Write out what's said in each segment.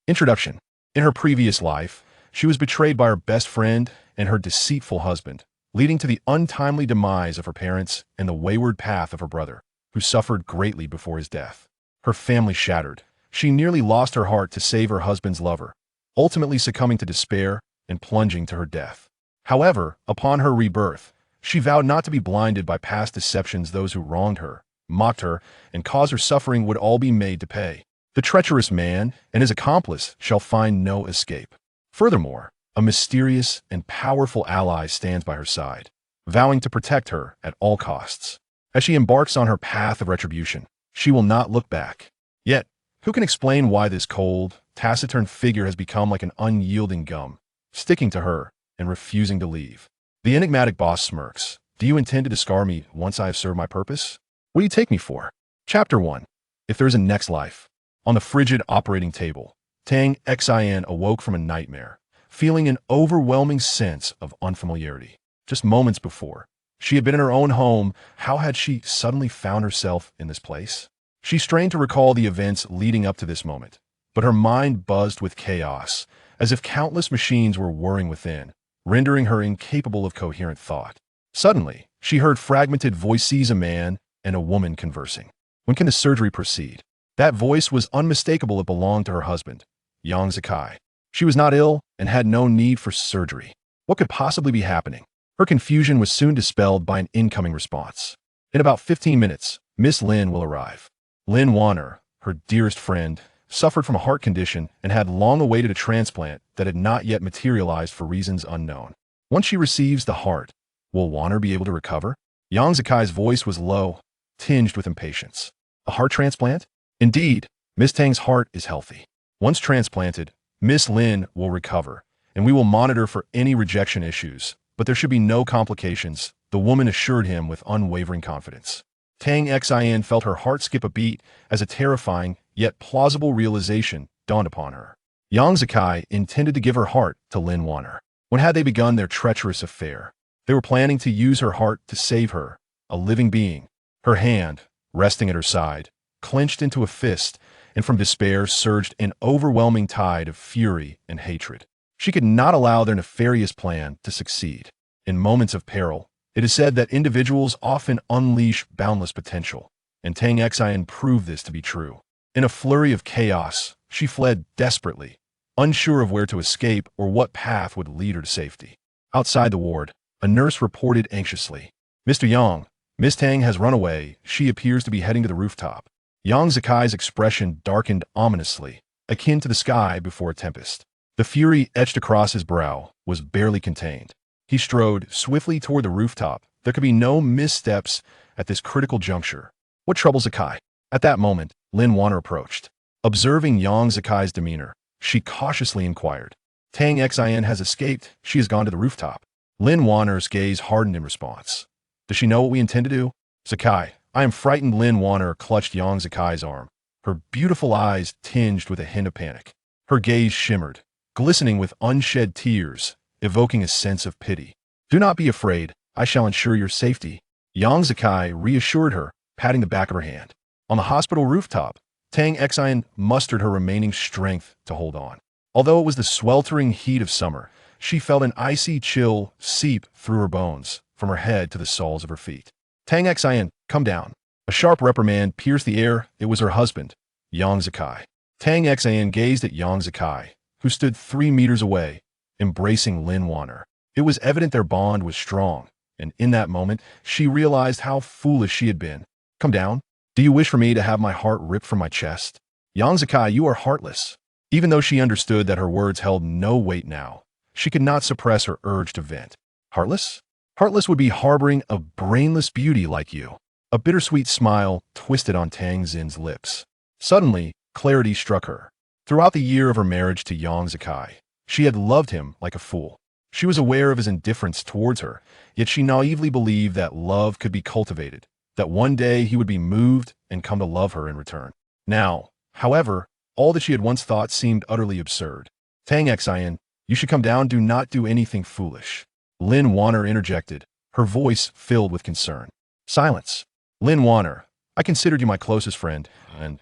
Introduction. In her previous life, she was betrayed by her best friend and her deceitful husband, leading to the untimely demise of her parents and the wayward path of her brother, who suffered greatly before his death. Her family shattered. She nearly lost her heart to save her husband's lover, ultimately succumbing to despair and plunging to her death. However, upon her rebirth, she vowed not to be blinded by past deceptions. Those who wronged her, mocked her, and caused her suffering would all be made to pay. The treacherous man and his accomplice shall find no escape. Furthermore, a mysterious and powerful ally stands by her side, vowing to protect her at all costs. As she embarks on her path of retribution, she will not look back. Yet, who can explain why this cold, taciturn figure has become like an unyielding gum, sticking to her and refusing to leave? The enigmatic boss smirks. Do you intend to discard me once I have served my purpose? What do you take me for? Chapter 1. If there is a next life. On the frigid operating table, Tang Xin awoke from a nightmare, feeling an overwhelming sense of unfamiliarity. Just moments before, she had been in her own home. How had she suddenly found herself in this place? She strained to recall the events leading up to this moment, but her mind buzzed with chaos, as if countless machines were whirring within, rendering her incapable of coherent thought. Suddenly, she heard fragmented voices, a man and a woman conversing. When can the surgery proceed? That voice was unmistakable. It belonged to her husband, Yang Zikai. She was not ill and had no need for surgery. What could possibly be happening? Her confusion was soon dispelled by an incoming response. In about 15 minutes, Miss Lin will arrive. Lin Warner, her dearest friend, suffered from a heart condition and had long awaited a transplant that had not yet materialized for reasons unknown. Once she receives the heart, will Warner be able to recover? Yang Zikai's voice was low, tinged with impatience. A heart transplant? Indeed, Miss Tang's heart is healthy. Once transplanted, Miss Lin will recover, and we will monitor for any rejection issues, but there should be no complications, the woman assured him with unwavering confidence. Tang Xin felt her heart skip a beat as a terrifying, yet plausible realization dawned upon her. Yang Zikai intended to give her heart to Lin Warner. When had they begun their treacherous affair? They were planning to use her heart to save her, a living being. Her hand, resting at her side, clenched into a fist, and from despair surged an overwhelming tide of fury and hatred. She could not allow their nefarious plan to succeed. In moments of peril, it is said that individuals often unleash boundless potential, and Tang Xin proved this to be true. In a flurry of chaos, she fled desperately, unsure of where to escape or what path would lead her to safety. Outside the ward, a nurse reported anxiously, "Mr. Yang, Miss Tang has run away. She appears to be heading to the rooftop." Yang Zikai's expression darkened ominously, akin to the sky before a tempest. The fury etched across his brow was barely contained. He strode swiftly toward the rooftop. There could be no missteps at this critical juncture. What troubles Zikai? At that moment, Lin Warner approached. Observing Yang Zikai's demeanor, she cautiously inquired, "Tang Xin has escaped. She has gone to the rooftop." Lin Warner's gaze hardened in response. "Does she know what we intend to do?" "Zikai, I am frightened." Lin Warner clutched Yang Zikai's arm, her beautiful eyes tinged with a hint of panic. Her gaze shimmered, glistening with unshed tears, evoking a sense of pity. "Do not be afraid. I shall ensure your safety." Yang Zikai reassured her, patting the back of her hand. On the hospital rooftop, Tang Xin mustered her remaining strength to hold on. Although it was the sweltering heat of summer, she felt an icy chill seep through her bones, from her head to the soles of her feet. "Tang Xin, come down." A sharp reprimand pierced the air. It was her husband, Yang Zikai. Tang Xin gazed at Yang Zikai, who stood 3 meters away, embracing Lin Warner. It was evident their bond was strong, and in that moment, she realized how foolish she had been. "Come down. Do you wish for me to have my heart ripped from my chest?" "Yang Zikai, you are heartless." Even though she understood that her words held no weight now, she could not suppress her urge to vent. "Heartless? Heartless would be harboring a brainless beauty like you." A bittersweet smile twisted on Tang Xin's lips. Suddenly, clarity struck her. Throughout the year of her marriage to Yang Zikai, she had loved him like a fool. She was aware of his indifference towards her, yet she naively believed that love could be cultivated, that one day he would be moved and come to love her in return. Now, however, all that she had once thought seemed utterly absurd. "Tang Xin, you should come down. Do not do anything foolish." Lin Warner interjected, her voice filled with concern. Silence. "Lin Warner, I considered you my closest friend, and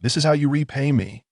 this is how you repay me."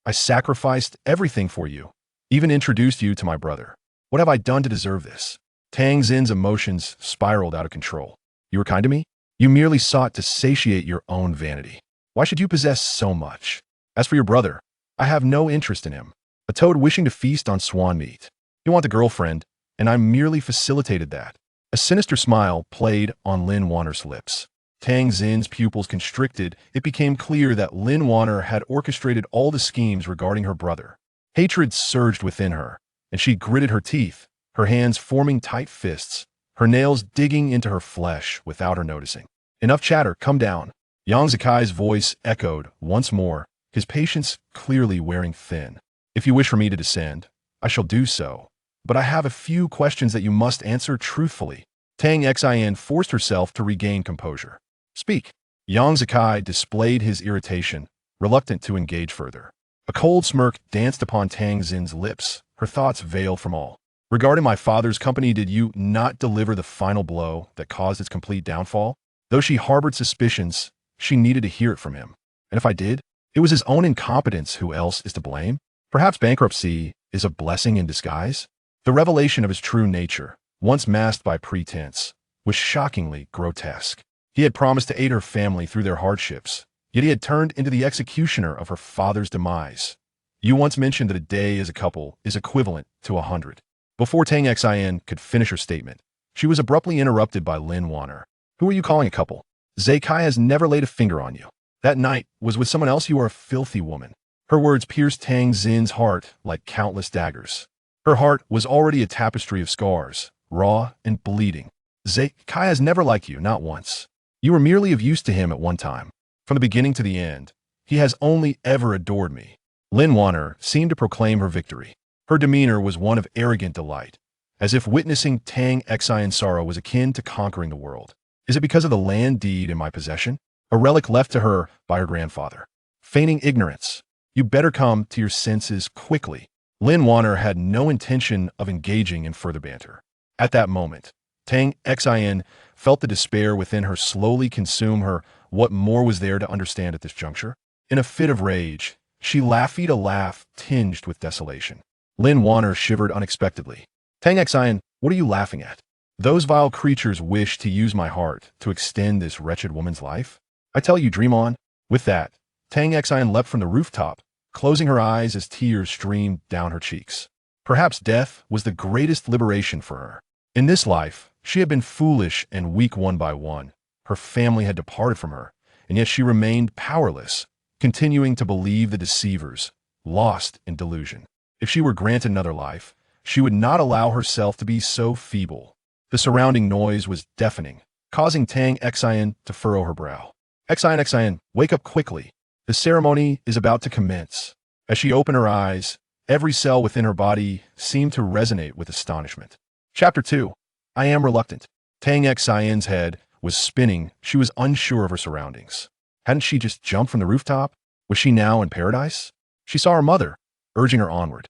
I sacrificed everything for you, even introduced you to my brother. What have I done to deserve this? Tang Xin's emotions spiraled out of control. You were kind to me? You merely sought to satiate your own vanity. Why should you possess so much? As for your brother, I have no interest in him. A toad wishing to feast on swan meat. You want a girlfriend, and I merely facilitated that. A sinister smile played on Lin Wanner's lips. Tang Xin's pupils constricted. It became clear that Lin Wanner had orchestrated all the schemes regarding her brother. Hatred surged within her, and she gritted her teeth, her hands forming tight fists, her nails digging into her flesh without her noticing. Enough chatter, come down. Yang Zikai's voice echoed once more, his patience clearly wearing thin. If you wish for me to descend, I shall do so, but I have a few questions that you must answer truthfully. Tang Xin forced herself to regain composure. Speak. Yang Zikai displayed his irritation, reluctant to engage further. A cold smirk danced upon Tang Xin's lips, her thoughts veiled from all. Regarding my father's company, did you not deliver the final blow that caused its complete downfall? Though she harbored suspicions, she needed to hear it from him. And if I did, it was his own incompetence. Who else is to blame? Perhaps bankruptcy is a blessing in disguise? The revelation of his true nature, once masked by pretense, was shockingly grotesque. He had promised to aid her family through their hardships, yet he had turned into the executioner of her father's demise. You once mentioned that a day as a couple is equivalent to 100. Before Tang Xin could finish her statement, she was abruptly interrupted by Lin Wanner. Who are you calling a couple? Zikai has never laid a finger on you. That night was with someone else. You are a filthy woman. Her words pierced Tang Xin's heart like countless daggers. Her heart was already a tapestry of scars, raw and bleeding. Zikai has never liked you, not once. You were merely of use to him at one time. From the beginning to the end, he has only ever adored me. Lin Wanner seemed to proclaim her victory. Her demeanor was one of arrogant delight, as if witnessing Tang Xin's sorrow was akin to conquering the world. Is it because of the land deed in my possession? A relic left to her by her grandfather. Feigning ignorance. You better come to your senses quickly. Lin Wanner had no intention of engaging in further banter. At that moment, Tang Xin felt the despair within her slowly consume her. What more was there to understand at this juncture? In a fit of rage, she laughed a laugh tinged with desolation. Lin Wanner shivered unexpectedly. Tang Xin, what are you laughing at? Those vile creatures wish to use my heart to extend this wretched woman's life? I tell you, dream on. With that, Tang Xin leapt from the rooftop, closing her eyes as tears streamed down her cheeks. Perhaps death was the greatest liberation for her. In this life, she had been foolish and weak one by one. Her family had departed from her, and yet she remained powerless, continuing to believe the deceivers, lost in delusion. If she were granted another life, she would not allow herself to be so feeble. The surrounding noise was deafening, causing Tang Xin to furrow her brow. Xin, wake up quickly. The ceremony is about to commence. As she opened her eyes, every cell within her body seemed to resonate with astonishment. Chapter 2. I am reluctant. Tang Xin's head was spinning. She was unsure of her surroundings. Hadn't she just jumped from the rooftop? Was she now in paradise? She saw her mother, urging her onward.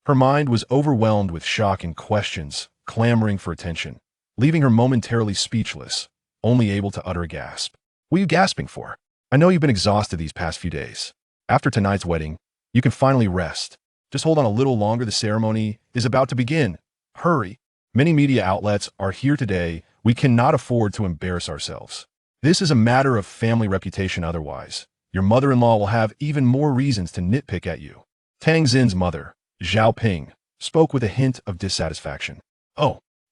Her mind was overwhelmed with shock and questions, clamoring for attention, leaving her momentarily speechless, only able to utter a gasp. What are you gasping for? I know you've been exhausted these past few days. After tonight's wedding, you can finally rest. Just hold on a little longer. The ceremony is about to begin. Hurry. Many media outlets are here today. We cannot afford to embarrass ourselves. This is a matter of family reputation otherwise. Your mother-in-law will have even more reasons to nitpick at you. Tang Xin's mother, Zhao Ping, spoke with a hint of dissatisfaction.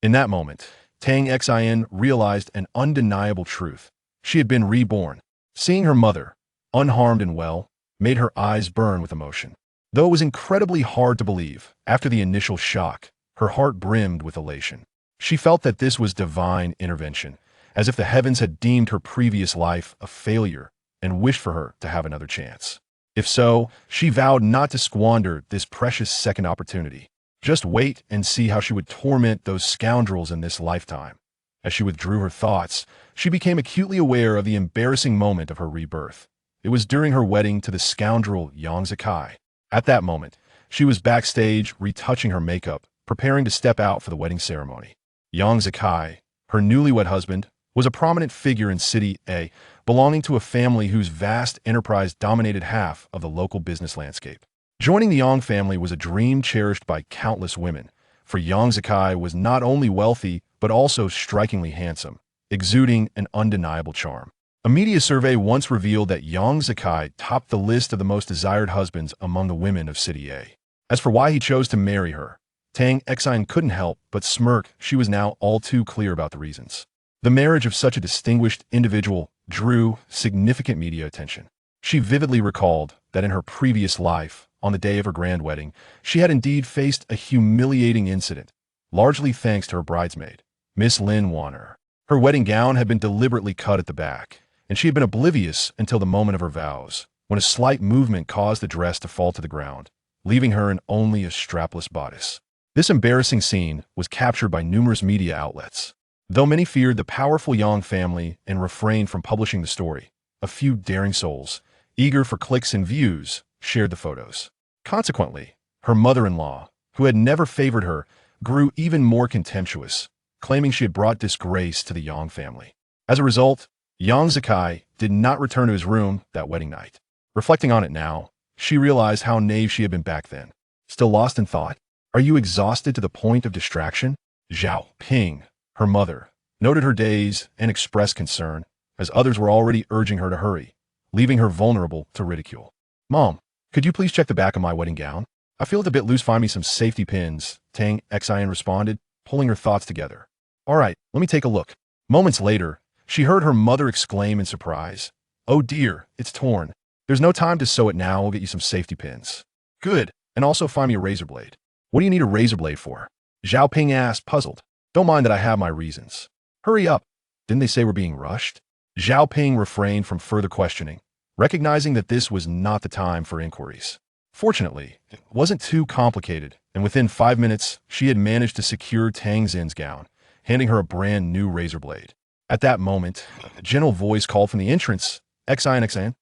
In that moment, Tang Xin realized an undeniable truth. She had been reborn. Seeing her mother, unharmed and well, made her eyes burn with emotion. Though it was incredibly hard to believe, after the initial shock, her heart brimmed with elation. She felt that this was divine intervention, as if the heavens had deemed her previous life a failure and wished for her to have another chance. If so, she vowed not to squander this precious second opportunity. Just wait and see how she would torment those scoundrels in this lifetime. As she withdrew her thoughts, she became acutely aware of the embarrassing moment of her rebirth. It was during her wedding to the scoundrel Yang Zikai. At that moment, she was backstage retouching her makeup, preparing to step out for the wedding ceremony. Yang Zikai, her newlywed husband, was a prominent figure in City A, belonging to a family whose vast enterprise dominated half of the local business landscape. Joining the Yang family was a dream cherished by countless women, for Yang Zakai was not only wealthy but also strikingly handsome, exuding an undeniable charm. A media survey once revealed that Yang Zakai topped the list of the most desired husbands among the women of City A. As for why he chose to marry her, Tang Xine couldn't help but smirk. She was now all too clear about the reasons. The marriage of such a distinguished individual drew significant media attention. She vividly recalled that in her previous life, on the day of her grand wedding, she had indeed faced a humiliating incident, largely thanks to her bridesmaid, Miss Lin Warner. Her wedding gown had been deliberately cut at the back, and she had been oblivious until the moment of her vows, when a slight movement caused the dress to fall to the ground, leaving her in only a strapless bodice. This embarrassing scene was captured by numerous media outlets. Though many feared the powerful Yang family and refrained from publishing the story, a few daring souls, eager for clicks and views, shared the photos. Consequently, her mother-in-law, who had never favored her, grew even more contemptuous, claiming she had brought disgrace to the Yang family. As a result, Yang Zakai did not return to his room that wedding night. Reflecting on it now, she realized how naive she had been back then. Still lost in thought? Are you exhausted to the point of distraction? Zhao Ping, her mother, noted her daze and expressed concern, as others were already urging her to hurry, leaving her vulnerable to ridicule. Mom, could you please check the back of my wedding gown? I feel it a bit loose. Find me some safety pins, Tang Xine responded, pulling her thoughts together. All right, let me take a look. Moments later, she heard her mother exclaim in surprise. Oh dear, it's torn. There's no time to sew it now. I'll get you some safety pins. Good, and also find me a razor blade. What do you need a razor blade for? Zhao Ping asked, puzzled. Don't mind that I have my reasons. Hurry up. Didn't they say we're being rushed? Zhao Ping refrained from further questioning, recognizing that this was not the time for inquiries. Fortunately, it wasn't too complicated, and within 5 minutes, she had managed to secure Tang Xin's gown, handing her a brand new razor blade. At that moment, a gentle voice called from the entrance, Xine,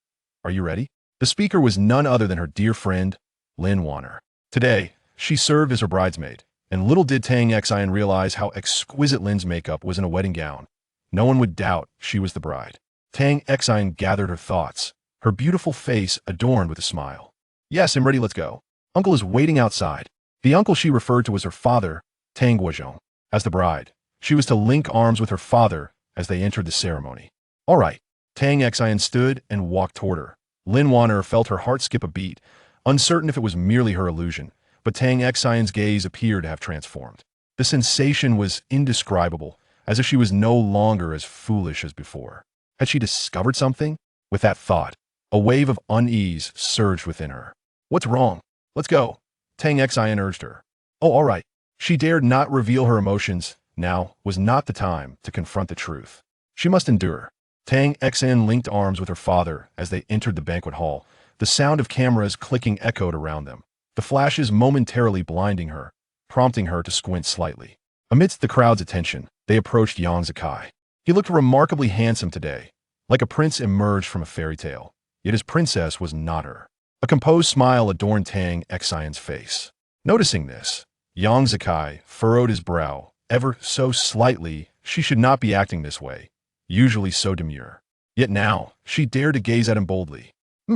are you ready? The speaker was none other than her dear friend, Lin Warner. Today, she served as her bridesmaid, and little did Tang Xine realize how exquisite Lin's makeup was in a wedding gown. No one would doubt she was the bride. Tang Xine gathered her thoughts, her beautiful face adorned with a smile. Yes, I'm ready, let's go. Uncle is waiting outside. The uncle she referred to as her father, Tang Guozhong. As the bride, she was to link arms with her father as they entered the ceremony. All right. Tang Xine stood and walked toward her. Lin Warner felt her heart skip a beat, uncertain if it was merely her illusion, but Tang Xine's gaze appeared to have transformed. The sensation was indescribable, as if she was no longer as foolish as before. Had she discovered something? With that thought, a wave of unease surged within her. What's wrong? Let's go. Tang Xine urged her. Oh, all right. She dared not reveal her emotions. Now was not the time to confront the truth. She must endure. Tang Xine linked arms with her father as they entered the banquet hall. The sound of cameras clicking echoed around them, the flashes momentarily blinding her, prompting her to squint slightly. Amidst the crowd's attention, they approached Yang Zakai. He looked remarkably handsome today, like a prince emerged from a fairy tale, yet his princess was not her. A composed smile adorned Tang Xine's face. Noticing this, Yang Zakai furrowed his brow, ever so slightly. She should not be acting this way, usually so demure. Yet now, she dared to gaze at him boldly.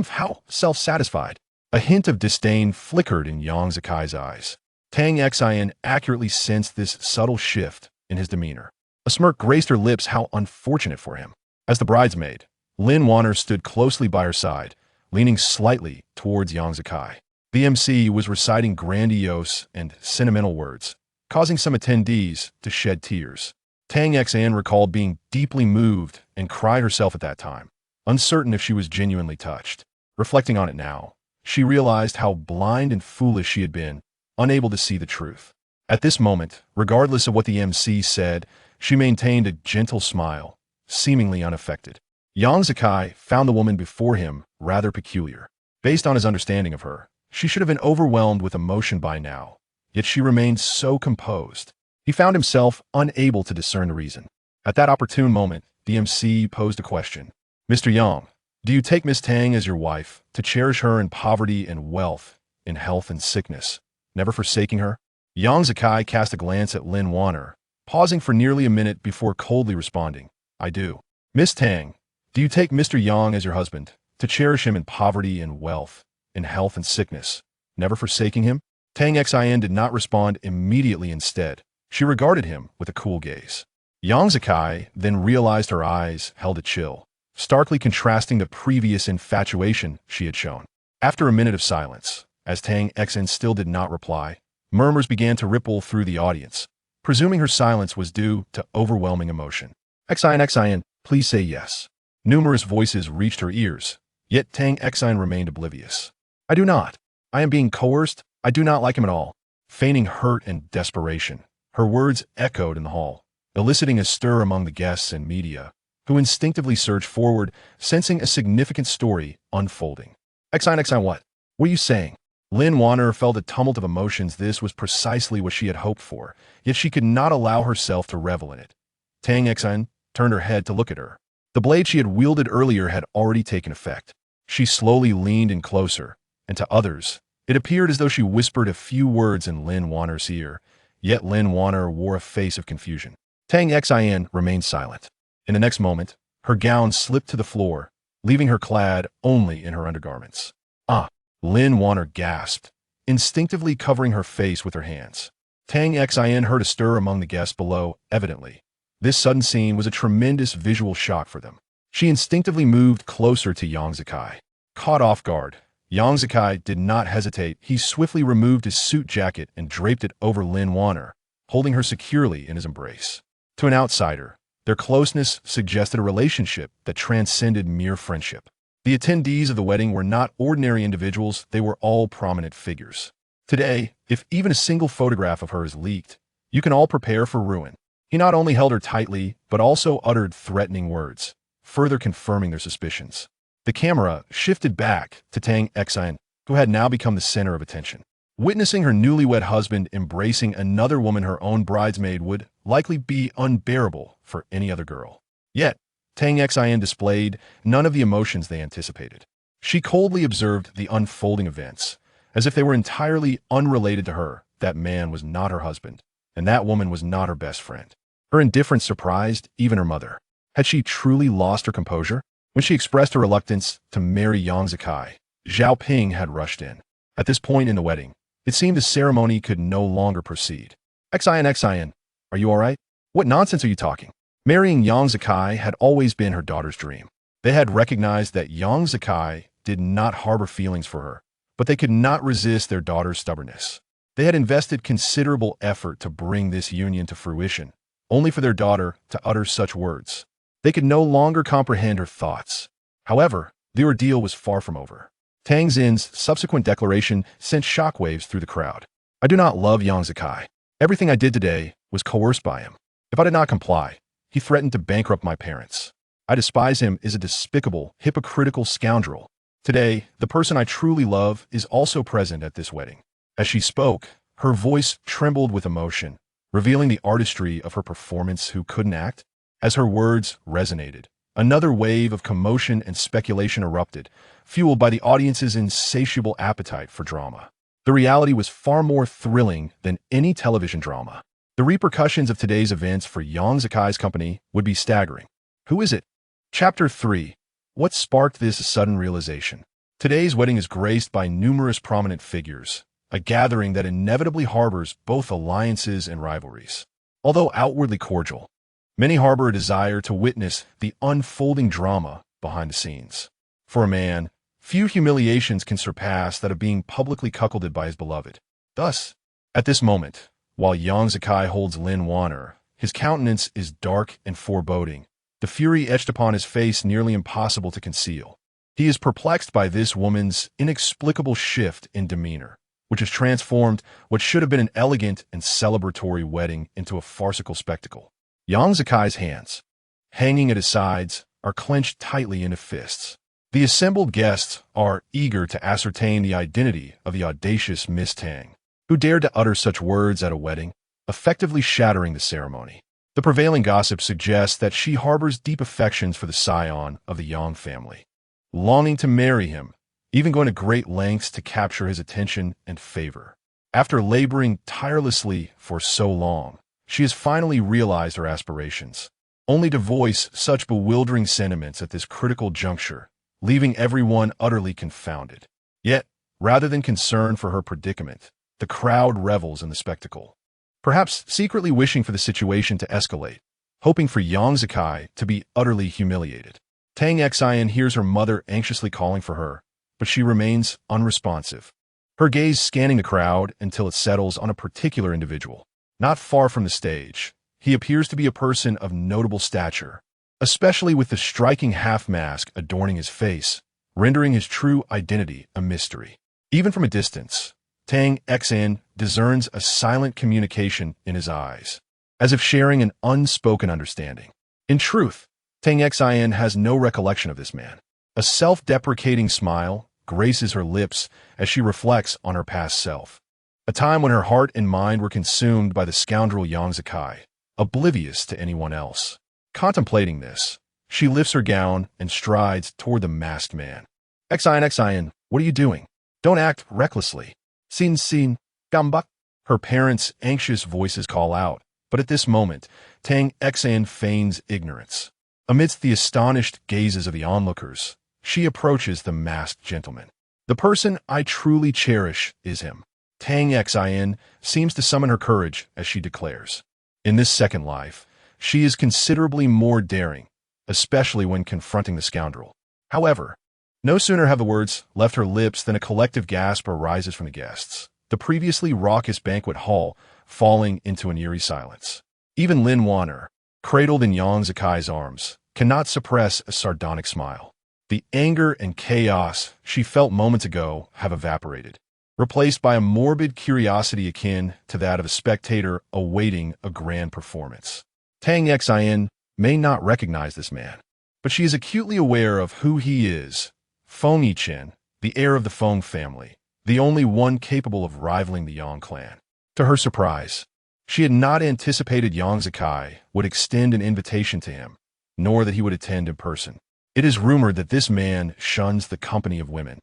How self-satisfied. A hint of disdain flickered in Yang Zakai's eyes. Tang Xine accurately sensed this subtle shift in his demeanor. A smirk graced her lips. How unfortunate for him. As the bridesmaid, Lin Warner stood closely by her side, leaning slightly towards Yang Zakai. The MC was reciting grandiose and sentimental words, causing some attendees to shed tears. Tang Xine recalled being deeply moved and cried herself at that time, uncertain if she was genuinely touched. Reflecting on it now, she realized how blind and foolish she had been, unable to see the truth. At this moment, regardless of what the MC said, she maintained a gentle smile, seemingly unaffected. Yang Zakai found the woman before him rather peculiar. Based on his understanding of her, she should have been overwhelmed with emotion by now, yet she remained so composed. He found himself unable to discern the reason. At that opportune moment, the MC posed a question. Mr. Yang, do you take Miss Tang as your wife, to cherish her in poverty and wealth, in health and sickness, never forsaking her? Yang Zakai cast a glance at Lin Warner, pausing for nearly a minute before coldly responding. I do. Miss Tang, do you take Mr. Yang as your husband, to cherish him in poverty and wealth, in health and sickness, never forsaking him? Tang Xin did not respond immediately. Instead, she regarded him with a cool gaze. Yang Zikai then realized her eyes held a chill, starkly contrasting the previous infatuation she had shown. After a minute of silence, as Tang Xin still did not reply, murmurs began to ripple through the audience, presuming her silence was due to overwhelming emotion. Xin, please say yes. Numerous voices reached her ears, yet Tang Xin remained oblivious. I do not. I am being coerced. I do not like him at all. Feigning hurt and desperation, her words echoed in the hall, eliciting a stir among the guests and media, who instinctively surged forward, sensing a significant story unfolding. Xin, what? What are you saying? Lin Wanner felt a tumult of emotions. This was precisely what she had hoped for, yet she could not allow herself to revel in it. Tang Xin turned her head to look at her. The blade she had wielded earlier had already taken effect. She slowly leaned in closer, and to others, it appeared as though she whispered a few words in Lin Wanner's ear, yet Lin Wanner wore a face of confusion. Tang Xin remained silent. In the next moment, her gown slipped to the floor, leaving her clad only in her undergarments. Ah! Lin Wanner gasped, instinctively covering her face with her hands. Tang Xin heard a stir among the guests below, evidently. This sudden scene was a tremendous visual shock for them. She instinctively moved closer to Yang Zikai. Caught off guard, Yang Zikai did not hesitate. He swiftly removed his suit jacket and draped it over Lin Wanner, holding her securely in his embrace. To an outsider, their closeness suggested a relationship that transcended mere friendship. The attendees of the wedding were not ordinary individuals, they were all prominent figures. Today, if even a single photograph of her is leaked, you can all prepare for ruin. He not only held her tightly, but also uttered threatening words, further confirming their suspicions. The camera shifted back to Tang Xin, who had now become the center of attention. Witnessing her newlywed husband embracing another woman, her own bridesmaid, would likely be unbearable for any other girl. Yet, Tang Xin displayed none of the emotions they anticipated. She coldly observed the unfolding events, as if they were entirely unrelated to her. That man was not her husband, and that woman was not her best friend. Her indifference surprised even her mother. Had she truly lost her composure? When she expressed her reluctance to marry Yang Zikai, Zhao Ping had rushed in. At this point in the wedding, it seemed the ceremony could no longer proceed. Xin, are you all right? What nonsense are you talking? Marrying Yang Zikai had always been her daughter's dream. They had recognized that Yang Zikai did not harbor feelings for her, but they could not resist their daughter's stubbornness. They had invested considerable effort to bring this union to fruition, only for their daughter to utter such words. They could no longer comprehend her thoughts. However, the ordeal was far from over. Tang Xin's subsequent declaration sent shockwaves through the crowd. I do not love Yang Zikai. Everything I did today was coerced by him. If I did not comply, he threatened to bankrupt my parents. I despise him as a despicable, hypocritical scoundrel. Today, the person I truly love is also present at this wedding. As she spoke, her voice trembled with emotion, revealing the artistry of her performance. Who couldn't act? As her words resonated, another wave of commotion and speculation erupted, fueled by the audience's insatiable appetite for drama. The reality was far more thrilling than any television drama. The repercussions of today's events for Yang Zikai's company would be staggering. Who is it? Chapter 3. What sparked this sudden realization? Today's wedding is graced by numerous prominent figures, a gathering that inevitably harbors both alliances and rivalries. Although outwardly cordial, many harbor a desire to witness the unfolding drama behind the scenes. For a man, few humiliations can surpass that of being publicly cuckolded by his beloved. Thus, at this moment, while Yang Zikai holds Lin Wanner, his countenance is dark and foreboding, the fury etched upon his face nearly impossible to conceal. He is perplexed by this woman's inexplicable shift in demeanor, which has transformed what should have been an elegant and celebratory wedding into a farcical spectacle. Yang Zikai's hands, hanging at his sides, are clenched tightly into fists. The assembled guests are eager to ascertain the identity of the audacious Miss Tang, who dared to utter such words at a wedding, effectively shattering the ceremony. The prevailing gossip suggests that she harbors deep affections for the scion of the Yang family, longing to marry him, even going to great lengths to capture his attention and favor. After laboring tirelessly for so long, she has finally realized her aspirations. only to voice such bewildering sentiments at this critical juncture, leaving everyone utterly confounded. Yet, rather than concern for her predicament, the crowd revels in the spectacle, perhaps secretly wishing for the situation to escalate, hoping for Yang Zikai to be utterly humiliated. Tang Xian hears her mother anxiously calling for her, but she remains unresponsive, her gaze scanning the crowd until it settles on a particular individual. Not far from the stage, he appears to be a person of notable stature, especially with the striking half-mask adorning his face, rendering his true identity a mystery. Even from a distance, Tang Xian discerns a silent communication in his eyes, as if sharing an unspoken understanding. In truth, Tang Xian has no recollection of this man. A self-deprecating smile graces her lips as she reflects on her past self, a time when her heart and mind were consumed by the scoundrel Yang Zikai, oblivious to anyone else. Contemplating this, she lifts her gown and strides toward the masked man. Xian, what are you doing? Don't act recklessly. Xin, Scumbags. Her parents' anxious voices call out, but at this moment, Tang Xian feigns ignorance. Amidst the astonished gazes of the onlookers, she approaches the masked gentleman. The person I truly cherish is him. Tang Xian seems to summon her courage as she declares. In this second life, she is considerably more daring, especially when confronting the scoundrel. However, no sooner have the words left her lips than a collective gasp arises from the guests, the previously raucous banquet hall falling into an eerie silence. Even Lin Wanner, cradled in Yang Zikai's arms, cannot suppress a sardonic smile. The anger and chaos she felt moments ago have evaporated, replaced by a morbid curiosity akin to that of a spectator awaiting a grand performance. Tang Xian may not recognize this man, but she is acutely aware of who he is. Feng Yichen, the heir of the Feng family, the only one capable of rivaling the Yang clan. To her surprise, she had not anticipated Yang Zikai would extend an invitation to him, nor that he would attend in person. It is rumored that this man shuns the company of women,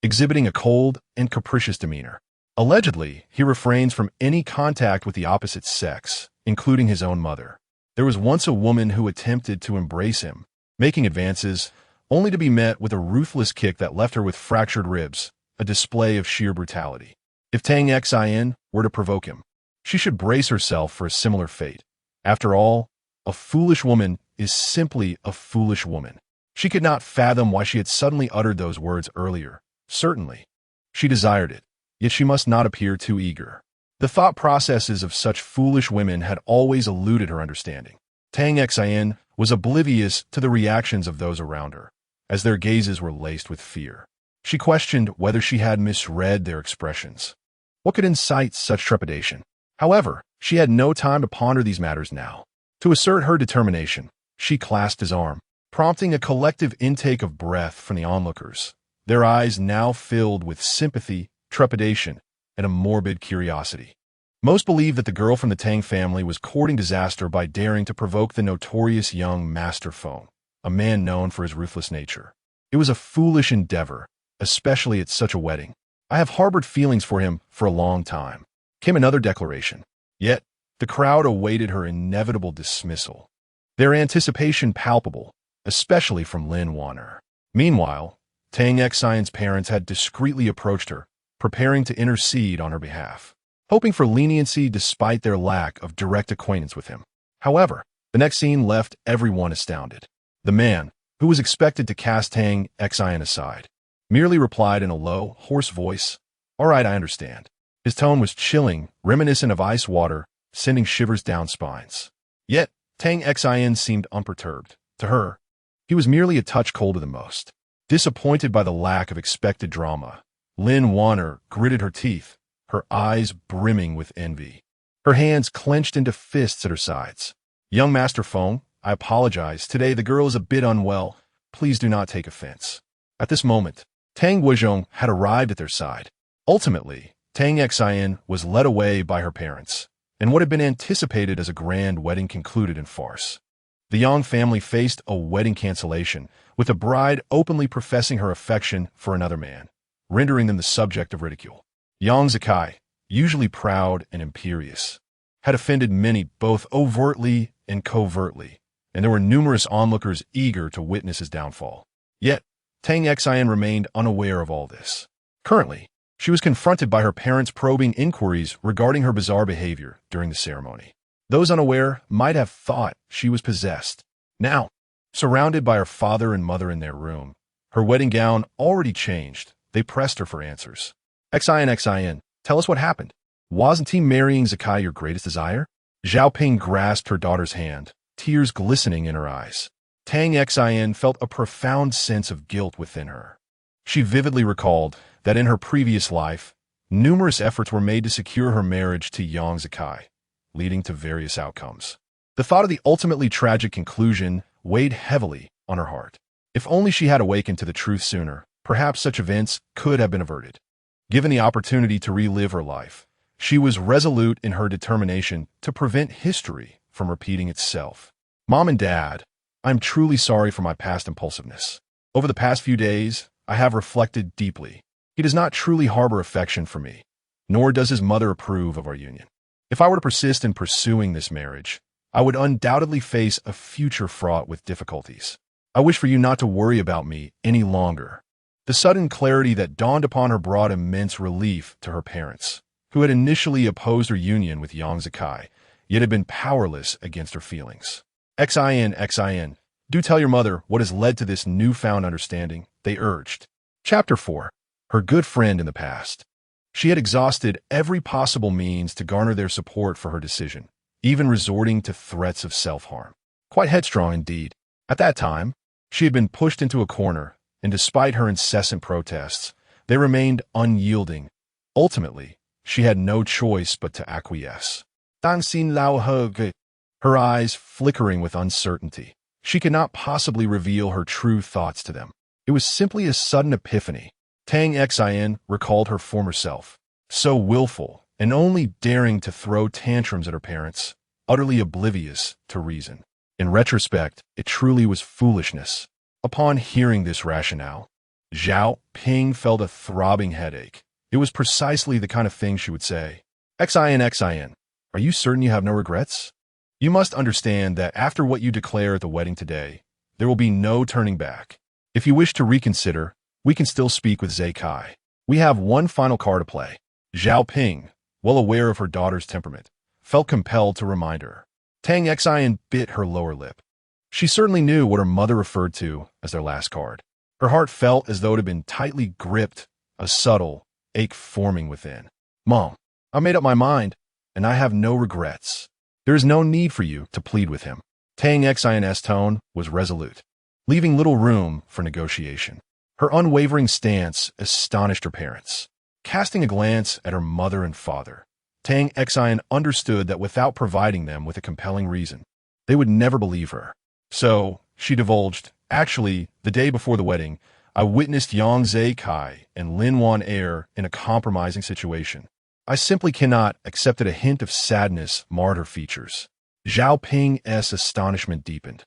exhibiting a cold and capricious demeanor. Allegedly, he refrains from any contact with the opposite sex, including his own mother. There was once a woman who attempted to embrace him, making advances, only to be met with a ruthless kick that left her with fractured ribs, a display of sheer brutality. If Tang Xian were to provoke him, she should brace herself for a similar fate. After all, a foolish woman is simply a foolish woman. She could not fathom why she had suddenly uttered those words earlier. Certainly, she desired it, yet she must not appear too eager. The thought processes of such foolish women had always eluded her understanding. Tang Xian was oblivious to the reactions of those around her, as their gazes were laced with fear. She questioned whether she had misread their expressions. What could incite such trepidation? However, she had no time to ponder these matters now. To assert her determination, she clasped his arm, prompting a collective intake of breath from the onlookers, their eyes now filled with sympathy, trepidation, and a morbid curiosity. Most believed that the girl from the Tang family was courting disaster by daring to provoke the notorious young Master Feng, a man known for his ruthless nature. It was a foolish endeavor, especially at such a wedding. I have harbored feelings for him for a long time, came another declaration. Yet, the crowd awaited her inevitable dismissal, their anticipation palpable, especially from Lin Wanner. Meanwhile, Tang Xian's parents had discreetly approached her, preparing to intercede on her behalf, hoping for leniency despite their lack of direct acquaintance with him. However, the next scene left everyone astounded. The man, who was expected to cast Tang Xian aside, merely replied in a low, hoarse voice, "All right, I understand." His tone was chilling, reminiscent of ice water, sending shivers down spines. Yet, Tang Xian seemed unperturbed. To her, he was merely a touch colder than most. Disappointed by the lack of expected drama, Lin Wanner gritted her teeth, her eyes brimming with envy. Her hands clenched into fists at her sides. "Young Master Feng, I apologize. Today the girl is a bit unwell. Please do not take offense." At this moment, Tang Guizhong had arrived at their side. Ultimately, Tang Xian was led away by her parents, and what had been anticipated as a grand wedding concluded in farce. The Yang family faced a wedding cancellation, with the bride openly professing her affection for another man, rendering them the subject of ridicule. Yang Zikai, usually proud and imperious, had offended many both overtly and covertly, and there were numerous onlookers eager to witness his downfall. Yet, Tang Xin remained unaware of all this. Currently, she was confronted by her parents' probing inquiries regarding her bizarre behavior during the ceremony. Those unaware might have thought she was possessed. Now, surrounded by her father and mother in their room, her wedding gown already changed, they pressed her for answers. Xin, tell us what happened. Wasn't he marrying Zakai your greatest desire? Zhao Ping grasped her daughter's hand, tears glistening in her eyes. Tang Xin felt a profound sense of guilt within her. She vividly recalled that in her previous life, numerous efforts were made to secure her marriage to Yang Zakai, leading to various outcomes. The thought of the ultimately tragic conclusion weighed heavily on her heart. If only she had awakened to the truth sooner, perhaps such events could have been averted. Given the opportunity to relive her life, she was resolute in her determination to prevent history from repeating itself. Mom and Dad, I'm truly sorry for my past impulsiveness. Over the past few days, I have reflected deeply. He does not truly harbor affection for me, nor does his mother approve of our union. If I were to persist in pursuing this marriage, I would undoubtedly face a future fraught with difficulties. I wish for you not to worry about me any longer. The sudden clarity that dawned upon her brought immense relief to her parents, who had initially opposed her union with Yang Zakai, yet had been powerless against her feelings. Xin, do tell your mother what has led to this newfound understanding, they urged. Chapter 4. Her good friend in the past. She had exhausted every possible means to garner their support for her decision, even resorting to threats of self-harm. Quite headstrong indeed. At that time, she had been pushed into a corner, and despite her incessant protests, they remained unyielding. Ultimately, she had no choice but to acquiesce. Her eyes flickering with uncertainty. She could not possibly reveal her true thoughts to them. It was simply a sudden epiphany. Tang Xin recalled her former self, so willful and only daring to throw tantrums at her parents, utterly oblivious to reason. In retrospect, it truly was foolishness. Upon hearing this rationale, Zhao Ping felt a throbbing headache. It was precisely the kind of thing she would say. Xin, are you certain you have no regrets? You must understand that after what you declare at the wedding today, there will be no turning back. If you wish to reconsider, we can still speak with Zakai. We have one final card to play. Zhao Ping, well aware of her daughter's temperament, felt compelled to remind her. Tang Xin bit her lower lip. She certainly knew what her mother referred to as their last card. Her heart felt as though it had been tightly gripped, a subtle ache forming within. Mom, I made up my mind, and I have no regrets. There is no need for you to plead with him. Tang Xin's tone was resolute, leaving little room for negotiation. Her unwavering stance astonished her parents. Casting a glance at her mother and father, Tang Xin understood that without providing them with a compelling reason, they would never believe her. So, she divulged, actually, the day before the wedding, I witnessed Yang Zakai and Lin Wan Er in a compromising situation. I simply cannot accept that a hint of sadness marred her features. Zhao Ping's astonishment deepened.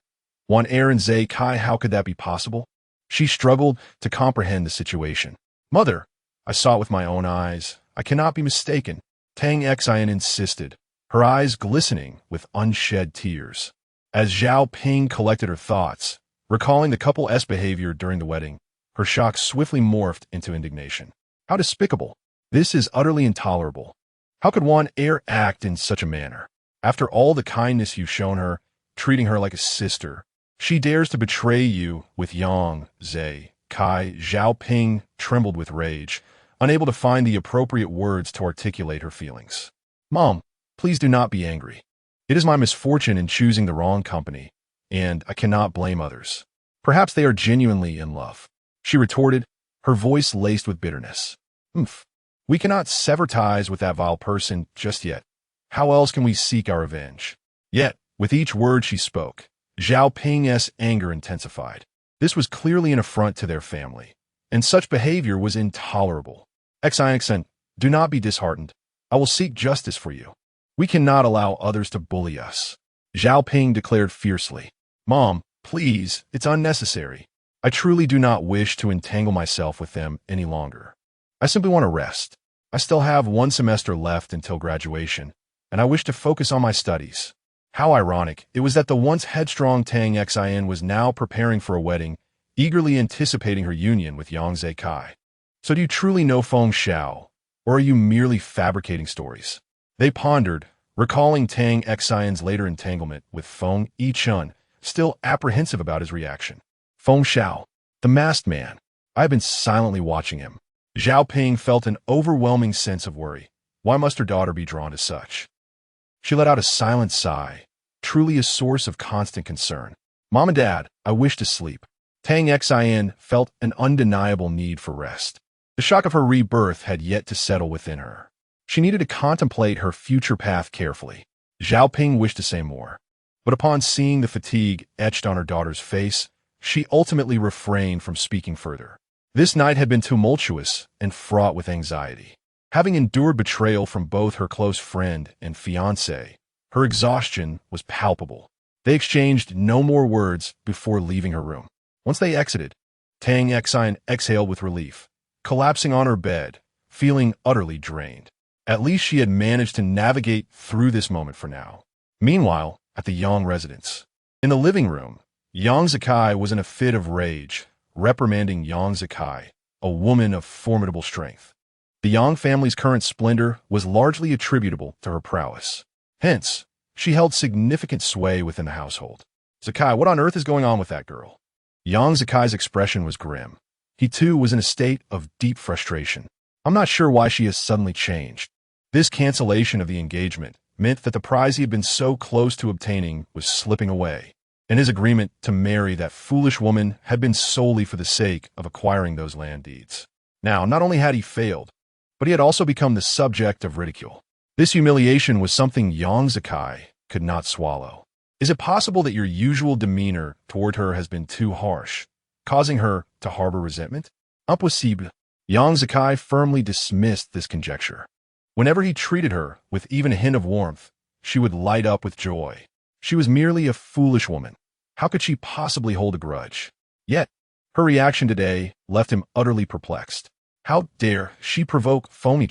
Wan Er and Zakai, how could that be possible? She struggled to comprehend the situation. Mother, I saw it with my own eyes. I cannot be mistaken. Tang Xin insisted, her eyes glistening with unshed tears. As Zhao Ping collected her thoughts, recalling the couple's behavior during the wedding, her shock swiftly morphed into indignation. How despicable! This is utterly intolerable. How could Wan Er act in such a manner? After all the kindness you've shown her, treating her like a sister, she dares to betray you with Yang Zakai. Zhao Ping trembled with rage, unable to find the appropriate words to articulate her feelings. Mom, please do not be angry. It is my misfortune in choosing the wrong company, and I cannot blame others. Perhaps they are genuinely in love. She retorted, her voice laced with bitterness. We cannot sever ties with that vile person just yet. How else can we seek our revenge? Yet, with each word she spoke, Zhao Ping's anger intensified. This was clearly an affront to their family, and such behavior was intolerable. Xin, do not be disheartened. I will seek justice for you. We cannot allow others to bully us. Zhao Ping declared fiercely. Mom, please, it's unnecessary. I truly do not wish to entangle myself with them any longer. I simply want to rest. I still have one semester left until graduation, and I wish to focus on my studies. How ironic it was that the once headstrong Tang Xin was now preparing for a wedding, eagerly anticipating her union with Yang Zekai. So do you truly know Feng Xiao, or are you merely fabricating stories? They pondered, recalling Tang Xion's later entanglement with Feng Yichun, still apprehensive about his reaction. Feng Xiao, the masked man. I have been silently watching him. Zhao Ping felt an overwhelming sense of worry. Why must her daughter be drawn to such? She let out a silent sigh, truly a source of constant concern. Mom and Dad, I wish to sleep. Tang Xin felt an undeniable need for rest. The shock of her rebirth had yet to settle within her. She needed to contemplate her future path carefully. Zhao Ping wished to say more, but upon seeing the fatigue etched on her daughter's face, she ultimately refrained from speaking further. This night had been tumultuous and fraught with anxiety. Having endured betrayal from both her close friend and fiancé, her exhaustion was palpable. They exchanged no more words before leaving her room. Once they exited, Tang Xin exhaled with relief, collapsing on her bed, feeling utterly drained. At least she had managed to navigate through this moment for now. Meanwhile, at the Yang residence. In the living room, Yang Zekai was in a fit of rage, reprimanding Yang Zekai, a woman of formidable strength. The Yang family's current splendor was largely attributable to her prowess. Hence, she held significant sway within the household. Zekai, what on earth is going on with that girl? Yang Zekai's expression was grim. He too was in a state of deep frustration. I'm not sure why she has suddenly changed. This cancellation of the engagement meant that the prize he had been so close to obtaining was slipping away, and his agreement to marry that foolish woman had been solely for the sake of acquiring those land deeds. Now, not only had he failed, but he had also become the subject of ridicule. This humiliation was something Yang Zekai could not swallow. Is it possible that your usual demeanor toward her has been too harsh, causing her to harbor resentment? Impossible. Yang Zekai firmly dismissed this conjecture. Whenever he treated her with even a hint of warmth, she would light up with joy. She was merely a foolish woman. How could she possibly hold a grudge? Yet, her reaction today left him utterly perplexed. How dare she provoke Feng?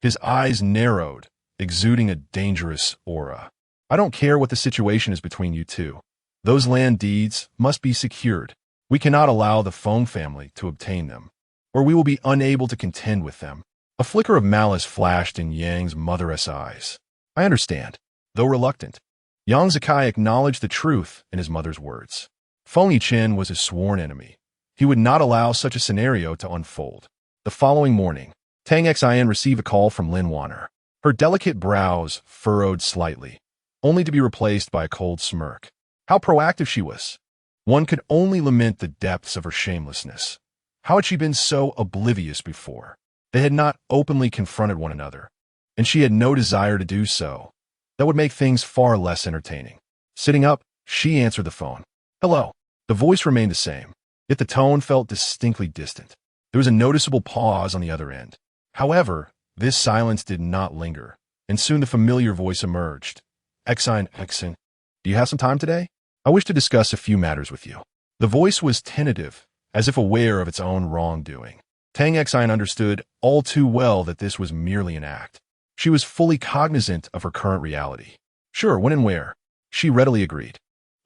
His eyes narrowed, exuding a dangerous aura. I don't care what the situation is between you two. Those land deeds must be secured. We cannot allow the Feng family to obtain them, or we will be unable to contend with them. A flicker of malice flashed in Yang's mother's eyes. I understand. Though reluctant, Yang Zekai acknowledged the truth in his mother's words. Feng Yichen was his sworn enemy. He would not allow such a scenario to unfold. The following morning, Tang Xin received a call from Lin Wanner. Her delicate brows furrowed slightly, only to be replaced by a cold smirk. How proactive she was. One could only lament the depths of her shamelessness. How had she been so oblivious before? They had not openly confronted one another, and she had no desire to do so. That would make things far less entertaining. Sitting up, she answered the phone. Hello. The voice remained the same, yet the tone felt distinctly distant. There was a noticeable pause on the other end. However, this silence did not linger, and soon the familiar voice emerged. Xin, do you have some time today? I wish to discuss a few matters with you. The voice was tentative, as if aware of its own wrongdoing. Tang Xin understood all too well that this was merely an act. She was fully cognizant of her current reality. Sure, when and where. She readily agreed.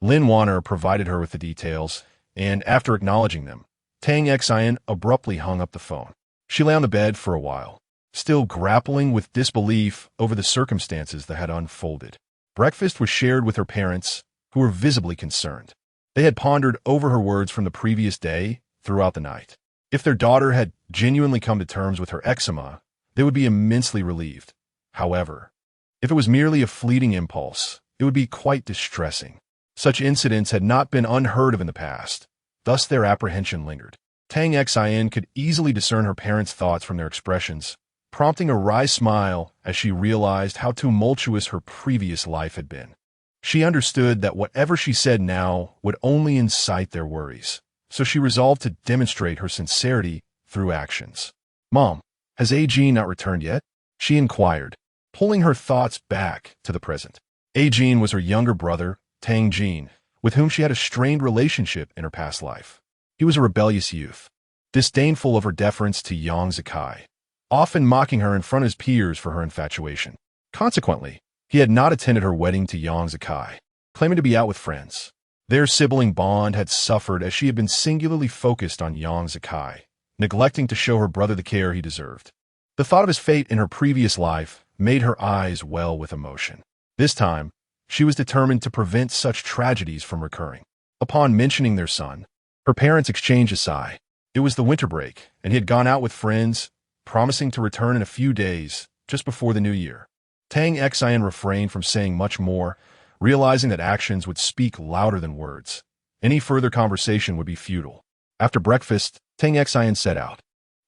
Lin Wanner provided her with the details, and after acknowledging them, Tang Xin abruptly hung up the phone. She lay on the bed for a while, still grappling with disbelief over the circumstances that had unfolded. Breakfast was shared with her parents, who were visibly concerned. They had pondered over her words from the previous day throughout the night. If their daughter had genuinely come to terms with her eczema, they would be immensely relieved. However, if it was merely a fleeting impulse, it would be quite distressing. Such incidents had not been unheard of in the past, thus their apprehension lingered. Tang Xin could easily discern her parents' thoughts from their expressions, prompting a wry smile as she realized how tumultuous her previous life had been. She understood that whatever she said now would only incite their worries, so she resolved to demonstrate her sincerity through actions. Mom, has A.G. not returned yet? She inquired, pulling her thoughts back to the present. A.G. was her younger brother, Tang Jin, with whom she had a strained relationship in her past life. He was a rebellious youth, disdainful of her deference to Yang Zekai, often mocking her in front of his peers for her infatuation. Consequently, He had not attended her wedding to Yang Zakai, claiming to be out with friends. Their sibling bond had suffered as she had been singularly focused on Yang Zakai, neglecting to show her brother the care he deserved. The thought of his fate in her previous life made her eyes well with emotion. This time, she was determined to prevent such tragedies from recurring. Upon mentioning their son, her parents exchanged a sigh. It was the winter break, and he had gone out with friends, promising to return in a few days, just before the new year. Tang Xian refrained from saying much more, realizing that actions would speak louder than words. Any further conversation would be futile. After breakfast, Tang Xian set out.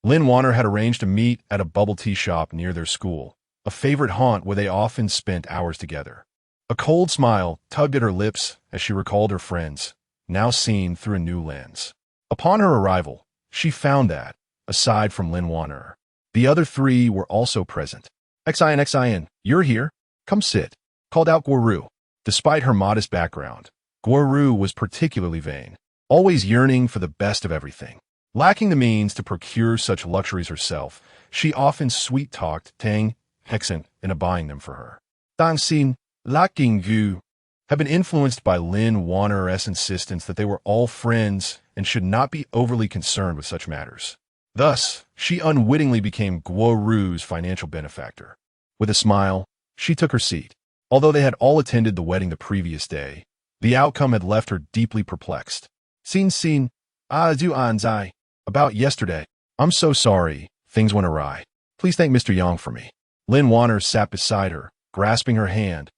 Lin Wanner had arranged to meet at a bubble tea shop near their school, a favorite haunt where they often spent hours together. A cold smile tugged at her lips as she recalled her friends, now seen through a new lens. Upon her arrival, she found that, aside from Lin Wanner, the other three were also present. Xian, you're here? Come sit, called out Guoru. Despite her modest background, Guoru was particularly vain, always yearning for the best of everything. Lacking the means to procure such luxuries herself, she often sweet-talked Tang Xian into buying them for her. Tang Xin, lacking Gu, had been influenced by Lin Wanner's insistence that they were all friends and should not be overly concerned with such matters. Thus, she unwittingly became Guoru's financial benefactor. With a smile, she took her seat. Although they had all attended the wedding the previous day, the outcome had left her deeply perplexed. Xin, du anzai. About yesterday. I'm so sorry, things went awry. Please thank Mr. Yang for me. Lin Wanner sat beside her, grasping her hand,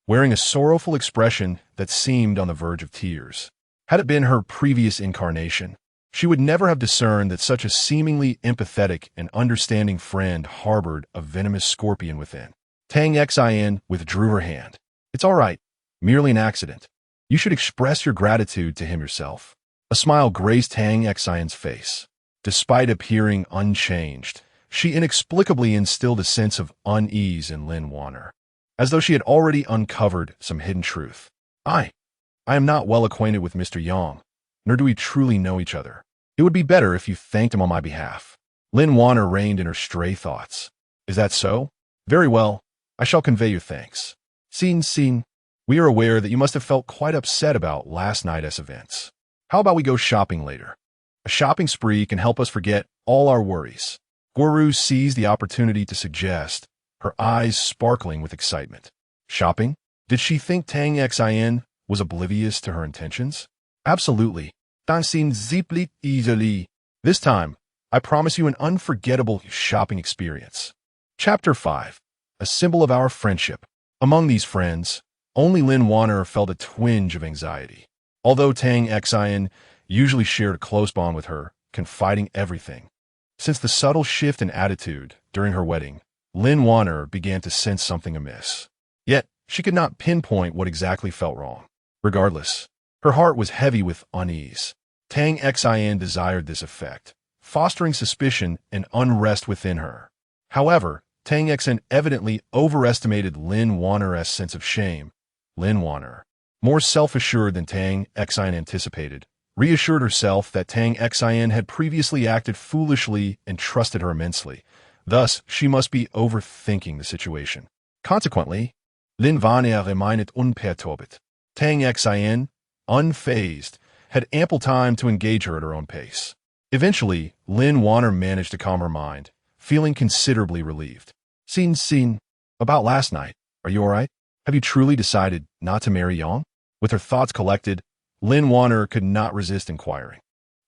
wearing a sorrowful expression that seemed on the verge of tears. Had it been her previous incarnation, she would never have discerned that such a seemingly empathetic and understanding friend harbored a venomous scorpion within. Tang Xian withdrew her hand. It's all right, merely an accident. You should express your gratitude to him yourself. A smile graced Tang Xian's face. Despite appearing unchanged, she inexplicably instilled a sense of unease in Lin Wanner, as though she had already uncovered some hidden truth. I am not well acquainted with Mr. Yang, nor do we truly know each other. It would be better if you thanked him on my behalf. Lin Wanner reined in her stray thoughts. Is that so? Very well. I shall convey your thanks. Xin, we are aware that you must have felt quite upset about last night's events. How about we go shopping later? A shopping spree can help us forget all our worries. Guoru seized the opportunity to suggest, her eyes sparkling with excitement. Shopping? Did she think Tang Xian was oblivious to her intentions? Absolutely. Dancing ziplit easily. This time, I promise you an unforgettable shopping experience. Chapter 5. A symbol of our friendship. Among these friends, only Lin Wanner felt a twinge of anxiety. Although Tang Xian usually shared a close bond with her, confiding everything. Since the subtle shift in attitude during her wedding, Lin Wanner began to sense something amiss. Yet, she could not pinpoint what exactly felt wrong. Regardless, her heart was heavy with unease. Tang Xian desired this effect, fostering suspicion and unrest within her. However, Tang Xian evidently overestimated Lin Wanner's sense of shame. Lin Wanner, more self-assured than Tang Xian anticipated, reassured herself that Tang Xian had previously acted foolishly and trusted her immensely. Thus, she must be overthinking the situation. Consequently, Lin Wanner remained unperturbed. Tang Xian, unfazed, had ample time to engage her at her own pace. Eventually, Lin Wanner managed to calm her mind, feeling considerably relieved. Xin, about last night, are you all right? Have you truly decided not to marry Yang? With her thoughts collected, Lin Wanner could not resist inquiring.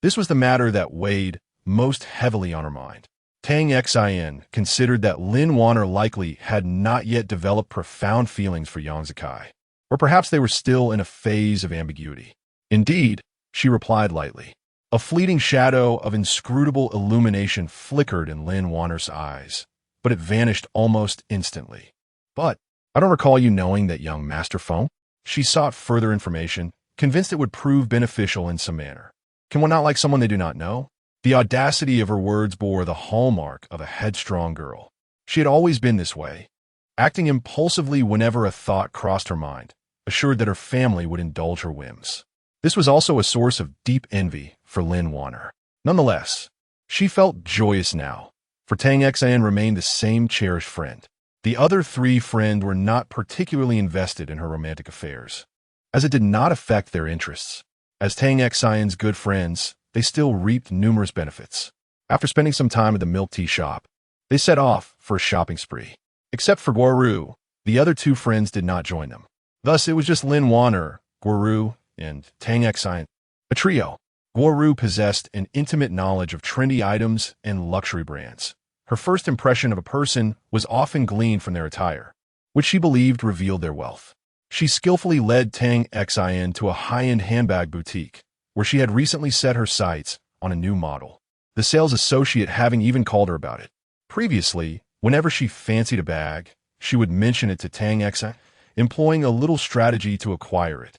This was the matter that weighed most heavily on her mind. Tang Xian considered that Lin Wanner likely had not yet developed profound feelings for Yang Zakai, or perhaps they were still in a phase of ambiguity. Indeed, she replied lightly. A fleeting shadow of inscrutable illumination flickered in Lin Wanner's eyes, but it vanished almost instantly. But I don't recall you knowing that young Master Feng. She sought further information, convinced it would prove beneficial in some manner. Can one not like someone they do not know? The audacity of her words bore the hallmark of a headstrong girl. She had always been this way, acting impulsively whenever a thought crossed her mind, assured that her family would indulge her whims. This was also a source of deep envy for Lin Wanner. Nonetheless, she felt joyous now, for Tang Xian remained the same cherished friend. The other three friends were not particularly invested in her romantic affairs, as it did not affect their interests. As Tang Xian's good friends, they still reaped numerous benefits. After spending some time at the milk tea shop, they set off for a shopping spree. Except for Guoru, the other two friends did not join them. Thus, it was just Lin Wan'er, Guoru, and Tang Xian, a trio. Guoru possessed an intimate knowledge of trendy items and luxury brands. Her first impression of a person was often gleaned from their attire, which she believed revealed their wealth. She skillfully led Tang Xian to a high-end handbag boutique, where she had recently set her sights on a new model, the sales associate having even called her about it. Previously, whenever she fancied a bag, she would mention it to Tang Xian, employing a little strategy to acquire it.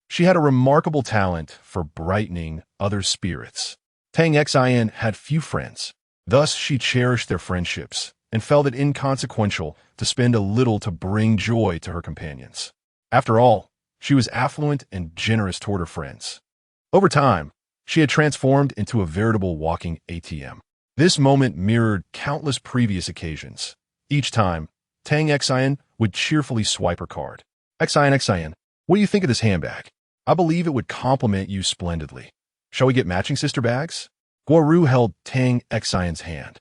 She had a remarkable talent for brightening others' spirits. Tang Xian had few friends. Thus, she cherished their friendships and felt it inconsequential to spend a little to bring joy to her companions. After all, she was affluent and generous toward her friends. Over time, she had transformed into a veritable walking ATM. This moment mirrored countless previous occasions. Each time, Tang Xian would cheerfully swipe her card. Xian, what do you think of this handbag? I believe it would complement you splendidly. Shall we get matching sister bags? Guoru held Tang Xian's hand,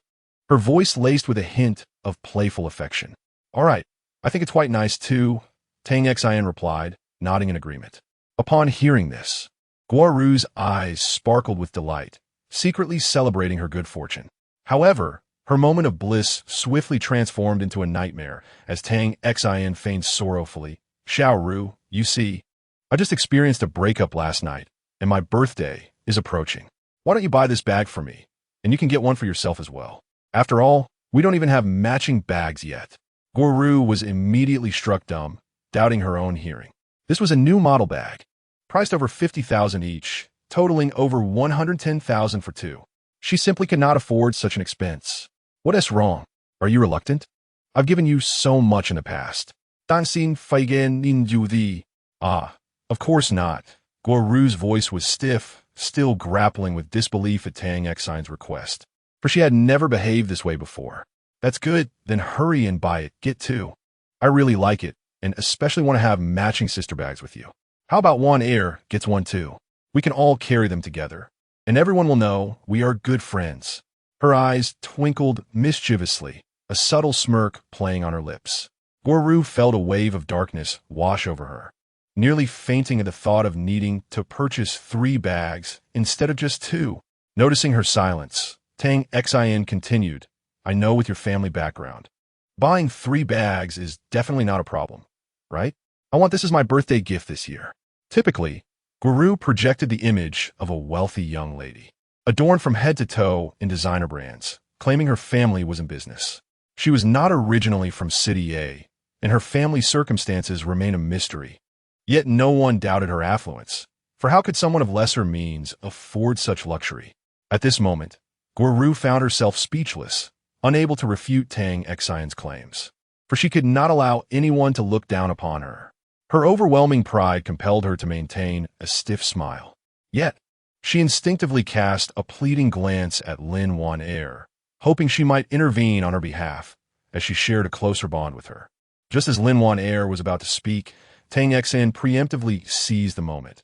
her voice laced with a hint of playful affection. All right, I think it's quite nice too, Tang Xian replied, nodding in agreement. Upon hearing this, Guoru's eyes sparkled with delight, secretly celebrating her good fortune. However, her moment of bliss swiftly transformed into a nightmare as Tang Xian feigned sorrowfully. Xiaoru, you see, I just experienced a breakup last night, and my birthday is approaching. Why don't you buy this bag for me? And you can get one for yourself as well. After all, we don't even have matching bags yet. Guoru was immediately struck dumb, doubting her own hearing. This was a new model bag, priced over 50,000 each, totaling over 110,000 for two. She simply could not afford such an expense. What is wrong? Are you reluctant? I've given you so much in the past. Danxin Feigen Ninju Di. Ah, of course not. Guoru's voice was stiff, still grappling with disbelief at Tang Xian's request, for she had never behaved this way before. That's good, then hurry and buy it. Get two. I really like it, and especially want to have matching sister bags with you. How about one heir gets one too? We can all carry them together, and everyone will know we are good friends. Her eyes twinkled mischievously, a subtle smirk playing on her lips. Guoru felt a wave of darkness wash over her, nearly fainting at the thought of needing to purchase 3 bags instead of just 2. Noticing her silence, Tang Xian continued, I know with your family background, buying 3 bags is definitely not a problem, right? I want this as my birthday gift this year. Typically, Guoru projected the image of a wealthy young lady, adorned from head to toe in designer brands, claiming her family was in business. She was not originally from City A, and her family circumstances remain a mystery. Yet no one doubted her affluence, for how could someone of lesser means afford such luxury? At this moment, Guoru found herself speechless, unable to refute Tang Xian's claims, for she could not allow anyone to look down upon her. Her overwhelming pride compelled her to maintain a stiff smile. Yet, she instinctively cast a pleading glance at Lin Wan'er, hoping she might intervene on her behalf, as she shared a closer bond with her. Just as Lin Wan'er was about to speak, Tang Xian preemptively seized the moment.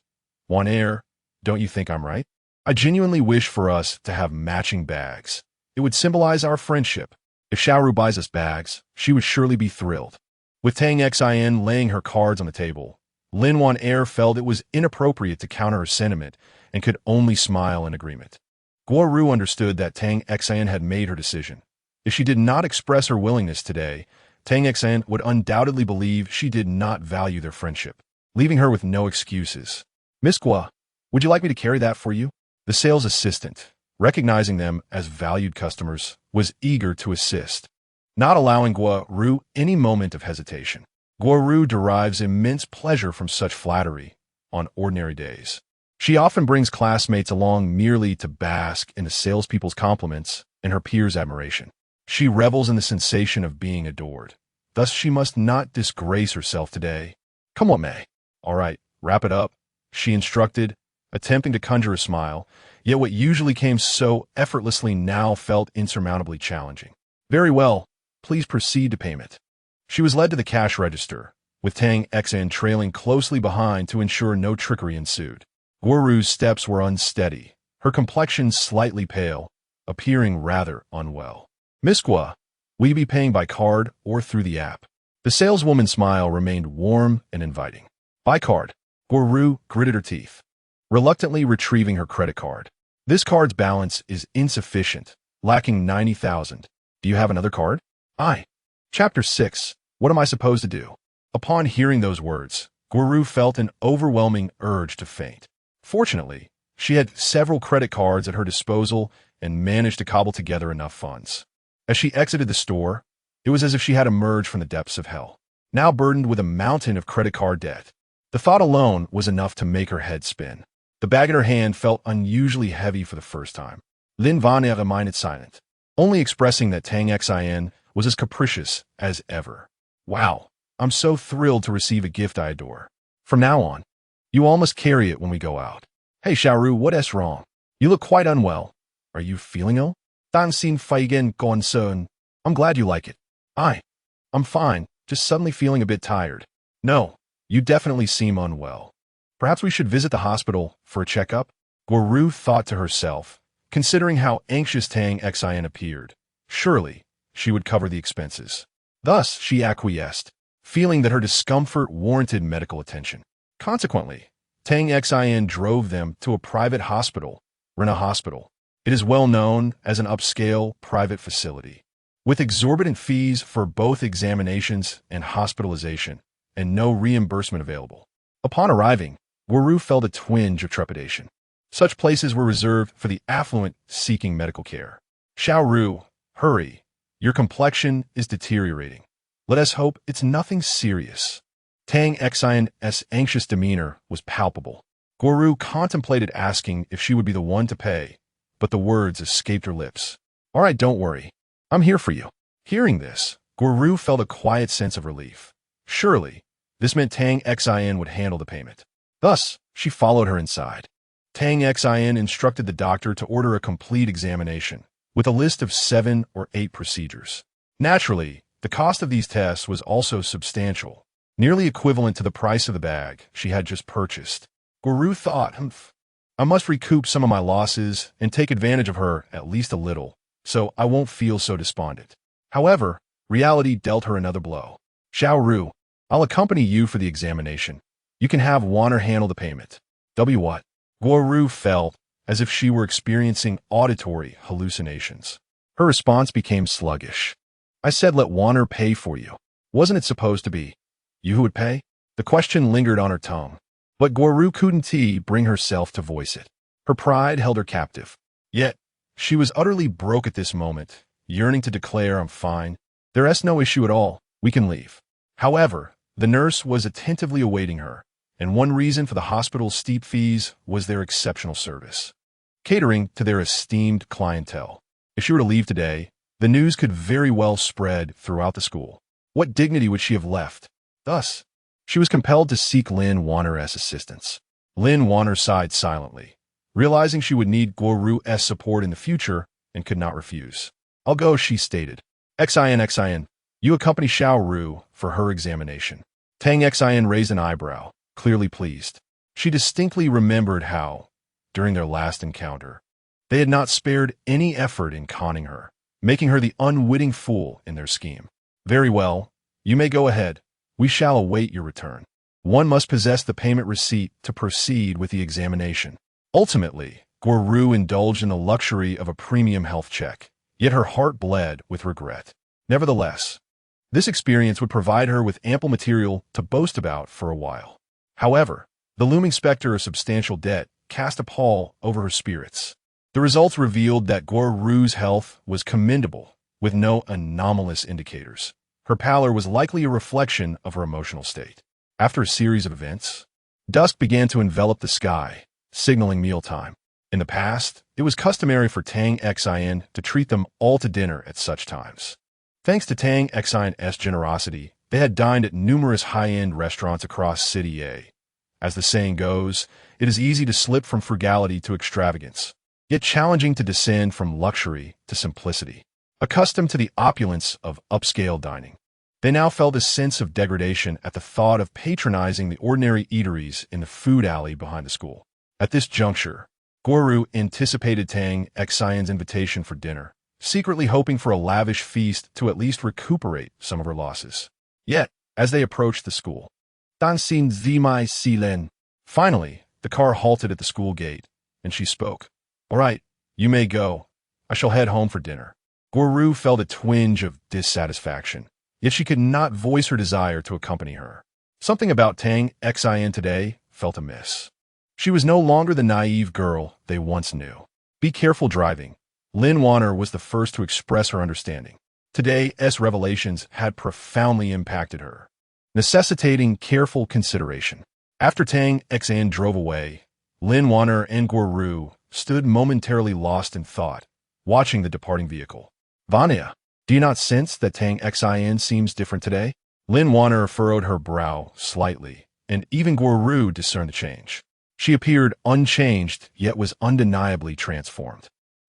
Wan'er, don't you think I'm right? I genuinely wish for us to have matching bags. It would symbolize our friendship. If Xiaoru buys us bags, she would surely be thrilled. With Tang Xian laying her cards on the table, Lin Wan'er felt it was inappropriate to counter her sentiment and could only smile in agreement. Guoru understood that Tang Xian had made her decision. If she did not express her willingness today, Tang Xian would undoubtedly believe she did not value their friendship, leaving her with no excuses. Miss Guo, would you like me to carry that for you? The sales assistant, recognizing them as valued customers, was eager to assist, not allowing Guoru any moment of hesitation. Guoru derives immense pleasure from such flattery on ordinary days. She often brings classmates along merely to bask in the salespeople's compliments and her peers' admiration. She revels in the sensation of being adored. Thus, she must not disgrace herself today. Come on, May. All right, wrap it up, she instructed, attempting to conjure a smile, yet what usually came so effortlessly now felt insurmountably challenging. Very well, please proceed to payment. She was led to the cash register, with Tang Xan trailing closely behind to ensure no trickery ensued. Guoru's steps were unsteady, her complexion slightly pale, appearing rather unwell. "Miss Guo, will you be paying by card or through the app?" The saleswoman's smile remained warm and inviting. "By card." Guoru gritted her teeth, reluctantly retrieving her credit card. "This card's balance is insufficient, lacking 90,000. Do you have another card?" Chapter 6. What am I supposed to do? Upon hearing those words, Guoru felt an overwhelming urge to faint. Fortunately, she had several credit cards at her disposal and managed to cobble together enough funds. As she exited the store, it was as if she had emerged from the depths of hell, now burdened with a mountain of credit card debt. The thought alone was enough to make her head spin. The bag in her hand felt unusually heavy for the first time. Lin Vane remained silent, only expressing that Tang Xin was as capricious as ever. "Wow, I'm so thrilled to receive a gift I adore. From now on, you all must carry it when we go out. Hey Xiaoru, what's wrong? You look quite unwell. Are you feeling ill?" "Dan xin feigen concern. I'm glad you like it." I'm fine, just suddenly feeling a bit tired." "No, you definitely seem unwell. Perhaps we should visit the hospital for a checkup?" Guoru thought to herself, considering how anxious Tang Xin appeared. Surely, she would cover the expenses. Thus, she acquiesced, feeling that her discomfort warranted medical attention. Consequently, Tang Xin drove them to a private hospital, Rena Hospital. It is well known as an upscale private facility, with exorbitant fees for both examinations and hospitalization, and no reimbursement available. Upon arriving, Guoru felt a twinge of trepidation. Such places were reserved for the affluent seeking medical care. "Xiaoru, hurry. Your complexion is deteriorating. Let us hope it's nothing serious." Tang Xin's anxious demeanor was palpable. Guoru contemplated asking if she would be the one to pay, but the words escaped her lips. "All right, don't worry. I'm here for you." Hearing this, Guoru felt a quiet sense of relief. Surely, this meant Tang Xin would handle the payment. Thus, she followed her inside. Tang Xin instructed the doctor to order a complete examination, with a list of 7 or 8 procedures. Naturally, the cost of these tests was also substantial, nearly equivalent to the price of the bag she had just purchased. Guoru thought, I must recoup some of my losses and take advantage of her at least a little, so I won't feel so despondent. However, reality dealt her another blow. "Xiaoru, I'll accompany you for the examination. You can have Warner handle the payment." What? Guoru felt as if she were experiencing auditory hallucinations. Her response became sluggish. "I said let Warner pay for you. Wasn't it supposed to be you who would pay?" The question lingered on her tongue, but Guoru couldn't bring herself to voice it. Her pride held her captive. Yet, she was utterly broke at this moment, yearning to declare, "I'm fine. There's no issue at all. We can leave." However, the nurse was attentively awaiting her, and one reason for the hospital's steep fees was their exceptional service, catering to their esteemed clientele. If she were to leave today, the news could very well spread throughout the school. What dignity would she have left? Thus, she was compelled to seek Lin Warner's assistance. Lin Warner sighed silently, realizing she would need Guoru's support in the future and could not refuse. "I'll go," she stated. Xin, you accompany Xiaoru for her examination." Tang Xin raised an eyebrow, clearly pleased. She distinctly remembered how, during their last encounter, they had not spared any effort in conning her, making her the unwitting fool in their scheme. "Very well, you may go ahead. We shall await your return. One must possess the payment receipt to proceed with the examination." Ultimately, Guoru indulged in the luxury of a premium health check, yet her heart bled with regret. Nevertheless, this experience would provide her with ample material to boast about for a while. However, the looming specter of substantial debt cast a pall over her spirits. The results revealed that Guoru's health was commendable, with no anomalous indicators. Her pallor was likely a reflection of her emotional state. After a series of events, dusk began to envelop the sky, signaling mealtime. In the past, it was customary for Tang Xin to treat them all to dinner at such times. Thanks to Tang Xin's generosity, they had dined at numerous high-end restaurants across City A. As the saying goes, it is easy to slip from frugality to extravagance, yet challenging to descend from luxury to simplicity. Accustomed to the opulence of upscale dining, They now felt a sense of degradation at the thought of patronizing the ordinary eateries in the food alley behind the school. At this juncture, Guru anticipated Tang Xian's invitation for dinner, secretly hoping for a lavish feast to at least recuperate some of her losses. Yet, as they approached the school, Dan Xin Zimai Silen. Finally, the car halted at the school gate, and she spoke. "All right, you may go. I shall head home for dinner." Guru felt a twinge of dissatisfaction, yet she could not voice her desire to accompany her. Something about Tang Xian today felt amiss. She was no longer the naive girl they once knew. "Be careful driving." Lin Wanner was the first to express her understanding. Today's revelations had profoundly impacted her, necessitating careful consideration. After Tang Xian drove away, Lin Wanner and Guru stood momentarily lost in thought, watching the departing vehicle. "Vanya, do you not sense that Tang Xian seems different today?" Lin Wanner furrowed her brow slightly, and even Guru discerned the change. She appeared unchanged, yet was undeniably transformed.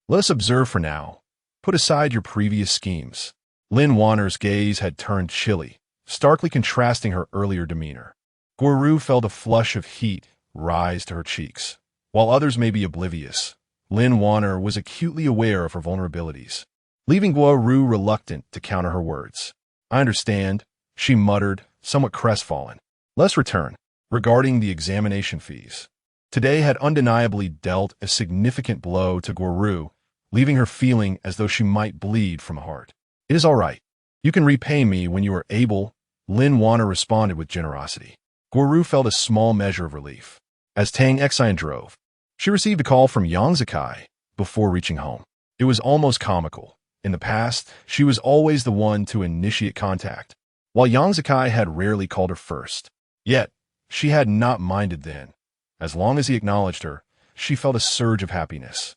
"Let us observe for now. Put aside your previous schemes." Lin Wanner's gaze had turned chilly, starkly contrasting her earlier demeanor. Guru felt a flush of heat rise to her cheeks. While others may be oblivious, Lin Wanner was acutely aware of her vulnerabilities, leaving Guru reluctant to counter her words. "I understand," she muttered, somewhat crestfallen. "Let's return." Regarding the examination fees, today had undeniably dealt a significant blow to Guru, leaving her feeling as though she might bleed from the heart. "It is all right. You can repay me when you are able," Lin Wanner responded with generosity. Guru felt a small measure of relief. As Tang Xian drove, she received a call from Yang Zikai before reaching home. It was almost comical. In the past, she was always the one to initiate contact, while Yang Zikai had rarely called her first. Yet, she had not minded then. As long as he acknowledged her, she felt a surge of happiness,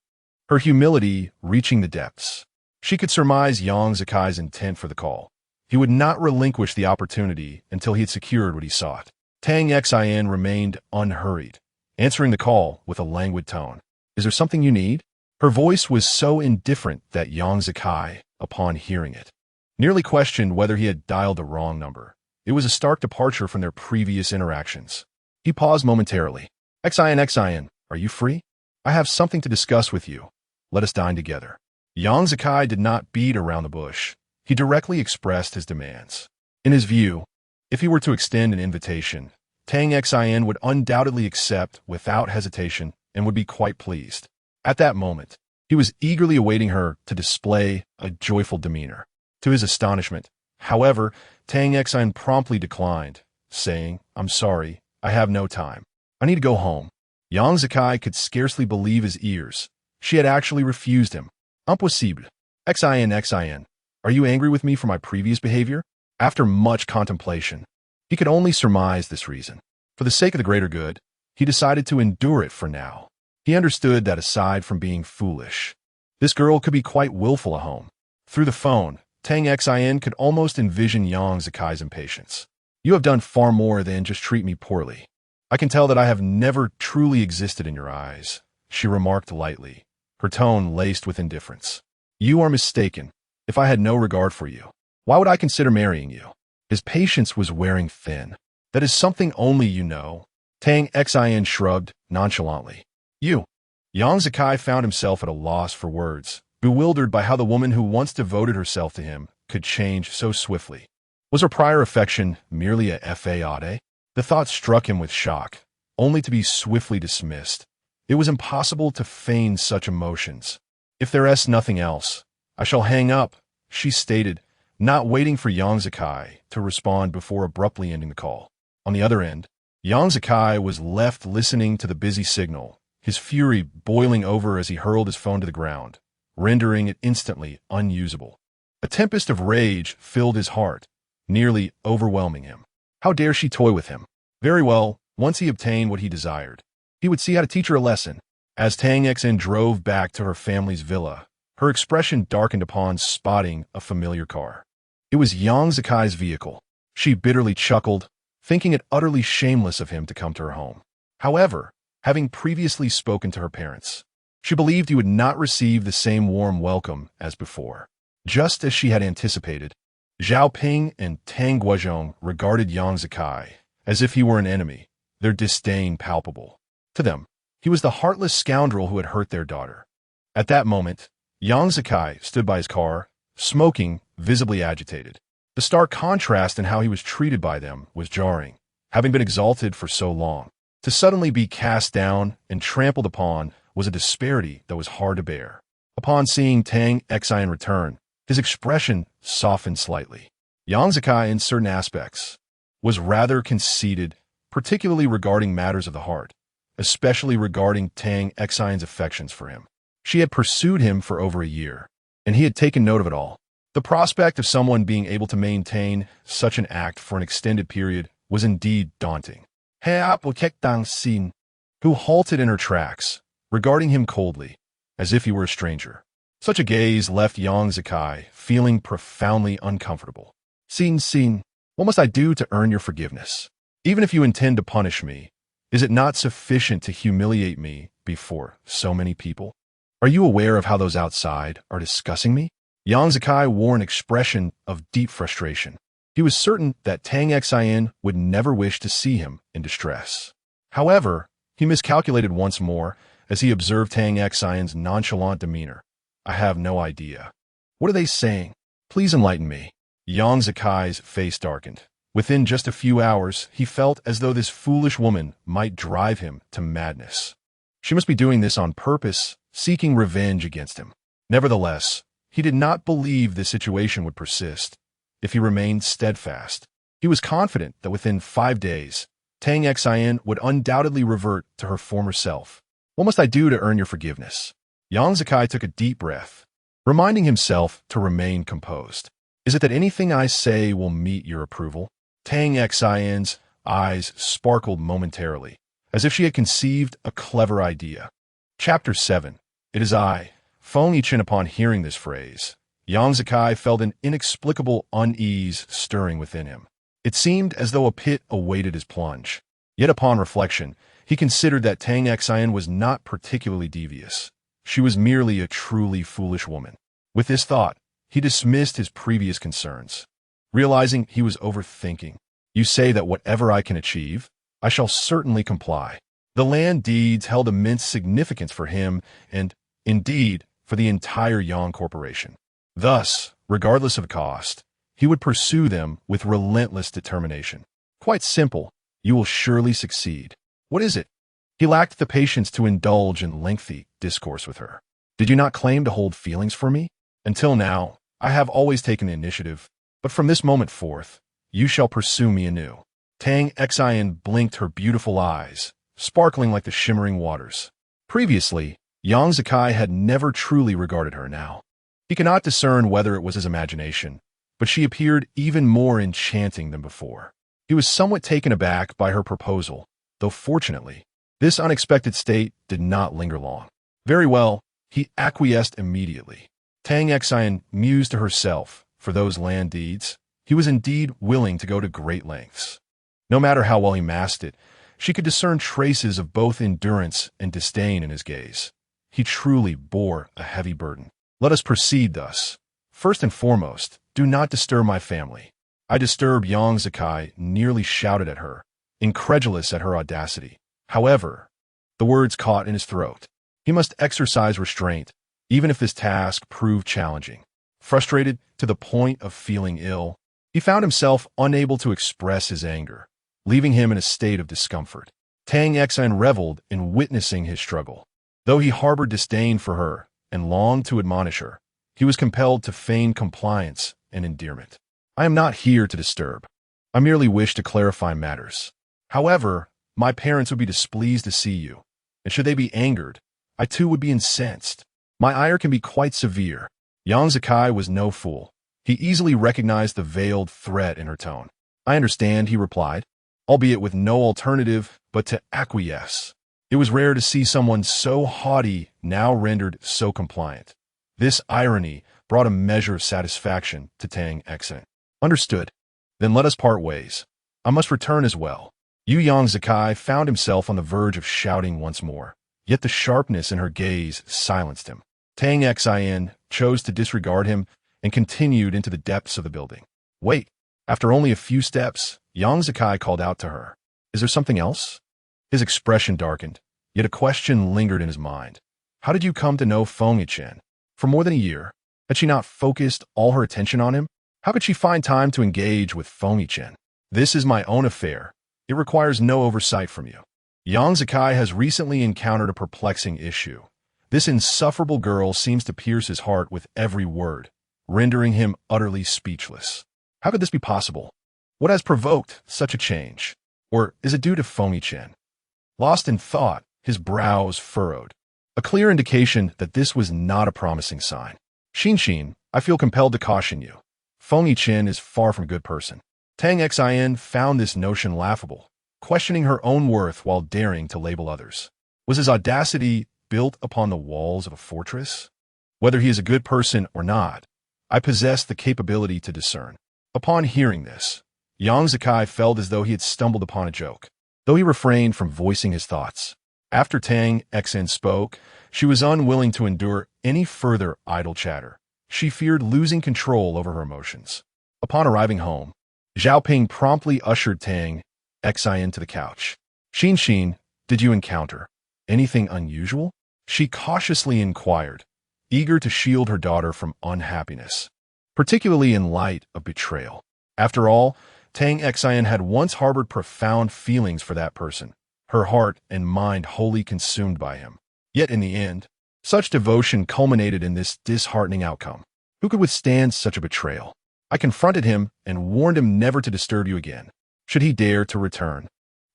her humility reaching the depths. She could surmise Yang Zikai's intent for the call. He would not relinquish the opportunity until he had secured what he sought. Tang Xian remained unhurried, answering the call with a languid tone. "Is there something you need?" Her voice was so indifferent that Yang Zikai, upon hearing it, nearly questioned whether he had dialed the wrong number. It was a stark departure from their previous interactions. He paused momentarily. Xian, are you free? I have something to discuss with you. Let us dine together." Yang Zikai did not beat around the bush. He directly expressed his demands. In his view, if he were to extend an invitation, Tang Xian would undoubtedly accept without hesitation and would be quite pleased. At that moment, he was eagerly awaiting her to display a joyful demeanor. To his astonishment, however, Tang Xian promptly declined, saying, "I'm sorry, I have no time. I need to go home." Yang Zikai could scarcely believe his ears. She had actually refused him. "Impossible. Xian, are you angry with me for my previous behavior?" After much contemplation, he could only surmise this reason. For the sake of the greater good, he decided to endure it for now. He understood that aside from being foolish, this girl could be quite willful at home. Through the phone, Tang Xian could almost envision Yang Zikai's impatience. "You have done far more than just treat me poorly. I can tell that I have never truly existed in your eyes," she remarked lightly, her tone laced with indifference. "You are mistaken. If I had no regard for you, why would I consider marrying you?" His patience was wearing thin. "That is something only you know." Tang Xian shrugged nonchalantly. "You." Yang Zikai found himself at a loss for words, bewildered by how the woman who once devoted herself to him could change so swiftly. Was her prior affection merely a fade? The thought struck him with shock, only to be swiftly dismissed. It was impossible to feign such emotions. "If there is nothing else, I shall hang up," she stated, not waiting for Yang Zikai to respond before abruptly ending the call. On the other end, Yang Zikai was left listening to the busy signal, his fury boiling over as he hurled his phone to the ground, rendering it instantly unusable. A tempest of rage filled his heart, nearly overwhelming him. How dare she toy with him? Very well, once he obtained what he desired, he would see how to teach her a lesson. As Tang Xian drove back to her family's villa, her expression darkened upon spotting a familiar car. It was Yang Zikai's vehicle. She bitterly chuckled, thinking it utterly shameless of him to come to her home. However, having previously spoken to her parents, she believed he would not receive the same warm welcome as before. Just as she had anticipated, Zhao Ping and Tang Guozhong regarded Yang Zikai as if he were an enemy, their disdain palpable. To them, he was the heartless scoundrel who had hurt their daughter. At that moment, Yang Zikai stood by his car, smoking, visibly agitated. The stark contrast in how he was treated by them was jarring. Having been exalted for so long, to suddenly be cast down and trampled upon was a disparity that was hard to bear. Upon seeing Tang Xian return, his expression softened slightly. Yang Zikai, in certain aspects, was rather conceited, particularly regarding matters of the heart, especially regarding Tang Xian's affections for him. She had pursued him for over a year, and he had taken note of it all. The prospect of someone being able to maintain such an act for an extended period was indeed daunting. Xin, who halted in her tracks, regarding him coldly, as if he were a stranger. Such a gaze left Yang Zikai feeling profoundly uncomfortable. Xin, what must I do to earn your forgiveness? Even if you intend to punish me, is it not sufficient to humiliate me before so many people? Are you aware of how those outside are discussing me? Yang Zikai wore an expression of deep frustration. He was certain that Tang Xian would never wish to see him in distress. However, he miscalculated once more as he observed Tang Xian's nonchalant demeanor. I have no idea. What are they saying? Please enlighten me. Yang Zikai's face darkened. Within just a few hours, he felt as though this foolish woman might drive him to madness. She must be doing this on purpose, seeking revenge against him. Nevertheless, he did not believe the situation would persist if he remained steadfast. He was confident that within 5 days, Tang Xian would undoubtedly revert to her former self. What must I do to earn your forgiveness? Yang Zikai took a deep breath, reminding himself to remain composed. Is it that anything I say will meet your approval? Tang Xian's eyes sparkled momentarily, as if she had conceived a clever idea. Chapter 7. It is I. Feng Yichin. Upon hearing this phrase, Yang Zikai felt an inexplicable unease stirring within him. It seemed as though a pit awaited his plunge. Yet upon reflection, he considered that Tang Xian was not particularly devious. She was merely a truly foolish woman. With this thought, he dismissed his previous concerns. Realizing he was overthinking, you say that whatever I can achieve, I shall certainly comply. The land deeds held immense significance for him and, indeed, for the entire Yang Corporation. Thus, regardless of cost, he would pursue them with relentless determination. Quite simple, you will surely succeed. What is it? He lacked the patience to indulge in lengthy discourse with her. Did you not claim to hold feelings for me? Until now, I have always taken the initiative, but from this moment forth, you shall pursue me anew. Tang Xian blinked her beautiful eyes, sparkling like the shimmering waters. Previously, Yang Zikai had never truly regarded her now. He cannot discern whether it was his imagination, but she appeared even more enchanting than before. He was somewhat taken aback by her proposal, though fortunately, this unexpected state did not linger long. Very well, he acquiesced immediately. Tang Xian mused to herself, for those land deeds, he was indeed willing to go to great lengths. No matter how well he masked it, she could discern traces of both endurance and disdain in his gaze. He truly bore a heavy burden. Let us proceed thus. First and foremost, do not disturb my family. I disturb. Yang Zikai nearly shouted at her, incredulous at her audacity. However, the words caught in his throat. He must exercise restraint, even if this task proved challenging. Frustrated to the point of feeling ill, he found himself unable to express his anger, leaving him in a state of discomfort. Tang Xian reveled in witnessing his struggle. Though he harbored disdain for her and longed to admonish her, he was compelled to feign compliance and endearment. I am not here to disturb. I merely wish to clarify matters. However, my parents would be displeased to see you, and should they be angered, I too would be incensed. My ire can be quite severe. Yang Zikai was no fool. He easily recognized the veiled threat in her tone. I understand, he replied, albeit with no alternative but to acquiesce. It was rare to see someone so haughty now rendered so compliant. This irony brought a measure of satisfaction to Tang Xian. Understood. Then let us part ways. I must return as well. Yang Zikai found himself on the verge of shouting once more, yet the sharpness in her gaze silenced him. Tang Xian chose to disregard him and continued into the depths of the building. Wait. After only a few steps, Yang Zakai called out to her. Is there something else? His expression darkened, yet a question lingered in his mind. How did you come to know Feng Yichen? For more than a year, had she not focused all her attention on him? How could she find time to engage with Feng Yichen? This is my own affair. It requires no oversight from you. Yang Zakai has recently encountered a perplexing issue. This insufferable girl seems to pierce his heart with every word, rendering him utterly speechless. How could this be possible? What has provoked such a change? Or is it due to Feng Yichen? Lost in thought, his brows furrowed. A clear indication that this was not a promising sign. Xin, I feel compelled to caution you. Feng Yichen is far from a good person. Tang Xin found this notion laughable, questioning her own worth while daring to label others. Was his audacity built upon the walls of a fortress? Whether he is a good person or not, I possess the capability to discern. Upon hearing this, Yang Zakai felt as though he had stumbled upon a joke, though he refrained from voicing his thoughts. After Tang Xin spoke, she was unwilling to endure any further idle chatter. She feared losing control over her emotions. Upon arriving home, Xiaoping promptly ushered Tang Xin to the couch. Xin, did you encounter anything unusual? She cautiously inquired, eager to shield her daughter from unhappiness, particularly in light of betrayal. After all, Tang Xin had once harbored profound feelings for that person, her heart and mind wholly consumed by him. Yet in the end, such devotion culminated in this disheartening outcome. Who could withstand such a betrayal? I confronted him and warned him never to disturb you again, should he dare to return.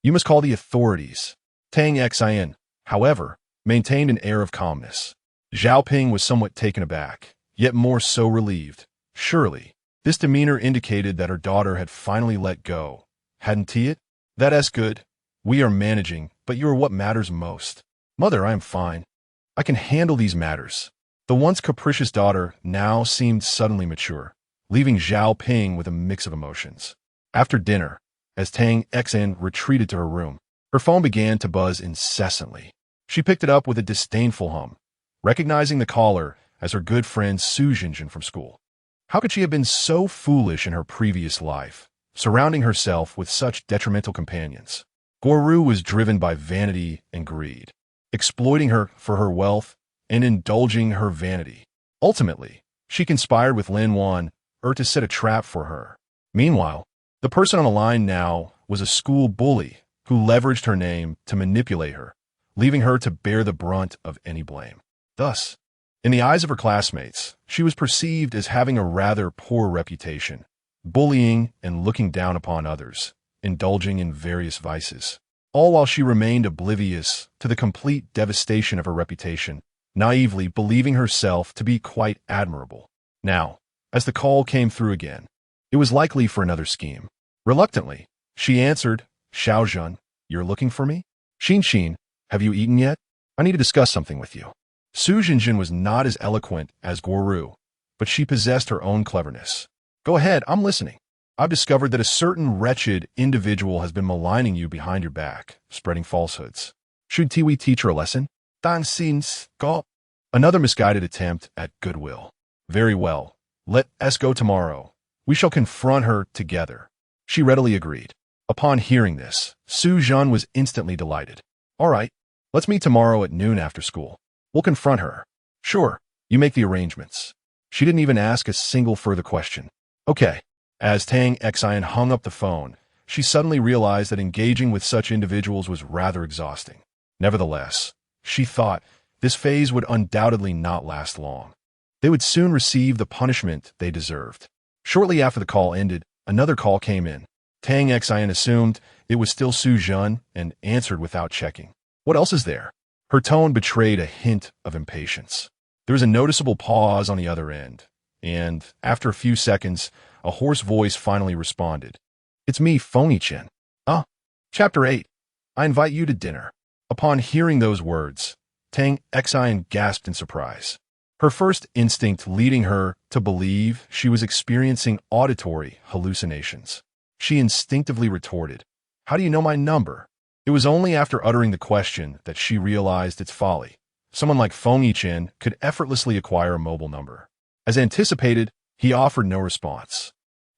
You must call the authorities. Tang Xin, however, maintained an air of calmness. Xiaoping was somewhat taken aback, yet more so relieved. Surely, this demeanor indicated that her daughter had finally let go. Hadn't he it? That's good. We are managing, but you are what matters most. Mother, I am fine. I can handle these matters. The once capricious daughter now seemed suddenly mature, leaving Zhao Ping with a mix of emotions. After dinner, as Tang Xin retreated to her room, her phone began to buzz incessantly. She picked it up with a disdainful hum, recognizing the caller as her good friend Su Jinjin from school. How could she have been so foolish in her previous life, surrounding herself with such detrimental companions? Guoru was driven by vanity and greed, exploiting her for her wealth and indulging her vanity. Ultimately, she conspired with Lin Wan to set a trap for her. Meanwhile, the person on the line now was a school bully who leveraged her name to manipulate her, leaving her to bear the brunt of any blame. Thus, in the eyes of her classmates, she was perceived as having a rather poor reputation, bullying and looking down upon others, indulging in various vices, all while she remained oblivious to the complete devastation of her reputation, naively believing herself to be quite admirable. Now, as the call came through again, it was likely for another scheme. Reluctantly, she answered, Xiaozhen, you're looking for me? Xin, have you eaten yet? I need to discuss something with you. Su Jinjin was not as eloquent as Guoru, but she possessed her own cleverness. Go ahead, I'm listening. I've discovered that a certain wretched individual has been maligning you behind your back, spreading falsehoods. Should we teach her a lesson? Dan Xin's go. Another misguided attempt at goodwill. Very well. Let us go tomorrow. We shall confront her together. She readily agreed. Upon hearing this, Su Zhan was instantly delighted. All right, let's meet tomorrow at noon after school. We'll confront her. Sure, you make the arrangements. She didn't even ask a single further question. Okay. As Tang Xin hung up the phone, she suddenly realized that engaging with such individuals was rather exhausting. Nevertheless, she thought this phase would undoubtedly not last long. They would soon receive the punishment they deserved. Shortly after the call ended, another call came in. Tang Xin assumed it was still Su Zhan and answered without checking. What else is there? Her tone betrayed a hint of impatience. There was a noticeable pause on the other end, and after a few seconds, a hoarse voice finally responded. It's me, Feng Yichen. Chapter 8. I invite you to dinner. Upon hearing those words, Tang Xin gasped in surprise, her first instinct leading her to believe she was experiencing auditory hallucinations. She instinctively retorted, How do you know my number? It was only after uttering the question that she realized its folly. Someone like Feng Yichen could effortlessly acquire a mobile number. As anticipated, he offered no response.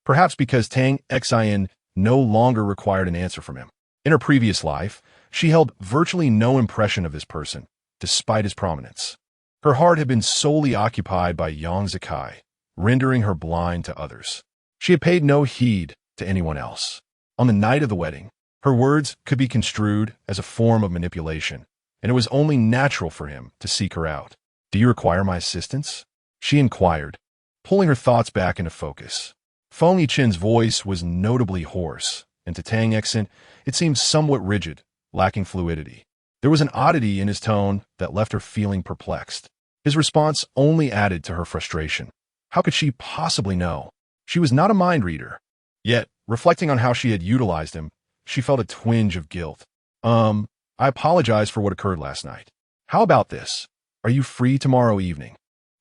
Perhaps because Tang Xin no longer required an answer from him. In her previous life, she held virtually no impression of this person, despite his prominence. Her heart had been solely occupied by Yang Zikai, rendering her blind to others. She had paid no heed to anyone else. On the night of the wedding, her words could be construed as a form of manipulation, and it was only natural for him to seek her out. "Do you require my assistance?" she inquired, pulling her thoughts back into focus. Feng Yichen's voice was notably hoarse, and to Tang Xin, it seemed somewhat rigid, lacking fluidity. There was an oddity in his tone that left her feeling perplexed. His response only added to her frustration. How could she possibly know? She was not a mind reader. Yet, reflecting on how she had utilized him, she felt a twinge of guilt. I apologize for what occurred last night. How about this? Are you free tomorrow evening?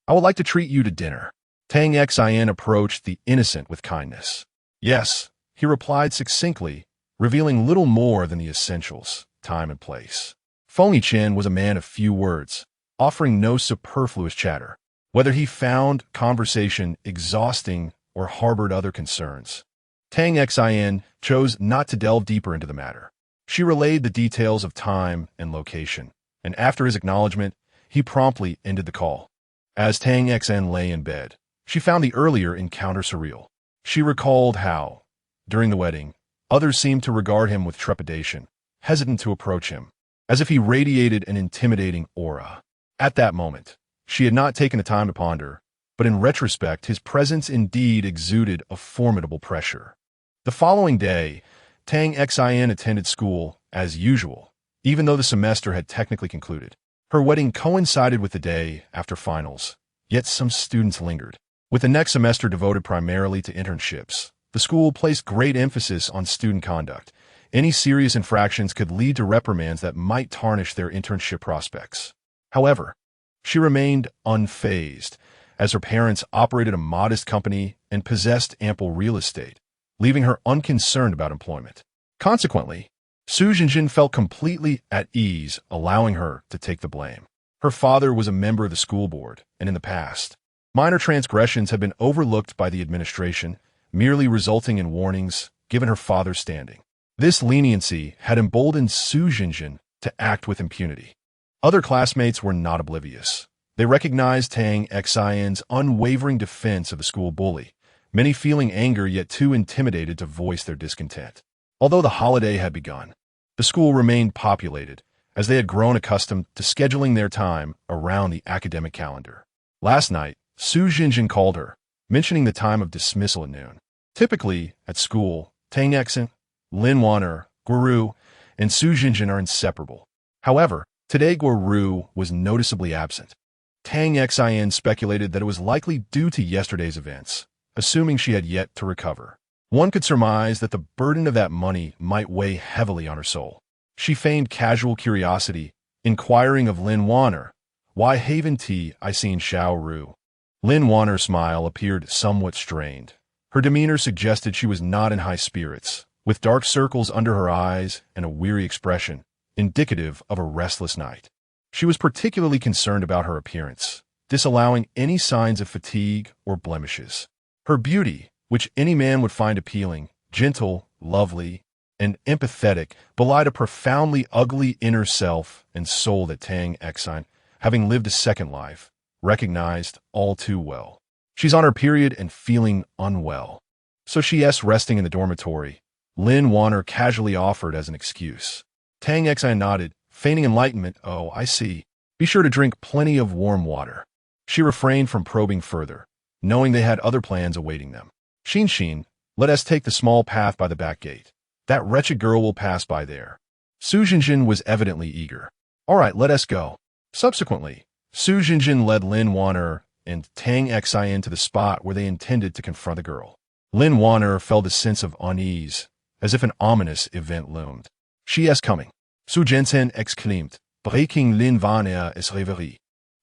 I would like to treat you to dinner." Tang Xin approached the innocent with kindness. "Yes," he replied succinctly, revealing little more than the essentials, time and place. Feng Yichen was a man of few words, offering no superfluous chatter. Whether he found conversation exhausting or harbored other concerns, Tang Xin chose not to delve deeper into the matter. She relayed the details of time and location, and after his acknowledgement, he promptly ended the call. As Tang Xin lay in bed, she found the earlier encounter surreal. She recalled how, during the wedding, others seemed to regard him with trepidation, hesitant to approach him, as if he radiated an intimidating aura. At that moment, she had not taken the time to ponder, but in retrospect, his presence indeed exuded a formidable pressure. The following day, Tang Xin attended school as usual, even though the semester had technically concluded. Her wedding coincided with the day after finals, yet some students lingered. With the next semester devoted primarily to internships, the school placed great emphasis on student conduct. Any serious infractions could lead to reprimands that might tarnish their internship prospects. However, she remained unfazed, as her parents operated a modest company and possessed ample real estate, leaving her unconcerned about employment. Consequently, Su Jinjin felt completely at ease, allowing her to take the blame. Her father was a member of the school board, and in the past, minor transgressions had been overlooked by the administration, merely resulting in warnings given her father's standing. This leniency had emboldened Su Jinjin to act with impunity. Other classmates were not oblivious. They recognized Tang Xin's unwavering defense of the school bully, many feeling anger yet too intimidated to voice their discontent. Although the holiday had begun, the school remained populated, as they had grown accustomed to scheduling their time around the academic calendar. Last night, Su Jinjin called her, mentioning the time of dismissal at noon. Typically, at school, Tang Xin, Lin Wan'er, Guoru, and Su Jinjin are inseparable. However, today Guoru was noticeably absent. Tang Xin speculated that it was likely due to yesterday's events, assuming she had yet to recover. One could surmise that the burden of that money might weigh heavily on her soul. She feigned casual curiosity, inquiring of Lin Wan'er, "Why haven't I seen Xiao Ru?" Lin Wan'er's smile appeared somewhat strained. Her demeanor suggested she was not in high spirits, with dark circles under her eyes and a weary expression, indicative of a restless night. She was particularly concerned about her appearance, disallowing any signs of fatigue or blemishes. Her beauty, which any man would find appealing, gentle, lovely, and empathetic, belied a profoundly ugly inner self and soul that Tang Xin, having lived a second life, recognized all too well. "She's on her period and feeling unwell, so she's resting in the dormitory," Lin Wan'er casually offered as an excuse. Tang Xin nodded, feigning enlightenment. "Oh, I see. Be sure to drink plenty of warm water." She refrained from probing further, knowing they had other plans awaiting them. "Xin, let us take the small path by the back gate. That wretched girl will pass by there." Su Jinjin was evidently eager. "All right, let us go." Subsequently, Su Jinjin led Lin Wan'er and Tang Xin to the spot where they intended to confront the girl. Lin Wan'er felt a sense of unease, as if an ominous event loomed. "She is coming," Su Jinjin exclaimed, breaking Lin Wan'er's reverie.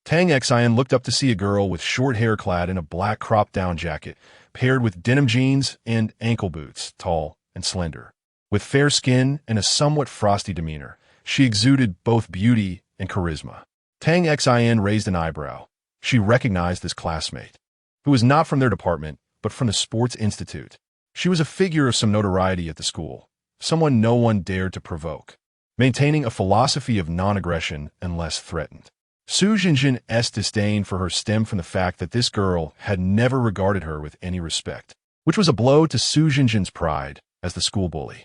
Tang Xin looked up to see a girl with short hair clad in a black crop-down jacket, paired with denim jeans and ankle boots, tall and slender. With fair skin and a somewhat frosty demeanor, she exuded both beauty and charisma. Tang Xin raised an eyebrow. She recognized this classmate, who was not from their department, but from the Sports Institute. She was a figure of some notoriety at the school, someone no one dared to provoke, maintaining a philosophy of non-aggression unless threatened. Su Jinjin's disdain for her stemmed from the fact that this girl had never regarded her with any respect, which was a blow to Su Jinjin's pride as the school bully.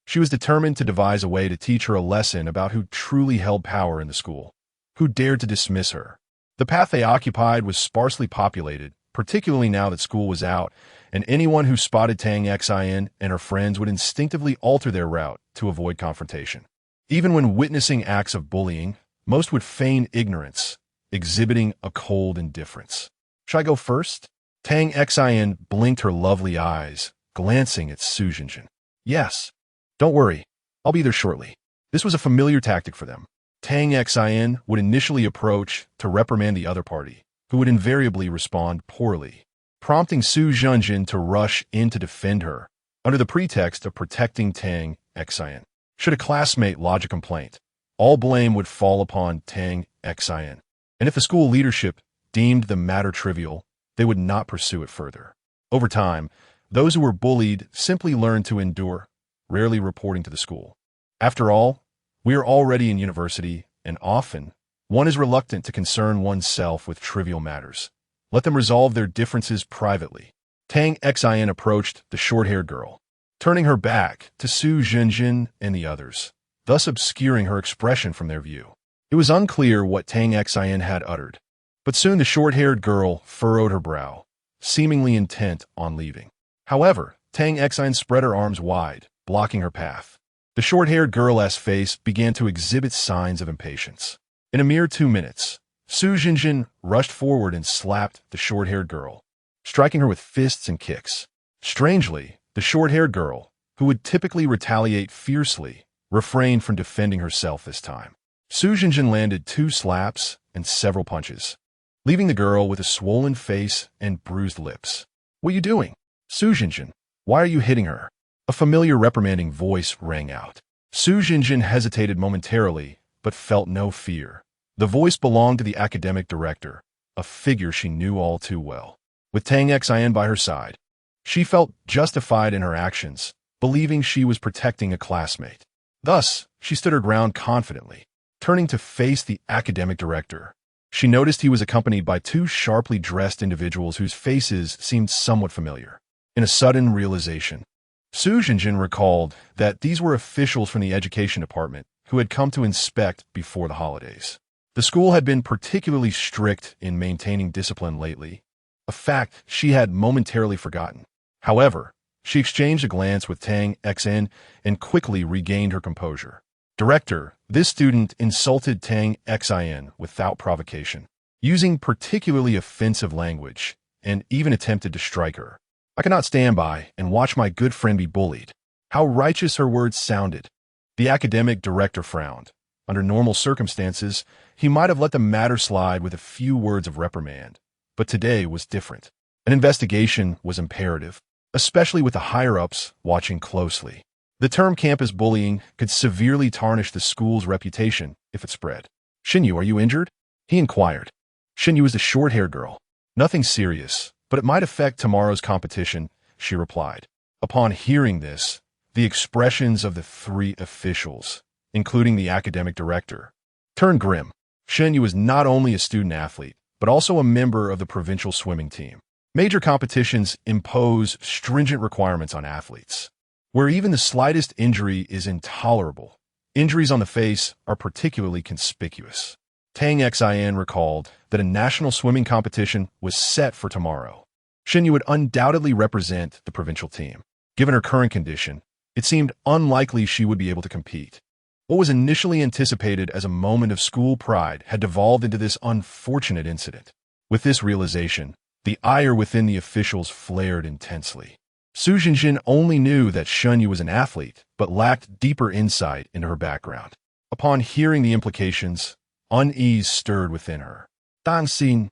She was determined to devise a way to teach her a lesson about who truly held power in the school, who dared to dismiss her. The path they occupied was sparsely populated, particularly now that school was out, and anyone who spotted Tang Xin and her friends would instinctively alter their route to avoid confrontation. Even when witnessing acts of bullying, most would feign ignorance, exhibiting a cold indifference. Should I go first? Tang Xin blinked her lovely eyes, glancing at Su Jinjin. Yes. Don't worry, I'll be there shortly. This was a familiar tactic for them. Tang Xin would initially approach to reprimand the other party, who would invariably respond poorly, prompting Su Jinjin to rush in to defend her, under the pretext of protecting Tang Xin. Should a classmate lodge a complaint, all blame would fall upon Tang Xin. And if the school leadership deemed the matter trivial, they would not pursue it further. Over time, those who were bullied simply learned to endure, rarely reporting to the school. After all, we are already in university, and often, one is reluctant to concern oneself with trivial matters. Let them resolve their differences privately. Tang Xin approached the short-haired girl, turning her back to Su Jinjin and the others, thus obscuring her expression from their view. It was unclear what Tang Xin had uttered, but soon the short-haired girl furrowed her brow, seemingly intent on leaving. However, Tang Xin spread her arms wide, blocking her path. The short-haired girl's face began to exhibit signs of impatience. In a mere 2 minutes, Su Jinjin rushed forward and slapped the short-haired girl, striking her with fists and kicks. Strangely, the short-haired girl, who would typically retaliate fiercely, refrained from defending herself this time. Su Jinjin landed 2 slaps and several punches, leaving the girl with a swollen face and bruised lips. What are you doing? Su Jinjin, why are you hitting her? A familiar reprimanding voice rang out. Su Jinjin hesitated momentarily, but felt no fear. The voice belonged to the academic director, a figure she knew all too well. With Tang Xin by her side, she felt justified in her actions, believing she was protecting a classmate. Thus, she stood her ground confidently. Turning to face the academic director, she noticed he was accompanied by 2 sharply dressed individuals whose faces seemed somewhat familiar. In a sudden realization, Su Jinjin recalled that these were officials from the education department who had come to inspect before the holidays. The school had been particularly strict in maintaining discipline lately, a fact she had momentarily forgotten. However, she exchanged a glance with Tang Xin and quickly regained her composure. Director, this student insulted Tang Xin without provocation, using particularly offensive language, and even attempted to strike her. I cannot stand by and watch my good friend be bullied. How righteous her words sounded. The academic director frowned. Under normal circumstances, he might have let the matter slide with a few words of reprimand. But today was different. An investigation was imperative, especially with the higher-ups watching closely. The term campus bullying could severely tarnish the school's reputation if it spread. Xinyu, are you injured? He inquired. Xinyu was the short-haired girl. Nothing serious, but it might affect tomorrow's competition, she replied. Upon hearing this, the expressions of the 3 officials, including the academic director, turned grim. Xinyu was not only a student-athlete, but also a member of the provincial swimming team. Major competitions impose stringent requirements on athletes, where even the slightest injury is intolerable. Injuries on the face are particularly conspicuous. Tang Xin recalled that a national swimming competition was set for tomorrow. Xinyu would undoubtedly represent the provincial team. Given her current condition, it seemed unlikely she would be able to compete. What was initially anticipated as a moment of school pride had devolved into this unfortunate incident. With this realization, the ire within the officials flared intensely. Su Jinjin only knew that Xinyu was an athlete, but lacked deeper insight into her background. Upon hearing the implications, unease stirred within her. Dan Xin,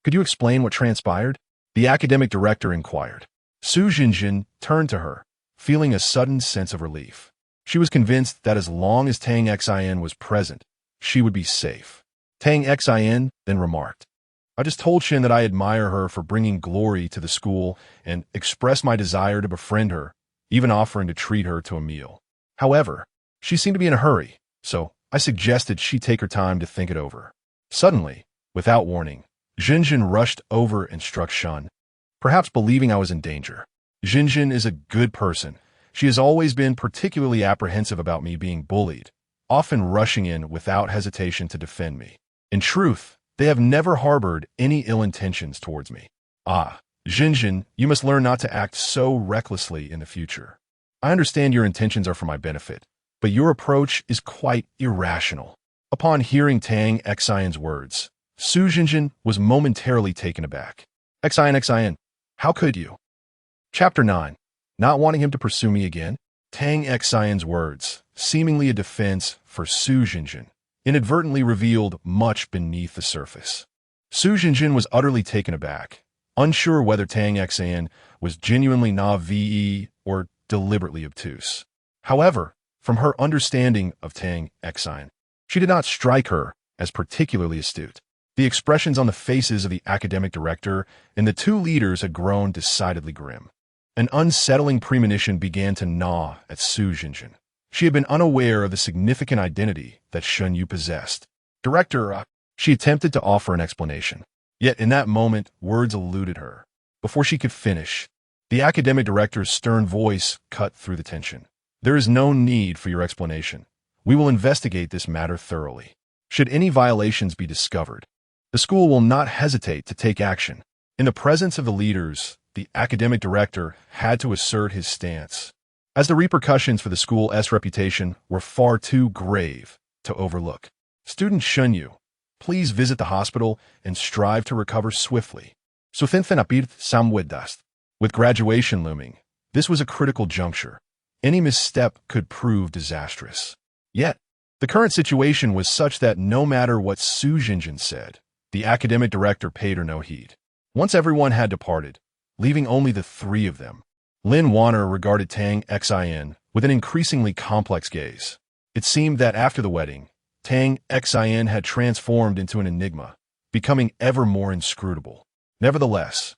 could you explain what transpired? The academic director inquired. Su Jinjin turned to her, feeling a sudden sense of relief. She was convinced that as long as Tang Xin was present, she would be safe. Tang Xin then remarked, I just told Shin that I admire her for bringing glory to the school and expressed my desire to befriend her, even offering to treat her to a meal. However, she seemed to be in a hurry, so I suggested she take her time to think it over. Suddenly, without warning, Jinjin rushed over and struck Shun, perhaps believing I was in danger. Jinjin is a good person. She has always been particularly apprehensive about me being bullied, often rushing in without hesitation to defend me. In truth, they have never harbored any ill intentions towards me. Ah, Jinjin, you must learn not to act so recklessly in the future. I understand your intentions are for my benefit, but your approach is quite irrational. Upon hearing Tang Xian's words, Su Jinjin was momentarily taken aback. Xian, how could you? Chapter 9. Not wanting him to pursue me again? Tang Xian's words, seemingly a defense for Su Jinjin, inadvertently revealed much beneath the surface. Su Jinjin was utterly taken aback, unsure whether Tang Xian was genuinely naive or deliberately obtuse. However, from her understanding of Tang Xian, she did not strike her as particularly astute. The expressions on the faces of the academic director and the two leaders had grown decidedly grim. An unsettling premonition began to gnaw at Su Jinjin. She had been unaware of the significant identity that Shun Yu possessed. Director, she attempted to offer an explanation. Yet in that moment, words eluded her. Before she could finish, the academic director's stern voice cut through the tension. There is no need for your explanation. We will investigate this matter thoroughly. Should any violations be discovered, the school will not hesitate to take action. In the presence of the leaders, the academic director had to assert his stance, as the repercussions for the school's reputation were far too grave to overlook. Student Shun Yu, please visit the hospital and strive to recover swiftly. With graduation looming, this was a critical juncture. Any misstep could prove disastrous. Yet, the current situation was such that no matter what Su Jinjin said, the academic director paid her no heed. Once everyone had departed, leaving only the three of them, Lin Warner regarded Tang Xian with an increasingly complex gaze. It seemed that after the wedding, Tang Xian had transformed into an enigma, becoming ever more inscrutable. Nevertheless,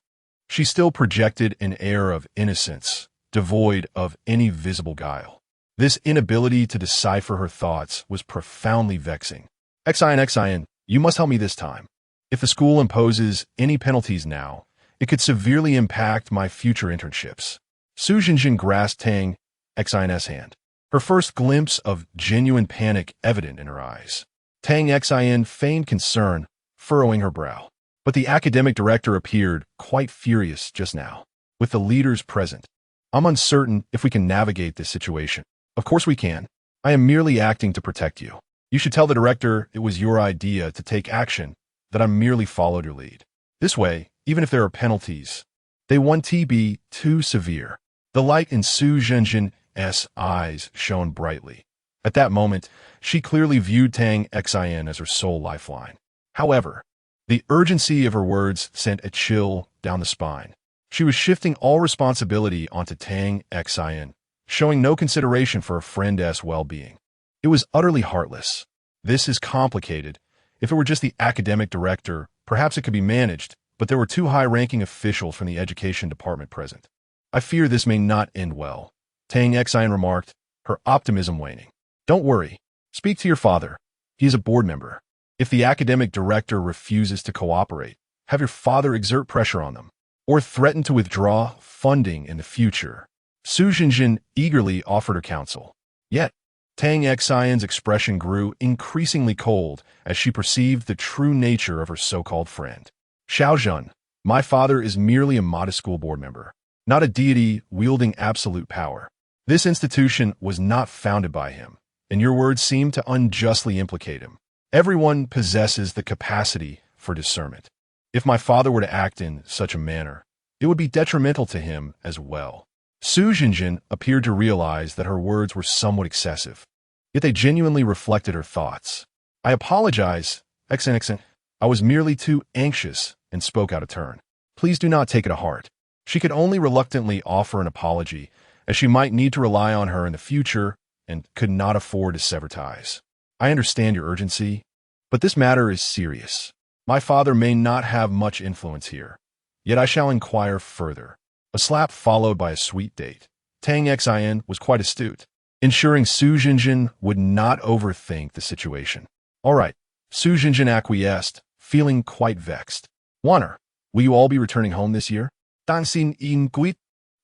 she still projected an air of innocence, devoid of any visible guile. This inability to decipher her thoughts was profoundly vexing. Xian, you must help me this time. If the school imposes any penalties now, it could severely impact my future internships. Su Jinjin grasped Tang Xian's hand, her first glimpse of genuine panic evident in her eyes. Tang Xian feigned concern, furrowing her brow. But the academic director appeared quite furious just now. With the leaders present, I'm uncertain if we can navigate this situation. Of course we can. I am merely acting to protect you. You should tell the director it was your idea to take action, that I merely followed your lead. This way, even if there are penalties, they won't be too severe. The light in Su Jinjin's eyes shone brightly. At that moment, she clearly viewed Tang Xian as her sole lifeline. However, the urgency of her words sent a chill down the spine. She was shifting all responsibility onto Tang Xian, showing no consideration for a friend's well-being. It was utterly heartless. This is complicated. If it were just the academic director, perhaps it could be managed, but there were two high-ranking officials from the education department present. I fear this may not end well, Tang Xian remarked, her optimism waning. Don't worry. Speak to your father. He is a board member. If the academic director refuses to cooperate, have your father exert pressure on them, or threaten to withdraw funding in the future. Su Jinjin eagerly offered her counsel. Yet, Tang Xian's expression grew increasingly cold as she perceived the true nature of her so-called friend. Xiaozhen, my father is merely a modest school board member, not a deity wielding absolute power. This institution was not founded by him, and your words seem to unjustly implicate him. Everyone possesses the capacity for discernment. If my father were to act in such a manner, it would be detrimental to him as well. Su Jinjin appeared to realize that her words were somewhat excessive, yet they genuinely reflected her thoughts. I apologize, Xen. I was merely too anxious and spoke out of turn. Please do not take it to heart. She could only reluctantly offer an apology, as she might need to rely on her in the future and could not afford to sever ties. I understand your urgency, but this matter is serious. My father may not have much influence here, yet I shall inquire further. A slap followed by a sweet date. Tang Xin was quite astute, ensuring Su Jinjin would not overthink the situation. All right, Su Jinjin acquiesced, feeling quite vexed. Wanner, will you all be returning home this year? Dan Xin Yin Guit.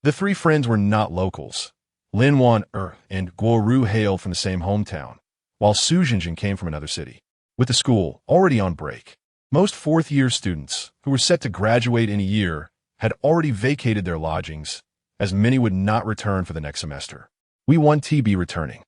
The three friends were not locals. Lin Wan and Guo Ru hailed from the same hometown, while Su Jinjin came from another city. With the school already on break, most fourth-year students who were set to graduate in a year had already vacated their lodgings, as many would not return for the next semester. We want to be returning.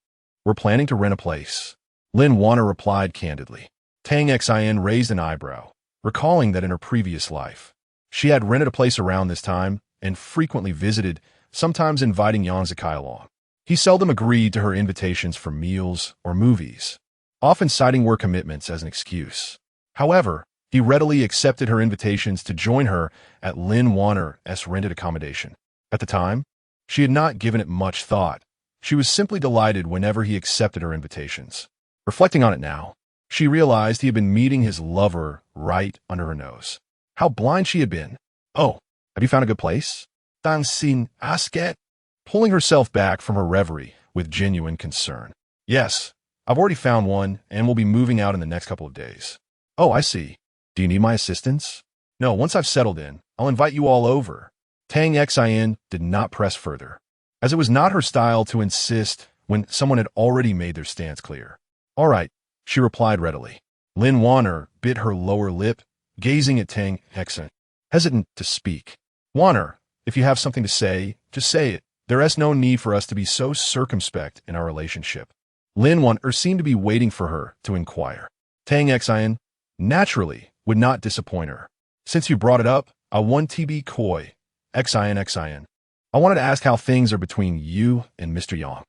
We're planning to rent a place. Lin Wanner replied candidly. Tang Xin raised an eyebrow, recalling that in her previous life, she had rented a place around this time and frequently visited, sometimes inviting Yang Zikai along. He seldom agreed to her invitations for meals or movies, often citing work commitments as an excuse. However, he readily accepted her invitations to join her at Lin Wanner's rented accommodation. At the time, she had not given it much thought. She was simply delighted whenever he accepted her invitations. Reflecting on it now, she realized he had been meeting his lover right under her nose. How blind she had been. Oh, have you found a good place? Dan Xin Asket, pulling herself back from her reverie with genuine concern. Yes, I've already found one and will be moving out in the next couple of days. Oh, I see. Do you need my assistance? No, once I've settled in, I'll invite you all over. Tang Xin did not press further, as it was not her style to insist when someone had already made their stance clear. All right, she replied readily. Lin Wanner bit her lower lip, gazing at Tang Xin, hesitant to speak. Wanner, if you have something to say, just say it. There is no need for us to be so circumspect in our relationship. Lin Wanner seemed to be waiting for her to inquire. Tang Xin, naturally, would not disappoint her. Since you brought it up, I want to be coy. Xin. I wanted to ask how things are between you and Mr. Yang.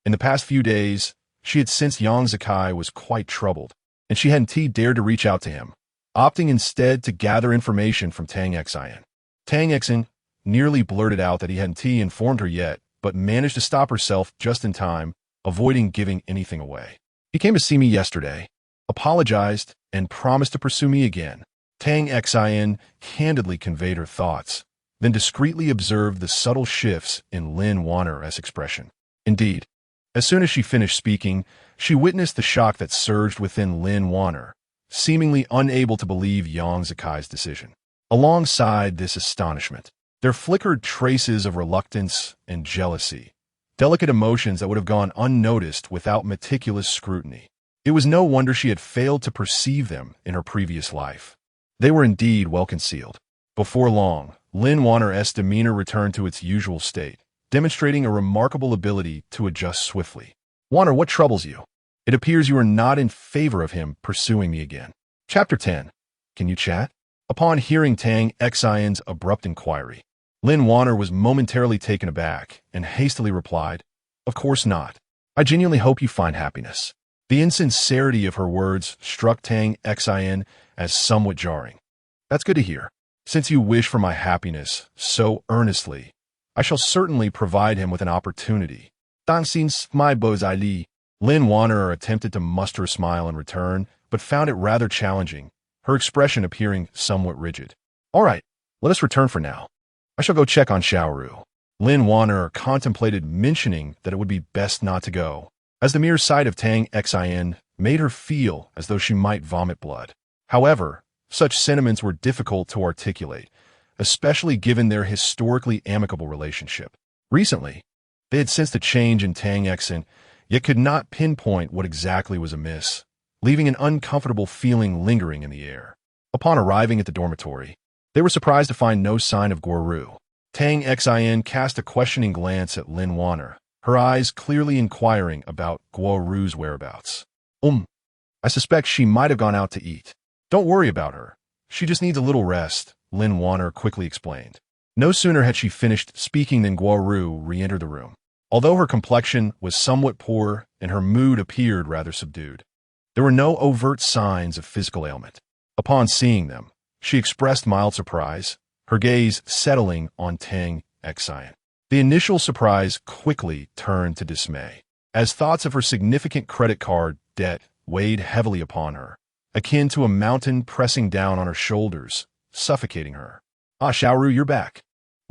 In the past few days, she had sensed Yang Zikai was quite troubled, and she hadn't dared to reach out to him, opting instead to gather information from Tang Xin. Tang Xin nearly blurted out that he hadn't informed her yet, but managed to stop herself just in time, avoiding giving anything away. He came to see me yesterday, apologized, and promised to pursue me again. Tang Xin candidly conveyed her thoughts, then discreetly observed the subtle shifts in Lin Wanner's expression. Indeed, as soon as she finished speaking, she witnessed the shock that surged within Lin Wanner, seemingly unable to believe Yang Zikai's decision. Alongside this astonishment, there flickered traces of reluctance and jealousy, delicate emotions that would have gone unnoticed without meticulous scrutiny. It was no wonder she had failed to perceive them in her previous life. They were indeed well concealed. Before long, Lin Wanner's demeanor returned to its usual state, demonstrating a remarkable ability to adjust swiftly. Wanner, what troubles you? It appears you are not in favor of him pursuing me again. Chapter 10. Can you chat? Upon hearing Tang Xin's abrupt inquiry, Lin Wanner was momentarily taken aback and hastily replied, Of course not. I genuinely hope you find happiness. The insincerity of her words struck Tang Xin as somewhat jarring. That's good to hear. Since you wish for my happiness so earnestly, I shall certainly provide him with an opportunity. Dancing my beaux-ali. Lin Wanner attempted to muster a smile in return, but found it rather challenging, her expression appearing somewhat rigid. All right, let us return for now. I shall go check on Xiaoru. Lin Wanner contemplated mentioning that it would be best not to go, as the mere sight of Tang Xin made her feel as though she might vomit blood. However, such sentiments were difficult to articulate, especially given their historically amicable relationship. Recently, they had sensed a change in Tang Xin, yet could not pinpoint what exactly was amiss, leaving an uncomfortable feeling lingering in the air. Upon arriving at the dormitory, they were surprised to find no sign of Guo Ru. Tang Xin cast a questioning glance at Lin Wanner, her eyes clearly inquiring about Guo Ru's whereabouts. I suspect she might have gone out to eat. Don't worry about her. She just needs a little rest, Lin Wanner quickly explained. No sooner had she finished speaking than Guo Ru re-entered the room. Although her complexion was somewhat poor and her mood appeared rather subdued, there were no overt signs of physical ailment. Upon seeing them, she expressed mild surprise, her gaze settling on Tang Xin. The initial surprise quickly turned to dismay, as thoughts of her significant credit card debt weighed heavily upon her. akin to a mountain pressing down on her shoulders, suffocating her. Ah, Xiaoru, you're back.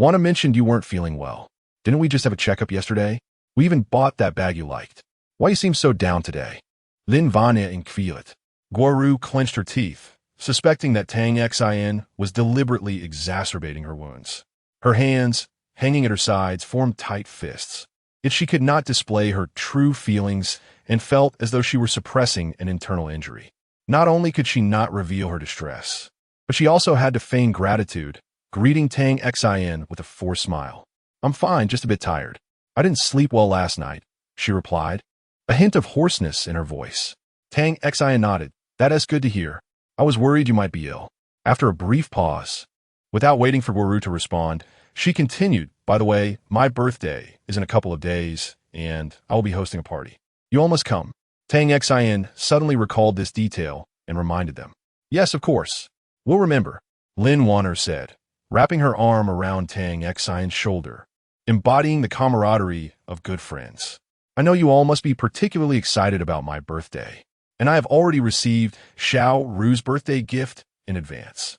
Wana mentioned you weren't feeling well. Didn't we just have a checkup yesterday? We even bought that bag you liked. Why you seem so down today? Lin Vanya inquired. Guoru clenched her teeth, suspecting that Tang Xin was deliberately exacerbating her wounds. Her hands, hanging at her sides, formed tight fists. Yet she could not display her true feelings and felt as though she were suppressing an internal injury. Not only could she not reveal her distress, but she also had to feign gratitude, greeting Tang Xin with a forced smile. I'm fine, just a bit tired. I didn't sleep well last night, she replied, a hint of hoarseness in her voice. Tang Xin nodded. That is good to hear. I was worried you might be ill. After a brief pause, without waiting for Guoru to respond, she continued, by the way, my birthday is in a couple of days, and I will be hosting a party. You all must come. Tang Xin suddenly recalled this detail and reminded them. Yes, of course. We'll remember, Lin Wanner said, wrapping her arm around Tang Xin's shoulder, embodying the camaraderie of good friends. I know you all must be particularly excited about my birthday, and I have already received Xiao Ru's birthday gift in advance.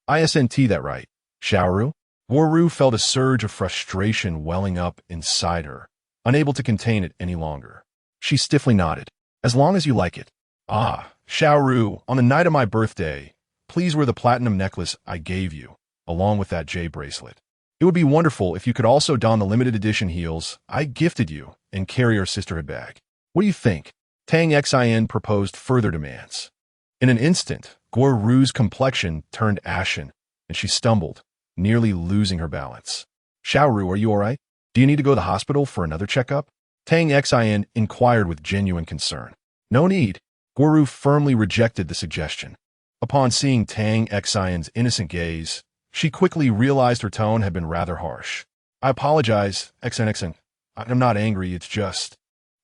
ISNT that right, Xiao Ru? Guoru felt a surge of frustration welling up inside her, unable to contain it any longer. She stiffly nodded. As long as you like it. Ah, Xiao Ru, on the night of my birthday, please wear the platinum necklace I gave you, along with that jade bracelet. It would be wonderful if you could also don the limited edition heels I gifted you and carry our sisterhood bag. What do you think? Tang Xin proposed further demands. In an instant, Guoru's complexion turned ashen, and she stumbled, nearly losing her balance. Xiaoru, are you all right? Do you need to go to the hospital for another checkup? Tang Xin inquired with genuine concern. No need. Guoru firmly rejected the suggestion. Upon seeing Tang Xin's innocent gaze, she quickly realized her tone had been rather harsh. I apologize, XNXN. I'm not angry, it's just...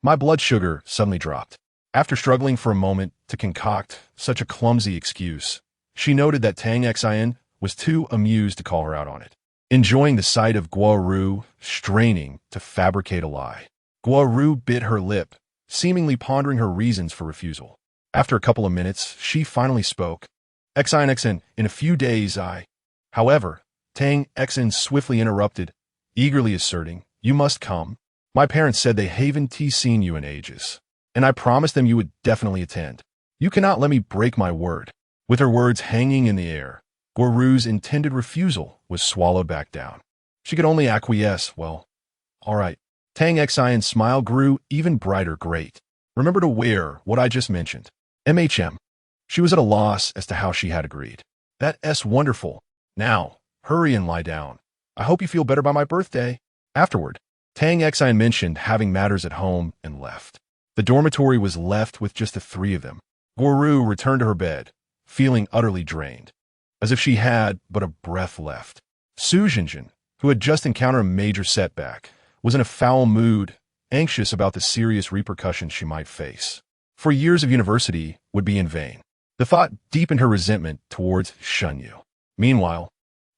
My blood sugar suddenly dropped. After struggling for a moment to concoct such a clumsy excuse, she noted that Tang Xin was too amused to call her out on it, enjoying the sight of Guoru straining to fabricate a lie. Guoru bit her lip, seemingly pondering her reasons for refusal. After a couple of minutes, she finally spoke. XNXN, in a few days However, Tang Xin swiftly interrupted, eagerly asserting, you must come. My parents said they haven't seen you in ages, and I promised them you would definitely attend. You cannot let me break my word. With her words hanging in the air, Guoru's intended refusal was swallowed back down. She could only acquiesce. Well, all right. Tang Xin's smile grew even brighter. Great. Remember to wear what I just mentioned. MHM. She was at a loss as to how she had agreed. That's wonderful. Now, hurry and lie down. I hope you feel better by my birthday. Afterward, Tang Xin mentioned having matters at home and left. The dormitory was left with just the three of them. Guoru returned to her bed, feeling utterly drained, as if she had but a breath left. Su Jinjin, who had just encountered a major setback, was in a foul mood, anxious about the serious repercussions she might face. 4 years of university would be in vain. The thought deepened her resentment towards Shunyu. Meanwhile,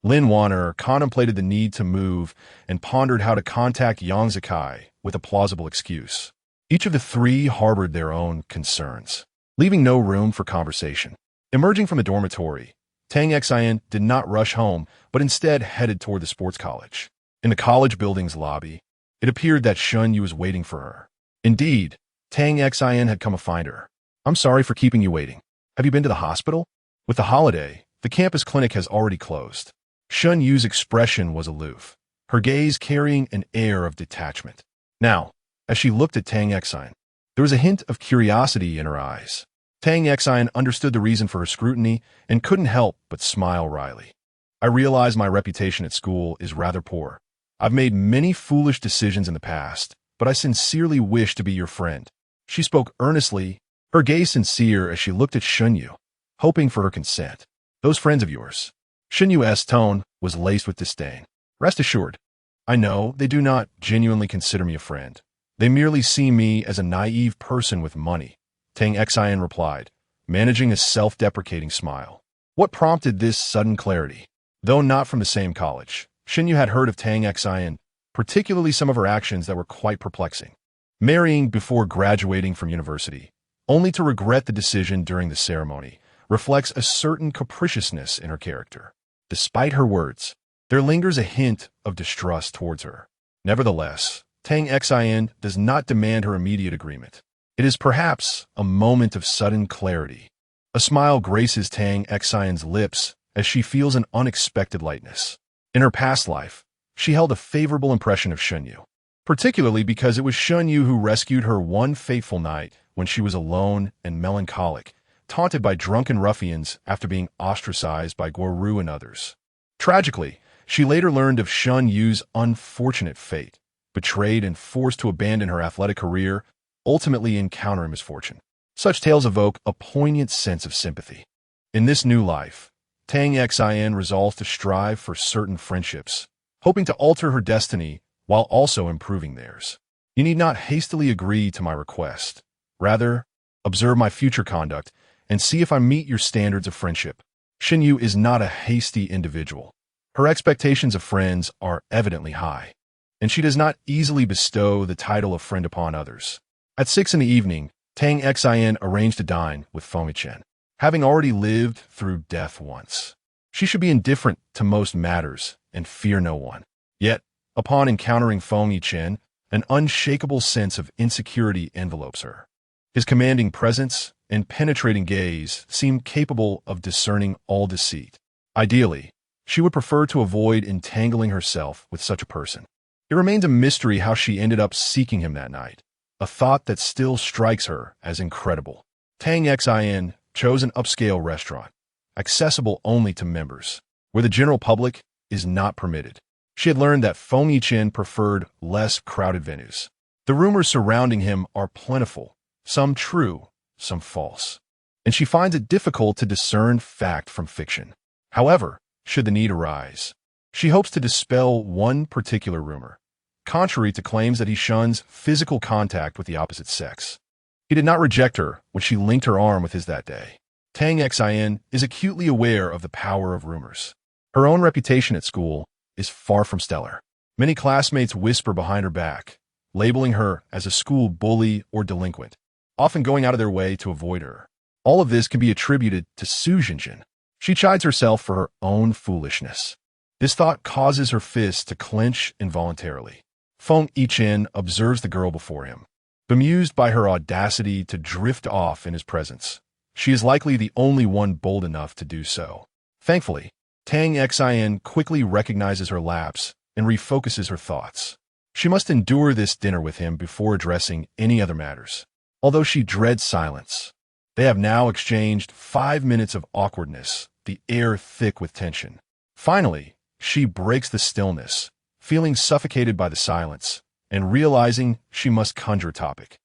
Lin Wanner contemplated the need to move and pondered how to contact Yang Zikai with a plausible excuse. Each of the three harbored their own concerns, leaving no room for conversation. Emerging from the dormitory, Tang Xin did not rush home, but instead headed toward the sports college. In the college building's lobby, it appeared that Shunyu was waiting for her. Indeed, Tang Xin had come to find her. I'm sorry for keeping you waiting. Have you been to the hospital? With the holiday, the campus clinic has already closed. Shunyu's expression was aloof, her gaze carrying an air of detachment. Now, as she looked at Tang Xin, there was a hint of curiosity in her eyes. Tang Xin understood the reason for her scrutiny and couldn't help but smile wryly. I realize my reputation at school is rather poor. I've made many foolish decisions in the past, but I sincerely wish to be your friend. She spoke earnestly, her gaze sincere as she looked at Shunyu, hoping for her consent. Those friends of yours. Shunyu's tone was laced with disdain. Rest assured, I know they do not genuinely consider me a friend. They merely see me as a naive person with money, Tang Xin replied, managing a self-deprecating smile. What prompted this sudden clarity? Though not from the same college, Shunyu had heard of Tang Xin, particularly some of her actions that were quite perplexing. Marrying before graduating from university, only to regret the decision during the ceremony, reflects a certain capriciousness in her character. Despite her words, there lingers a hint of distrust towards her. Nevertheless, Tang Xin does not demand her immediate agreement. It is perhaps a moment of sudden clarity. A smile graces Tang Xin's lips as she feels an unexpected lightness. In her past life, she held a favorable impression of Shunyu, particularly because it was Shunyu who rescued her one fateful night when she was alone and melancholic, taunted by drunken ruffians after being ostracized by Guoru and others. Tragically, she later learned of Shun Yu's unfortunate fate, betrayed and forced to abandon her athletic career, ultimately encountering misfortune. Such tales evoke a poignant sense of sympathy. In this new life, Tang Xin resolves to strive for certain friendships, hoping to alter her destiny while also improving theirs. You need not hastily agree to my request. Rather, observe my future conduct and see if I meet your standards of friendship. Xinyu is not a hasty individual. Her expectations of friends are evidently high, and she does not easily bestow the title of friend upon others. At 6 in the evening, Tang Xin arranged to dine with Feng Yichen. Having already lived through death once, she should be indifferent to most matters and fear no one. Yet, upon encountering Feng Yichen, an unshakable sense of insecurity envelopes her. His commanding presence and penetrating gaze seem capable of discerning all deceit. Ideally, she would prefer to avoid entangling herself with such a person. It remains a mystery how she ended up seeking him that night, a thought that still strikes her as incredible. Tang Xin chose an upscale restaurant, accessible only to members, where the general public is not permitted. She had learned that Feng Yichen preferred less crowded venues. The rumors surrounding him are plentiful, some true, some false, and she finds it difficult to discern fact from fiction. However, should the need arise, she hopes to dispel one particular rumor, contrary to claims that he shuns physical contact with the opposite sex. He did not reject her when she linked her arm with his that day. Tang Xin is acutely aware of the power of rumors. Her own reputation at school is far from stellar. Many classmates whisper behind her back, labeling her as a school bully or delinquent, often going out of their way to avoid her. All of this can be attributed to Su Jinjin. She chides herself for her own foolishness. This thought causes her fists to clench involuntarily. Feng Yichen observes the girl before him. Bemused by her audacity to drift off in his presence, she is likely the only one bold enough to do so. Thankfully, Tang Xin quickly recognizes her lapse and refocuses her thoughts. She must endure this dinner with him before addressing any other matters. Although she dreads silence, they have now exchanged 5 minutes of awkwardness, the air thick with tension. Finally, she breaks the stillness, feeling suffocated by the silence, and realizing she must conjure a topic.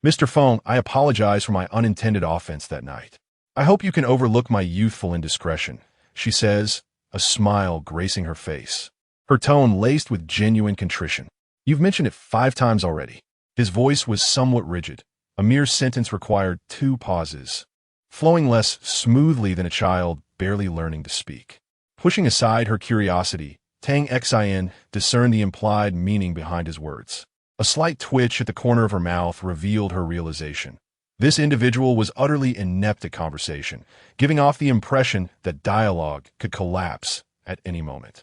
Mr. Feng, I apologize for my unintended offense that night. I hope you can overlook my youthful indiscretion, she says, a smile gracing her face, her tone laced with genuine contrition. You've mentioned it 5 times already. His voice was somewhat rigid. A mere sentence required 2 pauses, flowing less smoothly than a child barely learning to speak. Pushing aside her curiosity, Tang Xin discerned the implied meaning behind his words. A slight twitch at the corner of her mouth revealed her realization. This individual was utterly inept at conversation, giving off the impression that dialogue could collapse at any moment.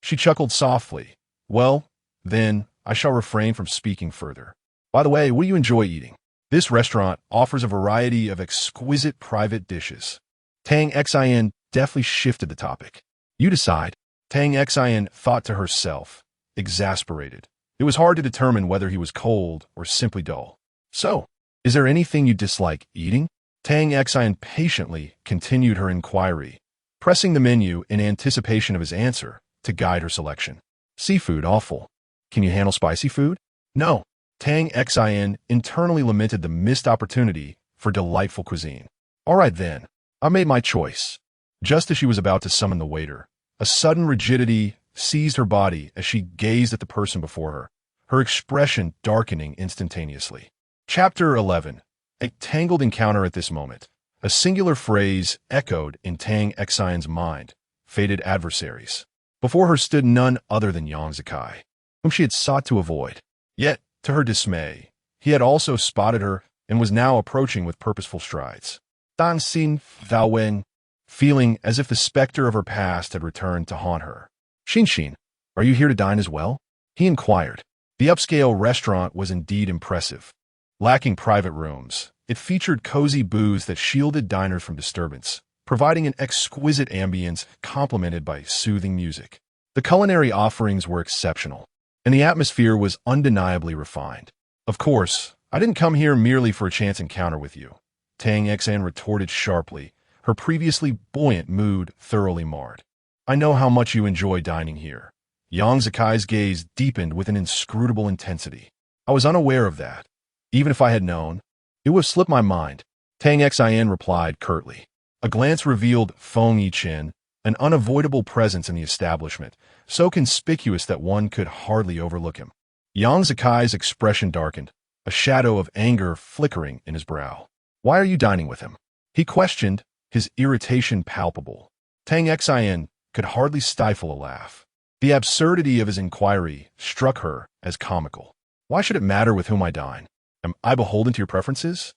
She chuckled softly. Well, then, I shall refrain from speaking further. By the way, what do you enjoy eating? This restaurant offers a variety of exquisite private dishes. Tang Xin deftly shifted the topic. You decide. Tang Xin thought to herself, exasperated. It was hard to determine whether he was cold or simply dull. So, is there anything you dislike eating? Tang Xin patiently continued her inquiry, pressing the menu in anticipation of his answer to guide her selection. Seafood, awful. Can you handle spicy food? No. Tang Xin internally lamented the missed opportunity for delightful cuisine. All right then, I made my choice. Just as she was about to summon the waiter, a sudden rigidity seized her body as she gazed at the person before her, her expression darkening instantaneously. Chapter 11. A tangled encounter at this moment. A singular phrase echoed in Tang Xin's mind. Fated adversaries. Before her stood none other than Yang Zikai, whom she had sought to avoid. Yet, to her dismay, he had also spotted her and was now approaching with purposeful strides. Dan Xin Thao Wen, feeling as if the specter of her past had returned to haunt her. Xin, are you here to dine as well? He inquired. The upscale restaurant was indeed impressive. Lacking private rooms, it featured cozy booths that shielded diners from disturbance, providing an exquisite ambience complemented by soothing music. The culinary offerings were exceptional, and the atmosphere was undeniably refined. Of course, I didn't come here merely for a chance encounter with you, Tang Xan retorted sharply, her previously buoyant mood thoroughly marred. I know how much you enjoy dining here. Yang Zikai's gaze deepened with an inscrutable intensity. I was unaware of that. Even if I had known, it would have slipped my mind. Tang Xin replied curtly. A glance revealed Feng Yichen, an unavoidable presence in the establishment, so conspicuous that one could hardly overlook him. Yang Zikai's expression darkened, a shadow of anger flickering in his brow. Why are you dining with him? He questioned, his irritation palpable. Tang Xin could hardly stifle a laugh. The absurdity of his inquiry struck her as comical. Why should it matter with whom I dine? Am I beholden to your preferences?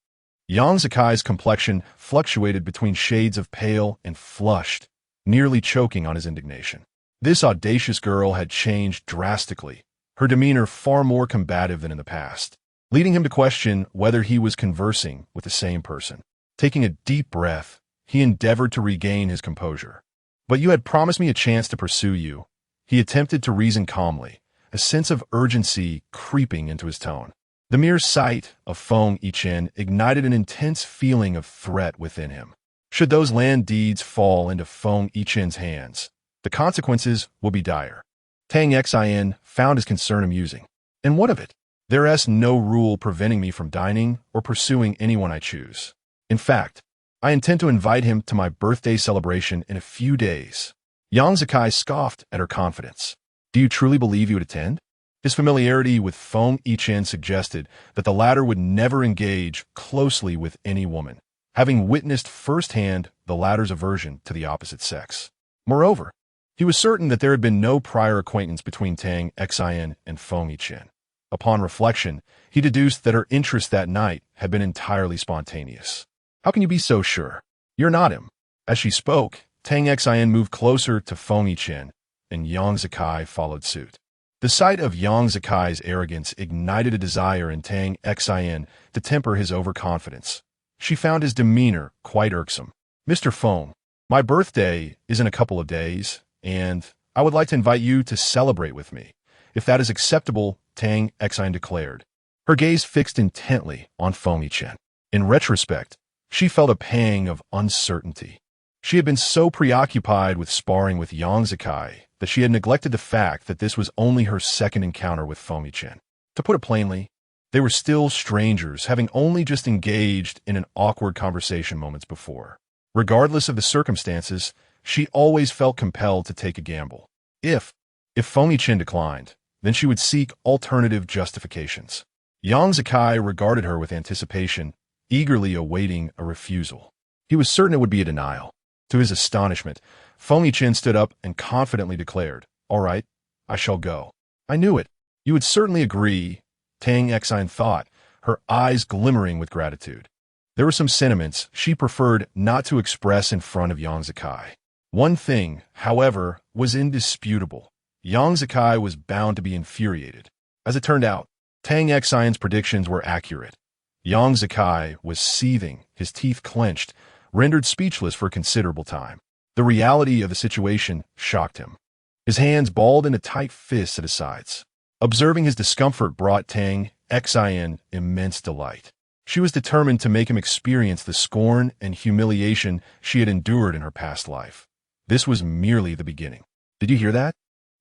Yang Zikai's complexion fluctuated between shades of pale and flushed, nearly choking on his indignation. This audacious girl had changed drastically, her demeanor far more combative than in the past, leading him to question whether he was conversing with the same person. Taking a deep breath, he endeavored to regain his composure. But you had promised me a chance to pursue you. He attempted to reason calmly, a sense of urgency creeping into his tone. The mere sight of Feng Yichen ignited an intense feeling of threat within him. Should those land deeds fall into Feng Yichen's hands, the consequences will be dire. Tang Xin found his concern amusing. And what of it? There is no rule preventing me from dining or pursuing anyone I choose. In fact, I intend to invite him to my birthday celebration in a few days. Yang Zikai scoffed at her confidence. Do you truly believe you would attend? His familiarity with Feng Yichen suggested that the latter would never engage closely with any woman, having witnessed firsthand the latter's aversion to the opposite sex. Moreover, he was certain that there had been no prior acquaintance between Tang Xin and Feng Yichen. Upon reflection, he deduced that her interest that night had been entirely spontaneous. How can you be so sure? You're not him. As she spoke, Tang Xin moved closer to Feng Yichen, and Yang Zikai followed suit. The sight of Yang Zikai's arrogance ignited a desire in Tang Xin to temper his overconfidence. She found his demeanor quite irksome. Mr. Feng, my birthday is in a couple of days, and I would like to invite you to celebrate with me. If that is acceptable, Tang Xin declared, her gaze fixed intently on Feng Yichen. In retrospect, she felt a pang of uncertainty. She had been so preoccupied with sparring with Yang Zikai that she had neglected the fact that this was only her second encounter with Feng Yichen. To put it plainly, they were still strangers, having only just engaged in an awkward conversation moments before. Regardless of the circumstances, she always felt compelled to take a gamble. If Feng Yichen declined, then she would seek alternative justifications. Yang Zikai regarded her with anticipation, eagerly awaiting a refusal. He was certain it would be a denial. To his astonishment, Feng Yichen stood up and confidently declared, "All right, I shall go." "I knew it. You would certainly agree," Tang Xin thought, her eyes glimmering with gratitude. There were some sentiments she preferred not to express in front of Yang Zikai. One thing, however, was indisputable. Yang Zikai was bound to be infuriated. As it turned out, Tang Xin's predictions were accurate. Yang Zikai was seething, his teeth clenched, rendered speechless for a considerable time. The reality of the situation shocked him. His hands balled into tight fists at his sides. Observing his discomfort brought Tang Xin immense delight. She was determined to make him experience the scorn and humiliation she had endured in her past life. This was merely the beginning. "Did you hear that?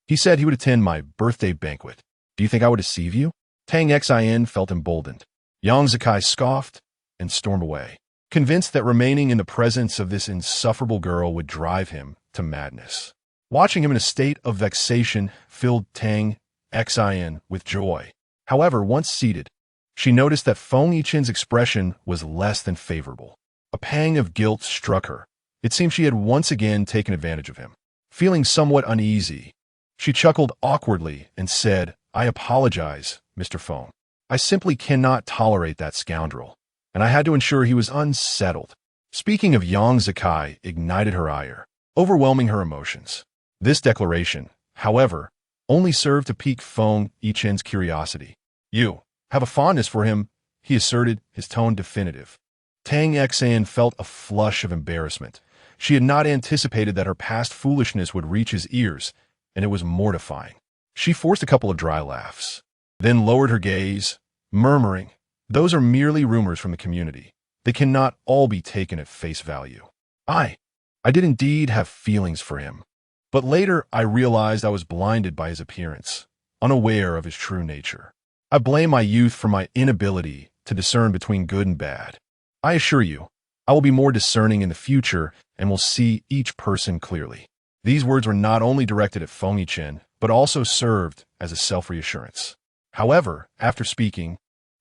He said he would attend my birthday banquet. Do you think I would deceive you?" Tang Xin felt emboldened. Yang Zikai scoffed and stormed away, convinced that remaining in the presence of this insufferable girl would drive him to madness. Watching him in a state of vexation filled Tang Xin with joy. However, once seated, she noticed that Feng Yichen's expression was less than favorable. A pang of guilt struck her. It seemed she had once again taken advantage of him. Feeling somewhat uneasy, she chuckled awkwardly and said, "I apologize, Mr. Feng. I simply cannot tolerate that scoundrel, and I had to ensure he was unsettled." Speaking of Yang Zakai ignited her ire, overwhelming her emotions. This declaration, however, only served to pique Feng Yichen's curiosity. You have a fondness for him, he asserted, his tone definitive. Tang Xan felt a flush of embarrassment. She had not anticipated that her past foolishness would reach his ears, and it was mortifying. She forced a couple of dry laughs, then lowered her gaze, murmuring, "Those are merely rumors from the community. They cannot all be taken at face value. I did indeed have feelings for him. But later I realized I was blinded by his appearance, unaware of his true nature. I blame my youth for my inability to discern between good and bad. I assure you, I will be more discerning in the future and will see each person clearly." These words were not only directed at Feng Yichen, but also served as a self-reassurance. However, after speaking,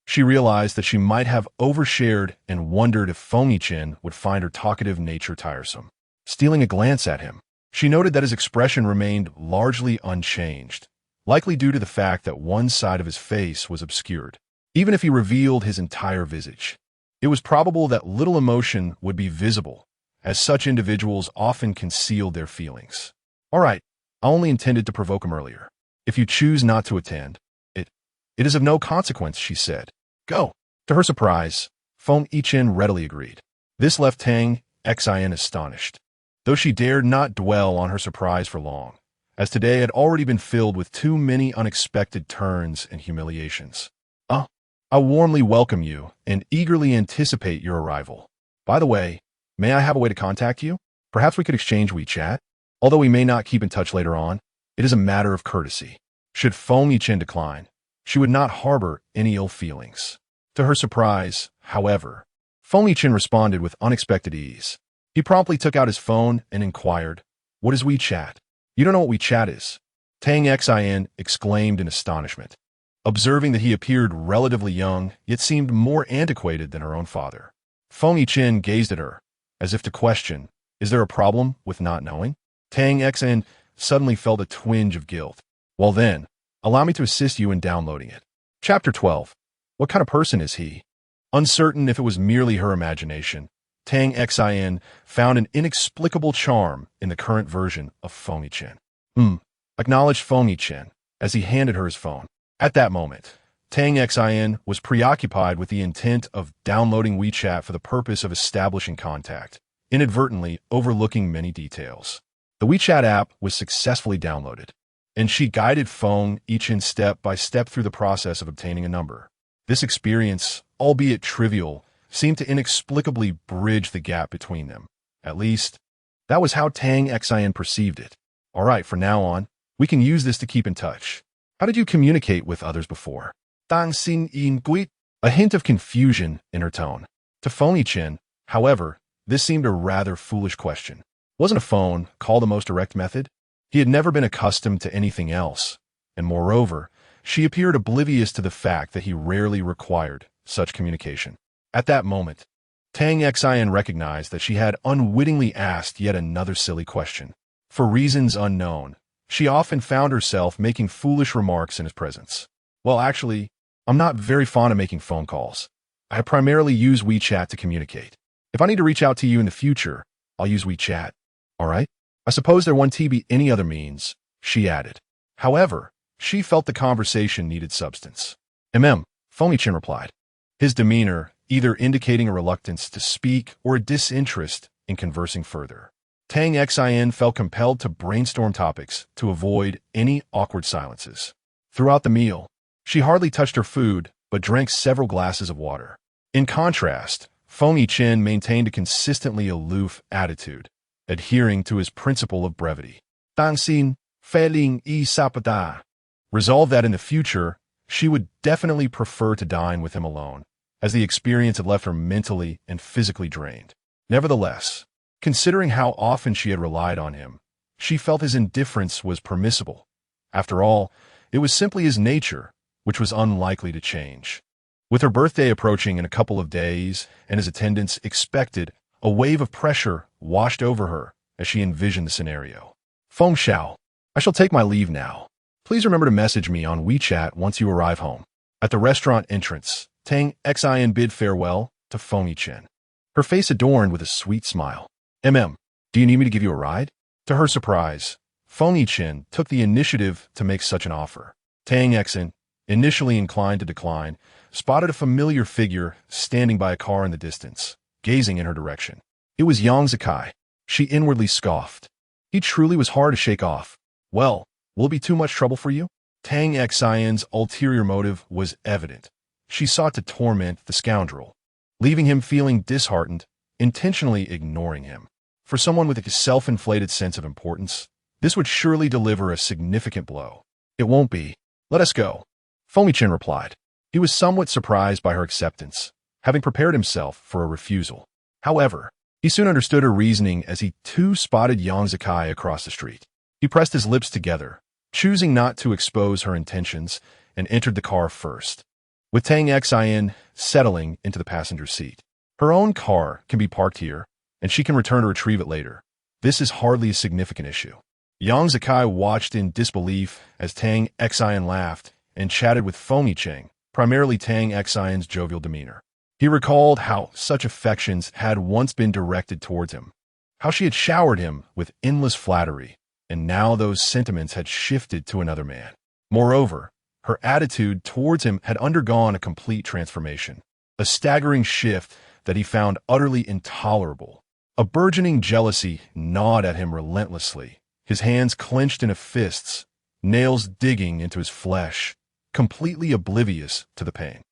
she realized that she might have overshared and wondered if Feng Yichen would find her talkative nature tiresome. Stealing a glance at him, she noted that his expression remained largely unchanged, likely due to the fact that one side of his face was obscured. Even if he revealed his entire visage, it was probable that little emotion would be visible, as such individuals often concealed their feelings. "All right, I only intended to provoke him earlier. If you choose not to attend, it is of no consequence," she said. "Go." To her surprise, Feng Yichen readily agreed. This left Tang Xin astonished, though she dared not dwell on her surprise for long, as today had already been filled with too many unexpected turns and humiliations. I warmly welcome you and eagerly anticipate your arrival. By the way, may I have a way to contact you? Perhaps we could exchange WeChat? Although we may not keep in touch later on, it is a matter of courtesy. Should Feng Yichen decline, she would not harbor any ill feelings. To her surprise, however, Feng Yichen responded with unexpected ease. He promptly took out his phone and inquired, "What is WeChat?" "You don't know what WeChat is?" Tang Xin exclaimed in astonishment, observing that he appeared relatively young, yet seemed more antiquated than her own father. Feng Yichen gazed at her, as if to question, "Is there a problem with not knowing?" Tang Xin suddenly felt a twinge of guilt. "Well then, allow me to assist you in downloading it." Chapter 12. What kind of person is he? Uncertain if it was merely her imagination, Tang Xin found an inexplicable charm in the current version of Feng Yichen. Acknowledged Feng Yichen, as he handed her his phone. At that moment, Tang Xin was preoccupied with the intent of downloading WeChat for the purpose of establishing contact, inadvertently overlooking many details. The WeChat app was successfully downloaded, and she guided Feng Yichen step by step through the process of obtaining a number. This experience, albeit trivial, seemed to inexplicably bridge the gap between them. At least, that was how Tang Xin perceived it. "All right, from now on, we can use this to keep in touch. How did you communicate with others before?" Tang Xin Yin Gui, a hint of confusion in her tone. To Feng Yichen, however, this seemed a rather foolish question. Wasn't a phone call the most direct method? He had never been accustomed to anything else, and moreover, she appeared oblivious to the fact that he rarely required such communication. At that moment, Tang Xin recognized that she had unwittingly asked yet another silly question. For reasons unknown, she often found herself making foolish remarks in his presence. "Well, actually, I'm not very fond of making phone calls. I primarily use WeChat to communicate. If I need to reach out to you in the future, I'll use WeChat. All right? I suppose there won't be any other means," she added. However, she felt the conversation needed substance. Feng Yichen replied, his demeanor either indicating a reluctance to speak or a disinterest in conversing further. Tang Xin felt compelled to brainstorm topics to avoid any awkward silences. Throughout the meal, she hardly touched her food, but drank several glasses of water. In contrast, Feng Yichen maintained a consistently aloof attitude, adhering to his principle of brevity. Tang Xin, Feiling yi Sapada. Resolved that in the future, she would definitely prefer to dine with him alone, as the experience had left her mentally and physically drained. Nevertheless, considering how often she had relied on him, she felt his indifference was permissible. After all, it was simply his nature, which was unlikely to change. With her birthday approaching in a couple of days and his attendance expected, a wave of pressure washed over her as she envisioned the scenario. "Feng Xiao, I shall take my leave now. Please remember to message me on WeChat once you arrive home." At the restaurant entrance, Tang Xin bid farewell to Feng Yichen. her face adorned with a sweet smile. Do you need me to give you a ride? To her surprise, Feng Chen took the initiative to make such an offer. Tang Exan, initially inclined to decline, spotted a familiar figure standing by a car in the distance, gazing in her direction. It was Yang Zikai. She inwardly scoffed. He truly was hard to shake off. Well, will it be too much trouble for you? Tang Xian's ulterior motive was evident. She sought to torment the scoundrel, leaving him feeling disheartened, intentionally ignoring him. For someone with a self-inflated sense of importance, this would surely deliver a significant blow. It won't be. Let us go. Feng Chen replied. He was somewhat surprised by her acceptance, having prepared himself for a refusal. However, he soon understood her reasoning as he too spotted Yang Zikai across the street. He pressed his lips together, choosing not to expose her intentions, and entered the car first, with Tang Xian settling into the passenger seat. Her own car can be parked here, and she can return to retrieve it later. This is hardly a significant issue. Yang Zikai watched in disbelief as Tang Xian laughed and chatted with Feng Chen, primarily Tang Xian's jovial demeanor. He recalled how such affections had once been directed towards him, how she had showered him with endless flattery, and now those sentiments had shifted to another man. Moreover, her attitude towards him had undergone a complete transformation, a staggering shift that he found utterly intolerable. A burgeoning jealousy gnawed at him relentlessly, his hands clenched into fists, nails digging into his flesh, completely oblivious to the pain.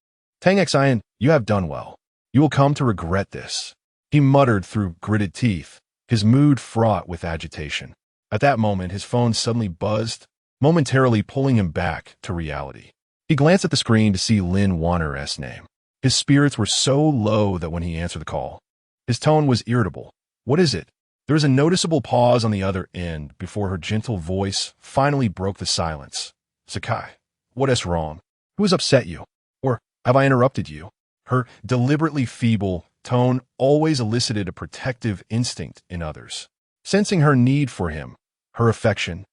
Tang Xian, you have done well. You will come to regret this, he muttered through gritted teeth, his mood fraught with agitation. At that moment, his phone suddenly buzzed, momentarily pulling him back to reality. He glanced at the screen to see Lin Wanner's name. His spirits were so low that when he answered the call, his tone was irritable. What is it? There was a noticeable pause on the other end before her gentle voice finally broke the silence. Sakai, what is wrong? Who has upset you? Or have I interrupted you? Her deliberately feeble tone always elicited a protective instinct in others. Sensing her need for him, her affection,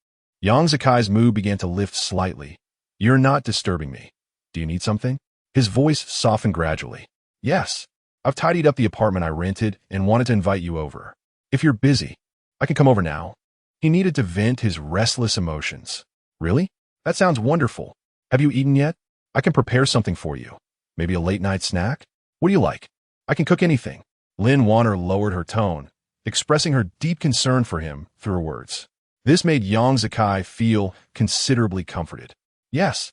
Yang Zikai's mood began to lift slightly. You're not disturbing me. Do you need something? His voice softened gradually. Yes. I've tidied up the apartment I rented and wanted to invite you over. If you're busy, I can come over now. He needed to vent his restless emotions. Really? That sounds wonderful. Have you eaten yet? I can prepare something for you. Maybe a late-night snack? What do you like? I can cook anything. Lin Wanner lowered her tone, expressing her deep concern for him through her words. This made Yang Zikai feel considerably comforted. Yes.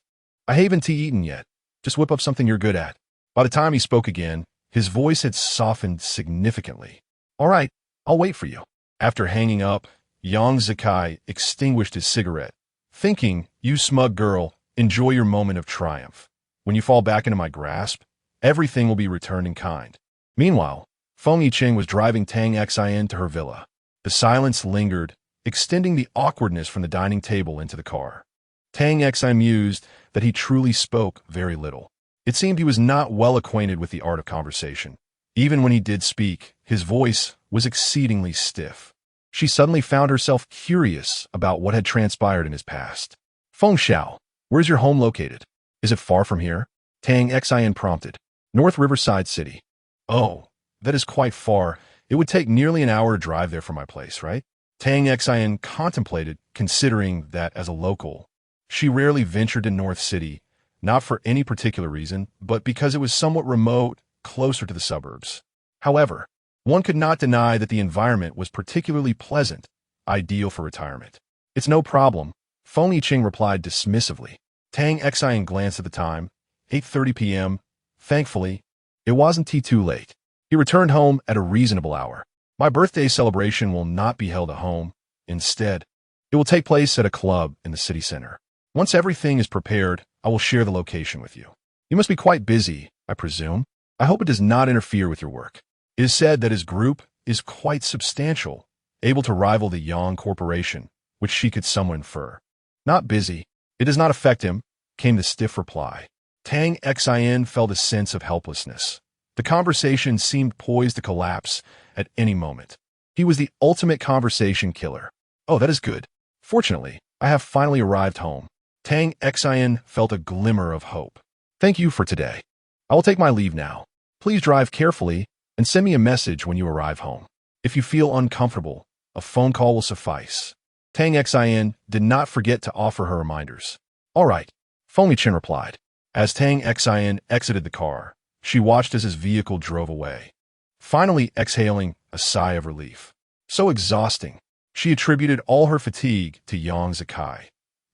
I haven't eaten yet. Just whip up something you're good at. By the time he spoke again, his voice had softened significantly. All right, I'll wait for you. After hanging up, Yang Zikai extinguished his cigarette, thinking, you smug girl, enjoy your moment of triumph. When you fall back into my grasp, everything will be returned in kind. Meanwhile, Feng Chen was driving Tang Xian to her villa. The silence lingered, extending the awkwardness from the dining table into the car. Tang Xian mused that he truly spoke very little. It seemed he was not well acquainted with the art of conversation. Even when he did speak, his voice was exceedingly stiff. She suddenly found herself curious about what had transpired in his past. Feng Xiao, where's your home located? Is it far from here? Tang Xian prompted. North Riverside City. Oh, that is quite far. It would take nearly an hour to drive there from my place, right? Tang Xian contemplated, considering that as a local, she rarely ventured to North City, not for any particular reason, but because it was somewhat remote, closer to the suburbs. However, one could not deny that the environment was particularly pleasant, ideal for retirement. It's no problem, Feng Yiqing replied dismissively. Tang Xian glanced at the time, 8:30 p.m. Thankfully, it wasn't too late. He returned home at a reasonable hour. My birthday celebration will not be held at home. Instead, it will take place at a club in the city center. Once everything is prepared, I will share the location with you. You must be quite busy, I presume. I hope it does not interfere with your work. It is said that his group is quite substantial, able to rival the Yang Corporation, which she could somewhat infer. Not busy. It does not affect him, came the stiff reply. Tang Xian felt a sense of helplessness. The conversation seemed poised to collapse at any moment. He was the ultimate conversation killer. Oh, that is good. Fortunately, I have finally arrived home. Tang Xian felt a glimmer of hope. Thank you for today. I will take my leave now. Please drive carefully and send me a message when you arrive home. If you feel uncomfortable, a phone call will suffice. Tang Xin did not forget to offer her reminders. All right, Fengmichin replied. As Tang Xin exited the car, she watched as his vehicle drove away, finally exhaling a sigh of relief. So exhausting. She attributed all her fatigue to Yang Zikai.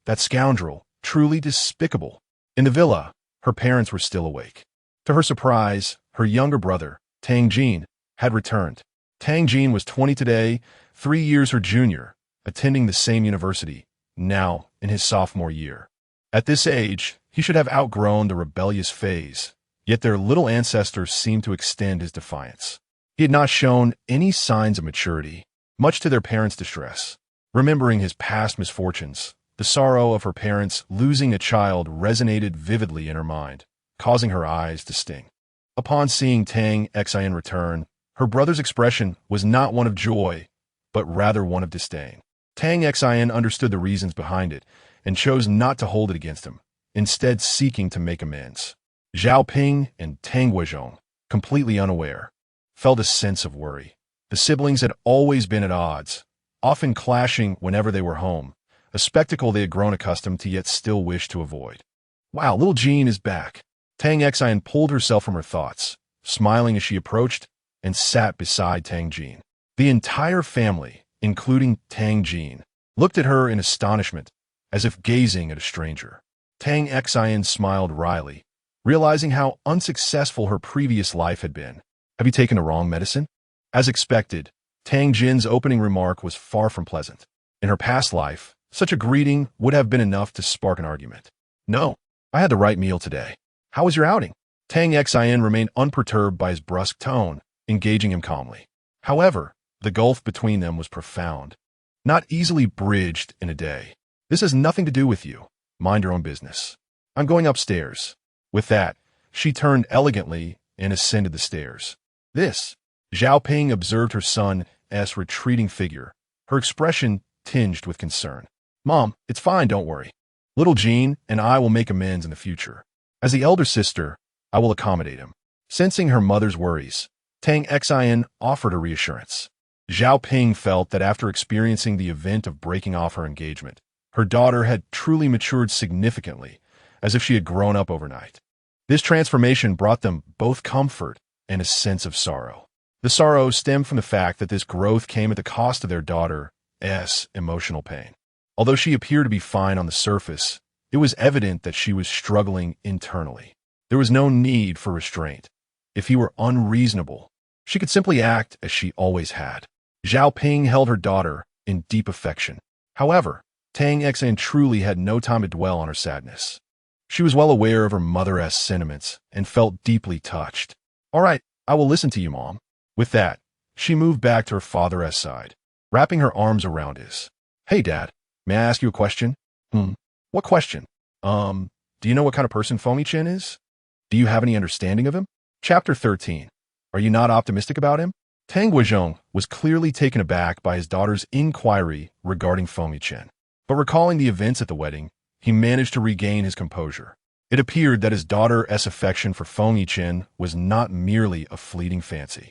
That scoundrel, truly despicable. In the villa, her parents were still awake. To her surprise, her younger brother, Tang Jin, had returned. Tang Jin was 20 today, 3 years her junior, attending the same university, now in his sophomore year. At this age, he should have outgrown the rebellious phase, yet their little ancestor seemed to extend his defiance. He had not shown any signs of maturity, much to their parents' distress. Remembering his past misfortunes, the sorrow of her parents losing a child resonated vividly in her mind, causing her eyes to sting. Upon seeing Tang Xin return, her brother's expression was not one of joy, but rather one of disdain. Tang Xin understood the reasons behind it and chose not to hold it against him, instead seeking to make amends. Zhao Ping and Tang Guizhong, completely unaware, felt a sense of worry. The siblings had always been at odds, often clashing whenever they were home, a spectacle they had grown accustomed to yet still wished to avoid. Wow, little Jean is back. Tang Xin pulled herself from her thoughts, smiling as she approached and sat beside Tang Jin. The entire family, including Tang Jin, looked at her in astonishment, as if gazing at a stranger. Tang Xin smiled wryly, realizing how unsuccessful her previous life had been. Have you taken the wrong medicine? As expected, Tang Jin's opening remark was far from pleasant. In her past life, such a greeting would have been enough to spark an argument. No, I had the right meal today. How was your outing? Tang Xin remained unperturbed by his brusque tone, engaging him calmly. However, the gulf between them was profound, not easily bridged in a day. This has nothing to do with you. Mind your own business. I'm going upstairs. With that, she turned elegantly and ascended the stairs. Zhao Ping observed her son's retreating figure, her expression tinged with concern. Mom, it's fine, don't worry. Little Jean and I will make amends in the future. As the elder sister, I will accommodate him. Sensing her mother's worries, Tang Xin offered a reassurance. Zhao Ping felt that after experiencing the event of breaking off her engagement, her daughter had truly matured significantly, as if she had grown up overnight. This transformation brought them both comfort and a sense of sorrow. The sorrow stemmed from the fact that this growth came at the cost of their daughter's emotional pain. Although she appeared to be fine on the surface, it was evident that she was struggling internally. There was no need for restraint. If he were unreasonable, she could simply act as she always had. Zhao Ping held her daughter in deep affection. However, Tang Xin truly had no time to dwell on her sadness. She was well aware of her mother's sentiments and felt deeply touched. All right, I will listen to you, Mom. With that, she moved back to her father's side, wrapping her arms around his. Hey, Dad, may I ask you a question? What question? Do you know what kind of person Fengmichin is? Do you have any understanding of him? Chapter 13. Are you not optimistic about him? Tang Guizhong was clearly taken aback by his daughter's inquiry regarding Fengmichin. But recalling the events at the wedding, he managed to regain his composure. It appeared that his daughter's affection for Fengmichin was not merely a fleeting fancy.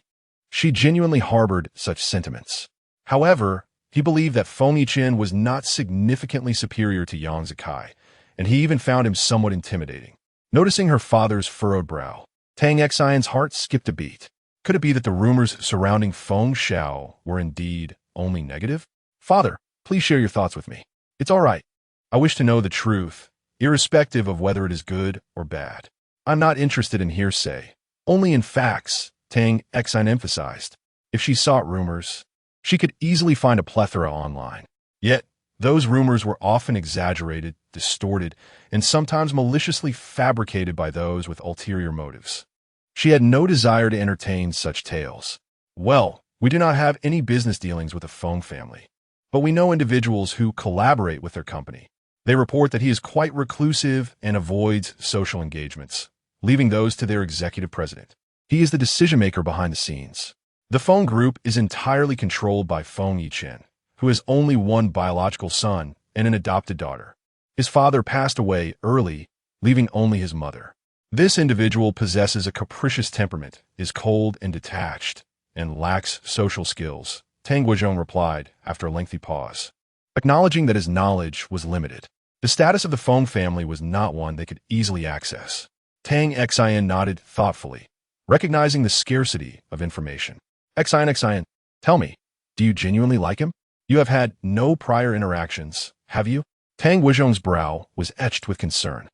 She genuinely harbored such sentiments. However, he believed that Fengmichin was not significantly superior to Yang Zikai, and he even found him somewhat intimidating. Noticing her father's furrowed brow, Tang Xion's heart skipped a beat. Could it be that the rumors surrounding Feng Xiao were indeed only negative? Father, please share your thoughts with me. It's all right. I wish to know the truth, irrespective of whether it is good or bad. I'm not interested in hearsay, only in facts, Tang Xion emphasized. If she sought rumors, she could easily find a plethora online. Yet, those rumors were often exaggerated, distorted, and sometimes maliciously fabricated by those with ulterior motives. She had no desire to entertain such tales. Well, we do not have any business dealings with the Feng family, but we know individuals who collaborate with their company. They report that he is quite reclusive and avoids social engagements, leaving those to their executive president. He is the decision-maker behind the scenes. The Feng group is entirely controlled by Feng Yichen, who has only one biological son and an adopted daughter. His father passed away early, leaving only his mother. This individual possesses a capricious temperament, is cold and detached, and lacks social skills, Tang Guozhong replied after a lengthy pause, acknowledging that his knowledge was limited. The status of the Feng family was not one they could easily access. Tang Xian nodded thoughtfully, recognizing the scarcity of information. Xian, tell me, do you genuinely like him? You have had no prior interactions, have you? Tang Guozhong's brow was etched with concern.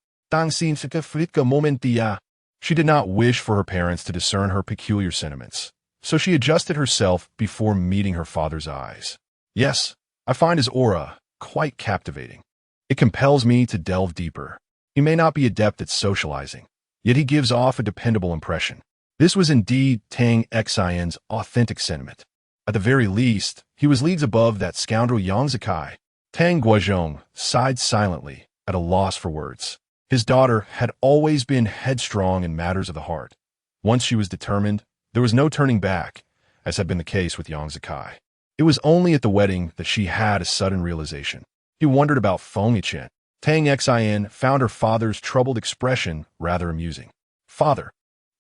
She did not wish for her parents to discern her peculiar sentiments, so she adjusted herself before meeting her father's eyes. Yes, I find his aura quite captivating. It compels me to delve deeper. He may not be adept at socializing, yet he gives off a dependable impression. This was indeed Tang Xian's authentic sentiment. At the very least, he was leagues above that scoundrel Yang Zikai. Tang Guozhong sighed silently, at a loss for words. His daughter had always been headstrong in matters of the heart. Once she was determined, there was no turning back, as had been the case with Yang Zikai. It was only at the wedding that she had a sudden realization. He wondered about Feng Yichen. Tang Xian found her father's troubled expression rather amusing. Father,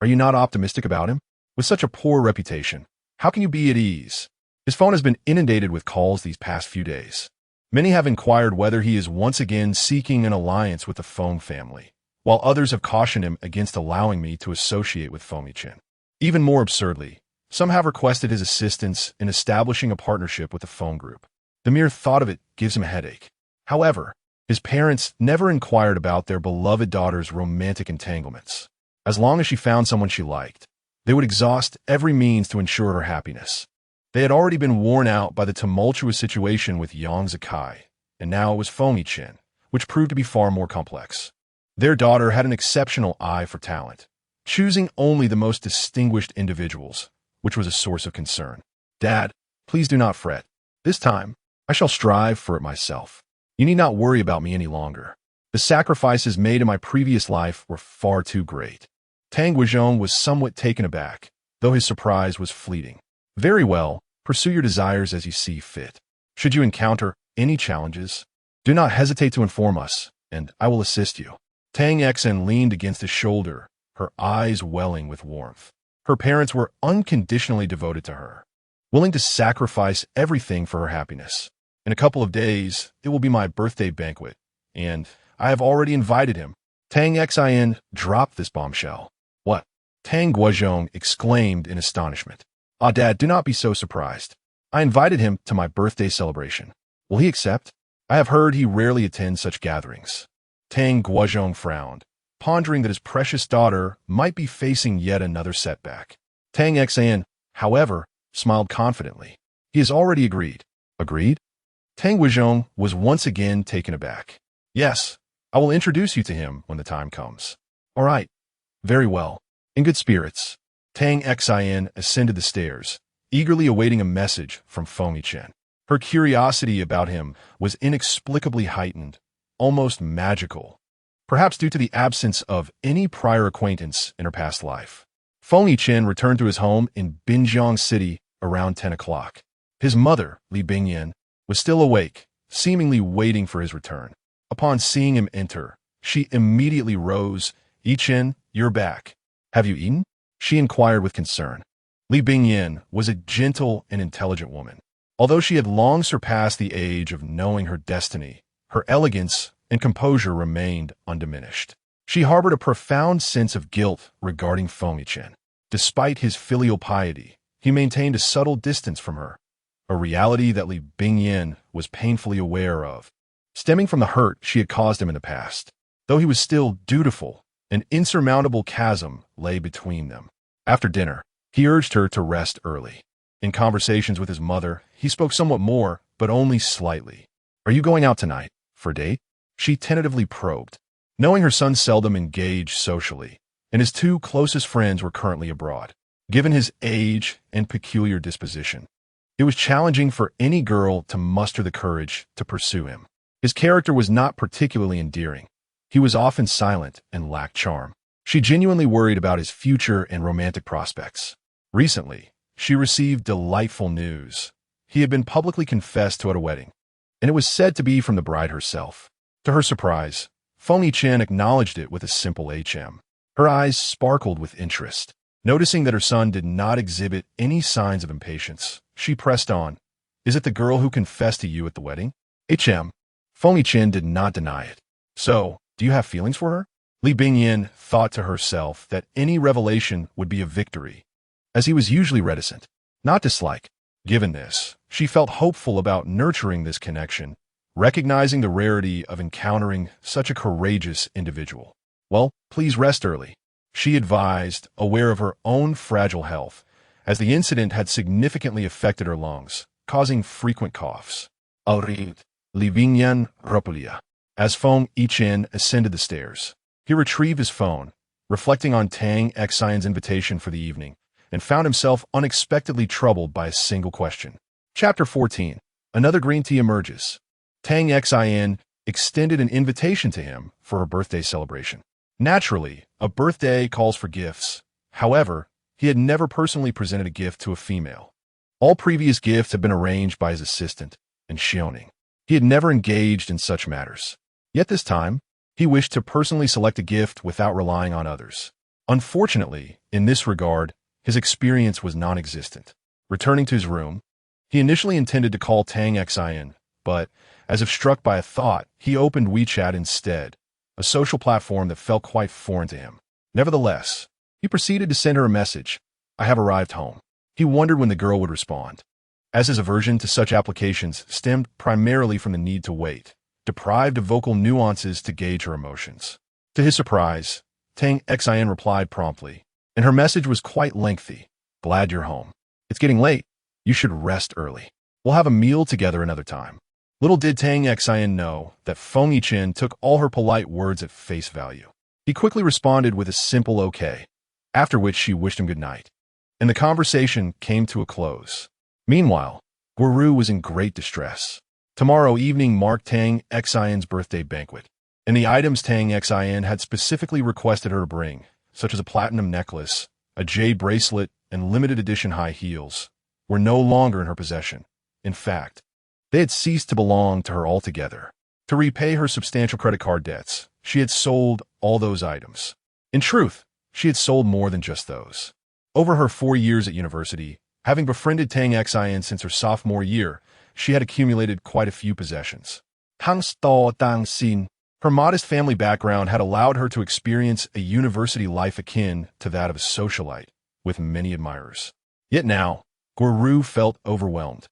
are you not optimistic about him? With such a poor reputation, how can you be at ease? His phone has been inundated with calls these past few days. Many have inquired whether he is once again seeking an alliance with the Feng family, while others have cautioned him against allowing me to associate with Feng Yichen. Even more absurdly, some have requested his assistance in establishing a partnership with the Feng group. The mere thought of it gives him a headache. However, his parents never inquired about their beloved daughter's romantic entanglements. As long as she found someone she liked, they would exhaust every means to ensure her happiness. They had already been worn out by the tumultuous situation with Yang Zikai, and now it was Feng Yichen, which proved to be far more complex. Their daughter had an exceptional eye for talent, choosing only the most distinguished individuals, which was a source of concern. Dad, please do not fret. This time, I shall strive for it myself. You need not worry about me any longer. The sacrifices made in my previous life were far too great. Tang Guozhong was somewhat taken aback, though his surprise was fleeting. Very well, pursue your desires as you see fit. Should you encounter any challenges, do not hesitate to inform us, and I will assist you. Tang Xian leaned against his shoulder, her eyes welling with warmth. Her parents were unconditionally devoted to her, willing to sacrifice everything for her happiness. In a couple of days, it will be my birthday banquet, and I have already invited him. Tang Xian dropped this bombshell. What? Tang Guozhong exclaimed in astonishment. Ah, Dad, do not be so surprised. I invited him to my birthday celebration. Will he accept? I have heard he rarely attends such gatherings. Tang Guozhong frowned, pondering that his precious daughter might be facing yet another setback. Tang Xian, however, smiled confidently. He has already agreed. Agreed? Tang Guozhong was once again taken aback. Yes, I will introduce you to him when the time comes. All right. Very well. In good spirits. Tang Xian ascended the stairs, eagerly awaiting a message from Feng Yichen. Her curiosity about him was inexplicably heightened, almost magical, perhaps due to the absence of any prior acquaintance in her past life. Feng Yichen returned to his home in Binjiang City around 10 o'clock. His mother, Li Bingyan, was still awake, seemingly waiting for his return. Upon seeing him enter, she immediately rose. Yichen, you're back. Have you eaten? She inquired with concern. Li Bingyan was a gentle and intelligent woman. Although she had long surpassed the age of knowing her destiny, her elegance and composure remained undiminished. She harbored a profound sense of guilt regarding Feng Yichen. Despite his filial piety, he maintained a subtle distance from her, a reality that Li Bingyan was painfully aware of, stemming from the hurt she had caused him in the past. Though he was still dutiful, an insurmountable chasm lay between them. After dinner, he urged her to rest early. In conversations with his mother, he spoke somewhat more, but only slightly. Are you going out tonight, for a date? She tentatively probed. Knowing her son seldom engaged socially, and his two closest friends were currently abroad. Given his age and peculiar disposition, it was challenging for any girl to muster the courage to pursue him. His character was not particularly endearing. He was often silent and lacked charm. She genuinely worried about his future and romantic prospects. Recently, she received delightful news. He had been publicly confessed to at a wedding, and it was said to be from the bride herself. To her surprise, Feng Yichen acknowledged it with a simple HM. Her eyes sparkled with interest. Noticing that her son did not exhibit any signs of impatience, she pressed on. Is it the girl who confessed to you at the wedding? Feng Yichen did not deny it. So, do you have feelings for her? Li Bingyan thought to herself that any revelation would be a victory, as he was usually reticent, not dislike. Given this, she felt hopeful about nurturing this connection, recognizing the rarity of encountering such a courageous individual. Well, please rest early, she advised, aware of her own fragile health, as the incident had significantly affected her lungs, causing frequent coughs. Li Bingyan Ropulia. As Feng Yichen ascended the stairs, he retrieved his phone, reflecting on Tang Xian's invitation for the evening, and found himself unexpectedly troubled by a single question. Chapter 14. Another green tea emerges. Tang Xian extended an invitation to him for her birthday celebration. Naturally, a birthday calls for gifts. However, he had never personally presented a gift to a female. All previous gifts had been arranged by his assistant, and Xiaoning. He had never engaged in such matters. Yet this time, he wished to personally select a gift without relying on others. Unfortunately, in this regard, his experience was non-existent. Returning to his room, he initially intended to call Tang Xian, but, as if struck by a thought, he opened WeChat instead, a social platform that felt quite foreign to him. Nevertheless, he proceeded to send her a message. I have arrived home. He wondered when the girl would respond, as his aversion to such applications stemmed primarily from the need to wait, deprived of vocal nuances to gauge her emotions. To his surprise, Tang Xian replied promptly, and her message was quite lengthy. Glad you're home. It's getting late. You should rest early. We'll have a meal together another time. Little did Tang Xian know that Feng Yichen took all her polite words at face value. He quickly responded with a simple okay, after which she wished him good night, and the conversation came to a close. Meanwhile, Guoru was in great distress. Tomorrow evening marked Tang Xian's birthday banquet, and the items Tang Xian had specifically requested her to bring, such as a platinum necklace, a jade bracelet, and limited edition high heels, were no longer in her possession. In fact, they had ceased to belong to her altogether. To repay her substantial credit card debts, she had sold all those items. In truth, she had sold more than just those. Over her 4 years at university, having befriended Tang Xian since her sophomore year, she had accumulated quite a few possessions. Her modest family background had allowed her to experience a university life akin to that of a socialite, with many admirers. Yet now, Guoru felt overwhelmed,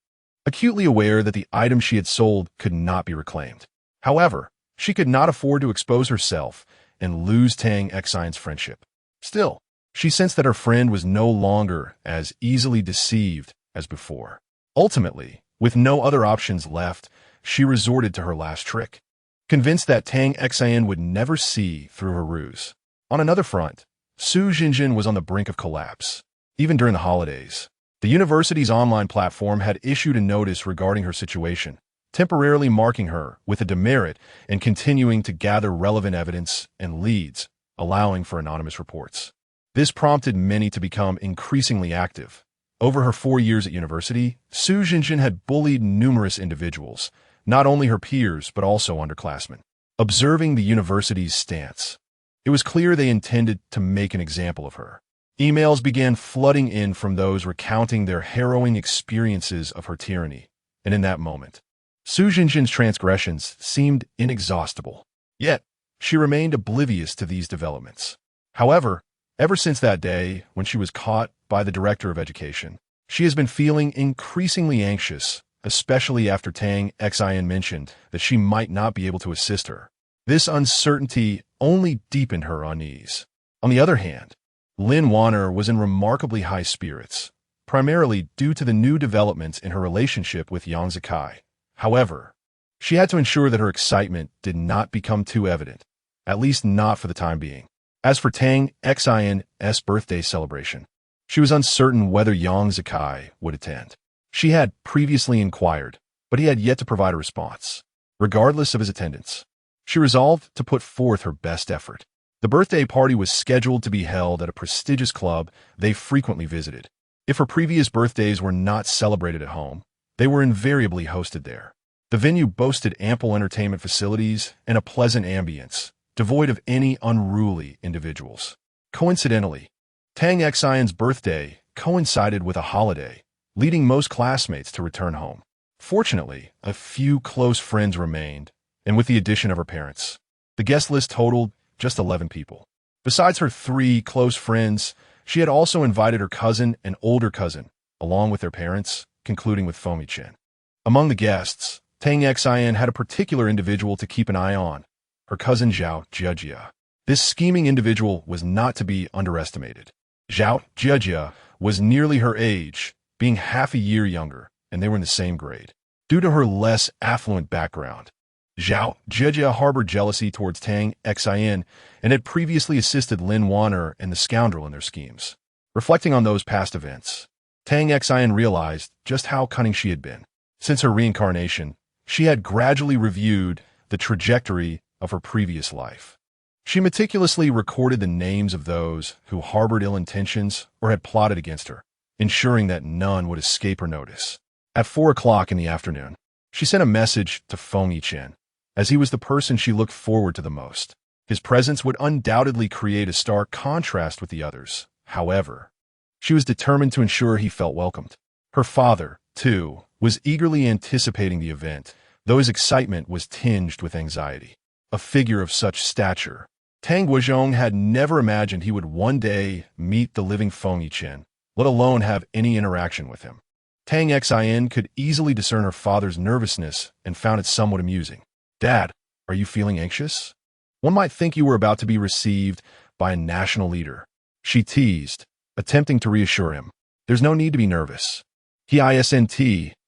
acutely aware that the items she had sold could not be reclaimed. However, she could not afford to expose herself and lose Tang Xian's friendship. Still, she sensed that her friend was no longer as easily deceived as before. Ultimately, with no other options left, she resorted to her last trick, convinced that Tang Xian would never see through her ruse. On another front, Su Jinjin was on the brink of collapse. Even during the holidays, the university's online platform had issued a notice regarding her situation, temporarily marking her with a demerit and continuing to gather relevant evidence and leads, allowing for anonymous reports. This prompted many to become increasingly active. Over her 4 years at university, Su Jinjin had bullied numerous individuals, not only her peers but also underclassmen. Observing the university's stance, it was clear they intended to make an example of her. Emails began flooding in from those recounting their harrowing experiences of her tyranny, and in that moment, Su Jinjin's transgressions seemed inexhaustible. Yet, she remained oblivious to these developments. However, ever since that day when she was caught by the director of education, she has been feeling increasingly anxious, especially after Tang Xian mentioned that she might not be able to assist her. This uncertainty only deepened her unease. On the other hand, Lin Wanner was in remarkably high spirits, primarily due to the new developments in her relationship with Yang Zikai. However, she had to ensure that her excitement did not become too evident, at least not for the time being. As for Tang Xian's birthday celebration, she was uncertain whether Yang Zikai would attend. She had previously inquired, but he had yet to provide a response. Regardless of his attendance, she resolved to put forth her best effort. The birthday party was scheduled to be held at a prestigious club they frequently visited. If her previous birthdays were not celebrated at home, they were invariably hosted there. The venue boasted ample entertainment facilities and a pleasant ambience, devoid of any unruly individuals. Coincidentally, Tang Xian's birthday coincided with a holiday, leading most classmates to return home. Fortunately, a few close friends remained, and with the addition of her parents, the guest list totaled just 11 people. Besides her 3 close friends, she had also invited her cousin and older cousin, along with their parents, concluding with Fomi Chen. Among the guests, Tang Xian had a particular individual to keep an eye on, her cousin Zhao Jia. This scheming individual was not to be underestimated. Zhao Jia was nearly her age, being half a year younger, and they were in the same grade. Due to her less affluent background, Zhao Jia harbored jealousy towards Tang Xian and had previously assisted Lin Wan'er and the scoundrel in their schemes. Reflecting on those past events, Tang Xian realized just how cunning she had been. Since her reincarnation, she had gradually reviewed the trajectory of her previous life. She meticulously recorded the names of those who harbored ill intentions or had plotted against her, ensuring that none would escape her notice. At 4 o'clock in the afternoon, she sent a message to Fomi Chen, as he was the person she looked forward to the most. His presence would undoubtedly create a stark contrast with the others. However, she was determined to ensure he felt welcomed. Her father, too, was eagerly anticipating the event, though his excitement was tinged with anxiety. A figure of such stature, Tang Guozhong had never imagined he would one day meet the living Fomi Chen, let alone have any interaction with him. Tang Xian could easily discern her father's nervousness and found it somewhat amusing. "Dad, are you feeling anxious? One might think you were about to be received by a national leader," she teased, attempting to reassure him. "There's no need to be nervous. He isn't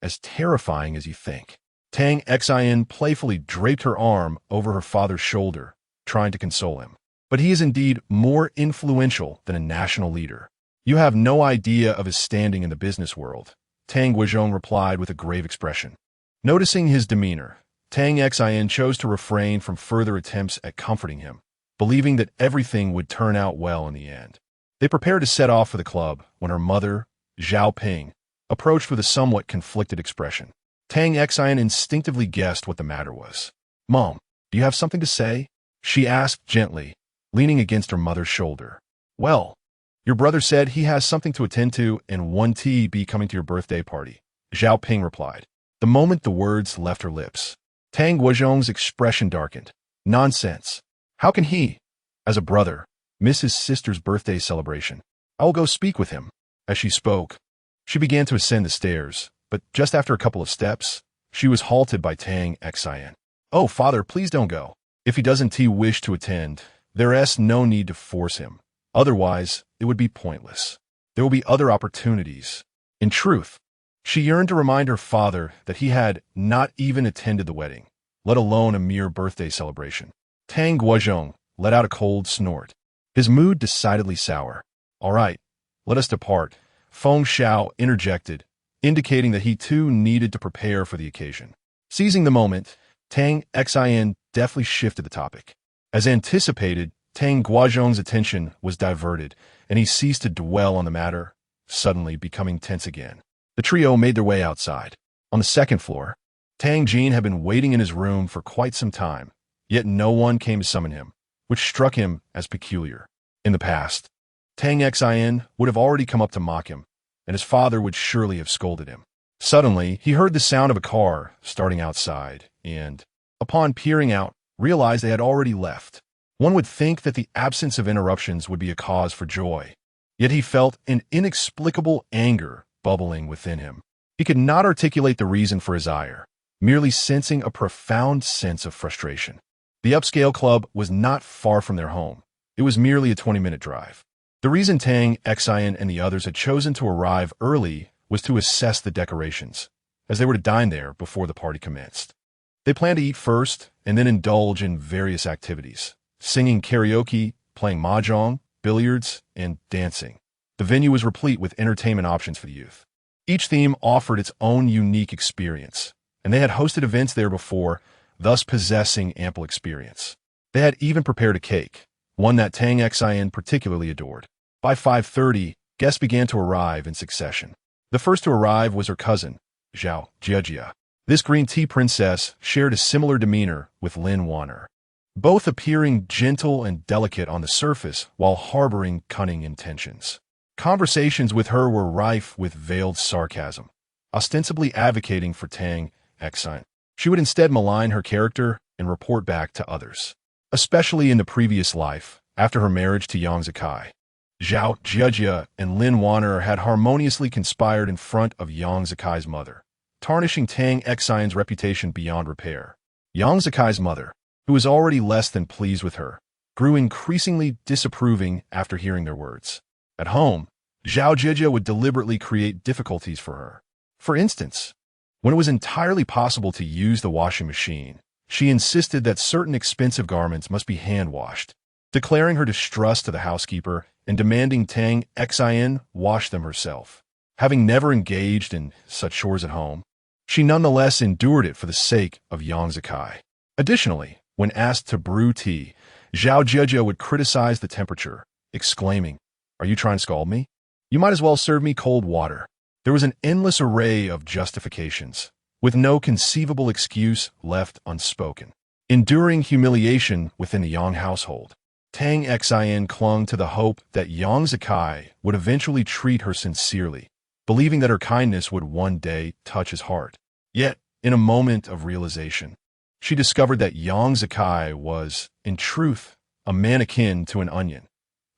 as terrifying as you think." Tang Xian playfully draped her arm over her father's shoulder, trying to console him. "But he is indeed more influential than a national leader. You have no idea of his standing in the business world," Tang Guozhong replied with a grave expression. Noticing his demeanor, Tang Xian chose to refrain from further attempts at comforting him, believing that everything would turn out well in the end. They prepared to set off for the club when her mother, Zhao Ping, approached with a somewhat conflicted expression. Tang Xian instinctively guessed what the matter was. "Mom, do you have something to say?" she asked gently, leaning against her mother's shoulder. "Well, your brother said he has something to attend to and won't be coming to your birthday party," Zhao Ping replied. The moment the words left her lips, Tang Guozhong's expression darkened. "Nonsense. How can he, as a brother, miss his sister's birthday celebration? I will go speak with him." As she spoke, she began to ascend the stairs, but just after a couple of steps, she was halted by Tang Xian. "Oh, father, please don't go. If he doesn't wish to attend, there's no need to force him. Otherwise, it would be pointless. There will be other opportunities." In truth, she yearned to remind her father that he had not even attended the wedding, let alone a mere birthday celebration. Tang Guozhong let out a cold snort, his mood decidedly sour. "All right, let us depart," Feng Xiao interjected, indicating that he too needed to prepare for the occasion. Seizing the moment, Tang Xian deftly shifted the topic. As anticipated, Tang Guozhong's attention was diverted, and he ceased to dwell on the matter, suddenly becoming tense again. The trio made their way outside. On the second floor, Tang Jin had been waiting in his room for quite some time, yet no one came to summon him, which struck him as peculiar. In the past, Tang Xian would have already come up to mock him, and his father would surely have scolded him. Suddenly, he heard the sound of a car starting outside, and, upon peering out, realized they had already left. One would think that the absence of interruptions would be a cause for joy, yet he felt an inexplicable anger bubbling within him. He could not articulate the reason for his ire, merely sensing a profound sense of frustration. The upscale club was not far from their home. It was merely a 20-minute drive. The reason Tang Xian and the others had chosen to arrive early was to assess the decorations, as they were to dine there before the party commenced. They planned to eat first and then indulge in various activities, singing karaoke, playing mahjong, billiards, and dancing. The venue was replete with entertainment options for the youth. Each theme offered its own unique experience, and they had hosted events there before, thus possessing ample experience. They had even prepared a cake, one that Tang Xian particularly adored. By 5:30, guests began to arrive in succession. The first to arrive was her cousin, Zhao Jia. This green tea princess shared a similar demeanor with Lin Wan'er. both appearing gentle and delicate on the surface while harboring cunning intentions. Conversations with her were rife with veiled sarcasm, ostensibly advocating for Tang Xine. She would instead malign her character and report back to others. Especially in the previous life, after her marriage to Yang Zikai, Zhao Jia and Lin Wanner had harmoniously conspired in front of Yang Zikai's mother, tarnishing Tang Xine's reputation beyond repair. Yang Zikai's mother, who was already less than pleased with her, grew increasingly disapproving after hearing their words. At home, Zhao Jia would deliberately create difficulties for her. For instance, when it was entirely possible to use the washing machine, she insisted that certain expensive garments must be hand-washed, declaring her distrust to the housekeeper and demanding Tang Xine wash them herself. Having never engaged in such chores at home, she nonetheless endured it for the sake of Yang Zikai. Additionally, when asked to brew tea, Zhao Jia would criticize the temperature, exclaiming, "Are you trying to scald me? You might as well serve me cold water." There was an endless array of justifications, with no conceivable excuse left unspoken. Enduring humiliation within the Yang household, Tang Xine clung to the hope that Yang Zikai would eventually treat her sincerely, believing that her kindness would one day touch his heart. Yet, in a moment of realization, she discovered that Yang Zikai was, in truth, a man akin to an onion.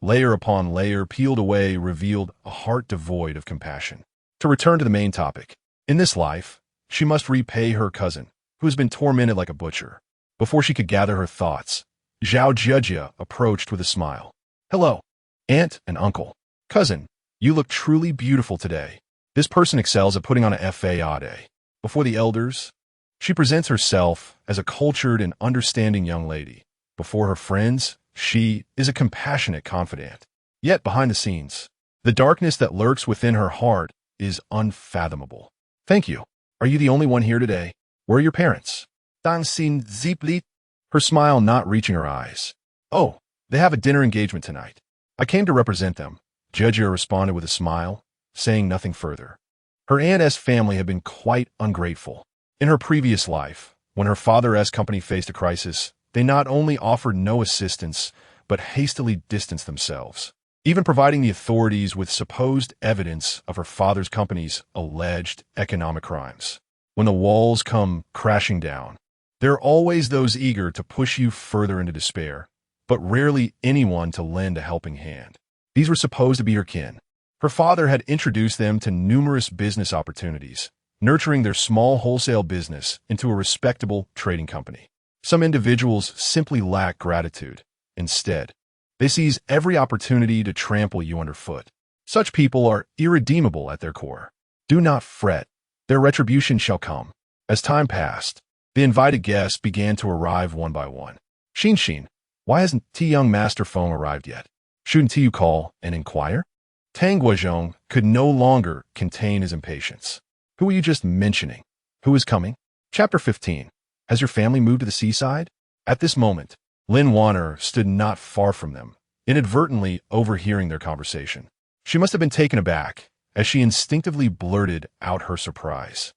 Layer upon layer peeled away revealed a heart devoid of compassion. To return to the main topic, in this life, she must repay her cousin, who has been tormented like a butcher. Before she could gather her thoughts, Zhao Jia approached with a smile. "Hello, aunt and uncle. Cousin, you look truly beautiful today." This person excels at putting on a fade. Before the elders, she presents herself as a cultured and understanding young lady. Before her friends, she is a compassionate confidant. Yet behind the scenes, the darkness that lurks within her heart is unfathomable. "Thank you. Are you the only one here today? Where are your parents?" Dang Xin Zipli, her smile not reaching her eyes. "Oh, they have a dinner engagement tonight. I came to represent them," Jia responded with a smile, saying nothing further. Her aunt's family had been quite ungrateful. In her previous life, when her father's company faced a crisis, they not only offered no assistance, but hastily distanced themselves, even providing the authorities with supposed evidence of her father's company's alleged economic crimes. When the walls come crashing down, there are always those eager to push you further into despair, but rarely anyone to lend a helping hand. These were supposed to be her kin. Her father had introduced them to numerous business opportunities, nurturing their small wholesale business into a respectable trading company. Some individuals simply lack gratitude. Instead, they seize every opportunity to trample you underfoot. Such people are irredeemable at their core. Do not fret. Their retribution shall come. As time passed, the invited guests began to arrive one by one. Xin, why hasn't Young Master Feng arrived yet? Shouldn't you call and inquire? Tang Guozhong could no longer contain his impatience. Who are you just mentioning? Who is coming? Chapter 15. Has your family moved to the seaside? At this moment, Lin Wanner stood not far from them, inadvertently overhearing their conversation. She must have been taken aback, as she instinctively blurted out her surprise.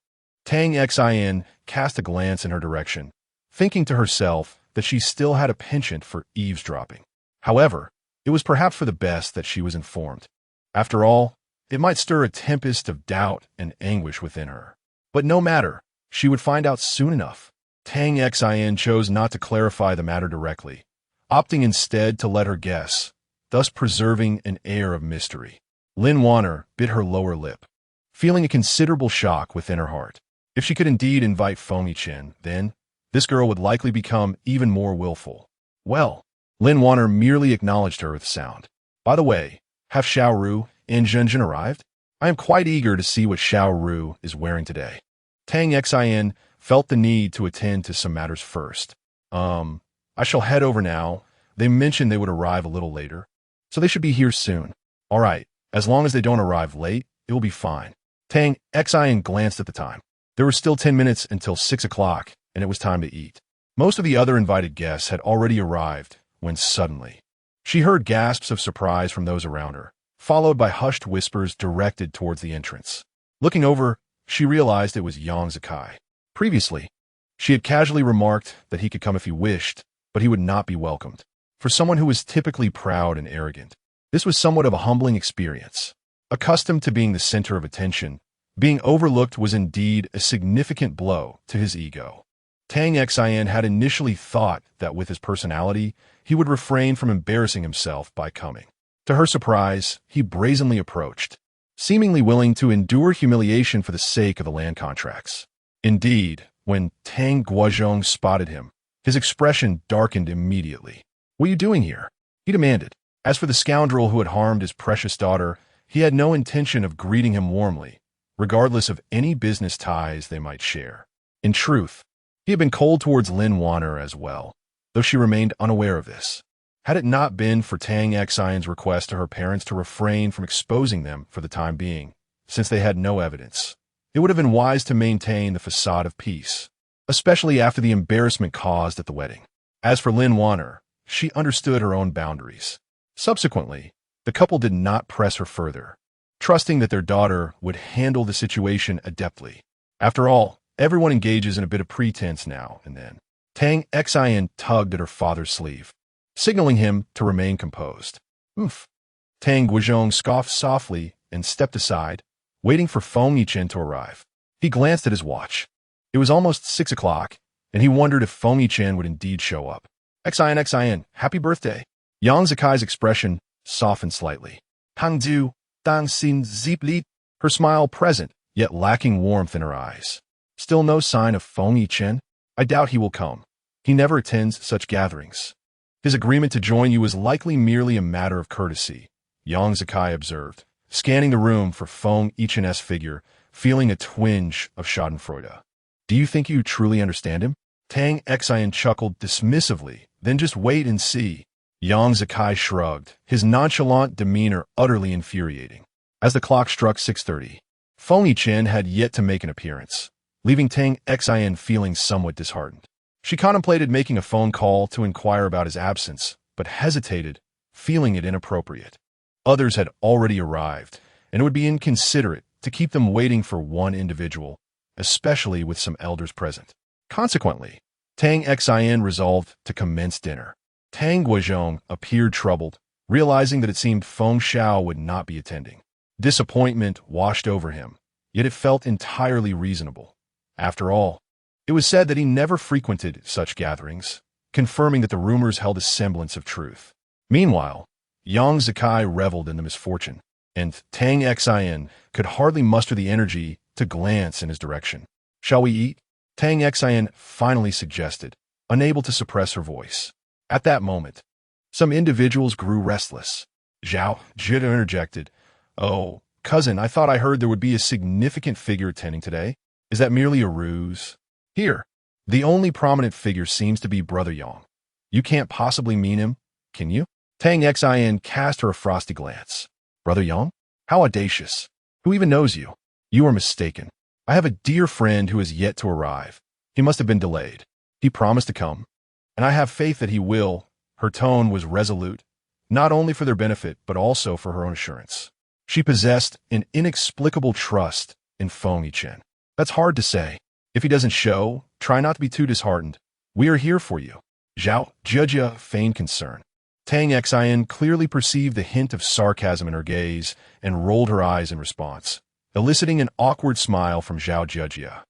Tang Xin cast a glance in her direction, thinking to herself that she still had a penchant for eavesdropping. However, it was perhaps for the best that she was informed. After all, it might stir a tempest of doubt and anguish within her. But no matter, she would find out soon enough. Tang Xin chose not to clarify the matter directly, opting instead to let her guess, thus preserving an air of mystery. Lin Wanner bit her lower lip, feeling a considerable shock within her heart. If she could indeed invite Feng Yichen, then this girl would likely become even more willful. Well, Lin Wanner merely acknowledged her with a sound. By the way, have Xiao Ru and Zhenjin arrived? I am quite eager to see what Xiao Ru is wearing today. Tang Xin felt the need to attend to some matters first. I shall head over now. They mentioned they would arrive a little later, so they should be here soon. All right, as long as they don't arrive late, it will be fine. Tang Xin glanced at the time. There were still 10 minutes until 6 o'clock, and it was time to eat. Most of the other invited guests had already arrived when suddenly, she heard gasps of surprise from those around her, followed by hushed whispers directed towards the entrance. Looking over, she realized it was Yang Zikai. Previously, she had casually remarked that he could come if he wished, but he would not be welcomed. For someone who was typically proud and arrogant, this was somewhat of a humbling experience. Accustomed to being the center of attention, being overlooked was indeed a significant blow to his ego. Tang Xin had initially thought that with his personality, he would refrain from embarrassing himself by coming. To her surprise, he brazenly approached, seemingly willing to endure humiliation for the sake of the land contracts. Indeed, when Tang Guozhong spotted him, his expression darkened immediately. "What are you doing here?" he demanded. As for the scoundrel who had harmed his precious daughter, he had no intention of greeting him warmly, regardless of any business ties they might share. In truth, he had been cold towards Lin Wanner as well, though she remained unaware of this. Had it not been for Tang Xion's request to her parents to refrain from exposing them for the time being, since they had no evidence, it would have been wise to maintain the facade of peace, especially after the embarrassment caused at the wedding. As for Lin Wanner, she understood her own boundaries. Subsequently, the couple did not press her further, trusting that their daughter would handle the situation adeptly. After all, everyone engages in a bit of pretense now and then. Tang Xian tugged at her father's sleeve, signaling him to remain composed. "Oof." Tang Guozhong scoffed softly and stepped aside, waiting for Feng Yichen to arrive. He glanced at his watch. It was almost 6 o'clock, and he wondered if Feng Yichen would indeed show up. Xian, happy birthday." Yang Zikai's expression softened slightly. "Hangdu, dang xin zipli," her smile present, yet lacking warmth in her eyes. "Still no sign of Feng Yichen? I doubt he will come. He never attends such gatherings." "His agreement to join you was likely merely a matter of courtesy," Yang Zikai observed, scanning the room for Feng Yichen's figure, feeling a twinge of schadenfreude. "Do you think you truly understand him?" Tang Xian chuckled dismissively. "Then just wait and see." Yang Zikai shrugged, his nonchalant demeanor utterly infuriating. As the clock struck 6:30, Feng Yichen had yet to make an appearance, leaving Tang Xian feeling somewhat disheartened. She contemplated making a phone call to inquire about his absence, but hesitated, feeling it inappropriate. Others had already arrived, and it would be inconsiderate to keep them waiting for one individual, especially with some elders present. Consequently, Tang Xian resolved to commence dinner. Tang Guozhong appeared troubled, realizing that it seemed Feng Xiao would not be attending. Disappointment washed over him, yet it felt entirely reasonable. After all, it was said that he never frequented such gatherings, confirming that the rumors held a semblance of truth. Meanwhile, Yang Zikai reveled in the misfortune, and Tang Xian could hardly muster the energy to glance in his direction. "Shall we eat?" Tang Xian finally suggested, unable to suppress her voice. At that moment, some individuals grew restless. Zhao Jie interjected, "Oh, cousin, I thought I heard there would be a significant figure attending today. Is that merely a ruse?" "Here, the only prominent figure seems to be Brother Yang. You can't possibly mean him, can you?" Tang Xian cast her a frosty glance. "Brother Yang? How audacious. Who even knows you?" "You are mistaken. I have a dear friend who has yet to arrive. He must have been delayed. He promised to come, and I have faith that he will." Her tone was resolute, not only for their benefit, but also for her own assurance. She possessed an inexplicable trust in Feng Yichen. "That's hard to say. If he doesn't show, try not to be too disheartened. We are here for you." Zhao Jie feigned concern. Tang Xian clearly perceived the hint of sarcasm in her gaze and rolled her eyes in response, eliciting an awkward smile from Zhao Jie.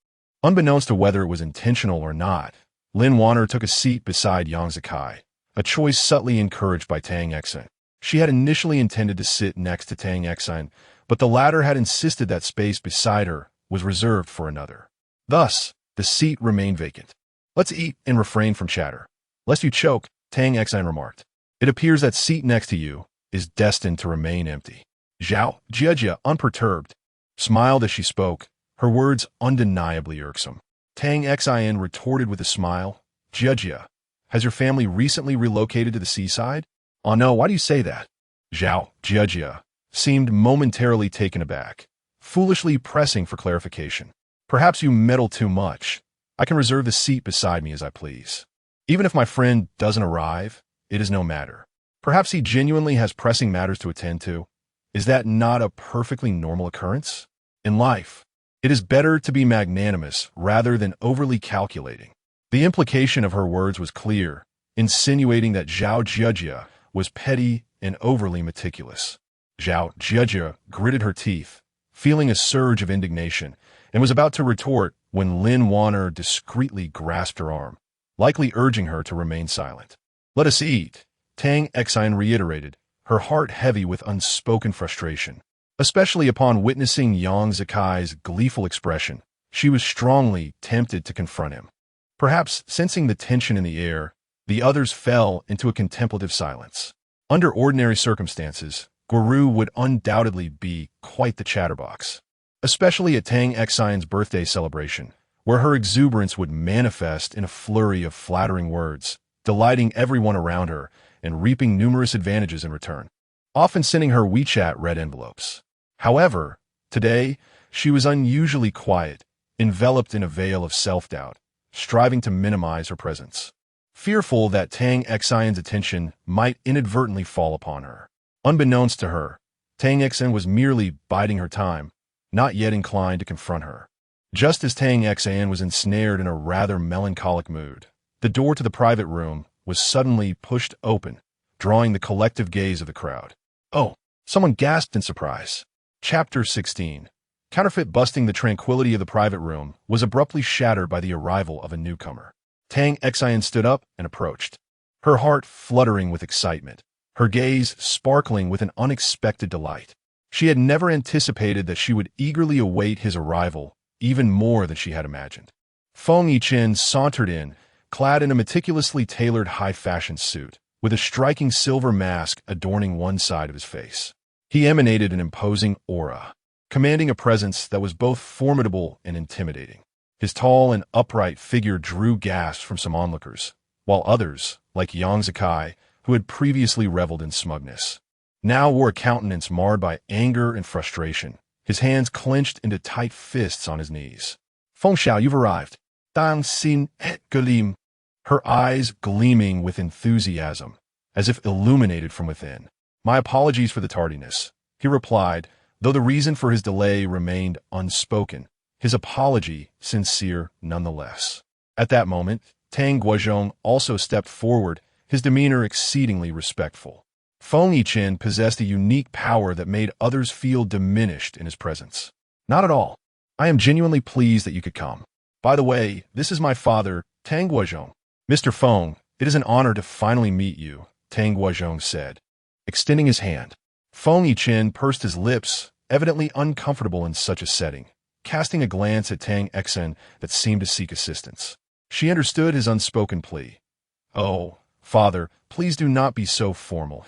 Unbeknownst to whether it was intentional or not, Lin Wanner took a seat beside Yang Zikai, a choice subtly encouraged by Tang Xian. She had initially intended to sit next to Tang Xian, but the latter had insisted that space beside her was reserved for another. Thus, the seat remained vacant. "Let's eat and refrain from chatter, lest you choke," Tang Xian remarked. "It appears that seat next to you is destined to remain empty." Zhao Jie, unperturbed, smiled as she spoke, her words undeniably irksome. Tang Xian retorted with a smile, "Jie, has your family recently relocated to the seaside?" "Oh no, why do you say that?" Zhao Jie seemed momentarily taken aback, foolishly pressing for clarification. "Perhaps you meddle too much. I can reserve the seat beside me as I please. Even if my friend doesn't arrive, it is no matter. Perhaps he genuinely has pressing matters to attend to. Is that not a perfectly normal occurrence? In life, it is better to be magnanimous rather than overly calculating." The implication of her words was clear, insinuating that Zhao Jia was petty and overly meticulous. Zhao Jia gritted her teeth, feeling a surge of indignation, and was about to retort when Lin Wanner discreetly grasped her arm, likely urging her to remain silent. "Let us eat," Tang Xian reiterated, her heart heavy with unspoken frustration. Especially upon witnessing Yang Zikai's gleeful expression, she was strongly tempted to confront him. Perhaps sensing the tension in the air, the others fell into a contemplative silence. Under ordinary circumstances, Guru would undoubtedly be quite the chatterbox, especially at Tang Xian's birthday celebration, where her exuberance would manifest in a flurry of flattering words, delighting everyone around her and reaping numerous advantages in return, often sending her WeChat red envelopes. However, today, she was unusually quiet, enveloped in a veil of self-doubt, striving to minimize her presence, fearful that Tang Xian's attention might inadvertently fall upon her. Unbeknownst to her, Tang Xian was merely biding her time, not yet inclined to confront her. Just as Tang Xian was ensnared in a rather melancholic mood, the door to the private room was suddenly pushed open, drawing the collective gaze of the crowd. "Oh!" someone gasped in surprise. Chapter 16. Counterfeit. Busting the tranquility of the private room was abruptly shattered by the arrival of a newcomer. Tang Xian stood up and approached, her heart fluttering with excitement, her gaze sparkling with an unexpected delight. She had never anticipated that she would eagerly await his arrival, even more than she had imagined. Feng Yichen sauntered in, clad in a meticulously tailored high-fashion suit, with a striking silver mask adorning one side of his face. He emanated an imposing aura, commanding a presence that was both formidable and intimidating. His tall and upright figure drew gasps from some onlookers, while others, like Yang Zikai, who had previously reveled in smugness, now wore a countenance marred by anger and frustration, his hands clenched into tight fists on his knees. "Feng Xiao, you've arrived." Dang Xin et Galim, her eyes gleaming with enthusiasm, as if illuminated from within. "My apologies for the tardiness," he replied, though the reason for his delay remained unspoken, his apology sincere nonetheless. At that moment, Tang Guozhong also stepped forward, his demeanor exceedingly respectful. Feng Yichen possessed a unique power that made others feel diminished in his presence. "Not at all. I am genuinely pleased that you could come. By the way, this is my father, Tang Guozhong." "Mr. Feng, it is an honor to finally meet you," Tang Guozhong said, extending his hand. Feng Yichen pursed his lips, evidently uncomfortable in such a setting, casting a glance at Tang Xian that seemed to seek assistance. She understood his unspoken plea. "Oh, father, please do not be so formal.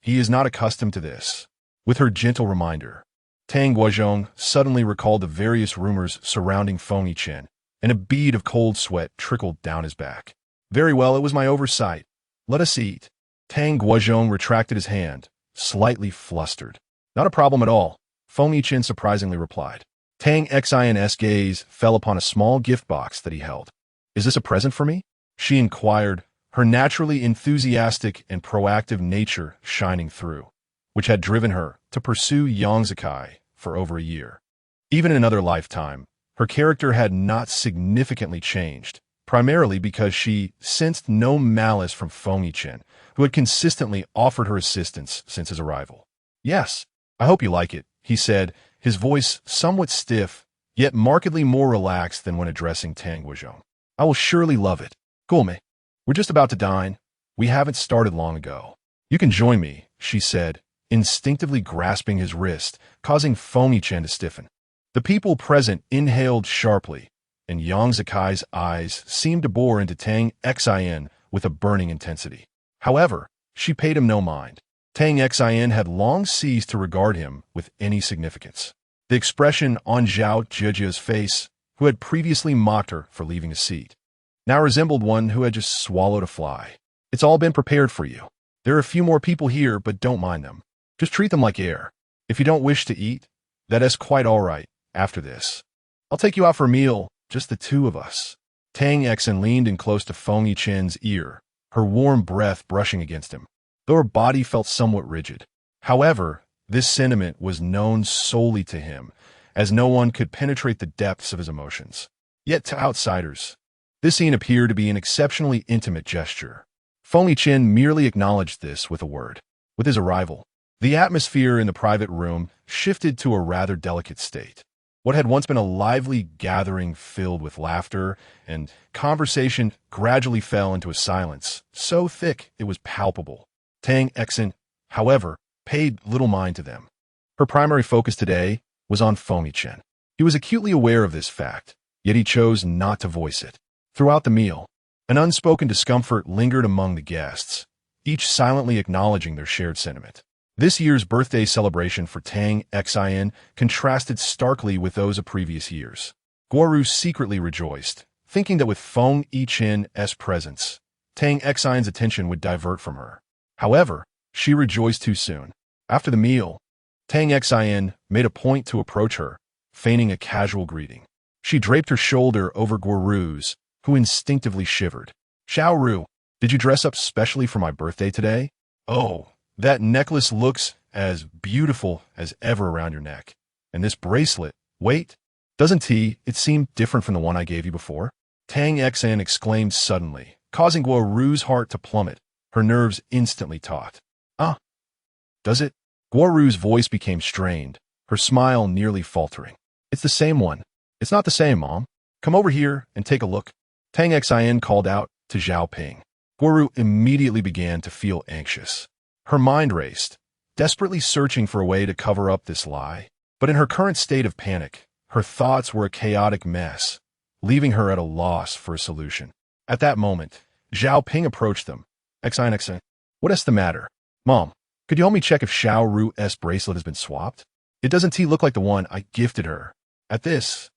He is not accustomed to this." With her gentle reminder, Tang Guozhong suddenly recalled the various rumors surrounding Feng Yichen, and a bead of cold sweat trickled down his back. "Very well, it was my oversight. Let us eat." Tang Guozhong retracted his hand, slightly flustered. "Not a problem at all," Feng Yichen surprisingly replied. Tang Xian's gaze fell upon a small gift box that he held. "Is this a present for me?" she inquired, her naturally enthusiastic and proactive nature shining through, which had driven her to pursue Yang Zikai for over a year. Even in another lifetime, her character had not significantly changed, primarily because she sensed no malice from Feng Yichen, who had consistently offered her assistance since his arrival. "Yes, I hope you like it," he said, his voice somewhat stiff, yet markedly more relaxed than when addressing Tang Guozhong. "I will surely love it. Gulme, we're just about to dine. We haven't started long ago." "You can join me," she said, instinctively grasping his wrist, causing Feng Yichen to stiffen. The people present inhaled sharply, and Yang Zikai's eyes seemed to bore into Tang Xian with a burning intensity. However, she paid him no mind. Tang Xian had long ceased to regard him with any significance. The expression on Zhao Jijia's face, who had previously mocked her for leaving a seat, now resembled one who had just swallowed a fly. "It's all been prepared for you. There are a few more people here, but don't mind them. Just treat them like air. If you don't wish to eat, that is quite all right after this. I'll take you out for a meal, just the two of us." Tang Xian leaned in close to Feng Yichen's ear, her warm breath brushing against him, though her body felt somewhat rigid. However, this sentiment was known solely to him, as no one could penetrate the depths of his emotions. Yet to outsiders, this scene appeared to be an exceptionally intimate gesture. Feng Yiqin merely acknowledged this with a word. With his arrival, the atmosphere in the private room shifted to a rather delicate state. What had once been a lively gathering filled with laughter and conversation gradually fell into a silence so thick it was palpable. Tang Exin, however, paid little mind to them. Her primary focus today was on Feng Yiqin. He was acutely aware of this fact, yet he chose not to voice it. Throughout the meal, an unspoken discomfort lingered among the guests, each silently acknowledging their shared sentiment. This year's birthday celebration for Tang Xin contrasted starkly with those of previous years. Guoru secretly rejoiced, thinking that with Feng Yiqin's presence, Tang Xin's attention would divert from her. However, she rejoiced too soon. After the meal, Tang Xin made a point to approach her, feigning a casual greeting. She draped her shoulder over Guoru's, who instinctively shivered. "Xiao Ru, did you dress up specially for my birthday today? Oh, that necklace looks as beautiful as ever around your neck. And this bracelet, wait, doesn't it seem different from the one I gave you before?" Tang Xin exclaimed suddenly, causing Guoru's heart to plummet, her nerves instantly taut. "Ah, does it?" Guoru's voice became strained, her smile nearly faltering. "It's the same one. It's not the same, Mom. Come over here and take a look." Tang Xin called out to Zhao Ping. Guoru immediately began to feel anxious. Her mind raced, desperately searching for a way to cover up this lie. But in her current state of panic, her thoughts were a chaotic mess, leaving her at a loss for a solution. At that moment, Zhao Ping approached them. "Xin, what's the matter? Mom, could you help me check if Xiao Ru's bracelet has been swapped? It doesn't look like the one I gifted her." At this,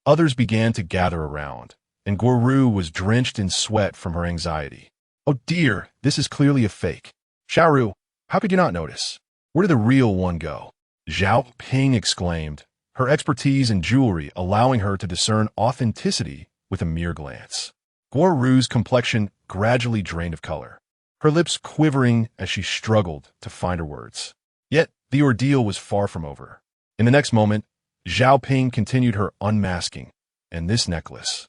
others began to gather around, and Guoru was drenched in sweat from her anxiety. "Oh dear, this is clearly a fake. Xiao Ru, how could you not notice? Where did the real one go?" Zhao Ping exclaimed, her expertise in jewelry allowing her to discern authenticity with a mere glance. Guoru's complexion gradually drained of color, her lips quivering as she struggled to find her words. Yet, the ordeal was far from over. In the next moment, Zhao Ping continued her unmasking. "And this necklace.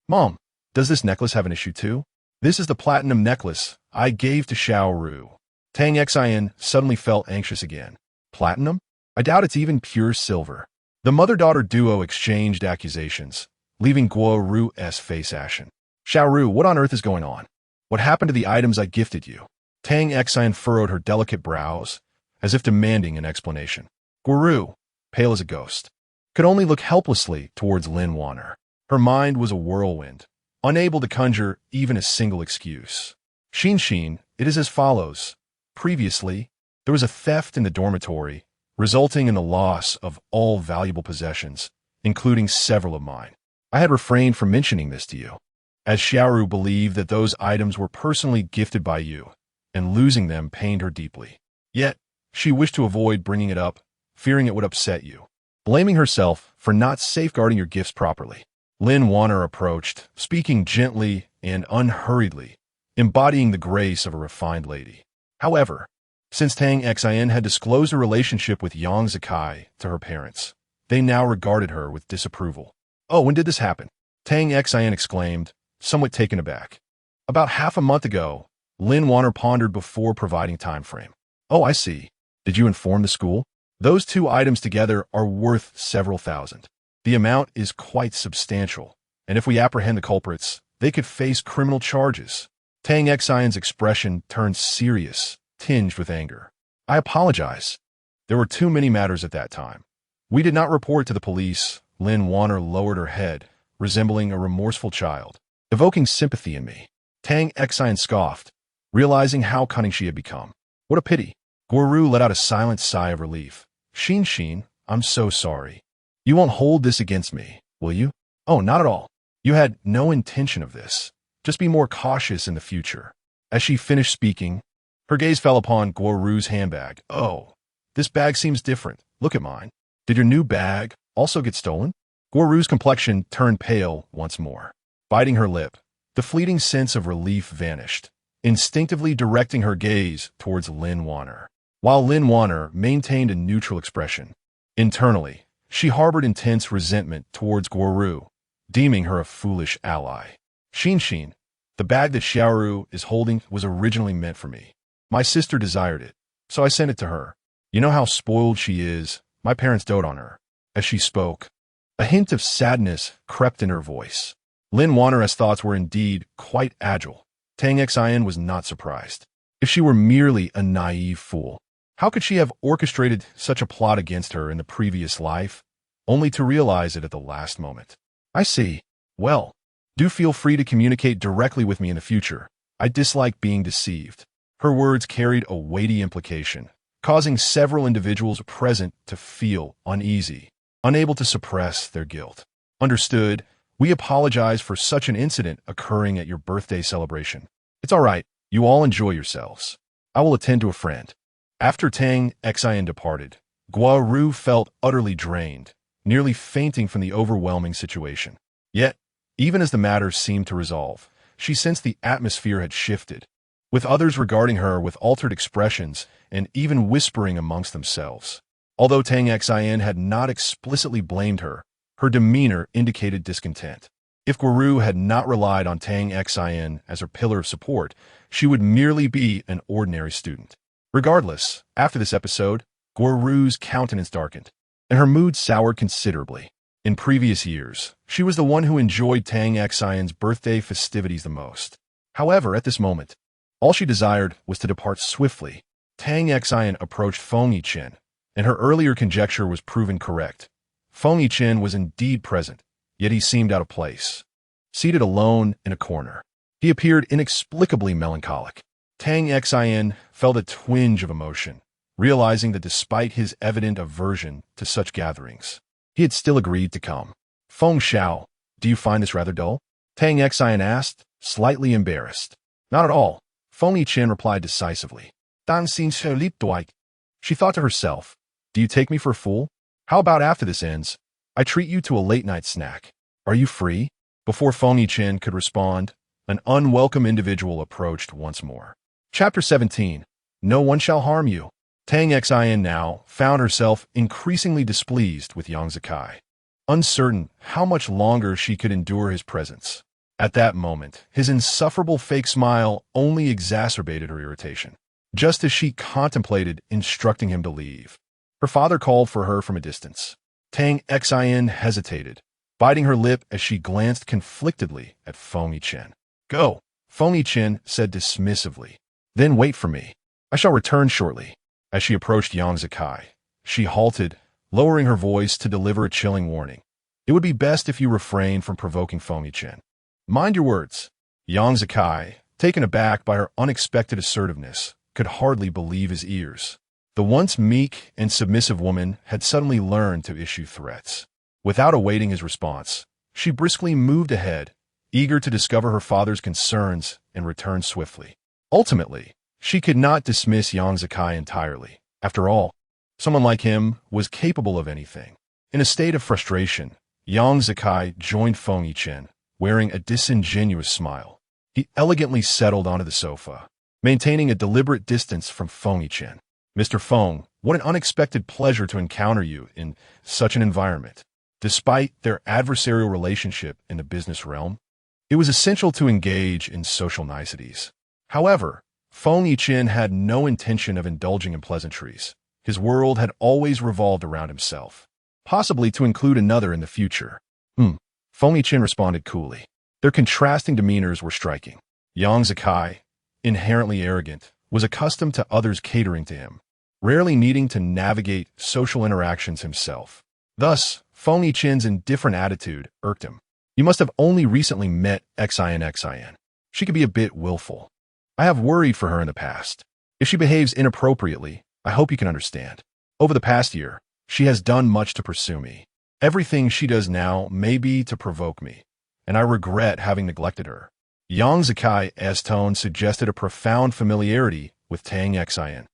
Mom, does this necklace have an issue too? This is the platinum necklace I gave to Xiao Ru." Tang Xin suddenly felt anxious again. "Platinum? I doubt it's even pure silver." The mother-daughter duo exchanged accusations, leaving Guoru's face ashen. "Xiao Ru, what on earth is going on? What happened to the items I gifted you?" Tang Xin furrowed her delicate brows, as if demanding an explanation. Guoru, pale as a ghost, could only look helplessly towards Lin Wanner. Her mind was a whirlwind, unable to conjure even a single excuse. Xin, it is as follows. Previously, there was a theft in the dormitory, resulting in the loss of all valuable possessions, including several of mine. I had refrained from mentioning this to you, as Xiaoru believed that those items were personally gifted by you, and losing them pained her deeply. Yet, she wished to avoid bringing it up, fearing it would upset you, blaming herself for not safeguarding your gifts properly. Lin Wanner approached, speaking gently and unhurriedly, embodying the grace of a refined lady. However, since Tang Xin had disclosed her relationship with Yang Zikai to her parents, they now regarded her with disapproval. "Oh, when did this happen?" Tang Xin exclaimed, somewhat taken aback. "About half a month ago," Lin Wanner pondered before providing time frame. "Oh, I see. Did you inform the school? Those two items together are worth several thousand. The amount is quite substantial, and if we apprehend the culprits, they could face criminal charges." Tang Xion's expression turned serious, tinged with anger. "I apologize. There were too many matters at that time. We did not report to the police." Lin Wanner lowered her head, resembling a remorseful child, evoking sympathy in me. Tang Xion scoffed, realizing how cunning she had become. "What a pity." Guoru let out a silent sigh of relief. Xin, I'm so sorry. You won't hold this against me, will you?" "Oh, not at all. You had no intention of this. Just be more cautious in the future." As she finished speaking, her gaze fell upon Guoru's handbag. "Oh, this bag seems different. Look at mine. Did your new bag also get stolen?" Guoru's complexion turned pale once more. Biting her lip, the fleeting sense of relief vanished, instinctively directing her gaze towards Lin Wanner. While Lin Wanner maintained a neutral expression, internally, she harbored intense resentment towards Guoru, deeming her a foolish ally. Xin, The bag that Xiaoru is holding was originally meant for me. My sister desired it, so I sent it to her. You know how spoiled she is. My parents dote on her." As she spoke, a hint of sadness crept in her voice. Lin Wanner's thoughts were indeed quite agile. Tang Xian was not surprised. If she were merely a naive fool, how could she have orchestrated such a plot against her in the previous life, only to realize it at the last moment? "I see. Well, do feel free to communicate directly with me in the future. I dislike being deceived." Her words carried a weighty implication, causing several individuals present to feel uneasy, unable to suppress their guilt. "Understood. We apologize for such an incident occurring at your birthday celebration. It's all right. You all enjoy yourselves. I will attend to a friend." After Tang Xian departed, Guo Ru felt utterly drained, nearly fainting from the overwhelming situation. Yet, even as the matter seemed to resolve, she sensed the atmosphere had shifted, with others regarding her with altered expressions and even whispering amongst themselves. Although Tang Xian had not explicitly blamed her, her demeanor indicated discontent. If Guru had not relied on Tang Xian as her pillar of support, she would merely be an ordinary student. Regardless, after this episode, Guru's countenance darkened, and her mood soured considerably. In previous years, she was the one who enjoyed Tang Xian's birthday festivities the most. However, at this moment, all she desired was to depart swiftly. Tang Xian approached Feng Yichen, and her earlier conjecture was proven correct. Feng Yichen was indeed present, yet he seemed out of place. Seated alone in a corner, he appeared inexplicably melancholic. Tang Xian felt a twinge of emotion, realizing that despite his evident aversion to such gatherings, he had still agreed to come. "Feng Xiao, do you find this rather dull?" Tang Xian asked, slightly embarrassed. "Not at all," Feng Yichen replied decisively. "Dan xin se lip duai." She thought to herself, "Do you take me for a fool? How about after this ends, I treat you to a late-night snack? Are you free?" Before Feng Yichen could respond, an unwelcome individual approached once more. Chapter 17. No one shall harm you. Tang Xian now found herself increasingly displeased with Yang Zikai, uncertain how much longer she could endure his presence. At that moment, his insufferable fake smile only exacerbated her irritation. Just as she contemplated instructing him to leave, her father called for her from a distance. Tang Xian hesitated, biting her lip as she glanced conflictedly at Feng Yichen. "Go," Feng Yichen said dismissively. "Then wait for me. I shall return shortly." As she approached Yang Zikai, she halted, lowering her voice to deliver a chilling warning. "It would be best if you refrain from provoking Feng Yichen. Mind your words." Yang Zikai, taken aback by her unexpected assertiveness, could hardly believe his ears. The once meek and submissive woman had suddenly learned to issue threats. Without awaiting his response, she briskly moved ahead, eager to discover her father's concerns and return swiftly. Ultimately, she could not dismiss Yang Zikai entirely. After all, someone like him was capable of anything. In a state of frustration, Yang Zikai joined Feng Yichen, wearing a disingenuous smile. He elegantly settled onto the sofa, maintaining a deliberate distance from Feng Yichen. "Mr. Feng, what an unexpected pleasure to encounter you in such an environment." Despite their adversarial relationship in the business realm, it was essential to engage in social niceties. However, Feng Yichen had no intention of indulging in pleasantries. His world had always revolved around himself, possibly to include another in the future. Feng Yichen responded coolly. Their contrasting demeanors were striking. Yang Zikai, inherently arrogant, was accustomed to others catering to him, rarely needing to navigate social interactions himself. Thus, Feng Yichen's indifferent attitude irked him. "You must have only recently met Xian. She could be a bit willful. I have worried for her in the past. If she behaves inappropriately, I hope you can understand. Over the past year, she has done much to pursue me. Everything she does now may be to provoke me, and I regret having neglected her." Yang Zikai's tone suggested a profound familiarity with Tang Xian,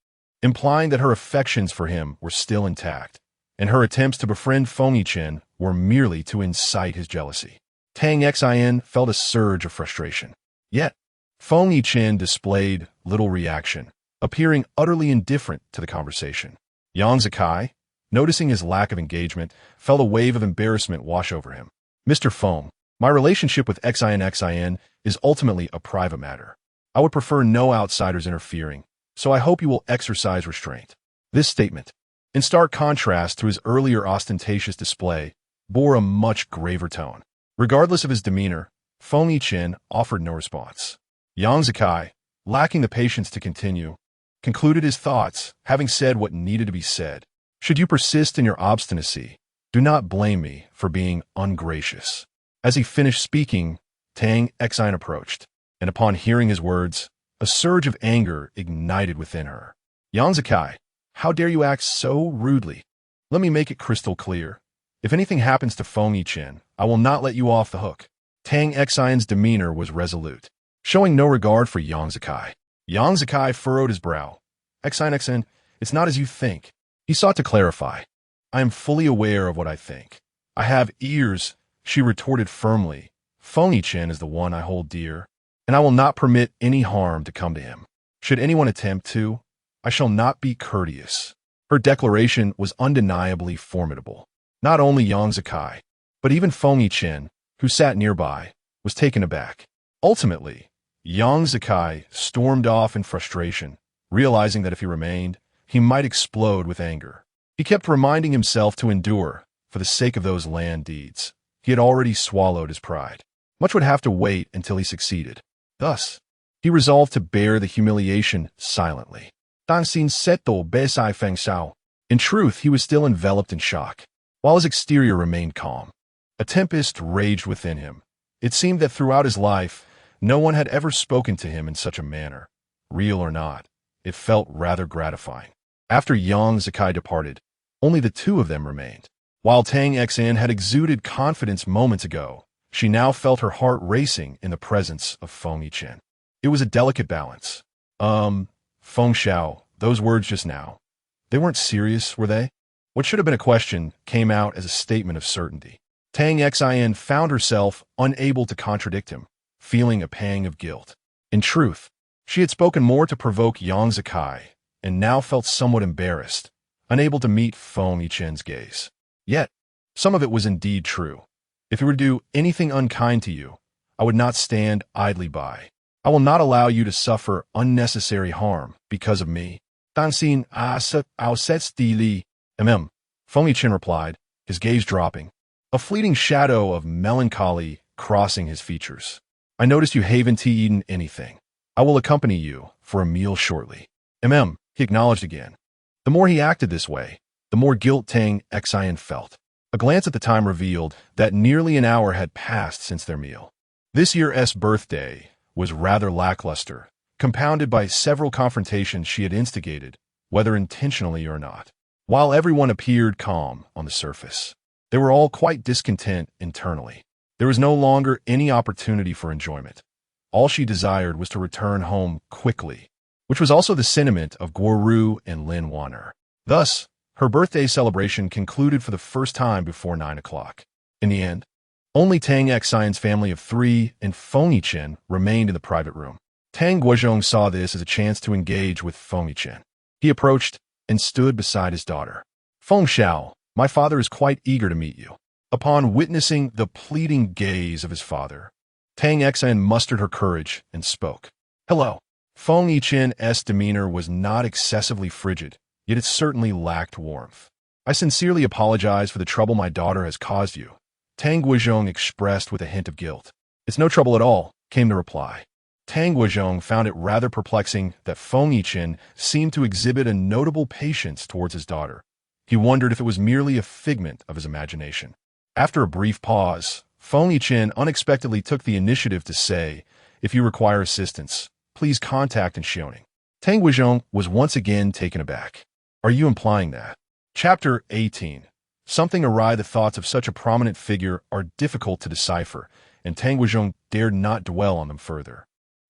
implying that her affections for him were still intact, and her attempts to befriend Feng Yichen were merely to incite his jealousy. Tang Xian felt a surge of frustration. Yet, Feng Yichen displayed little reaction, appearing utterly indifferent to the conversation. Yang Zikai, noticing his lack of engagement, felt a wave of embarrassment wash over him. "Mr. Feng, my relationship with Xian is is ultimately a private matter. I would prefer no outsiders interfering, so I hope you will exercise restraint. This statement, in stark contrast to his earlier ostentatious display, bore a much graver tone. Regardless of his demeanor, Feng Yiqin offered no response. Yang Zikai, lacking the patience to continue, concluded his thoughts, having said what needed to be said. Should you persist in your obstinacy, do not blame me for being ungracious. As he finished speaking, Tang Xin approached, and upon hearing his words, a surge of anger ignited within her. Yang Zikai, how dare you act so rudely? Let me make it crystal clear. If anything happens to Feng Yiqin, I will not let you off the hook. Tang Xin's demeanor was resolute, showing no regard for Yang Zikai. Yang Zikai furrowed his brow. Xin, it's not as you think. He sought to clarify. I am fully aware of what I think. I have ears, she retorted firmly. Feng Yiqin is the one I hold dear, and I will not permit any harm to come to him. Should anyone attempt to, I shall not be courteous. Her declaration was undeniably formidable. Not only Yang Zikai, but even Feng Yiqin, who sat nearby, was taken aback. Ultimately, Yang Zikai stormed off in frustration, realizing that if he remained, he might explode with anger. He kept reminding himself to endure, for the sake of those land deeds. He had already swallowed his pride. Much would have to wait until he succeeded. Thus, he resolved to bear the humiliation silently. In truth, he was still enveloped in shock, while his exterior remained calm. A tempest raged within him. It seemed that throughout his life, no one had ever spoken to him in such a manner. Real or not, it felt rather gratifying. After Yang Zikai departed, only the two of them remained. While Tang Xin had exuded confidence moments ago, she now felt her heart racing in the presence of Feng Yiqin. It was a delicate balance. Feng Xiao, those words just now, they weren't serious, were they? What should have been a question came out as a statement of certainty. Tang Xin found herself unable to contradict him, feeling a pang of guilt. In truth, she had spoken more to provoke Yang Zikai, and now felt somewhat embarrassed, unable to meet Feng Yiqin's gaze. Yet, some of it was indeed true. If he were to do anything unkind to you, I would not stand idly by. I will not allow you to suffer unnecessary harm because of me. Feng Yiqin replied, his gaze dropping, a fleeting shadow of melancholy crossing his features. I noticed you haven't eaten anything. I will accompany you for a meal shortly. He acknowledged again. The more he acted this way, the more guilt Tang Xin felt. A glance at the time revealed that nearly an hour had passed since their meal. This year's birthday was rather lackluster, compounded by several confrontations she had instigated, whether intentionally or not. While everyone appeared calm on the surface, they were all quite discontent internally. There was no longer any opportunity for enjoyment. All she desired was to return home quickly, which was also the sentiment of Guoru and Lin Wan'er. Thus, her birthday celebration concluded for the first time before 9 o'clock. In the end, only Tang Xin's family of 3 and Feng Yiqin remained in the private room. Tang Guozhong saw this as a chance to engage with Feng Yiqin. He approached and stood beside his daughter. Feng Xiao, my father is quite eager to meet you. Upon witnessing the pleading gaze of his father, Tang Xin mustered her courage and spoke. Hello. Feng Yiqin's demeanor was not excessively frigid, yet it certainly lacked warmth. I sincerely apologize for the trouble my daughter has caused you, Tang Guozhong expressed with a hint of guilt. It's no trouble at all, came the reply. Tang Guozhong found it rather perplexing that Feng Yiqin seemed to exhibit a notable patience towards his daughter. He wondered if it was merely a figment of his imagination. After a brief pause, Feng Yiqin unexpectedly took the initiative to say, if you require assistance, please contact Xiaoning. Tang Guozhong was once again taken aback. Are you implying that? Chapter 18. Something awry. The thoughts of such a prominent figure are difficult to decipher, and Tang Guozhong dared not dwell on them further,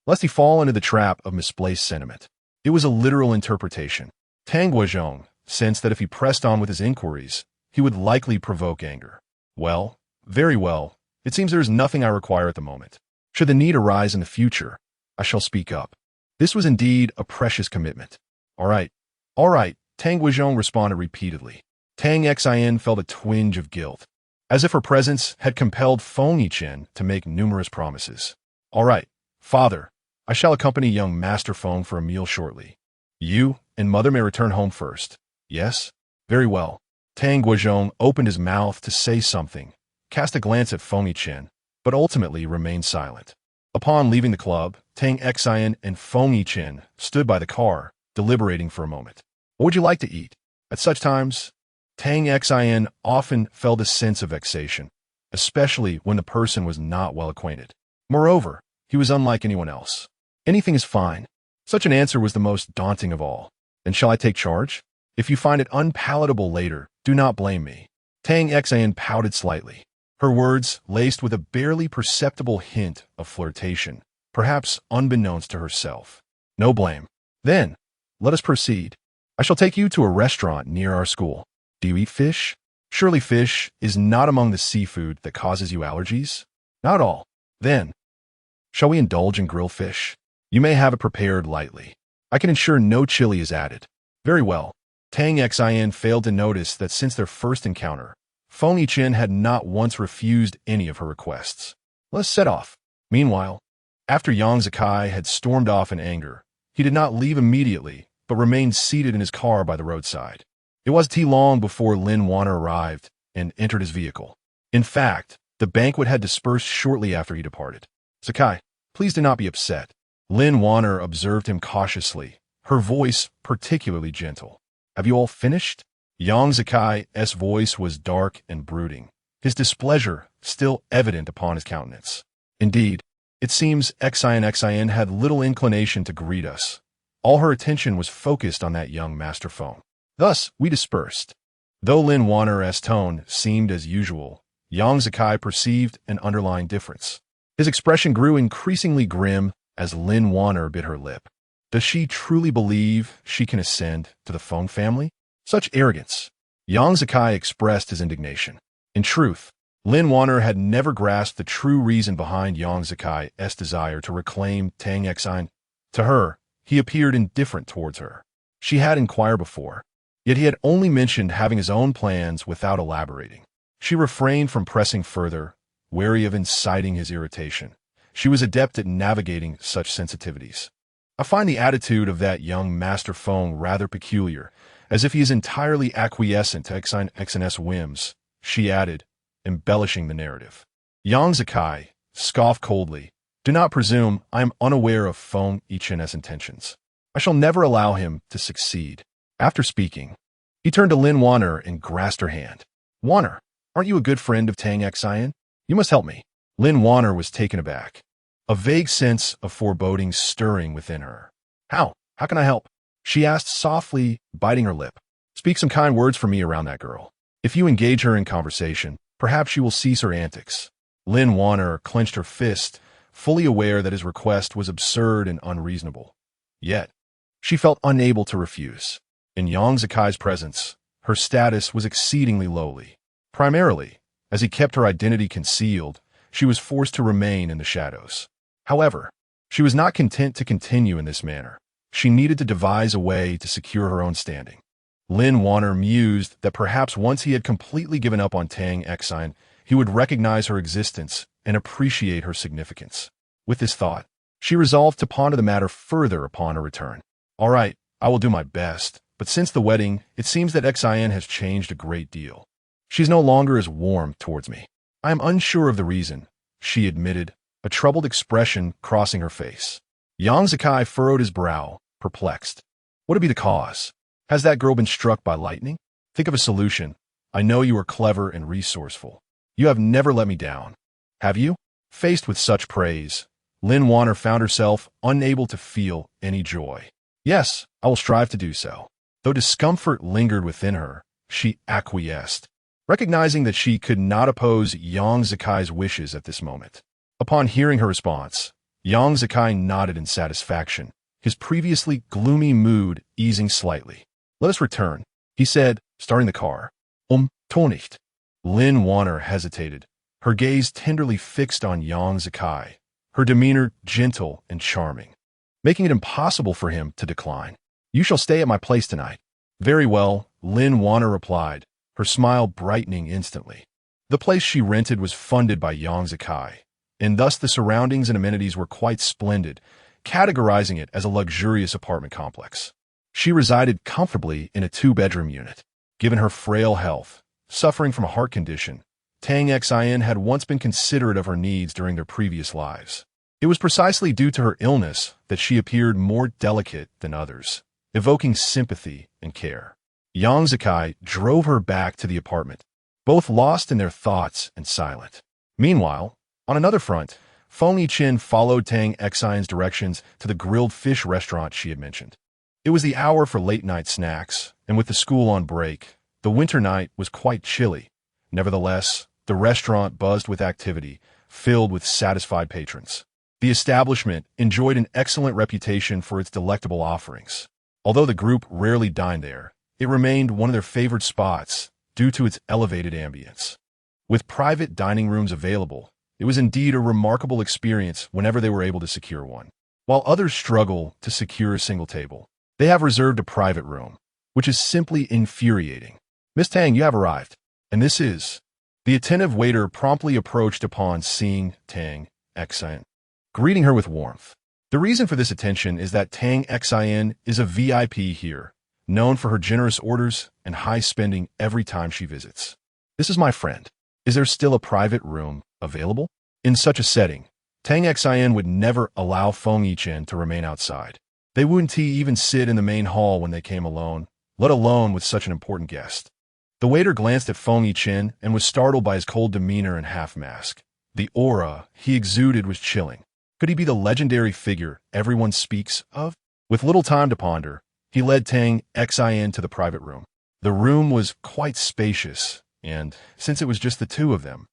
lest he fall into the trap of misplaced sentiment. It was a literal interpretation. Tang Guozhong sensed that if he pressed on with his inquiries, he would likely provoke anger. Well, very well, it seems there is nothing I require at the moment. Should the need arise in the future, I shall speak up. This was indeed a precious commitment. All right, Tang Guozhong responded repeatedly. Tang Xin felt a twinge of guilt, as if her presence had compelled Feng Yiqin to make numerous promises. All right, father, I shall accompany young Master Feng for a meal shortly. You and mother may return home first. Yes? Very well. Tang Guozhong opened his mouth to say something, cast a glance at Feng Yichen, but ultimately remained silent. Upon leaving the club, Tang Xian and Feng Yichen stood by the car, deliberating for a moment. What would you like to eat? At such times, Tang Xian often felt a sense of vexation, especially when the person was not well acquainted. Moreover, he was unlike anyone else. Anything is fine. Such an answer was the most daunting of all. Then shall I take charge? If you find it unpalatable later, do not blame me. Tang Xian pouted slightly, her words laced with a barely perceptible hint of flirtation, perhaps unbeknownst to herself. No blame. Then, let us proceed. I shall take you to a restaurant near our school. Do you eat fish? Surely fish is not among the seafood that causes you allergies? Not all. Then, shall we indulge in grilled fish? You may have it prepared lightly. I can ensure no chili is added. Very well. Tang Xian failed to notice that since their first encounter, Feng Yichen had not once refused any of her requests. Let's set off. Meanwhile, after Yang Zikai had stormed off in anger, he did not leave immediately, but remained seated in his car by the roadside. It wasn't long before Lin Wanner arrived and entered his vehicle. In fact, the banquet had dispersed shortly after he departed. Sakai, please do not be upset. Lin Wanner observed him cautiously, her voice particularly gentle. Have you all finished? Yang Zikai's voice was dark and brooding, his displeasure still evident upon his countenance. Indeed, it seems Xian had little inclination to greet us. All her attention was focused on that young Master Feng. Thus, we dispersed. Though Lin Wanner's tone seemed as usual, Yang Zikai perceived an underlying difference. His expression grew increasingly grim as Lin Wanner bit her lip. Does she truly believe she can ascend to the Feng family? Such arrogance. Yang Zikai expressed his indignation. In truth, Lin Wanner had never grasped the true reason behind Yang Zikai's desire to reclaim Tang Xian. To her, he appeared indifferent towards her. She had inquired before, yet he had only mentioned having his own plans without elaborating. She refrained from pressing further, wary of inciting his irritation. She was adept at navigating such sensitivities. I find the attitude of that young Master Feng rather peculiar, as if he is entirely acquiescent to Xian's whims, she added, embellishing the narrative. Yang Zikai scoffed coldly. Do not presume I am unaware of Feng Yichen's intentions. I shall never allow him to succeed. After speaking, he turned to Lin Wanner and grasped her hand. Wanner, aren't you a good friend of Tang Xian? You must help me. Lin Wanner was taken aback, a vague sense of foreboding stirring within her. How? How can I help? She asked softly, biting her lip. Speak some kind words for me around that girl. If you engage her in conversation, perhaps she will cease her antics. Lin Wanner clenched her fist, fully aware that his request was absurd and unreasonable. Yet, she felt unable to refuse. In Yang Zikai's presence, her status was exceedingly lowly. Primarily, as he kept her identity concealed, she was forced to remain in the shadows. However, she was not content to continue in this manner. She needed to devise a way to secure her own standing. Lin Wanner mused that perhaps once he had completely given up on Tang Xian, he would recognize her existence and appreciate her significance. With this thought, she resolved to ponder the matter further upon her return. All right, I will do my best, but since the wedding, it seems that Xian has changed a great deal. She is no longer as warm towards me. I am unsure of the reason, she admitted, a troubled expression crossing her face. Yang Zikai furrowed his brow, perplexed. What would be the cause? Has that girl been struck by lightning? Think of a solution. I know you are clever and resourceful. You have never let me down. Have you? Faced with such praise, Lin Wanner found herself unable to feel any joy. Yes, I will strive to do so. Though discomfort lingered within her, she acquiesced, recognizing that she could not oppose Yang Zikai's wishes at this moment. Upon hearing her response, Yang Zikai nodded in satisfaction, his previously gloomy mood easing slightly. Let us return, he said, starting the car. Nicht. Lin Wanner hesitated, her gaze tenderly fixed on Yang Zikai, her demeanor gentle and charming, making it impossible for him to decline. You shall stay at my place tonight. Very well, Lin Wanner replied, her smile brightening instantly. The place she rented was funded by Yang Zikai, and thus the surroundings and amenities were quite splendid, categorizing it as a luxurious apartment complex. She resided comfortably in a two-bedroom unit. Given her frail health, suffering from a heart condition, Tang Xin had once been considerate of her needs during their previous lives. It was precisely due to her illness that she appeared more delicate than others, evoking sympathy and care. Yang Zikai drove her back to the apartment, both lost in their thoughts and silent. Meanwhile, on another front, Feng Yiqin followed Tang Xin's directions to the grilled fish restaurant she had mentioned. It was the hour for late-night snacks, and with the school on break, the winter night was quite chilly. Nevertheless, the restaurant buzzed with activity, filled with satisfied patrons. The establishment enjoyed an excellent reputation for its delectable offerings. Although the group rarely dined there, it remained one of their favorite spots due to its elevated ambience. With private dining rooms available, it was indeed a remarkable experience whenever they were able to secure one. While others struggle to secure a single table, they have reserved a private room, which is simply infuriating. "Miss Tang, you have arrived, and this is..." The attentive waiter promptly approached upon seeing Tang Xin, greeting her with warmth. The reason for this attention is that Tang Xin is a VIP here, known for her generous orders and high spending every time she visits. "This is my friend. Is there still a private room available?" In such a setting, Tang Xin would never allow Feng Yiqin to remain outside. They wouldn't even sit in the main hall when they came alone, let alone with such an important guest. The waiter glanced at Feng Yiqin and was startled by his cold demeanor and half-mask. The aura he exuded was chilling. Could he be the legendary figure everyone speaks of? With little time to ponder, he led Tang Xin to the private room. The room was quite spacious, and, since it was just the two of them,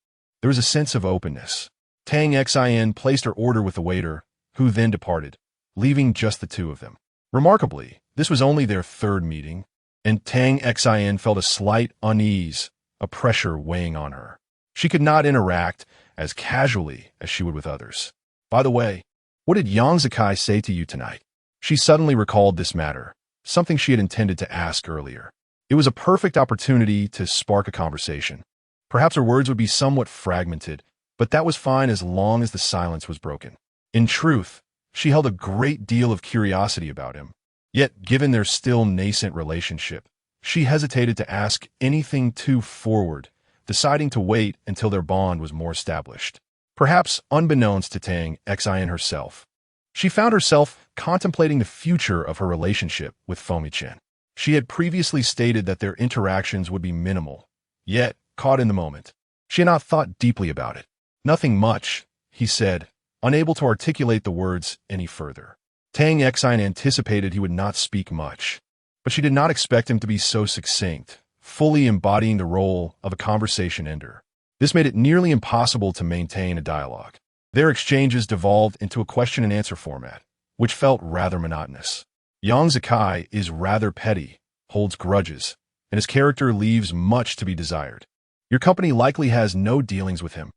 there was a sense of openness. Tang Xin placed her order with the waiter, who then departed, leaving just the two of them. Remarkably, this was only their third meeting, and Tang Xin felt a slight unease, a pressure weighing on her. She could not interact as casually as she would with others. "By the way, what did Yang Zikai say to you tonight?" She suddenly recalled this matter, something she had intended to ask earlier. It was a perfect opportunity to spark a conversation. Perhaps her words would be somewhat fragmented, but that was fine as long as the silence was broken. In truth, she held a great deal of curiosity about him. Yet, given their still nascent relationship, she hesitated to ask anything too forward, deciding to wait until their bond was more established. Perhaps unbeknownst to Tang Xin herself, she found herself contemplating the future of her relationship with Feng Yiqin. She had previously stated that their interactions would be minimal, yet, caught in the moment, she had not thought deeply about it. "Nothing much," he said, unable to articulate the words any further. Tang Xin anticipated he would not speak much, but she did not expect him to be so succinct, fully embodying the role of a conversation ender. This made it nearly impossible to maintain a dialogue. Their exchanges devolved into a question-and-answer format, which felt rather monotonous. Yang Zikai is rather petty, holds grudges, and his character leaves much to be desired. Your company likely has no dealings with him,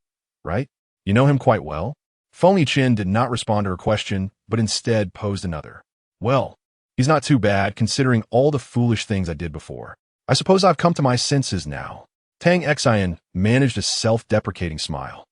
right? You know him quite well? Feng Yiqin did not respond to her question, but instead posed another. "Well, he's not too bad, considering all the foolish things I did before. I suppose I've come to my senses now." Tang Xin managed a self-deprecating smile.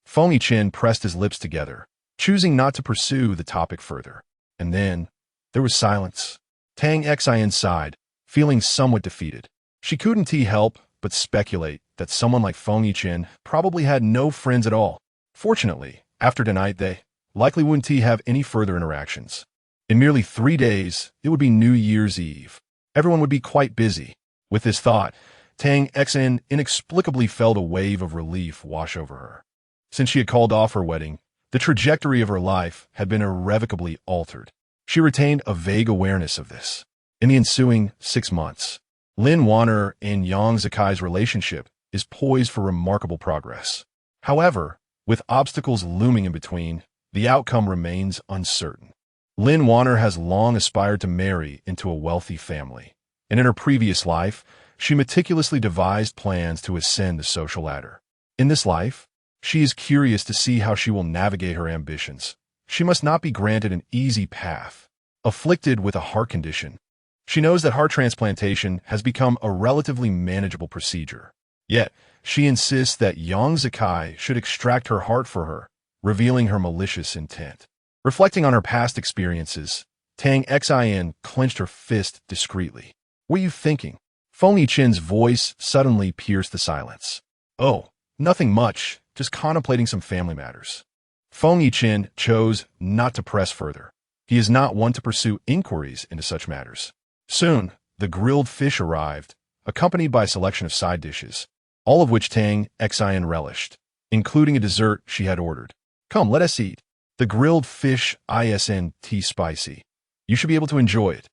Feng Yiqin pressed his lips together, choosing not to pursue the topic further. And then, there was silence. Tang Xin sighed, feeling somewhat defeated. She couldn't help but speculate that someone like Feng Yiqin probably had no friends at all. Fortunately, after tonight they likely wouldn't have any further interactions. In merely 3 days, it would be New Year's Eve. Everyone would be quite busy. With this thought, Tang Xin inexplicably felt a wave of relief wash over her. Since she had called off her wedding, the trajectory of her life had been irrevocably altered. She retained a vague awareness of this. In the ensuing 6 months, Lin Wanner and Yang Zikai's relationship is poised for remarkable progress. However, with obstacles looming in between, the outcome remains uncertain. Lin Wanner has long aspired to marry into a wealthy family, and in her previous life, she meticulously devised plans to ascend the social ladder. In this life, she is curious to see how she will navigate her ambitions. She must not be granted an easy path. Afflicted with a heart condition, she knows that heart transplantation has become a relatively manageable procedure. Yet, she insists that Yang Zikai should extract her heart for her, revealing her malicious intent. Reflecting on her past experiences, Tang Xin clenched her fist discreetly. "What are you thinking?" Feng Yichen's voice suddenly pierced the silence. "Oh, nothing much, just contemplating some family matters." Feng Yichen chose not to press further. He is not one to pursue inquiries into such matters. Soon, the grilled fish arrived, accompanied by a selection of side dishes, all of which Tang Xin relished, including a dessert she had ordered. "Come, let us eat. The grilled fish isn't spicy. You should be able to enjoy it."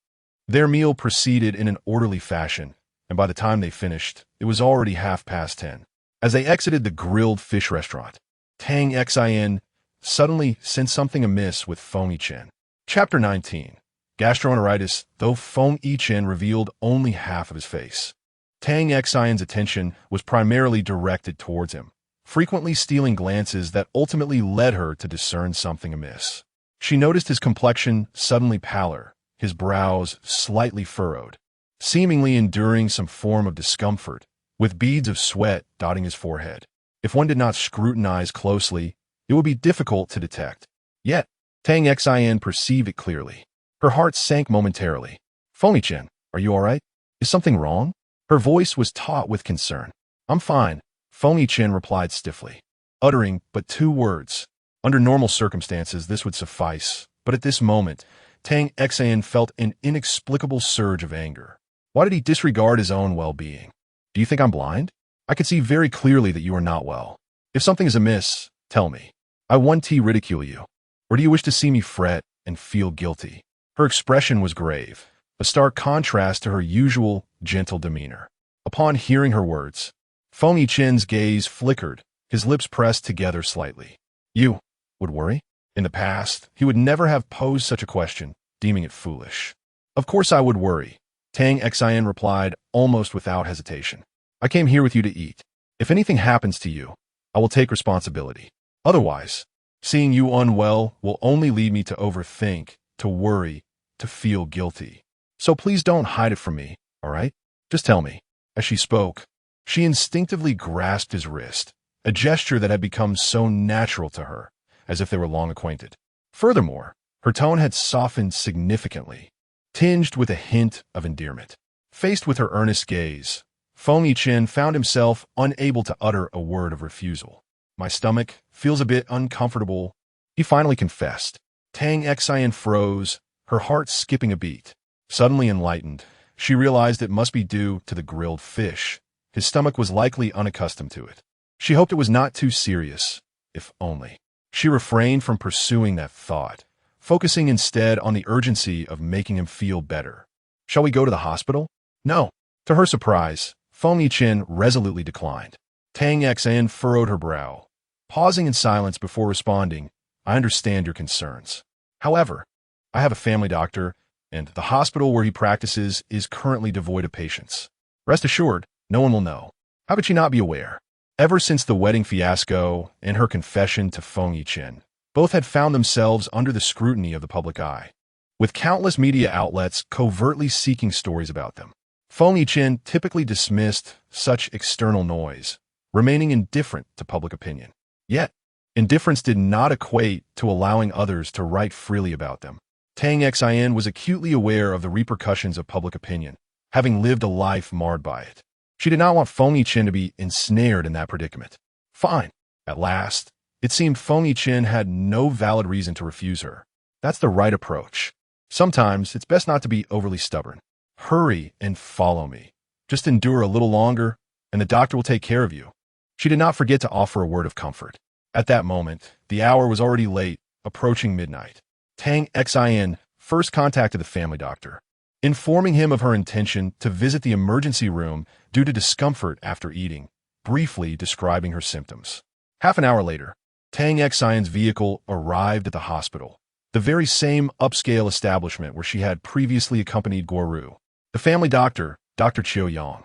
Their meal proceeded in an orderly fashion, and by the time they finished, it was already 10:30. As they exited the grilled fish restaurant, Tang Xin suddenly sensed something amiss with Feng Yichen. Chapter 19. Gastroenteritis. Though Feng Yichen revealed only half of his face, Tang Xin's attention was primarily directed towards him, frequently stealing glances that ultimately led her to discern something amiss. She noticed his complexion suddenly pallor, his brows slightly furrowed, seemingly enduring some form of discomfort, with beads of sweat dotting his forehead. If one did not scrutinize closely, it would be difficult to detect. Yet, Tang Xin perceived it clearly. Her heart sank momentarily. "Feng Yichen, are you all right? Is something wrong?" Her voice was taut with concern. "I'm fine," Feng Yichen replied stiffly, uttering but 2 words. Under normal circumstances, this would suffice, but at this moment, Tang Xin felt an inexplicable surge of anger. Why did he disregard his own well-being? "Do you think I'm blind? I can see very clearly that you are not well. If something is amiss, tell me. I won't ridicule you. Or do you wish to see me fret and feel guilty?" Her expression was grave, a stark contrast to her usual gentle demeanor. Upon hearing her words, Feng Yichen's gaze flickered, his lips pressed together slightly. "You would worry?" In the past, he would never have posed such a question, deeming it foolish. "Of course I would worry," Tang Xin replied almost without hesitation. "I came here with you to eat. If anything happens to you, I will take responsibility. Otherwise, seeing you unwell will only lead me to overthink, to worry, to feel guilty. So please don't hide it from me, all right? Just tell me." As she spoke, she instinctively grasped his wrist, a gesture that had become so natural to her, as if they were long acquainted. Furthermore, her tone had softened significantly, tinged with a hint of endearment. Faced with her earnest gaze, Feng Yichen found himself unable to utter a word of refusal. "My stomach feels a bit uncomfortable," he finally confessed. Tang Xin froze, her heart skipping a beat. Suddenly enlightened, she realized it must be due to the grilled fish. His stomach was likely unaccustomed to it. She hoped it was not too serious, if only. She refrained from pursuing that thought, focusing instead on the urgency of making him feel better. "Shall we go to the hospital?" "No." To her surprise, Feng Yichen resolutely declined. Tang Xin furrowed her brow, pausing in silence before responding, "I understand your concerns. However, I have a family doctor, and the hospital where he practices is currently devoid of patients. Rest assured, no one will know." How could she not be aware? Ever since the wedding fiasco and her confession to Feng Yichen, both had found themselves under the scrutiny of the public eye, with countless media outlets covertly seeking stories about them. Feng Yichen typically dismissed such external noise, remaining indifferent to public opinion. Yet, indifference did not equate to allowing others to write freely about them. Tang Xin was acutely aware of the repercussions of public opinion, having lived a life marred by it. She did not want Feng Yichen to be ensnared in that predicament. Fine. At last, it seemed Feng Yichen had no valid reason to refuse her. That's the right approach. Sometimes it's best not to be overly stubborn. Hurry and follow me. Just endure a little longer, and the doctor will take care of you. She did not forget to offer a word of comfort. At that moment, the hour was already late, approaching midnight. Tang Xin first contacted the family doctor, informing him of her intention to visit the emergency room due to discomfort after eating, briefly describing her symptoms. Half an hour later, Tang Xin's vehicle arrived at the hospital, the very same upscale establishment where she had previously accompanied Guoru. The family doctor, Dr. Qiu Yang,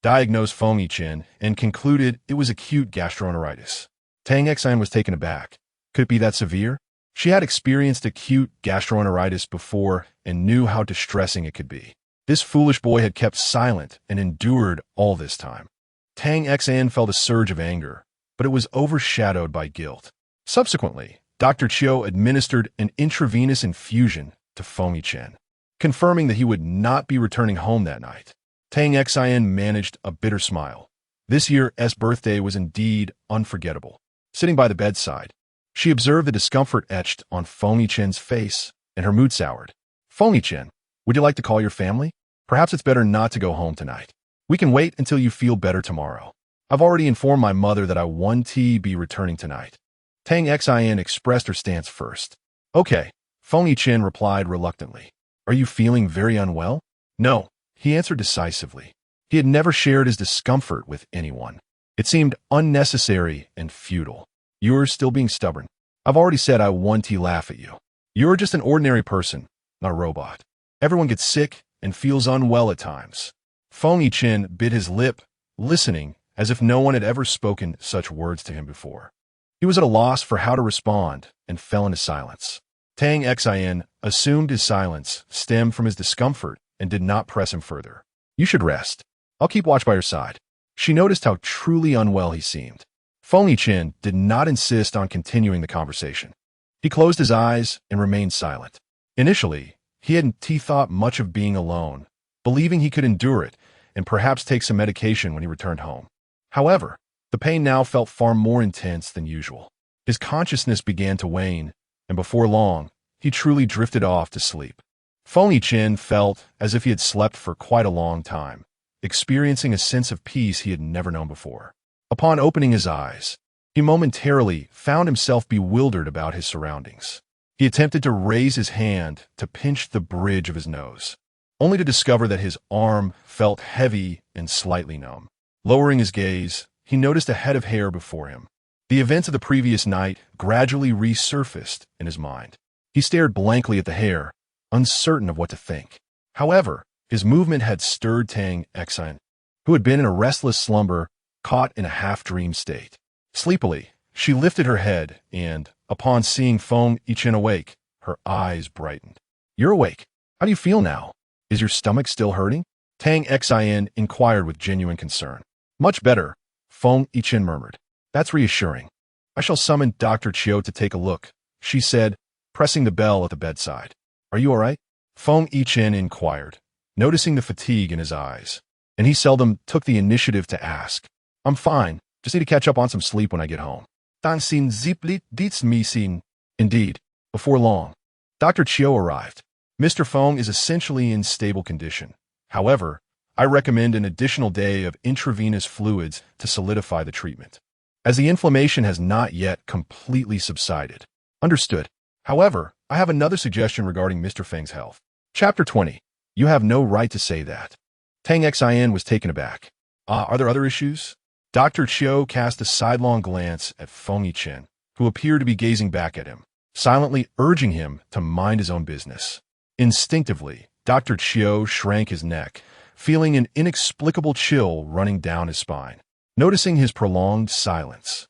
diagnosed Feng Yichen and concluded it was acute gastroenteritis. Tang Xin was taken aback. Could it be that severe? She had experienced acute gastroenteritis before and knew how distressing it could be. This foolish boy had kept silent and endured all this time. Tang Xin felt a surge of anger, but it was overshadowed by guilt. Subsequently, Dr. Chiu administered an intravenous infusion to Feng Yichen, confirming that he would not be returning home that night. Tang Xian managed a bitter smile. This year's birthday was indeed unforgettable. Sitting by the bedside, she observed the discomfort etched on Feng Yichen's face, and her mood soured. Feng Yichen, would you like to call your family? Perhaps it's better not to go home tonight. We can wait until you feel better tomorrow. I've already informed my mother that I won't be returning tonight. Tang Xian expressed her stance first. Okay, Feng Yichen replied reluctantly. Are you feeling very unwell? No, he answered decisively. He had never shared his discomfort with anyone. It seemed unnecessary and futile. You're still being stubborn. I've already said I won't laugh at you. You're just an ordinary person, not a robot. Everyone gets sick and feels unwell at times. Feng Yichen bit his lip, listening as if no one had ever spoken such words to him before. He was at a loss for how to respond and fell into silence. Tang Xian assumed his silence stemmed from his discomfort and did not press him further. You should rest. I'll keep watch by your side. She noticed how truly unwell he seemed. Feng Yichen did not insist on continuing the conversation. He closed his eyes and remained silent. Initially, he hadn't thought much of being alone, believing he could endure it and perhaps take some medication when he returned home. However, the pain now felt far more intense than usual. His consciousness began to wane, and before long, he truly drifted off to sleep. Feng Yichen felt as if he had slept for quite a long time, experiencing a sense of peace he had never known before. Upon opening his eyes, he momentarily found himself bewildered about his surroundings. He attempted to raise his hand to pinch the bridge of his nose, only to discover that his arm felt heavy and slightly numb. Lowering his gaze, he noticed a head of hair before him. The events of the previous night gradually resurfaced in his mind. He stared blankly at the hair, uncertain of what to think. However, his movement had stirred Tang Xian, who had been in a restless slumber, caught in a half-dream state. Sleepily, she lifted her head and, upon seeing Feng Yichen awake, her eyes brightened. You're awake. How do you feel now? Is your stomach still hurting? Tang Xian inquired with genuine concern. Much better, Feng Yichen murmured. That's reassuring. I shall summon Dr. Chiu to take a look, she said, pressing the bell at the bedside. Are you all right? Feng Yichen inquired, noticing the fatigue in his eyes, and he seldom took the initiative to ask. I'm fine, just need to catch up on some sleep when I get home. Dann sind Sie dies missing. Indeed, before long, Dr. Chiu arrived. Mr. Feng is essentially in stable condition. However, I recommend an additional day of intravenous fluids to solidify the treatment, as the inflammation has not yet completely subsided. Understood. However, I have another suggestion regarding Mr. Feng's health. Chapter 20. You have no right to say that. Tang Xian was taken aback. Are there other issues? Dr. Chiu cast a sidelong glance at Feng Yichen, who appeared to be gazing back at him, silently urging him to mind his own business. Instinctively, Dr. Chiu shrank his neck, feeling an inexplicable chill running down his spine. Noticing his prolonged silence,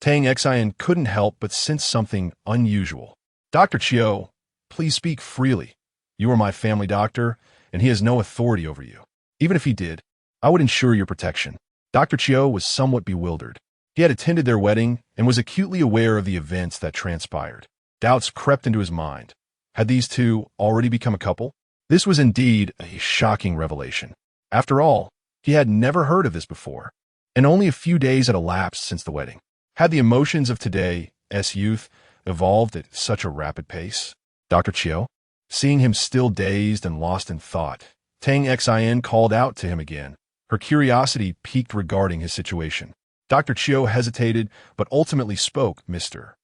Tang Xian couldn't help but sense something unusual. Dr. Chiu, please speak freely. You are my family doctor, and he has no authority over you. Even if he did, I would ensure your protection. Dr. Chiu was somewhat bewildered. He had attended their wedding and was acutely aware of the events that transpired. Doubts crept into his mind. Had these two already become a couple? This was indeed a shocking revelation. After all, he had never heard of this before, and only a few days had elapsed since the wedding. Had the emotions of today's youth evolved at such a rapid pace? Dr. Chiu, seeing him still dazed and lost in thought, Tang Xian called out to him again. Her curiosity piqued regarding his situation. Dr. Chiu hesitated, but ultimately spoke, Mr.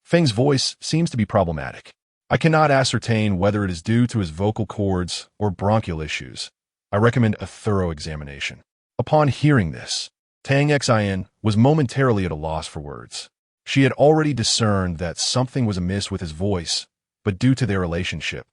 Feng's voice seems to be problematic. I cannot ascertain whether it is due to his vocal cords or bronchial issues. I recommend a thorough examination. Upon hearing this, Tang Xian was momentarily at a loss for words. She had already discerned that something was amiss with his voice, but due to their relationship,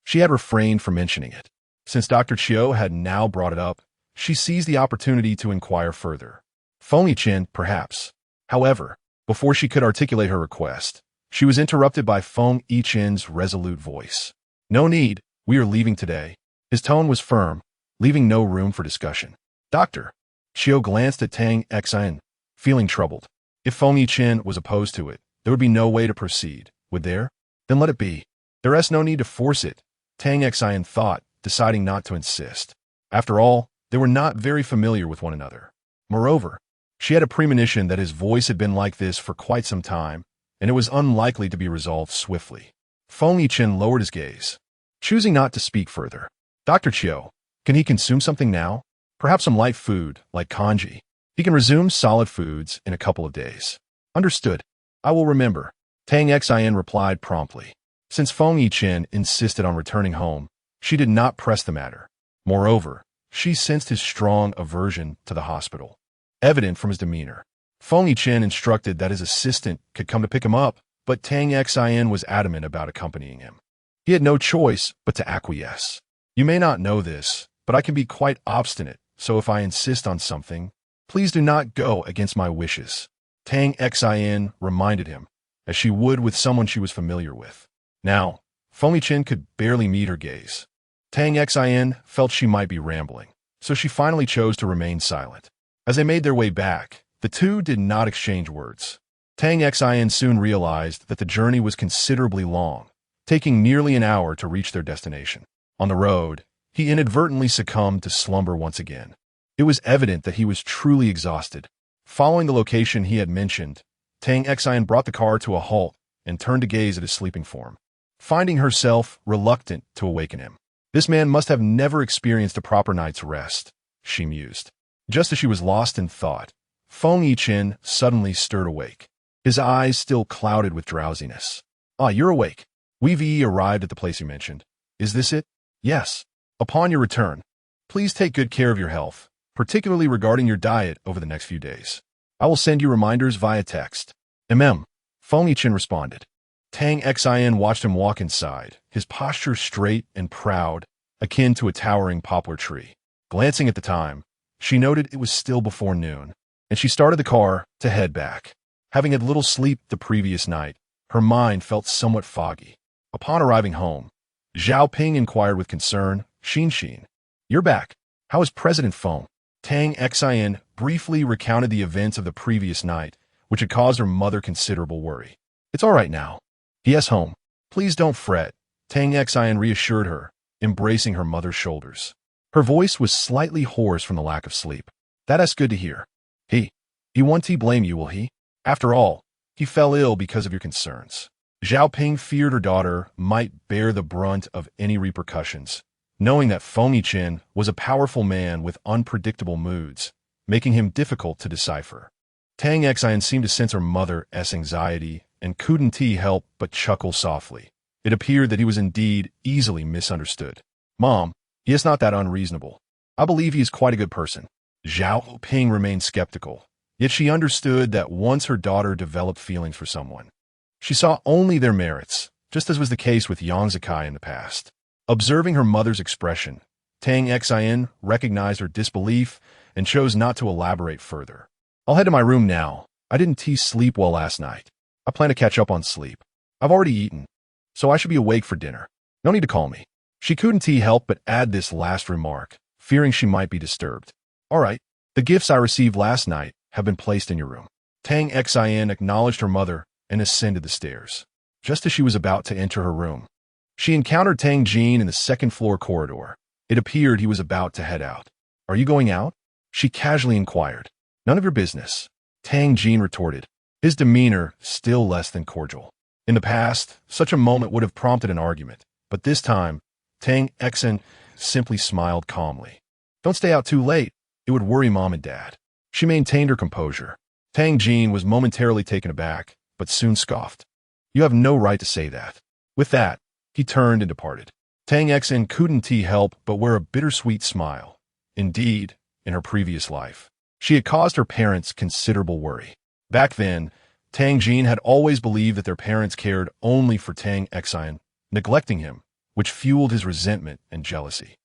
she had refrained from mentioning it. Since Dr. Chiu had now brought it up, she seized the opportunity to inquire further. Feng Yichen, perhaps. However, before she could articulate her request, she was interrupted by Feng Yichen's resolute voice. No need, we are leaving today. His tone was firm, leaving no room for discussion. Doctor. Chiu glanced at Tang Xian, feeling troubled. If Feng Yichen was opposed to it, there would be no way to proceed, would there? Then let it be. There's no need to force it, Tang Xian thought, deciding not to insist. After all, they were not very familiar with one another. Moreover, she had a premonition that his voice had been like this for quite some time, and it was unlikely to be resolved swiftly. Feng Yichen lowered his gaze, choosing not to speak further. Dr. Chiu, can he consume something now? Perhaps some light food, like congee. He can resume solid foods in a couple of days. Understood. I will remember. Tang Xian replied promptly. Since Feng Yichen insisted on returning home, she did not press the matter. Moreover, she sensed his strong aversion to the hospital, evident from his demeanor. Feng Yichen instructed that his assistant could come to pick him up, but Tang Xian was adamant about accompanying him. He had no choice but to acquiesce. You may not know this, but I can be quite obstinate, so if I insist on something, please do not go against my wishes, Tang Xian reminded him, as she would with someone she was familiar with. Now, Feng Yichen could barely meet her gaze. Tang Xian felt she might be rambling, so she finally chose to remain silent. As they made their way back, the two did not exchange words. Tang Xian soon realized that the journey was considerably long, taking nearly an hour to reach their destination. On the road, he inadvertently succumbed to slumber once again. It was evident that he was truly exhausted. Following the location he had mentioned, Tang Xian brought the car to a halt and turned to gaze at his sleeping form, finding herself reluctant to awaken him. This man must have never experienced a proper night's rest, she mused. Just as she was lost in thought, Feng Yichen suddenly stirred awake, his eyes still clouded with drowsiness. Ah, you're awake. We've arrived at the place you mentioned. Is this it? Yes. Upon your return, please take good care of your health, particularly regarding your diet over the next few days. I will send you reminders via text. Feng Yichen responded. Tang Xian watched him walk inside, his posture straight and proud, akin to a towering poplar tree. Glancing at the time, she noted it was still before noon, and she started the car to head back. Having had little sleep the previous night, her mind felt somewhat foggy. Upon arriving home, Zhao Ping inquired with concern, Xin, you're back. How is President Feng? Tang Xian briefly recounted the events of the previous night, which had caused her mother considerable worry. It's all right now. He is home. Please don't fret, Tang Xian reassured her, embracing her mother's shoulders. Her voice was slightly hoarse from the lack of sleep. That's good to hear. He won't blame you, will he? After all, he fell ill because of your concerns. Zhao Ping feared her daughter might bear the brunt of any repercussions, knowing that Feng Yichen was a powerful man with unpredictable moods, making him difficult to decipher. Tang Xian seemed to sense her mother's anxiety and couldn't help but chuckle softly. It appeared that he was indeed easily misunderstood. Mom, he is not that unreasonable. I believe he is quite a good person. Zhao Ping remained skeptical, yet she understood that once her daughter developed feelings for someone, she saw only their merits, just as was the case with Yang Zikai in the past. Observing her mother's expression, Tang Xian recognized her disbelief and chose not to elaborate further. I'll head to my room now. I didn't sleep well last night. I plan to catch up on sleep. I've already eaten, so I should be awake for dinner. No need to call me. She couldn't help but add this last remark, fearing she might be disturbed. All right, the gifts I received last night have been placed in your room. Tang Xian acknowledged her mother and ascended the stairs. Just as she was about to enter her room, she encountered Tang Jin in the second-floor corridor. It appeared he was about to head out. Are you going out? She casually inquired. None of your business, Tang Jin retorted, his demeanor still less than cordial. In the past, such a moment would have prompted an argument, but this time, Tang Xian simply smiled calmly. Don't stay out too late. It would worry Mom and Dad. She maintained her composure. Tang Jin was momentarily taken aback, but soon scoffed. You have no right to say that. With that, he turned and departed. Tang Xian couldn't help but wear a bittersweet smile. Indeed, in her previous life, she had caused her parents considerable worry. Back then, Tang Jin had always believed that their parents cared only for Tang Xian, neglecting him, which fueled his resentment and jealousy.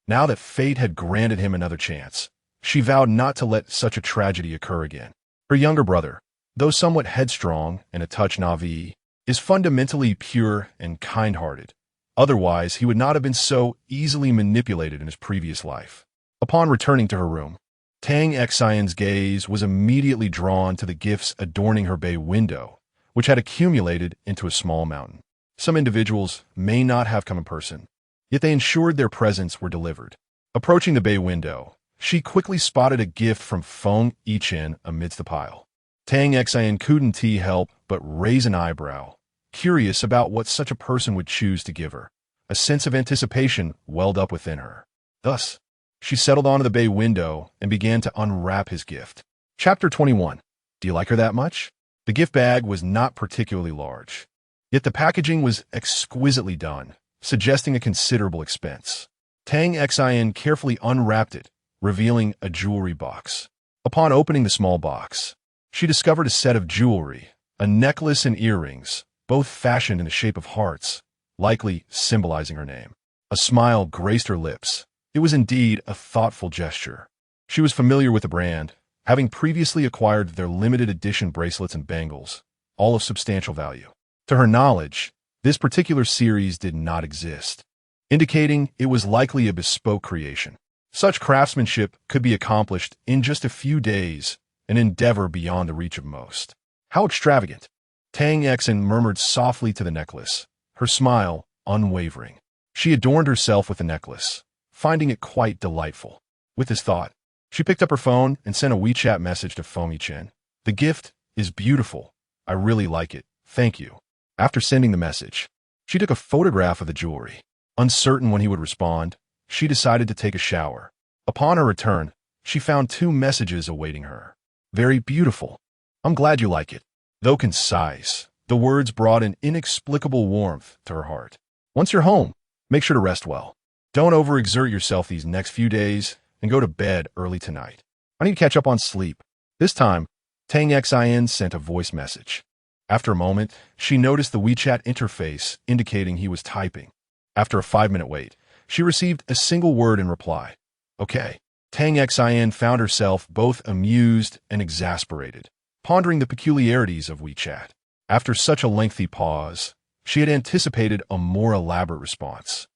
Now that fate had granted him another chance, she vowed not to let such a tragedy occur again. Her younger brother, though somewhat headstrong and a touch naive, is fundamentally pure and kind-hearted. Otherwise, he would not have been so easily manipulated in his previous life. Upon returning to her room, Tang Xian's gaze was immediately drawn to the gifts adorning her bay window, which had accumulated into a small mountain. Some individuals may not have come in person, yet they ensured their presents were delivered. Approaching the bay window, she quickly spotted a gift from Feng Yichen amidst the pile. Tang Xin couldn't help but raise an eyebrow, curious about what such a person would choose to give her. A sense of anticipation welled up within her. Thus, she settled onto the bay window and began to unwrap his gift. Chapter 21. Do you like her that much? The gift bag was not particularly large, yet the packaging was exquisitely done, suggesting a considerable expense. Tang Xin carefully unwrapped it, revealing a jewelry box. Upon opening the small box, she discovered a set of jewelry, a necklace and earrings, both fashioned in the shape of hearts, likely symbolizing her name. A smile graced her lips. It was indeed a thoughtful gesture. She was familiar with the brand, having previously acquired their limited edition bracelets and bangles, all of substantial value. To her knowledge, this particular series did not exist, indicating it was likely a bespoke creation. Such craftsmanship could be accomplished in just a few days, an endeavor beyond the reach of most. How extravagant! Tang Xin murmured softly to the necklace, her smile unwavering. She adorned herself with the necklace, finding it quite delightful. With this thought, she picked up her phone and sent a WeChat message to Feng Yichen. The gift is beautiful. I really like it. Thank you. After sending the message, she took a photograph of the jewelry. Uncertain when he would respond, she decided to take a shower. Upon her return, she found 2 messages awaiting her. Very beautiful. I'm glad you like it. Though concise, the words brought an inexplicable warmth to her heart. Once you're home, make sure to rest well. Don't overexert yourself these next few days and go to bed early tonight. I need to catch up on sleep. This time, Tang Xin sent a voice message. After a moment, she noticed the WeChat interface indicating he was typing. After a 5-minute wait, she received a single word in reply. Okay. Tang Xin found herself both amused and exasperated, pondering the peculiarities of WeChat. After such a lengthy pause, she had anticipated a more elaborate response.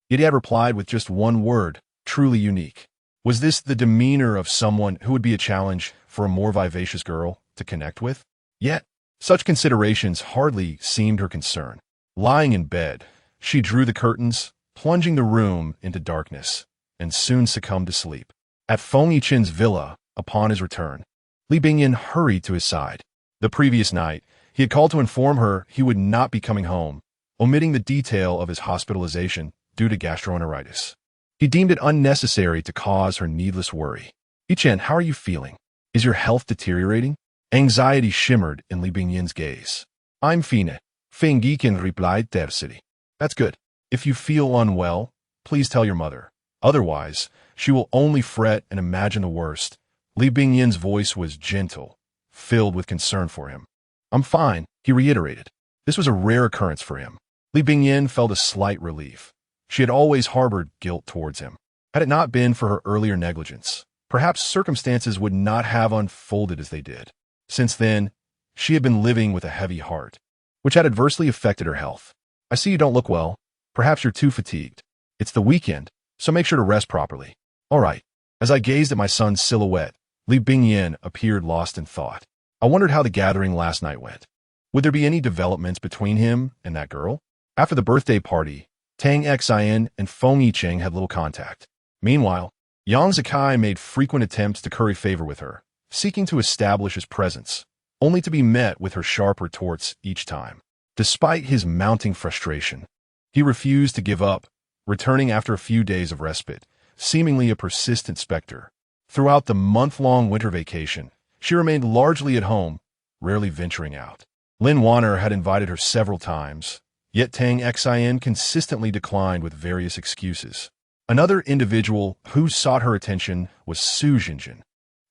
Yet he had replied with just one word, truly unique. Was this the demeanor of someone who would be a challenge for a more vivacious girl to connect with? Yet, such considerations hardly seemed her concern. Lying in bed, she drew the curtains, plunging the room into darkness, and soon succumbed to sleep. At Feng Yichen's villa, upon his return, Li Bingyan hurried to his side. The previous night, he had called to inform her he would not be coming home, omitting the detail of his hospitalization due to gastroenteritis. He deemed it unnecessary to cause her needless worry. Yichen, how are you feeling? Is your health deteriorating? Anxiety shimmered in Li Bingyan's gaze. I'm fine. Feng Yichen replied tersely. That's good. If you feel unwell, please tell your mother. Otherwise, she will only fret and imagine the worst. Li Bingyan's voice was gentle, filled with concern for him. I'm fine, he reiterated. This was a rare occurrence for him. Li Bingyan felt a slight relief. She had always harbored guilt towards him. Had it not been for her earlier negligence, perhaps circumstances would not have unfolded as they did. Since then, she had been living with a heavy heart, which had adversely affected her health. I see you don't look well. Perhaps you're too fatigued. It's the weekend, so make sure to rest properly. All right. As I gazed at my son's silhouette, Li Bingyan appeared lost in thought. I wondered how the gathering last night went. Would there be any developments between him and that girl? After the birthday party, Tang Xin and Feng Yichen had little contact. Meanwhile, Yang Zikai made frequent attempts to curry favor with her, seeking to establish his presence, only to be met with her sharp retorts each time. Despite his mounting frustration, he refused to give up, returning after a few days of respite, seemingly a persistent specter. Throughout the month-long winter vacation, she remained largely at home, rarely venturing out. Lin Wanner had invited her several times, yet Tang Xin consistently declined with various excuses. Another individual who sought her attention was Su Jinjin,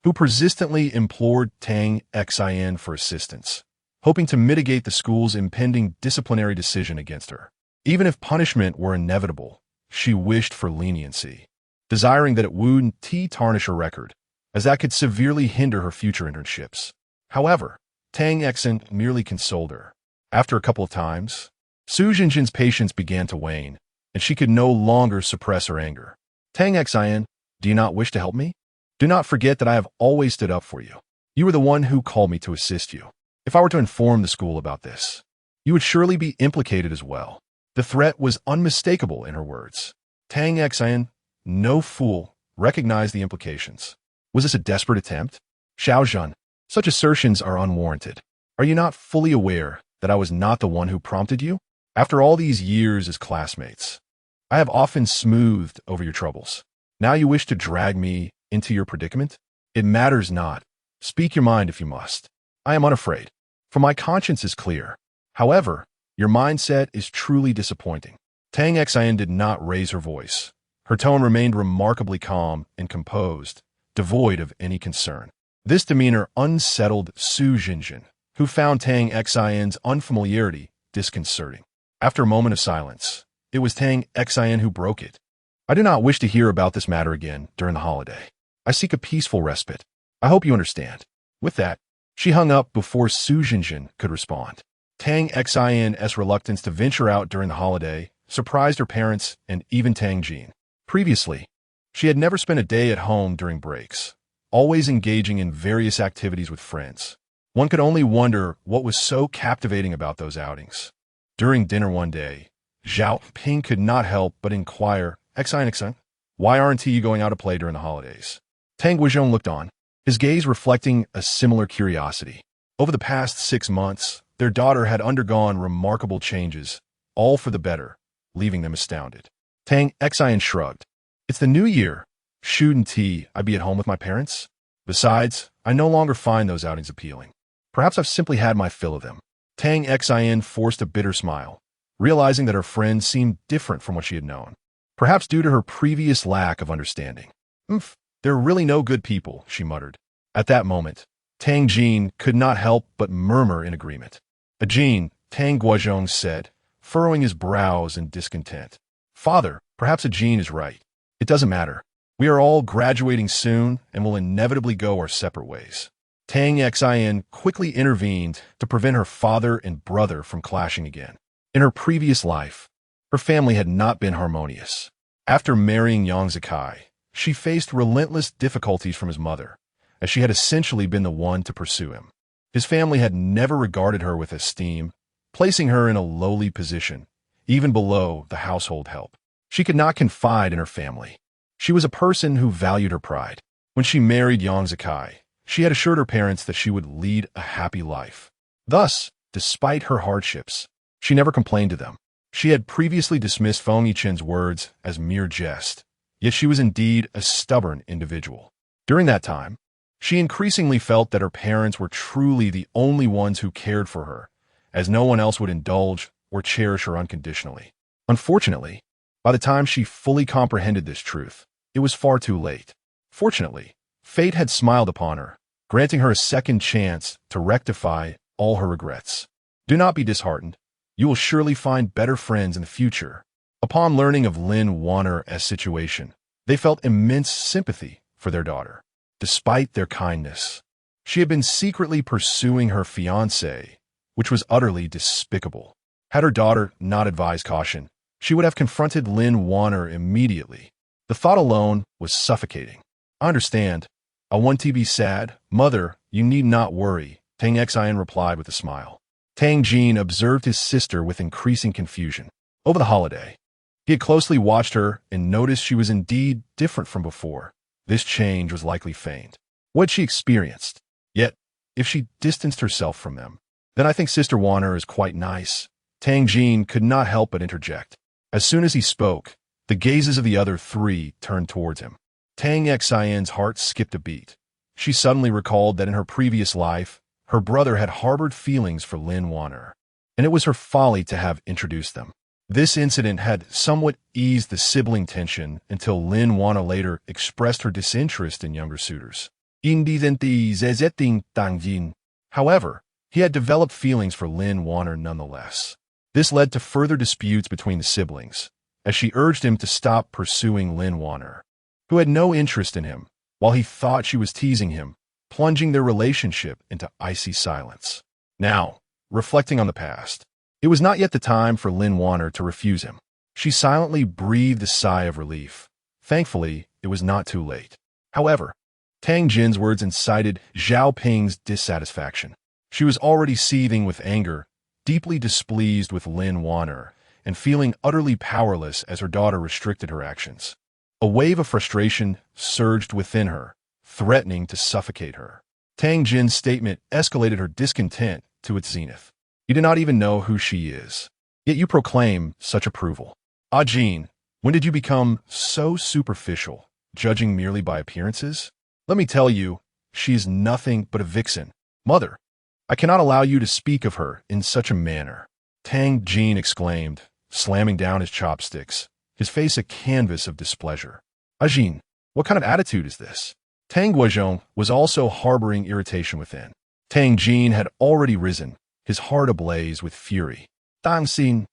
who persistently implored Tang Xin for assistance, hoping to mitigate the school's impending disciplinary decision against her. Even if punishment were inevitable, she wished for leniency, desiring that it wouldn't tarnish her record, as that could severely hinder her future internships. However, Tang Xin merely consoled her. After a couple of times, Su Jinjin's patience began to wane, and she could no longer suppress her anger. Tang Xin, do you not wish to help me? Do not forget that I have always stood up for you. You were the one who called me to assist you. If I were to inform the school about this, you would surely be implicated as well. The threat was unmistakable in her words. Tang Xian, no fool, recognized the implications. Was this a desperate attempt? Xiaozhen, such assertions are unwarranted. Are you not fully aware that I was not the one who prompted you? After all these years as classmates, I have often smoothed over your troubles. Now you wish to drag me into your predicament? It matters not. Speak your mind if you must. I am unafraid, for my conscience is clear. However, your mindset is truly disappointing. Tang Xian did not raise her voice. Her tone remained remarkably calm and composed, devoid of any concern. This demeanor unsettled Su Jinjin, who found Tang Xian's unfamiliarity disconcerting. After a moment of silence, it was Tang Xian who broke it. I do not wish to hear about this matter again during the holiday. I seek a peaceful respite. I hope you understand. With that, she hung up before Su Jinjin could respond. Tang Xian's reluctance to venture out during the holiday surprised her parents and even Tang Jin. Previously, she had never spent a day at home during breaks, always engaging in various activities with friends. One could only wonder what was so captivating about those outings. During dinner one day, Zhao Ping could not help but inquire, Xian, why aren't you going out to play during the holidays? Tang Guizhong looked on, his gaze reflecting a similar curiosity. Over the past 6 months, their daughter had undergone remarkable changes, all for the better, leaving them astounded. Tang Xian shrugged. It's the new year. Shouldn't I be at home with my parents? Besides, I no longer find those outings appealing. Perhaps I've simply had my fill of them. Tang Xian forced a bitter smile, realizing that her friends seemed different from what she had known. Perhaps due to her previous lack of understanding. They're really no good people, she muttered. At that moment, Tang Jin could not help but murmur in agreement. Jin, Tang Guizhong said, furrowing his brows in discontent. Father, perhaps Jin is right. It doesn't matter. We are all graduating soon and will inevitably go our separate ways. Tang Xian quickly intervened to prevent her father and brother from clashing again. In her previous life, her family had not been harmonious. After marrying Yang Zikai, she faced relentless difficulties from his mother, as she had essentially been the one to pursue him. His family had never regarded her with esteem, placing her in a lowly position, even below the household help. She could not confide in her family. She was a person who valued her pride. When she married Yang Zikai, she had assured her parents that she would lead a happy life. Thus, despite her hardships, she never complained to them. She had previously dismissed Feng Yichen's words as mere jest, yet she was indeed a stubborn individual. During that time, she increasingly felt that her parents were truly the only ones who cared for her, as no one else would indulge or cherish her unconditionally. Unfortunately, by the time she fully comprehended this truth, it was far too late. Fortunately, fate had smiled upon her, granting her a second chance to rectify all her regrets. Do not be disheartened. You will surely find better friends in the future. Upon learning of Lin Wanner's situation, they felt immense sympathy for their daughter. Despite their kindness, she had been secretly pursuing her fiancé, which was utterly despicable. Had her daughter not advised caution, she would have confronted Lin Wanner immediately. The thought alone was suffocating. I understand. I want to be sad. Mother, you need not worry, Tang Xian replied with a smile. Tang Jin observed his sister with increasing confusion. Over the holiday, he had closely watched her and noticed she was indeed different from before. This change was likely feigned. What she experienced. Yet, if she distanced herself from them, then I think Sister Wanner is quite nice. Tang Jin could not help but interject. As soon as he spoke, the gazes of the other three turned towards him. Tang Xian's heart skipped a beat. She suddenly recalled that in her previous life, her brother had harbored feelings for Lin Wanner, and it was her folly to have introduced them. This incident had somewhat eased the sibling tension until Lin Wanner later expressed her disinterest in younger suitors. However, he had developed feelings for Lin Wanner nonetheless. This led to further disputes between the siblings, as she urged him to stop pursuing Lin Wanner, who had no interest in him, while he thought she was teasing him, plunging their relationship into icy silence. Now, reflecting on the past, it was not yet the time for Lin Wanner to refuse him. She silently breathed a sigh of relief. Thankfully, it was not too late. However, Tang Jin's words incited Zhao Ping's dissatisfaction. She was already seething with anger, deeply displeased with Lin Wanner, and feeling utterly powerless as her daughter restricted her actions. A wave of frustration surged within her, threatening to suffocate her. Tang Jin's statement escalated her discontent to its zenith. You do not even know who she is, yet you proclaim such approval. Ah Jin, when did you become so superficial, judging merely by appearances? Let me tell you, she is nothing but a vixen. Mother, I cannot allow you to speak of her in such a manner. Tang Jin exclaimed, slamming down his chopsticks, his face a canvas of displeasure. Ah Jin, what kind of attitude is this? Tang Guozhong was also harboring irritation within. Tang Jin had already risen, his heart ablaze with fury. Tang Xin,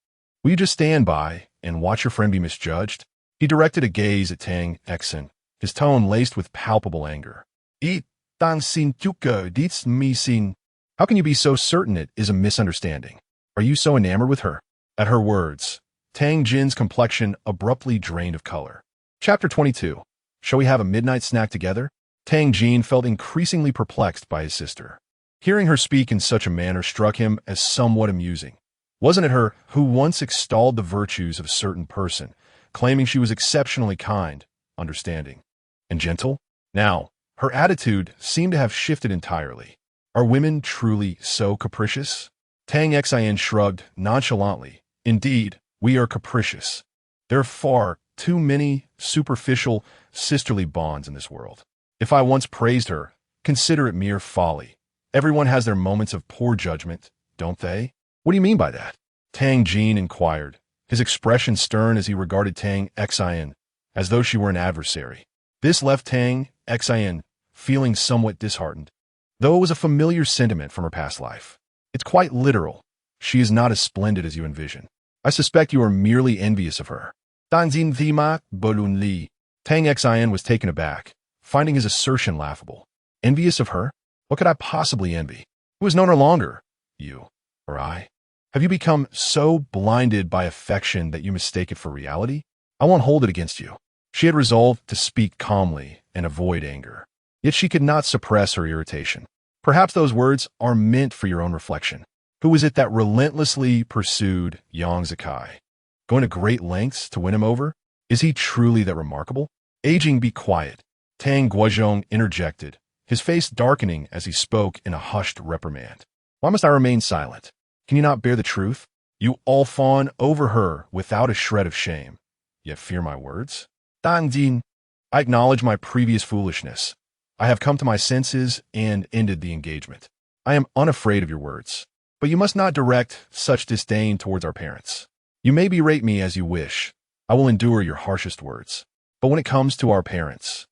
will you just stand by and watch your friend be misjudged? He directed a gaze at Tang Exen, his tone laced with palpable anger. Tang Xin Tuke Dietz Mi Xin. How can you be so certain it is a misunderstanding? Are you so enamored with her? At her words, Tang Jin's complexion abruptly drained of color. Chapter 22. Shall we have a midnight snack together? Tang Jin felt increasingly perplexed by his sister. Hearing her speak in such a manner struck him as somewhat amusing. Wasn't it her who once extolled the virtues of a certain person, claiming she was exceptionally kind, understanding, and gentle? Now, her attitude seemed to have shifted entirely. Are women truly so capricious? Tang Xian shrugged nonchalantly. Indeed, we are capricious. There are far too many superficial, sisterly bonds in this world. If I once praised her, consider it mere folly. Everyone has their moments of poor judgment, don't they? What do you mean by that? Tang Jin inquired, his expression stern as he regarded Tang Xian, as though she were an adversary. This left Tang Xian feeling somewhat disheartened, though it was a familiar sentiment from her past life. It's quite literal. She is not as splendid as you envision. I suspect you are merely envious of her. Tang Jin Thima Bolun Li. Tang Xian was taken aback, finding his assertion laughable. Envious of her? What could I possibly envy? Who has known her longer? You or I? Have you become so blinded by affection that you mistake it for reality? I won't hold it against you. She had resolved to speak calmly and avoid anger. Yet she could not suppress her irritation. Perhaps those words are meant for your own reflection. Who was it that relentlessly pursued Yang Zikai? Going to great lengths to win him over? Is he truly that remarkable? Aging, be quiet. Tang Guozhong interjected, his face darkening as he spoke in a hushed reprimand. Why must I remain silent? Can you not bear the truth? You all fawn over her without a shred of shame, yet fear my words? Tang Jin, I acknowledge my previous foolishness. I have come to my senses and ended the engagement. I am unafraid of your words, but you must not direct such disdain towards our parents. You may berate me as you wish. I will endure your harshest words. But when it comes to our parents,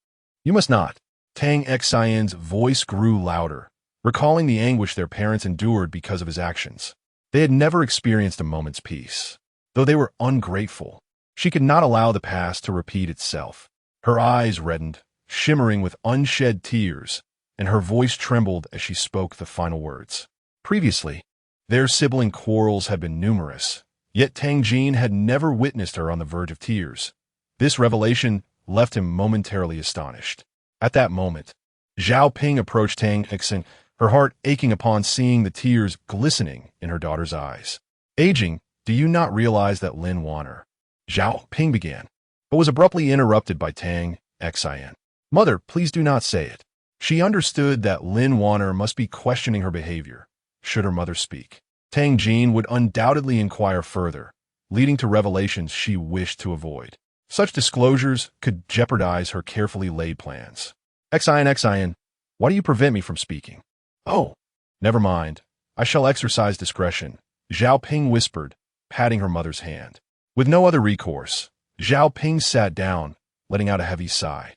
you must not. Tang Xian's voice grew louder, recalling the anguish their parents endured because of his actions. They had never experienced a moment's peace. Though they were ungrateful, she could not allow the past to repeat itself. Her eyes reddened, shimmering with unshed tears, and her voice trembled as she spoke the final words. Previously, their sibling quarrels had been numerous, yet Tang Jin had never witnessed her on the verge of tears. This revelation left him momentarily astonished. At that moment, Zhao Ping approached Tang Xian, her heart aching upon seeing the tears glistening in her daughter's eyes. Aging, do you not realize that Lin Wanner? Zhao Ping began, but was abruptly interrupted by Tang Xian. Mother, please do not say it. She understood that Lin Wanner must be questioning her behavior, should her mother speak. Tang Jin would undoubtedly inquire further, leading to revelations she wished to avoid. Such disclosures could jeopardize her carefully laid plans. Xian, why do you prevent me from speaking? Oh, never mind. I shall exercise discretion, Zhao Ping whispered, patting her mother's hand. With no other recourse, Zhao Ping sat down, letting out a heavy sigh.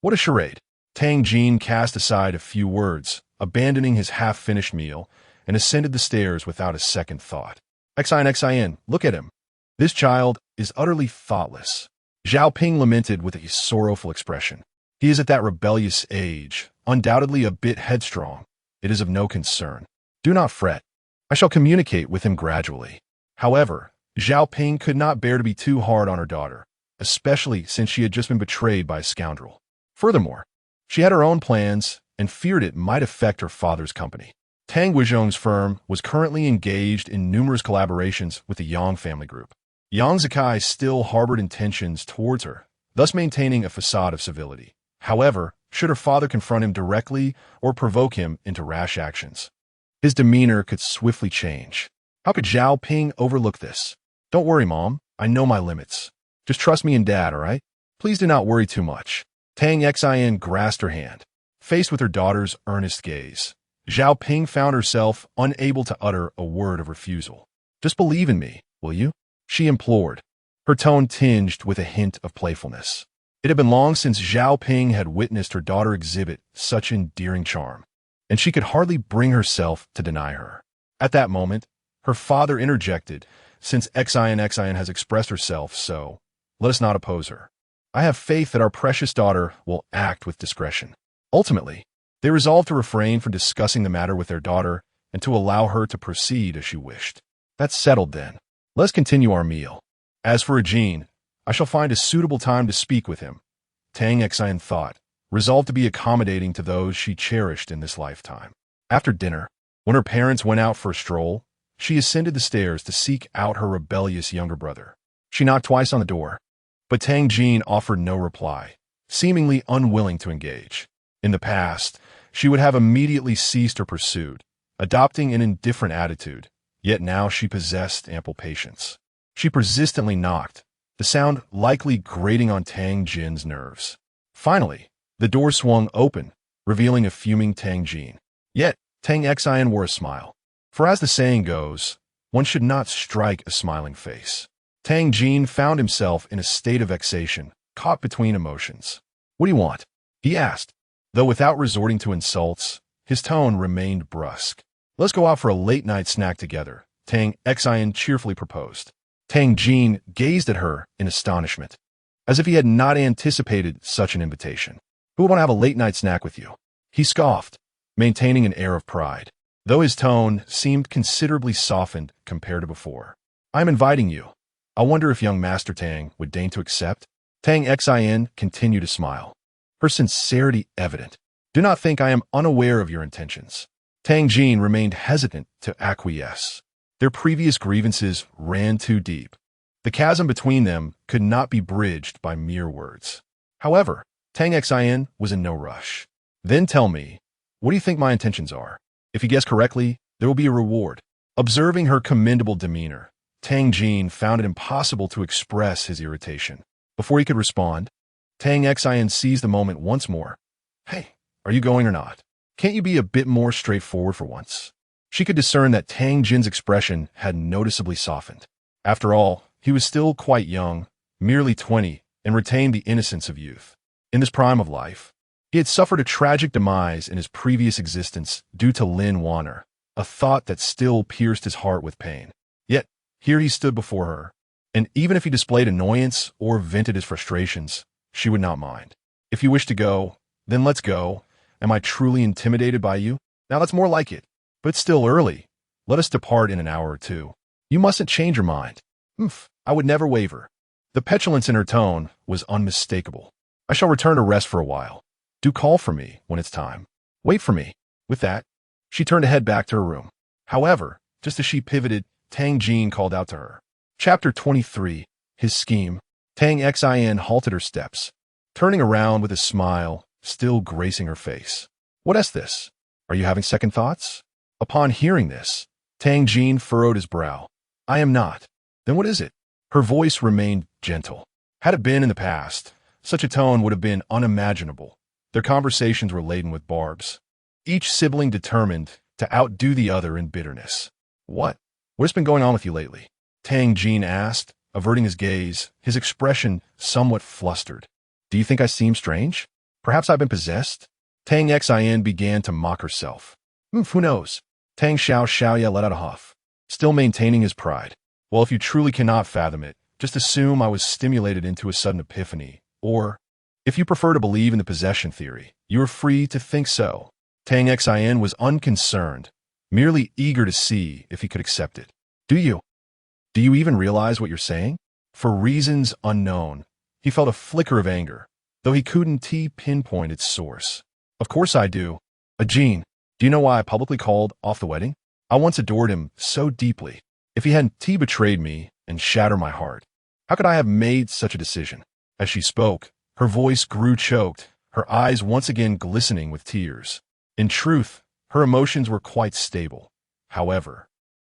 What a charade. Tang Jin cast aside a few words, abandoning his half-finished meal, and ascended the stairs without a second thought. Xian, look at him. This child is utterly thoughtless. Zhao Ping lamented with a sorrowful expression. He is at that rebellious age, undoubtedly a bit headstrong. It is of no concern. Do not fret. I shall communicate with him gradually. However, Zhao Ping could not bear to be too hard on her daughter, especially since she had just been betrayed by a scoundrel. Furthermore, she had her own plans and feared it might affect her father's company. Tang Weizhong's firm was currently engaged in numerous collaborations with the Yang family group. Yang Zikai still harbored intentions towards her, thus maintaining a facade of civility. However, should her father confront him directly or provoke him into rash actions, his demeanor could swiftly change. How could Zhao Ping overlook this? Don't worry, Mom. I know my limits. Just trust me and Dad, all right? Please do not worry too much. Tang Xin grasped her hand. Faced with her daughter's earnest gaze, Zhao Ping found herself unable to utter a word of refusal. Just believe in me, will you? She implored, her tone tinged with a hint of playfulness. It had been long since Zhao Ping had witnessed her daughter exhibit such endearing charm, and she could hardly bring herself to deny her. At that moment, her father interjected, since Xin has expressed herself so, let us not oppose her. I have faith that our precious daughter will act with discretion. Ultimately, they resolved to refrain from discussing the matter with their daughter and to allow her to proceed as she wished. That's settled then. Let's continue our meal. As for Ajin, I shall find a suitable time to speak with him. Tang Xin thought, resolved to be accommodating to those she cherished in this lifetime. After dinner, when her parents went out for a stroll, she ascended the stairs to seek out her rebellious younger brother. She knocked twice on the door, but Tang Jin offered no reply, seemingly unwilling to engage. In the past, she would have immediately ceased her pursuit, adopting an indifferent attitude, yet now she possessed ample patience. She persistently knocked, the sound likely grating on Tang Jin's nerves. Finally, the door swung open, revealing a fuming Tang Jin. Yet, Tang Xin wore a smile. For as the saying goes, one should not strike a smiling face. Tang Jin found himself in a state of vexation, caught between emotions. What do you want? He asked. Though without resorting to insults, his tone remained brusque. Let's go out for a late-night snack together, Tang Xin cheerfully proposed. Tang Jin gazed at her in astonishment, as if he had not anticipated such an invitation. Who would want to have a late-night snack with you? He scoffed, maintaining an air of pride, though his tone seemed considerably softened compared to before. I'm inviting you. I wonder if young Master Tang would deign to accept? Tang Xin continued to smile, her sincerity evident. Do not think I am unaware of your intentions. Tang Jin remained hesitant to acquiesce. Their previous grievances ran too deep. The chasm between them could not be bridged by mere words. However, Tang Xin was in no rush. Then tell me, what do you think my intentions are? If you guess correctly, there will be a reward. Observing her commendable demeanor, Tang Jin found it impossible to express his irritation. Before he could respond, Tang Xin seized the moment once more. Hey, are you going or not? Can't you be a bit more straightforward for once? She could discern that Tang Jin's expression had noticeably softened. After all, he was still quite young, merely 20, and retained the innocence of youth. In this prime of life, he had suffered a tragic demise in his previous existence due to Lin Wanner, a thought that still pierced his heart with pain. Yet, here he stood before her, and even if he displayed annoyance or vented his frustrations, she would not mind. If you wish to go, then let's go. Am I truly intimidated by you? Now that's more like it. But it's still early. Let us depart in an hour or two. You mustn't change your mind. I would never waver. The petulance in her tone was unmistakable. I shall return to rest for a while. Do call for me when it's time. Wait for me. With that, she turned to head back to her room. However, just as she pivoted, Tang Jin called out to her. Chapter 23, His Scheme. Tang Xin halted her steps, turning around with a smile still gracing her face. What is this? Are you having second thoughts? Upon hearing this, Tang Jin furrowed his brow. I am not. Then what is it? Her voice remained gentle. Had it been in the past, such a tone would have been unimaginable. Their conversations were laden with barbs, each sibling determined to outdo the other in bitterness. What's been going on with you lately? Tang Jin asked, averting his gaze, his expression somewhat flustered. Do you think I seem strange? Perhaps I've been possessed? Tang Xin began to mock herself. Who knows? Tang Xiaoya let out a huff, still maintaining his pride. Well, if you truly cannot fathom it, just assume I was stimulated into a sudden epiphany, or, if you prefer to believe in the possession theory, you are free to think so. Tang Xin was unconcerned, merely eager to see if he could accept it. Do you even realize what you're saying? For reasons unknown, he felt a flicker of anger, though he couldn't pinpoint its source. Of course I do. Ajin, Do you know why I publicly called off the wedding? I once adored him so deeply. If he hadn't betrayed me and shattered my heart, how could I have made such a decision? As she spoke, her voice grew choked, her eyes once again glistening with tears. In truth, her emotions were quite stable. However,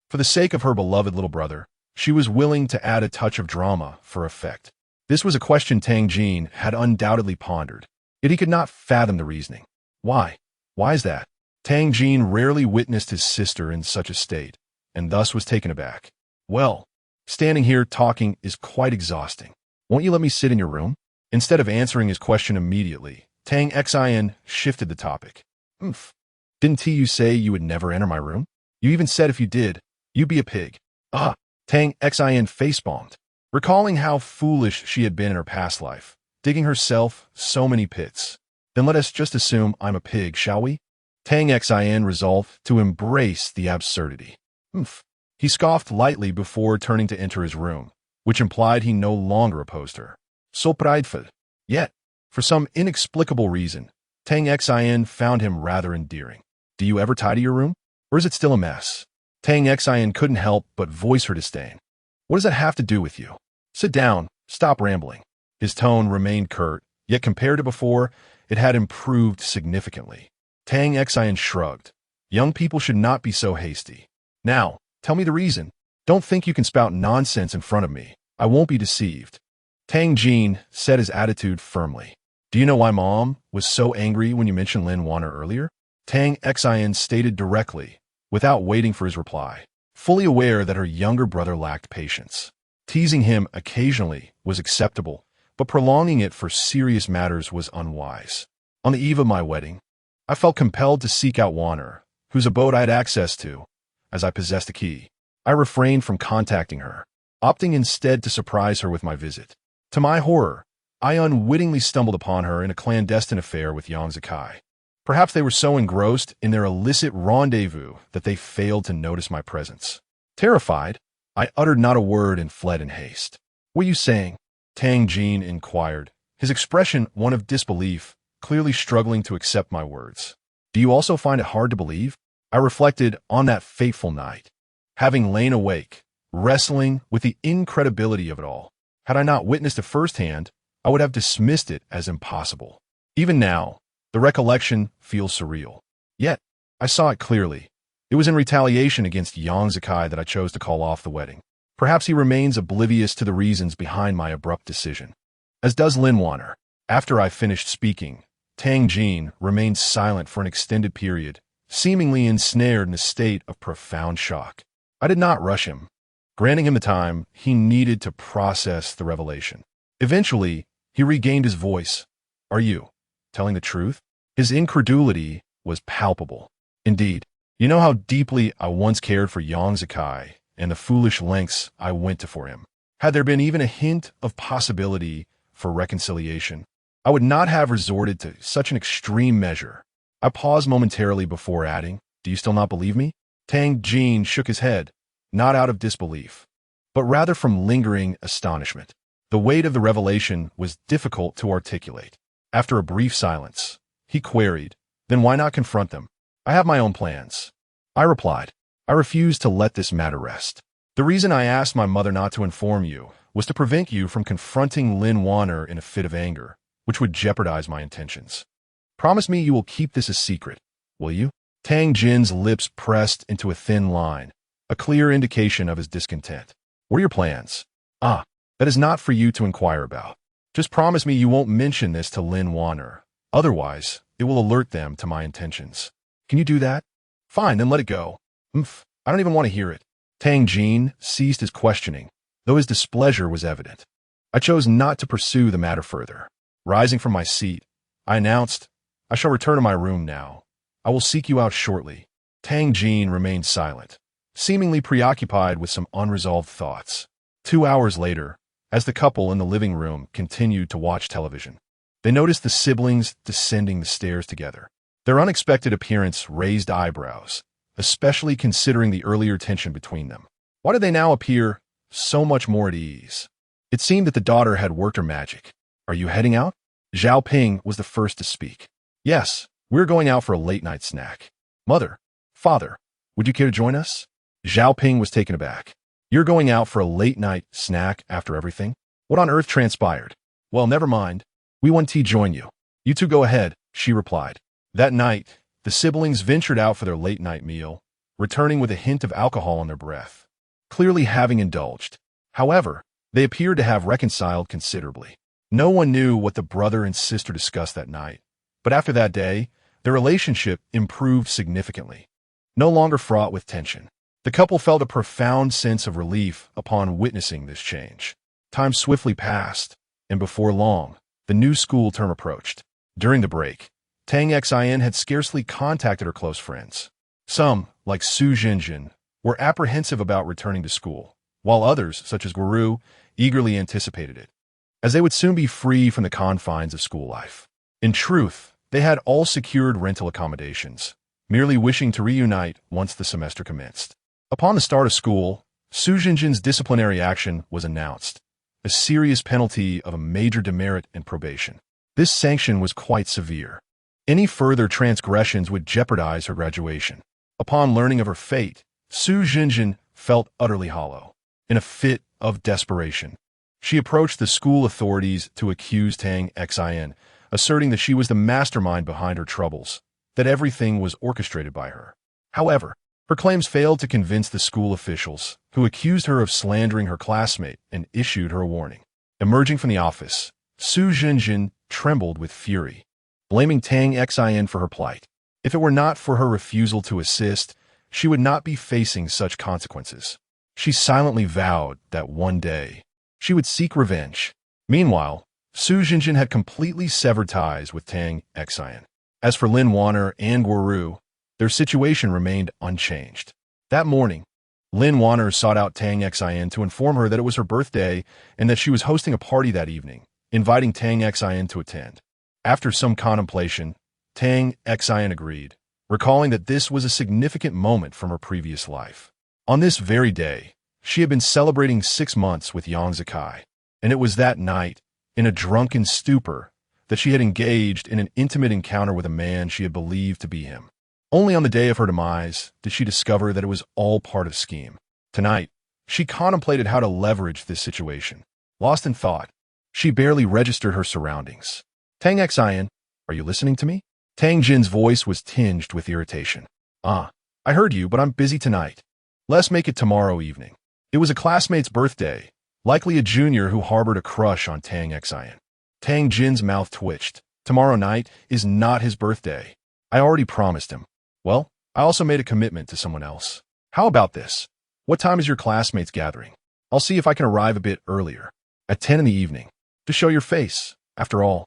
for the sake of her beloved little brother, she was willing to add a touch of drama for effect. This was a question Tang Jin had undoubtedly pondered, yet he could not fathom the reasoning. Why? Why is that? Tang Jin rarely witnessed his sister in such a state, and thus was taken aback. Well, standing here talking is quite exhausting. Won't you let me sit in your room? Instead of answering his question immediately, Tang Xin shifted the topic. Didn't you say you would never enter my room? You even said if you did, you'd be a pig. Tang Xin facepalmed, recalling how foolish she had been in her past life, digging herself so many pits. Then let us just assume I'm a pig, shall we? Tang Xin resolved to embrace the absurdity. He scoffed lightly before turning to enter his room, which implied he no longer opposed her. So prideful. Yet, for some inexplicable reason, Tang Xin found him rather endearing. Do you ever tidy your room? Or is it still a mess? Tang Xin couldn't help but voice her disdain. What does that have to do with you? Sit down, stop rambling. His tone remained curt, yet compared to before, it had improved significantly. Tang Xin shrugged. Young people should not be so hasty. Now, tell me the reason. Don't think you can spout nonsense in front of me. I won't be deceived. Tang Jin set his attitude firmly. Do you know why Mom was so angry when you mentioned Lin Wanner earlier? Tang Xin stated directly, without waiting for his reply, fully aware that her younger brother lacked patience. Teasing him occasionally was acceptable, but prolonging it for serious matters was unwise. On the eve of my wedding, I felt compelled to seek out Wanner, whose abode I had access to, as I possessed a key. I refrained from contacting her, opting instead to surprise her with my visit. To my horror, I unwittingly stumbled upon her in a clandestine affair with Yang Zikai. Perhaps they were so engrossed in their illicit rendezvous that they failed to notice my presence. Terrified, I uttered not a word and fled in haste. What are you saying? Tang Jin inquired, his expression one of disbelief, clearly struggling to accept my words. Do you also find it hard to believe? I reflected on that fateful night, having lain awake, wrestling with the incredibility of it all. Had I not witnessed it firsthand, I would have dismissed it as impossible. Even now, the recollection feels surreal. Yet, I saw it clearly. It was in retaliation against Yang Zikai that I chose to call off the wedding. Perhaps he remains oblivious to the reasons behind my abrupt decision. As does Lin Wanner. After I finished speaking, Tang Jin remained silent for an extended period, seemingly ensnared in a state of profound shock. I did not rush him, granting him the time he needed to process the revelation. Eventually, he regained his voice. Are you telling the truth? His incredulity was palpable. Indeed, you know how deeply I once cared for Yang Zikai and the foolish lengths I went to for him. Had there been even a hint of possibility for reconciliation, I would not have resorted to such an extreme measure. I paused momentarily before adding, do you still not believe me? Tang Jin shook his head, not out of disbelief, but rather from lingering astonishment. The weight of the revelation was difficult to articulate. After a brief silence, he queried, then why not confront them? I have my own plans. I replied, I refuse to let this matter rest. The reason I asked my mother not to inform you was to prevent you from confronting Lin Wanner in a fit of anger, which would jeopardize my intentions. Promise me you will keep this a secret, will you? Tang Jin's lips pressed into a thin line, a clear indication of his discontent. What are your plans? That is not for you to inquire about. Just promise me you won't mention this to Lin Wanner. Otherwise, it will alert them to my intentions. Can you do that? Fine, then let it go. I don't even want to hear it. Tang Jin ceased his questioning, though his displeasure was evident. I chose not to pursue the matter further. Rising from my seat, I announced, I shall return to my room now. I will seek you out shortly. Tang Jin remained silent, seemingly preoccupied with some unresolved thoughts. 2 hours later, as the couple in the living room continued to watch television, they noticed the siblings descending the stairs together. Their unexpected appearance raised eyebrows, especially considering the earlier tension between them. Why did they now appear so much more at ease? It seemed that the daughter had worked her magic. Are you heading out? Zhao Ping was the first to speak. Yes, we're going out for a late-night snack. Mother, father, would you care to join us? Zhao Ping was taken aback. You're going out for a late-night snack after everything? What on earth transpired? Well, never mind. We want to join you. You two go ahead, she replied. That night, the siblings ventured out for their late-night meal, returning with a hint of alcohol on their breath, clearly having indulged. However, they appeared to have reconciled considerably. No one knew what the brother and sister discussed that night, but after that day, their relationship improved significantly, no longer fraught with tension. The couple felt a profound sense of relief upon witnessing this change. Time swiftly passed, and before long, the new school term approached. During the break, Tang Xin had scarcely contacted her close friends. Some, like Su Jinjin, were apprehensive about returning to school, while others, such as Guru, eagerly anticipated it, as they would soon be free from the confines of school life. In truth, they had all secured rental accommodations, merely wishing to reunite once the semester commenced. Upon the start of school, Su Jinjin's disciplinary action was announced, a serious penalty of a major demerit and probation. This sanction was quite severe. Any further transgressions would jeopardize her graduation. Upon learning of her fate, Su Jinjin felt utterly hollow. In a fit of desperation, she approached the school authorities to accuse Tang Xin, asserting that she was the mastermind behind her troubles, that everything was orchestrated by her. However, her claims failed to convince the school officials, who accused her of slandering her classmate and issued her a warning. Emerging from the office, Su Jinjin trembled with fury, blaming Tang Xin for her plight. If it were not for her refusal to assist, she would not be facing such consequences. She silently vowed that one day she would seek revenge. Meanwhile, Su Jinjin had completely severed ties with Tang Xin. As for Lin Wanner and Guru, their situation remained unchanged. That morning, Lin Wanner sought out Tang Xin to inform her that it was her birthday and that she was hosting a party that evening, inviting Tang Xin to attend. After some contemplation, Tang Xin agreed, recalling that this was a significant moment from her previous life. On this very day, she had been celebrating 6 months with Yang Zikai, and it was that night, in a drunken stupor, that she had engaged in an intimate encounter with a man she had believed to be him. Only on the day of her demise did she discover that it was all part of a scheme. Tonight, she contemplated how to leverage this situation. Lost in thought, she barely registered her surroundings. Tang Xin, are you listening to me? Tang Jin's voice was tinged with irritation. I heard you, but I'm busy tonight. Let's make it tomorrow evening. It was a classmate's birthday, likely a junior who harbored a crush on Tang Xin. Tang Jin's mouth twitched. Tomorrow night is not his birthday. I already promised him. Well, I also made a commitment to someone else. How about this? What time is your classmates gathering? I'll see if I can arrive a bit earlier. At 10 in the evening. To show your face, after all.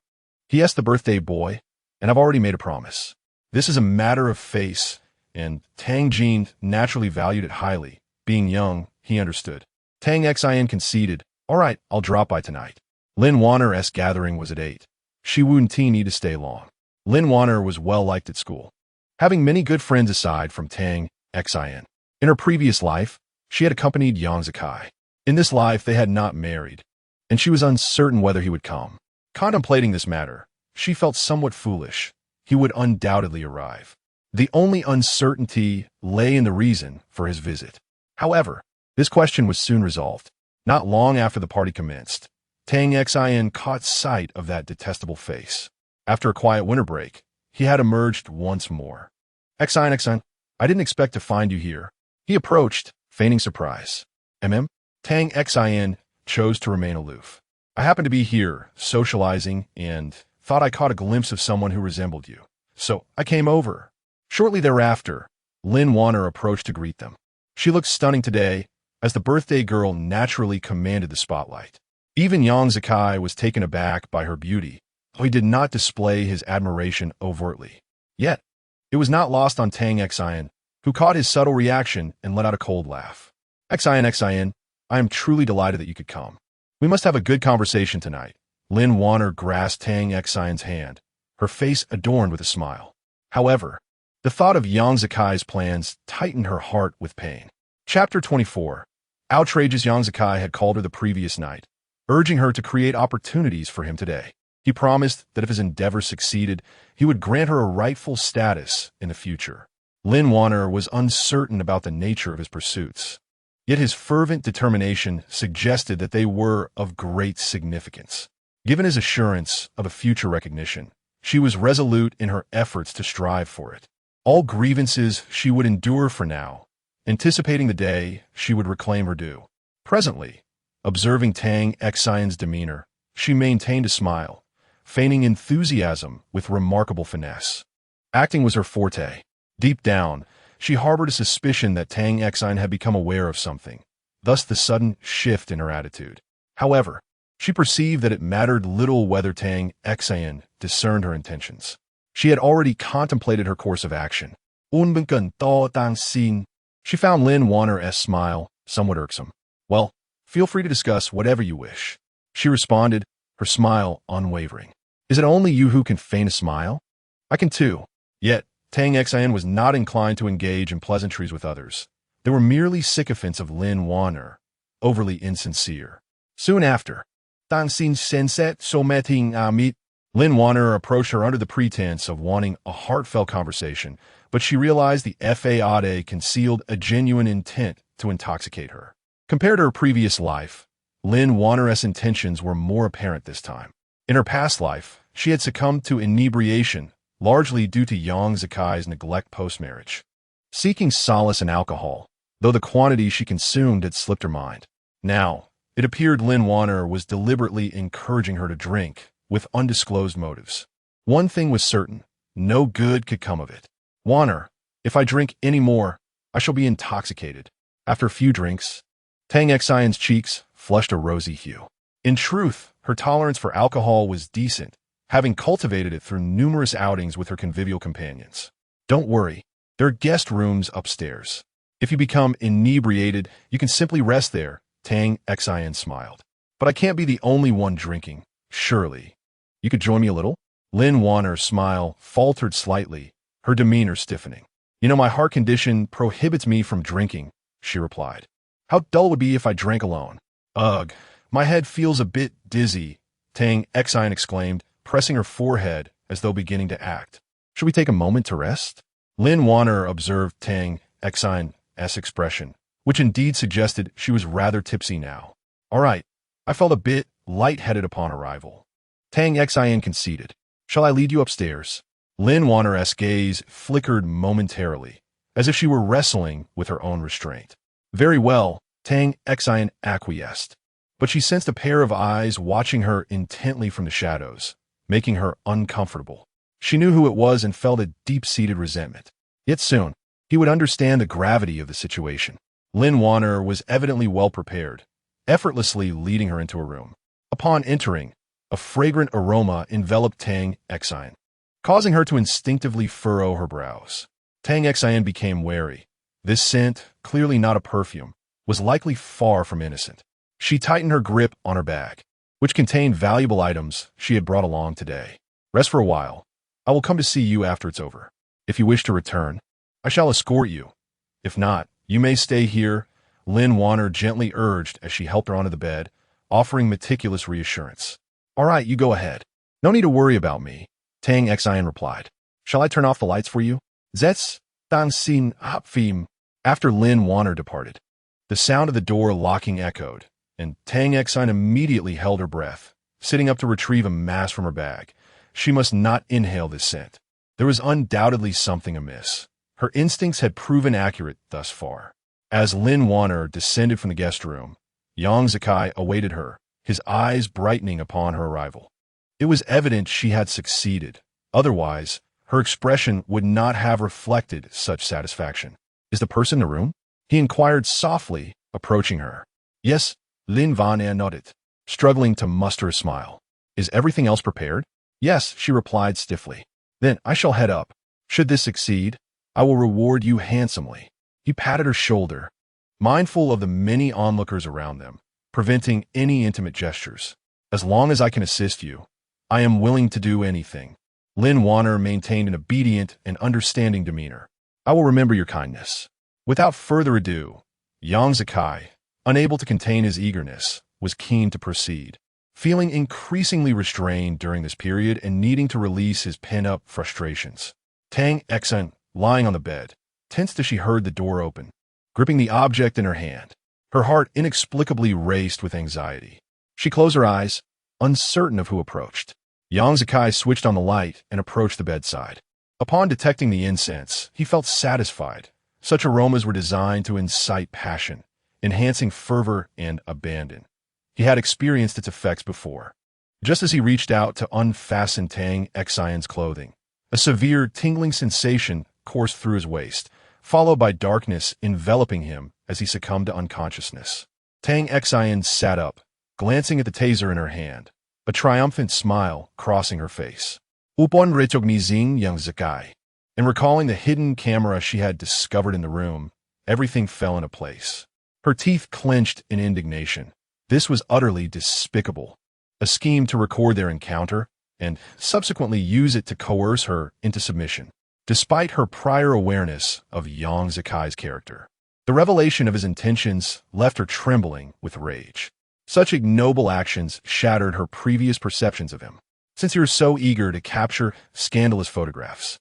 He asked the birthday boy, and I've already made a promise. This is a matter of face, and Tang Jin naturally valued it highly. Being young, he understood. Tang Xin conceded, all right, I'll drop by tonight. Lin Wanner's gathering was at 8. She wouldn't need to stay long. Lin Wanner was well liked at school, having many good friends aside from Tang Xin. In her previous life, she had accompanied Yang Zikai. In this life, they had not married, and she was uncertain whether he would come. Contemplating this matter, she felt somewhat foolish. He would undoubtedly arrive. The only uncertainty lay in the reason for his visit. However, this question was soon resolved. Not long after the party commenced, Tang Xin caught sight of that detestable face. After a quiet winter break, he had emerged once more. Xin, I didn't expect to find you here. He approached, feigning surprise. Tang Xin chose to remain aloof. I happened to be here, socializing, and thought I caught a glimpse of someone who resembled you. So I came over. Shortly thereafter, Lin Wanner approached to greet them. She looked stunning today, as the birthday girl naturally commanded the spotlight. Even Yang Zikai was taken aback by her beauty, though he did not display his admiration overtly. Yet, it was not lost on Tang Xin, who caught his subtle reaction and let out a cold laugh. Xin, I am truly delighted that you could come. We must have a good conversation tonight. Lin Wanner grasped Tang Xion's hand, her face adorned with a smile. However, the thought of Yang Zikai's plans tightened her heart with pain. Chapter 24. Outrageous Yang Zikai had called her the previous night, urging her to create opportunities for him today. He promised that if his endeavor succeeded, he would grant her a rightful status in the future. Lin Wanner was uncertain about the nature of his pursuits. Yet his fervent determination suggested that they were of great significance. Given his assurance of a future recognition, she was resolute in her efforts to strive for it. All grievances she would endure for now, anticipating the day she would reclaim her due. Presently, observing Tang Xian's demeanor, she maintained a smile, feigning enthusiasm with remarkable finesse. Acting was her forte. Deep down, she harbored a suspicion that Tang Xian had become aware of something, thus the sudden shift in her attitude. However, she perceived that it mattered little whether Tang Xian discerned her intentions. She had already contemplated her course of action. She found Lin Wanner's smile somewhat irksome. Well, feel free to discuss whatever you wish. She responded, her smile unwavering. Is it only you who can feign a smile? I can too. Yet, Tang Xian was not inclined to engage in pleasantries with others. They were merely sycophants of Lin Wanner, overly insincere. Soon after, Lin Wanner approached her under the pretense of wanting a heartfelt conversation, but she realized the Fade concealed a genuine intent to intoxicate her. Compared to her previous life, Lin Wanner's intentions were more apparent this time. In her past life, she had succumbed to inebriation, largely due to Yang Zakai's neglect post-marriage. Seeking solace in alcohol, though the quantity she consumed had slipped her mind. Now, it appeared Lin Wanner was deliberately encouraging her to drink, with undisclosed motives. One thing was certain, no good could come of it. Wanner, if I drink any more, I shall be intoxicated. After a few drinks, Tang Xian's cheeks flushed a rosy hue. In truth, her tolerance for alcohol was decent, having cultivated it through numerous outings with her convivial companions. Don't worry, there are guest rooms upstairs. If you become inebriated, you can simply rest there, Tang Xian smiled. But I can't be the only one drinking, surely. You could join me a little? Lin Wanner's smile faltered slightly, her demeanor stiffening. You know, my heart condition prohibits me from drinking, she replied. How dull it would be if I drank alone. Ugh, my head feels a bit dizzy, Tang Xian exclaimed, pressing her forehead as though beginning to act. Should we take a moment to rest? Lin Wanner observed Tang Xian's expression, which indeed suggested she was rather tipsy now. All right, I felt a bit light-headed upon arrival. Tang Xian conceded. Shall I lead you upstairs? Lin Wanner's gaze flickered momentarily, as if she were wrestling with her own restraint. Very well, Tang Xian acquiesced, but she sensed a pair of eyes watching her intently from the shadows, making her uncomfortable. She knew who it was and felt a deep-seated resentment. Yet soon, he would understand the gravity of the situation. Lin Wanner was evidently well prepared, effortlessly leading her into a room. Upon entering, a fragrant aroma enveloped Tang Xian, causing her to instinctively furrow her brows. Tang Xian became wary. This scent, clearly not a perfume, was likely far from innocent. She tightened her grip on her bag, which contained valuable items she had brought along today. Rest for a while. I will come to see you after it's over. If you wish to return, I shall escort you. If not, you may stay here, Lin Wanner gently urged as she helped her onto the bed, offering meticulous reassurance. All right, you go ahead. No need to worry about me, Tang Xian replied. Shall I turn off the lights for you? Zetz, Dang Xin Hopfim. After Lin Wanner departed, the sound of the door locking echoed, and Tang Xian immediately held her breath, sitting up to retrieve a mask from her bag. She must not inhale this scent. There was undoubtedly something amiss. Her instincts had proven accurate thus far. As Lin Wanner descended from the guest room, Yang Zakai awaited her, his eyes brightening upon her arrival. It was evident she had succeeded. Otherwise, her expression would not have reflected such satisfaction. Is the person in the room? He inquired softly, approaching her. Yes, Lin Wanner nodded, struggling to muster a smile. Is everything else prepared? Yes, she replied stiffly. Then I shall head up. Should this succeed, I will reward you handsomely. He patted her shoulder, mindful of the many onlookers around them, preventing any intimate gestures. As long as I can assist you, I am willing to do anything. Lin Wanner maintained an obedient and understanding demeanor. I will remember your kindness. Without further ado, Yang Zakai, unable to contain his eagerness, was keen to proceed. Feeling increasingly restrained during this period and needing to release his pent-up frustrations, Tang Xian, lying on the bed, tensed as she heard the door open, gripping the object in her hand. Her heart inexplicably raced with anxiety. She closed her eyes, uncertain of who approached. Yang Zikai switched on the light and approached the bedside. Upon detecting the incense, he felt satisfied. Such aromas were designed to incite passion, enhancing fervor and abandon. He had experienced its effects before. Just as he reached out to unfasten Tang Xian's clothing, a severe tingling sensation coursed through his waist, followed by darkness enveloping him as he succumbed to unconsciousness. Tang Xian sat up, glancing at the taser in her hand, a triumphant smile crossing her face. Upon recognizing Yang Zikai, and recalling the hidden camera she had discovered in the room, everything fell into place. Her teeth clenched in indignation. This was utterly despicable. A scheme to record their encounter and subsequently use it to coerce her into submission. Despite her prior awareness of Yang Zikai's character, the revelation of his intentions left her trembling with rage. Such ignoble actions shattered her previous perceptions of him. Since you're so eager to capture scandalous photographs,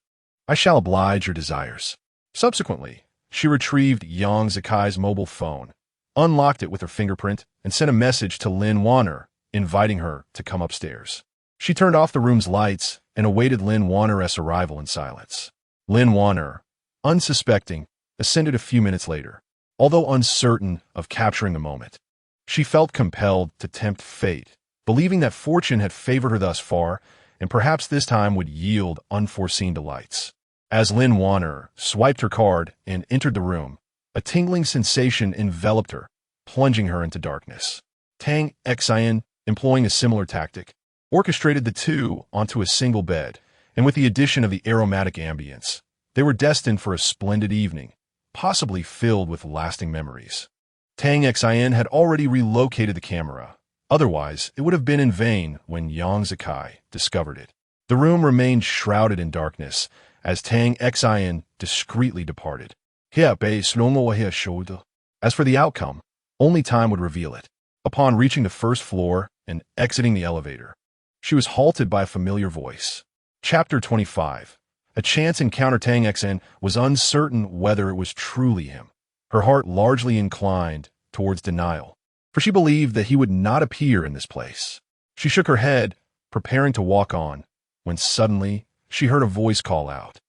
I shall oblige your desires. Subsequently, she retrieved Yang Zikai's mobile phone, unlocked it with her fingerprint, and sent a message to Lin Wanner, inviting her to come upstairs. She turned off the room's lights and awaited Lin Wanner's arrival in silence. Lin Wanner, unsuspecting, ascended a few minutes later, although uncertain of capturing the moment. She felt compelled to tempt fate, believing that fortune had favored her thus far, and perhaps this time would yield unforeseen delights. As Lin Wanner swiped her card and entered the room, a tingling sensation enveloped her, plunging her into darkness. Tang Xian, employing a similar tactic, orchestrated the two onto a single bed, and with the addition of the aromatic ambience, they were destined for a splendid evening, possibly filled with lasting memories. Tang Xian had already relocated the camera. Otherwise, it would have been in vain when Yang Zikai discovered it. The room remained shrouded in darkness as Tang Xian discreetly departed. As for the outcome, only time would reveal it. Upon reaching the first floor and exiting the elevator, she was halted by a familiar voice. Chapter 25. A chance encounter. Tang Xian was uncertain whether it was truly him. Her heart largely inclined towards denial, for she believed that he would not appear in this place. She shook her head, preparing to walk on, when suddenly she heard a voice call out.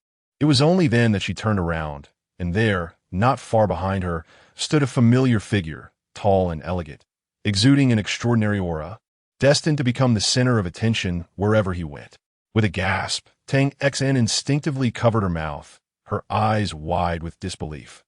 It was only then that she turned around, and there, not far behind her, stood a familiar figure, tall and elegant, exuding an extraordinary aura, destined to become the center of attention wherever he went. With a gasp, Tang Xian instinctively covered her mouth, her eyes wide with disbelief,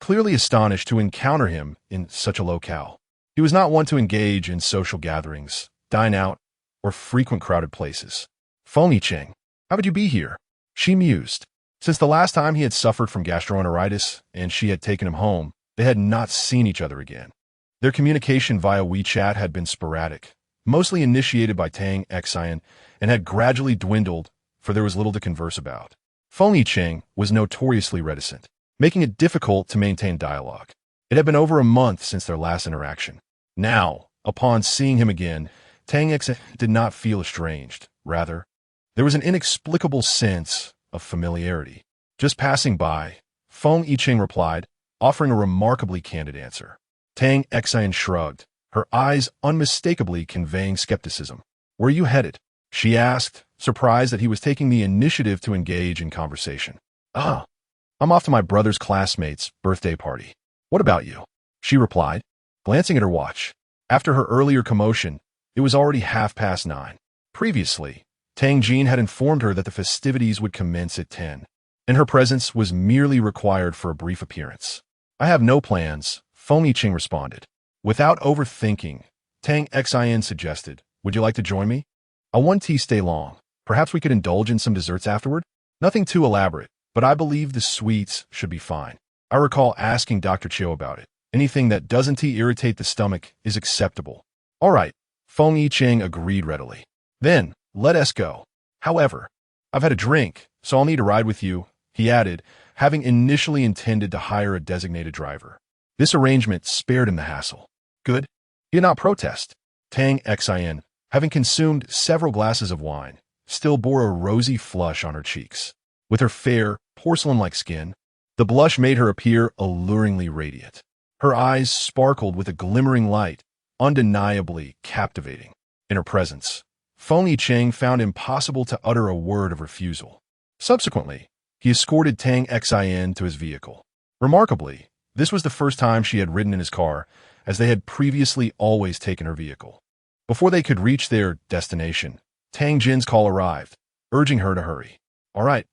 clearly astonished to encounter him in such a locale. He was not one to engage in social gatherings, dine out, or frequent crowded places. Feng Yicheng, how would you be here? She mused. Since the last time he had suffered from gastroenteritis and she had taken him home, they had not seen each other again. Their communication via WeChat had been sporadic, mostly initiated by Tang Xian, and had gradually dwindled, for there was little to converse about. Feng Yicheng was notoriously reticent, making it difficult to maintain dialogue. It had been over a month since their last interaction. Now, upon seeing him again, Tang Xian did not feel estranged. Rather, there was an inexplicable sense of familiarity. Just passing by, Feng Yicheng replied, offering a remarkably candid answer. Tang Xian shrugged, her eyes unmistakably conveying skepticism. Where are you headed? She asked, surprised that he was taking the initiative to engage in conversation. I'm off to my brother's classmate's birthday party. What about you? She replied, glancing at her watch. After her earlier commotion, it was already 9:30. Previously, Tang Jin had informed her that the festivities would commence at 10, and her presence was merely required for a brief appearance. I have no plans, Feng Yicheng responded. Without overthinking, Tang Xian suggested, would you like to join me? I won't stay long. Perhaps we could indulge in some desserts afterward? Nothing too elaborate, but I believe the sweets should be fine. I recall asking Dr. Chiu about it. Anything that doesn't irritate the stomach is acceptable. All right, Feng Yicheng agreed readily. Then, let us go. However, I've had a drink, so I'll need to ride with you, he added, having initially intended to hire a designated driver. This arrangement spared him the hassle. Good. He did not protest. Tang Xian, having consumed several glasses of wine, still bore a rosy flush on her cheeks. With her fair, porcelain-like skin, The blush made her appear alluringly radiant. Her eyes sparkled with a glimmering light, undeniably captivating. In her presence, Feng Yicheng found impossible to utter a word of refusal. Subsequently, he escorted Tang Xin to his vehicle. Remarkably, this was the first time she had ridden in his car, as they had previously always taken her vehicle. Before they could reach their destination, Tang Jin's call arrived, urging her to hurry. All right,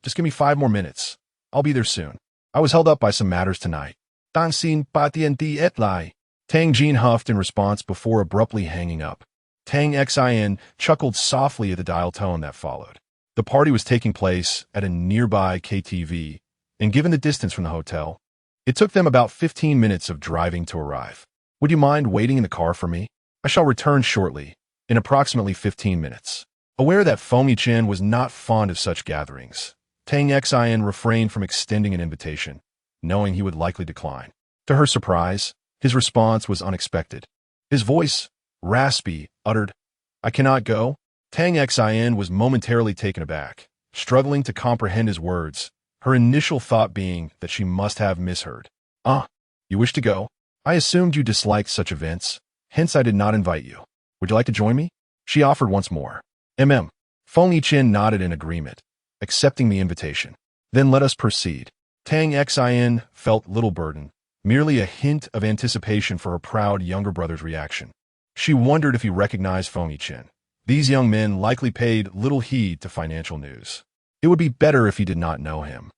just give me 5 more minutes. I'll be there soon. I was held up by some matters tonight. Dan xin pa tien di et lai. Tang Jin huffed in response before abruptly hanging up. Tang Xin chuckled softly at the dial tone that followed. The party was taking place at a nearby KTV, and given the distance from the hotel, it took them about 15 minutes of driving to arrive. Would you mind waiting in the car for me? I shall return shortly, in approximately 15 minutes. Aware that Feng Yicheng was not fond of such gatherings, Tang Xin refrained from extending an invitation, knowing he would likely decline. To her surprise, his response was unexpected. His voice, raspy, uttered, "I cannot go." Tang Xin was momentarily taken aback, struggling to comprehend his words, her initial thought being that she must have misheard. You wish to go? I assumed you disliked such events, hence I did not invite you. Would you like to join me? She offered once more. Feng Yicheng nodded in agreement, accepting the invitation. Then let us proceed. Tang Xin felt little burden, merely a hint of anticipation for her proud younger brother's reaction. She wondered if he recognized Feng Yicheng. These young men likely paid little heed to financial news. It would be better if he did not know him,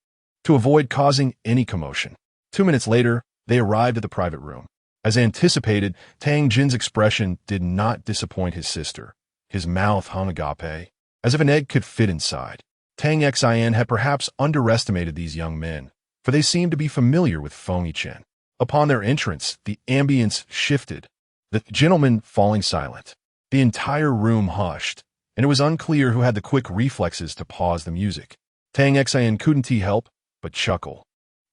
to avoid causing any commotion. 2 minutes later, they arrived at the private room. As anticipated, Tang Jin's expression did not disappoint his sister. His mouth hung agape, as if an egg could fit inside. Tang Xin had perhaps underestimated these young men, for they seemed to be familiar with Feng Yicheng. Upon their entrance, the ambience shifted, the gentlemen falling silent. The entire room hushed, and it was unclear who had the quick reflexes to pause the music. Tang Xin couldn't help but chuckle,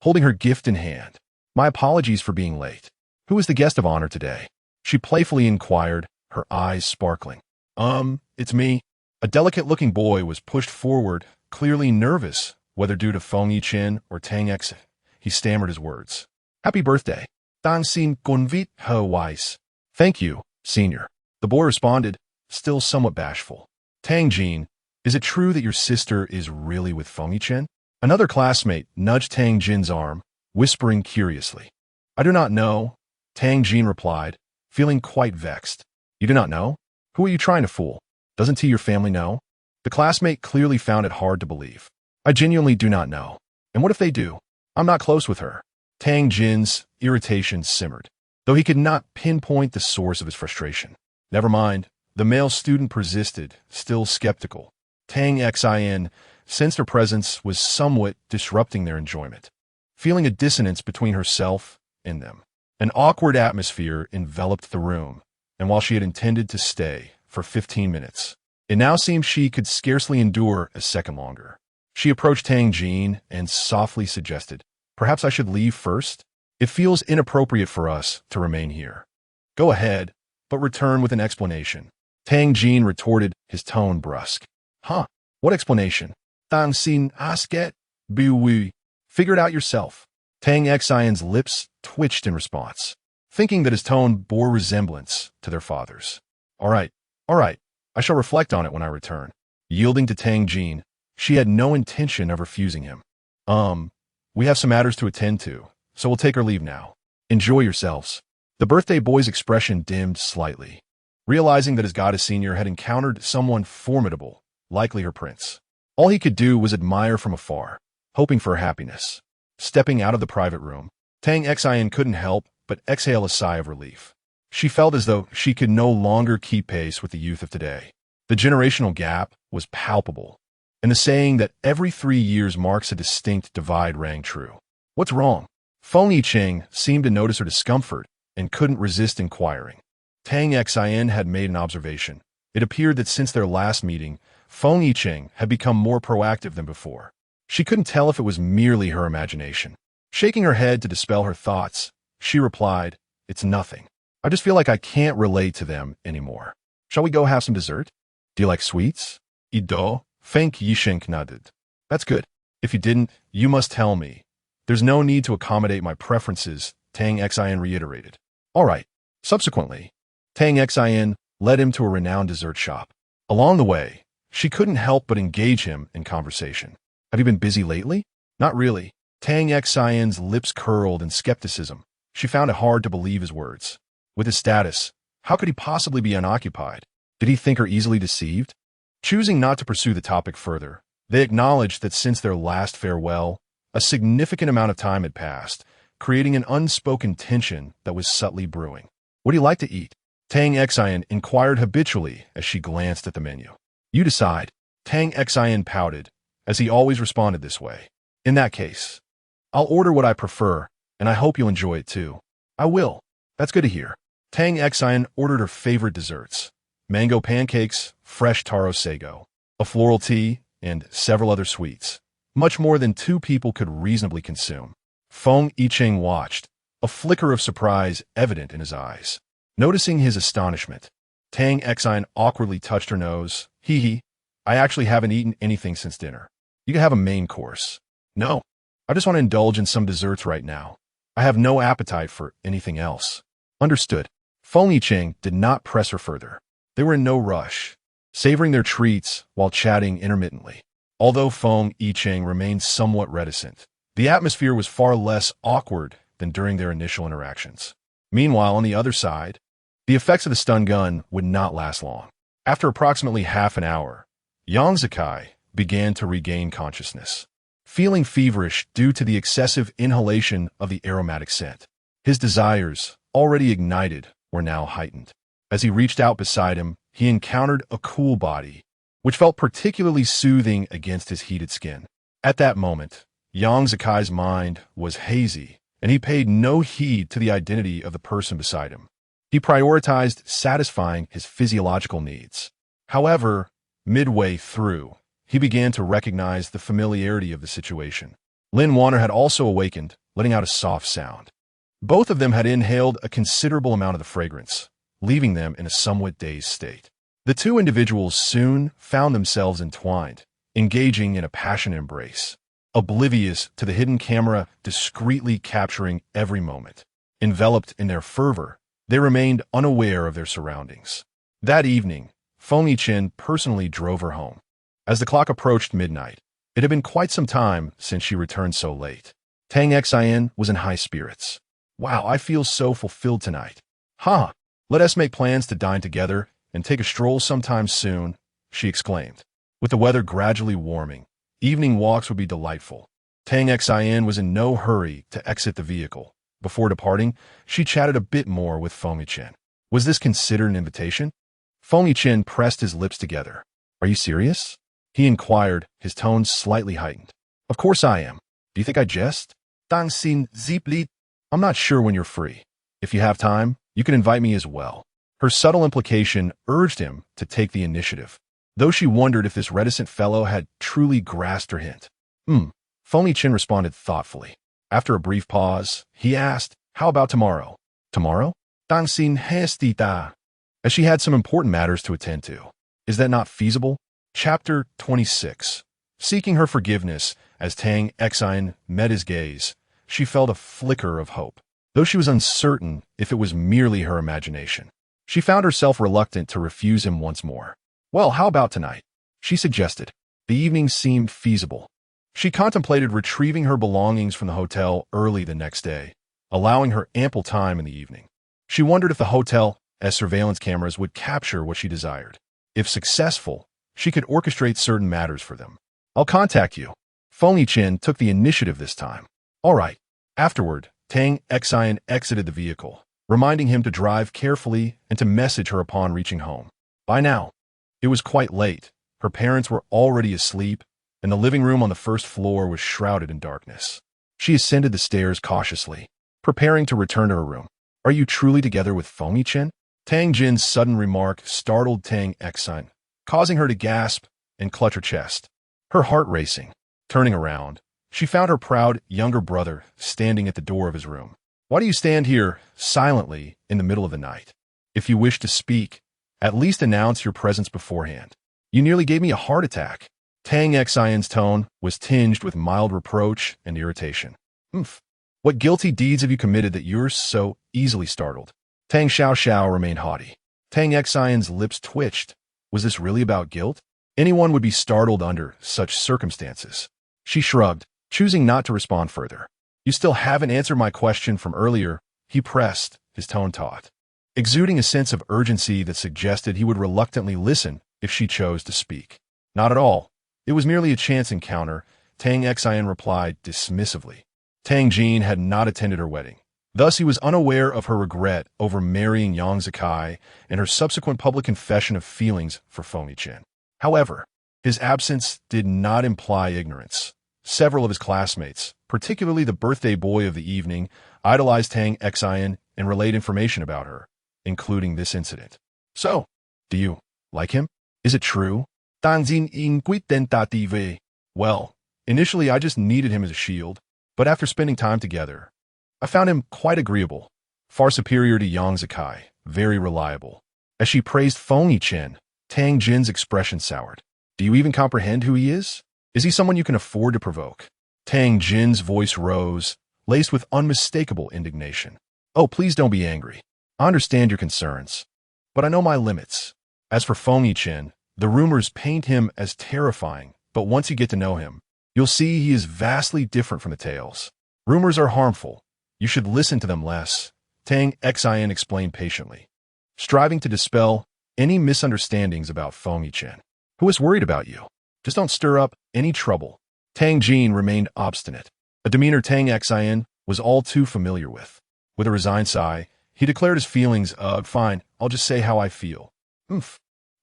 holding her gift in hand. My apologies for being late. Who is the guest of honor today? She playfully inquired, her eyes sparkling. It's me. A delicate-looking boy was pushed forward, clearly nervous, whether due to Feng Yicheng or Tang Xin. He stammered his words. Happy birthday. Dan xin convit he wise. Thank you, senior. The boy responded, still somewhat bashful. Tang Jin, is it true that your sister is really with Feng Yicheng? Another classmate nudged Tang Jin's arm, whispering curiously. I do not know, Tang Jin replied, feeling quite vexed. You do not know? Who are you trying to fool? Doesn't your family know? The classmate clearly found it hard to believe. I genuinely do not know. And what if they do? I'm not close with her. Tang Jin's irritation simmered, though he could not pinpoint the source of his frustration. Never mind, the male student persisted, still skeptical. Tang Xin sensed her presence was somewhat disrupting their enjoyment, feeling a dissonance between herself and them. An awkward atmosphere enveloped the room, and while she had intended to stay for 15 minutes, it now seemed she could scarcely endure a second longer. She approached Tang Jin and softly suggested, perhaps I should leave first? It feels inappropriate for us to remain here. Go ahead, but return with an explanation. Tang Jin retorted, his tone brusque. Huh? What explanation? Tang xin asket, biwi. Figure it out yourself. Tang Xion's lips twitched in response, thinking that his tone bore resemblance to their father's. All right, I shall reflect on it when I return. Yielding to Tang Jin, she had no intention of refusing him. We have some matters to attend to, so we'll take our leave now. Enjoy yourselves. The birthday boy's expression dimmed slightly, realizing that his goddess senior had encountered someone formidable, likely her prince. All he could do was admire from afar, hoping for happiness. Stepping out of the private room, Tang Xian couldn't help but exhale a sigh of relief. She felt as though she could no longer keep pace with the youth of today. The generational gap was palpable, and the saying that every 3 years marks a distinct divide rang true. What's wrong? Feng Yicheng seemed to notice her discomfort and couldn't resist inquiring. Tang Xian had made an observation. It appeared that since their last meeting, Feng Yicheng had become more proactive than before. She couldn't tell if it was merely her imagination. Shaking her head to dispel her thoughts, she replied, It's nothing. I just feel like I can't relate to them anymore. Shall we go have some dessert? Do you like sweets? Ido, Feng Yicheng nodded. That's good. If you didn't, you must tell me. There's no need to accommodate my preferences, Tang Xin reiterated. All right. Subsequently, Tang Xin led him to a renowned dessert shop. Along the way, she couldn't help but engage him in conversation. Have you been busy lately? Not really. Tang Xin's lips curled in skepticism. She found it hard to believe his words. With his status, how could he possibly be unoccupied? Did he think her easily deceived? Choosing not to pursue the topic further, they acknowledged that since their last farewell, a significant amount of time had passed, creating an unspoken tension that was subtly brewing. What do you like to eat? Tang Xin inquired habitually as she glanced at the menu. You decide. Tang Xin pouted, as he always responded this way. In that case, I'll order what I prefer, and I hope you'll enjoy it too. I will. That's good to hear. Tang Xin ordered her favorite desserts: mango pancakes, fresh taro sago, a floral tea, and several other sweets. Much more than two people could reasonably consume. Feng Yicheng watched, a flicker of surprise evident in his eyes. Noticing his astonishment, Tang Xin awkwardly touched her nose. Hee, I actually haven't eaten anything since dinner. You can have a main course. No, I just want to indulge in some desserts right now. I have no appetite for anything else. Understood. Feng Yicheng did not press her further. They were in no rush, savoring their treats while chatting intermittently. Although Feng Yicheng remained somewhat reticent, the atmosphere was far less awkward than during their initial interactions. Meanwhile, on the other side, the effects of the stun gun would not last long. After approximately half an hour, Yang Zikai began to regain consciousness, feeling feverish due to the excessive inhalation of the aromatic scent. His desires, already ignited, were now heightened. As he reached out beside him, he encountered a cool body, which felt particularly soothing against his heated skin. At that moment, Yang Zikai's mind was hazy, and he paid no heed to the identity of the person beside him. He prioritized satisfying his physiological needs. However, midway through, he began to recognize the familiarity of the situation. Lin Wanner had also awakened, letting out a soft sound. Both of them had inhaled a considerable amount of the fragrance, leaving them in a somewhat dazed state. The two individuals soon found themselves entwined, engaging in a passionate embrace, oblivious to the hidden camera discreetly capturing every moment. Enveloped in their fervor, they remained unaware of their surroundings. That evening, Feng Yichen personally drove her home. As the clock approached midnight, it had been quite some time since she returned so late. Tang Xin was in high spirits. Wow, I feel so fulfilled tonight. Let us make plans to dine together and take a stroll sometime soon, she exclaimed. With the weather gradually warming, evening walks would be delightful. Tang Xin was in no hurry to exit the vehicle. Before departing, she chatted a bit more with Feng Yichen. Was this considered an invitation? Feng Yichen pressed his lips together. Are you serious? He inquired, his tone slightly heightened. Of course I am. Do you think I jest? Dang xin zipli. I'm not sure when you're free. If you have time, you can invite me as well. Her subtle implication urged him to take the initiative, though she wondered if this reticent fellow had truly grasped her hint. Feng Yichen responded thoughtfully. After a brief pause, he asked, how about tomorrow? Tomorrow? Dang xin hestita. As she had some important matters to attend to. Is that not feasible? Chapter 26. Seeking her forgiveness, as Tang Xin met his gaze, she felt a flicker of hope, though she was uncertain if it was merely her imagination. She found herself reluctant to refuse him once more. Well, how about tonight? She suggested. The evening seemed feasible. She contemplated retrieving her belongings from the hotel early the next day, allowing her ample time in the evening. She wondered if the hotel's surveillance cameras would capture what she desired. If successful, she could orchestrate certain matters for them. I'll contact you. Feng Yichen took the initiative this time. All right. Afterward, Tang Xin exited the vehicle, reminding him to drive carefully and to message her upon reaching home. By now, it was quite late. Her parents were already asleep, and the living room on the first floor was shrouded in darkness. She ascended the stairs cautiously, preparing to return to her room. Are you truly together with Feng Yichen? Tang Jin's sudden remark startled Tang Xin, causing her to gasp and clutch her chest. Her heart racing. Turning around, she found her proud younger brother standing at the door of his room. Why do you stand here silently in the middle of the night? If you wish to speak, at least announce your presence beforehand. You nearly gave me a heart attack. Tang Xion's tone was tinged with mild reproach and irritation. Oomph. What guilty deeds have you committed that you're so easily startled? Tang Xiao remained haughty. Tang Xian's lips twitched. Was this really about guilt? Anyone would be startled under such circumstances. She shrugged, choosing not to respond further. You still haven't answered my question from earlier, he pressed, his tone taut, exuding a sense of urgency that suggested he would reluctantly listen if she chose to speak. Not at all. It was merely a chance encounter, Tang Xian replied dismissively. Tang Jin had not attended her wedding. Thus, he was unaware of her regret over marrying Yang Zikai and her subsequent public confession of feelings for Feng Yichen. However, his absence did not imply ignorance. Several of his classmates, particularly the birthday boy of the evening, idolized Tang Xian and relayed information about her, including this incident. So, do you like him? Is it true? Well, initially I just needed him as a shield, but after spending time together, I found him quite agreeable, far superior to Yang Zikai, very reliable. As she praised Feng Yichen, Tang Jin's expression soured. Do you even comprehend who he is? Is he someone you can afford to provoke? Tang Jin's voice rose, laced with unmistakable indignation. Oh, please don't be angry. I understand your concerns, but I know my limits. As for Feng Yichen, the rumors paint him as terrifying, but once you get to know him, you'll see he is vastly different from the tales. Rumors are harmful. You should listen to them less, Tang Xian explained patiently, striving to dispel any misunderstandings about Feng Yichen. Who is worried about you? Just don't stir up any trouble. Tang Jin remained obstinate, a demeanor Tang Xian was all too familiar with. With a resigned sigh, he declared his feelings, fine, I'll just say how I feel.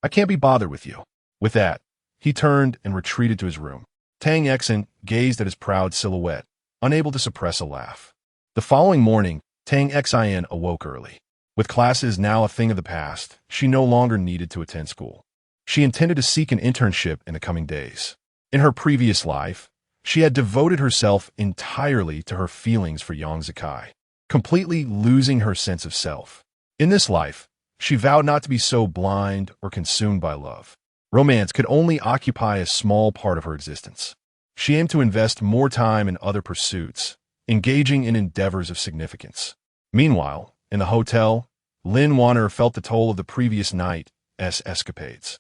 I can't be bothered with you. With that, he turned and retreated to his room. Tang Xian gazed at his proud silhouette, unable to suppress a laugh. The following morning, Tang Xian awoke early. With classes now a thing of the past, she no longer needed to attend school. She intended to seek an internship in the coming days. In her previous life, she had devoted herself entirely to her feelings for Yang Zikai, completely losing her sense of self. In this life, she vowed not to be so blind or consumed by love. Romance could only occupy a small part of her existence. She aimed to invest more time in other pursuits, engaging in endeavors of significance. Meanwhile, in the hotel, Lin Wanner felt the toll of the previous night's escapades.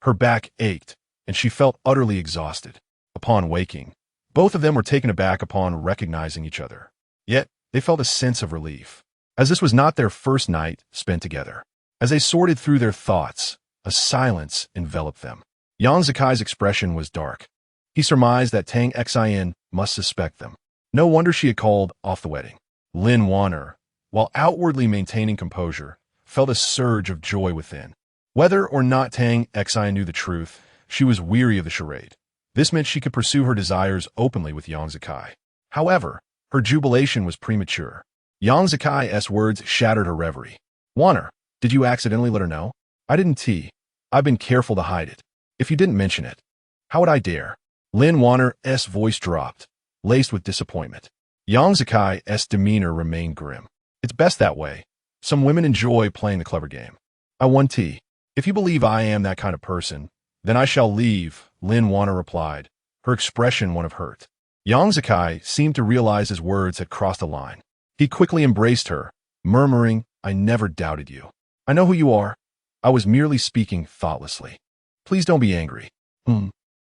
Her back ached, and she felt utterly exhausted. Upon waking, both of them were taken aback upon recognizing each other. Yet, they felt a sense of relief, as this was not their first night spent together. As they sorted through their thoughts, a silence enveloped them. Yang Zikai's expression was dark. He surmised that Tang Xian must suspect them. No wonder she had called off the wedding. Lin Wanner, while outwardly maintaining composure, felt a surge of joy within. Whether or not Tang Xian knew the truth, she was weary of the charade. This meant she could pursue her desires openly with Yang Zikai. However, her jubilation was premature. Yang Zikai's words shattered her reverie. Wanner, did you accidentally let her know? I didn't. I've been careful to hide it. If you didn't mention it, how would I dare? Lin Wanner's voice dropped, laced with disappointment. Yang Zikai's demeanor remained grim. It's best that way. Some women enjoy playing the clever game. I won. If you believe I am that kind of person, then I shall leave, Lin Wanner replied, her expression one of hurt. Yang Zikai seemed to realize his words had crossed a line. He quickly embraced her, murmuring, I never doubted you. I know who you are. I was merely speaking thoughtlessly. Please don't be angry.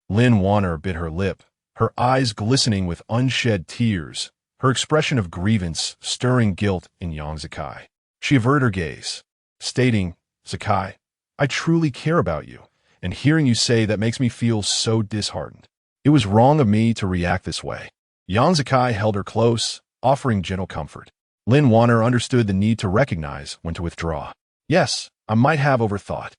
Lin Wanner bit her lip, her eyes glistening with unshed tears, her expression of grievance stirring guilt in Yang Zikai. She averted her gaze, stating, Zikai, I truly care about you, and hearing you say that makes me feel so disheartened. It was wrong of me to react this way. Yang Zikai held her close, offering gentle comfort. Lin Wanner understood the need to recognize when to withdraw. Yes, I might have overthought.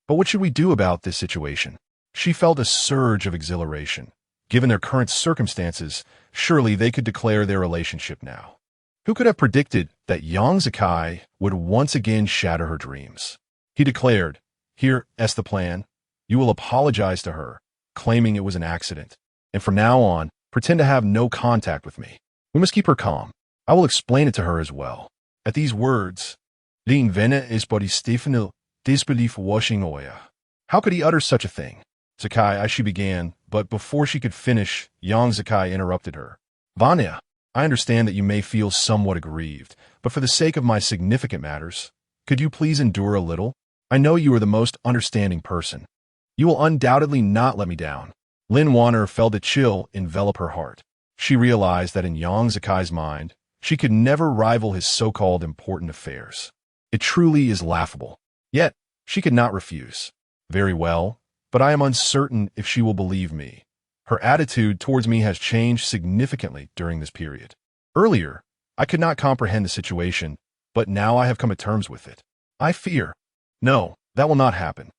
But what should we do about this situation? She felt a surge of exhilaration. Given their current circumstances, surely they could declare their relationship now. Who could have predicted that Yang Zikai would once again shatter her dreams? He declared, Here's the plan. You will apologize to her, claiming it was an accident, and from now on, pretend to have no contact with me. We must keep her calm. I will explain it to her as well. At these words, Din Vena is body Stephenil, disbelief washing oya. How could he utter such a thing? Zikai, she began, but before she could finish, Yang Zikai interrupted her. Vanya, I understand that you may feel somewhat aggrieved, but for the sake of my significant matters, could you please endure a little? I know you are the most understanding person. You will undoubtedly not let me down. Lin Warner felt a chill envelop her heart. She realized that in Yang Zakai's mind, she could never rival his so-called important affairs. It truly is laughable. Yet, she could not refuse. Very well, but I am uncertain if she will believe me. Her attitude towards me has changed significantly during this period. Earlier, I could not comprehend the situation, but now I have come to terms with it. I fear. No, that will not happen.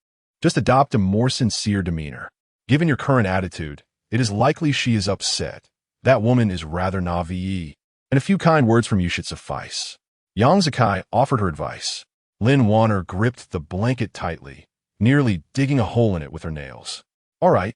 Just adopt a more sincere demeanor. Given your current attitude, it is likely she is upset. That woman is rather naive, and a few kind words from you should suffice. Yang Zakai offered her advice. Lin Warner gripped the blanket tightly, nearly digging a hole in it with her nails. All right,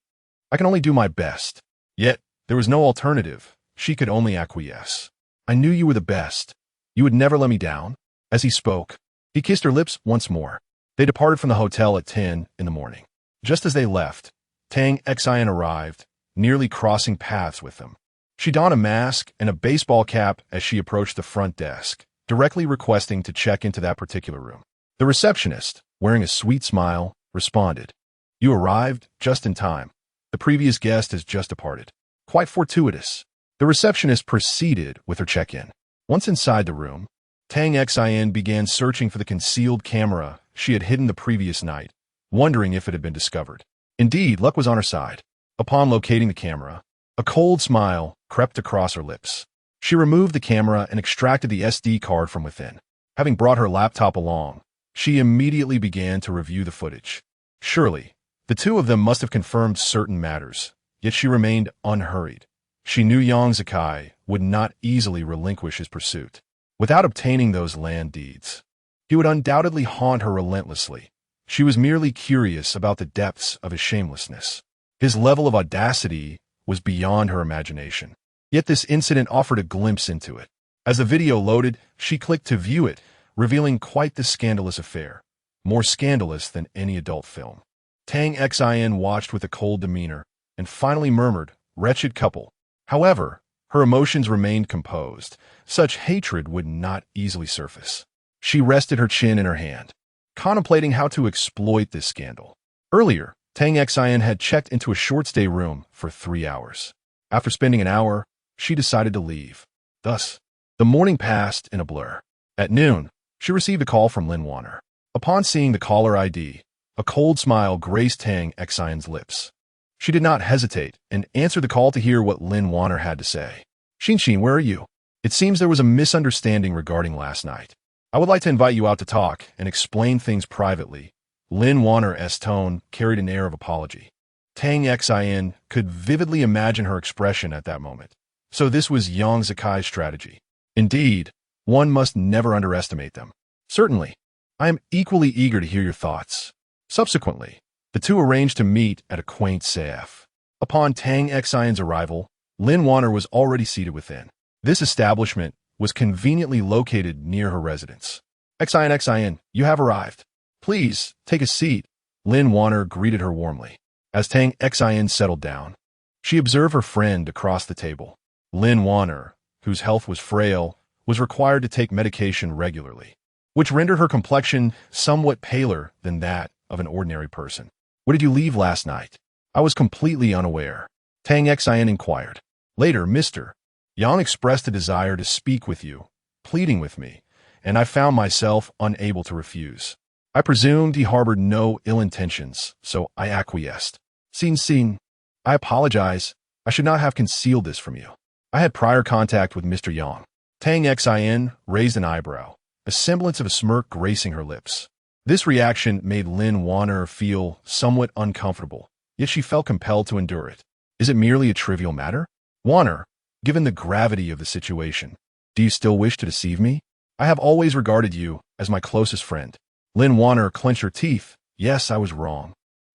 I can only do my best. Yet, there was no alternative. She could only acquiesce. I knew you were the best. You would never let me down. As he spoke, he kissed her lips once more. They departed from the hotel at 10 in the morning. Just as they left, Tang Xian arrived, nearly crossing paths with them. She donned a mask and a baseball cap as she approached the front desk, directly requesting to check into that particular room. The receptionist, wearing a sweet smile, responded, "You arrived just in time. The previous guest has just departed." Quite fortuitous. The receptionist proceeded with her check-in. Once inside the room, Tang Xian began searching for the concealed camera she had hidden the previous night, wondering if it had been discovered. Indeed, luck was on her side. Upon locating the camera, a cold smile crept across her lips. She removed the camera and extracted the SD card from within. Having brought her laptop along, she immediately began to review the footage. Surely, the two of them must have confirmed certain matters, yet she remained unhurried. She knew Yang Zakai would not easily relinquish his pursuit. Without obtaining those land deeds, he would undoubtedly haunt her relentlessly. She was merely curious about the depths of his shamelessness. His level of audacity was beyond her imagination. Yet this incident offered a glimpse into it. As the video loaded, she clicked to view it, revealing quite the scandalous affair, more scandalous than any adult film. Tang Xian watched with a cold demeanor and finally murmured, "Wretched couple." However, her emotions remained composed. Such hatred would not easily surface. She rested her chin in her hand, contemplating how to exploit this scandal. Earlier, Tang Xian had checked into a short-stay room for 3 hours. After spending an hour, she decided to leave. Thus, the morning passed in a blur. At noon, she received a call from Lin Warner. Upon seeing the caller ID, a cold smile graced Tang Xian's lips. She did not hesitate and answered the call to hear what Lin Warner had to say. "Xin, where are you? It seems there was a misunderstanding regarding last night. I would like to invite you out to talk and explain things privately." Lin Warner's tone carried an air of apology. Tang Xian could vividly imagine her expression at that moment. So this was Yang Zakai's strategy. Indeed, one must never underestimate them. "Certainly. I am equally eager to hear your thoughts." Subsequently, the two arranged to meet at a quaint cafe. Upon Tang Xian's arrival, Lin Warner was already seated within. This establishment was conveniently located near her residence. Xian, you have arrived. Please, take a seat." Lin Warner greeted her warmly. As Tang Xian settled down, she observed her friend across the table. Lin Warner, whose health was frail, was required to take medication regularly, which rendered her complexion somewhat paler than that of an ordinary person. "Where did you leave last night?" "I was completely unaware," Tang Xian inquired. Later, Mr. Yang expressed a desire to speak with you, pleading with me, and I found myself unable to refuse. I presumed he harbored no ill intentions, so I acquiesced. Xin, I apologize. I should not have concealed this from you. I had prior contact with Mr. Yang. Tang Xian raised an eyebrow, a semblance of a smirk gracing her lips. This reaction made Lin Warner feel somewhat uncomfortable, yet she felt compelled to endure it. Is it merely a trivial matter? Warner, given the gravity of the situation, do you still wish to deceive me? I have always regarded you as my closest friend. Lin Warner clenched her teeth. Yes, I was wrong.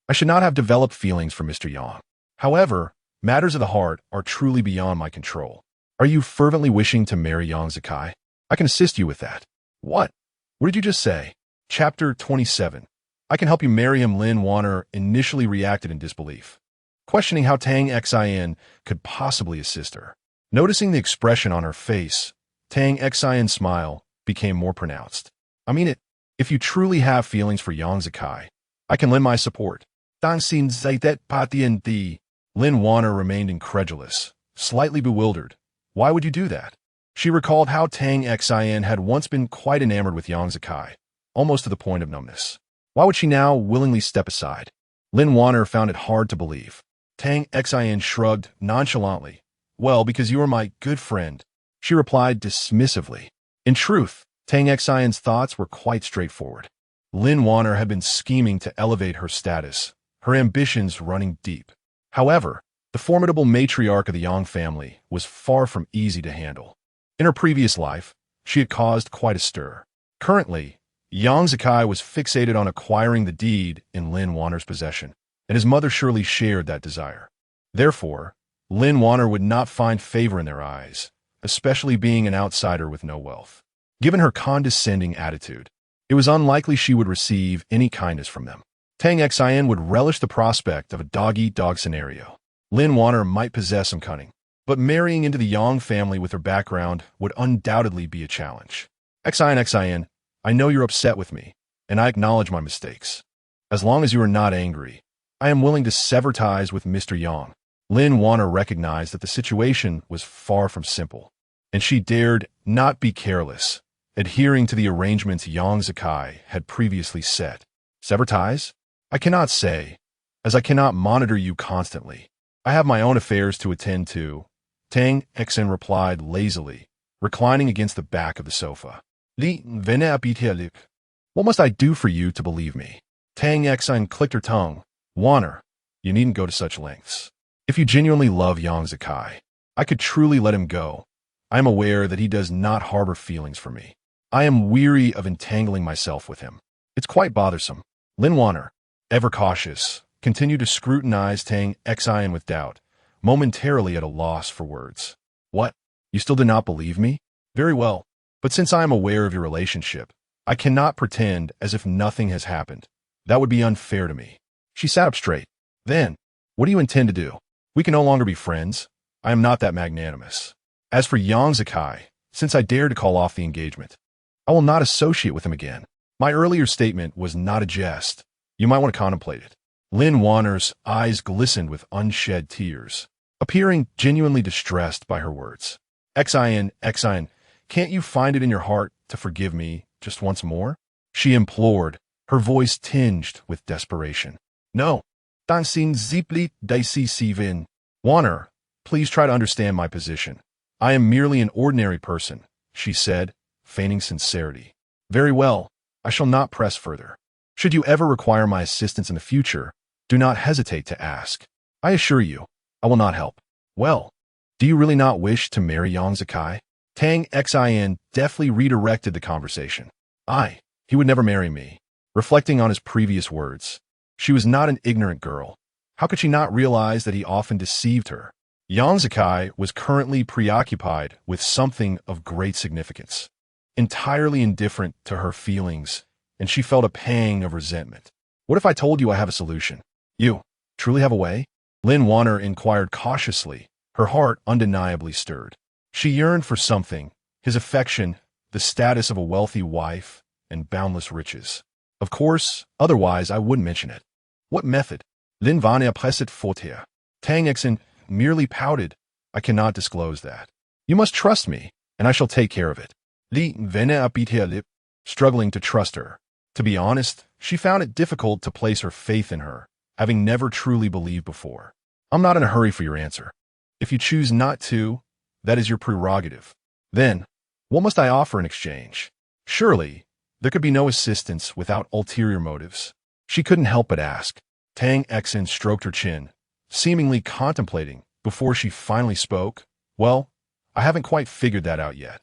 I should not have developed feelings for Mr. Yang. However, matters of the heart are truly beyond my control. Are you fervently wishing to marry Yang Zakai? I can assist you with that. What? What did you just say? Chapter 27. I can help you marry him. Lin Warner initially reacted in disbelief, questioning how Tang Xian could possibly assist her. Noticing the expression on her face, Tang Xian's smile became more pronounced. I mean it. If you truly have feelings for Yang Zikai, I can lend my support. Dang xin zai that patien di. Lin Wanner remained incredulous, slightly bewildered. Why would you do that? She recalled how Tang Xian had once been quite enamored with Yang Zikai, almost to the point of numbness. Why would she now willingly step aside? Lin Wanner found it hard to believe. Tang Xian shrugged nonchalantly. Well, because you are my good friend, she replied dismissively. In truth, Tang Xian's thoughts were quite straightforward. Lin Wanner had been scheming to elevate her status, her ambitions running deep. However, the formidable matriarch of the Yang family was far from easy to handle. In her previous life, she had caused quite a stir. Currently, Yang Zikai was fixated on acquiring the deed in Lin Wanner's possession, and his mother surely shared that desire. Therefore, Lin Wanner would not find favor in their eyes, especially being an outsider with no wealth. Given her condescending attitude, it was unlikely she would receive any kindness from them. Tang Xian would relish the prospect of a dog-eat-dog scenario. Lin Wanner might possess some cunning, but marrying into the Yang family with her background would undoubtedly be a challenge. Xian, I know you're upset with me, and I acknowledge my mistakes. As long as you are not angry, I am willing to sever ties with Mr. Yang. Lin Wanner recognized that the situation was far from simple, and she dared not be careless, adhering to the arrangements Yang Zikai had previously set. Sever ties? I cannot say, as I cannot monitor you constantly. I have my own affairs to attend to, Tang Xian replied lazily, reclining against the back of the sofa. What must I do for you to believe me? Tang Xian clicked her tongue. Wanner, you needn't go to such lengths. If you genuinely love Yang Zikai, I could truly let him go. I am aware that he does not harbor feelings for me. I am weary of entangling myself with him. It's quite bothersome. Lin Wanner, ever cautious, continued to scrutinize Tang Xian with doubt, momentarily at a loss for words. What? You still do not believe me? Very well. But since I am aware of your relationship, I cannot pretend as if nothing has happened. That would be unfair to me. She sat up straight. Then, what do you intend to do? We can no longer be friends. I am not that magnanimous. As for Yang Zikai, since I dared to call off the engagement, I will not associate with him again. My earlier statement was not a jest. You might want to contemplate it. Lin Wanner's eyes glistened with unshed tears, appearing genuinely distressed by her words. Xian, can't you find it in your heart to forgive me just once more? She implored, her voice tinged with desperation. No. Wanner, please try to understand my position. I am merely an ordinary person, she said, feigning sincerity. Very well, I shall not press further. Should you ever require my assistance in the future, do not hesitate to ask. I assure you, I will not help. Well, do you really not wish to marry Yang Zikai? Tang Xian deftly redirected the conversation. He would never marry me. Reflecting on his previous words, she was not an ignorant girl. How could she not realize that he often deceived her? Yang Zikai was currently preoccupied with something of great significance, entirely indifferent to her feelings, and she felt a pang of resentment. What if I told you I have a solution? You truly have a way? Lin Wanner inquired cautiously, her heart undeniably stirred. She yearned for something, his affection, the status of a wealthy wife, and boundless riches. Of course, otherwise I wouldn't mention it. What method? Lin Vanna presset fortier. Tang Xian merely pouted. I cannot disclose that. You must trust me, and I shall take care of it. Li Venna beat her lip, struggling to trust her. To be honest, she found it difficult to place her faith in her, having never truly believed before. I'm not in a hurry for your answer. If you choose not to, that is your prerogative. Then, what must I offer in exchange? Surely, there could be no assistance without ulterior motives. She couldn't help but ask. Tang Xian stroked her chin, seemingly contemplating, before she finally spoke. Well, I haven't quite figured that out yet.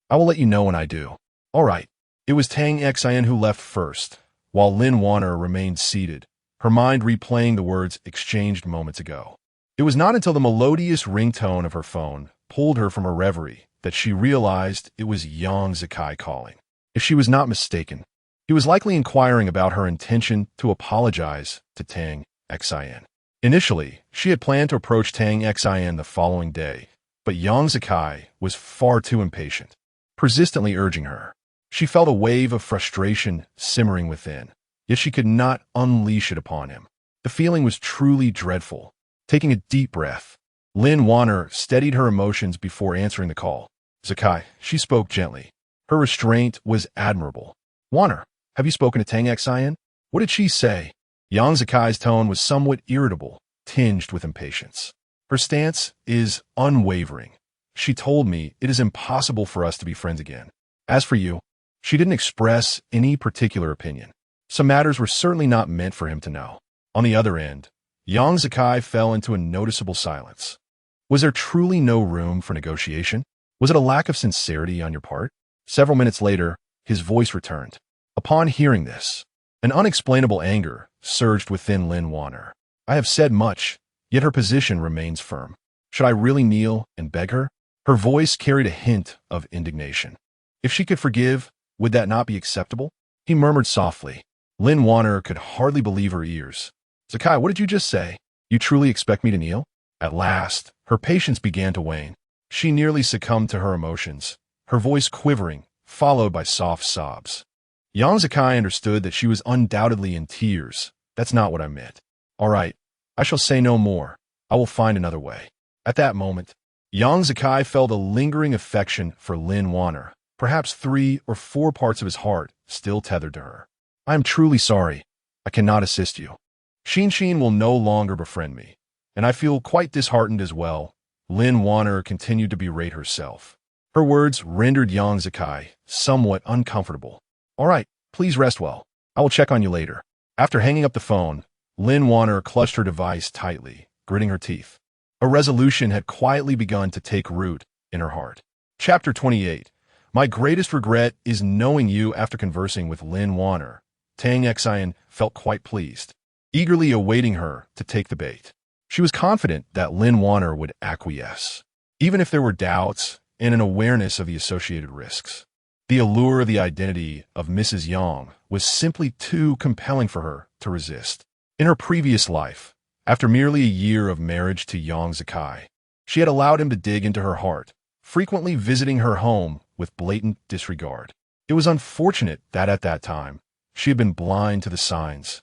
I will let you know when I do. All right. It was Tang Xian who left first, while Lin Wanner remained seated, her mind replaying the words exchanged moments ago. It was not until the melodious ringtone of her phone pulled her from her reverie that she realized it was Yang Zikai calling. If she was not mistaken, he was likely inquiring about her intention to apologize to Tang Xian. Initially, she had planned to approach Tang Xian the following day, But Yang Zakai was far too impatient, persistently urging her. She felt a wave of frustration simmering within, yet she could not unleash it upon him. The feeling was truly dreadful. Taking a deep breath, Lin Wanner steadied her emotions before answering the call. Zakai, she spoke gently. Her restraint was admirable. Wanner, have you spoken to Tang Xian? What did she say? Yang Zakai's tone was somewhat irritable, tinged with impatience. Her stance is unwavering. She told me it is impossible for us to be friends again. As for you, she didn't express any particular opinion. Some matters were certainly not meant for him to know. On the other end, Yang Zakai fell into a noticeable silence. Was there truly no room for negotiation? Was it a lack of sincerity on your part? Several minutes later, his voice returned. Upon hearing this, an unexplainable anger surged within Lin Wanner. I have said much, yet her position remains firm. Should I really kneel and beg her? Her voice carried a hint of indignation. If she could forgive, would that not be acceptable? He murmured softly. Lin Wanner could hardly believe her ears. Zakai, what did you just say? You truly expect me to kneel? At last, her patience began to wane. She nearly succumbed to her emotions, her voice quivering, followed by soft sobs. Yang Zakai understood that she was undoubtedly in tears. That's not what I meant. All right, I shall say no more. I will find another way. At that moment, Yang Zakai felt a lingering affection for Lin Wanner, perhaps 3 or 4 parts of his heart still tethered to her. I am truly sorry. I cannot assist you. Xin will no longer befriend me, and I feel quite disheartened as well. Lin Wanner continued to berate herself. Her words rendered Yang Zakai somewhat uncomfortable. All right, please rest well. I will check on you later. After hanging up the phone, Lin Wanner clutched her device tightly, gritting her teeth. A resolution had quietly begun to take root in her heart. Chapter 28. My greatest regret is knowing you. After conversing with Lin Wanner, Tang Xian felt quite pleased, eagerly awaiting her to take the bait. She was confident that Lin Wanner would acquiesce, even if there were doubts and an awareness of the associated risks. The allure of the identity of Mrs. Yang was simply too compelling for her to resist. In her previous life, after merely a year of marriage to Yang Zakai, she had allowed him to dig into her heart, frequently visiting her home with blatant disregard. It was unfortunate that at that time, she had been blind to the signs.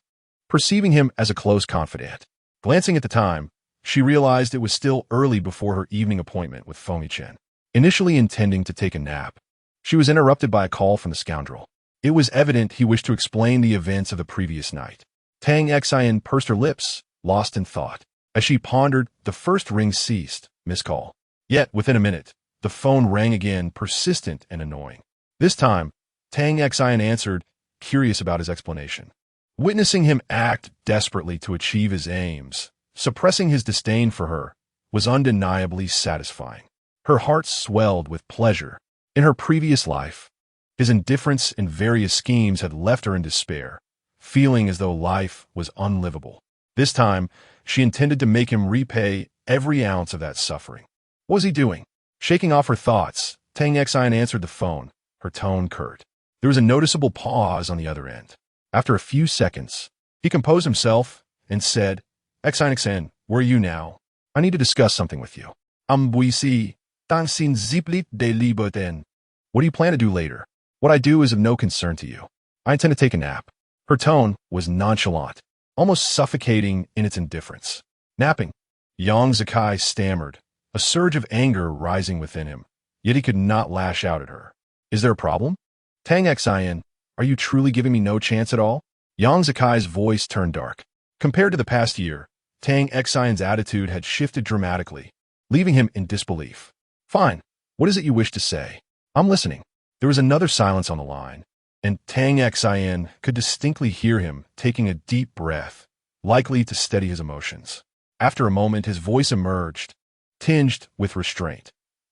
Perceiving him as a close confidant, glancing at the time, she realized it was still early before her evening appointment with Fengyi Chen. Initially intending to take a nap, she was interrupted by a call from the scoundrel. It was evident he wished to explain the events of the previous night. Tang Xian pursed her lips, lost in thought. As she pondered, the first ring ceased, missed call. Yet, within a minute, the phone rang again, persistent and annoying. This time, Tang Xian answered, curious about his explanation. Witnessing him act desperately to achieve his aims, suppressing his disdain for her, was undeniably satisfying. Her heart swelled with pleasure. In her previous life, his indifference in various schemes had left her in despair, feeling as though life was unlivable. This time, she intended to make him repay every ounce of that suffering. What was he doing? Shaking off her thoughts, Tang Xian answered the phone, her tone curt. There was a noticeable pause on the other end. After a few seconds, he composed himself and said, Xian, where are you now? I need to discuss something with you. Buisi, dansin ziplit de liboten. What do you plan to do later? What I do is of no concern to you. I intend to take a nap. Her tone was nonchalant, almost suffocating in its indifference. Napping? Yang Zakai stammered, a surge of anger rising within him, yet he could not lash out at her. Is there a problem? Tang Xian, are you truly giving me no chance at all? Yang Zakai's voice turned dark. Compared to the past year, Tang Xian's attitude had shifted dramatically, leaving him in disbelief. Fine. What is it you wish to say? I'm listening. There was another silence on the line, and Tang Xian could distinctly hear him taking a deep breath, likely to steady his emotions. After a moment, his voice emerged, tinged with restraint.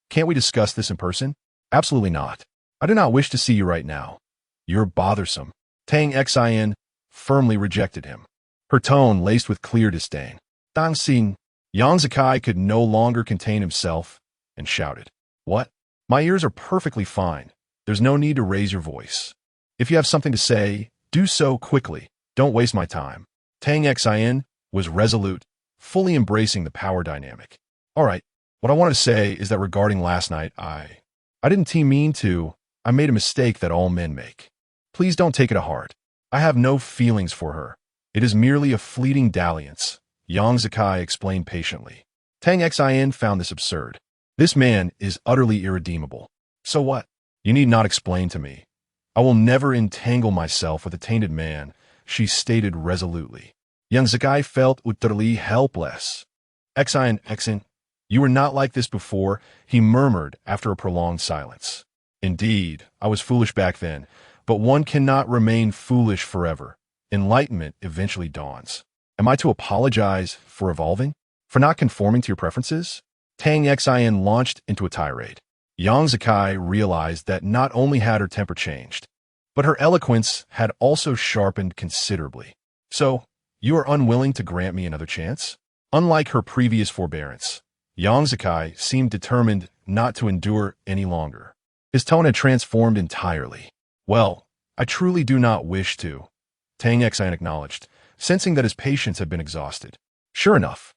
Can't we discuss this in person? Absolutely not. I do not wish to see you right now. You're bothersome. Tang Xian firmly rejected him, her tone laced with clear disdain. Dang Xin. Yang Zakai could no longer contain himself and shouted. What? My ears are perfectly fine. There's no need to raise your voice. If you have something to say, do so quickly. Don't waste my time. Tang Xian was resolute, fully embracing the power dynamic. All right, What I wanted to say is that regarding last night, I didn't mean to. I made a mistake that all men make. Please don't take it to heart. I have no feelings for her. It is merely a fleeting dalliance, Yang Zikai explained patiently. Tang Xin found this absurd. This man is utterly irredeemable. So what? You need not explain to me. I will never entangle myself with a tainted man, she stated resolutely. Yang Zikai felt utterly helpless. Xin, you were not like this before, he murmured after a prolonged silence. Indeed, I was foolish back then, but one cannot remain foolish forever. Enlightenment eventually dawns. Am I to apologize for evolving? For not conforming to your preferences? Tang Xin launched into a tirade. Yang Zikai realized that not only had her temper changed, but her eloquence had also sharpened considerably. So, you are unwilling to grant me another chance? Unlike her previous forbearance, Yang Zikai seemed determined not to endure any longer. His tone had transformed entirely. Well, I truly do not wish to, Tang Xin acknowledged, sensing that his patience had been exhausted. Sure enough,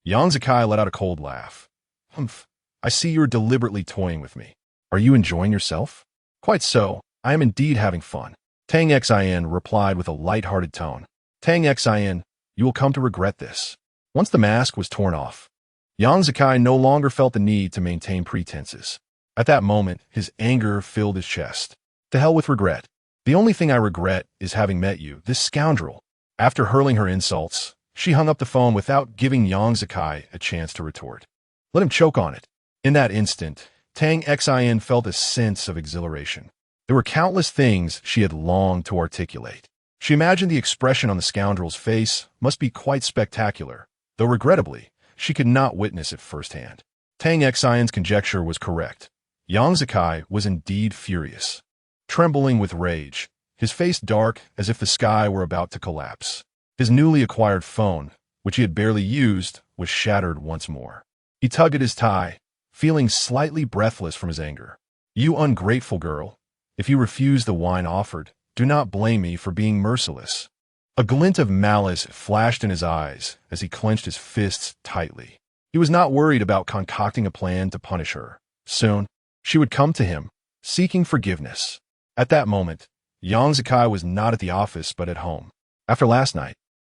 Yang Zikai let out a cold laugh. Humph, I see you're deliberately toying with me. Are you enjoying yourself? Quite so, I am indeed having fun. Tang Xin replied with a light-hearted tone. Tang Xin, you will come to regret this. Once the mask was torn off, Yang Zikai no longer felt the need to maintain pretenses. At that moment, his anger filled his chest. To hell with regret. The only thing I regret is having met you, this scoundrel. After hurling her insults, she hung up the phone without giving Yang Zikai a chance to retort. Let him choke on it. In that instant, Tang Xin felt a sense of exhilaration. There were countless things she had longed to articulate. She imagined the expression on the scoundrel's face must be quite spectacular, though regrettably, she could not witness it firsthand. Tang Xion's conjecture was correct. Yang Zikai was indeed furious. Trembling with rage, his face dark as if the sky were about to collapse. His newly acquired phone, which he had barely used, was shattered once more. He tugged at his tie, feeling slightly breathless from his anger. You ungrateful girl. If you refuse the wine offered, do not blame me for being merciless. A glint of malice flashed in his eyes as he clenched his fists tightly. He was not worried about concocting a plan to punish her. Soon, she would come to him, seeking forgiveness. At that moment, Yang Zikai was not at the office but at home. After last night,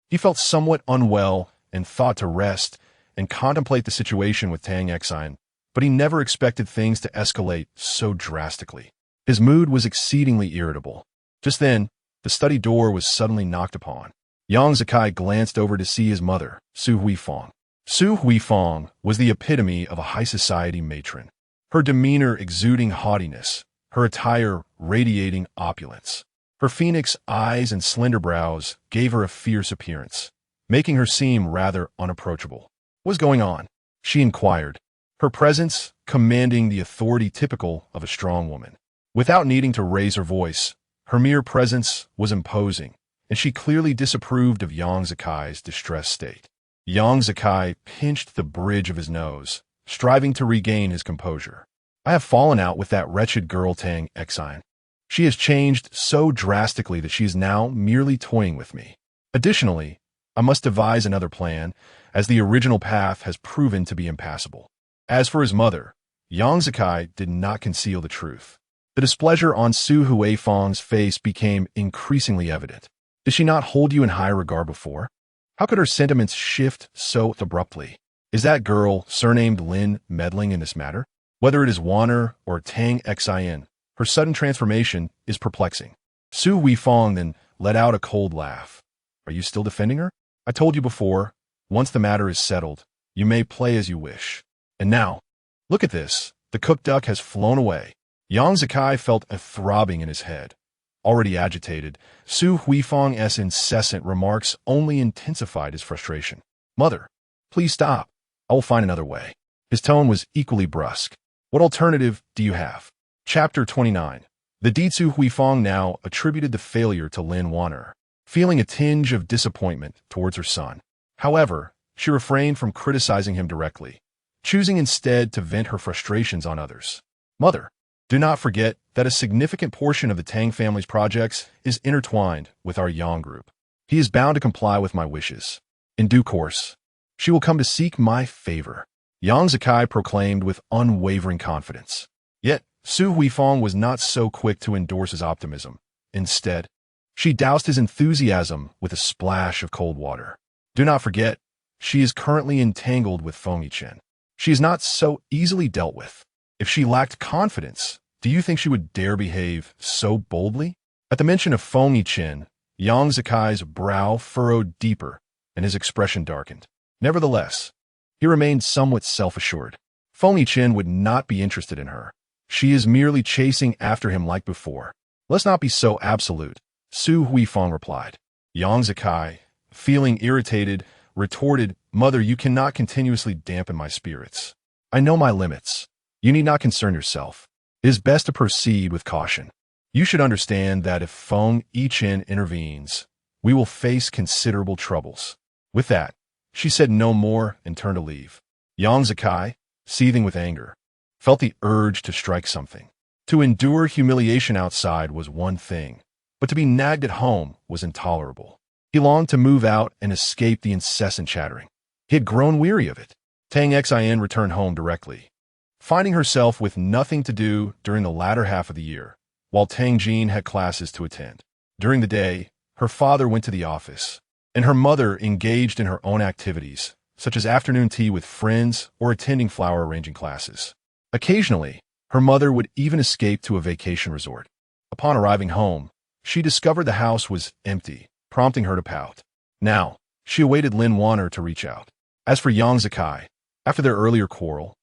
he felt somewhat unwell and thought to rest and contemplate the situation with Tang Xin, but he never expected things to escalate so drastically. His mood was exceedingly irritable. Just then, the study door was suddenly knocked upon. Yang Zikai glanced over to see his mother, Su Huifeng. Su Huifeng was the epitome of a high society matron. Her demeanor exuding haughtiness, her attire radiating opulence. Her phoenix eyes and slender brows gave her a fierce appearance, making her seem rather unapproachable. What's going on? She inquired, her presence commanding the authority typical of a strong woman. Without needing to raise her voice, her mere presence was imposing, and she clearly disapproved of Yang Zikai's distressed state. Yang Zikai pinched the bridge of his nose, striving to regain his composure. I have fallen out with that wretched girl Tang Xin. She has changed so drastically that she is now merely toying with me. Additionally, I must devise another plan, as the original path has proven to be impassable. As for his mother, Yang Zikai did not conceal the truth. The displeasure on Su Huifeng's face became increasingly evident. Did she not hold you in high regard before? How could her sentiments shift so abruptly? Is that girl, surnamed Lin, meddling in this matter? Whether it is Wanner or Tang Xin, her sudden transformation is perplexing. Su Huifeng then let out a cold laugh. Are you still defending her? I told you before, once the matter is settled, you may play as you wish. And now, look at this. The cooked duck has flown away. Yang Zikai felt a throbbing in his head. Already agitated, Su Huifeng's incessant remarks only intensified his frustration. Mother, please stop. I will find another way. His tone was equally brusque. What alternative do you have? Chapter 29. The deed Su Huifeng now attributed the failure to Lin Wanner, feeling a tinge of disappointment towards her son. However, she refrained from criticizing him directly, choosing instead to vent her frustrations on others. Mother, do not forget that a significant portion of the Tang family's projects is intertwined with our Yang group. He is bound to comply with my wishes. In due course, she will come to seek my favor. Yang Zikai proclaimed with unwavering confidence. Yet, Su Huifeng was not so quick to endorse his optimism. Instead, she doused his enthusiasm with a splash of cold water. Do not forget, she is currently entangled with Feng Yichen. She is not so easily dealt with. If she lacked confidence, do you think she would dare behave so boldly? At the mention of Feng Yichen, Yang Zikai's brow furrowed deeper and his expression darkened. Nevertheless, he remained somewhat self-assured. Feng Yichen would not be interested in her. She is merely chasing after him like before. Let's not be so absolute, Su Huifeng replied. Yang Zikai, feeling irritated, retorted, Mother, you cannot continuously dampen my spirits. I know my limits. You need not concern yourself. It is best to proceed with caution. You should understand that if Feng Yichen intervenes, we will face considerable troubles. With that, she said no more and turned to leave. Yang Zikai, seething with anger, felt the urge to strike something. To endure humiliation outside was one thing, but to be nagged at home was intolerable. He longed to move out and escape the incessant chattering. He had grown weary of it. Tang Xin returned home directly, finding herself with nothing to do during the latter half of the year, while Tang Jin had classes to attend. During the day, her father went to the office, and her mother engaged in her own activities, such as afternoon tea with friends or attending flower arranging classes. Occasionally, her mother would even escape to a vacation resort. Upon arriving home, she discovered the house was empty, prompting her to pout. Now, she awaited Lin Wanner to reach out. As for Yang Zikai, after their earlier quarrel,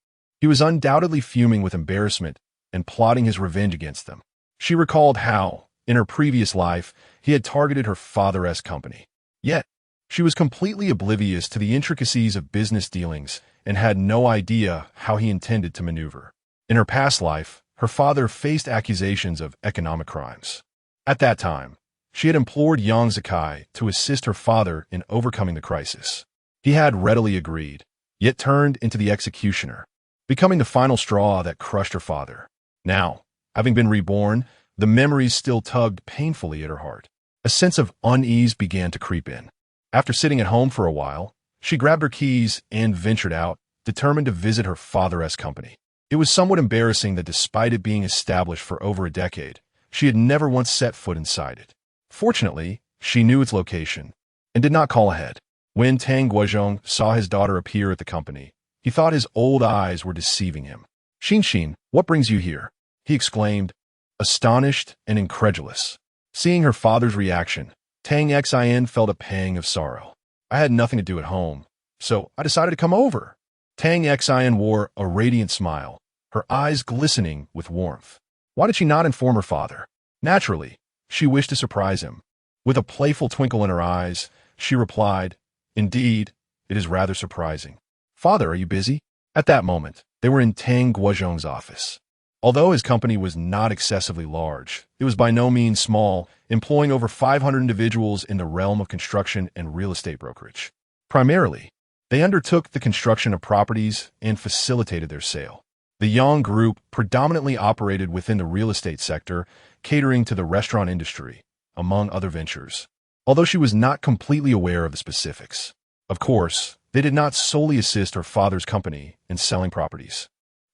he was undoubtedly fuming with embarrassment and plotting his revenge against them. She recalled how, in her previous life, he had targeted her father's company. Yet, she was completely oblivious to the intricacies of business dealings and had no idea how he intended to maneuver. In her past life, her father faced accusations of economic crimes. At that time, she had implored Yang Zikai to assist her father in overcoming the crisis. He had readily agreed, yet turned into the executioner, becoming the final straw that crushed her father. Now, having been reborn, the memories still tugged painfully at her heart. A sense of unease began to creep in. After sitting at home for a while, she grabbed her keys and ventured out, determined to visit her father's company. It was somewhat embarrassing that despite it being established for over a decade, she had never once set foot inside it. Fortunately, she knew its location and did not call ahead. When Tang Guozhong saw his daughter appear at the company, he thought his old eyes were deceiving him. Xin, what brings you here? He exclaimed, astonished and incredulous. Seeing her father's reaction, Tang Xin felt a pang of sorrow. I had nothing to do at home, so I decided to come over. Tang Xin wore a radiant smile, her eyes glistening with warmth. Why did she not inform her father? Naturally, she wished to surprise him. With a playful twinkle in her eyes, she replied, Indeed, it is rather surprising. Father, are you busy? At that moment, they were in Tang Guozhong's office. Although his company was not excessively large, it was by no means small, employing over 500 individuals in the realm of construction and real estate brokerage. Primarily, they undertook the construction of properties and facilitated their sale. The Yang Group predominantly operated within the real estate sector, catering to the restaurant industry, among other ventures, although she was not completely aware of the specifics. Of course, they did not solely assist her father's company in selling properties.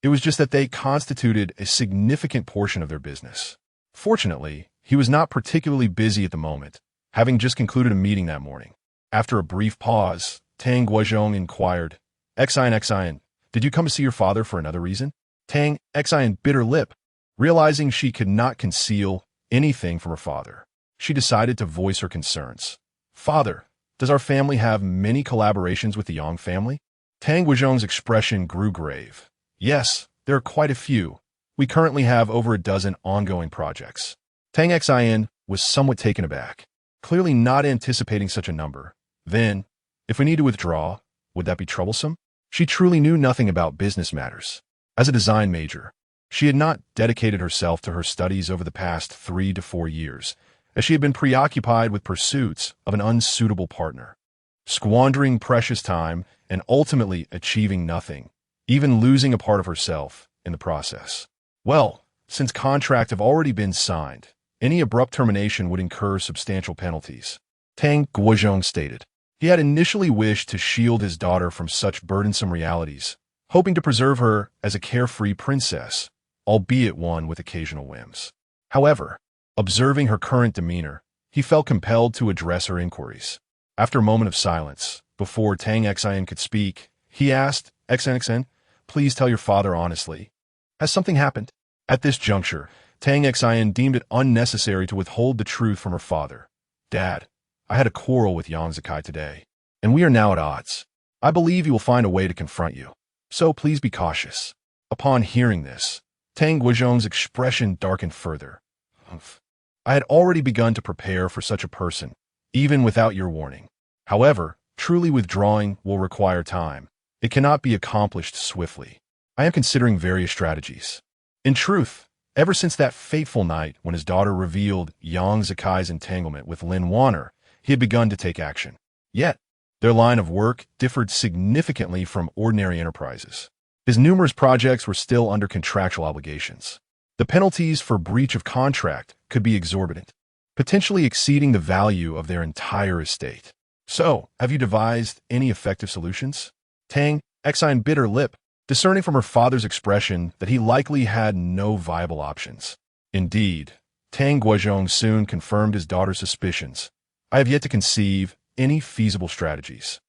It was just that they constituted a significant portion of their business. Fortunately, he was not particularly busy at the moment, having just concluded a meeting that morning. After a brief pause, Tang Guozhong inquired, Xin, did you come to see your father for another reason? Tang Xin bit her lip, realizing she could not conceal anything from her father. She decided to voice her concerns. Father, does our family have many collaborations with the Yang family? Tang Guozhong's expression grew grave. Yes, there are quite a few. We currently have over a dozen ongoing projects. Tang Xin was somewhat taken aback, clearly not anticipating such a number. Then, if we need to withdraw, would that be troublesome? She truly knew nothing about business matters. As a design major, she had not dedicated herself to her studies over the past 3 to 4 years, as she had been preoccupied with pursuits of an unsuitable partner, squandering precious time and ultimately achieving nothing, even losing a part of herself in the process. Well, since contracts have already been signed, any abrupt termination would incur substantial penalties, Tang Guozhong stated. He had initially wished to shield his daughter from such burdensome realities, hoping to preserve her as a carefree princess, albeit one with occasional whims. However, observing her current demeanor, he felt compelled to address her inquiries. After a moment of silence, before Tang Xian could speak, he asked, "Xian, please tell your father honestly. Has something happened?" At this juncture, Tang Xian deemed it unnecessary to withhold the truth from her father. "Dad, I had a quarrel with Yang Zikai today, and we are now at odds. I believe he will find a way to confront you, so please be cautious." Upon hearing this, Tang Guozhong's expression darkened further. "Humph. I had already begun to prepare for such a person, even without your warning. However, truly withdrawing will require time. It cannot be accomplished swiftly. I am considering various strategies." In truth, ever since that fateful night when his daughter revealed Yang Zikai's entanglement with Lin Wanner, he had begun to take action. Yet, their line of work differed significantly from ordinary enterprises. His numerous projects were still under contractual obligations. The penalties for breach of contract could be exorbitant, potentially exceeding the value of their entire estate. "So, have you devised any effective solutions?" Tang Xian bit her lip, discerning from her father's expression that he likely had no viable options. Indeed, Tang Guozhong soon confirmed his daughter's suspicions. "I have yet to conceive any feasible strategies."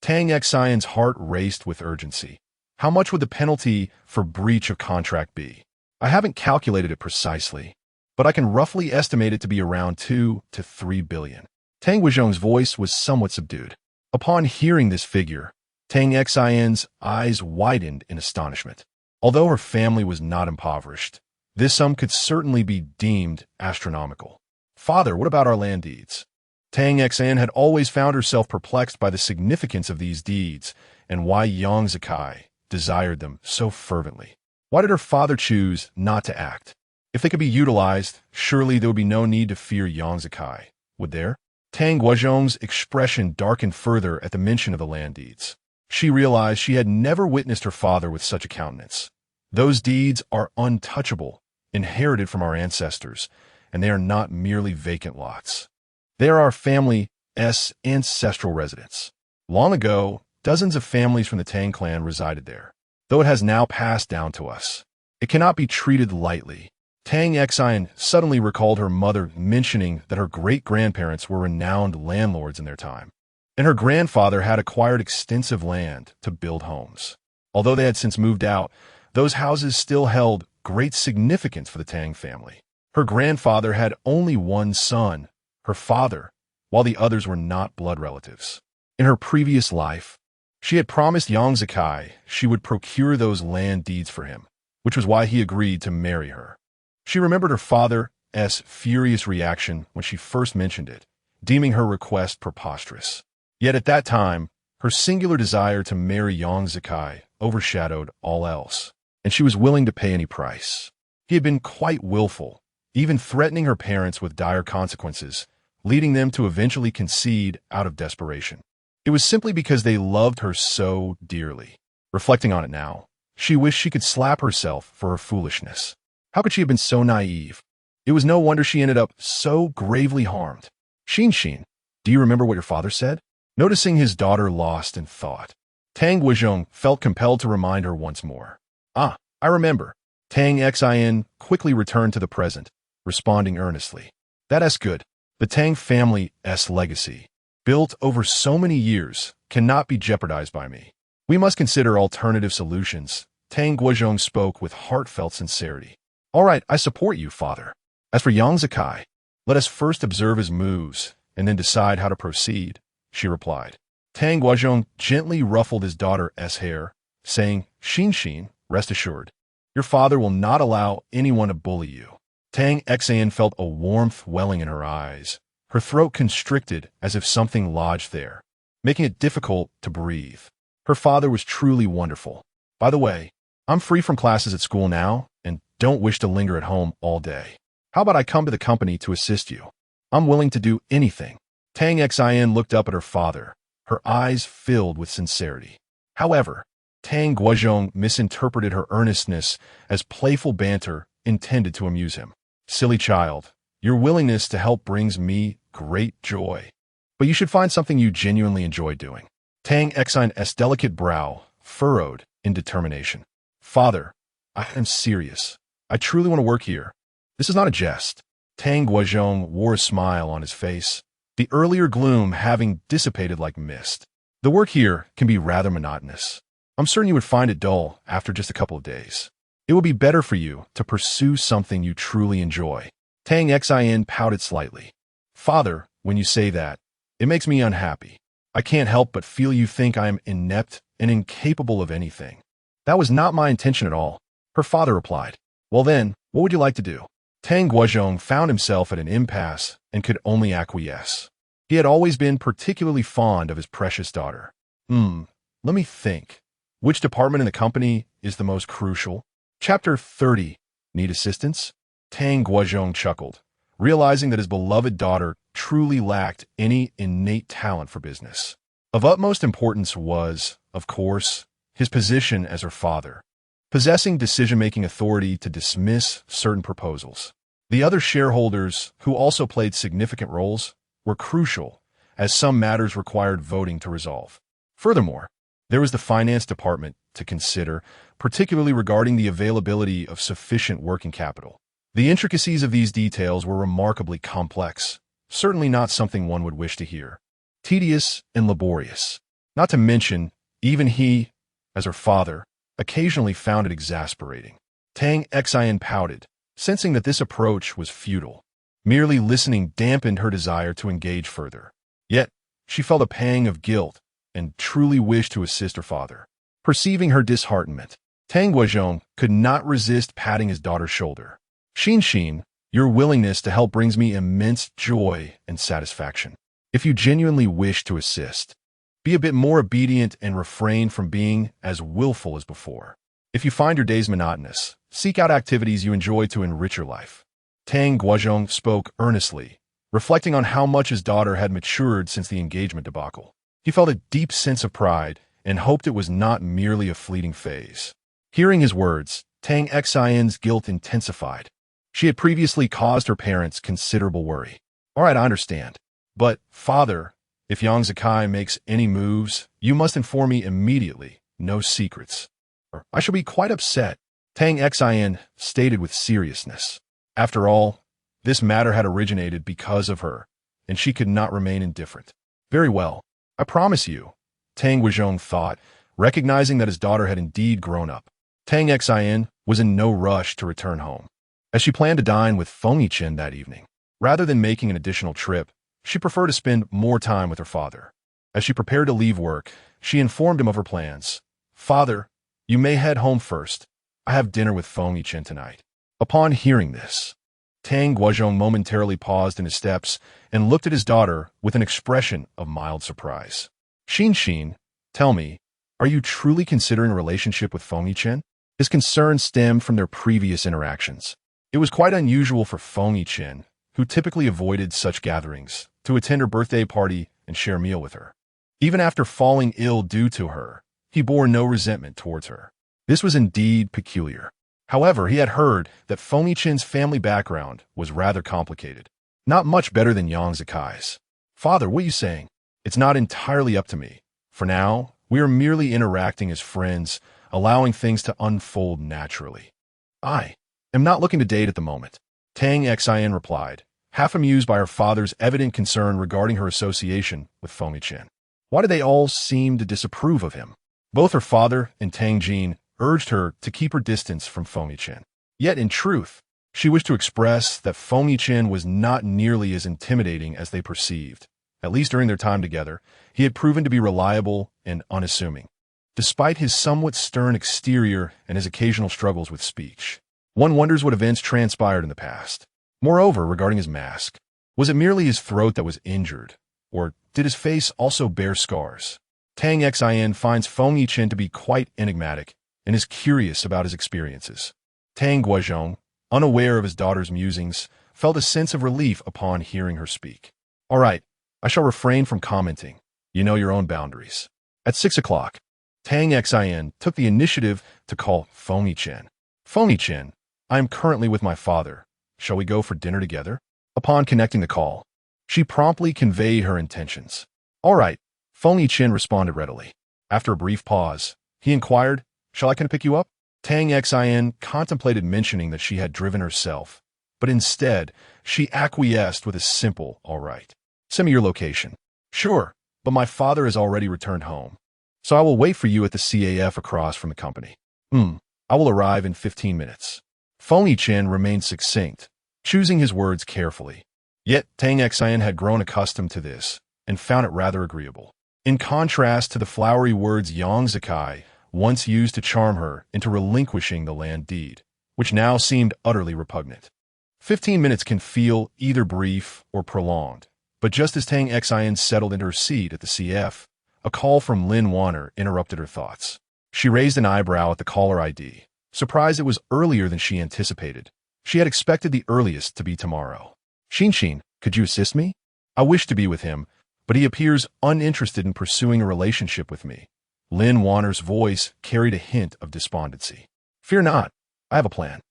Tang Xian's heart raced with urgency. "How much would the penalty for breach of contract be?" "I haven't calculated it precisely, but I can roughly estimate it to be around 2 to 3 billion. Tang Guozhong's voice was somewhat subdued. Upon hearing this figure, Tang Xian's eyes widened in astonishment. Although her family was not impoverished, this sum could certainly be deemed astronomical. "Father, what about our land deeds?" Tang Xian had always found herself perplexed by the significance of these deeds and why Yang Zikai desired them so fervently. Why did her father choose not to act? If they could be utilized, surely there would be no need to fear Yang Zikai, would there? Tang Guozhong's expression darkened further at the mention of the land deeds. She realized she had never witnessed her father with such a countenance. "Those deeds are untouchable, inherited from our ancestors, and they are not merely vacant lots. They are our family's ancestral residence. Long ago, dozens of families from the Tang clan resided there, though it has now passed down to us. It cannot be treated lightly." Tang Xian suddenly recalled her mother mentioning that her great-grandparents were renowned landlords in their time, and her grandfather had acquired extensive land to build homes. Although they had since moved out, those houses still held great significance for the Tang family. Her grandfather had only one son, her father, while the others were not blood relatives. In her previous life, she had promised Yang Zikai she would procure those land deeds for him, which was why he agreed to marry her. She remembered her father's furious reaction when she first mentioned it, deeming her request preposterous. Yet at that time, her singular desire to marry Yang Zikai overshadowed all else, and she was willing to pay any price. He had been quite willful, even threatening her parents with dire consequences, leading them to eventually concede out of desperation. It was simply because they loved her so dearly. Reflecting on it now, she wished she could slap herself for her foolishness. How could she have been so naive? It was no wonder she ended up so gravely harmed. "Xin, do you remember what your father said?" Noticing his daughter lost in thought, Tang Guozhong felt compelled to remind her once more. "Ah, I remember." Tang Xian quickly returned to the present, responding earnestly. "That's good. The Tang family's legacy, built over so many years, cannot be jeopardized by me. We must consider alternative solutions." Tang Guozhong spoke with heartfelt sincerity. "All right, I support you, father. As for Yang Zikai, let us first observe his moves and then decide how to proceed," she replied. Tang Guozhong gently ruffled his daughter's hair, saying, Xin, rest assured, your father will not allow anyone to bully you." Tang Xian felt a warmth welling in her eyes. Her throat constricted as if something lodged there, making it difficult to breathe. Her father was truly wonderful. "By the way, I'm free from classes at school now and don't wish to linger at home all day. How about I come to the company to assist you? I'm willing to do anything." Tang Xian looked up at her father, her eyes filled with sincerity. However, Tang Guozhong misinterpreted her earnestness as playful banter intended to amuse him. "Silly child, your willingness to help brings me great joy. But you should find something you genuinely enjoy doing." Tang Xian's delicate brow furrowed in determination. Father, I am serious. I truly want to work here. This is not a jest. Tang Guozhong wore a smile on his face, the earlier gloom having dissipated like mist. The work here can be rather monotonous. I'm certain you would find it dull after just a couple of days. It will be better for you to pursue something you truly enjoy. Tang Xin pouted slightly. Father, when you say that, it makes me unhappy. I can't help but feel you think I am inept and incapable of anything. That was not my intention at all, her father replied. Well then, what would you like to do? Tang Guozhong found himself at an impasse and could only acquiesce. He had always been particularly fond of his precious daughter. Let me think. Which department in the company is the most crucial? Chapter 30. Need assistance? Tang Guozhong chuckled, realizing that his beloved daughter truly lacked any innate talent for business. Of utmost importance was, of course, his position as her father, possessing decision-making authority to dismiss certain proposals. The other shareholders, who also played significant roles, were crucial, as some matters required voting to resolve. Furthermore, there was the finance department to consider, particularly regarding the availability of sufficient working capital. The intricacies of these details were remarkably complex, certainly not something one would wish to hear. Tedious and laborious. Not to mention, even he, as her father, occasionally found it exasperating. Tang Xin pouted, sensing that this approach was futile. Merely listening dampened her desire to engage further. Yet, she felt a pang of guilt and truly wished to assist her father. Perceiving her disheartenment, Tang Guozhong could not resist patting his daughter's shoulder. Xin, your willingness to help brings me immense joy and satisfaction. If you genuinely wish to assist, be a bit more obedient and refrain from being as willful as before. If you find your days monotonous, seek out activities you enjoy to enrich your life. Tang Guozhong spoke earnestly, reflecting on how much his daughter had matured since the engagement debacle. He felt a deep sense of pride and hoped it was not merely a fleeting phase. Hearing his words, Tang Xin's guilt intensified. She had previously caused her parents considerable worry. All right, I understand. But, Father, if Yang Zikai makes any moves, you must inform me immediately. No secrets. Or I shall be quite upset, Tang Xin stated with seriousness. After all, this matter had originated because of her, and she could not remain indifferent. Very well. I promise you, Tang Guozhong thought, recognizing that his daughter had indeed grown up. Tang Xin was in no rush to return home, as she planned to dine with Feng Yichen that evening. Rather than making an additional trip, she preferred to spend more time with her father. As she prepared to leave work, she informed him of her plans. Father, you may head home first. I have dinner with Feng Yichen tonight. Upon hearing this, Tang Guozhong momentarily paused in his steps and looked at his daughter with an expression of mild surprise. Xin, tell me, are you truly considering a relationship with Feng Yichen? His concern stemmed from their previous interactions. It was quite unusual for Feng Yichen, who typically avoided such gatherings, to attend her birthday party and share a meal with her. Even after falling ill due to her, he bore no resentment towards her. This was indeed peculiar. However, he had heard that Feng Yichen's family background was rather complicated. Not much better than Yang Zikai's. Father, what are you saying? It's not entirely up to me. For now, we are merely interacting as friends, allowing things to unfold naturally. I am not looking to date at the moment, Tang Xin replied, half amused by her father's evident concern regarding her association with Feng Yichen. Why did they all seem to disapprove of him? Both her father and Tang Jin urged her to keep her distance from Feng Yichen. Yet, in truth, she wished to express that Feng Yichen was not nearly as intimidating as they perceived. At least during their time together, he had proven to be reliable and unassuming, despite his somewhat stern exterior and his occasional struggles with speech. One wonders what events transpired in the past. Moreover, regarding his mask, was it merely his throat that was injured, or did his face also bear scars? Tang Xin finds Feng Yichen to be quite enigmatic and is curious about his experiences. Tang Guozhong, unaware of his daughter's musings, felt a sense of relief upon hearing her speak. All right, I shall refrain from commenting. You know your own boundaries. At 6 o'clock, Tang Xin took the initiative to call Feng Yichen. Feng Yichen, I am currently with my father. Shall we go for dinner together? Upon connecting the call, she promptly conveyed her intentions. All right, Feng Yichen responded readily. After a brief pause, he inquired, Shall I come pick you up? Tang Xin contemplated mentioning that she had driven herself, but instead, she acquiesced with a simple, all right. Send me your location. Sure, but my father has already returned home. So I will wait for you at the CAF across from the company. I will arrive in 15 minutes. Feng Yichen remained succinct, choosing his words carefully. Yet Tang Xin had grown accustomed to this and found it rather agreeable. In contrast to the flowery words Yang Zikai once used to charm her into relinquishing the land deed, which now seemed utterly repugnant. 15 minutes can feel either brief or prolonged, but just as Tang Xin settled into her seat at the CF, a call from Lin Wanner interrupted her thoughts. She raised an eyebrow at the caller ID, surprised it was earlier than she anticipated. She had expected the earliest to be tomorrow. Xin, could you assist me? I wish to be with him, but he appears uninterested in pursuing a relationship with me. Lin Wanner's voice carried a hint of despondency. Fear not, I have a plan.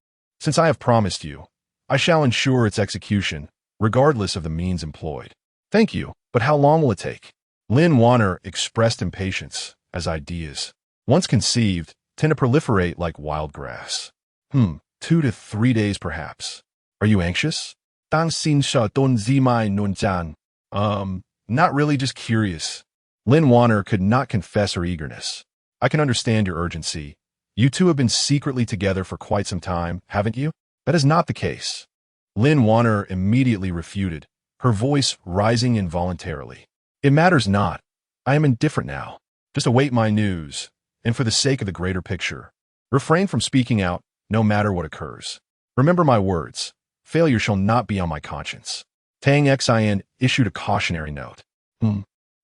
Since I have promised you, I shall ensure its execution, regardless of the means employed. Thank you, but how long will it take? Lin Wanner expressed impatience, as ideas, once conceived, tend to proliferate like wild grass. 2 to 3 days perhaps. Are you anxious? Not really, just curious. Lin Wanner could not confess her eagerness. I can understand your urgency. You two have been secretly together for quite some time, haven't you? That is not the case. Lin Wanner immediately refuted, her voice rising involuntarily. It matters not. I am indifferent now. Just await my news, and for the sake of the greater picture, refrain from speaking out, no matter what occurs. Remember my words. Failure shall not be on my conscience. Tang Xin issued a cautionary note.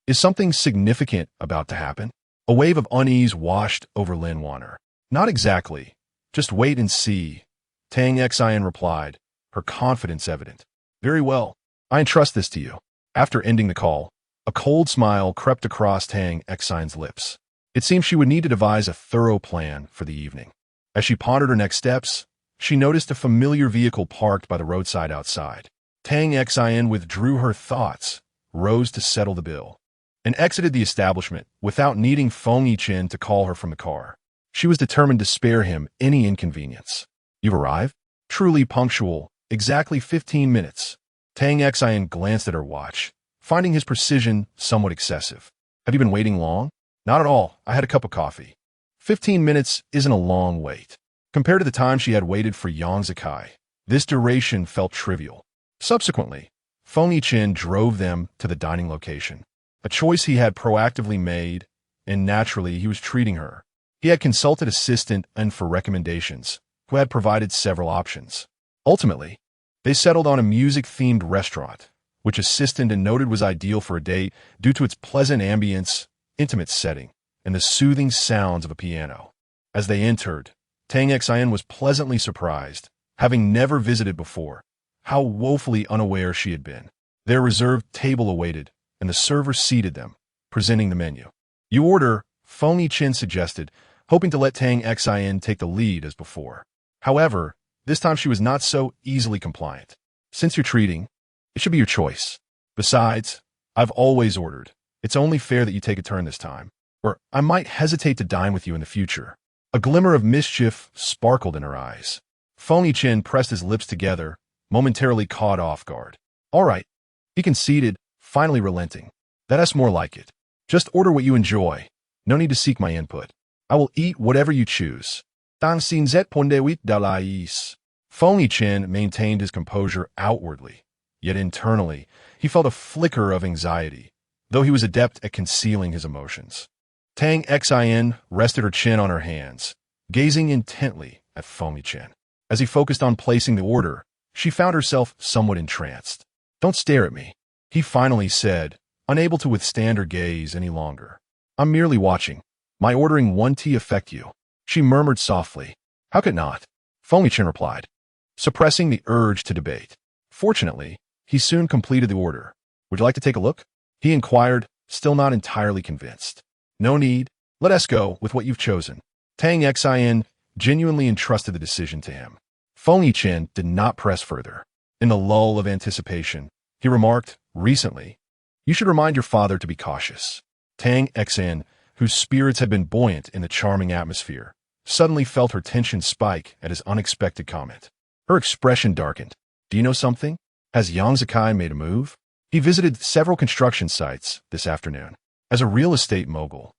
Is something significant about to happen? A wave of unease washed over Lin Wanner. Not exactly. Just wait and see. Tang Xin replied, her confidence evident. Very well. I entrust this to you. After ending the call, a cold smile crept across Tang Xin's lips. It seemed she would need to devise a thorough plan for the evening. As she pondered her next steps, she noticed a familiar vehicle parked by the roadside outside. Tang Xin withdrew her thoughts, rose to settle the bill, and exited the establishment without needing Feng Yichen to call her from the car. She was determined to spare him any inconvenience. You've arrived? Truly punctual, exactly 15 minutes. Tang Xin glanced at her watch, finding his precision somewhat excessive. Have you been waiting long? Not at all. I had a cup of coffee. 15 minutes isn't a long wait. Compared to the time she had waited for Yang Zikai, this duration felt trivial. Subsequently, Feng Yichen drove them to the dining location, a choice he had proactively made, and naturally he was treating her. He had consulted assistant and for recommendations, who had provided several options. Ultimately, they settled on a music-themed restaurant, which assistant and noted was ideal for a date due to its pleasant ambience, intimate setting, and the soothing sounds of a piano. As they entered, Tang Xin was pleasantly surprised, having never visited before, how woefully unaware she had been. Their reserved table awaited, and the server seated them, presenting the menu. You order, Feng Yichen suggested, hoping to let Tang Xin take the lead as before. However, this time she was not so easily compliant. Since you're treating, it should be your choice. Besides, I've always ordered. It's only fair that you take a turn this time, or I might hesitate to dine with you in the future. A glimmer of mischief sparkled in her eyes. Feng Yichen pressed his lips together, momentarily caught off guard. All right, he conceded, finally relenting. That's more like it. Just order what you enjoy. No need to seek my input. I will eat whatever you choose. Feng Yichen maintained his composure outwardly, yet internally, he felt a flicker of anxiety, though he was adept at concealing his emotions. Tang Xin rested her chin on her hands, gazing intently at Feng Yichen. As he focused on placing the order, she found herself somewhat entranced. Don't stare at me, he finally said, unable to withstand her gaze any longer. I'm merely watching. My ordering one tea affect you? She murmured softly. How could not? Feng Yichen replied, suppressing the urge to debate. Fortunately, he soon completed the order. Would you like to take a look? He inquired, still not entirely convinced. No need. Let us go with what you've chosen. Tang Xin genuinely entrusted the decision to him. Feng Yichen did not press further. In the lull of anticipation, he remarked, recently, you should remind your father to be cautious. Tang Xin, whose spirits had been buoyant in the charming atmosphere, suddenly felt her tension spike at his unexpected comment. Her expression darkened. Do you know something? Has Yang Zakai made a move? He visited several construction sites this afternoon. As a real estate mogul,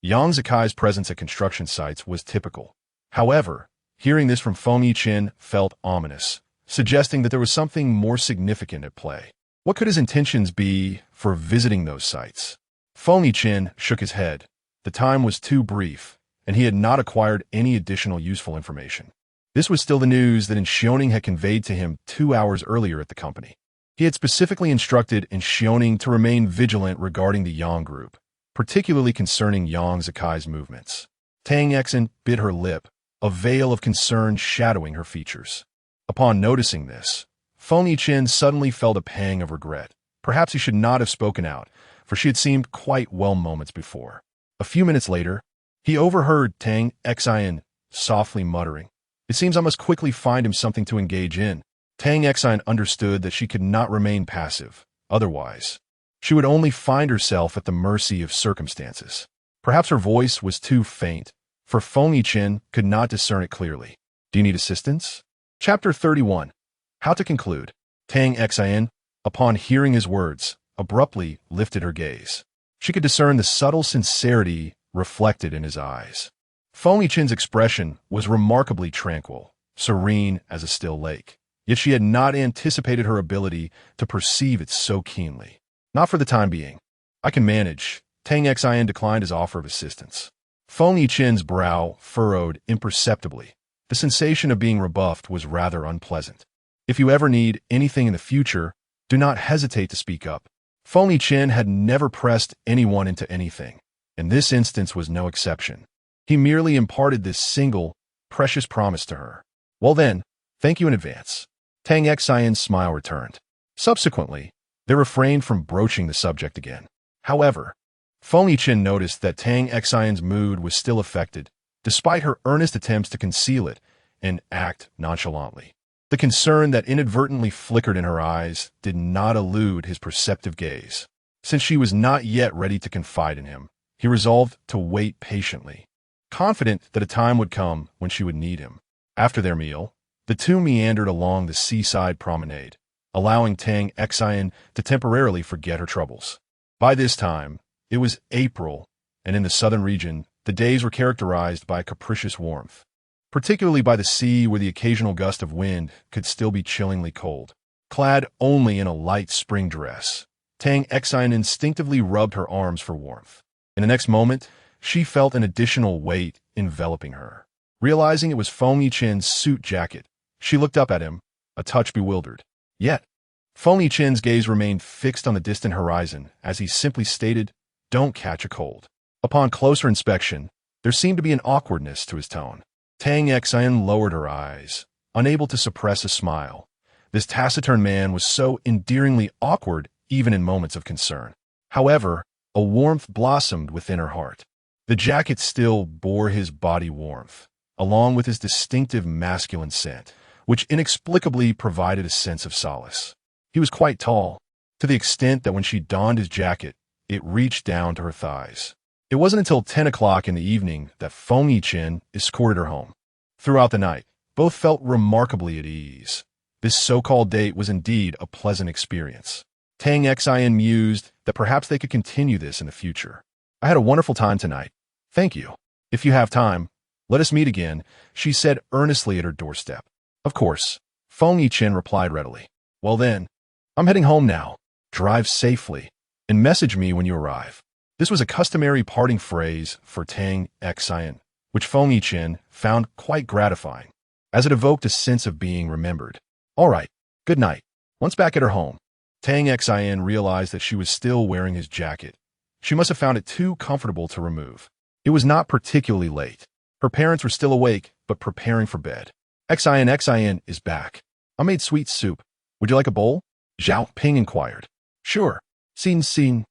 Yang Zakai's presence at construction sites was typical. However, hearing this from Feng Yiqin felt ominous, suggesting that there was something more significant at play. What could his intentions be for visiting those sites? Feng Yiqin shook his head. The time was too brief, and he had not acquired any additional useful information. This was still the news that Xioning had conveyed to him 2 hours earlier at the company. He had specifically instructed Xioning to remain vigilant regarding the Yang group, particularly concerning Yang Zakai's movements. Tang Exan bit her lip, a veil of concern shadowing her features. Upon noticing this, Feng Yiqin suddenly felt a pang of regret. Perhaps he should not have spoken out, for she had seemed quite well moments before. A few minutes later, he overheard Tang Exan softly muttering, "It seems I must quickly find him something to engage in." Tang Exan understood that she could not remain passive. Otherwise, she would only find herself at the mercy of circumstances. Perhaps her voice was too faint, for Feng Yiqin could not discern it clearly. Do you need assistance? Chapter 31. How to conclude. Tang Exan, upon hearing his words, abruptly lifted her gaze. She could discern the subtle sincerity reflected in his eyes. Feng Yiqin's expression was remarkably tranquil, serene as a still lake. Yet she had not anticipated her ability to perceive it so keenly. Not for the time being. I can manage. Tang Exan declined his offer of assistance. Feng Yiqin's brow furrowed imperceptibly. The sensation of being rebuffed was rather unpleasant. If you ever need anything in the future, do not hesitate to speak up. Feng Yiqin had never pressed anyone into anything, and this instance was no exception. He merely imparted this single, precious promise to her. Well then, thank you in advance. Tang Exan's smile returned. Subsequently, they refrained from broaching the subject again. However, Feng Yiqin noticed that Tang Exan's mood was still affected, despite her earnest attempts to conceal it and act nonchalantly. The concern that inadvertently flickered in her eyes did not elude his perceptive gaze. Since she was not yet ready to confide in him, he resolved to wait patiently, confident that a time would come when she would need him. After their meal, the two meandered along the seaside promenade, allowing Tang Exan to temporarily forget her troubles. By this time, it was April, and in the southern region, the days were characterized by capricious warmth, particularly by the sea where the occasional gust of wind could still be chillingly cold. Clad only in a light spring dress, Tang Exan instinctively rubbed her arms for warmth. In the next moment, she felt an additional weight enveloping her. Realizing it was Feng Yiqin's suit jacket, she looked up at him, a touch bewildered. Yet, Feng Yiqin's gaze remained fixed on the distant horizon as he simply stated, "Don't catch a cold." Upon closer inspection, there seemed to be an awkwardness to his tone. Tang Exan lowered her eyes, unable to suppress a smile. This taciturn man was so endearingly awkward even in moments of concern. However, a warmth blossomed within her heart. The jacket still bore his body warmth, along with his distinctive masculine scent, which inexplicably provided a sense of solace. He was quite tall, to the extent that when she donned his jacket, it reached down to her thighs. It wasn't until 10 o'clock in the evening that Feng Yiqin escorted her home. Throughout the night, both felt remarkably at ease. This so-called date was indeed a pleasant experience. Tang Exan mused that perhaps they could continue this in the future. I had a wonderful time tonight. Thank you. If you have time, let us meet again, she said earnestly at her doorstep. Of course, Feng Yiqin replied readily. Well then, I'm heading home now. Drive safely, and message me when you arrive. This was a customary parting phrase for Tang Exan, which Feng Yiqin found quite gratifying, as it evoked a sense of being remembered. All right, good night. Once back at her home, Tang Exan realized that she was still wearing his jacket. She must have found it too comfortable to remove. It was not particularly late. Her parents were still awake, but preparing for bed. Exan is back. I made sweet soup. Would you like a bowl? Zhao Ping inquired. Sure. Xin.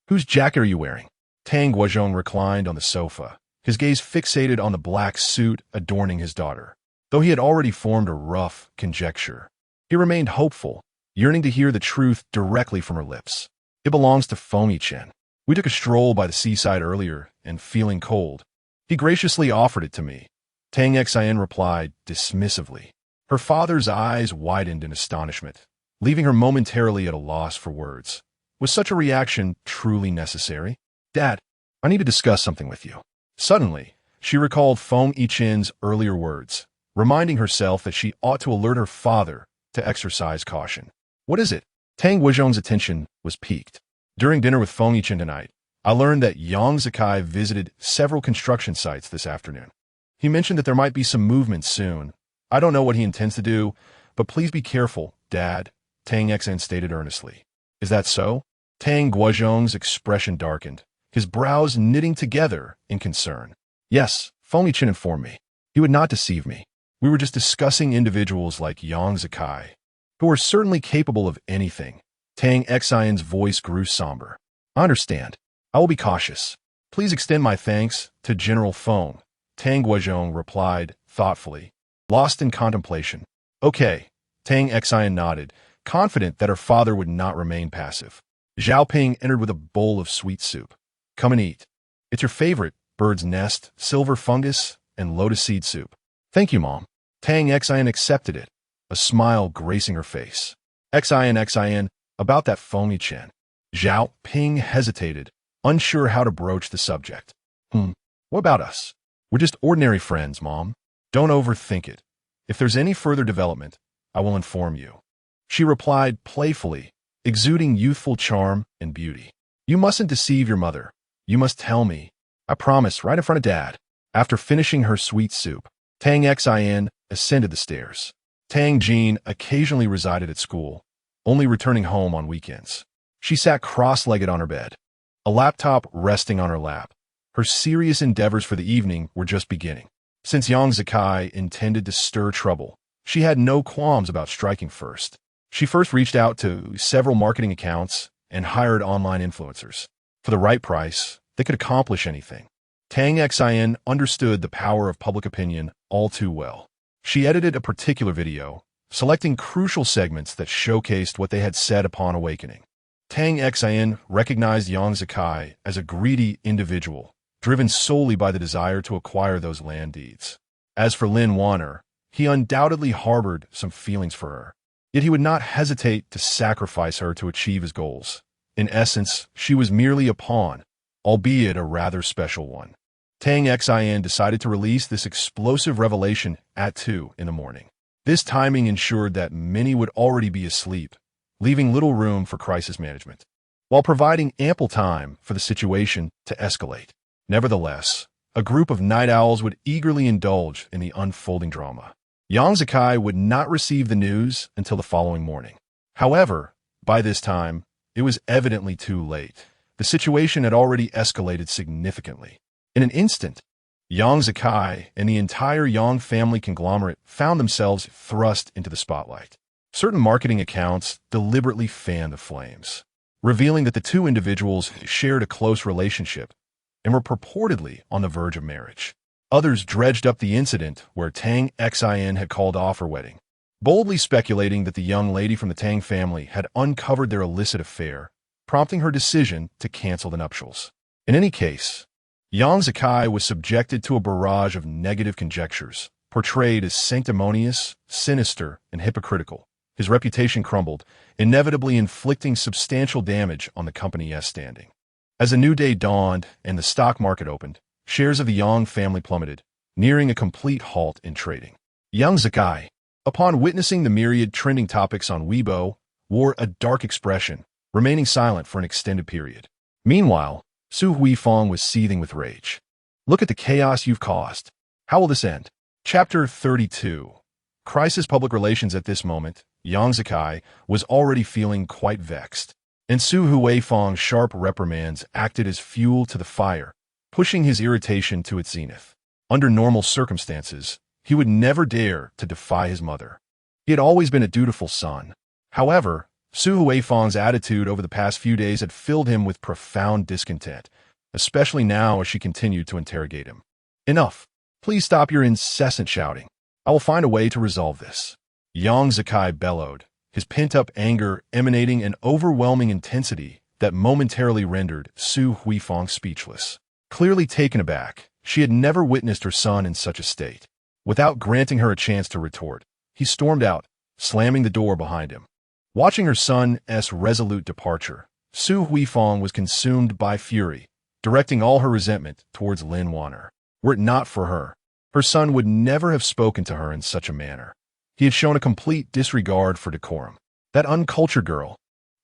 Whose jacket are you wearing? Tang Guozhong reclined on the sofa, his gaze fixated on the black suit adorning his daughter. Though he had already formed a rough conjecture, he remained hopeful, yearning to hear the truth directly from her lips. It belongs to Feng Yiqin. We took a stroll by the seaside earlier, and feeling cold, he graciously offered it to me. Tang Xian replied dismissively. Her father's eyes widened in astonishment, leaving her momentarily at a loss for words. Was such a reaction truly necessary? Dad, I need to discuss something with you. Suddenly, she recalled Feng Yichen's earlier words, reminding herself that she ought to alert her father to exercise caution. What is it? Tang Wuzhong's attention was piqued. During dinner with Feng Yichen tonight, I learned that Yang Zikai visited several construction sites this afternoon. He mentioned that there might be some movement soon. I don't know what he intends to do, but please be careful, Dad, Tang Xian stated earnestly. Is that so? Tang Guozhong's expression darkened, his brows knitting together in concern. Yes, Feng Yichen informed me. He would not deceive me. We were just discussing individuals like Yang Zikai, who are certainly capable of anything. Tang Xian's voice grew somber. I understand. I will be cautious. Please extend my thanks to General Feng, Tang Guozhong replied thoughtfully, lost in contemplation. Okay, Tang Xian nodded, confident that her father would not remain passive. Zhao Ping entered with a bowl of sweet soup. Come and eat. It's your favorite, bird's nest, silver fungus, and lotus seed soup. Thank you, Mom. Tang Xian accepted it, a smile gracing her face. Xian, about that Feng Yichen. Zhao Ping hesitated, unsure how to broach the subject. What about us? We're just ordinary friends, Mom. Don't overthink it. If there's any further development, I will inform you. She replied playfully, exuding youthful charm and beauty. You mustn't deceive your mother. You must tell me. I promise, right in front of Dad. After finishing her sweet soup, Tang Xian ascended the stairs. Tang Jin occasionally resided at school, only returning home on weekends. She sat cross-legged on her bed, a laptop resting on her lap. Her serious endeavors for the evening were just beginning. Since Yang Zikai intended to stir trouble, she had no qualms about striking first. She first reached out to several marketing accounts and hired online influencers. For the right price, they could accomplish anything. Tang Xian understood the power of public opinion all too well. She edited a particular video, selecting crucial segments that showcased what they had said upon awakening. Tang Xian recognized Yang Zikai as a greedy individual, driven solely by the desire to acquire those land deeds. As for Lin Wanner, he undoubtedly harbored some feelings for her, yet he would not hesitate to sacrifice her to achieve his goals. In essence, she was merely a pawn, albeit a rather special one. Tang Xian decided to release this explosive revelation at 2 in the morning. This timing ensured that many would already be asleep, leaving little room for crisis management, while providing ample time for the situation to escalate. Nevertheless, a group of night owls would eagerly indulge in the unfolding drama. Yang Zikai would not receive the news until the following morning. However, by this time, it was evidently too late. The situation had already escalated significantly. In an instant, Yang Zikai and the entire Yang family conglomerate found themselves thrust into the spotlight. Certain marketing accounts deliberately fanned the flames, revealing that the two individuals shared a close relationship and were purportedly on the verge of marriage. Others dredged up the incident where Tang Xian had called off her wedding, boldly speculating that the young lady from the Tang family had uncovered their illicit affair, prompting her decision to cancel the nuptials. In any case, Yang Zikai was subjected to a barrage of negative conjectures, portrayed as sanctimonious, sinister, and hypocritical. His reputation crumbled, inevitably inflicting substantial damage on the company's standing. As a new day dawned and the stock market opened, shares of the Yang family plummeted, nearing a complete halt in trading. Yang Zikai, upon witnessing the myriad trending topics on Weibo, wore a dark expression, remaining silent for an extended period. Meanwhile, Su Huifeng was seething with rage. Look at the chaos you've caused. How will this end? Chapter 32. Crisis Public Relations. At this moment, Yang Zikai was already feeling quite vexed, and Su Huifeng's sharp reprimands acted as fuel to the fire, pushing his irritation to its zenith. Under normal circumstances, he would never dare to defy his mother. He had always been a dutiful son. However, Su Huifeng's attitude over the past few days had filled him with profound discontent, especially now as she continued to interrogate him. Enough. Please stop your incessant shouting. I will find a way to resolve this. Yang Zikai bellowed, his pent-up anger emanating an overwhelming intensity that momentarily rendered Su Huifeng speechless. Clearly taken aback, she had never witnessed her son in such a state. Without granting her a chance to retort, he stormed out, slamming the door behind him. Watching her son's resolute departure, Su Huifeng was consumed by fury, directing all her resentment towards Lin Wanner. Were it not for her, her son would never have spoken to her in such a manner. He had shown a complete disregard for decorum. That uncultured girl,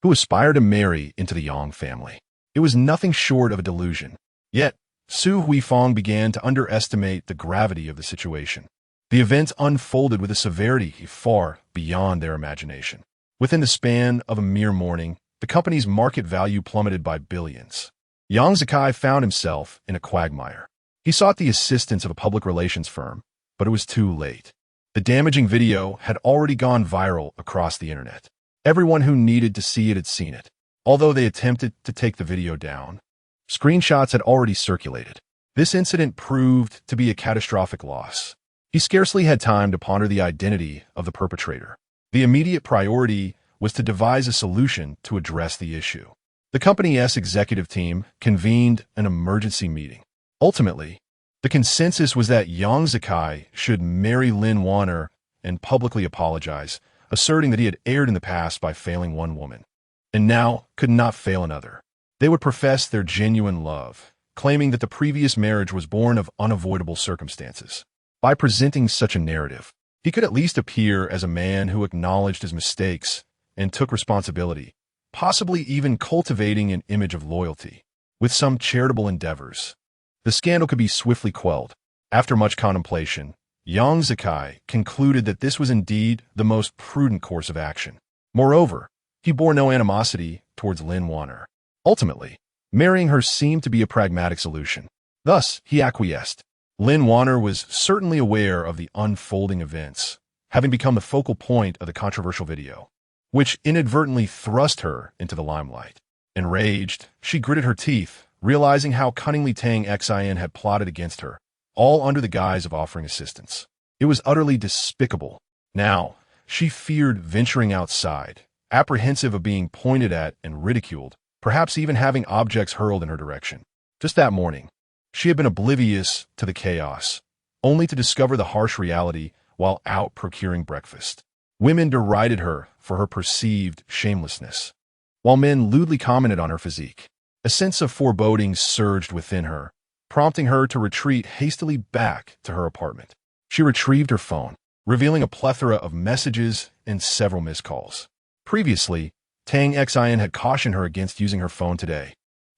who aspired to marry into the Yang family. It was nothing short of a delusion. Yet, Su Huifeng began to underestimate the gravity of the situation. The events unfolded with a severity far beyond their imagination. Within the span of a mere morning, the company's market value plummeted by billions. Yang Zikai found himself in a quagmire. He sought the assistance of a public relations firm, but it was too late. The damaging video had already gone viral across the internet. Everyone who needed to see it had seen it. Although they attempted to take the video down, screenshots had already circulated. This incident proved to be a catastrophic loss. He scarcely had time to ponder the identity of the perpetrator. The immediate priority was to devise a solution to address the issue. The company's executive team convened an emergency meeting. Ultimately, the consensus was that Yang Zikai should marry Lin Wanner and publicly apologize, asserting that he had erred in the past by failing one woman, and now could not fail another. They would profess their genuine love, claiming that the previous marriage was born of unavoidable circumstances. By presenting such a narrative, he could at least appear as a man who acknowledged his mistakes and took responsibility, possibly even cultivating an image of loyalty. With some charitable endeavors, the scandal could be swiftly quelled. After much contemplation, Yang Zikai concluded that this was indeed the most prudent course of action. Moreover, he bore no animosity towards Lin Wanner. Ultimately, marrying her seemed to be a pragmatic solution. Thus, he acquiesced. Lin Wanner was certainly aware of the unfolding events, having become the focal point of the controversial video, which inadvertently thrust her into the limelight. Enraged, she gritted her teeth, realizing how cunningly Tang Xin had plotted against her, all under the guise of offering assistance. It was utterly despicable. Now, she feared venturing outside, apprehensive of being pointed at and ridiculed, perhaps even having objects hurled in her direction. Just that morning, she had been oblivious to the chaos, only to discover the harsh reality while out procuring breakfast. Women derided her for her perceived shamelessness, while men lewdly commented on her physique. A sense of foreboding surged within her, prompting her to retreat hastily back to her apartment. She retrieved her phone, revealing a plethora of messages and several missed calls. Previously, Tang Xin had cautioned her against using her phone today,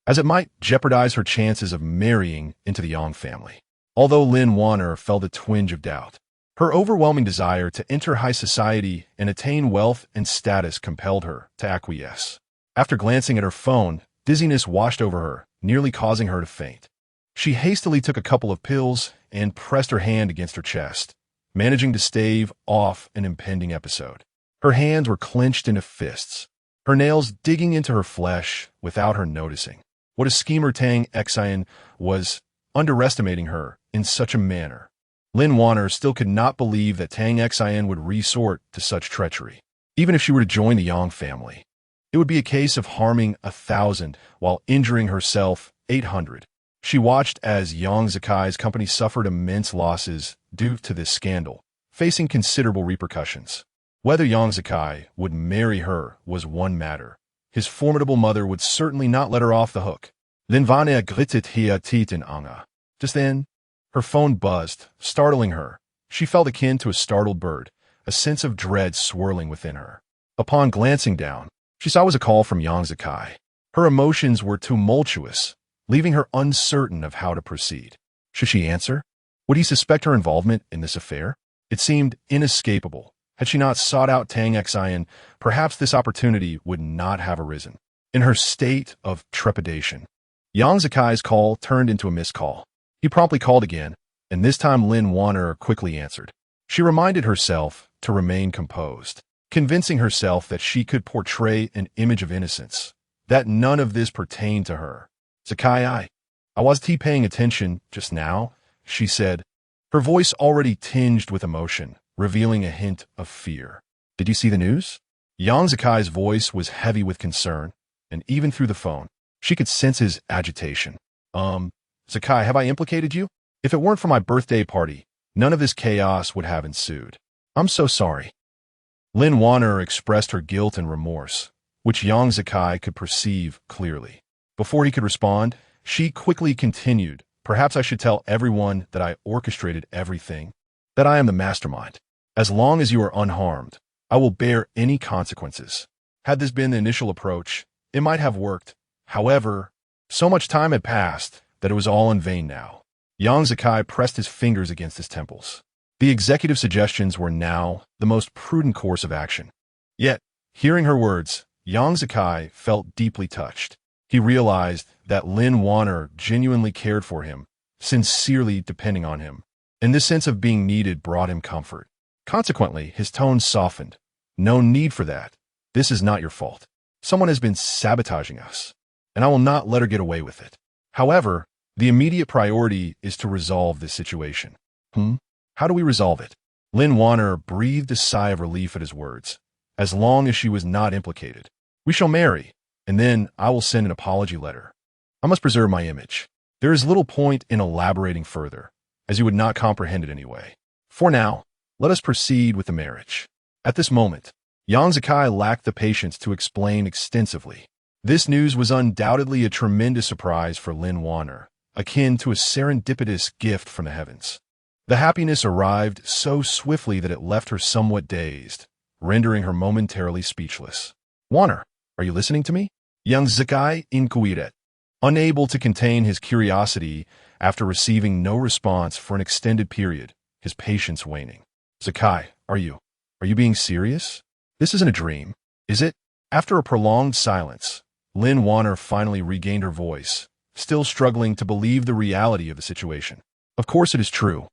as it might jeopardize her chances of marrying into the Yang family. Although Lin Wanner felt a twinge of doubt, her overwhelming desire to enter high society and attain wealth and status compelled her to acquiesce. After glancing at her phone, dizziness washed over her, nearly causing her to faint. She hastily took a couple of pills and pressed her hand against her chest, managing to stave off an impending episode. Her hands were clenched into fists, her nails digging into her flesh without her noticing. What a schemer Tang Xin was, underestimating her in such a manner. Lin Wanner still could not believe that Tang Xin would resort to such treachery. Even if she were to join the Yang family, it would be a case of harming 1,000 while injuring herself 800. She watched as Yang Zikai's company suffered immense losses due to this scandal, facing considerable repercussions. Whether Yang Zikai would marry her was one matter. His formidable mother would certainly not let her off the hook. Lin Wanner glittet hier Titen Anga. Just then, her phone buzzed, startling her. She felt akin to a startled bird, a sense of dread swirling within her. Upon glancing down, she saw it was a call from Yang Zikai. Her emotions were tumultuous, leaving her uncertain of how to proceed. Should she answer? Would he suspect her involvement in this affair? It seemed inescapable. Had she not sought out Tang Xin, perhaps this opportunity would not have arisen. In her state of trepidation, Yang Zikai's call turned into a missed call. He promptly called again, and this time Lin Wanner quickly answered. She reminded herself to remain composed, convincing herself that she could portray an image of innocence, that none of this pertained to her. Zikai, I wasn't paying attention just now, she said, her voice already tinged with emotion, revealing a hint of fear. Did you see the news? Yang Zikai's voice was heavy with concern, and even through the phone, she could sense his agitation. Zikai, have I implicated you? If it weren't for my birthday party, none of this chaos would have ensued. I'm so sorry. Lin Wanner expressed her guilt and remorse, which Yang Zikai could perceive clearly. Before he could respond, she quickly continued, perhaps I should tell everyone that I orchestrated everything, that I am the mastermind. As long as you are unharmed, I will bear any consequences. Had this been the initial approach, it might have worked. However, so much time had passed that it was all in vain now. Yang Zikai pressed his fingers against his temples. The executive suggestions were now the most prudent course of action. Yet, hearing her words, Yang Zikai felt deeply touched. He realized that Lin Wanner genuinely cared for him, sincerely depending on him, and this sense of being needed brought him comfort. Consequently, his tone softened. No need for that. This is not your fault. Someone has been sabotaging us, and I will not let her get away with it. However, the immediate priority is to resolve this situation. How do we resolve it? Lin Wanner breathed a sigh of relief at his words. As long as she was not implicated. We shall marry, and then I will send an apology letter. I must preserve my image. There is little point in elaborating further, as you would not comprehend it anyway. For now, let us proceed with the marriage. At this moment, Yang Zikai lacked the patience to explain extensively. This news was undoubtedly a tremendous surprise for Lin Wanner, akin to a serendipitous gift from the heavens. The happiness arrived so swiftly that it left her somewhat dazed, rendering her momentarily speechless. Wanner, are you listening to me? Yang Zikai inquired, unable to contain his curiosity after receiving no response for an extended period, his patience waning. Zikai, are you being serious? This isn't a dream, is it? After a prolonged silence, Lin Wanner finally regained her voice, still struggling to believe the reality of the situation. Of course it is true.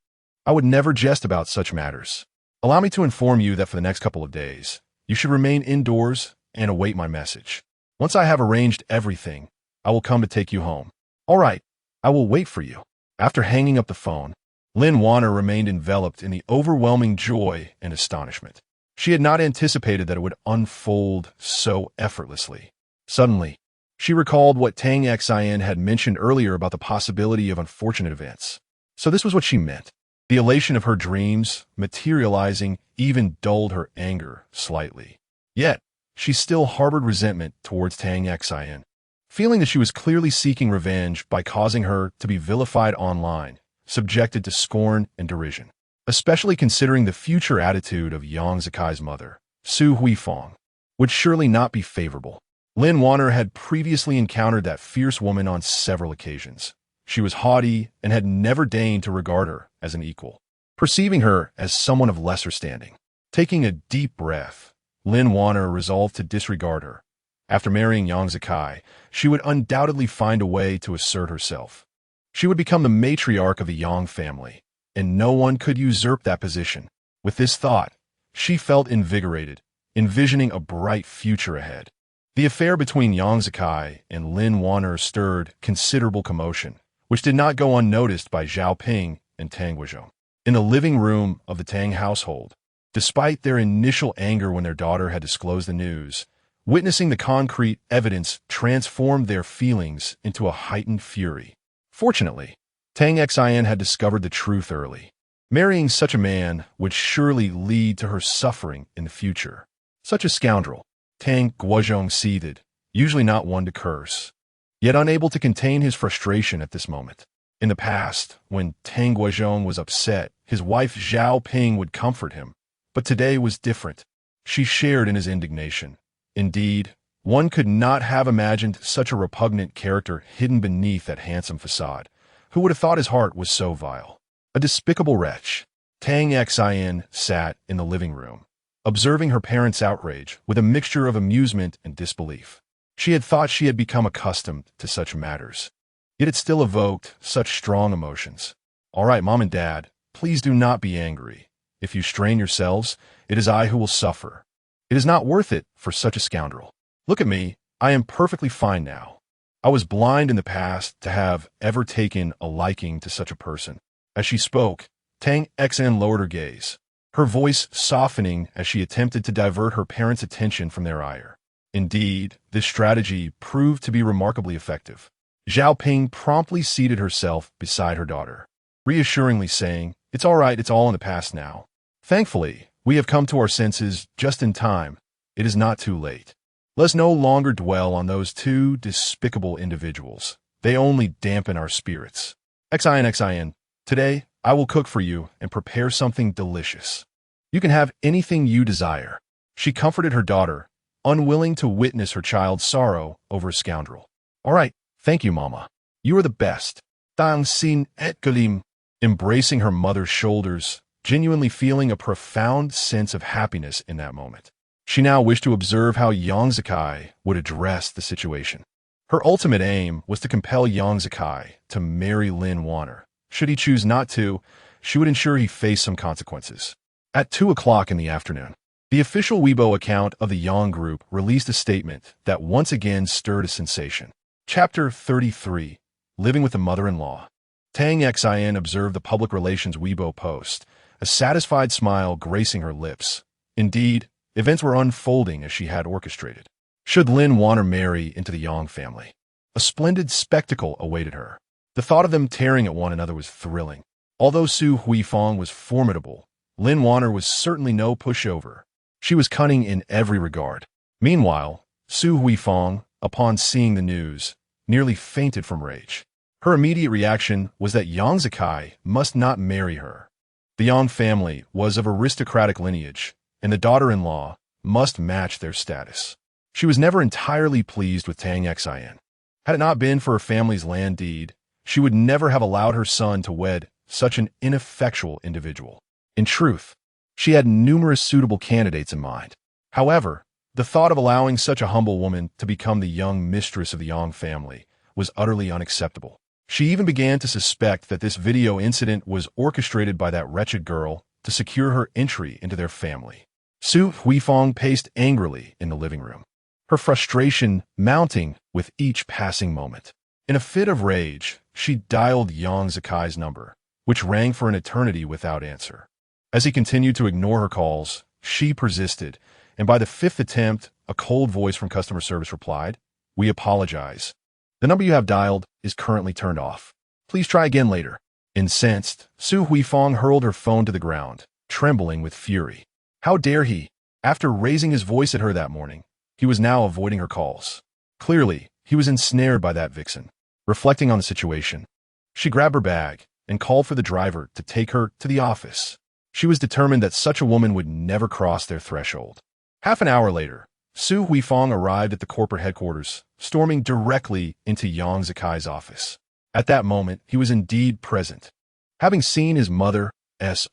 I would never jest about such matters. Allow me to inform you that for the next couple of days, you should remain indoors and await my message. Once I have arranged everything, I will come to take you home. All right, I will wait for you. After hanging up the phone, Lin Wanner remained enveloped in the overwhelming joy and astonishment. She had not anticipated that it would unfold so effortlessly. Suddenly, she recalled what Tang Xin had mentioned earlier about the possibility of unfortunate events. So this was what she meant. The elation of her dreams, materializing, even dulled her anger slightly. Yet, she still harbored resentment towards Tang Xin, feeling that she was clearly seeking revenge by causing her to be vilified online, subjected to scorn and derision. Especially considering the future attitude of Yang Zikai's mother, Su Huifeng, would surely not be favorable. Lin Wanner had previously encountered that fierce woman on several occasions. She was haughty and had never deigned to regard her as an equal, perceiving her as someone of lesser standing. Taking a deep breath, Lin Wanner resolved to disregard her. After marrying Yang Zikai, she would undoubtedly find a way to assert herself. She would become the matriarch of the Yang family, and no one could usurp that position. With this thought, she felt invigorated, envisioning a bright future ahead. The affair between Yang Zikai and Lin Wanner stirred considerable commotion, which did not go unnoticed by Zhao Ping and Tang Guizhong. In the living room of the Tang household, despite their initial anger when their daughter had disclosed the news, witnessing the concrete evidence transformed their feelings into a heightened fury. Fortunately, Tang Xin had discovered the truth early. Marrying such a man would surely lead to her suffering in the future. Such a scoundrel, Tang Guizhong seethed, usually not one to curse, yet unable to contain his frustration at this moment. In the past, when Tang Guizhong was upset, his wife Zhao Ping would comfort him, but today was different. She shared in his indignation. Indeed, one could not have imagined such a repugnant character hidden beneath that handsome facade. Who would have thought his heart was so vile? A despicable wretch. Tang Xin sat in the living room, observing her parents' outrage with a mixture of amusement and disbelief. She had thought she had become accustomed to such matters, yet it still evoked such strong emotions. All right, Mom and Dad, please do not be angry. If you strain yourselves, it is I who will suffer. It is not worth it for such a scoundrel. Look at me, I am perfectly fine now. I was blind in the past to have ever taken a liking to such a person. As she spoke, Tang Xin lowered her gaze, her voice softening as she attempted to divert her parents' attention from their ire. Indeed, this strategy proved to be remarkably effective. Zhao Ping promptly seated herself beside her daughter, reassuringly saying, It's all right, it's all in the past now. Thankfully, we have come to our senses just in time. It is not too late. Let's no longer dwell on those two despicable individuals. They only dampen our spirits. XIN. Today, I will cook for you and prepare something delicious. You can have anything you desire. She comforted her daughter, unwilling to witness her child's sorrow over a scoundrel. All right, thank you, Mama. You are the best. Dang sin et galim. Embracing her mother's shoulders, genuinely feeling a profound sense of happiness in that moment. She now wished to observe how Yang Zikai would address the situation. Her ultimate aim was to compel Yang Zikai to marry Lin Warner. Should he choose not to, she would ensure he faced some consequences. At 2 o'clock in the afternoon, the official Weibo account of the Yang Group released a statement that once again stirred a sensation. Chapter 33, Living with the Mother-in-Law. Tang Xin observed the public relations Weibo post, a satisfied smile gracing her lips. Indeed, events were unfolding as she had orchestrated. Should Lin Warner marry into the Yang family? A splendid spectacle awaited her. The thought of them tearing at one another was thrilling. Although Su Huifang was formidable, Lin Warner was certainly no pushover. She was cunning in every regard. Meanwhile, Su Huifang, upon seeing the news, nearly fainted from rage. Her immediate reaction was that Yang Zikai must not marry her. The Yang family was of aristocratic lineage, and the daughter-in-law must match their status. She was never entirely pleased with Tang Xin. Had it not been for her family's land deed, she would never have allowed her son to wed such an ineffectual individual. In truth, she had numerous suitable candidates in mind. However, the thought of allowing such a humble woman to become the young mistress of the Yang family was utterly unacceptable. She even began to suspect that this video incident was orchestrated by that wretched girl to secure her entry into their family. Su Huifang paced angrily in the living room, her frustration mounting with each passing moment. In a fit of rage, she dialed Yang Zikai's number, which rang for an eternity without answer. As he continued to ignore her calls, she persisted, and by the 5th attempt, a cold voice from customer service replied, "We apologize. The number you have dialed is currently turned off. Please try again later." Incensed, Su Huifang hurled her phone to the ground, trembling with fury. How dare he? After raising his voice at her that morning, he was now avoiding her calls. Clearly, he was ensnared by that vixen. Reflecting on the situation, she grabbed her bag and called for the driver to take her to the office. She was determined that such a woman would never cross their threshold. Half an hour later, Su Huifang arrived at the corporate headquarters, storming directly into Yang Zikai's office. At that moment, he was indeed present. Having seen his mother's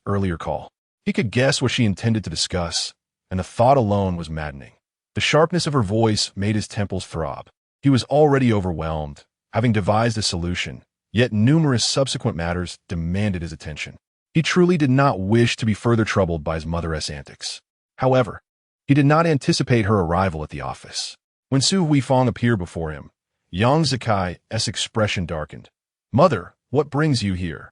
earlier call, he could guess what she intended to discuss, and the thought alone was maddening. The sharpness of her voice made his temples throb. He was already overwhelmed, having devised a solution, yet numerous subsequent matters demanded his attention. He truly did not wish to be further troubled by his mother's antics. However, he did not anticipate her arrival at the office. When Su Huifang appeared before him, Yang Zikai's expression darkened. "Mother, what brings you here?"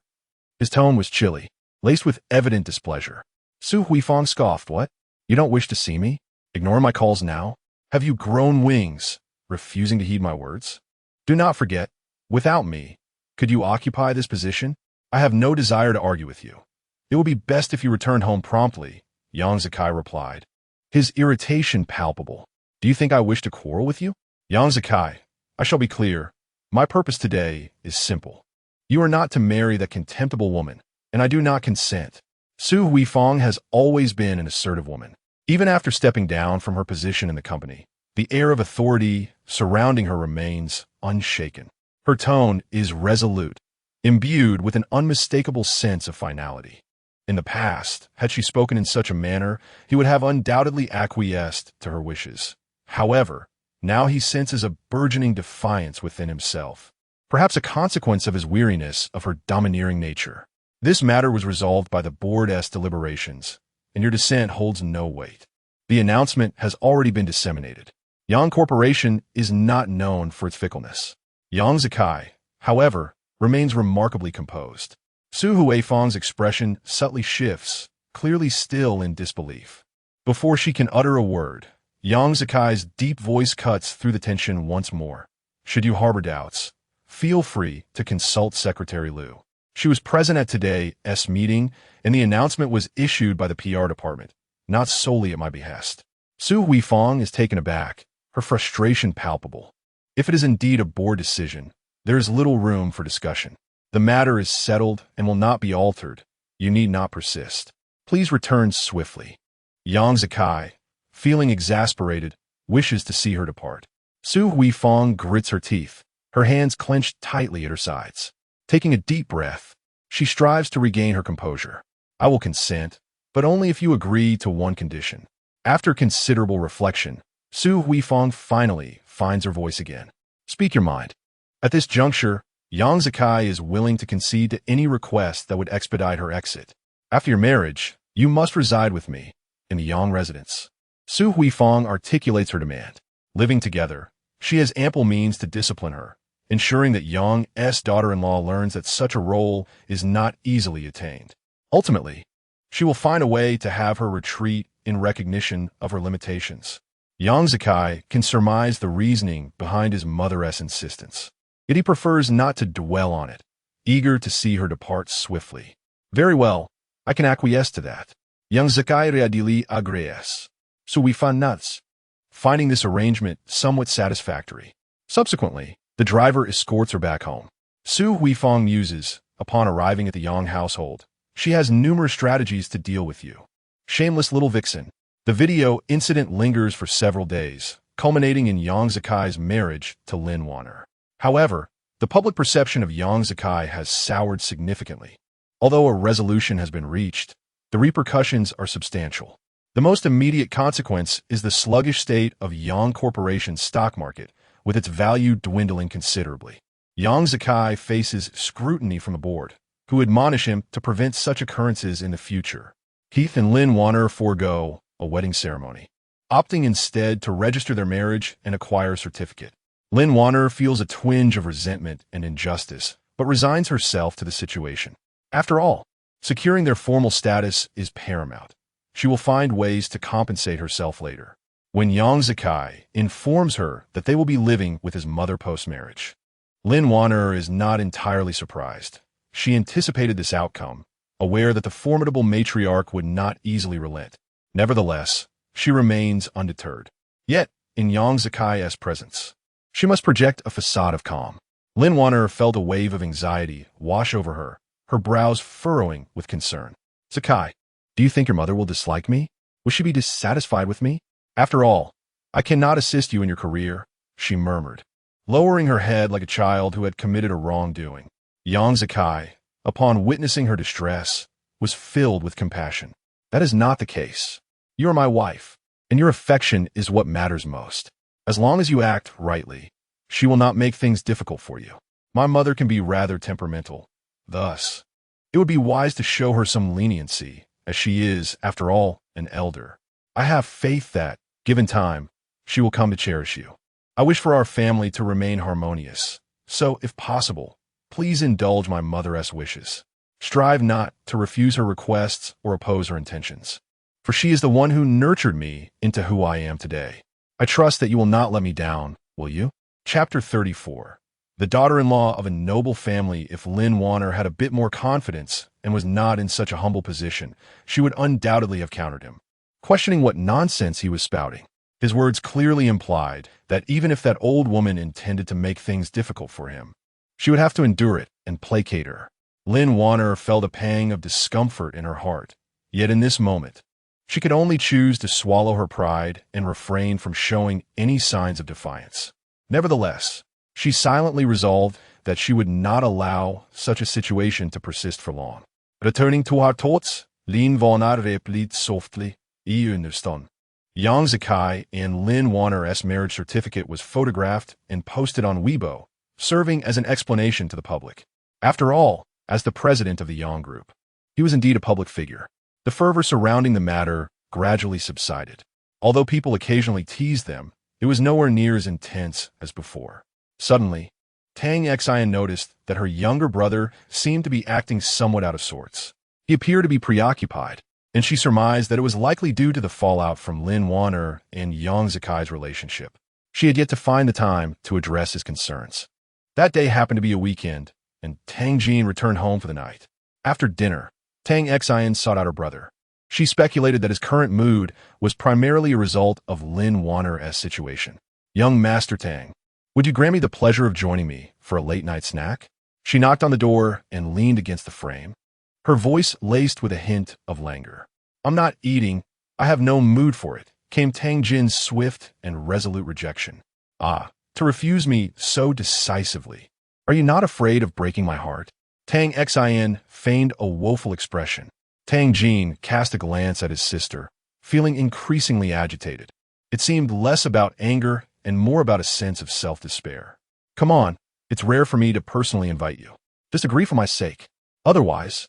His tone was chilly, laced with evident displeasure. Su Huifang scoffed. "What? You don't wish to see me? Ignore my calls now? Have you grown wings, refusing to heed my words? Do not forget, without me, could you occupy this position? I have no desire to argue with you. It would be best if you returned home promptly," Yang Zikai replied, his irritation palpable. "Do you think I wish to quarrel with you?" "Yang Zikai, I shall be clear. My purpose today is simple. You are not to marry that contemptible woman, and I do not consent." Su Huifang has always been an assertive woman. Even after stepping down from her position in the company, the air of authority surrounding her remains unshaken. Her tone is resolute, imbued with an unmistakable sense of finality. In the past, had she spoken in such a manner, he would have undoubtedly acquiesced to her wishes. However, now he senses a burgeoning defiance within himself, perhaps a consequence of his weariness of her domineering nature. This matter was resolved by the board's deliberations, and your dissent holds no weight. The announcement has already been disseminated. Yang Corporation is not known for its fickleness. Yang Zikai, however, remains remarkably composed. Su Huifang's expression subtly shifts, clearly still in disbelief. Before she can utter a word, Yang Zikai's deep voice cuts through the tension once more. "Should you harbor doubts, feel free to consult Secretary Liu. She was present at today's meeting, and the announcement was issued by the PR department, not solely at my behest. Su Huifeng is taken aback, her frustration palpable. If it is indeed a board decision, there is little room for discussion. The matter is settled and will not be altered. You need not persist. Please return swiftly. Yang Zikai, feeling exasperated, wishes to see her depart. Su Huifeng grits her teeth, her hands clenched tightly at her sides. Taking a deep breath, she strives to regain her composure. I will consent, but only if you agree to one condition. After considerable reflection, Su Huifeng finally finds her voice again. Speak your mind. At this juncture, Yang Zikai is willing to concede to any request that would expedite her exit. After your marriage, you must reside with me in the Yang residence. Su Huifeng articulates her demand. Living together, she has ample means to discipline her, ensuring that Yang's daughter-in-law learns that such a role is not easily attained. Ultimately, she will find a way to have her retreat in recognition of her limitations. Yang Zikai can surmise the reasoning behind his mother's insistence, yet he prefers not to dwell on it, eager to see her depart swiftly. Very well, I can acquiesce to that. Yang Zikai readily agrees. So we find nuts, finding this arrangement somewhat satisfactory. Subsequently, the driver escorts her back home. Su Huifeng muses, upon arriving at the Yang household, she has numerous strategies to deal with you. Shameless little vixen. The video incident lingers for several days, culminating in Yang Zikai's marriage to Lin Wanner. However, the public perception of Yang Zikai has soured significantly. Although a resolution has been reached, the repercussions are substantial. The most immediate consequence is the sluggish state of Yang Corporation's stock market, with its value dwindling considerably. Yang Zikai faces scrutiny from the board, who admonish him to prevent such occurrences in the future. Heath and Lin Wanner forego a wedding ceremony, opting instead to register their marriage and acquire a certificate. Lin Wanner feels a twinge of resentment and injustice, but resigns herself to the situation. After all, securing their formal status is paramount. She will find ways to compensate herself later. When Yang Zikai informs her that they will be living with his mother post-marriage, Lin Wanner is not entirely surprised. She anticipated this outcome, aware that the formidable matriarch would not easily relent. Nevertheless, she remains undeterred. Yet, in Yang Zikai's presence, she must project a facade of calm. Lin Wanner felt a wave of anxiety wash over her, her brows furrowing with concern. Zikai, do you think your mother will dislike me? Will she be dissatisfied with me? After all, I cannot assist you in your career, she murmured, lowering her head like a child who had committed a wrongdoing. Yang Zikai, upon witnessing her distress, was filled with compassion. That is not the case. You are my wife, and your affection is what matters most. As long as you act rightly, she will not make things difficult for you. My mother can be rather temperamental. Thus, it would be wise to show her some leniency, as she is, after all, an elder. I have faith that, given time, she will come to cherish you. I wish for our family to remain harmonious, so, if possible, please indulge my mother's wishes. Strive not to refuse her requests or oppose her intentions, for she is the one who nurtured me into who I am today. I trust that you will not let me down, will you? Chapter 34. The daughter-in-law of a noble family. If Lin Wanner had a bit more confidence and was not in such a humble position, she would undoubtedly have countered him, questioning what nonsense he was spouting. His words clearly implied that even if that old woman intended to make things difficult for him, she would have to endure it and placate her. Lin Wanner felt a pang of discomfort in her heart, yet in this moment, she could only choose to swallow her pride and refrain from showing any signs of defiance. Nevertheless, she silently resolved that she would not allow such a situation to persist for long. Returning to her thoughts, Lin Wanner replied softly, "I understand." Yang Zikai and Lin Wanner's marriage certificate was photographed and posted on Weibo, serving as an explanation to the public. After all, as the president of the Yang Group, he was indeed a public figure. The fervor surrounding the matter gradually subsided. Although people occasionally teased them, it was nowhere near as intense as before. Suddenly, Tang Xian noticed that her younger brother seemed to be acting somewhat out of sorts. He appeared to be preoccupied, and she surmised that it was likely due to the fallout from Lin Wanner and Yang Zikai's relationship. She had yet to find the time to address his concerns. That day happened to be a weekend, and Tang Jin returned home for the night. After dinner, Tang Xin sought out her brother. She speculated that his current mood was primarily a result of Lin Wanner's situation. "Young Master Tang, would you grant me the pleasure of joining me for a late-night snack?" She knocked on the door and leaned against the frame, her voice laced with a hint of languor. "I'm not eating. I have no mood for it," came Tang Jin's swift and resolute rejection. "Ah, to refuse me so decisively. Are you not afraid of breaking my heart?" Tang Xin feigned a woeful expression. Tang Jin cast a glance at his sister, feeling increasingly agitated. It seemed less about anger and more about a sense of self-despair. "Come on, it's rare for me to personally invite you. Just agree for my sake. Otherwise,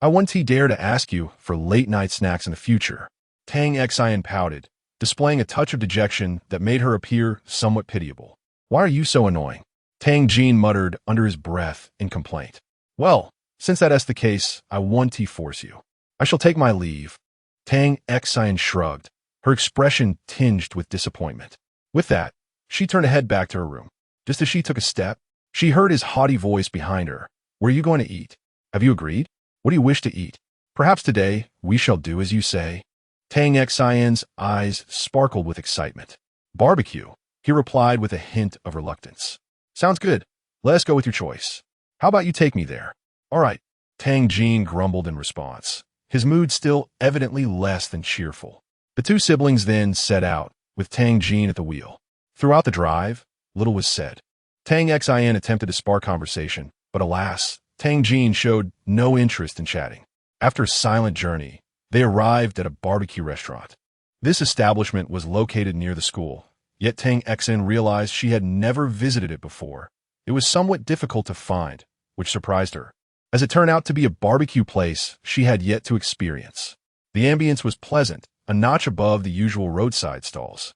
I won't dare to ask you for late-night snacks in the future." Tang Xin pouted, displaying a touch of dejection that made her appear somewhat pitiable. "Why are you so annoying?" Tang Jin muttered under his breath in complaint. "Well, since that's the case, I won't force you. I shall take my leave." Tang Xin shrugged, her expression tinged with disappointment. With that, she turned to head back to her room. Just as she took a step, she heard his haughty voice behind her. "Where are you going to eat? Have you agreed? What do you wish to eat? Perhaps today we shall do as you say." Tang Xin's eyes sparkled with excitement. "Barbecue," he replied with a hint of reluctance. "Sounds good. Let us go with your choice. How about you take me there?" "All right," Tang Jin grumbled in response, his mood still evidently less than cheerful. The two siblings then set out, with Tang Jin at the wheel. Throughout the drive, little was said. Tang Xin attempted to spark conversation, but alas, Tang Jin showed no interest in chatting. After a silent journey, they arrived at a barbecue restaurant. This establishment was located near the school, yet Tang Xin realized she had never visited it before. It was somewhat difficult to find, which surprised her, as it turned out to be a barbecue place she had yet to experience. The ambience was pleasant, a notch above the usual roadside stalls.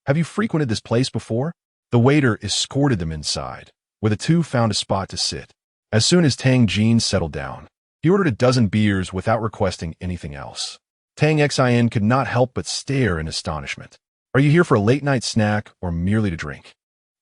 "Have you frequented this place before?" The waiter escorted them inside, where the two found a spot to sit. As soon as Tang Jin settled down, he ordered a dozen beers without requesting anything else. Tang Xin could not help but stare in astonishment. "Are you here for a late-night snack or merely to drink?"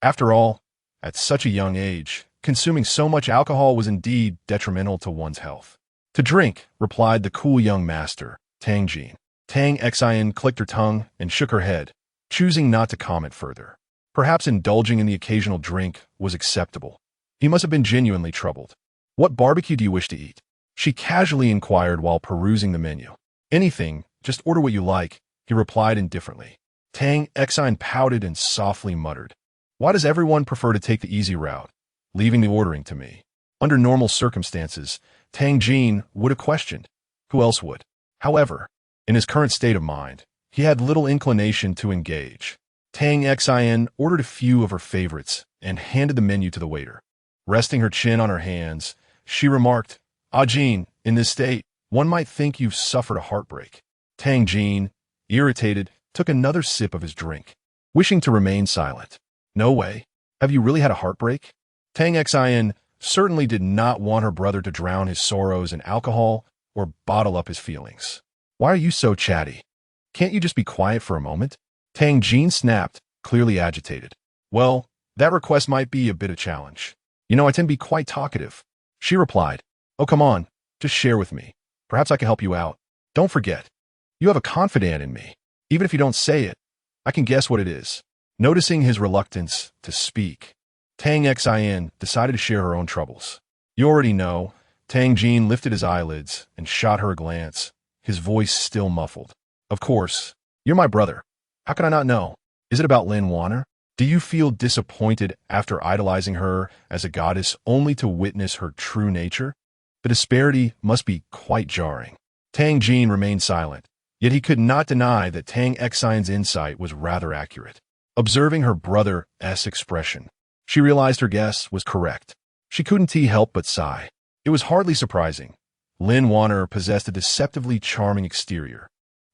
After all, at such a young age, consuming so much alcohol was indeed detrimental to one's health. "To drink," replied the cool young master, Tang Jin. Tang Xin clicked her tongue and shook her head, choosing not to comment further. Perhaps indulging in the occasional drink was acceptable. He must have been genuinely troubled. "What barbecue do you wish to eat?" she casually inquired while perusing the menu. "Anything, just order what you like," he replied indifferently. Tang Xin pouted and softly muttered, "Why does everyone prefer to take the easy route, leaving the ordering to me?" Under normal circumstances, Tang Jin would have questioned. Who else would? However, in his current state of mind, he had little inclination to engage. Tang Xin ordered a few of her favorites and handed the menu to the waiter. Resting her chin on her hands, she remarked, "Ah Jin, in this state, one might think you've suffered a heartbreak." Tang Jin, irritated, took another sip of his drink, wishing to remain silent. "No way. Have you really had a heartbreak?" Tang Xin certainly did not want her brother to drown his sorrows in alcohol or bottle up his feelings. "Why are you so chatty? Can't you just be quiet for a moment?" Tang Jin snapped, clearly agitated. "Well, that request might be a bit of a challenge. You know, I tend to be quite talkative." She replied, "Oh, come on, just share with me. Perhaps I can help you out. Don't forget, you have a confidant in me. Even if you don't say it, I can guess what it is." Noticing his reluctance to speak, Tang Xin decided to share her own troubles. "You already know." Tang Jin lifted his eyelids and shot her a glance, his voice still muffled. "Of course, you're my brother. How can I not know? Is it about Lin Wanner? Do you feel disappointed after idolizing her as a goddess only to witness her true nature? The disparity must be quite jarring." Tang Jin remained silent, yet he could not deny that Tang Xin's insight was rather accurate. Observing her brother's expression, she realized her guess was correct. She couldn't help but sigh. It was hardly surprising. Lin Wanner possessed a deceptively charming exterior,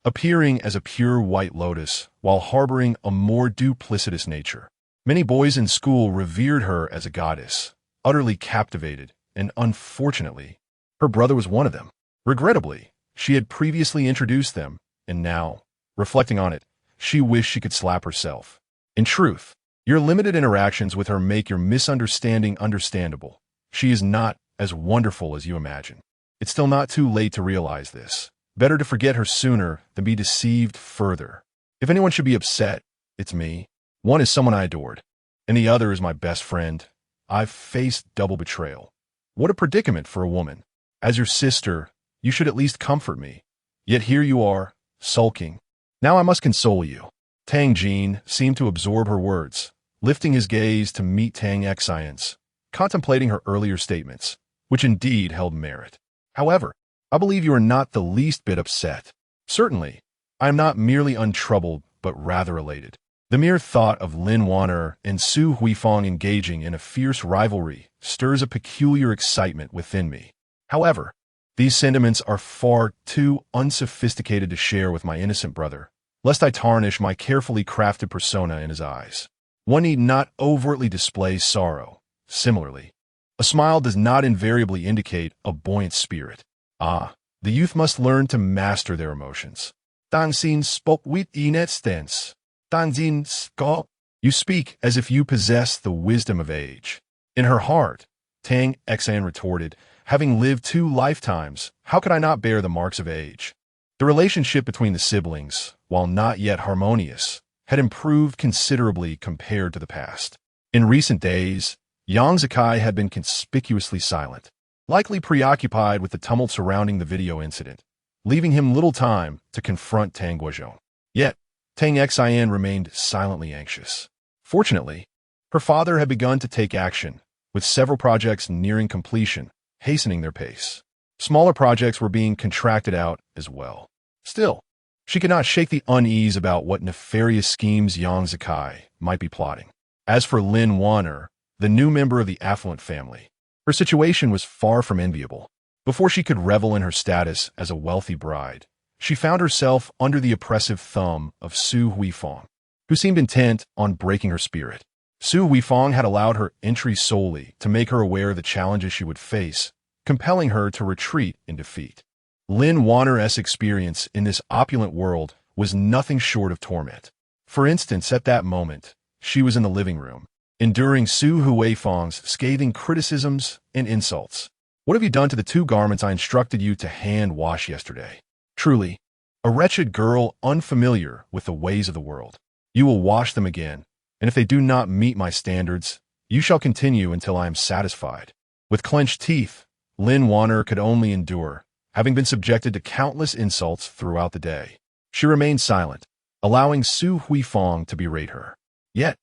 appearing as a pure white lotus while harboring a more duplicitous nature. Many boys in school revered her as a goddess, utterly captivated, and unfortunately, her brother was one of them. Regrettably, she had previously introduced them, and now, reflecting on it, she wished she could slap herself. In truth, your limited interactions with her make your misunderstanding understandable, She is not as wonderful as you imagine. It's still not too late to realize this. Better to forget her sooner than be deceived further. If anyone should be upset, it's me. One is someone I adored, and the other is my best friend. I've faced double betrayal. What a predicament for a woman. As your sister, you should at least comfort me. Yet here you are, sulking. Now I must console you. Tang Jin seemed to absorb her words, lifting his gaze to meet Tang Xian's, contemplating her earlier statements, which indeed held merit. However, I believe you are not the least bit upset. Certainly, I am not merely untroubled, but rather elated. The mere thought of Lin Wan'er and Su Huifang engaging in a fierce rivalry stirs a peculiar excitement within me. However, these sentiments are far too unsophisticated to share with my innocent brother, lest I tarnish my carefully crafted persona in his eyes. One need not overtly display sorrow. Similarly, a smile does not invariably indicate a buoyant spirit. The youth must learn to master their emotions. Tang Xin spoke with inextens. Tang Xin spoke. You speak as if you possess the wisdom of age. In her heart, Tang Xian retorted, having lived 2 lifetimes, how could I not bear the marks of age? The relationship between the siblings, while not yet harmonious, had improved considerably compared to the past. In recent days, Yang Zikai had been conspicuously silent, likely preoccupied with the tumult surrounding the video incident, leaving him little time to confront Tang Guozhong. Yet, Tang Xian remained silently anxious. Fortunately, her father had begun to take action, with several projects nearing completion, hastening their pace. Smaller projects were being contracted out as well. Still, she could not shake the unease about what nefarious schemes Yang Zikai might be plotting. As for Lin Wan'er, the new member of the affluent family, her situation was far from enviable. Before she could revel in her status as a wealthy bride, she found herself under the oppressive thumb of Su Huifang, who seemed intent on breaking her spirit. Su Huifang had allowed her entry solely to make her aware of the challenges she would face, compelling her to retreat in defeat. Lin Wan'er's experience in this opulent world was nothing short of torment. For instance, at that moment, she was in the living room, enduring Su Huifang's scathing criticisms and insults. What have you done to the 2 garments I instructed you to hand wash yesterday? Truly, a wretched girl unfamiliar with the ways of the world. You will wash them again, and if they do not meet my standards, you shall continue until I am satisfied. With clenched teeth, Lin Wan'er could only endure, having been subjected to countless insults throughout the day. She remained silent, allowing Su Huifang to berate her. Yet,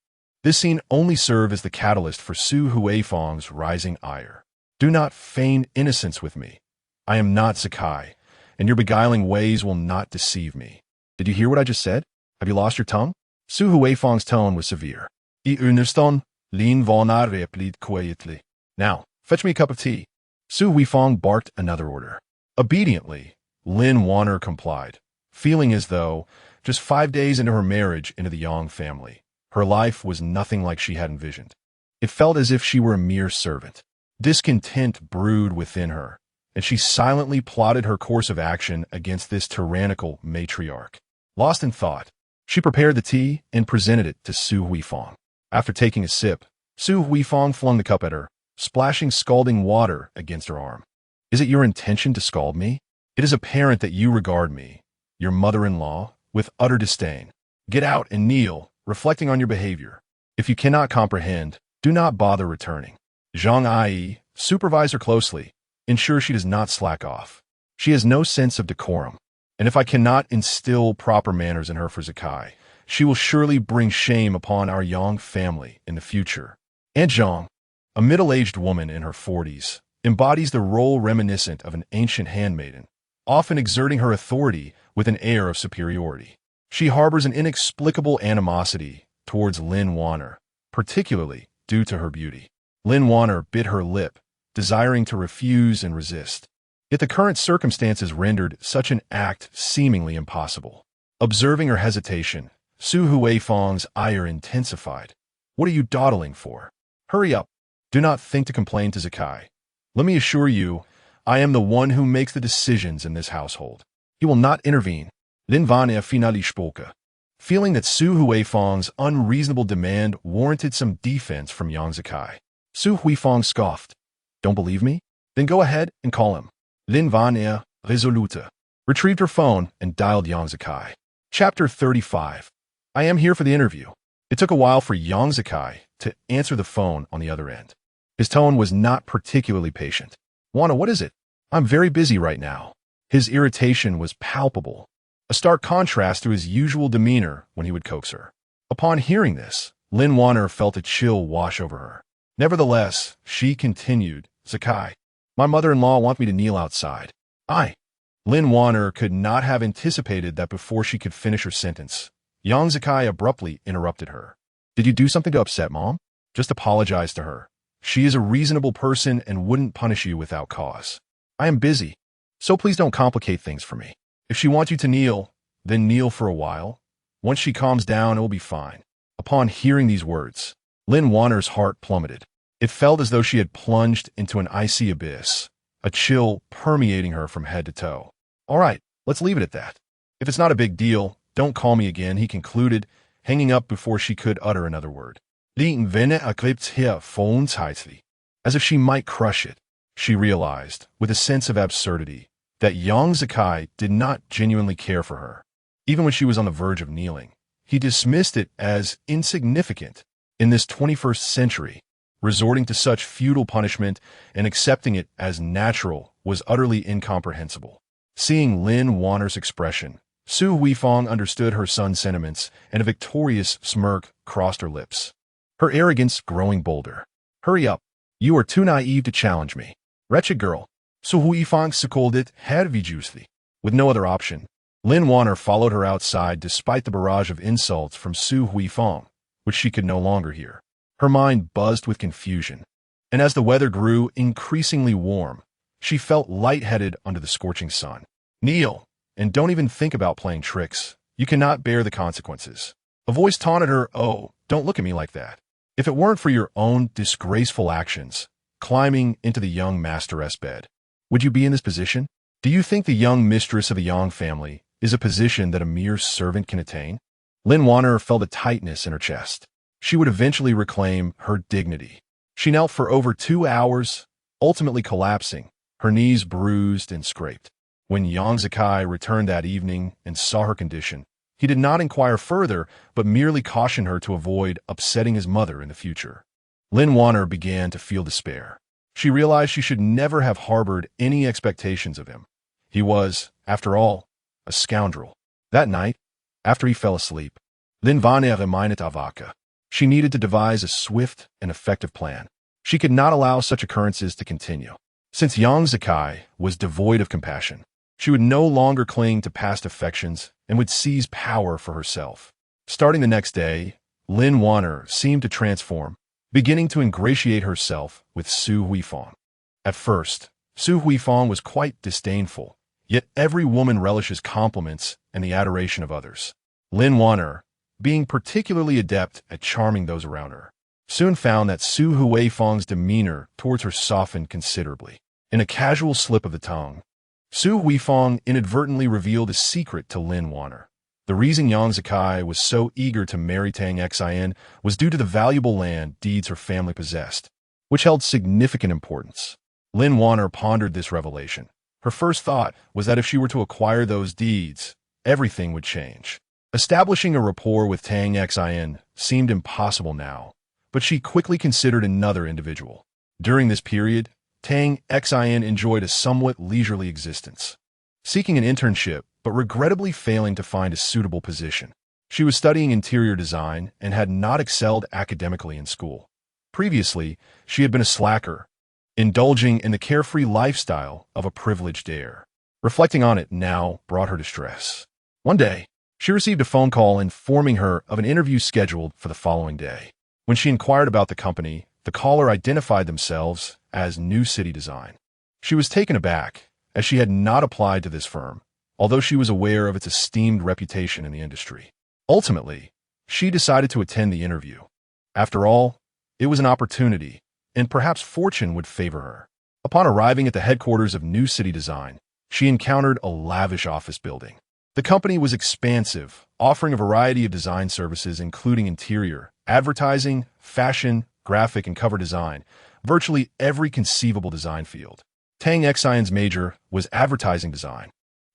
this scene only served as the catalyst for Su Huifang's rising ire. Do not feign innocence with me. I am not Sakai, and your beguiling ways will not deceive me. Did you hear what I just said? Have you lost your tongue? Su Huifang's tone was severe. I understand, Lin Wan'er replied quietly. Now, fetch me a cup of tea. Su Huifang barked another order. Obediently, Lin Wan'er complied, feeling as though, just 5 days into her marriage into the Yang family, her life was nothing like she had envisioned. It felt as if she were a mere servant. Discontent brewed within her, and she silently plotted her course of action against this tyrannical matriarch. Lost in thought, she prepared the tea and presented it to Su Huifang. After taking a sip, Su Huifang flung the cup at her, splashing scalding water against her arm. Is it your intention to scald me? It is apparent that you regard me, your mother-in-law, with utter disdain. Get out and kneel, reflecting on your behavior. If you cannot comprehend, do not bother returning. Zhang Ai, supervise her closely. Ensure she does not slack off. She has no sense of decorum, and if I cannot instill proper manners in her for Zakai, she will surely bring shame upon our Yang family in the future. Aunt Zhang, a middle-aged woman in her 40s, embodies the role reminiscent of an ancient handmaiden, often exerting her authority with an air of superiority. She harbors an inexplicable animosity towards Lin Wan'er, particularly due to her beauty. Lin Wan'er bit her lip, desiring to refuse and resist. Yet the current circumstances rendered such an act seemingly impossible. Observing her hesitation, Su Huifang's ire intensified. What are you dawdling for? Hurry up. Do not think to complain to Zakai. Let me assure you, I am the one who makes the decisions in this household. He will not intervene. Lin Wan'er finally spoke. Feeling that Su Huifang's unreasonable demand warranted some defense from Yang Zakai, Su Huifang scoffed. Don't believe me? Then go ahead and call him. Lin Vania, resolute, retrieved her phone and dialed Yang Zakai. Chapter 35. I am here for the interview. It took a while for Yang Zakai to answer the phone on the other end. His tone was not particularly patient. Wana, what is it? I'm very busy right now. His irritation was palpable, a stark contrast to his usual demeanor when he would coax her. Upon hearing this, Lin Wanner felt a chill wash over her. Nevertheless, she continued, Zakai, my mother-in-law wants me to kneel outside. Lin Wanner could not have anticipated that before she could finish her sentence. Yang Zakai abruptly interrupted her. Did you do something to upset Mom? Just apologize to her. She is a reasonable person and wouldn't punish you without cause. I am busy, so please don't complicate things for me. If she wants you to kneel, then kneel for a while. Once she calms down, it will be fine. Upon hearing these words, Lin Wanner's heart plummeted. It felt as though she had plunged into an icy abyss, a chill permeating her from head to toe. All right, let's leave it at that. If it's not a big deal, don't call me again, he concluded, hanging up before she could utter another word. As if she might crush it, she realized, with a sense of absurdity, that Yang Zakai did not genuinely care for her. Even when she was on the verge of kneeling, he dismissed it as insignificant. In this 21st century, resorting to such futile punishment and accepting it as natural was utterly incomprehensible. Seeing Lin Wanner's expression, Su Huifang understood her son's sentiments, and a victorious smirk crossed her lips. Her arrogance growing bolder. Hurry up. You are too naive to challenge me. Wretched girl. Su Huifang scolded hervijusly. With no other option, Lin Wanner followed her outside despite the barrage of insults from Su Huifang, which she could no longer hear. Her mind buzzed with confusion, and as the weather grew increasingly warm, she felt lightheaded under the scorching sun. Kneel, and don't even think about playing tricks. You cannot bear the consequences. A voice taunted her, oh, don't look at me like that. If it weren't for your own disgraceful actions, climbing into the young masteress bed, would you be in this position? Do you think the young mistress of a Yang family is a position that a mere servant can attain? Lin Wanner felt a tightness in her chest. She would eventually reclaim her dignity. She knelt for over 2 hours, ultimately collapsing, her knees bruised and scraped. When Yang Zakai returned that evening and saw her condition, he did not inquire further, but merely cautioned her to avoid upsetting his mother in the future. Lin Wanner began to feel despair. She realized she should never have harbored any expectations of him. He was, after all, a scoundrel. That night, after he fell asleep, Lin Wanner reminded Avaka. She needed to devise a swift and effective plan. She could not allow such occurrences to continue. Since Yang Zakai was devoid of compassion, she would no longer cling to past affections and would seize power for herself. Starting the next day, Lin Wanner seemed to transform, beginning to ingratiate herself with Su Huifang. At first, Su Huifang was quite disdainful, yet every woman relishes compliments and the adoration of others. Lin Wanner, being particularly adept at charming those around her, soon found that Su Huifang's demeanor towards her softened considerably. In a casual slip of the tongue, Su Huifang inadvertently revealed a secret to Lin Wanner. The reason Yang Zakai was so eager to marry Tang Xin was due to the valuable land deeds her family possessed, which held significant importance. Lin Wanner pondered this revelation. Her first thought was that if she were to acquire those deeds, everything would change. Establishing a rapport with Tang Xin seemed impossible now, but she quickly considered another individual. During this period, Tang Xin enjoyed a somewhat leisurely existence, seeking an internship but regrettably failing to find a suitable position. She was studying interior design and had not excelled academically in school. Previously, she had been a slacker, indulging in the carefree lifestyle of a privileged heir. Reflecting on it now brought her distress. One day, she received a phone call informing her of an interview scheduled for the following day. When she inquired about the company, the caller identified themselves as New City Design. She was taken aback, as she had not applied to this firm, although she was aware of its esteemed reputation in the industry. Ultimately, she decided to attend the interview. After all, it was an opportunity, and perhaps fortune would favor her. Upon arriving at the headquarters of New City Design, she encountered a lavish office building. The company was expansive, offering a variety of design services including interior, advertising, fashion, graphic, and cover design, virtually every conceivable design field. Tang Xian's major was advertising design,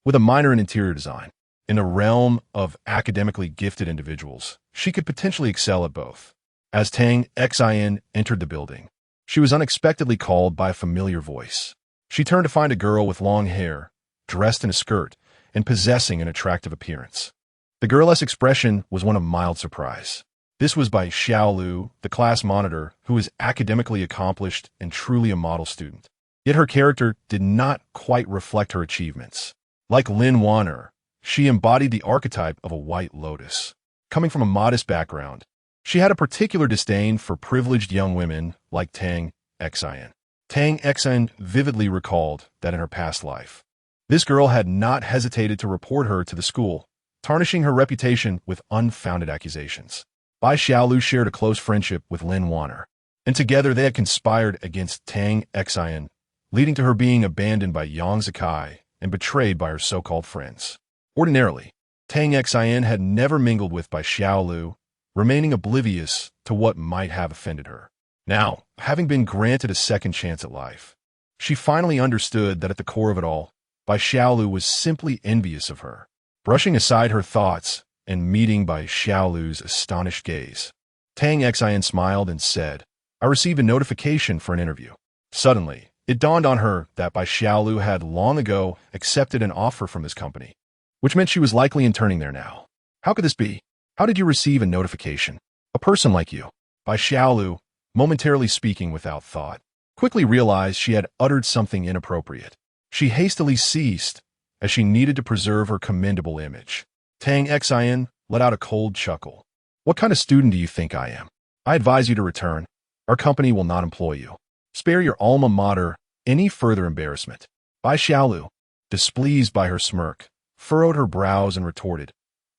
with a minor in interior design. In the realm of academically gifted individuals, she could potentially excel at both. As Tang Xian entered the building, she was unexpectedly called by a familiar voice. She turned to find a girl with long hair, dressed in a skirt, and possessing an attractive appearance. The girl's expression was one of mild surprise. This was by Xiaolu, the class monitor, who was academically accomplished and truly a model student. Yet her character did not quite reflect her achievements. Like Lin Wan'er, she embodied the archetype of a white lotus. Coming from a modest background, she had a particular disdain for privileged young women like Tang Xian. Tang Xian vividly recalled that in her past life, this girl had not hesitated to report her to the school, tarnishing her reputation with unfounded accusations. Bai Xiaolu shared a close friendship with Lin Wan'er, and together they had conspired against Tang Xian, leading to her being abandoned by Yang Zikai and betrayed by her so-called friends. Ordinarily, Tang Xian had never mingled with Bai Xiaolu, remaining oblivious to what might have offended her. Now, having been granted a second chance at life, she finally understood that at the core of it all, Bai Xiaolu was simply envious of her. Brushing aside her thoughts and meeting Bai Xiaolu's astonished gaze, Tang Xian smiled and said, "I received a notification for an interview." Suddenly, it dawned on her that Bai Xiaolu had long ago accepted an offer from this company, which meant she was likely interning there now. How could this be? How did you receive a notification? A person like you. Bai Xiaolu, momentarily speaking without thought, quickly realized she had uttered something inappropriate. She hastily ceased, as she needed to preserve her commendable image. Tang Xian let out a cold chuckle. "What kind of student do you think I am? I advise you to return. Our company will not employ you. Spare your alma mater any further embarrassment." Bai Xiaolu, displeased by her smirk, furrowed her brows and retorted,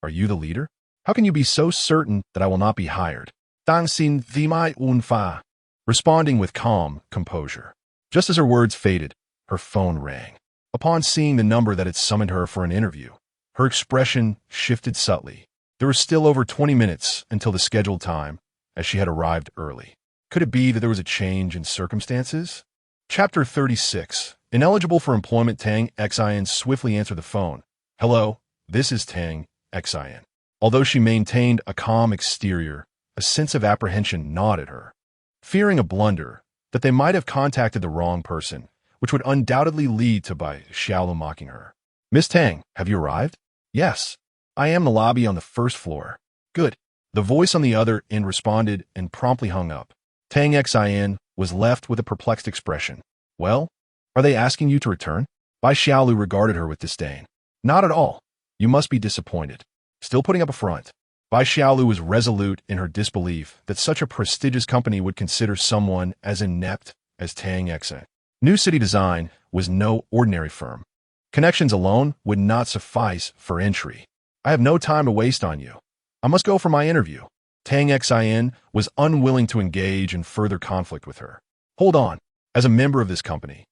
"Are you the leader? How can you be so certain that I will not be hired?" "Dang xin vi mai un fa," responding with calm composure. Just as her words faded, her phone rang. Upon seeing the number that had summoned her for an interview, her expression shifted subtly. There was still over 20 minutes until the scheduled time, as she had arrived early. Could it be that there was a change in circumstances? Chapter 36. Ineligible for employment, Tang Xian swiftly answered the phone. "Hello, this is Tang Xian." Although she maintained a calm exterior, a sense of apprehension gnawed at her. Fearing a blunder, that they might have contacted the wrong person, which would undoubtedly lead to Bai Xiaolu mocking her. "Miss Tang, have you arrived?" "Yes. I am in the lobby on the first floor." "Good." The voice on the other end responded and promptly hung up. Tang Xian was left with a perplexed expression. "Well, are they asking you to return?" Bai Xiaolu regarded her with disdain. "Not at all. You must be disappointed." Still putting up a front, Bai Xiaolu was resolute in her disbelief that such a prestigious company would consider someone as inept as Tang Xian. New City Design was no ordinary firm. Connections alone would not suffice for entry. "I have no time to waste on you. I must go for my interview." Tang Xian was unwilling to engage in further conflict with her. "Hold on. As a member of this company,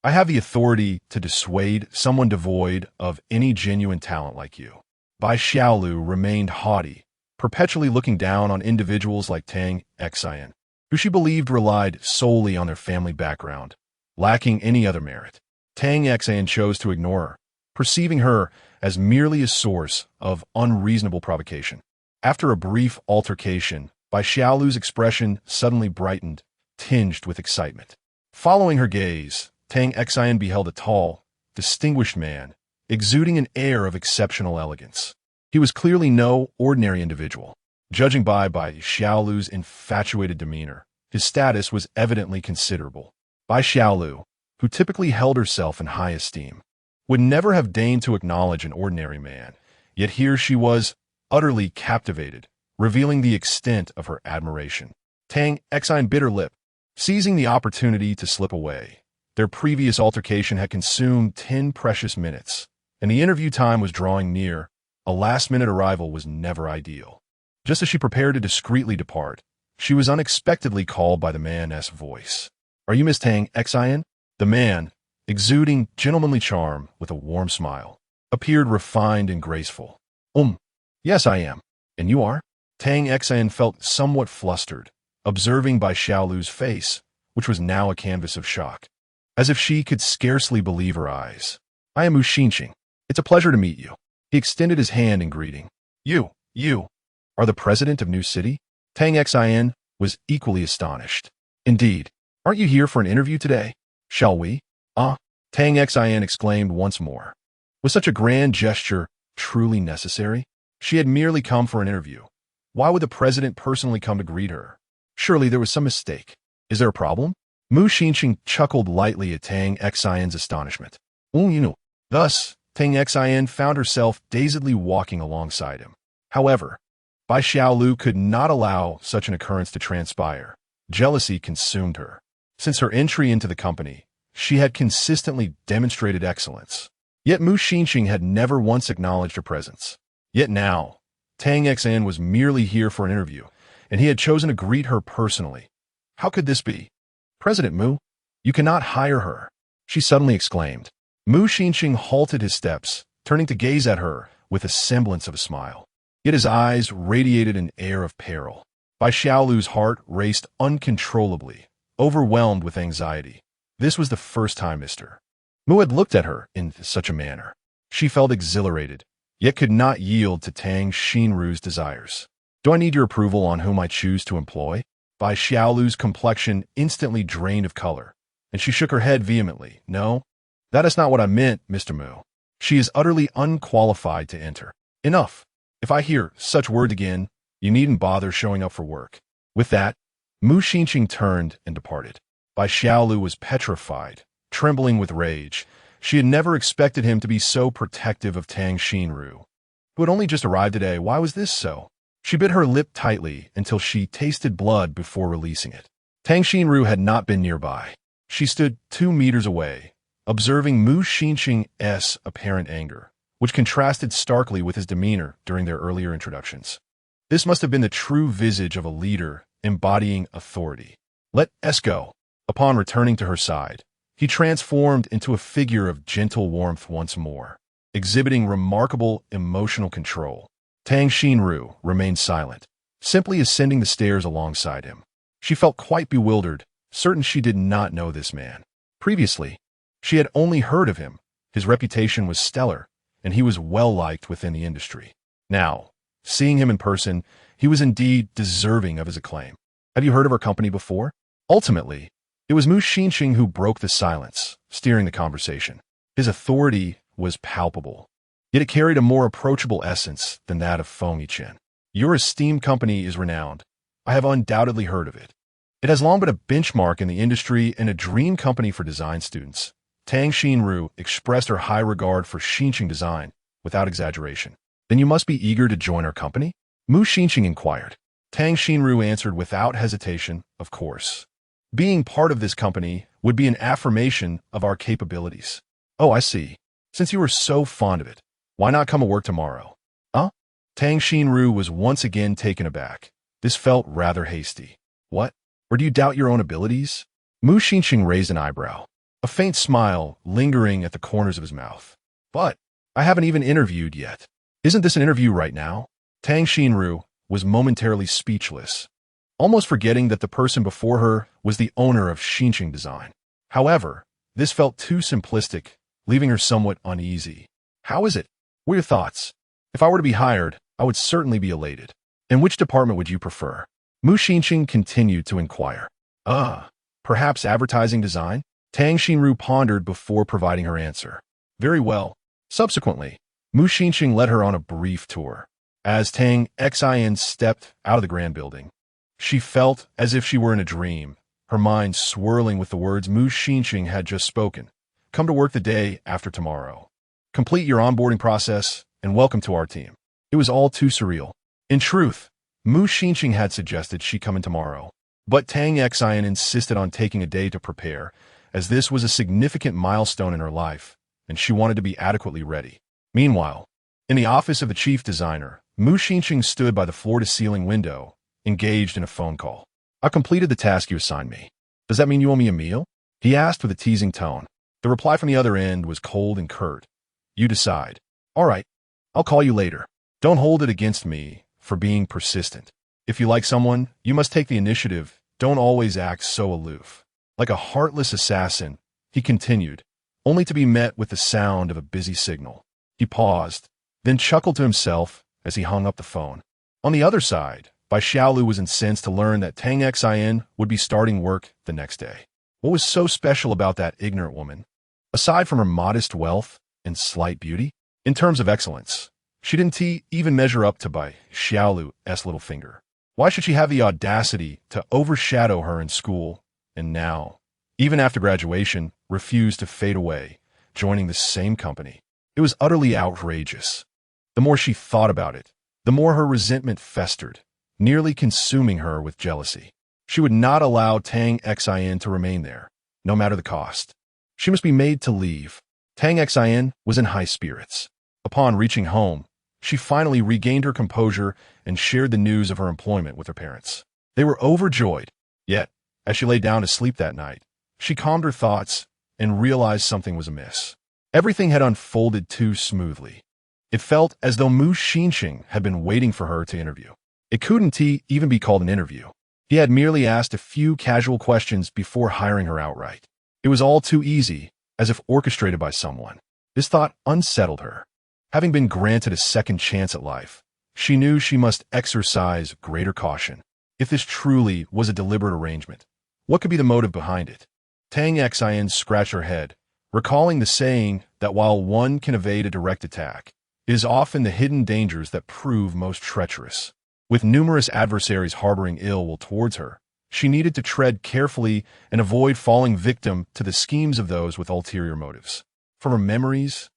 I have the authority to dissuade someone devoid of any genuine talent like you." Bai Xiaolu remained haughty, perpetually looking down on individuals like Tang Xian, who she believed relied solely on their family background, lacking any other merit. Tang Xian chose to ignore her, perceiving her as merely a source of unreasonable provocation. After a brief altercation, Bai Xiaolu's expression suddenly brightened, tinged with excitement. Following her gaze, Tang Xian beheld a tall, distinguished man, exuding an air of exceptional elegance. He was clearly no ordinary individual. Judging by Bai Xiaolu's infatuated demeanor, his status was evidently considerable. Bai Xiaolu, who typically held herself in high esteem, would never have deigned to acknowledge an ordinary man, yet here she was, utterly captivated, revealing the extent of her admiration. Tang Xian bit her lip, seizing the opportunity to slip away. Their previous altercation had consumed 10 precious minutes, and the interview time was drawing near. A last-minute arrival was never ideal. Just as she prepared to discreetly depart, she was unexpectedly called by the man's voice. "Are you Miss Tang Xian?" The man, exuding gentlemanly charm with a warm smile, appeared refined and graceful. Yes, I am. And you are?" Tang Xian felt somewhat flustered, observing Bai Xiaolu's face, which was now a canvas of shock. As if she could scarcely believe her eyes. "I am Mu Xinqing. It's a pleasure to meet you." He extended his hand in greeting. You are the president of New City?" Tang Xin was equally astonished. "Indeed. Aren't you here for an interview today? Shall we?" Tang Xin exclaimed once more. Was such a grand gesture truly necessary? She had merely come for an interview. Why would the president personally come to greet her? Surely there was some mistake. Is there a problem? Mu Xinqing chuckled lightly at Tang Xin's astonishment. Thus, Tang Xin found herself dazedly walking alongside him. However, Bai Xiaolu could not allow such an occurrence to transpire. Jealousy consumed her. Since her entry into the company, she had consistently demonstrated excellence. Yet Mu Xinqing had never once acknowledged her presence. Yet now, Tang Xin was merely here for an interview, and he had chosen to greet her personally. How could this be? "President Mu, you cannot hire her," she suddenly exclaimed. Mu Xinqing halted his steps, turning to gaze at her with a semblance of a smile. Yet his eyes radiated an air of peril. Bai Xiaolu's heart raced uncontrollably, overwhelmed with anxiety. This was the first time Mr. Mu had looked at her in such a manner. She felt exhilarated, yet could not yield to Tang Xinru's desires. "Do I need your approval on whom I choose to employ?" Bai Xiaolu's complexion instantly drained of color, and she shook her head vehemently. "No, that is not what I meant, Mr. Mu. She is utterly unqualified to enter." "Enough. If I hear such words again, you needn't bother showing up for work." With that, Mu Xinqing turned and departed. Bai Xiaolu was petrified, trembling with rage. She had never expected him to be so protective of Tang Xinru, who had only just arrived today. Why was this so? She bit her lip tightly until she tasted blood before releasing it. Tang Xinru had not been nearby. She stood 2 meters away, observing Mu Xinqing's apparent anger, which contrasted starkly with his demeanor during their earlier introductions. This must have been the true visage of a leader embodying authority. "Let us go." Upon returning to her side, he transformed into a figure of gentle warmth once more, exhibiting remarkable emotional control. Tang Xinru remained silent, simply ascending the stairs alongside him. She felt quite bewildered, certain she did not know this man. Previously, she had only heard of him. His reputation was stellar, and he was well-liked within the industry. Now, seeing him in person, he was indeed deserving of his acclaim. "Have you heard of our company before?" Ultimately, it was Mu Xinqing who broke the silence, steering the conversation. His authority was palpable, yet it carried a more approachable essence than that of Feng Yichen. "Your esteemed company is renowned. I have undoubtedly heard of it. It has long been a benchmark in the industry and a dream company for design students." Tang Xinru expressed her high regard for Xinqing design, without exaggeration. "Then you must be eager to join our company?" Mu Xinqing inquired. Tang Xinru answered without hesitation, "Of course. Being part of this company would be an affirmation of our capabilities." "Oh, I see. Since you are so fond of it, why not come to work tomorrow?" Tang Xinru was once again taken aback. This felt rather hasty. "What? Or do you doubt your own abilities?" Mu Xinqing raised an eyebrow, a faint smile lingering at the corners of his mouth. "But I haven't even interviewed yet. Isn't this an interview right now?" Tang Xinru was momentarily speechless, almost forgetting that the person before her was the owner of Xinqing Design. However, this felt too simplistic, leaving her somewhat uneasy. "How is it? What are your thoughts? If I were to be hired, I would certainly be elated. And which department would you prefer?" Mu Xinqing continued to inquire. Perhaps advertising design?" Tang Xinru pondered before providing her answer. "Very well." Subsequently, Mu Xinqing led her on a brief tour. As Tang Xin stepped out of the grand building, she felt as if she were in a dream, her mind swirling with the words Mu Xinqing had just spoken. "Come to work the day after tomorrow. Complete your onboarding process, and welcome to our team." It was all too surreal. In truth, Mu Xinqing had suggested she come in tomorrow, but Tang Xin insisted on taking a day to prepare, as this was a significant milestone in her life, and she wanted to be adequately ready. Meanwhile, in the office of the chief designer, Mu Xinqing stood by the floor-to-ceiling window, engaged in a phone call. "I completed the task you assigned me. Does that mean you owe me a meal?" he asked with a teasing tone. The reply from the other end was cold and curt. "You decide." "All right, I'll call you later. Don't hold it against me for being persistent. If you like someone, you must take the initiative. Don't always act so aloof." Like a heartless assassin, he continued, only to be met with the sound of a busy signal. He paused, then chuckled to himself as he hung up the phone. On the other side, Bai Xiaolu was incensed to learn that Tang Xin would be starting work the next day. What was so special about that ignorant woman? Aside from her modest wealth and slight beauty, in terms of excellence, she didn't even measure up to Bai Xiaolu's little finger. Why should she have the audacity to overshadow her in school and now, even after graduation, refuse to fade away, joining the same company? It was utterly outrageous. The more she thought about it, the more her resentment festered, nearly consuming her with jealousy. She would not allow Tang Xin to remain there, no matter the cost. She must be made to leave. Tang Xin was in high spirits. Upon reaching home, she finally regained her composure and shared the news of her employment with her parents. They were overjoyed. Yet, as she lay down to sleep that night, she calmed her thoughts and realized something was amiss. Everything had unfolded too smoothly. It felt as though Mu Xinxing had been waiting for her to interview. It couldn't even be called an interview. He had merely asked a few casual questions before hiring her outright. It was all too easy, as if orchestrated by someone. This thought unsettled her. Having been granted a second chance at life, she knew she must exercise greater caution. If this truly was a deliberate arrangement, what could be the motive behind it? Tang Xin scratched her head, recalling the saying that while one can evade a direct attack, it is often the hidden dangers that prove most treacherous. With numerous adversaries harboring ill will towards her, she needed to tread carefully and avoid falling victim to the schemes of those with ulterior motives. From her memories,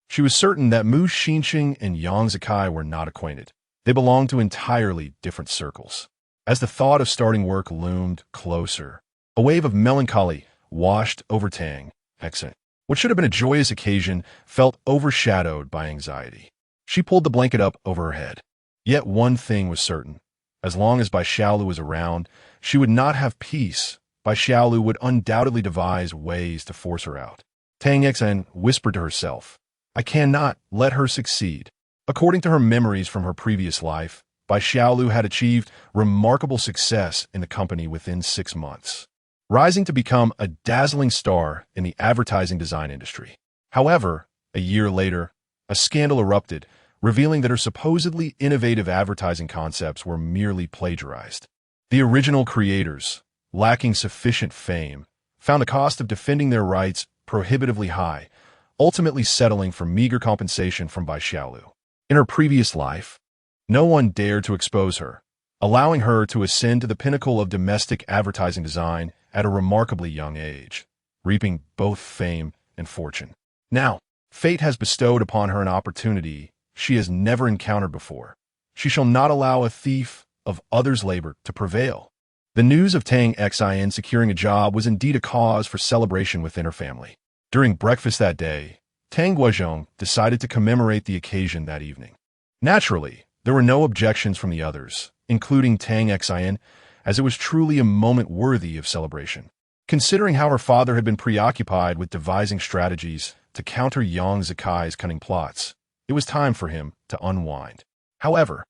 she was certain that Mu Xinxing and Yang Zikai were not acquainted. They belonged to entirely different circles. As the thought of starting work loomed closer, a wave of melancholy washed over Tang Xin. What should have been a joyous occasion felt overshadowed by anxiety. She pulled the blanket up over her head. Yet one thing was certain. As long as Bai Xiaolu was around, she would not have peace. Bai Xiaolu would undoubtedly devise ways to force her out. Tang Xin whispered to herself, I cannot let her succeed. According to her memories from her previous life, Bai Xiaolu had achieved remarkable success in the company within 6 months, rising to become a dazzling star in the advertising design industry. However, a year later, a scandal erupted, revealing that her supposedly innovative advertising concepts were merely plagiarized. The original creators, lacking sufficient fame, found the cost of defending their rights prohibitively high, ultimately settling for meager compensation from Bai Xiaolu. In her previous life, no one dared to expose her, allowing her to ascend to the pinnacle of domestic advertising design at a remarkably young age, reaping both fame and fortune. Now, fate has bestowed upon her an opportunity she has never encountered before. She shall not allow a thief of others' labor to prevail. The news of Tang Xin securing a job was indeed a cause for celebration within her family. During breakfast that day, Tang Guozhong decided to commemorate the occasion that evening. Naturally, there were no objections from the others, including Tang Xin, as it was truly a moment worthy of celebration. Considering how her father had been preoccupied with devising strategies to counter Yang Zikai's cunning plots, it was time for him to unwind. However,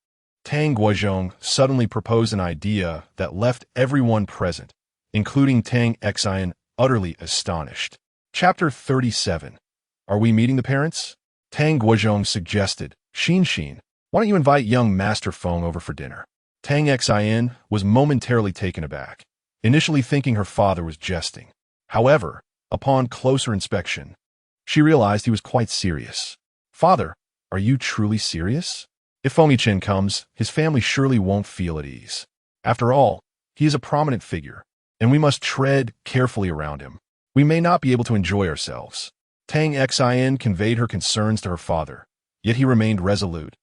Tang Guozhong suddenly proposed an idea that left everyone present, including Tang Xin, utterly astonished. Chapter 37. Are we meeting the parents? Tang Guozhong suggested, Xin, why don't you invite young Master Feng over for dinner? Tang Xin was momentarily taken aback, initially thinking her father was jesting. However, upon closer inspection, she realized he was quite serious. Father, are you truly serious? If Feng Yichen comes, his family surely won't feel at ease. After all, he is a prominent figure, and we must tread carefully around him. We may not be able to enjoy ourselves. Tang Xin conveyed her concerns to her father, yet he remained resolute.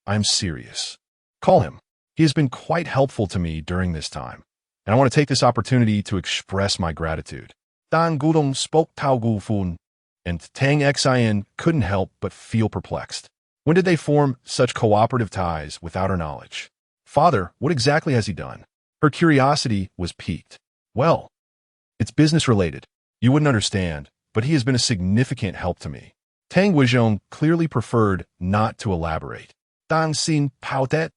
I am serious. Call him. He has been quite helpful to me during this time, and I want to take this opportunity to express my gratitude. Dan Gudong spoke Tao Gu Fun, and Tang Xin couldn't help but feel perplexed. When did they form such cooperative ties without her knowledge? Father, what exactly has he done? Her curiosity was piqued. Well, it's business-related. You wouldn't understand, but he has been a significant help to me. Tang Guozhong clearly preferred not to elaborate. Dan Xin Pao Det,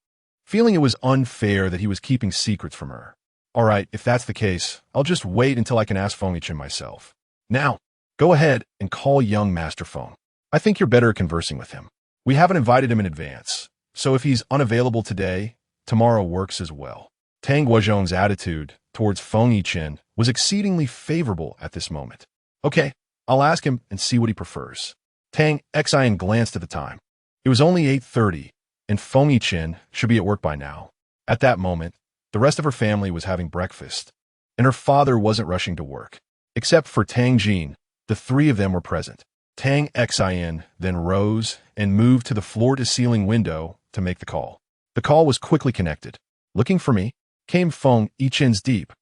feeling it was unfair that he was keeping secrets from her. All right, if that's the case, I'll just wait until I can ask Feng Yichen myself. Now, go ahead and call young Master Feng. I think you're better at conversing with him. We haven't invited him in advance, so if he's unavailable today, tomorrow works as well. Tang Guozhong's attitude towards Feng Yichen was exceedingly favorable at this moment. Okay, I'll ask him and see what he prefers. Tang Xian glanced at the time. It was only 8:30, and Feng Yichen should be at work by now. At that moment, the rest of her family was having breakfast, and her father wasn't rushing to work. Except for Tang Jin, the three of them were present. Tang Xian then rose and moved to the floor-to-ceiling window to make the call. The call was quickly connected. Looking for me, came Feng Yichen's deep,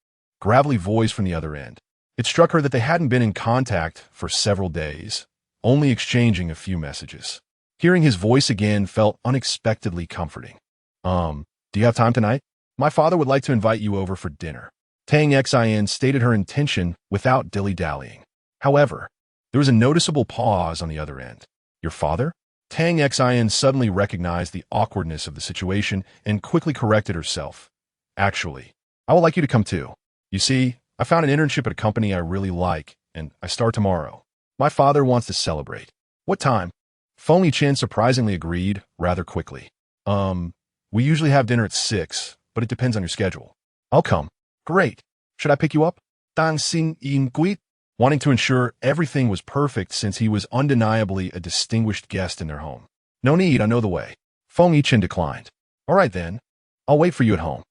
gravelly voice from the other end. It struck her that they hadn't been in contact for several days, only exchanging a few messages. Hearing his voice again felt unexpectedly comforting. Do you have time tonight? My father would like to invite you over for dinner. Tang Xian stated her intention without dilly-dallying. However, there was a noticeable pause on the other end. Your father? Tang Xian suddenly recognized the awkwardness of the situation and quickly corrected herself. Actually, I would like you to come too. You see, I found an internship at a company I really like, and I start tomorrow. My father wants to celebrate. What time? Feng Yichen surprisingly agreed rather quickly. We usually have dinner at 6, but it depends on your schedule. I'll come. Great. Should I pick you up? Dang Xin Yin Gui, wanting to ensure everything was perfect since he was undeniably a distinguished guest in their home. No need, I know the way. Feng Yichen declined. All right then. I'll wait for you at home.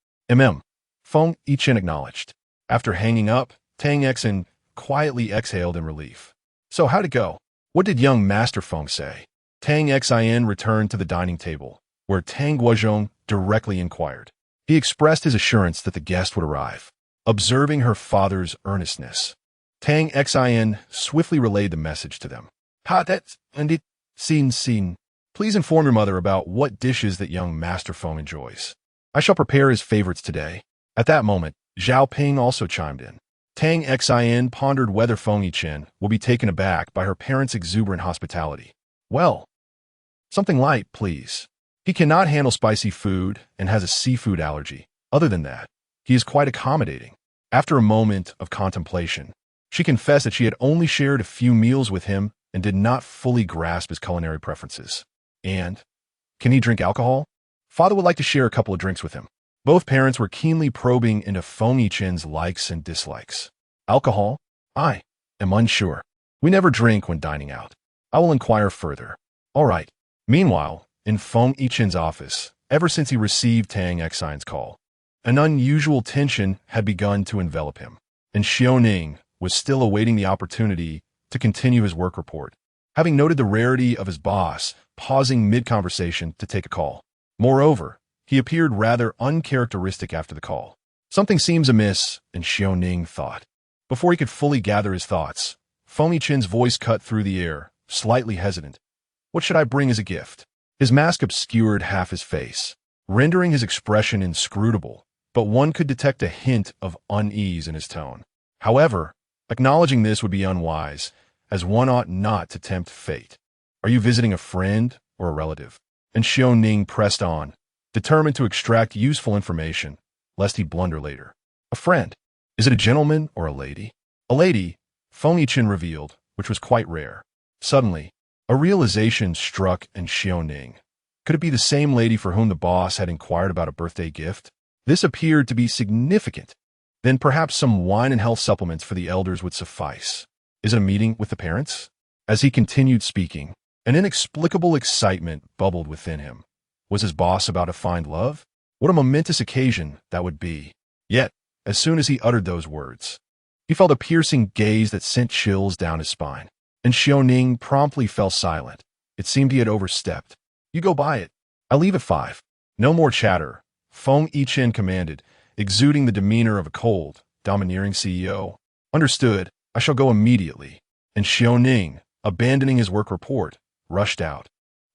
Feng Yichen acknowledged. After hanging up, Tang Xian quietly exhaled in relief. So how'd it go? What did young Master Feng say? Tang Xian returned to the dining table, where Tang Guozhong directly inquired. He expressed his assurance that the guest would arrive. Observing her father's earnestness, Tang Xian swiftly relayed the message to them. Ha, that's indeed. Xin. Please inform your mother about what dishes that young Master Feng enjoys. I shall prepare his favorites today. At that moment, Zhao Ping also chimed in. Tang Xian pondered whether Feng Yichen will be taken aback by her parents' exuberant hospitality. Well, something light, please. He cannot handle spicy food and has a seafood allergy. Other than that, he is quite accommodating. After a moment of contemplation, she confessed that she had only shared a few meals with him and did not fully grasp his culinary preferences. And, can he drink alcohol? Father would like to share a couple of drinks with him. Both parents were keenly probing into Feng Yichen's likes and dislikes. Alcohol? I am unsure. We never drink when dining out. I will inquire further. All right. Meanwhile, in Feng Yichen's office, ever since he received Tang Xian's call, an unusual tension had begun to envelop him, and Xiaoning was still awaiting the opportunity to continue his work report, having noted the rarity of his boss pausing mid-conversation to take a call. Moreover, he appeared rather uncharacteristic after the call. Something seems amiss, and Xiaoning thought. Before he could fully gather his thoughts, Feng Yichen's voice cut through the air, slightly hesitant. What should I bring as a gift? His mask obscured half his face, rendering his expression inscrutable, but one could detect a hint of unease in his tone. However, acknowledging this would be unwise, as one ought not to tempt fate. Are you visiting a friend or a relative? And Xiaoning pressed on, determined to extract useful information, lest he blunder later. A friend. Is it a gentleman or a lady? A lady, Feng Yichen revealed, which was quite rare. Suddenly, a realization struck in Xiaoning. Could it be the same lady for whom the boss had inquired about a birthday gift? This appeared to be significant. Then perhaps some wine and health supplements for the elders would suffice. Is it a meeting with the parents? As he continued speaking, an inexplicable excitement bubbled within him. Was his boss about to find love? What a momentous occasion that would be. Yet, as soon as he uttered those words, he felt a piercing gaze that sent chills down his spine. And Xiaoning promptly fell silent. It seemed he had overstepped. You go by it. I leave at 5. No more chatter, Feng Yichen commanded, exuding the demeanor of a cold, domineering CEO. Understood. I shall go immediately. And Xiaoning, abandoning his work report, rushed out.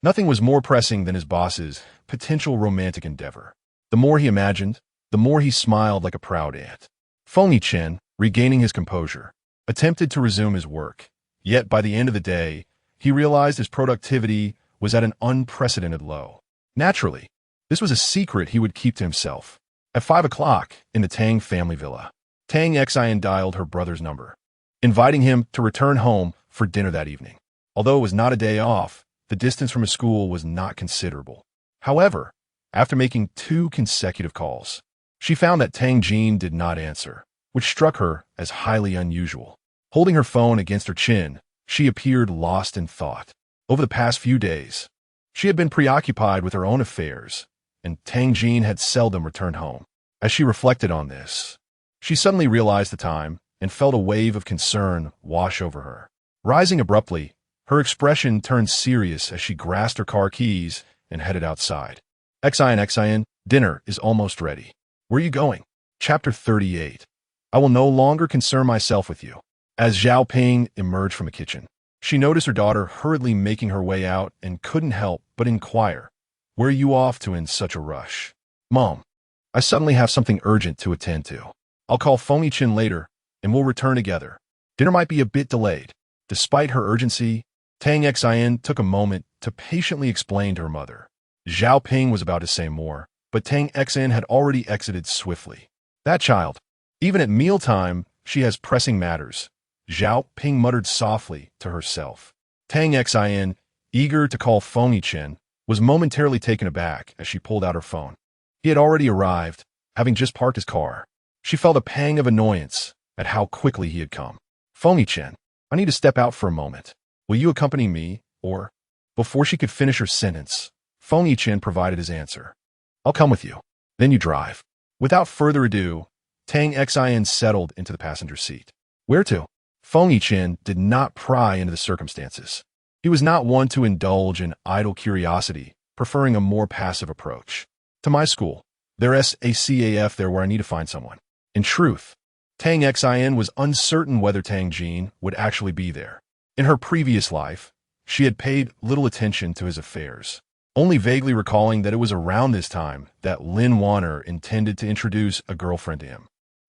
Nothing was more pressing than his boss's potential romantic endeavor. The more he imagined, the more he smiled like a proud ant. Feng Yichen, regaining his composure, attempted to resume his work. Yet by the end of the day, he realized his productivity was at an unprecedented low. Naturally, this was a secret he would keep to himself. At 5 o'clock in the Tang family villa, Tang Xin dialed her brother's number, inviting him to return home for dinner that evening. Although it was not a day off, the distance from his school was not considerable. However, after making 2 consecutive calls, she found that Tang Jin did not answer, which struck her as highly unusual. Holding her phone against her chin, she appeared lost in thought. Over the past few days, she had been preoccupied with her own affairs, and Tang Jin had seldom returned home. As she reflected on this, she suddenly realized the time and felt a wave of concern wash over her. Rising abruptly, her expression turned serious as she grasped her car keys and headed outside. Xin, dinner is almost ready. Where are you going? Chapter 38. I will no longer concern myself with you. As Zhao Ping emerged from the kitchen, she noticed her daughter hurriedly making her way out and couldn't help but inquire, "Where are you off to in such a rush?" "Mom, I suddenly have something urgent to attend to. I'll call Feng Chin later, and we'll return together. Dinner might be a bit delayed." Despite her urgency, Tang Xin took a moment to patiently explain to her mother. Zhao Ping was about to say more, but Tang Xin had already exited swiftly. "That child. Even at mealtime, she has pressing matters," Zhao Ping muttered softly to herself. Tang Xin, eager to call Feng Chin, was momentarily taken aback as she pulled out her phone. He had already arrived, having just parked his car. She felt a pang of annoyance at how quickly he had come. "Feng Chin, I need to step out for a moment. Will you accompany me, or—" Before she could finish her sentence, Feng Chin provided his answer. "I'll come with you. Then you drive." Without further ado, Tang Xin settled into the passenger seat. "Where to?" Feng Chin did not pry into the circumstances. He was not one to indulge in idle curiosity, preferring a more passive approach. "To my school. There's a CAF there where I need to find someone." In truth, Tang Xin was uncertain whether Tang Jin would actually be there. In her previous life, she had paid little attention to his affairs, only vaguely recalling that it was around this time that Lin Warner intended to introduce a girlfriend to him.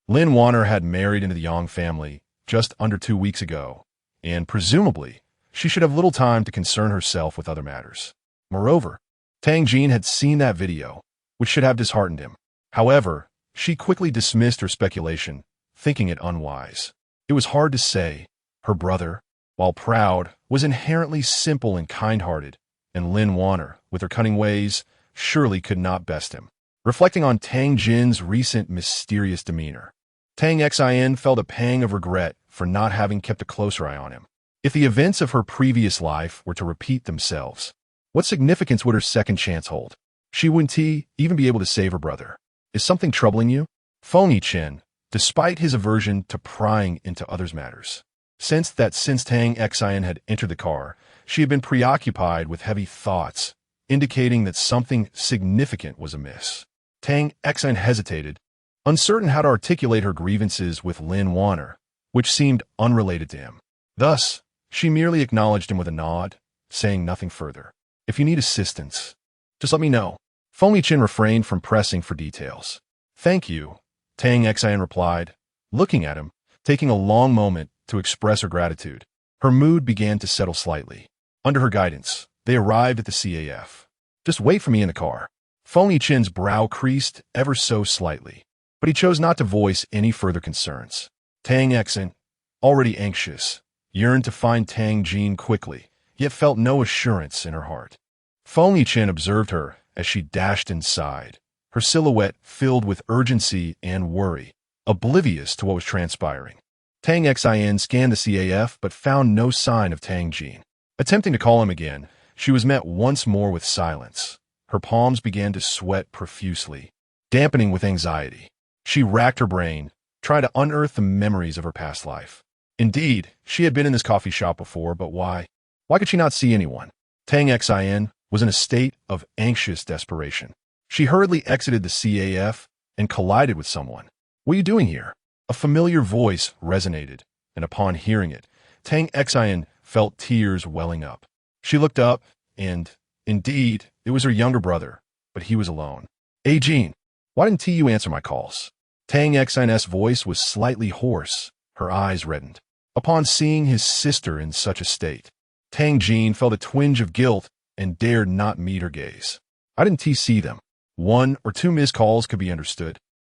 Lin Warner had married into the Yang family just under 2 weeks ago, and presumably, she should have little time to concern herself with other matters. Moreover, Tang Jin had seen that video, which should have disheartened him. However, she quickly dismissed her speculation, thinking it unwise. It was hard to say. Her brother, while proud, was inherently simple and kind-hearted, and Lin Warner, with her cunning ways, surely could not best him. Reflecting on Tang Jin's recent mysterious demeanor, Tang Xin felt a pang of regret for not having kept a closer eye on him. If the events of her previous life were to repeat themselves, what significance would her second chance hold? She wouldn't even be able to save her brother. "Is something troubling you?" Feng Chin, despite his aversion to prying into others' matters, sensed that since Tang Xin had entered the car, she had been preoccupied with heavy thoughts, indicating that something significant was amiss. Tang Xin hesitated, uncertain how to articulate her grievances with Lin Warner, which seemed unrelated to him. Thus, she merely acknowledged him with a nod, saying nothing further. "If you need assistance, just let me know." Feng Chin refrained from pressing for details. "Thank you," Tang Xin replied, looking at him, taking a long moment to express her gratitude. Her mood began to settle slightly. Under her guidance, they arrived at the CAF. "Just wait for me in the car." Feng Chin's brow creased ever so slightly, but he chose not to voice any further concerns. Tang Xin, already anxious, yearned to find Tang Jin quickly, yet felt no assurance in her heart. Feng Chin observed her as she dashed inside, her silhouette filled with urgency and worry, oblivious to what was transpiring. Tang Xin scanned the CAF but found no sign of Tang Jin. Attempting to call him again, she was met once more with silence. Her palms began to sweat profusely, dampening with anxiety. She racked her brain, trying to unearth the memories of her past life. Indeed, she had been in this coffee shop before, but why? Why could she not see anyone? Tang Xin was in a state of anxious desperation. She hurriedly exited the CAF and collided with someone. "What are you doing here?" A familiar voice resonated, and upon hearing it, Tang Xin felt tears welling up. She looked up, and, indeed, it was her younger brother, but he was alone. "Hey, Jean, why didn't you answer my calls?" Tang Xin's voice was slightly hoarse, her eyes reddened. Upon seeing his sister in such a state, Tang Jin felt a twinge of guilt and dared not meet her gaze. "I didn't see them. 1 or 2 missed calls could be understood."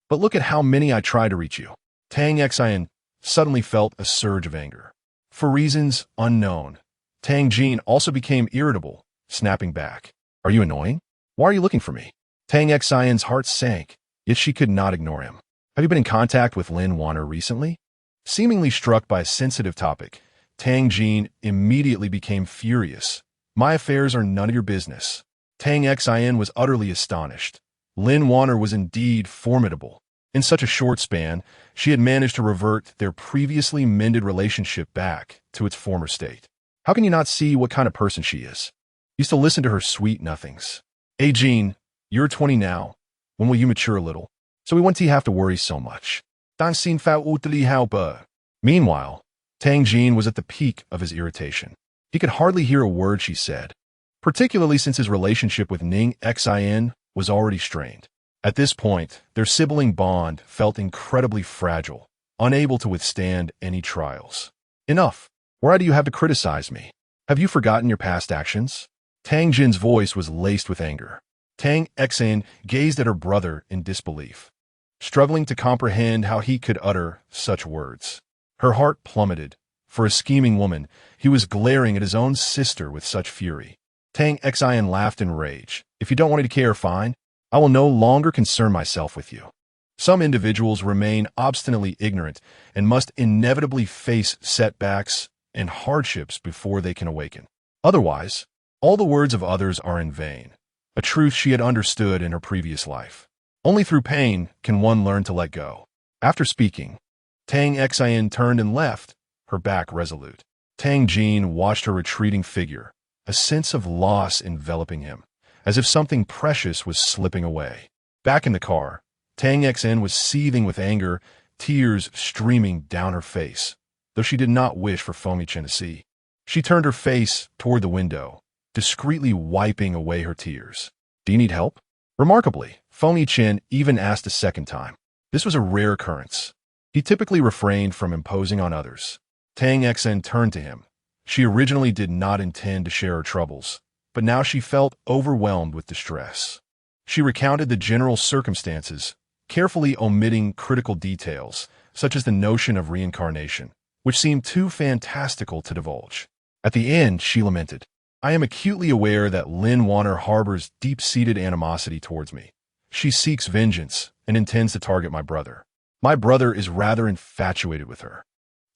But look at how many I tried to reach you. Tang Xin suddenly felt a surge of anger. For reasons unknown, Tang Jin also became irritable, snapping back. Are you annoying? Why are you looking for me? Tang Xin's heart sank, yet she could not ignore him. Have you been in contact with Lin Wanner recently? Seemingly struck by a sensitive topic, Tang Jin immediately became furious. My affairs are none of your business. Tang Xin was utterly astonished. Lin Wanner was indeed formidable. In such a short span, she had managed to revert their previously mended relationship back to its former state. How can you not see what kind of person she is? Used to listen to her sweet nothings. Hey, Jean, you're 20 now. When will you mature a little? So we won't have to worry so much. Meanwhile, Tang Jin was at the peak of his irritation. He could hardly hear a word she said, particularly since his relationship with Ning Xin was already strained. At this point, their sibling bond felt incredibly fragile, unable to withstand any trials. Enough. Why do you have to criticize me? Have you forgotten your past actions? Tang Jin's voice was laced with anger. Tang Xin gazed at her brother in disbelief, struggling to comprehend how he could utter such words. Her heart plummeted. For a scheming woman, he was glaring at his own sister with such fury. Tang Xin laughed in rage. If you don't want me to care, fine. I will no longer concern myself with you. Some individuals remain obstinately ignorant and must inevitably face setbacks and hardships before they can awaken. Otherwise, all the words of others are in vain, a truth she had understood in her previous life. Only through pain can one learn to let go. After speaking, Tang Xin turned and left, her back resolute. Tang Jin watched her retreating figure, a sense of loss enveloping him, as if something precious was slipping away. Back in the car, Tang Xin was seething with anger, tears streaming down her face, though she did not wish for Feng Chen to see. She turned her face toward the window, discreetly wiping away her tears. Do you need help? Remarkably, Feng Chen even asked a second time. This was a rare occurrence. He typically refrained from imposing on others. Tang Xin turned to him. She originally did not intend to share her troubles, but now she felt overwhelmed with distress. She recounted the general circumstances, carefully omitting critical details, such as the notion of reincarnation, which seemed too fantastical to divulge. At the end, she lamented, I am acutely aware that Lin Wanner harbors deep-seated animosity towards me. She seeks vengeance and intends to target my brother. My brother is rather infatuated with her.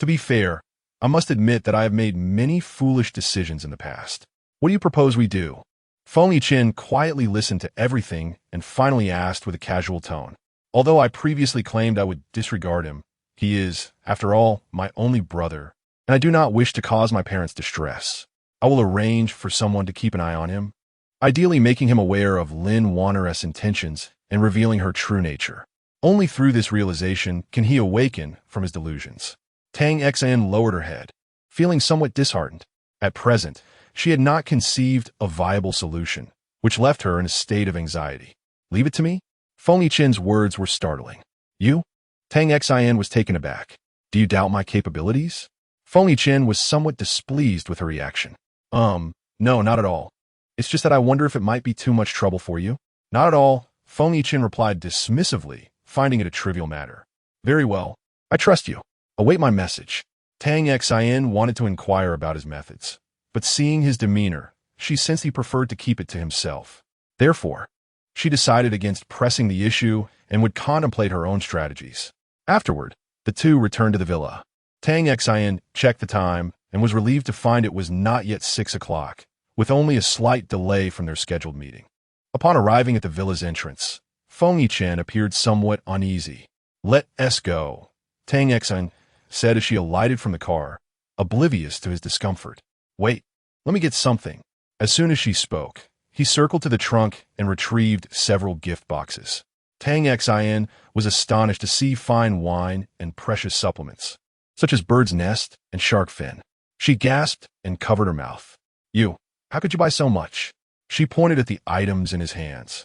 To be fair, I must admit that I have made many foolish decisions in the past. What do you propose we do? Feng Chen quietly listened to everything and finally asked with a casual tone. Although I previously claimed I would disregard him, he is, after all, my only brother, and I do not wish to cause my parents distress. I will arrange for someone to keep an eye on him, ideally making him aware of Lin Wanner's intentions and revealing her true nature. Only through this realization can he awaken from his delusions. Tang Xin lowered her head, feeling somewhat disheartened. At present, she had not conceived a viable solution, which left her in a state of anxiety. Leave it to me? Feng Chen's words were startling. You? Tang Xin was taken aback. Do you doubt my capabilities? Feng Chen was somewhat displeased with her reaction. No, not at all. It's just that I wonder if it might be too much trouble for you. Not at all, Feng Chen replied dismissively, finding it a trivial matter. Very well. I trust you. Await my message. Tang Xin wanted to inquire about his methods, but seeing his demeanor, she sensed he preferred to keep it to himself. Therefore, she decided against pressing the issue and would contemplate her own strategies. Afterward, the two returned to the villa. Tang Xin checked the time and was relieved to find it was not yet 6 o'clock, with only a slight delay from their scheduled meeting. Upon arriving at the villa's entrance, Feng Chen appeared somewhat uneasy. Let us go, Tang Xin said as she alighted from the car, oblivious to his discomfort. Wait, let me get something. As soon as she spoke, he circled to the trunk and retrieved several gift boxes. Tang Xin was astonished to see fine wine and precious supplements, such as bird's nest and shark fin. She gasped and covered her mouth. You, how could you buy so much? She pointed at the items in his hands,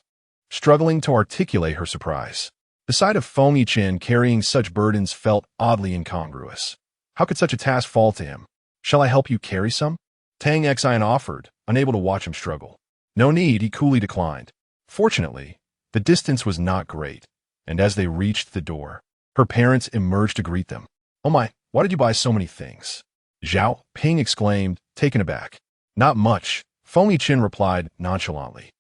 struggling to articulate her surprise. The sight of Feng Chen carrying such burdens felt oddly incongruous. How could such a task fall to him? Shall I help you carry some? Tang Xin offered, unable to watch him struggle. No need, he coolly declined. Fortunately, the distance was not great, and as they reached the door, her parents emerged to greet them. "Oh my, why did you buy so many things?" Zhao Ping exclaimed, taken aback. "Not much," Feng Yiqin replied nonchalantly.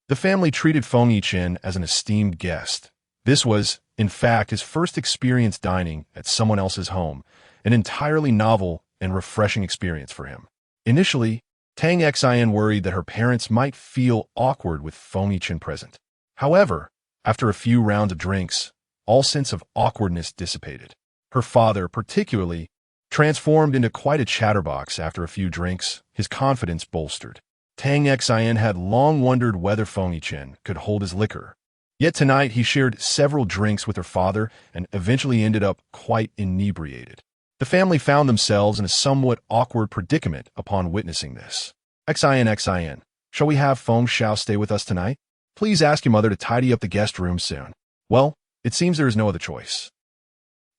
The family treated Feng Yiqin as an esteemed guest. This was, in fact, his first experience dining at someone else's home, an entirely novel and refreshing experience for him. Initially, Tang Xin worried that her parents might feel awkward with Feng Yiqin present. However, after a few rounds of drinks, all sense of awkwardness dissipated. Her father, particularly, transformed into quite a chatterbox after a few drinks, his confidence bolstered. Tang Xin had long wondered whether Feng Yiqin could hold his liquor. Yet tonight he shared several drinks with her father and eventually ended up quite inebriated. The family found themselves in a somewhat awkward predicament upon witnessing this. Xin, shall we have Feng Xiao stay with us tonight? Please ask your mother to tidy up the guest room soon. Well, it seems there is no other choice.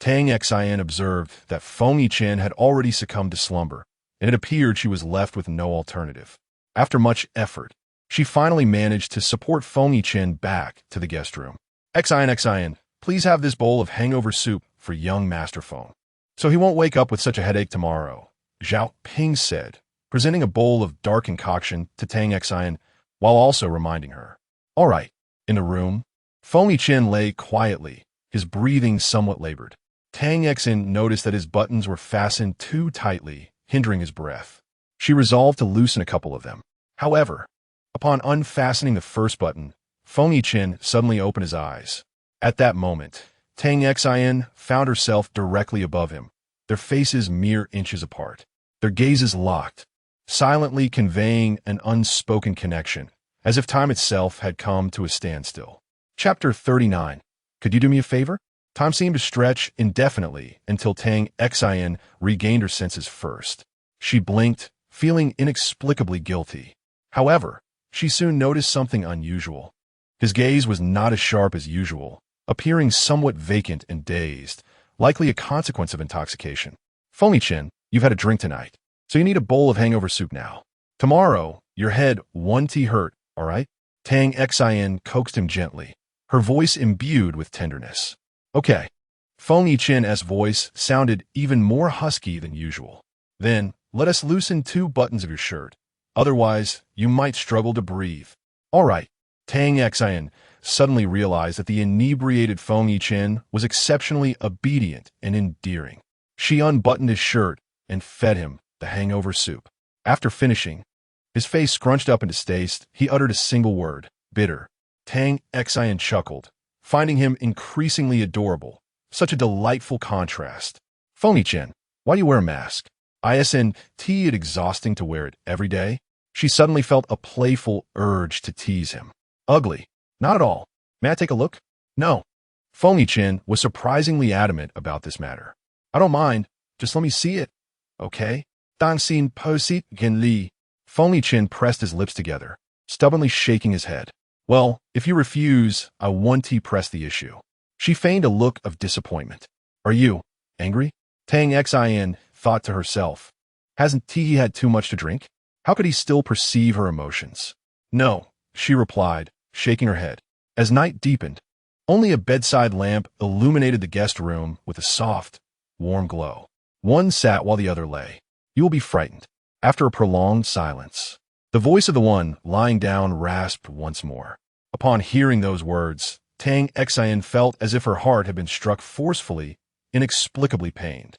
Tang Xin observed that Feng Yiqin had already succumbed to slumber, and it appeared she was left with no alternative. After much effort, she finally managed to support Feng Yiqin back to the guest room. Xin, please have this bowl of hangover soup for young Master Feng, so he won't wake up with such a headache tomorrow, Zhao Ping said, presenting a bowl of dark concoction to Tang Xin while also reminding her. All right. In the room, Feng Yiqin lay quietly, his breathing somewhat labored. Tang Xin noticed that his buttons were fastened too tightly, hindering his breath. She resolved to loosen a couple of them. However, upon unfastening the first button, Feng Yiqin suddenly opened his eyes. At that moment, Tang Xin found herself directly above him, their faces mere inches apart, their gazes locked, silently conveying an unspoken connection, as if time itself had come to a standstill. Chapter 39. Could you do me a favor? Time seemed to stretch indefinitely until Tang Xin regained her senses first. She blinked, feeling inexplicably guilty. However, she soon noticed something unusual. His gaze was not as sharp as usual, appearing somewhat vacant and dazed, likely a consequence of intoxication. Feng Yiqin, you've had a drink tonight, so you need a bowl of hangover soup now. Tomorrow, your head one tea hurt, all right? Tang Xin coaxed him gently, her voice imbued with tenderness. Okay. Feng Yiqin's voice sounded even more husky than usual. Then, let us loosen 2 buttons of your shirt. Otherwise, you might struggle to breathe. All right. Tang Xin suddenly realized that the inebriated Feng Yiqin was exceptionally obedient and endearing. She unbuttoned his shirt and fed him the hangover soup. After finishing, his face scrunched up into stace, he uttered a single word, bitter. Tang Xin chuckled, finding him increasingly adorable. Such a delightful contrast. Feng Yiqin, why do you wear a mask? Isn't it exhausting to wear it every day? She suddenly felt a playful urge to tease him. Ugly. Not at all. May I take a look? No. Feng Yiqin was surprisingly adamant about this matter. I don't mind. Just let me see it. Okay? Dan xin po si gen li. Feng Yiqin pressed his lips together, stubbornly shaking his head. Well, if you refuse, I won't press the issue. She feigned a look of disappointment. Are you angry? Tang Xin thought to herself. Hasn't he had too much to drink? How could he still perceive her emotions? No, she replied, shaking her head. As night deepened, only a bedside lamp illuminated the guest room with a soft, warm glow. One sat while the other lay. You will be frightened. After a prolonged silence, the voice of the one lying down rasped once more. Upon hearing those words, Tang Xin felt as if her heart had been struck forcefully, inexplicably pained.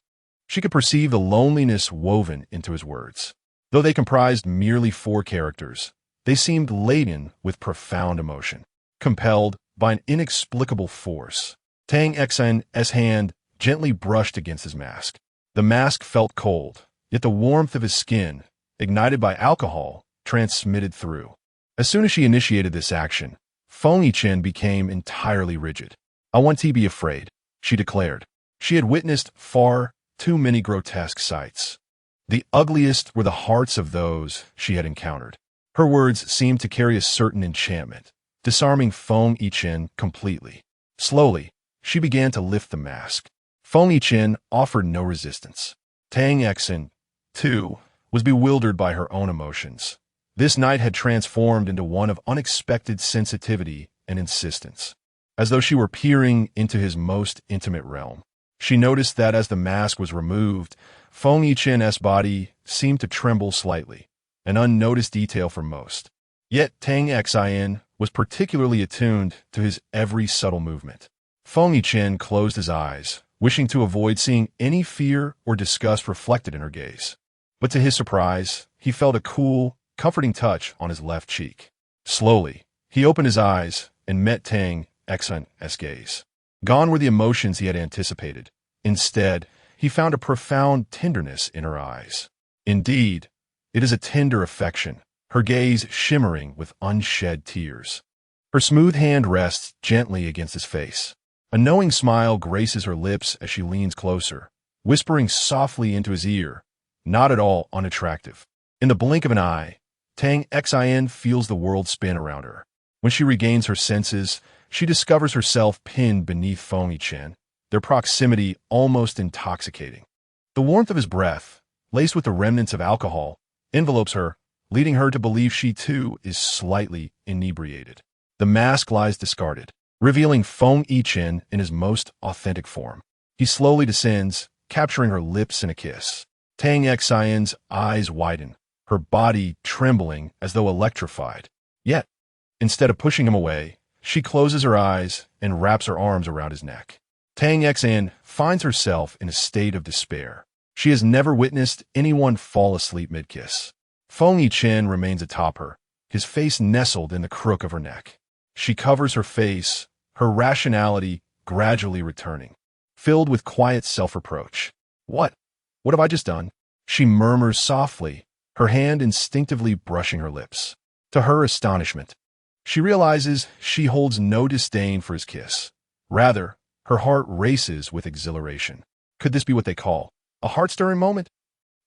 She could perceive the loneliness woven into his words. Though they comprised merely 4 characters, they seemed laden with profound emotion. Compelled by an inexplicable force, Tang Xin's hand gently brushed against his mask. The mask felt cold, yet the warmth of his skin, ignited by alcohol, transmitted through. As soon as she initiated this action, Feng Yiqin became entirely rigid. I want to be afraid, she declared. She had witnessed far too many grotesque sights. The ugliest were the hearts of those she had encountered. Her words seemed to carry a certain enchantment, disarming Feng Yiqin completely. Slowly, she began to lift the mask. Feng Yiqin offered no resistance. Tang Xin, too, was bewildered by her own emotions. This night had transformed into one of unexpected sensitivity and insistence. as though she were peering into his most intimate realm. She noticed that as the mask was removed, Feng Yichen's body seemed to tremble slightly, an unnoticed detail for most. Yet Tang Xin was particularly attuned to his every subtle movement. Feng Yichen closed his eyes, wishing to avoid seeing any fear or disgust reflected in her gaze. But to his surprise, he felt a cool, comforting touch on his left cheek. Slowly, he opened his eyes and met Tang Xin's gaze. Gone were the emotions he had anticipated. Instead, he found a profound tenderness in her eyes. Indeed, it is a tender affection, her gaze shimmering with unshed tears. Her smooth hand rests gently against his face. A knowing smile graces her lips as she leans closer, whispering softly into his ear, not at all unattractive. In the blink of an eye, Tang Xin feels the world spin around her. When she regains her senses, she discovers herself pinned beneath Feng Yichen, their proximity almost intoxicating. The warmth of his breath, laced with the remnants of alcohol, envelopes her, leading her to believe she too is slightly inebriated. The mask lies discarded, revealing Feng Yichen in his most authentic form. He slowly descends, capturing her lips in a kiss. Tang Xin's eyes widen, her body trembling as though electrified. Yet, instead of pushing him away, she closes her eyes and wraps her arms around his neck. Tang Xin finds herself in a state of despair. She has never witnessed anyone fall asleep mid-kiss. Feng Yichen remains atop her, his face nestled in the crook of her neck. She covers her face, her rationality gradually returning, filled with quiet self-reproach. What have I just done? She murmurs softly, her hand instinctively brushing her lips. To her astonishment, she realizes she holds no disdain for his kiss. Rather, her heart races with exhilaration. Could this be what they call a heart-stirring moment?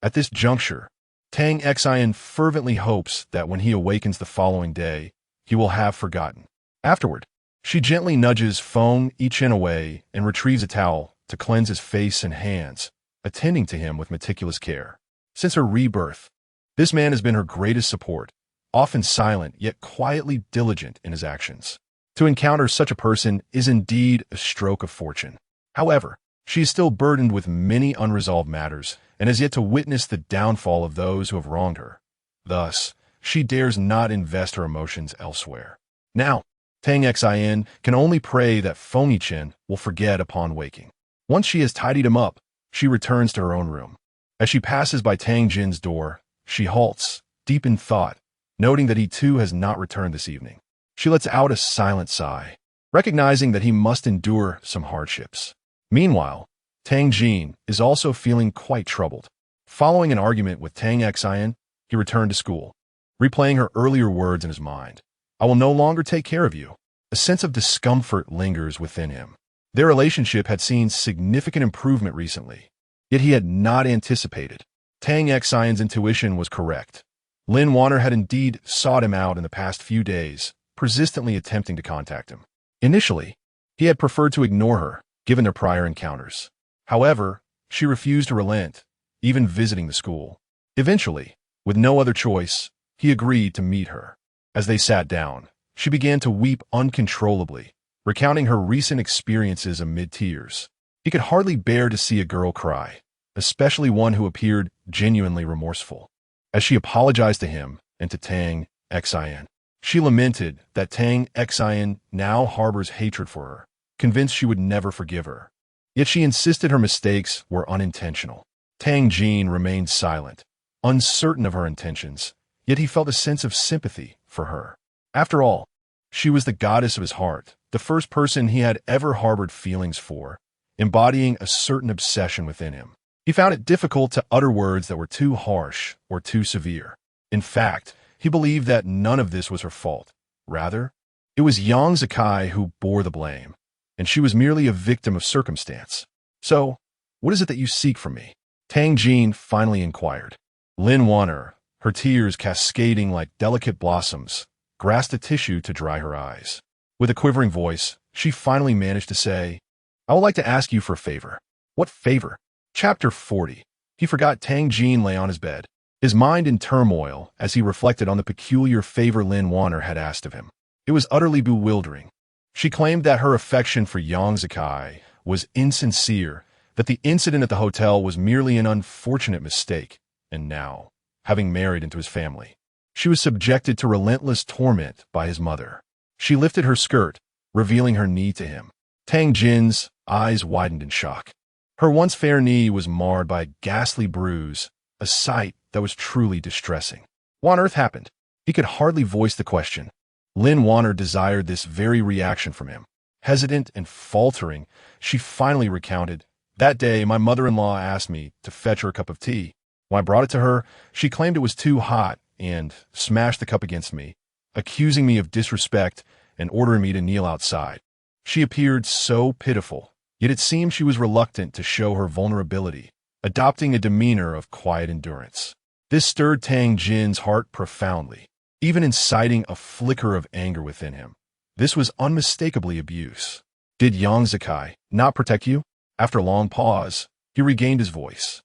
At this juncture, Tang Xin fervently hopes that when he awakens the following day, he will have forgotten. Afterward, she gently nudges Feng Yichen away and retrieves a towel to cleanse his face and hands, attending to him with meticulous care. Since her rebirth, this man has been her greatest support, often silent yet quietly diligent in his actions. To encounter such a person is indeed a stroke of fortune. However, she is still burdened with many unresolved matters and has yet to witness the downfall of those who have wronged her. Thus, she dares not invest her emotions elsewhere. Now, Tang Xin can only pray that Feng Yichen will forget upon waking. Once she has tidied him up, she returns to her own room. As she passes by Tang Jin's door, she halts, deep in thought, noting that he too has not returned this evening. She lets out a silent sigh, recognizing that he must endure some hardships. Meanwhile, Tang Jin is also feeling quite troubled. Following an argument with Tang Xin, he returned to school, replaying her earlier words in his mind. I will no longer take care of you. A sense of discomfort lingers within him. Their relationship had seen significant improvement recently, yet he had not anticipated. Tang Xin's intuition was correct. Lin Wanner had indeed sought him out in the past few days, persistently attempting to contact him. Initially, he had preferred to ignore her, given their prior encounters. However, she refused to relent, even visiting the school. Eventually, with no other choice, he agreed to meet her. As they sat down, she began to weep uncontrollably, recounting her recent experiences amid tears. He could hardly bear to see a girl cry, especially one who appeared genuinely remorseful. As she apologized to him and to Tang Xin, she lamented that Tang Xin now harbors hatred for her, convinced she would never forgive her. Yet she insisted her mistakes were unintentional. Tang Jin remained silent, uncertain of her intentions, yet he felt a sense of sympathy for her. After all, she was the goddess of his heart, the first person he had ever harbored feelings for, embodying a certain obsession within him. He found it difficult to utter words that were too harsh or too severe. In fact, he believed that none of this was her fault. Rather, it was Yang Zikai who bore the blame, and she was merely a victim of circumstance. So, what is it that you seek from me? Tang Jin finally inquired. Lin Wanner, her tears cascading like delicate blossoms, grasped a tissue to dry her eyes. With a quivering voice, she finally managed to say, I would like to ask you for a favor. What favor? Chapter 40. He forgot Tang Jin lay on his bed, his mind in turmoil as he reflected on the peculiar favor Lin Wanner had asked of him. It was utterly bewildering. She claimed that her affection for Yang Zikai was insincere, that the incident at the hotel was merely an unfortunate mistake, and now, having married into his family, she was subjected to relentless torment by his mother. She lifted her skirt, revealing her knee to him. Tang Jin's eyes widened in shock. Her once fair knee was marred by a ghastly bruise, a sight that was truly distressing. What on earth happened? He could hardly voice the question. Lin Wanner desired this very reaction from him. Hesitant and faltering, she finally recounted, "That day, my mother-in-law asked me to fetch her a cup of tea. When I brought it to her, she claimed it was too hot and smashed the cup against me, accusing me of disrespect and ordering me to kneel outside. She appeared so pitiful, yet it seemed she was reluctant to show her vulnerability, adopting a demeanor of quiet endurance. This stirred Tang Jin's heart profoundly, even inciting a flicker of anger within him. This was unmistakably abuse. Did Yang Zikai not protect you? After a long pause, he regained his voice.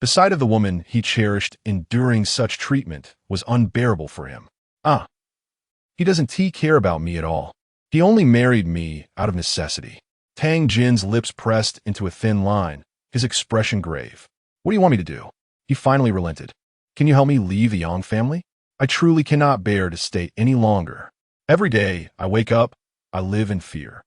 The sight of the woman he cherished enduring such treatment was unbearable for him. He doesn't care about me at all. He only married me out of necessity. Tang Jin's lips pressed into a thin line, his expression grave. What do you want me to do? He finally relented. Can you help me leave the Yang family? I truly cannot bear to stay any longer. Every day I wake up, I live in fear.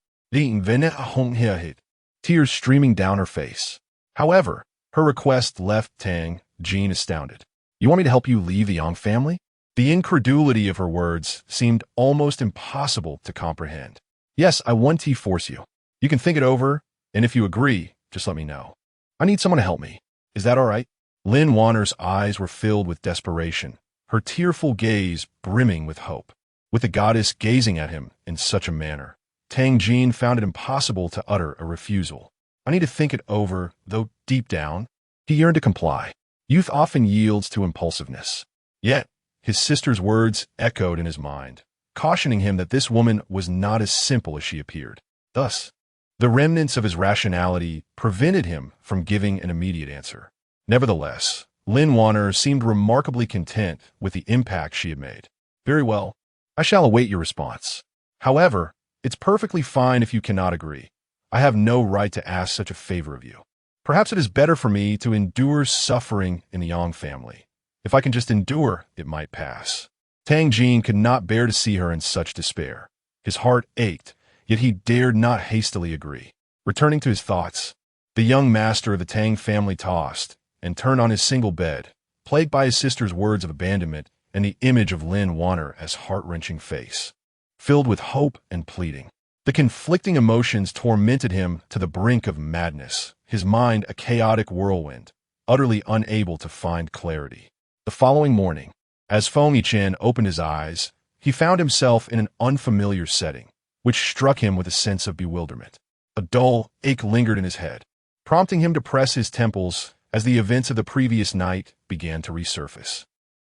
Tears streaming down her face. However, her request left Tang Jin astounded. You want me to help you leave the Yang family? The incredulity of her words seemed almost impossible to comprehend. Yes, I want to force you. You can think it over, and if you agree, just let me know. I need someone to help me. Is that all right? Lin Wanner's eyes were filled with desperation, her tearful gaze brimming with hope. With the goddess gazing at him in such a manner, Tang Jin found it impossible to utter a refusal. I need to think it over, though deep down, he yearned to comply. Youth often yields to impulsiveness. Yet, his sister's words echoed in his mind, cautioning him that this woman was not as simple as she appeared. Thus, the remnants of his rationality prevented him from giving an immediate answer. Nevertheless, Lin Wanner seemed remarkably content with the impact she had made. Very well, I shall await your response. However, it's perfectly fine if you cannot agree. I have no right to ask such a favor of you. Perhaps it is better for me to endure suffering in the Yang family. If I can just endure, it might pass. Tang Jin could not bear to see her in such despair. His heart ached, yet he dared not hastily agree. Returning to his thoughts, the young master of the Tang family tossed and turned on his single bed, plagued by his sister's words of abandonment and the image of Lin Wanner as heart-wrenching face, filled with hope and pleading. The conflicting emotions tormented him to the brink of madness, his mind a chaotic whirlwind, utterly unable to find clarity. The following morning, as Feng Yichen opened his eyes, he found himself in an unfamiliar setting, which struck him with a sense of bewilderment. A dull ache lingered in his head, prompting him to press his temples as the events of the previous night began to resurface.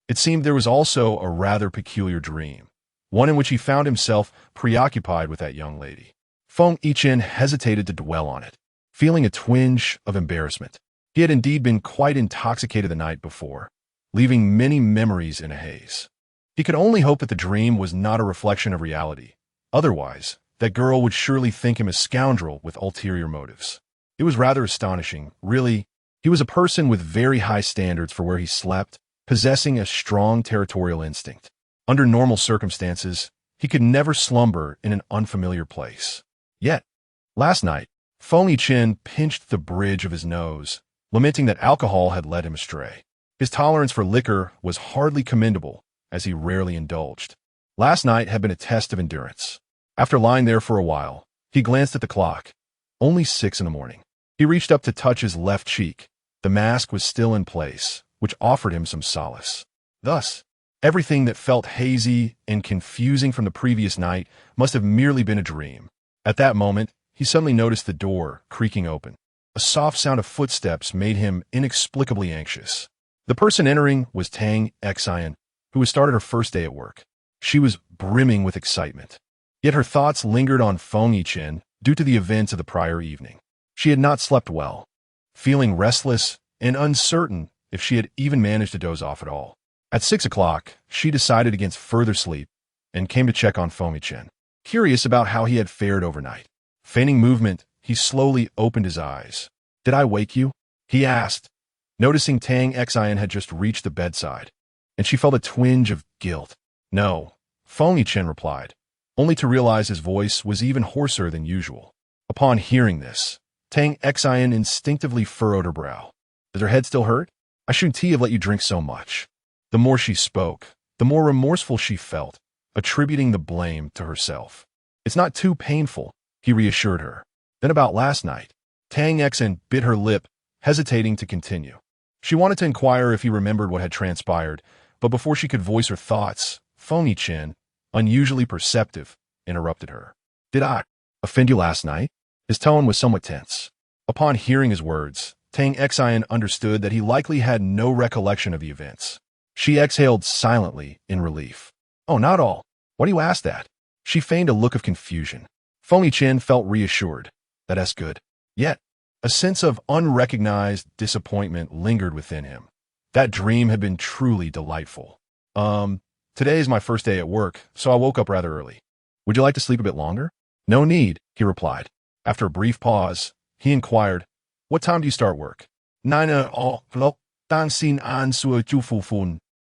It seemed there was also a rather peculiar dream, one in which he found himself preoccupied with that young lady. Feng Yichen hesitated to dwell on it, feeling a twinge of embarrassment. He had indeed been quite intoxicated the night before, leaving many memories in a haze. He could only hope that the dream was not a reflection of reality. Otherwise, that girl would surely think him a scoundrel with ulterior motives. It was rather astonishing, really. He was a person with very high standards for where he slept, possessing a strong territorial instinct. Under normal circumstances, he could never slumber in an unfamiliar place. Yet, last night, Feng Yichen pinched the bridge of his nose, lamenting that alcohol had led him astray. His tolerance for liquor was hardly commendable, as he rarely indulged. Last night had been a test of endurance. After lying there for a while, he glanced at the clock. Only 6 a.m. He reached up to touch his left cheek. The mask was still in place, which offered him some solace. Thus, everything that felt hazy and confusing from the previous night must have merely been a dream. At that moment, he suddenly noticed the door creaking open. A soft sound of footsteps made him inexplicably anxious. The person entering was Tang Xian, who had started her first day at work. She was brimming with excitement. Yet her thoughts lingered on Feng Yichen due to the events of the prior evening. She had not slept well, feeling restless and uncertain if she had even managed to doze off at all. At 6 o'clock, she decided against further sleep and came to check on Feng Yichen. curious about how he had fared overnight. Feigning movement, he slowly opened his eyes. "Did I wake you?" he asked, noticing Tang Xian had just reached the bedside, and she felt a twinge of guilt. "No," Feng Yichen replied, only to realize his voice was even hoarser than usual. Upon hearing this, Tang Xian instinctively furrowed her brow. "Does her head still hurt? I shouldn't have let you drink so much." The more she spoke, the more remorseful she felt, attributing the blame to herself. "It's not too painful," he reassured her. Then about last night, Tang Xian bit her lip, hesitating to continue. She wanted to inquire if he remembered what had transpired, but before she could voice her thoughts, Feng Yichen, unusually perceptive, interrupted her. "Did I offend you last night?" His tone was somewhat tense. Upon hearing his words, Tang Xian understood that he likely had no recollection of the events. She exhaled silently in relief. "Oh, not all. Why do you ask that?" She feigned a look of confusion. Feng Yichen felt reassured. "That's good." Yet, a sense of unrecognized disappointment lingered within him. That dream had been truly delightful. Today is my first day at work, so I woke up rather early. Would you like to sleep a bit longer?" "No need," he replied. After a brief pause, he inquired, "What time do you start work?" "9 o'clock.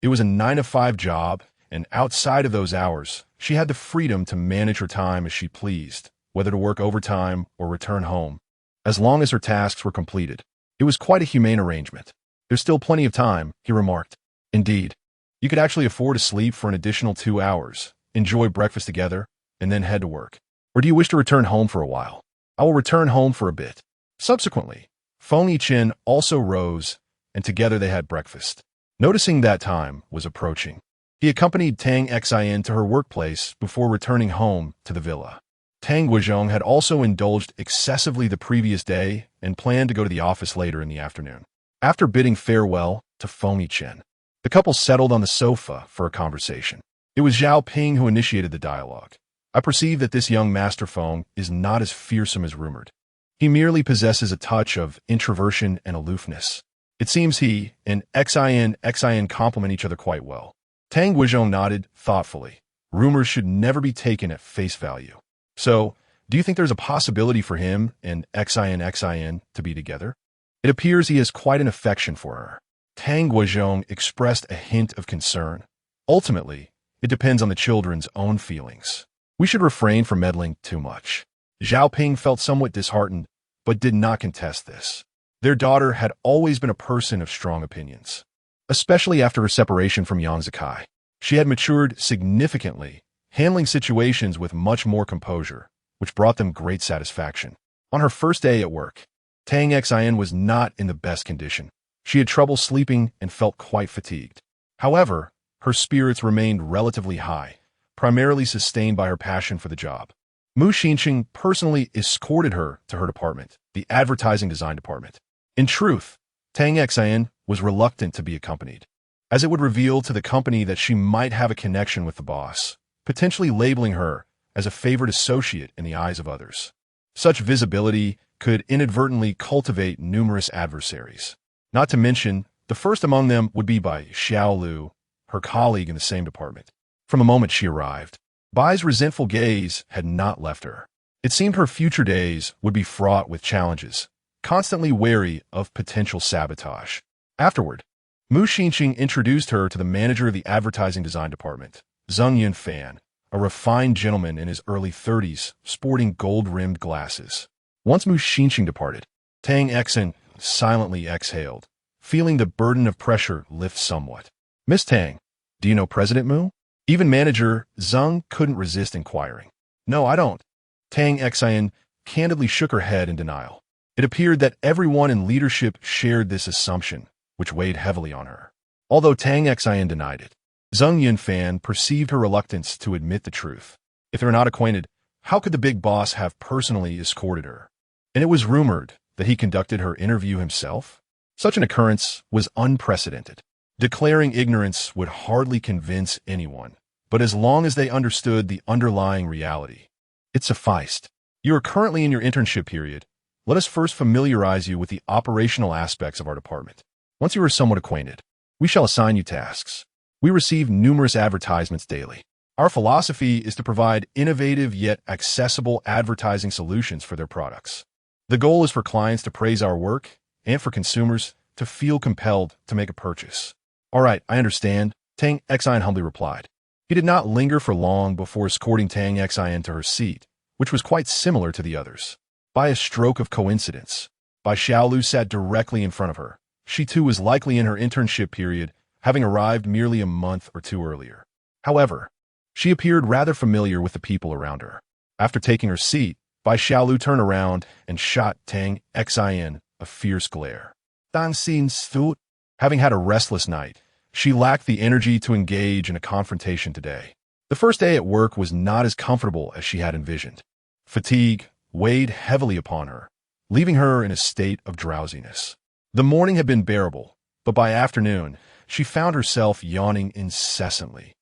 It was a 9-to-5 job, and outside of those hours, she had the freedom to manage her time as she pleased, whether to work overtime or return home, as long as her tasks were completed. It was quite a humane arrangement. "There's still plenty of time," he remarked. "Indeed. You could actually afford to sleep for an additional 2 hours, enjoy breakfast together, and then head to work. Or do you wish to return home for a while?" "I will return home for a bit." Subsequently, Feng Yichen also rose, and together they had breakfast. Noticing that time was approaching, he accompanied Tang Xian to her workplace before returning home to the villa. Tang Guizhong had also indulged excessively the previous day and planned to go to the office later in the afternoon. After bidding farewell to Feng Yichen, the couple settled on the sofa for a conversation. It was Zhao Ping who initiated the dialogue. "I perceive that this young Master Feng is not as fearsome as rumored. He merely possesses a touch of introversion and aloofness. It seems he and Xian complement each other quite well." Tang Guizhong nodded thoughtfully. Rumors should never be taken at face value. "So, do you think there's a possibility for him and Xian to be together?" "It appears he has quite an affection for her." Tang Guizhong expressed a hint of concern. "Ultimately, it depends on the children's own feelings. We should refrain from meddling too much." Zhao Ping felt somewhat disheartened, but did not contest this. Their daughter had always been a person of strong opinions, especially after her separation from Yang Zikai. She had matured significantly, handling situations with much more composure, which brought them great satisfaction. On her first day at work, Tang Xian was not in the best condition. She had trouble sleeping and felt quite fatigued. However, her spirits remained relatively high, primarily sustained by her passion for the job. Mu Xinqing personally escorted her to her department, the advertising design department. In truth, Tang Xian was reluctant to be accompanied, as it would reveal to the company that she might have a connection with the boss, potentially labeling her as a favored associate in the eyes of others. Such visibility could inadvertently cultivate numerous adversaries. Not to mention, the first among them would be Bai Xiaolu, her colleague in the same department. From the moment she arrived, Bai's resentful gaze had not left her. It seemed her future days would be fraught with challenges, constantly wary of potential sabotage. Afterward, Mu Xinqing introduced her to the manager of the advertising design department, Zheng Yunfan, a refined gentleman in his early 30s, sporting gold-rimmed glasses. Once Mu Xinqing departed, Tang Xian silently exhaled, feeling the burden of pressure lift somewhat. "Miss Tang, do you know President Mu?" Even manager Zheng couldn't resist inquiring. "No, I don't." Tang Xian candidly shook her head in denial. It appeared that everyone in leadership shared this assumption, which weighed heavily on her. Although Tang Xian denied it, Zheng Yunfan perceived her reluctance to admit the truth. If they were not acquainted, how could the big boss have personally escorted her? And it was rumored that he conducted her interview himself? Such an occurrence was unprecedented. Declaring ignorance would hardly convince anyone, but as long as they understood the underlying reality, it sufficed. "You are currently in your internship period. Let us first familiarize you with the operational aspects of our department. Once you are somewhat acquainted, we shall assign you tasks. We receive numerous advertisements daily. Our philosophy is to provide innovative yet accessible advertising solutions for their products. The goal is for clients to praise our work and for consumers to feel compelled to make a purchase. All right, I understand, Tang Xin humbly replied. He did not linger for long before escorting Tang Xin to her seat, which was quite similar to the others. By a stroke of coincidence, Bai Xiaolu sat directly in front of her. She too was likely in her internship period, having arrived merely a month or two earlier. However, she appeared rather familiar with the people around her. After taking her seat, Bai Xiaolu turned around and shot Tang Xin a fierce glare. Dang Xin Stu. Having had a restless night, she lacked the energy to engage in a confrontation today. The first day at work was not as comfortable as she had envisioned. Fatigue weighed heavily upon her, leaving her in a state of drowsiness. The morning had been bearable, but by afternoon, she found herself yawning incessantly,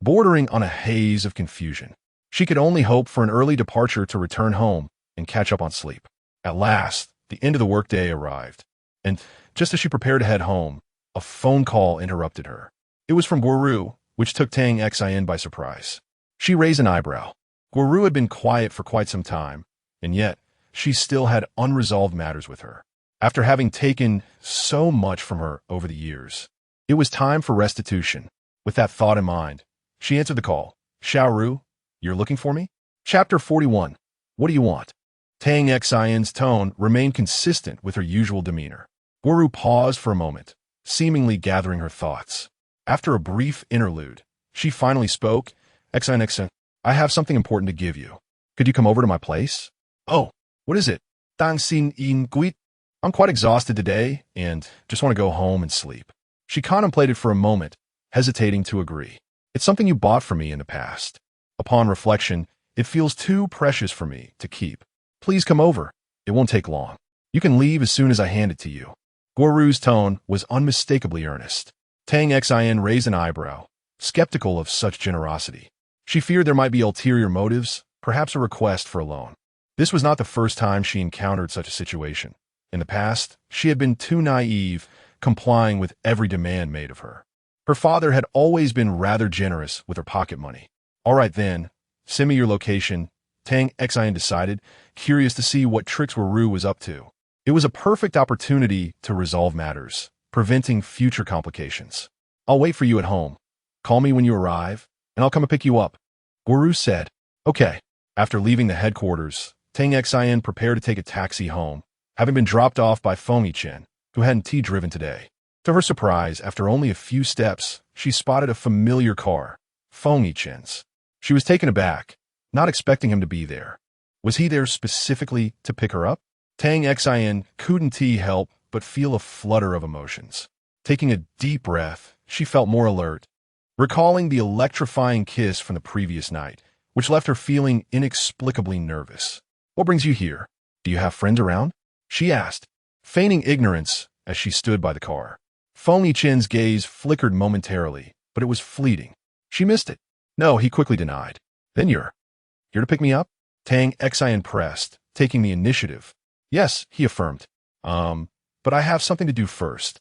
bordering on a haze of confusion. She could only hope for an early departure to return home and catch up on sleep. At last, the end of the workday arrived, and just as she prepared to head home, a phone call interrupted her. It was from Guoru, which took Tang Xin by surprise. She raised an eyebrow. Guoru had been quiet for quite some time, and yet she still had unresolved matters with her. After having taken so much from her over the years, it was time for restitution. With that thought in mind, she answered the call. Xiaoru, you're looking for me? Chapter 41. What do you want? Tang Xin's tone remained consistent with her usual demeanor. Guoru paused for a moment, seemingly gathering her thoughts. After a brief interlude, she finally spoke. Xin, I have something important to give you. Could you come over to my place? Oh, what is it? Dang Xin Yin Guit. I'm quite exhausted today and just want to go home and sleep. She contemplated for a moment, hesitating to agree. It's something you bought for me in the past. Upon reflection, it feels too precious for me to keep. Please come over. It won't take long. You can leave as soon as I hand it to you. Guoru's tone was unmistakably earnest. Tang Xin raised an eyebrow, skeptical of such generosity. She feared there might be ulterior motives, perhaps a request for a loan. This was not the first time she encountered such a situation. In the past, she had been too naive, complying with every demand made of her. Her father had always been rather generous with her pocket money. All right then, send me your location, Tang Xin decided, curious to see what tricks Guoru was up to. It was a perfect opportunity to resolve matters, preventing future complications. I'll wait for you at home. Call me when you arrive, and I'll come and pick you up. Guoru said. Okay. After leaving the headquarters, Tang Xin prepared to take a taxi home, having been dropped off by Feng Yichen, who hadn't driven today. To her surprise, after only a few steps, she spotted a familiar car, Feng Yichen's. She was taken aback, not expecting him to be there. Was he there specifically to pick her up? Tang Xin couldn't help but feel a flutter of emotions. Taking a deep breath, she felt more alert, recalling the electrifying kiss from the previous night, which left her feeling inexplicably nervous. What brings you here? Do you have friends around? She asked, feigning ignorance as she stood by the car. Feng Yichen's gaze flickered momentarily, but it was fleeting. She missed it. No, he quickly denied. Then you're here to pick me up? Tang Xin pressed, taking the initiative. Yes, he affirmed. But I have something to do first.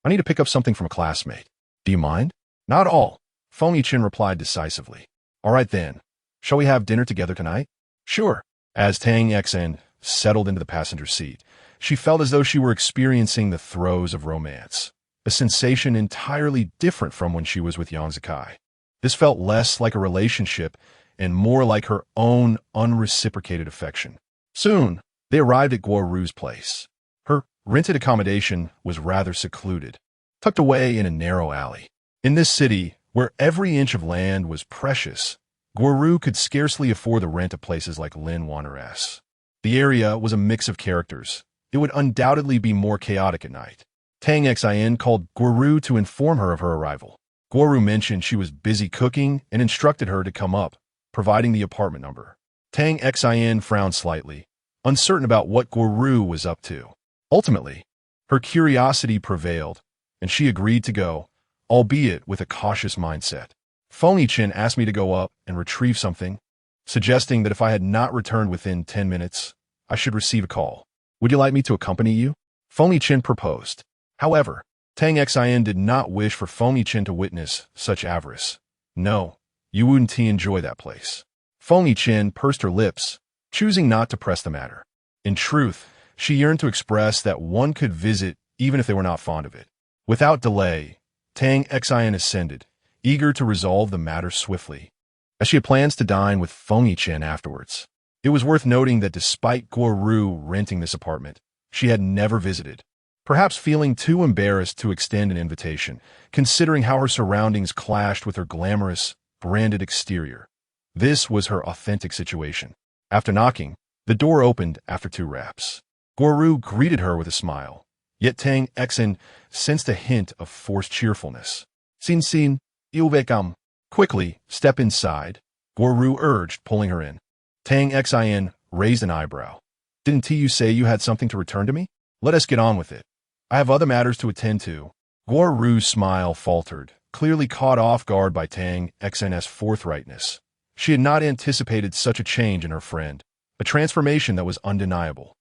I need to pick up something from a classmate. Do you mind? Not at all, Feng Yichen replied decisively. All right then. Shall we have dinner together tonight? Sure. As Tang Xin settled into the passenger seat, she felt as though she were experiencing the throes of romance, a sensation entirely different from when she was with Yang Zikai. This felt less like a relationship and more like her own unreciprocated affection. Soon, they arrived at Guoru's place. Her rented accommodation was rather secluded, tucked away in a narrow alley. In this city, where every inch of land was precious, Guoru could scarcely afford the rent of places like Lin Wanneress. The area was a mix of characters. It would undoubtedly be more chaotic at night. Tang Xin called Guoru to inform her of her arrival. Guoru mentioned she was busy cooking and instructed her to come up, providing the apartment number. Tang Xin frowned slightly, uncertain about what Guoru was up to. Ultimately, her curiosity prevailed, and she agreed to go, albeit with a cautious mindset. Feng Yichen asked me to go up and retrieve something, suggesting that if I had not returned within 10 minutes, I should receive a call. Would you like me to accompany you? Feng Yichen proposed. However, Tang Xin did not wish for Feng Yichen to witness such avarice. No, You wouldn't enjoy that place. Feng Yiqian pursed her lips, choosing not to press the matter. In truth, she yearned to express that one could visit even if they were not fond of it. Without delay, Tang Xian ascended, eager to resolve the matter swiftly, as she had plans to dine with Feng Yiqian afterwards. It was worth noting that despite Guo Ru renting this apartment, she had never visited, perhaps feeling too embarrassed to extend an invitation, considering how her surroundings clashed with her glamorous, branded exterior. This was her authentic situation. After knocking, the door opened after 2 raps. Guo Ru greeted her with a smile, yet Tang Xian sensed a hint of forced cheerfulness. Xin, you welcome. Quickly, step inside, Guo Ru urged, pulling her in. Tang Xian raised an eyebrow. Didn't you say you had something to return to me? Let us get on with it. I have other matters to attend to. Guo Ru's smile faltered, clearly caught off guard by Tang Xian's forthrightness. She had not anticipated such a change in her friend, a transformation that was undeniable.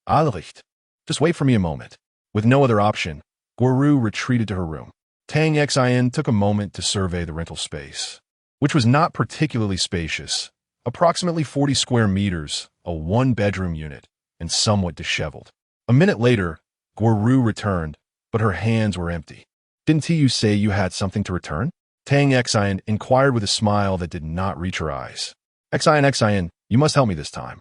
Alricht. Just wait for me a moment. With no other option, Guo Ru retreated to her room. Tang Xian took a moment to survey the rental space, which was not particularly spacious, approximately 40 square meters, a 1-bedroom unit, and somewhat disheveled. A minute later, Guo Ru returned, but her hands were empty. Didn't you say you had something to return? Tang Xian inquired with a smile that did not reach her eyes. Xian, you must help me this time.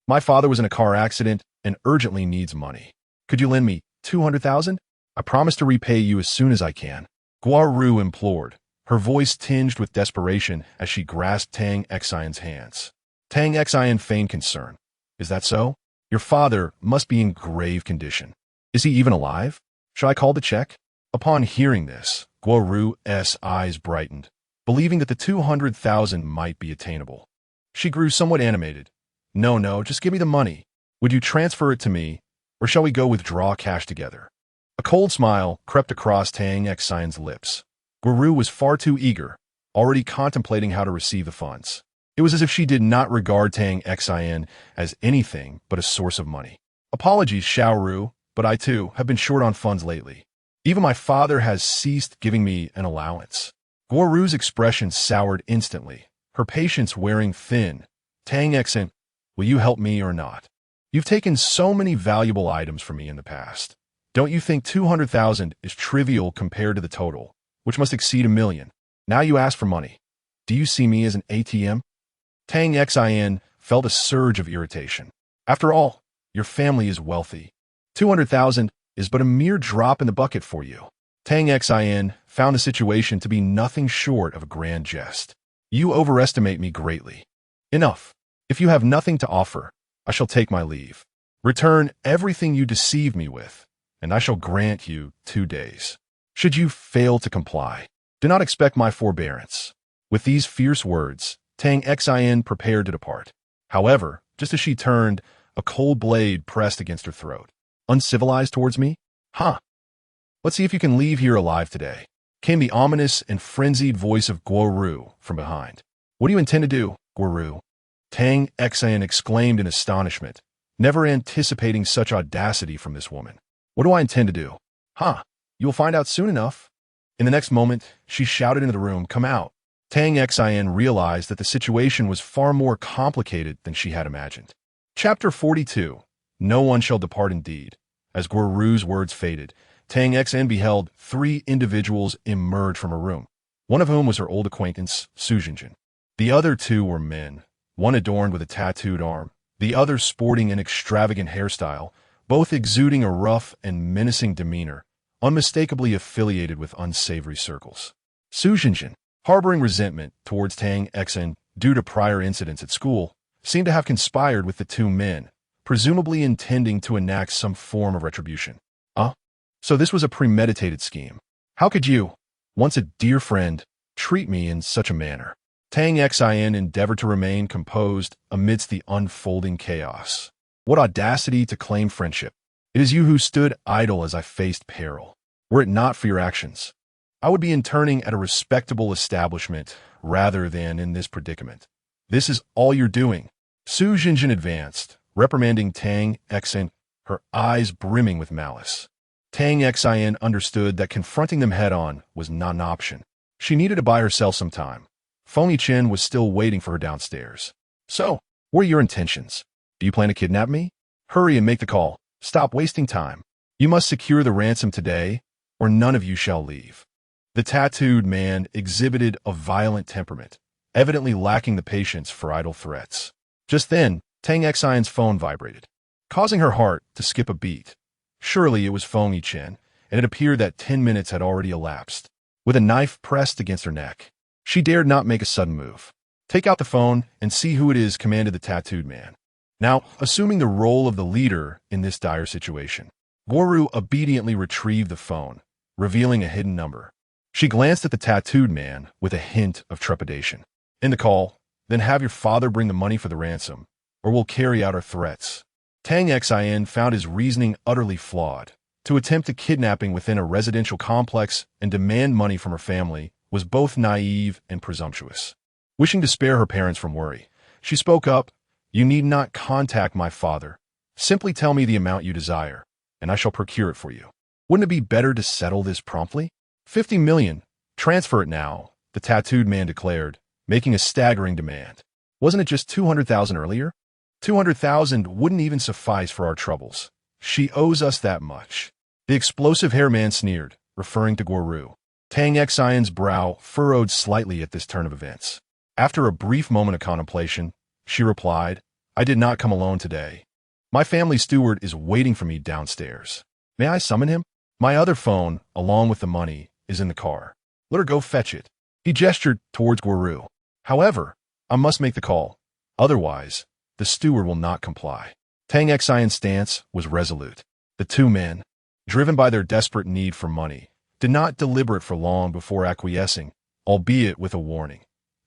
My father was in a car accident and urgently needs money. Could you lend me 200,000? I promise to repay you as soon as I can. Guo Ru implored, her voice tinged with desperation as she grasped Tang Xian's hands. Tang Xian feigned concern. Is that so? Your father must be in grave condition. Is he even alive? Shall I call the check? Upon hearing this, Guo Ru's eyes brightened, believing that the 200,000 might be attainable. She grew somewhat animated. No, just give me the money. Would you transfer it to me, or shall we go withdraw cash together? A cold smile crept across Tang Xian's lips. Guo Ru was far too eager, already contemplating how to receive the funds. It was as if she did not regard Tang Xian as anything but a source of money. Apologies, Xiao Ru, but I too have been short on funds lately. Even my father has ceased giving me an allowance. Guo Ru's expression soured instantly, her patience wearing thin. Tang Xian, will you help me or not? You've taken so many valuable items from me in the past. Don't you think 200,000 is trivial compared to the total, which must exceed 1 million? Now you ask for money. Do you see me as an ATM? Tang Xian felt a surge of irritation. After all, your family is wealthy. 200,000 is but a mere drop in the bucket for you. Tang Xian found the situation to be nothing short of a grand jest. You overestimate me greatly. Enough. If you have nothing to offer, I shall take my leave. Return everything you deceived me with, and I shall grant you 2 days. Should you fail to comply, do not expect my forbearance. With these fierce words, Tang Xian prepared to depart. However, just as she turned, a cold blade pressed against her throat. Uncivilized towards me? Huh. Let's see if you can leave here alive today, came the ominous and frenzied voice of Guo Ru from behind. What do you intend to do, Guo Ru? Tang Xian exclaimed in astonishment, never anticipating such audacity from this woman. What do I intend to do? You will find out soon enough. In the next moment, she shouted into the room, come out. Tang Xian realized that the situation was far more complicated than she had imagined. Chapter 42. No one shall depart indeed. As Guo Ru's words faded, Tang Xian beheld 3 individuals emerge from her room, one of whom was her old acquaintance, Su Jinjin. The other 2 were men, one adorned with a tattooed arm, the other sporting an extravagant hairstyle, both exuding a rough and menacing demeanor, unmistakably affiliated with unsavory circles. Su Jinjin, harboring resentment towards Tang Xian due to prior incidents at school, seemed to have conspired with the 2 men, presumably intending to enact some form of retribution. So this was a premeditated scheme. How could you, once a dear friend, treat me in such a manner? Tang Xian endeavored to remain composed amidst the unfolding chaos. What audacity to claim friendship. It is you who stood idle as I faced peril. Were it not for your actions, I would be interning at a respectable establishment rather than in this predicament. This is all you're doing. Su Jinjin advanced, reprimanding Tang Xian, her eyes brimming with malice. Tang Xian understood that confronting them head-on was not an option. She needed to buy herself some time. Phony Chin was still waiting for her downstairs. So, what are your intentions? Do you plan to kidnap me? Hurry and make the call. Stop wasting time. You must secure the ransom today, or none of you shall leave. The tattooed man exhibited a violent temperament, evidently lacking the patience for idle threats. Just then, Tang Xian's phone vibrated, causing her heart to skip a beat. Surely it was Phony Chin, and it appeared that 10 minutes had already elapsed. With a knife pressed against her neck, she dared not make a sudden move. Take out the phone and see who it is, commanded the tattooed man. Now, assuming the role of the leader in this dire situation, Guoru obediently retrieved the phone, revealing a hidden number. She glanced at the tattooed man with a hint of trepidation. In the call, then have your father bring the money for the ransom, or we'll carry out our threats. Tang Xian found his reasoning utterly flawed. To attempt a kidnapping within a residential complex and demand money from her family was both naive and presumptuous. Wishing to spare her parents from worry, she spoke up, "You need not contact my father. Simply tell me the amount you desire, and I shall procure it for you. Wouldn't it be better to settle this promptly? 50 million. Transfer it now," the tattooed man declared, making a staggering demand. Wasn't it just 200,000 earlier? 200,000 wouldn't even suffice for our troubles. She owes us that much. The explosive hair man sneered, referring to Guoru. Tang Xian's brow furrowed slightly at this turn of events. After a brief moment of contemplation, she replied, "I did not come alone today. My family steward is waiting for me downstairs. May I summon him? My other phone, along with the money, is in the car. Let her go fetch it." He gestured towards Guoru. "However, I must make the call. Otherwise, the steward will not comply." Tang Xian's stance was resolute. The two men, driven by their desperate need for money, did not deliberate for long before acquiescing, albeit with a warning.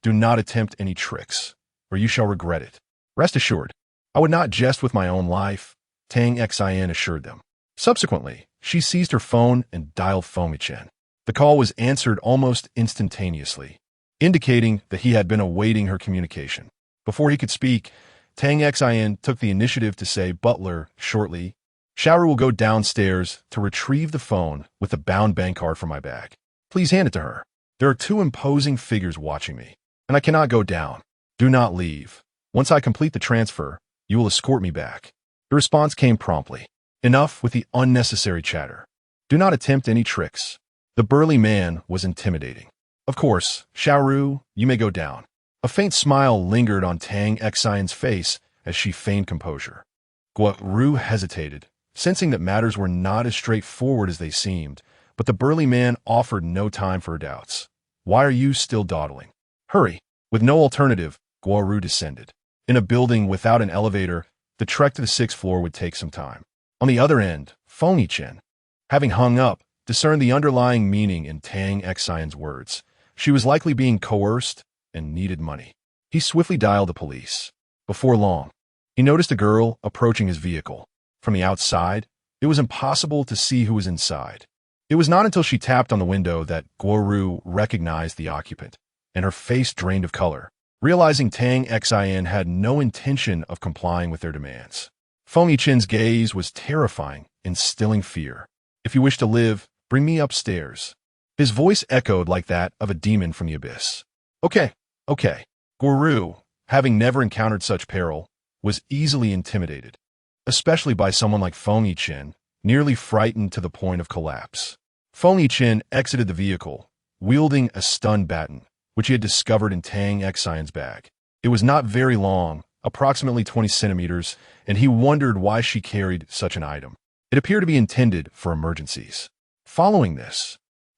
"Do not attempt any tricks, or you shall regret it. Rest assured, I would not jest with my own life," Tang Xian assured them. Subsequently, she seized her phone and dialed Phony Chin. The call was answered almost instantaneously, indicating that he had been awaiting her communication. Before he could speak, Tang Xian took the initiative to say, "Butler, shortly. Xiaoru will go downstairs to retrieve the phone with the bound bank card from my bag. Please hand it to her. There are two imposing figures watching me, and I cannot go down. Do not leave. Once I complete the transfer, you will escort me back." The response came promptly. "Enough with the unnecessary chatter. Do not attempt any tricks." The burly man was intimidating. "Of course, Xiaoru, you may go down." A faint smile lingered on Tang Xian's face as she feigned composure. Guoru hesitated, sensing that matters were not as straightforward as they seemed, but the burly man offered no time for her doubts. "Why are you still dawdling? Hurry." With no alternative, Guoru descended. In a building without an elevator, the trek to the 6th floor would take some time. On the other end, Phony Chin, having hung up, discerned the underlying meaning in Tang Xian's words. She was likely being coerced and needed money. He swiftly dialed the police. Before long, he noticed a girl approaching his vehicle. From the outside, it was impossible to see who was inside. It was not until she tapped on the window that Guoru recognized the occupant, and her face drained of color, realizing Tang Xian had no intention of complying with their demands. Phony Chin's gaze was terrifying, instilling fear. "If you wish to live, bring me upstairs." His voice echoed like that of a demon from the abyss. Okay. Guoru, having never encountered such peril, was easily intimidated, especially by someone like Phony Chin, nearly frightened to the point of collapse. Phony Chin exited the vehicle, wielding a stun baton, which he had discovered in Tang Xian's bag. It was not very long, approximately 20 centimeters, and he wondered why she carried such an item. It appeared to be intended for emergencies. Following this,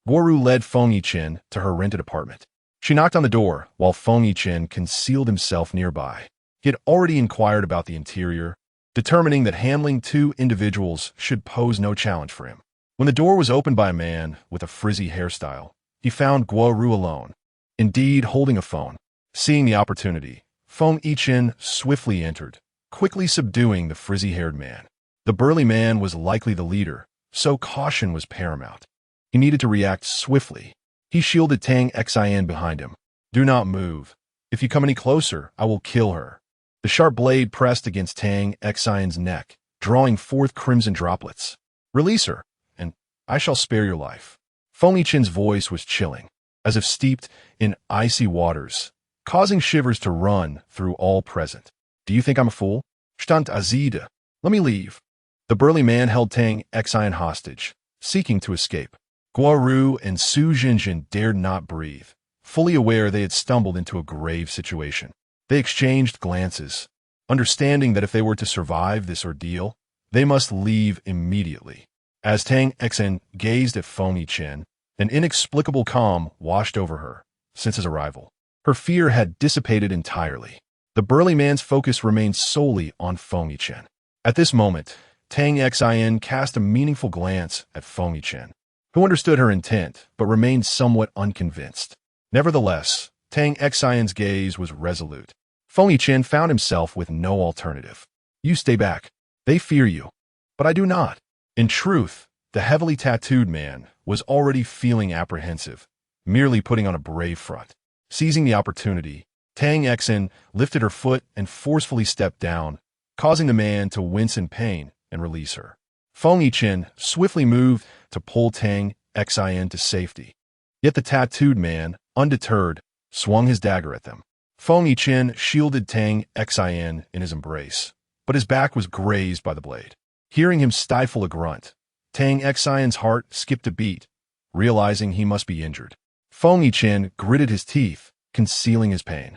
Guoru led Phony Chin to her rented apartment. She knocked on the door, while Phony Chin concealed himself nearby. He had already inquired about the interior, determining that handling two individuals should pose no challenge for him. When the door was opened by a man with a frizzy hairstyle, he found Guoru alone, indeed holding a phone. Seeing the opportunity, Phony Chin swiftly entered, quickly subduing the frizzy-haired man. The burly man was likely the leader, so caution was paramount. He needed to react swiftly. He shielded Tang Xian behind him. "Do not move. If you come any closer, I will kill her." The sharp blade pressed against Tang Xian's neck, drawing forth crimson droplets. "Release her, and I shall spare your life." Phony Chin's voice was chilling, as if steeped in icy waters, causing shivers to run through all present. Do you think I'm a fool? Stand azide. Let me leave. The burly man held Tang Xian hostage, seeking to escape. Guoru and Su Jinjin dared not breathe, fully aware they had stumbled into a grave situation. They exchanged glances, understanding that if they were to survive this ordeal, they must leave immediately. As Tang Xian gazed at Feng Yichen, an inexplicable calm washed over her since his arrival. Her fear had dissipated entirely. The burly man's focus remained solely on Feng Yichen. At this moment, Tang Xian cast a meaningful glance at Feng Yichen, who understood her intent but remained somewhat unconvinced. Nevertheless, Tang Xian's gaze was resolute. Feng Yichen found himself with no alternative. You stay back. They fear you. But I do not. In truth, the heavily tattooed man was already feeling apprehensive, merely putting on a brave front. Seizing the opportunity, Tang Xian lifted her foot and forcefully stepped down, causing the man to wince in pain and release her. Feng Yichen swiftly moved to pull Tang Xian to safety. Yet the tattooed man, undeterred, swung his dagger at them. Feng Yichen shielded Tang Xian in his embrace, but his back was grazed by the blade. Hearing him stifle a grunt, Tang Xian's heart skipped a beat, realizing he must be injured. Feng Yichen gritted his teeth, concealing his pain,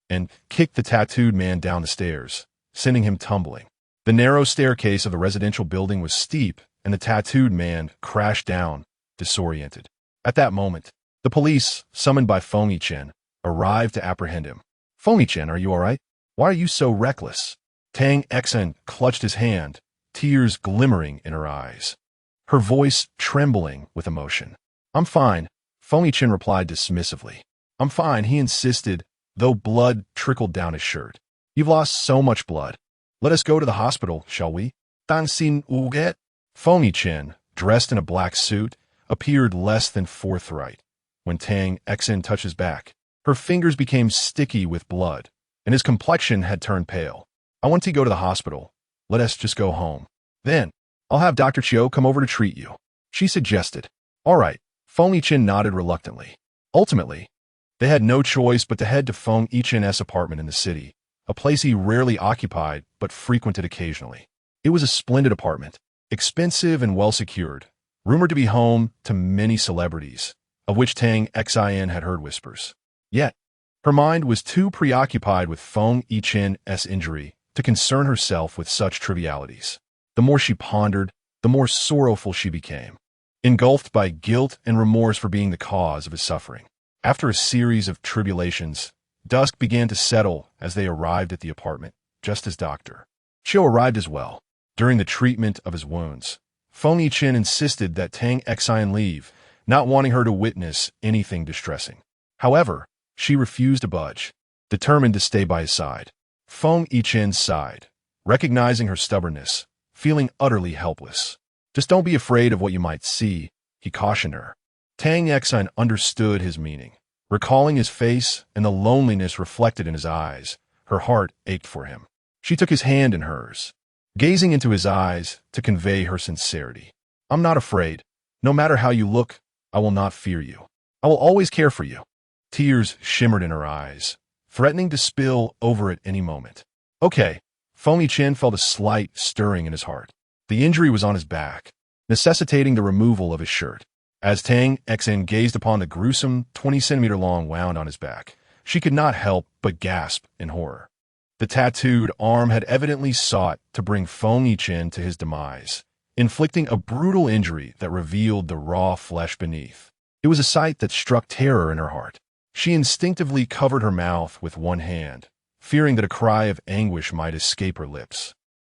and kicked the tattooed man down the stairs, sending him tumbling. The narrow staircase of the residential building was steep, and the tattooed man crashed down, disoriented. At that moment, the police, summoned by Feng Yichen, arrived to apprehend him. Feng Yichen, are you all right? Why are you so reckless? Tang Xian clutched his hand, tears glimmering in her eyes, her voice trembling with emotion. I'm fine, Feng Yichen replied dismissively. I'm fine, he insisted, though blood trickled down his shirt. You've lost so much blood. Let us go to the hospital, shall we? Dan Xin Uget? Feng Yichen, dressed in a black suit, appeared less than forthright. When Tang Xian touched his back, her fingers became sticky with blood, and his complexion had turned pale. I want to go to the hospital. Let us just go home. Then, I'll have Dr. Chiu come over to treat you, she suggested. All right, Feng Yichen nodded reluctantly. Ultimately, they had no choice but to head to Feng Yichen's apartment in the city, a place he rarely occupied but frequented occasionally. It was a splendid apartment, expensive and well-secured, rumored to be home to many celebrities, of which Tang Xian had heard whispers. Yet, her mind was too preoccupied with Feng Yichen's injury to concern herself with such trivialities. The more she pondered, the more sorrowful she became, engulfed by guilt and remorse for being the cause of his suffering. After a series of tribulations, dusk began to settle as they arrived at the apartment, just as Dr. Chiu arrived as well. During the treatment of his wounds, Feng Yichen insisted that Tang Xian leave, not wanting her to witness anything distressing. However, she refused to budge, determined to stay by his side. Feng Yichen sighed, recognizing her stubbornness, feeling utterly helpless. Just don't be afraid of what you might see, he cautioned her. Tang Xian understood his meaning. Recalling his face and the loneliness reflected in his eyes, her heart ached for him. She took his hand in hers, gazing into his eyes to convey her sincerity. I'm not afraid. No matter how you look, I will not fear you. I will always care for you. Tears shimmered in her eyes, threatening to spill over at any moment. Okay. Feng Yichen felt a slight stirring in his heart. The injury was on his back, necessitating the removal of his shirt. As Tang Xian gazed upon the gruesome 20-centimeter-long wound on his back, she could not help but gasp in horror. The tattooed arm had evidently sought to bring Feng Yichen to his demise, inflicting a brutal injury that revealed the raw flesh beneath. It was a sight that struck terror in her heart. She instinctively covered her mouth with one hand, fearing that a cry of anguish might escape her lips.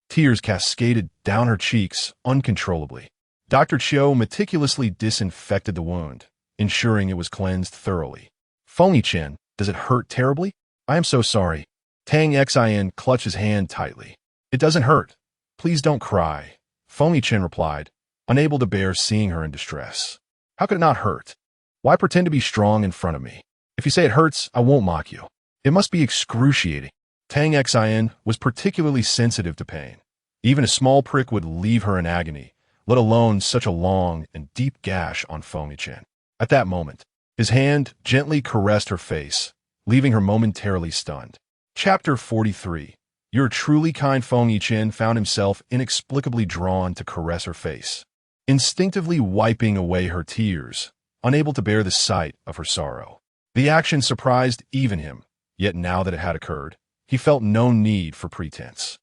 Tears cascaded down her cheeks uncontrollably. Dr. Chiu meticulously disinfected the wound, ensuring it was cleansed thoroughly. Feng Yichen, does it hurt terribly? I am so sorry. Tang Xian clutched his hand tightly. It doesn't hurt. Please don't cry, Feng Yichen replied, unable to bear seeing her in distress. How could it not hurt? Why pretend to be strong in front of me? If you say it hurts, I won't mock you. It must be excruciating. Tang Xian was particularly sensitive to pain. Even a small prick would leave her in agony, let alone such a long and deep gash on Feng Yichen. At that moment, his hand gently caressed her face, leaving her momentarily stunned. Chapter 43. Your truly kind Feng Yichen found himself inexplicably drawn to caress her face, instinctively wiping away her tears, unable to bear the sight of her sorrow. The action surprised even him, yet now that it had occurred, he felt no need for pretense.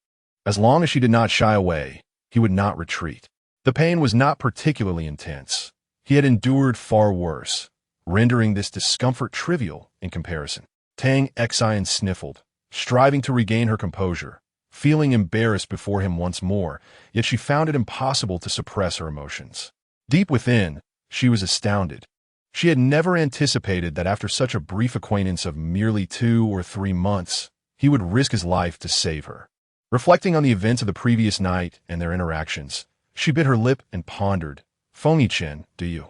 As long as she did not shy away, he would not retreat. The pain was not particularly intense. He had endured far worse, rendering this discomfort trivial in comparison. Tang Xian sniffled, striving to regain her composure, feeling embarrassed before him once more, yet she found it impossible to suppress her emotions. Deep within, she was astounded. She had never anticipated that after such a brief acquaintance of merely 2 or 3 months, he would risk his life to save her. Reflecting on the events of the previous night and their interactions, she bit her lip and pondered, Feng Yichen, do you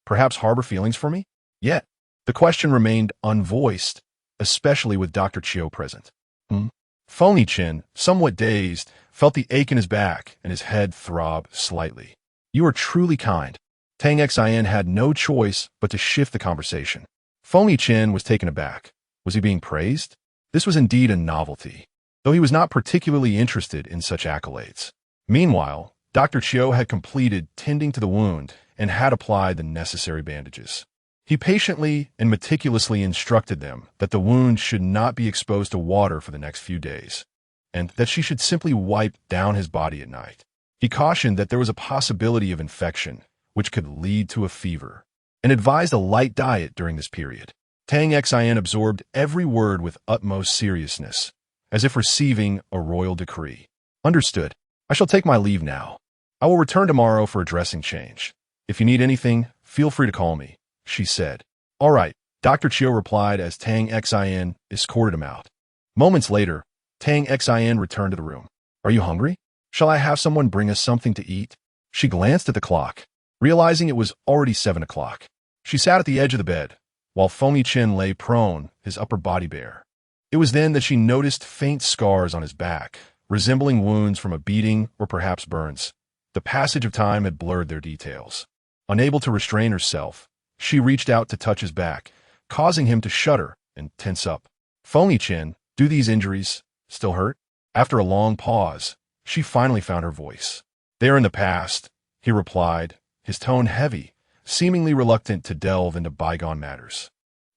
perhaps harbor feelings for me? Yet, the question remained unvoiced, especially with Dr. Chiu present. Feng Yichen, somewhat dazed, felt the ache in his back and his head throb slightly. You are truly kind. Tang Xian had no choice but to shift the conversation. Feng Yichen was taken aback. Was he being praised? This was indeed a novelty, though he was not particularly interested in such accolades. Meanwhile, Dr. Chiu had completed tending to the wound and had applied the necessary bandages. He patiently and meticulously instructed them that the wound should not be exposed to water for the next few days, and that she should simply wipe down his body at night. He cautioned that there was a possibility of infection, which could lead to a fever, and advised a light diet during this period. Tang Xian absorbed every word with utmost seriousness, as if receiving a royal decree. Understood. I shall take my leave now. I will return tomorrow for a dressing change. If you need anything, feel free to call me, she said. All right, Dr. Chiu replied as Tang Xian escorted him out. Moments later, Tang Xian returned to the room. Are you hungry? Shall I have someone bring us something to eat? She glanced at the clock, realizing it was already 7 o'clock. She sat at the edge of the bed, while Feng Yichen lay prone, his upper body bare. It was then that she noticed faint scars on his back, resembling wounds from a beating or perhaps burns. The passage of time had blurred their details. Unable to restrain herself, she reached out to touch his back, causing him to shudder and tense up. Feng Yichen, do these injuries still hurt? After a long pause, she finally found her voice. They are in the past, he replied, his tone heavy, seemingly reluctant to delve into bygone matters.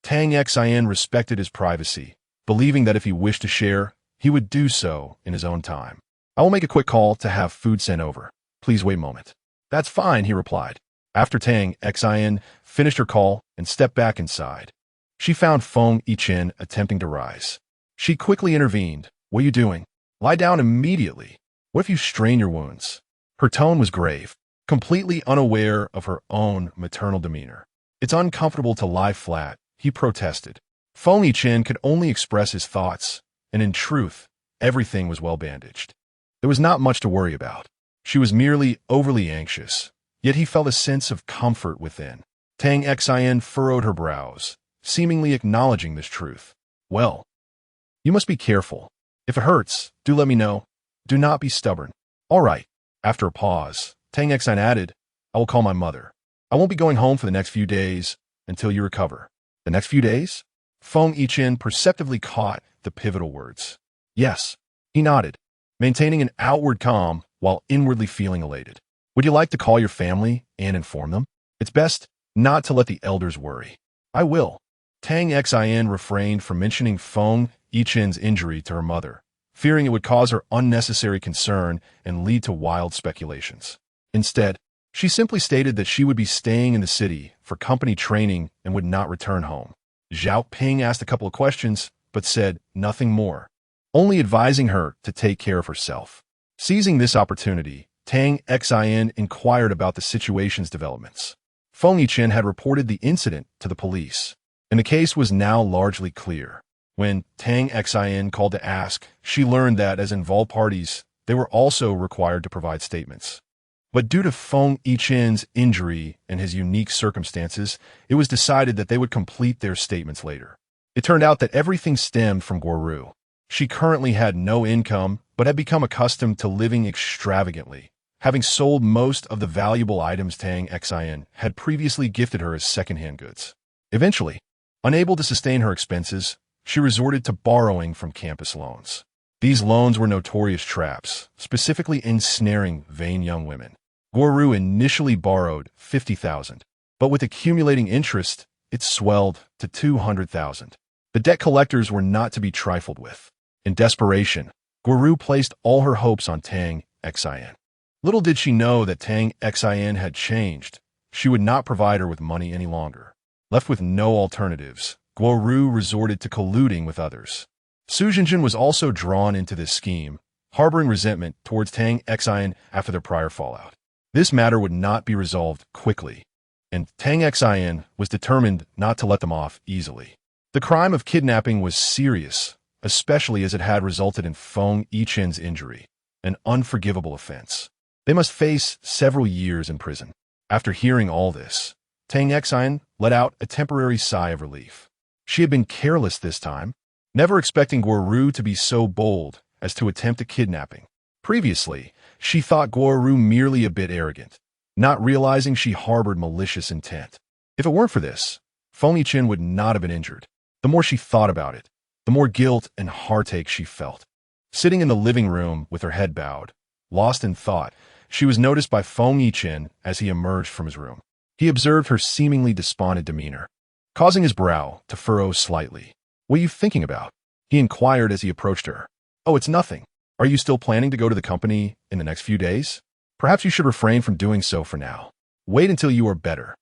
Tang Xian respected his privacy, believing that if he wished to share, he would do so in his own time. I will make a quick call to have food sent over. Please wait a moment. That's fine, he replied. After Tang Xian finished her call and stepped back inside, she found Feng Yichen attempting to rise. She quickly intervened. What are you doing? Lie down immediately. What if you strain your wounds? Her tone was grave, completely unaware of her own maternal demeanor. It's uncomfortable to lie flat, he protested. Feng Yichen could only express his thoughts, and in truth, everything was well bandaged. There was not much to worry about. She was merely overly anxious, yet he felt a sense of comfort within. Tang Xian furrowed her brows, seemingly acknowledging this truth. Well, you must be careful. If it hurts, do let me know. Do not be stubborn. All right. After a pause, Tang Xian added, I will call my mother. I won't be going home for the next few days until you recover. The next few days? Feng Yichen perceptively caught the pivotal words. Yes, he nodded, maintaining an outward calm while inwardly feeling elated. Would you like to call your family and inform them? It's best not to let the elders worry. I will. Tang Xian refrained from mentioning Feng Yichen's injury to her mother, fearing it would cause her unnecessary concern and lead to wild speculations. Instead, she simply stated that she would be staying in the city for company training and would not return home. Zhao Ping asked a couple of questions, but said nothing more, only advising her to take care of herself. Seizing this opportunity, Tang Xian inquired about the situation's developments. Feng Yichen had reported the incident to the police, and the case was now largely clear. When Tang Xian called to ask, she learned that, as involved parties, they were also required to provide statements. But due to Feng Yichen's injury and his unique circumstances, it was decided that they would complete their statements later. It turned out that everything stemmed from Guoru. She currently had no income, but had become accustomed to living extravagantly, having sold most of the valuable items Tang Xian had previously gifted her as second-hand goods. Eventually, Unable to sustain her expenses, she resorted to borrowing from campus loans. These loans were notorious traps, specifically ensnaring vain young women. Guru initially borrowed $50,000, but with accumulating interest, it swelled to $200,000. The debt collectors were not to be trifled with. In desperation, Guru placed all her hopes on Tang Xin. Little did she know that Tang Xin had changed. She would not provide her with money any longer. Left with no alternatives, Guru resorted to colluding with others. Su Jinjin was also drawn into this scheme, harboring resentment towards Tang Xin after their prior fallout. This matter would not be resolved quickly, and Tang Xin was determined not to let them off easily. The crime of kidnapping was serious, especially as it had resulted in Feng Yichen's injury, an unforgivable offense. They must face several years in prison. After hearing all this, Tang Xin let out a temporary sigh of relief. She had been careless this time, never expecting Guru to be so bold as to attempt a kidnapping. Previously, she thought Guru merely a bit arrogant, not realizing she harbored malicious intent. If it weren't for this, Feng Yichen would not have been injured. The more she thought about it, the more guilt and heartache she felt. Sitting in the living room with her head bowed, lost in thought, she was noticed by Feng Yichen as he emerged from his room. He observed her seemingly despondent demeanor, causing his brow to furrow slightly. "What are you thinking about?" he inquired as he approached her. "Oh, it's nothing. Are you still planning to go to the company in the next few days? Perhaps you should refrain from doing so for now. Wait until you are better."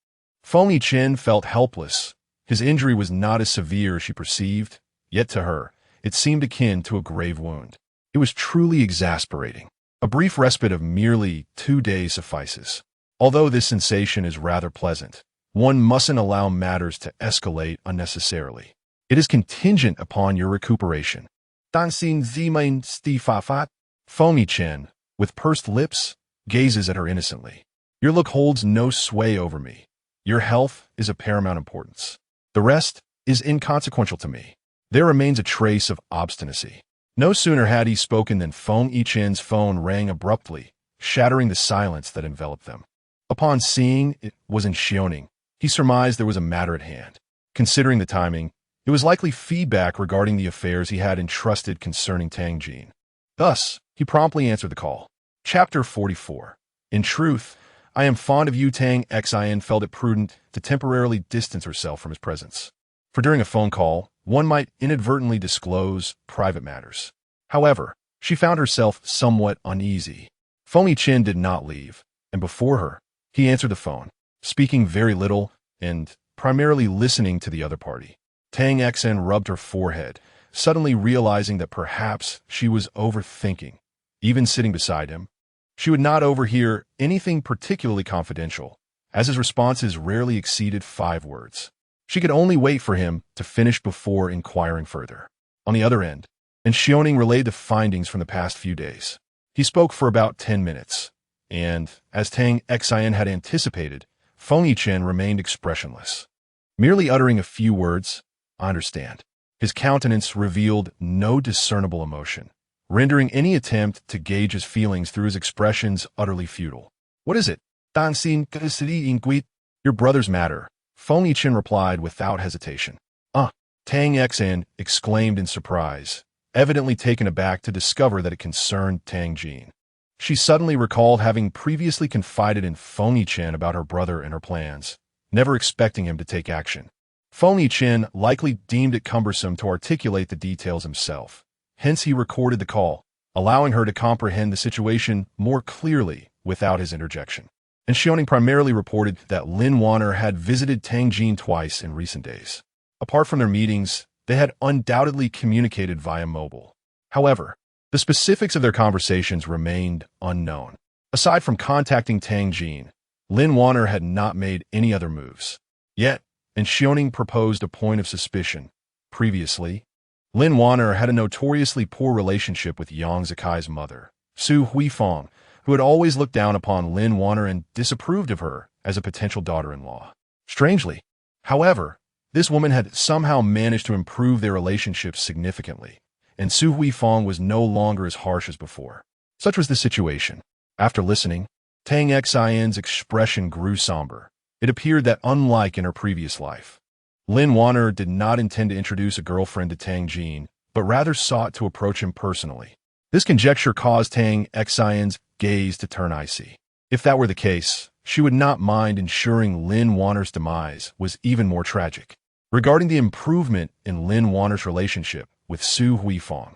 Feng Yichen felt helpless. His injury was not as severe as she perceived, yet to her, it seemed akin to a grave wound. It was truly exasperating. A brief respite of merely 2 days suffices. Although this sensation is rather pleasant, one mustn't allow matters to escalate unnecessarily. It is contingent upon your recuperation. Dan xin zimain stifafat. Feng Yichen, with pursed lips, gazes at her innocently. "Your look holds no sway over me. Your health is of paramount importance. The rest is inconsequential to me." There remains a trace of obstinacy. No sooner had he spoken than Feng Yichen's phone rang abruptly, shattering the silence that enveloped them. Upon seeing it was in Xiaoning, he surmised there was a matter at hand. Considering the timing, it was likely feedback regarding the affairs he had entrusted concerning Tang Jin. Thus, he promptly answered the call. Chapter 44. In truth, I am fond of you. Tang Xin felt it prudent to temporarily distance herself from his presence. For during a phone call, one might inadvertently disclose private matters. However, she found herself somewhat uneasy. Feng Yichen did not leave, and before her, he answered the phone, speaking very little and primarily listening to the other party. Tang Xin rubbed her forehead, suddenly realizing that perhaps she was overthinking. Even sitting beside him, she would not overhear anything particularly confidential, as his responses rarely exceeded 5 words. She could only wait for him to finish before inquiring further. On the other end, Xiaoning relayed the findings from the past few days. He spoke for about 10 minutes, and, as Tang Xin had anticipated, Feng Yichen remained expressionless. Merely uttering a few words, "I understand." His countenance revealed no discernible emotion, rendering any attempt to gauge his feelings through his expressions utterly futile. "What is it?" "Dan xin inquit." "Your brother's matter," Feng Yichen replied without hesitation. Tang Xin exclaimed in surprise, evidently taken aback to discover that it concerned Tang Jin. She suddenly recalled having previously confided in Feng Yichen about her brother and her plans, never expecting him to take action. Feng Yichen likely deemed it cumbersome to articulate the details himself. Hence he recorded the call, allowing her to comprehend the situation more clearly without his interjection. And Xiaoning primarily reported that Lin Wanner had visited Tang Jin twice in recent days. Apart from their meetings, they had undoubtedly communicated via mobile. However, the specifics of their conversations remained unknown. Aside from contacting Tang Jin, Lin Wanner had not made any other moves. Yet, Xiaoning proposed a point of suspicion. Previously, Lin Wanner had a notoriously poor relationship with Yang Zikai's mother, Su Huifeng, who had always looked down upon Lin Wanner and disapproved of her as a potential daughter-in-law. Strangely, however, this woman had somehow managed to improve their relationship significantly, and Su Huifeng was no longer as harsh as before. Such was the situation. After listening, Tang Xin's expression grew somber. It appeared that unlike in her previous life, Lin Wanner did not intend to introduce a girlfriend to Tang Jin, but rather sought to approach him personally. This conjecture caused Tang Xian's gaze to turn icy. If that were the case, she would not mind ensuring Lin Wanner's demise was even more tragic. Regarding the improvement in Lin Wanner's relationship with Su Huifeng,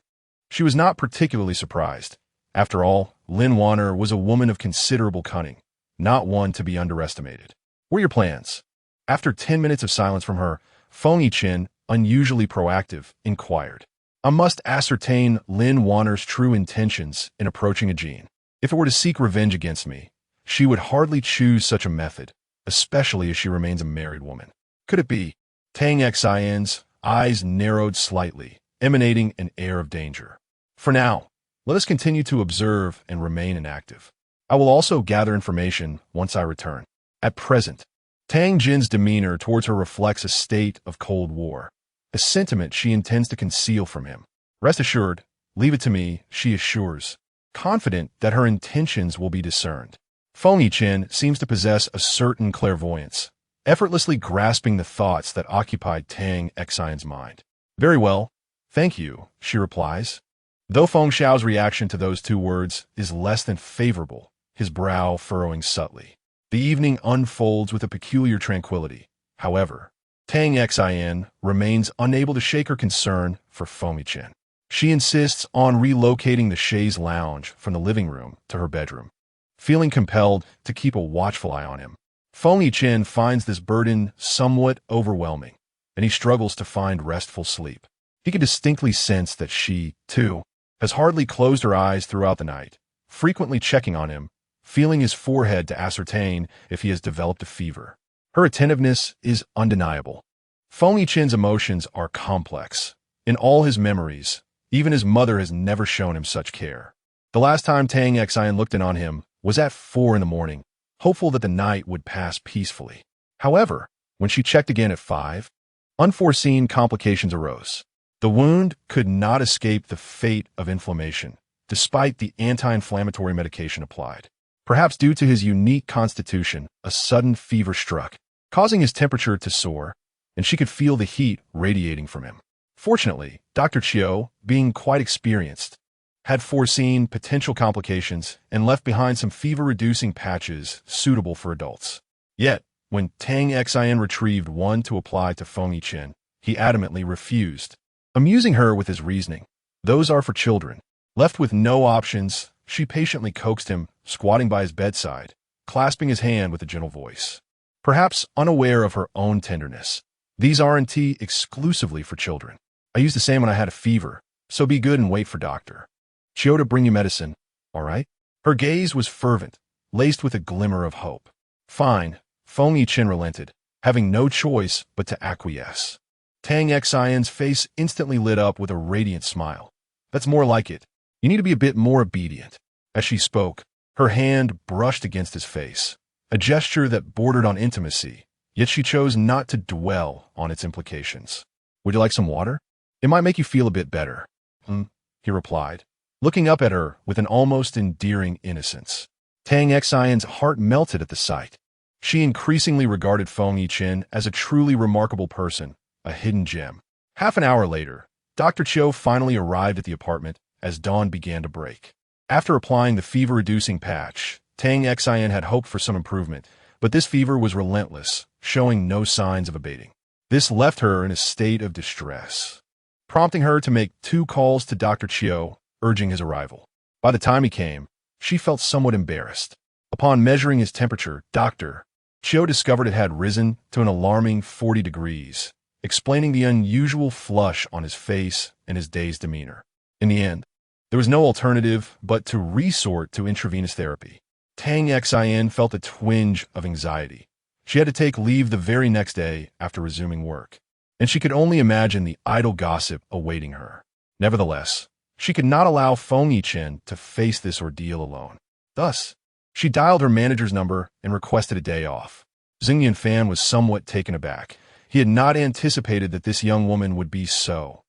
she was not particularly surprised. After all, Lin Wanner was a woman of considerable cunning, not one to be underestimated. What are your plans? After 10 minutes of silence from her, Feng Yiqin, unusually proactive, inquired. I must ascertain Lin Wanner's true intentions in approaching a Jin. If it were to seek revenge against me, she would hardly choose such a method, especially as she remains a married woman. Could it be? Tang Xian's eyes narrowed slightly, emanating an air of danger. For now, let us continue to observe and remain inactive. I will also gather information once I return. At present, Tang Jin's demeanor towards her reflects a state of Cold War, a sentiment she intends to conceal from him. Rest assured, leave it to me, she assures, confident that her intentions will be discerned. Feng Yiqin seems to possess a certain clairvoyance, effortlessly grasping the thoughts that occupied Tang Xian's mind. Very well, thank you, she replies. Though Feng Xiao's reaction to those two words is less than favorable, his brow furrowing subtly. The evening unfolds with a peculiar tranquility. However, Tang Xian remains unable to shake her concern for Feng Yiqin. She insists on relocating the chaise lounge from the living room to her bedroom, feeling compelled to keep a watchful eye on him. Feng Yiqin finds this burden somewhat overwhelming, and he struggles to find restful sleep. He can distinctly sense that she, too, has hardly closed her eyes throughout the night, frequently checking on him, feeling his forehead to ascertain if he has developed a fever. Her attentiveness is undeniable. Feng Yiqin's emotions are complex. In all his memories, even his mother has never shown him such care. The last time Tang Xian looked in on him was at 4 in the morning, hopeful that the night would pass peacefully. However, when she checked again at 5, unforeseen complications arose. The wound could not escape the fate of inflammation, despite the anti-inflammatory medication applied. Perhaps due to his unique constitution, a sudden fever struck, causing his temperature to soar, and she could feel the heat radiating from him. Fortunately, Dr. Chiu, being quite experienced, had foreseen potential complications and left behind some fever-reducing patches suitable for adults. Yet, when Tang Xian retrieved one to apply to Feng Yiqin, he adamantly refused, amusing her with his reasoning. Those are for children. Left with no options, she patiently coaxed him, squatting by his bedside, clasping his hand with a gentle voice. Perhaps unaware of her own tenderness, these aren't exclusively for children. I used the same when I had a fever, so be good and wait for doctor Chiu to bring you medicine, all right? Her gaze was fervent, laced with a glimmer of hope. Fine, Feng Yiqin relented, having no choice but to acquiesce. Tang Xian's face instantly lit up with a radiant smile. That's more like it. You need to be a bit more obedient. As she spoke, her hand brushed against his face, a gesture that bordered on intimacy, yet she chose not to dwell on its implications. Would you like some water? It might make you feel a bit better. He replied, looking up at her with an almost endearing innocence. Tang Xian's heart melted at the sight. She increasingly regarded Feng Yiqin as a truly remarkable person, a hidden gem. Half an hour later, Dr. Chiu finally arrived at the apartment as dawn began to break. After applying the fever-reducing patch, Tang Xian had hoped for some improvement, but this fever was relentless, showing no signs of abating. This left her in a state of distress, prompting her to make 2 calls to Dr. Chiu, urging his arrival. By the time he came, she felt somewhat embarrassed. Upon measuring his temperature, Dr. Chiu discovered it had risen to an alarming 40 degrees, explaining the unusual flush on his face and his dazed demeanor. In the end, there was no alternative but to resort to intravenous therapy. Tang Xian felt a twinge of anxiety. She had to take leave the very next day after resuming work, and she could only imagine the idle gossip awaiting her. Nevertheless, she could not allow Feng Yiqin to face this ordeal alone. Thus, she dialed her manager's number and requested a day off. Xing Yunfan was somewhat taken aback. He had not anticipated that this young woman would be so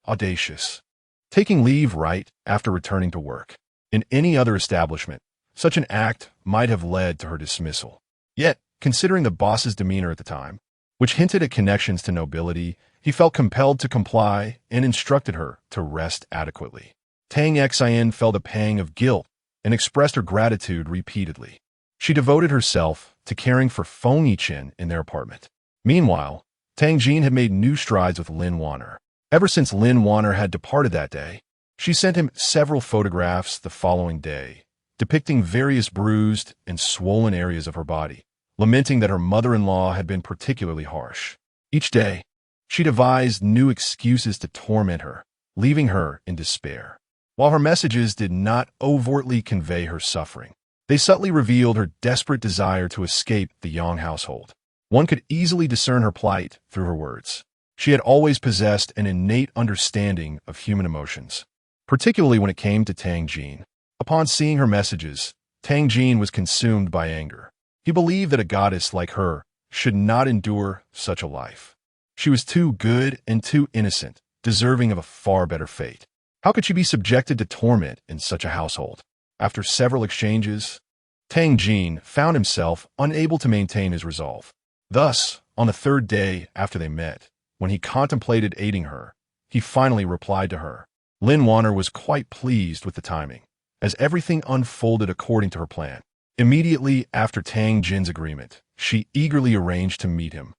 audacious, taking leave right after returning to work. In any other establishment, such an act might have led to her dismissal. Yet, considering the boss's demeanor at the time, which hinted at connections to nobility. He felt compelled to comply and instructed her to rest adequately. Tang Xian felt a pang of guilt and expressed her gratitude repeatedly. She devoted herself to caring for Feng Yichen in their apartment. Meanwhile, Tang Jin had made new strides with Lin Wanner. Ever since Lin Wanner had departed that day, she sent him several photographs the following day, depicting various bruised and swollen areas of her body, lamenting that her mother-in-law had been particularly harsh. Each day, she devised new excuses to torment her, leaving her in despair. While her messages did not overtly convey her suffering, they subtly revealed her desperate desire to escape the Yang household. One could easily discern her plight through her words. She had always possessed an innate understanding of human emotions, particularly when it came to Tang Jin. Upon seeing her messages, Tang Jin was consumed by anger. He believed that a goddess like her should not endure such a life. She was too good and too innocent, deserving of a far better fate. How could she be subjected to torment in such a household? After several exchanges, Tang Jin found himself unable to maintain his resolve. Thus, on the third day after they met, when he contemplated aiding her, he finally replied to her. Lin Wanner was quite pleased with the timing, as everything unfolded according to her plan. Immediately after Tang Jin's agreement, she eagerly arranged to meet him,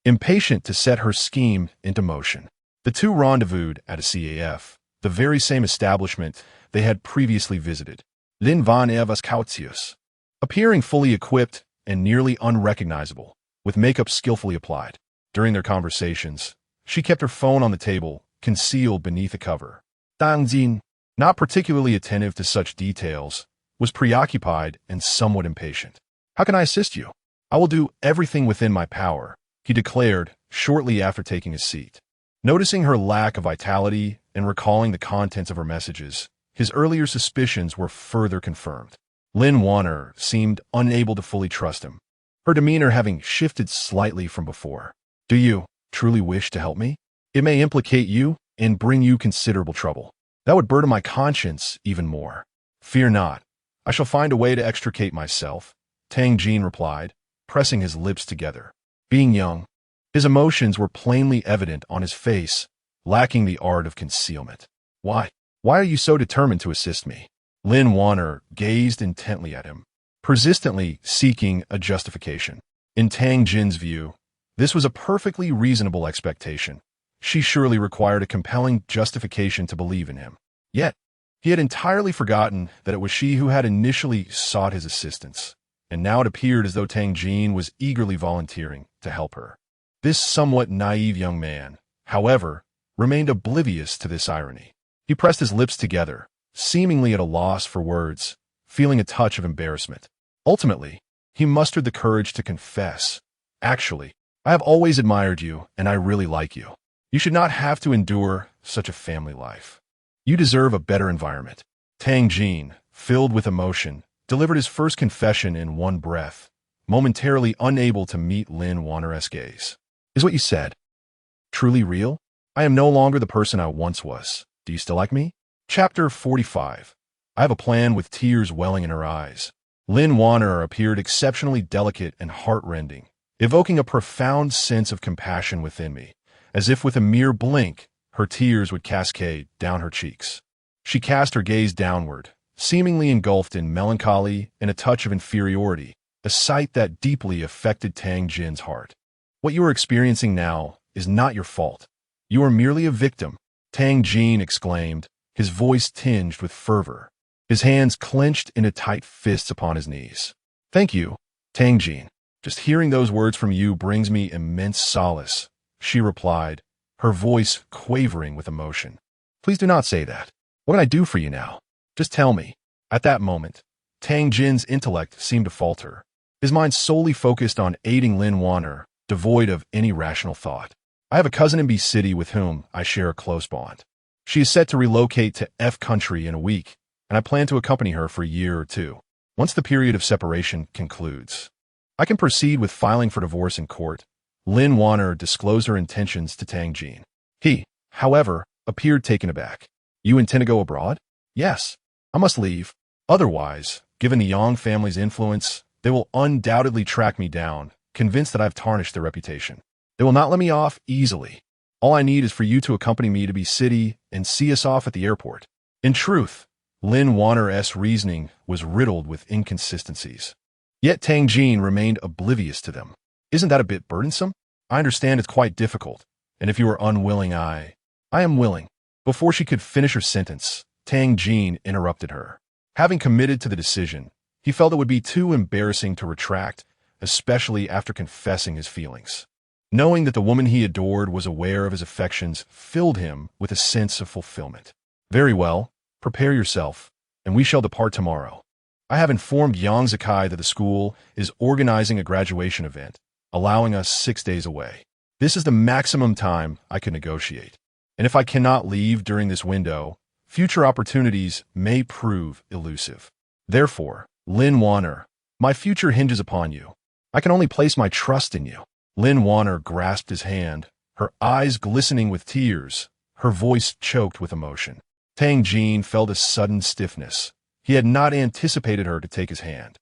impatient to set her scheme into motion. The two rendezvoused at a CAF, the very same establishment they had previously visited. Lin van Evas Cautius, appearing fully equipped and nearly unrecognizable, with makeup skillfully applied. During their conversations, she kept her phone on the table, concealed beneath a cover. Tang Jin, not particularly attentive to such details, was preoccupied and somewhat impatient. "How can I assist you?" "I will do everything within my power," he declared shortly after taking his seat. Noticing her lack of vitality and recalling the contents of her messages, his earlier suspicions were further confirmed. Lin Wanner seemed unable to fully trust him, her demeanor having shifted slightly from before. "Do you truly wish to help me? It may implicate you and bring you considerable trouble. That would burden my conscience even more." "Fear not. I shall find a way to extricate myself," Tang Jin replied, pressing his lips together. Being young, his emotions were plainly evident on his face, lacking the art of concealment. Why are you so determined to assist me?" Lin Wanner gazed intently at him, persistently seeking a justification. In Tang Jin's view, this was a perfectly reasonable expectation. She surely required a compelling justification to believe in him. Yet, he had entirely forgotten that it was she who had initially sought his assistance, and now it appeared as though Tang Jin was eagerly volunteering to help her. This somewhat naive young man, however, remained oblivious to this irony. He pressed his lips together, seemingly at a loss for words, feeling a touch of embarrassment. Ultimately, he mustered the courage to confess, "Actually, I have always admired you, and I really like you. You should not have to endure such a family life. You deserve a better environment." Tang Jin, filled with emotion, delivered his first confession in one breath, momentarily unable to meet Lin Wanner's gaze. "Is what you said truly real? I am no longer the person I once was. Do you still like me?" Chapter 45. I have a plan, with tears welling in her eyes. Lin Wanner appeared exceptionally delicate and heartrending, evoking a profound sense of compassion within me, as if with a mere blink, her tears would cascade down her cheeks. She cast her gaze downward, seemingly engulfed in melancholy and a touch of inferiority, a sight that deeply affected Tang Jin's heart. "What you are experiencing now is not your fault. You are merely a victim," Tang Jin exclaimed, his voice tinged with fervor, his hands clenched into tight fists upon his knees. "Thank you, Tang Jin. Just hearing those words from you brings me immense solace," she replied, her voice quavering with emotion. "Please do not say that. What can I do for you now? Just tell me." At that moment, Tang Jin's intellect seemed to falter, his mind solely focused on aiding Lin Wanner, devoid of any rational thought. "I have a cousin in B City with whom I share a close bond. She is set to relocate to F country in a week, and I plan to accompany her for a year or two. Once the period of separation concludes, I can proceed with filing for divorce in court." Lin Wanner disclosed her intentions to Tang Jin. He, however, appeared taken aback. "You intend to go abroad?" "Yes. I must leave. Otherwise, given the Yang family's influence, they will undoubtedly track me down, convinced that I've tarnished their reputation." They will not let me off easily. All I need is for you to accompany me to Be City and see us off at the airport. In truth, Lin Warner's reasoning was riddled with inconsistencies. Yet Tang Jin remained oblivious to them. Isn't that a bit burdensome? I understand it's quite difficult, and if you are unwilling, I am willing. Before she could finish her sentence, Tang Jin interrupted her. Having committed to the decision, he felt it would be too embarrassing to retract, especially after confessing his feelings. Knowing that the woman he adored was aware of his affections filled him with a sense of fulfillment. Very well, prepare yourself, and we shall depart tomorrow. I have informed Yang Zikai that the school is organizing a graduation event, allowing us 6 days away. This is the maximum time I can negotiate. And if I cannot leave during this window, future opportunities may prove elusive. Therefore, Lin Warner, my future hinges upon you. I can only place my trust in you. Lin Warner grasped his hand, her eyes glistening with tears, her voice choked with emotion. Tang Jin felt a sudden stiffness. He had not anticipated her to take his hand.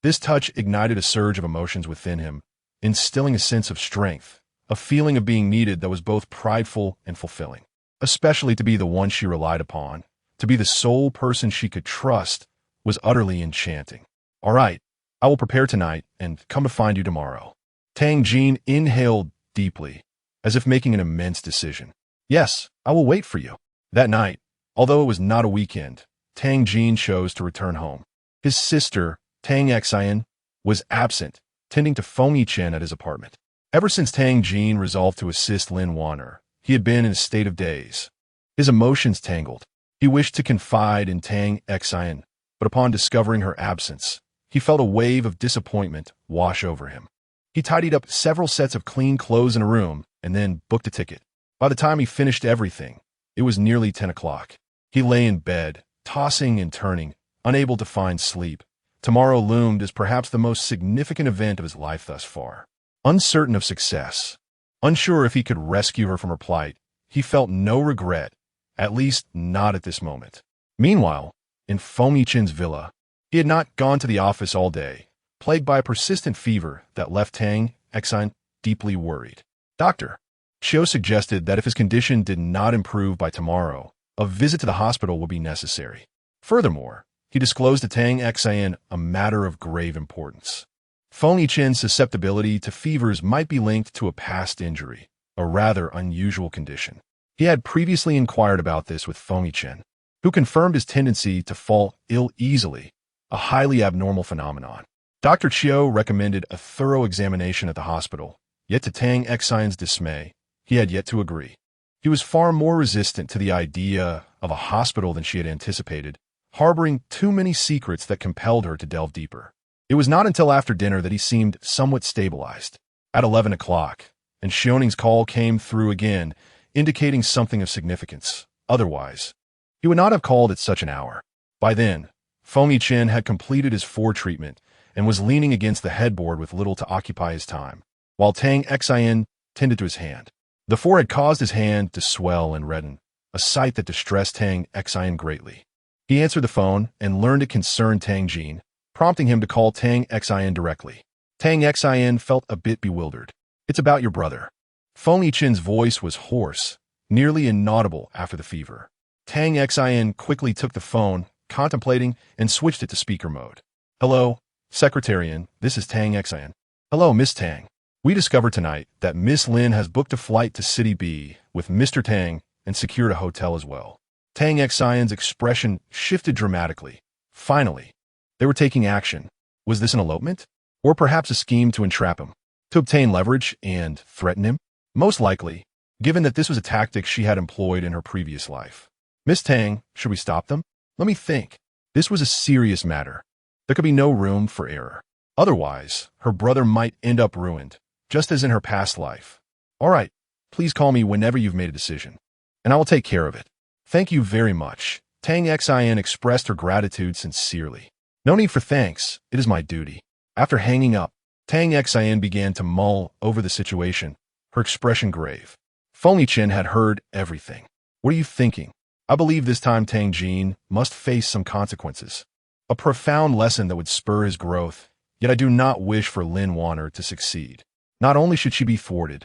This touch ignited a surge of emotions within him, instilling a sense of strength, a feeling of being needed that was both prideful and fulfilling. Especially to be the one she relied upon, to be the sole person she could trust, was utterly enchanting. All right, I will prepare tonight and come to find you tomorrow. Tang Jin inhaled deeply, as if making an immense decision. Yes, I will wait for you. That night, although it was not a weekend, Tang Jin chose to return home. His sister, Tang Xian, was absent, tending to Feng Chen at his apartment. Ever since Tang Jin resolved to assist Lin Warner, he had been in a state of daze. His emotions tangled. He wished to confide in Tang Xian, but upon discovering her absence, he felt a wave of disappointment wash over him. He tidied up several sets of clean clothes in a room and then booked a ticket. By the time he finished everything, it was nearly 10 o'clock. He lay in bed, tossing and turning, unable to find sleep. Tomorrow loomed as perhaps the most significant event of his life thus far. Uncertain of success, unsure if he could rescue her from her plight, he felt no regret, at least not at this moment. Meanwhile, in Feng Chen's villa, he had not gone to the office all day, plagued by a persistent fever that left Tang Xian deeply worried. Doctor Qiu suggested that if his condition did not improve by tomorrow, a visit to the hospital would be necessary. Furthermore, he disclosed to Tang Xian a matter of grave importance. Feng Chen's susceptibility to fevers might be linked to a past injury, a rather unusual condition. He had previously inquired about this with Feng Chen, who confirmed his tendency to fall ill easily, a highly abnormal phenomenon. Dr. Qiu recommended a thorough examination at the hospital, yet to Tang Xian's dismay, he had yet to agree. He was far more resistant to the idea of a hospital than she had anticipated, harboring too many secrets that compelled her to delve deeper. It was not until after dinner that he seemed somewhat stabilized. At 11 o'clock, and Xioning's call came through again, indicating something of significance. Otherwise, he would not have called at such an hour. By then, Feng Chen had completed his treatment and was leaning against the headboard with little to occupy his time, while Tang Xian tended to his hand. The four had caused his hand to swell and redden, a sight that distressed Tang Xian greatly. He answered the phone and learned it concerned Tang Jin, prompting him to call Tang Xian directly. Tang Xian felt a bit bewildered. It's about your brother. Feng Chen's voice was hoarse, nearly inaudible after the fever. Tang Xian quickly took the phone, contemplating, and switched it to speaker mode. Hello, Secretarian, this is Tang Xian. Hello, Miss Tang. We discovered tonight that Miss Lin has booked a flight to City B with Mr. Tang and secured a hotel as well. Tang Xian's expression shifted dramatically. Finally, they were taking action. Was this an elopement? Or perhaps a scheme to entrap him? To obtain leverage and threaten him? Most likely, given that this was a tactic she had employed in her previous life. Miss Tang, should we stop them? Let me think. This was a serious matter. There could be no room for error. Otherwise, her brother might end up ruined, just as in her past life. All right, please call me whenever you've made a decision, and I will take care of it. Thank you very much. Tang Xian expressed her gratitude sincerely. No need for thanks, it is my duty. After hanging up, Tang Xian began to mull over the situation, her expression grave. Feng Chen had heard everything. What are you thinking? I believe this time Tang Jin must face some consequences. A profound lesson that would spur his growth, yet I do not wish for Lin Warner to succeed. Not only should she be thwarted,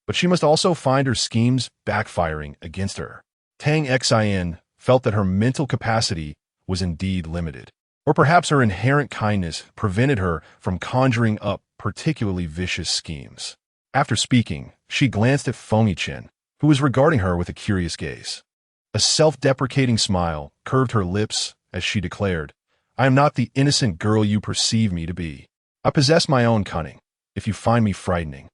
but she must also find her schemes backfiring against her. Tang Xin felt that her mental capacity was indeed limited. Or perhaps her inherent kindness prevented her from conjuring up particularly vicious schemes. After speaking, she glanced at Feng Yichen, who was regarding her with a curious gaze. A self-deprecating smile curved her lips as she declared, "I am not the innocent girl you perceive me to be. I possess my own cunning, if you find me frightening."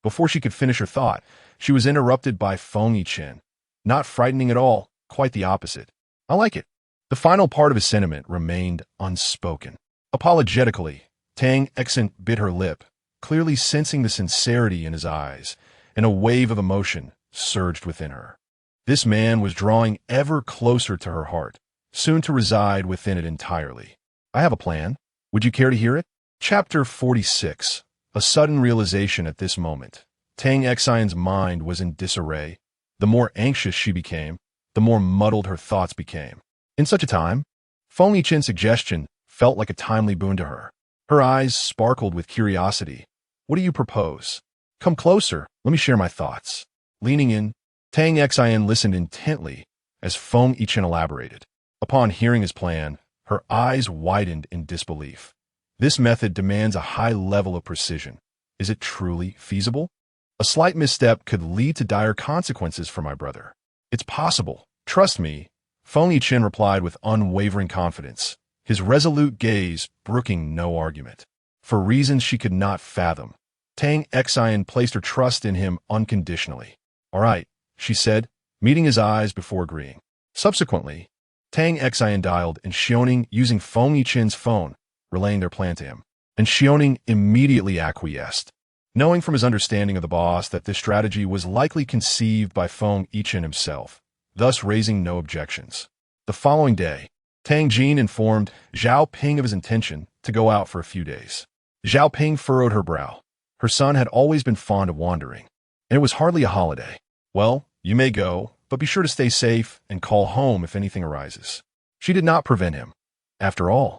Before she could finish her thought, she was interrupted by Feng Yichen. "Not frightening at all, quite the opposite. I like it." The final part of his sentiment remained unspoken. Apologetically, Tang Xin bit her lip, clearly sensing the sincerity in his eyes, and a wave of emotion surged within her. This man was drawing ever closer to her heart, soon to reside within it entirely. "I have a plan. Would you care to hear it?" Chapter 46. A sudden realization at this moment. Tang Xion's mind was in disarray. The more anxious she became, the more muddled her thoughts became. In such a time, Feng Yichen's suggestion felt like a timely boon to her. Her eyes sparkled with curiosity. "What do you propose? Come closer, let me share my thoughts." Leaning in, Tang Xian listened intently as Feng Yichen elaborated. Upon hearing his plan, her eyes widened in disbelief. This method demands a high level of precision. Is it truly feasible? A slight misstep could lead to dire consequences for my brother. "It's possible. Trust me," Feng Yichen replied with unwavering confidence, his resolute gaze brooking no argument. For reasons she could not fathom, Tang Xian placed her trust in him unconditionally. "All right," she said, meeting his eyes before agreeing. Subsequently, Tang Xian dialed and Xiaoning using Feng Yichen's phone, relaying their plan to him, and Xiaoning immediately acquiesced. Knowing from his understanding of the boss that this strategy was likely conceived by Feng Yichen himself, thus raising no objections. The following day, Tang Jin informed Zhao Ping of his intention to go out for a few days. Zhao Ping furrowed her brow. Her son had always been fond of wandering, and it was hardly a holiday. "Well, you may go, but be sure to stay safe and call home if anything arises." She did not prevent him. After all,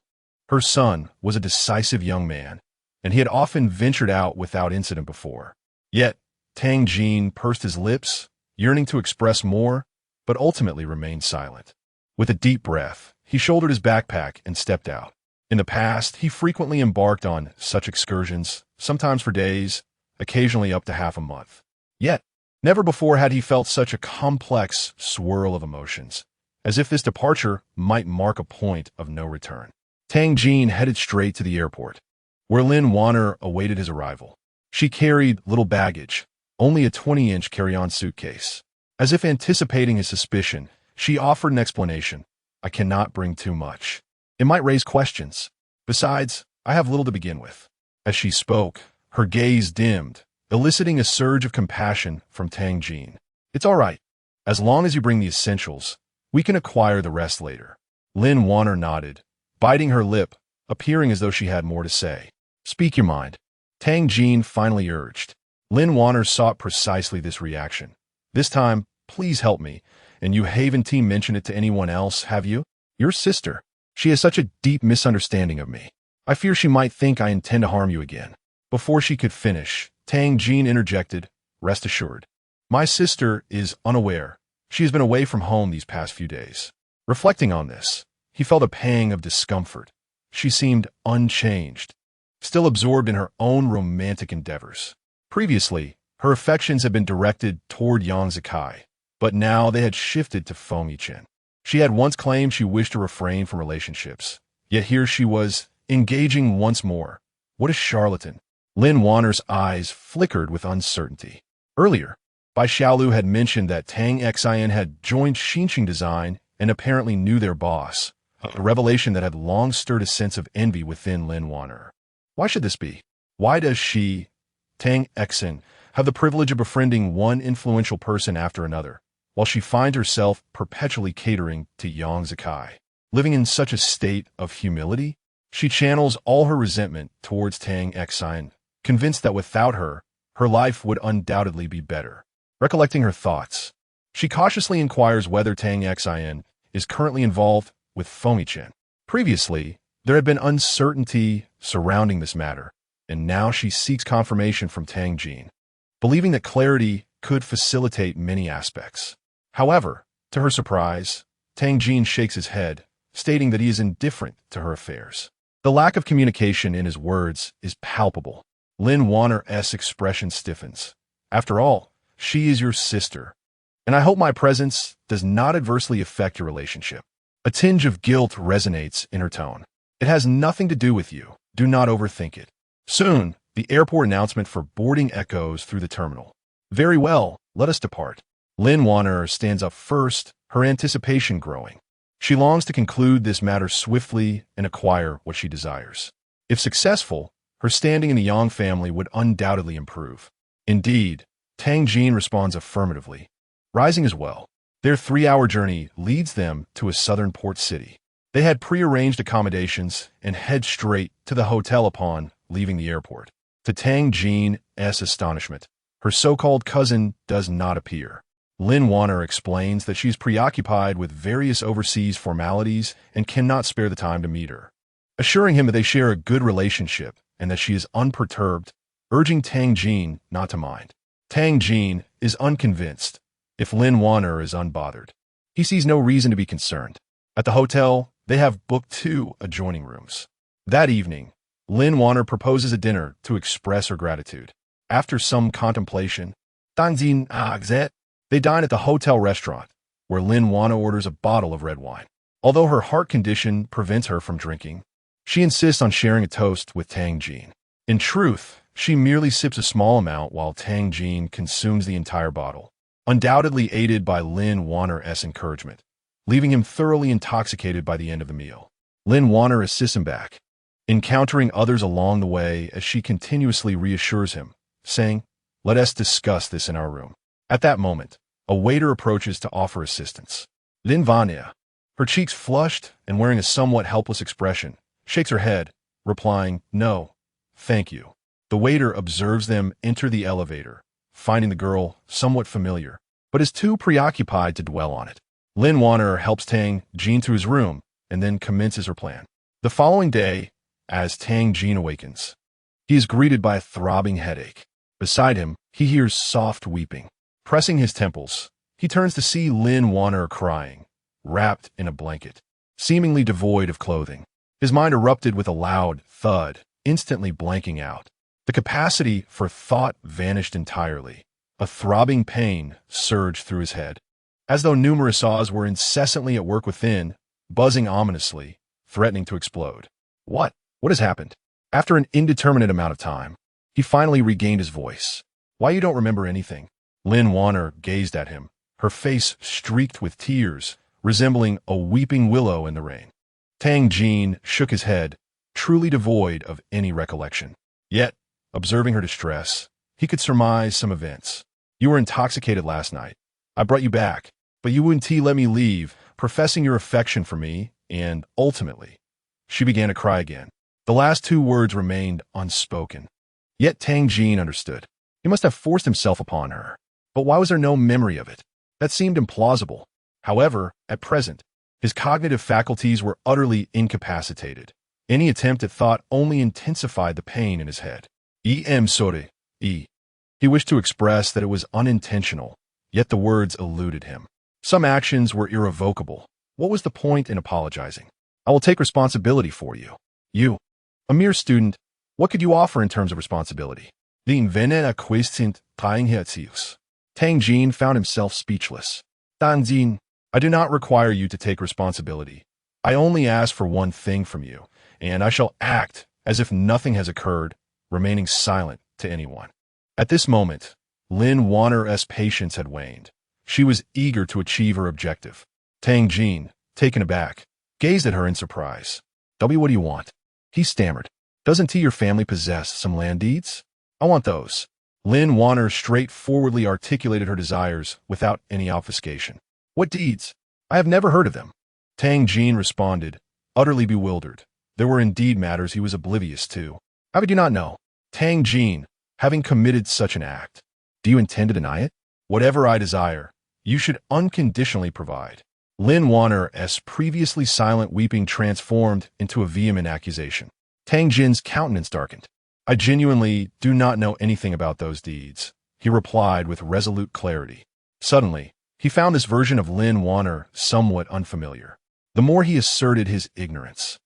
her son was a decisive young man, and he had often ventured out without incident before. Yet, Tang Jin pursed his lips, yearning to express more, but ultimately remained silent. With a deep breath, he shouldered his backpack and stepped out. In the past, he frequently embarked on such excursions, sometimes for days, occasionally up to half a month. Yet, never before had he felt such a complex swirl of emotions, as if this departure might mark a point of no return. Tang Jin headed straight to the airport, where Lin Wanner awaited his arrival. She carried little baggage, only a 20-inch carry-on suitcase. As if anticipating his suspicion, she offered an explanation. "I cannot bring too much. It might raise questions. Besides, I have little to begin with." As she spoke, her gaze dimmed, eliciting a surge of compassion from Tang Jin. "It's all right. As long as you bring the essentials, we can acquire the rest later." Lin Wanner nodded, biting her lip, appearing as though she had more to say. "Speak your mind," Tang Jin finally urged. Lin Wanner sought precisely this reaction. "This time, please help me. And you haven't mentioned it to anyone else, have you? Your sister. She has such a deep misunderstanding of me. I fear she might think I intend to harm you again." Before she could finish, Tang Jin interjected, "Rest assured. My sister is unaware. She has been away from home these past few days." Reflecting on this, he felt a pang of discomfort. She seemed unchanged, still absorbed in her own romantic endeavors. Previously, her affections had been directed toward Yang Zikai, but now they had shifted to Feng Yichen. She had once claimed she wished to refrain from relationships, yet here she was, engaging once more. What a charlatan! Lin Wanner's eyes flickered with uncertainty. Earlier, Bai Xiaolu had mentioned that Tang Xian had joined Xinqing Design and apparently knew their boss, a revelation that had long stirred a sense of envy within Lin Wanner. Why should this be? Why does she, Tang Xian, have the privilege of befriending one influential person after another, while she finds herself perpetually catering to Yang Zikai? Living in such a state of humility, she channels all her resentment towards Tang Xian, convinced that without her, her life would undoubtedly be better. Recollecting her thoughts, she cautiously inquires whether Tang Xian is currently involved with Feng Yichen. Previously, there had been uncertainty surrounding this matter, and now she seeks confirmation from Tang Jin. believing that clarity could facilitate many aspects. However, to her surprise, Tang Jin shakes his head, stating that he is indifferent to her affairs. The lack of communication in his words is palpable. Lin Warner's expression stiffens. After all, she is your sister, and I hope my presence does not adversely affect your relationship. A tinge of guilt resonates in her tone. It has nothing to do with you. Do not overthink it. Soon, the airport announcement for boarding echoes through the terminal. Very well, let us depart. Lin Warner stands up first, her anticipation growing. She longs to conclude this matter swiftly and acquire what she desires. If successful, her standing in the Yang family would undoubtedly improve. Indeed, Tang Jin responds affirmatively, rising as well. Their 3-hour journey leads them to a southern port city. They had prearranged accommodations and head straight to the hotel upon leaving the airport. To Tang Jin's astonishment, her so-called cousin does not appear. Lin Warner explains that she's preoccupied with various overseas formalities and cannot spare the time to meet her, assuring him that they share a good relationship and that she is unperturbed, urging Tang Jin not to mind. Tang Jin is unconvinced if Lin Warner is unbothered. He sees no reason to be concerned. At the hotel, they have booked 2 adjoining rooms. That evening, Lin Warner proposes a dinner to express her gratitude. After some contemplation, they dine at the hotel restaurant, where Lin Warner orders a bottle of red wine. Although her heart condition prevents her from drinking, she insists on sharing a toast with Tang Jin. In truth, she merely sips a small amount while Tang Jin consumes the entire bottle, undoubtedly aided by Lin Warner's encouragement, leaving him thoroughly intoxicated by the end of the meal. Lin Warner assists him back, encountering others along the way as she continuously reassures him, saying, "Let us discuss this in our room." At that moment, a waiter approaches to offer assistance. Lin Vania, her cheeks flushed and wearing a somewhat helpless expression, shakes her head, replying, "No, thank you." The waiter observes them enter the elevator, finding the girl somewhat familiar, but is too preoccupied to dwell on it. Lin Warner helps Tang Jin to his room and then commences her plan. The following day, as Tang Jin awakens, he is greeted by a throbbing headache. Beside him, he hears soft weeping. Pressing his temples, he turns to see Lin Warner crying, wrapped in a blanket, seemingly devoid of clothing. His mind erupted with a loud thud, instantly blanking out. The capacity for thought vanished entirely. A throbbing pain surged through his head, as though numerous saws were incessantly at work within, buzzing ominously, threatening to explode. What has happened? After an indeterminate amount of time, he finally regained his voice. "Why, you don't remember anything?" Lin Warner gazed at him, her face streaked with tears, resembling a weeping willow in the rain. Tang Jin shook his head, truly devoid of any recollection. Yet, observing her distress, he could surmise some events. "You were intoxicated last night. I brought you back, but you wouldn't let me leave, professing your affection for me, and, ultimately..." She began to cry again. The last 2 words remained unspoken. Yet Tang Jin understood. He must have forced himself upon her. But why was there no memory of it? That seemed implausible. However, at present, his cognitive faculties were utterly incapacitated. Any attempt at thought only intensified the pain in his head. Sorry. He wished to express that it was unintentional, yet the words eluded him. Some actions were irrevocable. What was the point in apologizing? "I will take responsibility for you." You, a mere student, what could you offer in terms of responsibility? Din venena quisint tying hertius. Tang Jin found himself speechless. "Dan Jin, I do not require you to take responsibility. I only ask for one thing from you, and I shall act as if nothing has occurred, remaining silent to anyone." At this moment, Lin Warner's patience had waned. She was eager to achieve her objective. Tang Jin, taken aback, gazed at her in surprise. "What do you want?" He stammered. "Doesn't your family possess some land deeds? I want those." Lin Warner straightforwardly articulated her desires without any obfuscation. "What deeds? I have never heard of them." Tang Jin responded, utterly bewildered. There were indeed matters he was oblivious to. "How could you not know?" Tang Jin, having committed such an act, do you intend to deny it? "Whatever I desire, you should unconditionally provide." Lin Warner's previously silent weeping transformed into a vehement accusation. Tang Jin's countenance darkened. "I genuinely do not know anything about those deeds," he replied with resolute clarity. Suddenly, he found this version of Lin Wanner somewhat unfamiliar. The more he asserted his ignorance,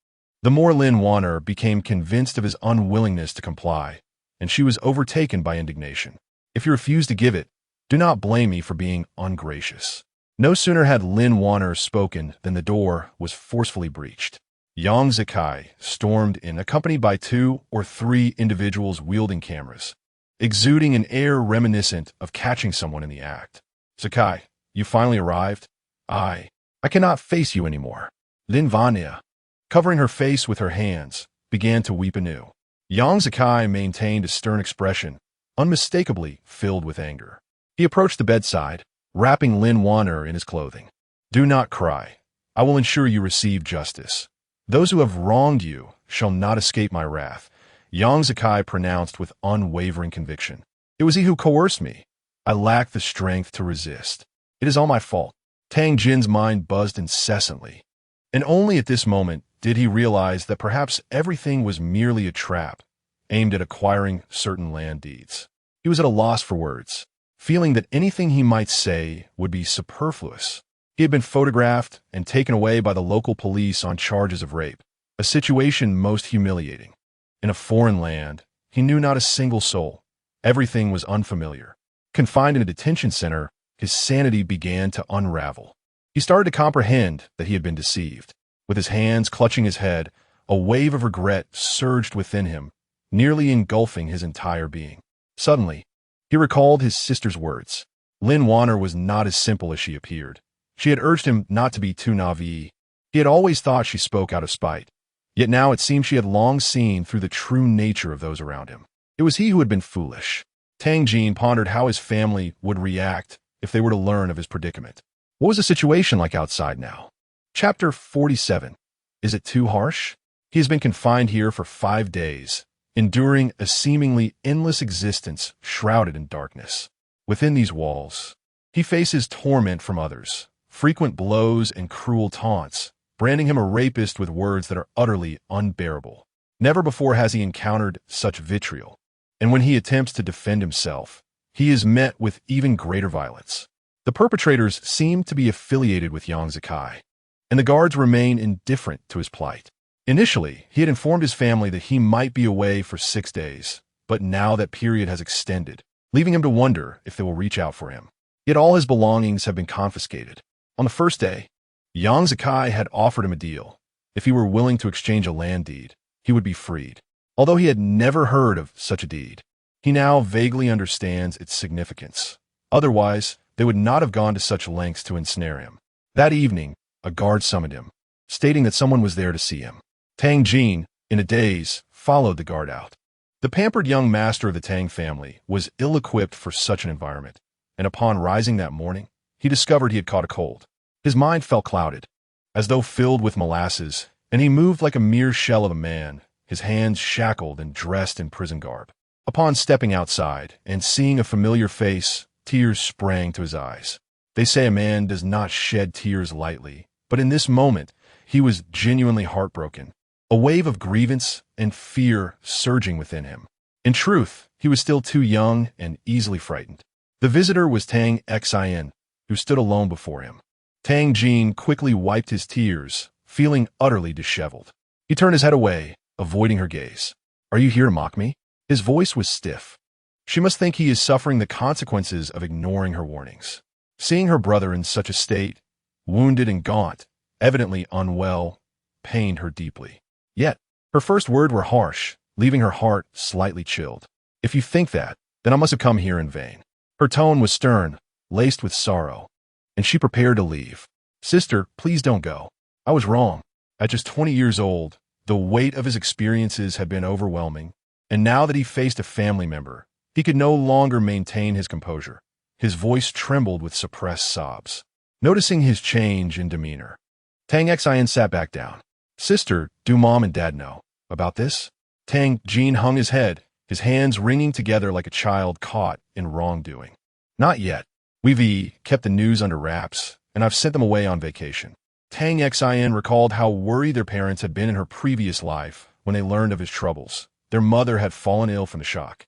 the more Lin Wanner became convinced of his unwillingness to comply, and she was overtaken by indignation. If you refuse to give it, do not blame me for being ungracious. No sooner had Lin Wanner spoken than the door was forcefully breached. Yang Zikai stormed in, accompanied by 2 or 3 individuals wielding cameras, exuding an air reminiscent of catching someone in the act. Zikai, you finally arrived? I cannot face you anymore. Lin Vania, covering her face with her hands, began to weep anew. Yang Zikai maintained a stern expression, unmistakably filled with anger. He approached the bedside, wrapping Lin Wanner in his clothing. Do not cry. I will ensure you receive justice. Those who have wronged you shall not escape my wrath, Yang Zikai pronounced with unwavering conviction. It was he who coerced me. I lacked the strength to resist. It is all my fault. Tang Jin's mind buzzed incessantly, and only at this moment did he realize that perhaps everything was merely a trap aimed at acquiring certain land deeds. He was at a loss for words, feeling that anything he might say would be superfluous. He had been photographed and taken away by the local police on charges of rape, a situation most humiliating. In a foreign land, he knew not a single soul. Everything was unfamiliar. Confined in a detention center, his sanity began to unravel. He started to comprehend that he had been deceived. With his hands clutching his head, a wave of regret surged within him, nearly engulfing his entire being. Suddenly, he recalled his sister's words. Lin Wanner was not as simple as she appeared. She had urged him not to be too naive. He had always thought she spoke out of spite. Yet now it seemed she had long seen through the true nature of those around him. It was he who had been foolish. Tang Jin pondered how his family would react if they were to learn of his predicament. What was the situation like outside now? Chapter 47. Is it too harsh? He has been confined here for 5 days, enduring a seemingly endless existence shrouded in darkness. Within these walls, he faces torment from others, frequent blows and cruel taunts, branding him a rapist with words that are utterly unbearable. Never before has he encountered such vitriol, and when he attempts to defend himself, he is met with even greater violence. The perpetrators seem to be affiliated with Yang Zikai, and the guards remain indifferent to his plight. Initially, he had informed his family that he might be away for 6 days, but now that period has extended, leaving him to wonder if they will reach out for him. Yet all his belongings have been confiscated. On the first day, Yang Zikai had offered him a deal. If he were willing to exchange a land deed, he would be freed. Although he had never heard of such a deed, he now vaguely understands its significance. Otherwise, they would not have gone to such lengths to ensnare him. That evening, a guard summoned him, stating that someone was there to see him. Tang Jin, in a daze, followed the guard out. The pampered young master of the Tang family was ill-equipped for such an environment, and upon rising that morning, he discovered he had caught a cold. His mind felt clouded, as though filled with molasses, and he moved like a mere shell of a man, his hands shackled and dressed in prison garb. Upon stepping outside and seeing a familiar face, tears sprang to his eyes. They say a man does not shed tears lightly, but in this moment, he was genuinely heartbroken, a wave of grievance and fear surging within him. In truth, he was still too young and easily frightened. The visitor was Tang Xin, who stood alone before him. Tang Jin quickly wiped his tears, feeling utterly disheveled. He turned his head away, avoiding her gaze. Are you here to mock me? His voice was stiff. She must think he is suffering the consequences of ignoring her warnings. Seeing her brother in such a state, wounded and gaunt, evidently unwell, pained her deeply. Yet, her first words were harsh, leaving her heart slightly chilled. If you think that, then I must have come here in vain. Her tone was stern, laced with sorrow, and she prepared to leave. Sister, please don't go. I was wrong. At just 20 years old, the weight of his experiences had been overwhelming, and now that he faced a family member, he could no longer maintain his composure. His voice trembled with suppressed sobs. Noticing his change in demeanor, Tang Xin sat back down. Sister, do Mom and Dad know about this? Tang Jin hung his head, his hands wringing together like a child caught in wrongdoing. Not yet. We've kept the news under wraps, and I've sent them away on vacation. Tang Xin recalled how worried their parents had been in her previous life when they learned of his troubles. Their mother had fallen ill from the shock.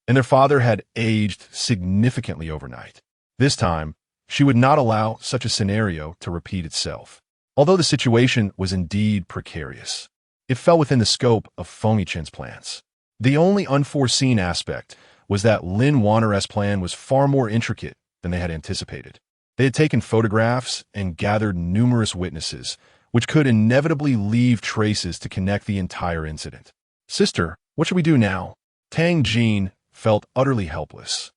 and their father had aged significantly overnight. This time, she would not allow such a scenario to repeat itself. Although the situation was indeed precarious, it fell within the scope of Fengmichen's plans. The only unforeseen aspect was that Lin Wanner's plan was far more intricate than they had anticipated. They had taken photographs and gathered numerous witnesses, which could inevitably leave traces to connect the entire incident. "Sister, what should we do now?" Tang Jin felt utterly helpless.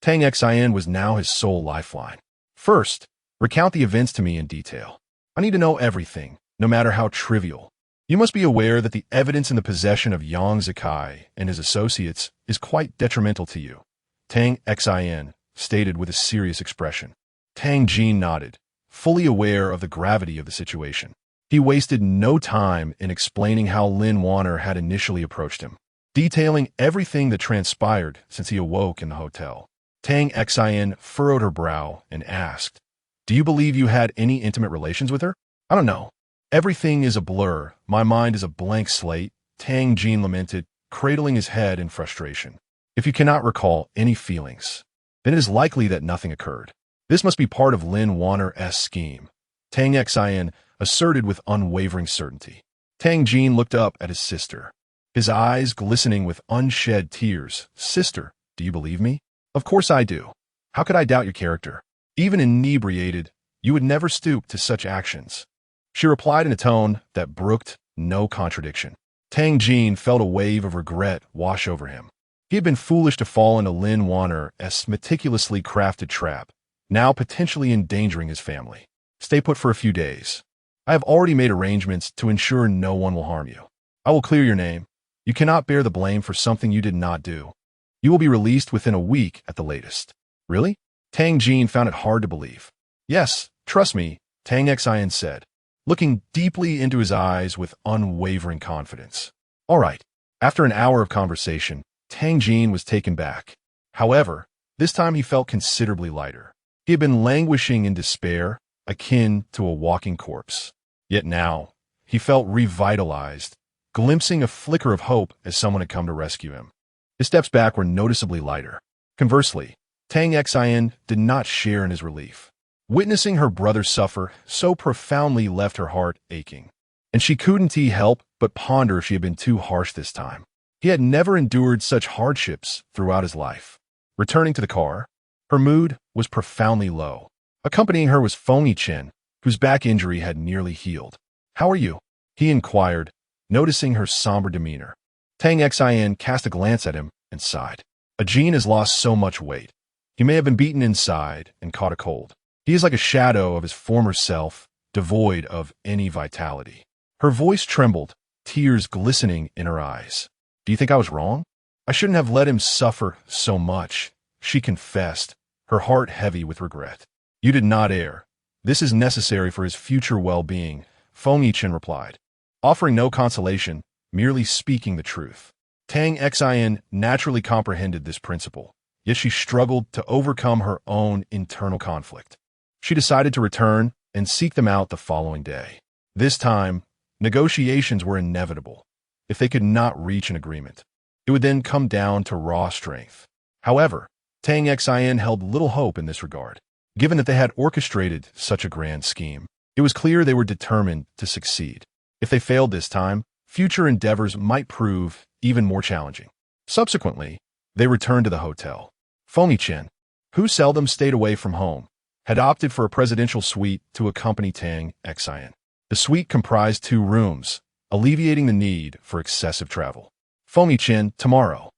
Tang Xin was now his sole lifeline. "First, recount the events to me in detail. I need to know everything, no matter how trivial. You must be aware that the evidence in the possession of Yang Zikai and his associates is quite detrimental to you," Tang Xin stated with a serious expression. Tang Jin nodded, fully aware of the gravity of the situation. He wasted no time in explaining how Lin Wanner had initially approached him, detailing everything that transpired since he awoke in the hotel. Tang Xin furrowed her brow and asked, "Do you believe you had any intimate relations with her?" "I don't know. Everything is a blur. My mind is a blank slate," Tang Jin lamented, cradling his head in frustration. "If you cannot recall any feelings, then it is likely that nothing occurred. This must be part of Lin Wanner's scheme," Tang Xin asserted with unwavering certainty. Tang Jin looked up at his sister, his eyes glistening with unshed tears. "Sister, do you believe me?" "Of course I do. How could I doubt your character? Even inebriated, you would never stoop to such actions," she replied in a tone that brooked no contradiction. Tang Jin felt a wave of regret wash over him. He had been foolish to fall into Lin Wanner's meticulously crafted trap, now potentially endangering his family. "Stay put for a few days. I have already made arrangements to ensure no one will harm you. I will clear your name. You cannot bear the blame for something you did not do. You will be released within a week at the latest." "Really?" Tang Jin found it hard to believe. "Yes, trust me," Tang Xin said, looking deeply into his eyes with unwavering confidence. "All right." After an hour of conversation, Tang Jin was taken back. However, this time he felt considerably lighter. He had been languishing in despair, akin to a walking corpse. Yet now, he felt revitalized, glimpsing a flicker of hope as someone had come to rescue him. His steps back were noticeably lighter. Conversely, Tang Xin did not share in his relief. Witnessing her brother suffer so profoundly left her heart aching, and she couldn't help but ponder if she had been too harsh this time. He had never endured such hardships throughout his life. Returning to the car, her mood was profoundly low. Accompanying her was Fengmichen, whose back injury had nearly healed. "How are you?" he inquired, noticing her somber demeanor. Tang Xin cast a glance at him and sighed. "Ajin has lost so much weight. He may have been beaten inside and caught a cold. He is like a shadow of his former self, devoid of any vitality." Her voice trembled, tears glistening in her eyes. "Do you think I was wrong? I shouldn't have let him suffer so much," she confessed, her heart heavy with regret. "You did not err. This is necessary for his future well-being," Fengmichen replied, offering no consolation, merely speaking the truth. Tang Xin naturally comprehended this principle, yet she struggled to overcome her own internal conflict. She decided to return and seek them out the following day. This time, negotiations were inevitable. If they could not reach an agreement, it would then come down to raw strength. However, Tang Xin held little hope in this regard. Given that they had orchestrated such a grand scheme, it was clear they were determined to succeed. If they failed this time, future endeavors might prove even more challenging. Subsequently, they returned to the hotel. Fengmichen, who seldom stayed away from home, had opted for a presidential suite to accompany Tang Xin. The suite comprised 2 rooms, alleviating the need for excessive travel. "Fengmichen, tomorrow.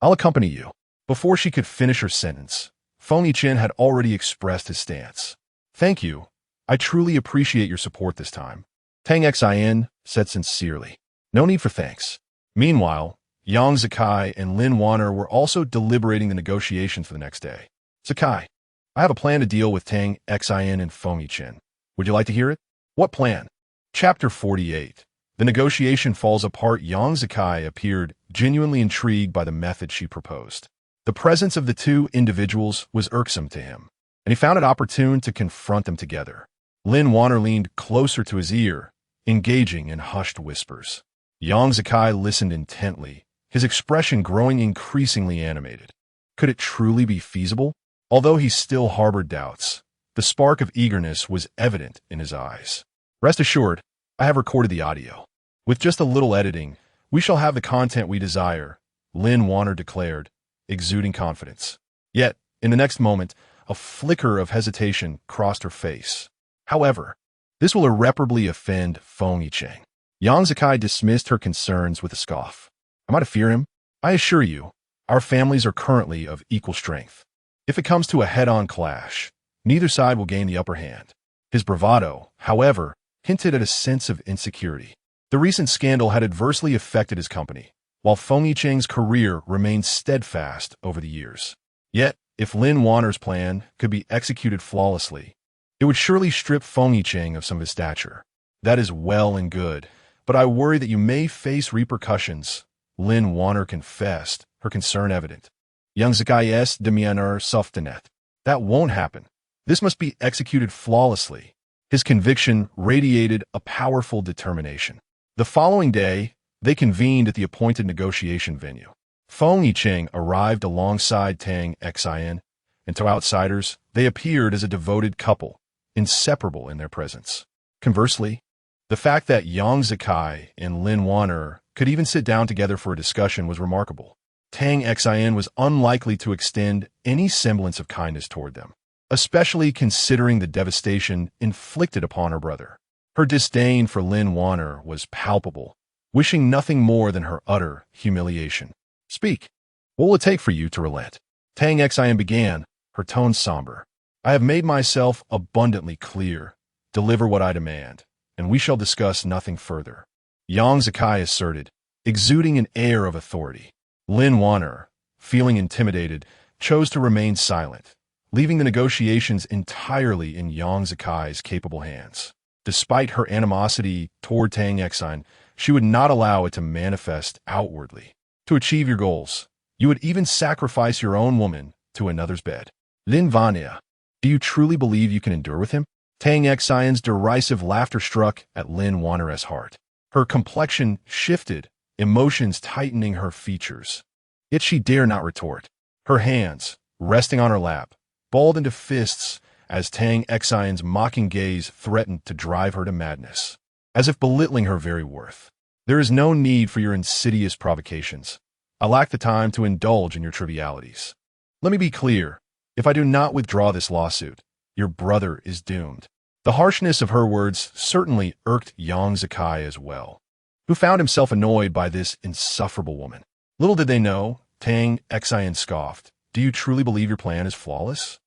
I'll accompany you." Before she could finish her sentence, Fengmichen had already expressed his stance. "Thank you. I truly appreciate your support this time," Tang Xin said sincerely. "No need for thanks." Meanwhile, Yang Zikai and Lin Wanner were also deliberating the negotiations for the next day. "Zikai, I have a plan to deal with Tang Xin and Fengmichen. Would you like to hear it?" "What plan?" Chapter 48. The negotiation falls apart. Yang Zikai appeared genuinely intrigued by the method she proposed. The presence of the 2 individuals was irksome to him, and he found it opportune to confront them together. Lin Wanner leaned closer to his ear, engaging in hushed whispers. Yang Zikai listened intently, his expression growing increasingly animated. Could it truly be feasible? Although he still harbored doubts, the spark of eagerness was evident in his eyes. Rest assured, I have recorded the audio. With just a little editing, we shall have the content we desire, Lynn Warner declared, exuding confidence. Yet, in the next moment, a flicker of hesitation crossed her face. However, this will irreparably offend Feng Yicheng. Yang Zikai dismissed her concerns with a scoff. Am I to fear him? I assure you, our families are currently of equal strength. If it comes to a head-on clash, neither side will gain the upper hand. His bravado, however, hinted at a sense of insecurity. The recent scandal had adversely affected his company, while Feng Yicheng's career remained steadfast over the years. Yet, if Lin Warner's plan could be executed flawlessly, it would surely strip Feng Yicheng of some of his stature. That is well and good, but I worry that you may face repercussions, Lin Warner confessed, her concern evident. Yang Zikai's demeanor softened. That won't happen. This must be executed flawlessly. His conviction radiated a powerful determination. The following day, they convened at the appointed negotiation venue. Feng Yicheng arrived alongside Tang Xin, and to outsiders, they appeared as a devoted couple, inseparable in their presence. Conversely, the fact that Yang Zikai and Lin Warner could even sit down together for a discussion was remarkable. Tang Xin was unlikely to extend any semblance of kindness toward them, especially considering the devastation inflicted upon her brother. Her disdain for Lin Warner was palpable, wishing nothing more than her utter humiliation. Speak. What will it take for you to relent? Tang Xin began, her tone somber. I have made myself abundantly clear. Deliver what I demand, and we shall discuss nothing further. Yang Zikai asserted, exuding an air of authority. Lin Warner, feeling intimidated, chose to remain silent, leaving the negotiations entirely in Yang Zikai's capable hands. Despite her animosity toward Tang Xin, she would not allow it to manifest outwardly. To achieve your goals, you would even sacrifice your own woman to another's bed. Lin Vania, do you truly believe you can endure with him? Tang Xion's derisive laughter struck at Lin Warner's heart. Her complexion shifted, emotions tightening her features. Yet she dare not retort. Her hands, resting on her lap, balled into fists as Tang Xion's mocking gaze threatened to drive her to madness, as if belittling her very worth. There is no need for your insidious provocations. I lack the time to indulge in your trivialities. Let me be clear. If I do not withdraw this lawsuit, your brother is doomed. The harshness of her words certainly irked Yang Zikai as well, who found himself annoyed by this insufferable woman. Little did they know, Tang Xian scoffed. Do you truly believe your plan is flawless?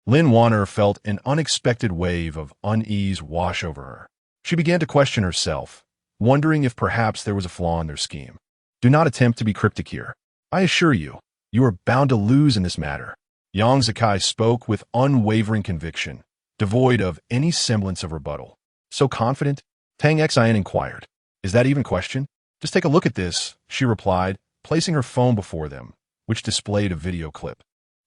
Lin Warner felt an unexpected wave of unease wash over her. She began to question herself, wondering if perhaps there was a flaw in their scheme. Do not attempt to be cryptic here. I assure you, you are bound to lose in this matter. Yang Zikai spoke with unwavering conviction, devoid of any semblance of rebuttal. So confident? Tang Xian inquired. Is that even question? Just take a look at this, she replied, placing her phone before them, which displayed a video clip.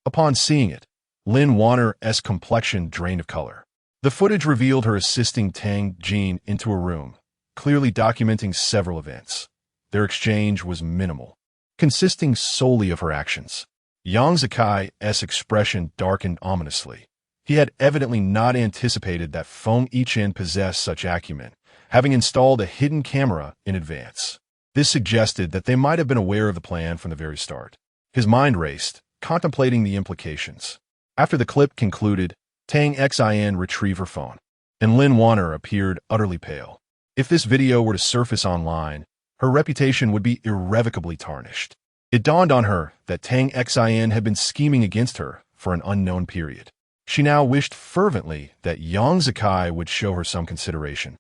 Upon seeing it, Lin Warner's complexion drained of color. The footage revealed her assisting Tang Jin into a room, clearly documenting several events. Their exchange was minimal, consisting solely of her actions. Yang Zikai's expression darkened ominously. He had evidently not anticipated that Feng Yicheng possessed such acumen, having installed a hidden camera in advance. This suggested that they might have been aware of the plan from the very start. His mind raced, contemplating the implications. After the clip concluded, Tang Xin retrieved her phone, and Lin Warner appeared utterly pale. If this video were to surface online, her reputation would be irrevocably tarnished. It dawned on her that Tang Xin had been scheming against her for an unknown period. She now wished fervently that Yang Zikai would show her some consideration.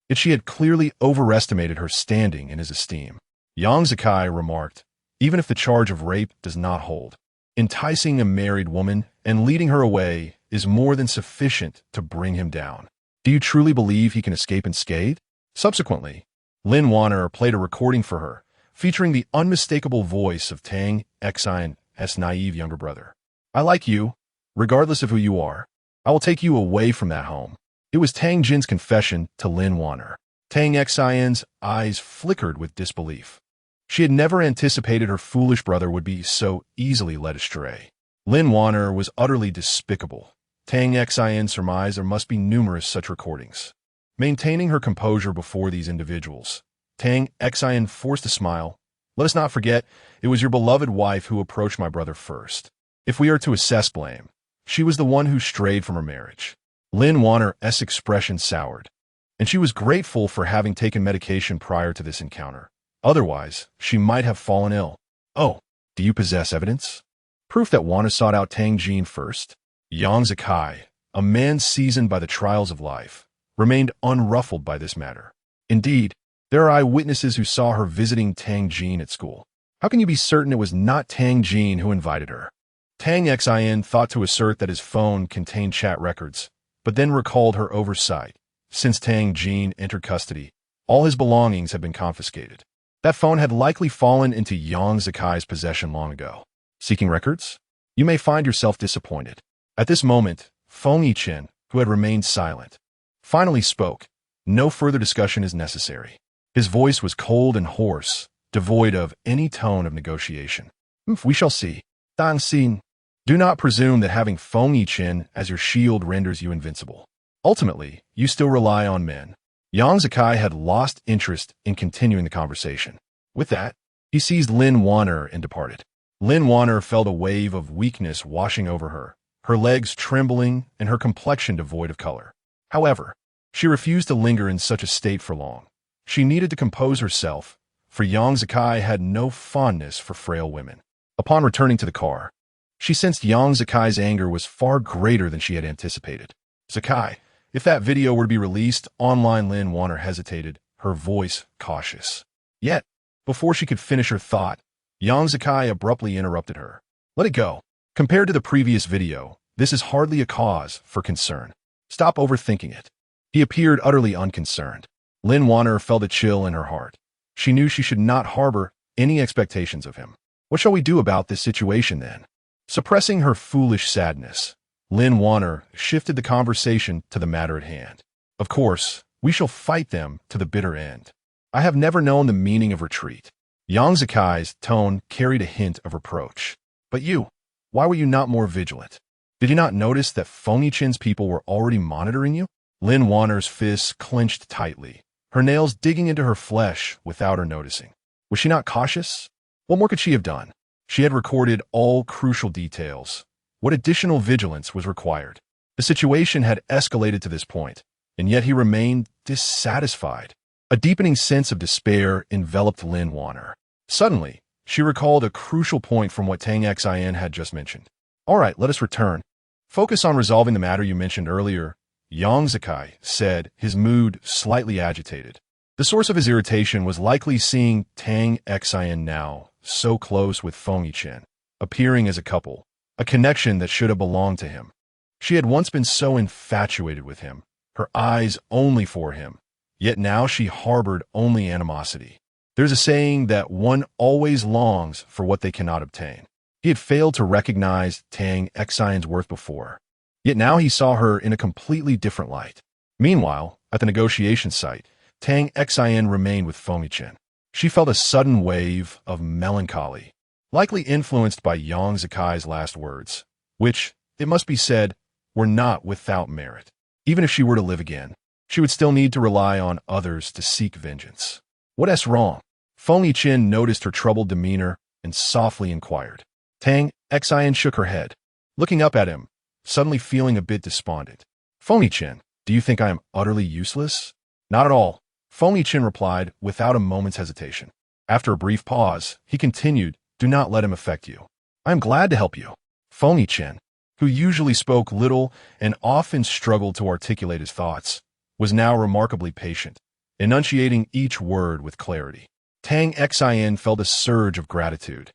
Yet she had clearly overestimated her standing in his esteem. Yang Zikai remarked, even if the charge of rape does not hold, enticing a married woman and leading her away is more than sufficient to bring him down. Do you truly believe he can escape unscathed? Subsequently, Lin Warner played a recording for her, featuring the unmistakable voice of Tang Xion's naive younger brother. I like you, regardless of who you are. I will take you away from that home. It was Tang Jin's confession to Lin Warner. Tang Xian's eyes flickered with disbelief. She had never anticipated her foolish brother would be so easily led astray. Lin Wanner was utterly despicable. Tang Xian surmised there must be numerous such recordings. Maintaining her composure before these individuals, Tang Xian forced a smile. Let us not forget, it was your beloved wife who approached my brother first. If we are to assess blame, she was the one who strayed from her marriage. Lin Wanner's expression soured, and she was grateful for having taken medication prior to this encounter. Otherwise, she might have fallen ill. Oh, do you possess evidence? Proof that Wanner sought out Tang Jin first? Yang Zikai, a man seasoned by the trials of life, remained unruffled by this matter. Indeed, there are eyewitnesses who saw her visiting Tang Jin at school. How can you be certain it was not Tang Jin who invited her? Tang Xian thought to assert that his phone contained chat records, but then recalled her oversight. Since Tang Jin entered custody, all his belongings had been confiscated. That phone had likely fallen into Yang Zikai's possession long ago. Seeking records? You may find yourself disappointed. At this moment, Feng Yichen, who had remained silent, finally spoke. No further discussion is necessary. His voice was cold and hoarse, devoid of any tone of negotiation. We shall see. Dang Xin. Do not presume that having Feng Yichen as your shield renders you invincible. Ultimately, you still rely on men. Yang Zikai had lost interest in continuing the conversation. With that, he seized Lin Wanner and departed. Lin Wanner felt a wave of weakness washing over her, her legs trembling and her complexion devoid of color. However, she refused to linger in such a state for long. She needed to compose herself, for Yang Zikai had no fondness for frail women. Upon returning to the car, she sensed Yang Zikai's anger was far greater than she had anticipated. Zikai, if that video were to be released online, Lin Wanner hesitated, her voice cautious. Yet, before she could finish her thought, Yang Zikai abruptly interrupted her. Let it go. Compared to the previous video, this is hardly a cause for concern. Stop overthinking it. He appeared utterly unconcerned. Lin Wanner felt a chill in her heart. She knew she should not harbor any expectations of him. What shall we do about this situation then? Suppressing her foolish sadness, Lin Wanner shifted the conversation to the matter at hand. Of course, we shall fight them to the bitter end. I have never known the meaning of retreat. Yang Zikai's tone carried a hint of reproach. But you, why were you not more vigilant? Did you not notice that Feng Yichen's people were already monitoring you? Lin Wanner's fists clenched tightly, her nails digging into her flesh without her noticing. Was she not cautious? What more could she have done? She had recorded all crucial details. What additional vigilance was required? The situation had escalated to this point, and yet he remained dissatisfied. A deepening sense of despair enveloped Lin Wanner. Suddenly, she recalled a crucial point from what Tang Xian had just mentioned. All right, let us return. Focus on resolving the matter you mentioned earlier, Yang Zikai said, his mood slightly agitated. The source of his irritation was likely seeing Tang Xian now, so close with Feng Yichen, appearing as a couple. A connection that should have belonged to him. She had once been so infatuated with him, her eyes only for him, yet now she harbored only animosity. There's a saying that one always longs for what they cannot obtain. He had failed to recognize Tang Xian's worth before, yet now he saw her in a completely different light. Meanwhile, at the negotiation site, Tang Xian remained with Feng Yichen. She felt a sudden wave of melancholy, likely influenced by Yang Zikai's last words, which, it must be said, were not without merit. Even if she were to live again, she would still need to rely on others to seek vengeance. What's wrong? Feng Yichen noticed her troubled demeanor and softly inquired. Tang Xian shook her head, looking up at him, suddenly feeling a bit despondent. Feng Yichen, do you think I am utterly useless? Not at all, Feng Yichen replied without a moment's hesitation. After a brief pause, he continued, do not let him affect you. I am glad to help you. Feng Yichen, who usually spoke little and often struggled to articulate his thoughts, was now remarkably patient, enunciating each word with clarity. Tang Xian felt a surge of gratitude.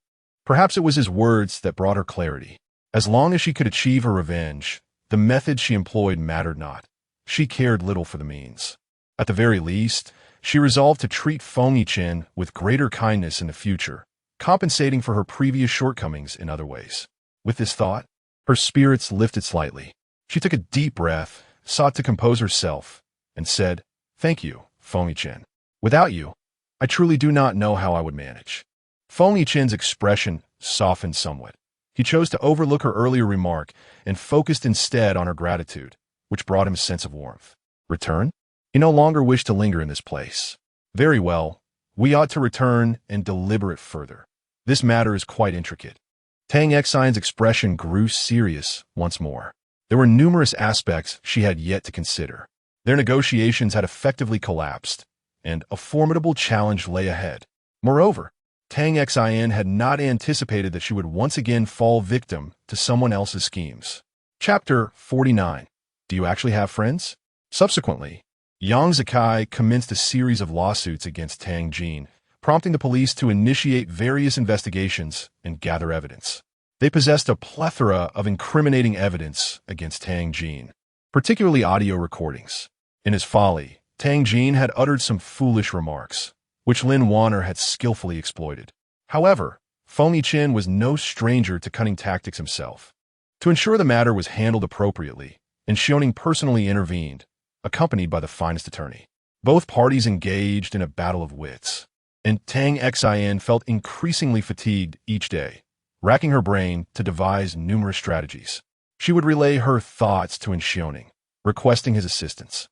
Perhaps it was his words that brought her clarity. As long as she could achieve her revenge, the method she employed mattered not. She cared little for the means. At the very least, she resolved to treat Feng Yichen with greater kindness in the future, compensating for her previous shortcomings in other ways. With this thought, her spirits lifted slightly. She took a deep breath, sought to compose herself, and said, Thank you, Feng Yichen. Without you, I truly do not know how I would manage. Feng Yichen's expression softened somewhat. He chose to overlook her earlier remark and focused instead on her gratitude, which brought him a sense of warmth. Return? He no longer wished to linger in this place. Very well, we ought to return and deliberate further. This matter is quite intricate. Tang Xian's expression grew serious once more. There were numerous aspects she had yet to consider. Their negotiations had effectively collapsed, and a formidable challenge lay ahead. Moreover, Tang Xian had not anticipated that she would once again fall victim to someone else's schemes. Chapter 49. Do you actually have friends? Subsequently, Yang Zikai commenced a series of lawsuits against Tang Jin, prompting the police to initiate various investigations and gather evidence. They possessed a plethora of incriminating evidence against Tang Jin, particularly audio recordings. In his folly, Tang Jin had uttered some foolish remarks, which Lin Wanner had skillfully exploited. However, Feng Yichen was no stranger to cunning tactics himself. To ensure the matter was handled appropriately, Xiaoning personally intervened, accompanied by the finest attorney. Both parties engaged in a battle of wits, and Tang Xian felt increasingly fatigued each day, racking her brain to devise numerous strategies. She would relay her thoughts to Xiaoning, requesting his assistance,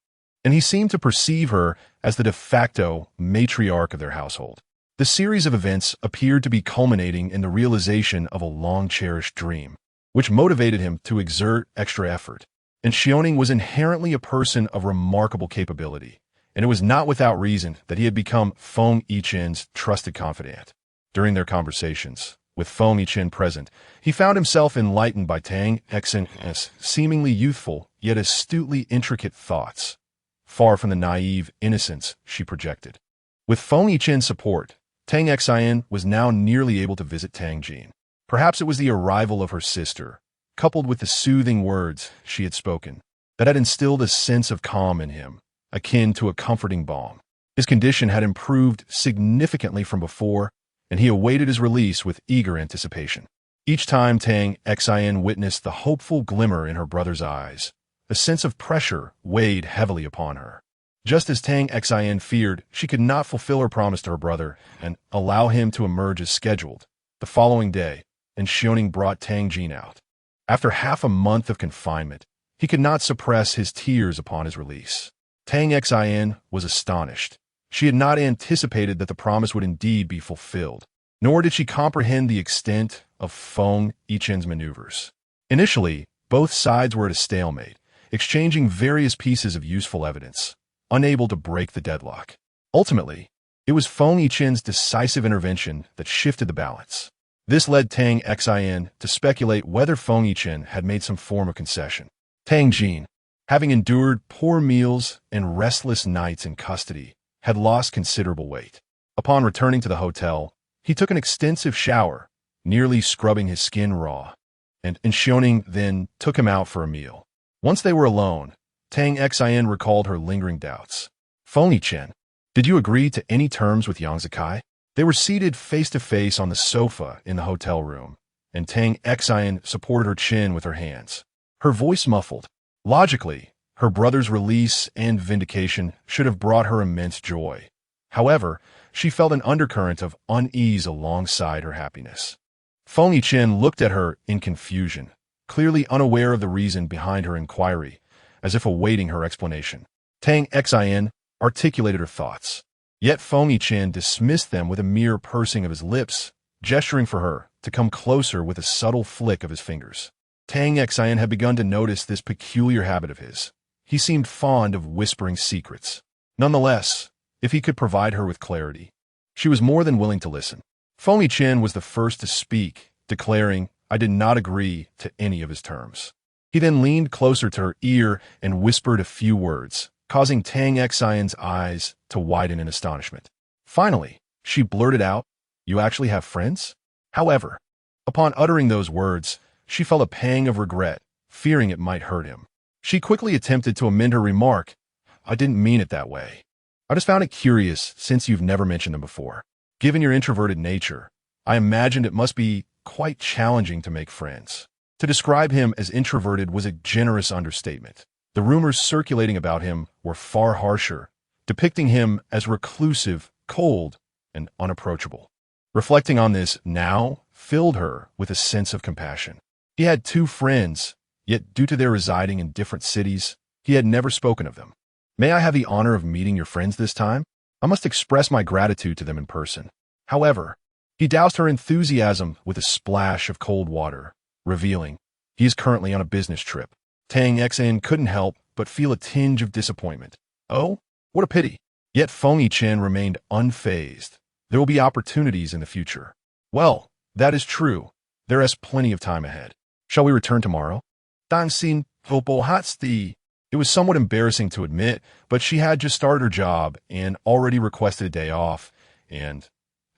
and he seemed to perceive her as the de facto matriarch of their household. The series of events appeared to be culminating in the realization of a long-cherished dream, which motivated him to exert extra effort. And Xiaoning was inherently a person of remarkable capability, and it was not without reason that he had become Feng Yichen's trusted confidant. During their conversations, with Feng Yichen present, he found himself enlightened by Tang Xian's seemingly youthful yet astutely intricate thoughts, far from the naive innocence she projected. With Feng Yichen's support, Tang Xian was now nearly able to visit Tang Jin. Perhaps it was the arrival of her sister, coupled with the soothing words she had spoken, that had instilled a sense of calm in him, akin to a comforting balm. His condition had improved significantly from before, and he awaited his release with eager anticipation. Each time Tang Xian witnessed the hopeful glimmer in her brother's eyes, a sense of pressure weighed heavily upon her. Just as Tang Xian feared she could not fulfill her promise to her brother and allow him to emerge as scheduled, the following day, Xiaoning brought Tang Jin out. After half a month of confinement, he could not suppress his tears upon his release. Tang Xian was astonished. She had not anticipated that the promise would indeed be fulfilled, nor did she comprehend the extent of Feng Yichen's maneuvers. Initially, both sides were at a stalemate, exchanging various pieces of useful evidence, unable to break the deadlock. Ultimately, it was Feng Yichen's decisive intervention that shifted the balance. This led Tang Xian to speculate whether Feng Yichen had made some form of concession. Tang Jin, having endured poor meals and restless nights in custody, had lost considerable weight. Upon returning to the hotel, he took an extensive shower, nearly scrubbing his skin raw, and Xiaoning then took him out for a meal. Once they were alone, Tang Xian recalled her lingering doubts. Feng Yichen, did you agree to any terms with Yang Zikai? They were seated face-to-face on the sofa in the hotel room, and Tang Xian supported her chin with her hands, her voice muffled. Logically, her brother's release and vindication should have brought her immense joy. However, she felt an undercurrent of unease alongside her happiness. Feng Yichen looked at her in confusion, clearly unaware of the reason behind her inquiry, as if awaiting her explanation. Tang Xian articulated her thoughts. Yet Feng Yichen dismissed them with a mere pursing of his lips, gesturing for her to come closer with a subtle flick of his fingers. Tang Xian had begun to notice this peculiar habit of his. He seemed fond of whispering secrets. Nonetheless, if he could provide her with clarity, she was more than willing to listen. Feng Yichen was the first to speak, declaring, "I did not agree to any of his terms." He then leaned closer to her ear and whispered a few words, causing Tang Xian's eyes to widen in astonishment. Finally, she blurted out, "You actually have friends?" However, upon uttering those words, she felt a pang of regret, fearing it might hurt him. She quickly attempted to amend her remark, "I didn't mean it that way. I just found it curious since you've never mentioned them before. Given your introverted nature, I imagined it must be quite challenging to make friends." To describe him as introverted was a generous understatement. The rumors circulating about him were far harsher, depicting him as reclusive, cold, and unapproachable. Reflecting on this now filled her with a sense of compassion. He had 2 friends, yet due to their residing in different cities, he had never spoken of them. "May I have the honor of meeting your friends this time? I must express my gratitude to them in person." However, he doused her enthusiasm with a splash of cold water, revealing he is currently on a business trip. Tang Xin couldn't help but feel a tinge of disappointment. Oh, what a pity. Yet Feng Yichen remained unfazed. There will be opportunities in the future. Well, that is true. There is plenty of time ahead. Shall we return tomorrow? Tang Xin Vobohatsti. It was somewhat embarrassing to admit, but she had just started her job and already requested a day off, and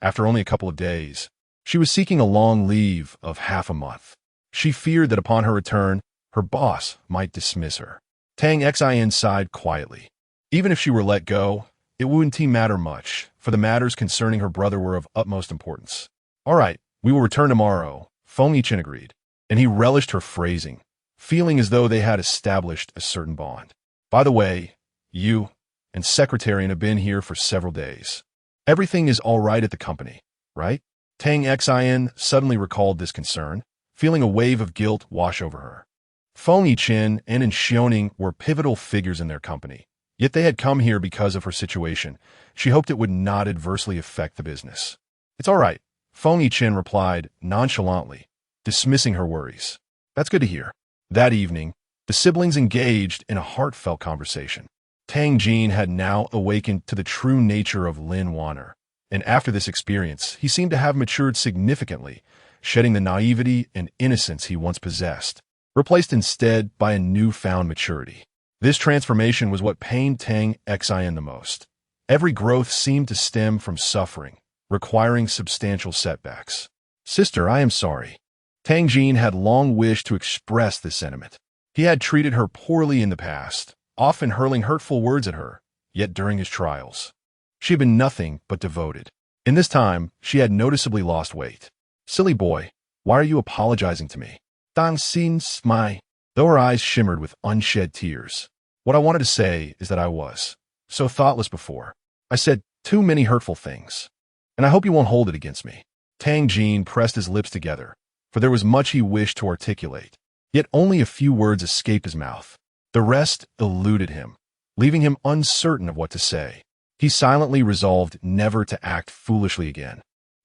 after only a couple of days, she was seeking a long leave of half a month. She feared that upon her return, her boss might dismiss her. Tang Xin sighed quietly. Even if she were let go, it wouldn't matter much, for the matters concerning her brother were of utmost importance. "All right, we will return tomorrow," Feng Yichen agreed, and he relished her phrasing, feeling as though they had established a certain bond. "By the way, you and Secretarian have been here for several days. Everything is all right at the company, right?" Tang Xin suddenly recalled this concern, feeling a wave of guilt wash over her. Feng Yichen and Xiaoning were pivotal figures in their company, yet they had come here because of her situation. She hoped it would not adversely affect the business. "It's all right," Feng Yichen replied nonchalantly, dismissing her worries. "That's good to hear." That evening, the siblings engaged in a heartfelt conversation. Tang Jin had now awakened to the true nature of Lin Wanner, and after this experience, he seemed to have matured significantly, shedding the naivety and innocence he once possessed, replaced instead by a newfound maturity. This transformation was what pained Tang Xin the most. Every growth seemed to stem from suffering, requiring substantial setbacks. "Sister, I am sorry." Tang Jin had long wished to express this sentiment. He had treated her poorly in the past, often hurling hurtful words at her, yet during his trials, she had been nothing but devoted. In this time, she had noticeably lost weight. "Silly boy, why are you apologizing to me?" Tang Xin smiled, though her eyes shimmered with unshed tears. "What I wanted to say is that I was so thoughtless before. I said too many hurtful things, and I hope you won't hold it against me." Tang Jin pressed his lips together, for there was much he wished to articulate, yet only a few words escaped his mouth. The rest eluded him, leaving him uncertain of what to say. He silently resolved never to act foolishly again,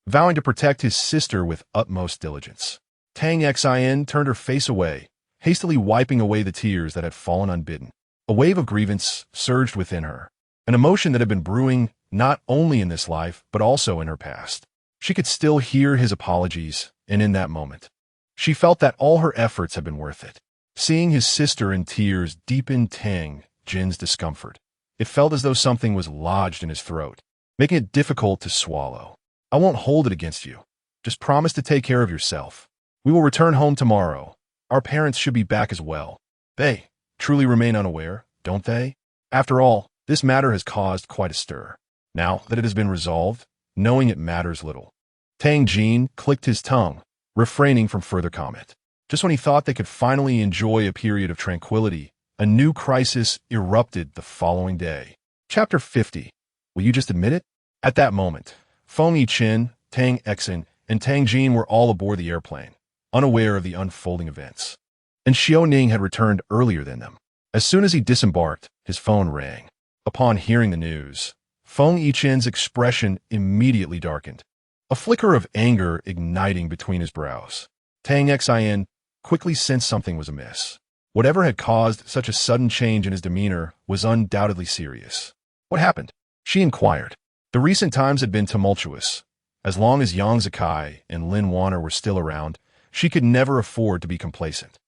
vowing to protect his sister with utmost diligence. Tang Xin turned her face away, hastily wiping away the tears that had fallen unbidden. A wave of grievance surged within her, an emotion that had been brewing not only in this life, but also in her past. She could still hear his apologies, and in that moment, she felt that all her efforts had been worth it. Seeing his sister in tears deepened Tang Jin's discomfort. It felt as though something was lodged in his throat, making it difficult to swallow. "I won't hold it against you. Just promise to take care of yourself. We will return home tomorrow. Our parents should be back as well. They truly remain unaware, don't they? After all, this matter has caused quite a stir. Now that it has been resolved, knowing it matters little." Tang Jin clicked his tongue, refraining from further comment. Just when he thought they could finally enjoy a period of tranquility, a new crisis erupted the following day. Chapter 50. Will you just admit it? At that moment, Feng Yichen, Tang Xin, and Tang Jin were all aboard the airplane, unaware of the unfolding events. And Xiaoning had returned earlier than them. As soon as he disembarked, his phone rang. Upon hearing the news, Feng Yichen's expression immediately darkened, a flicker of anger igniting between his brows. Tang Xin quickly sensed something was amiss. Whatever had caused such a sudden change in his demeanor was undoubtedly serious. "What happened?" she inquired. The recent times had been tumultuous. As long as Yang Zikai and Lin Wanner were still around, she could never afford to be complacent.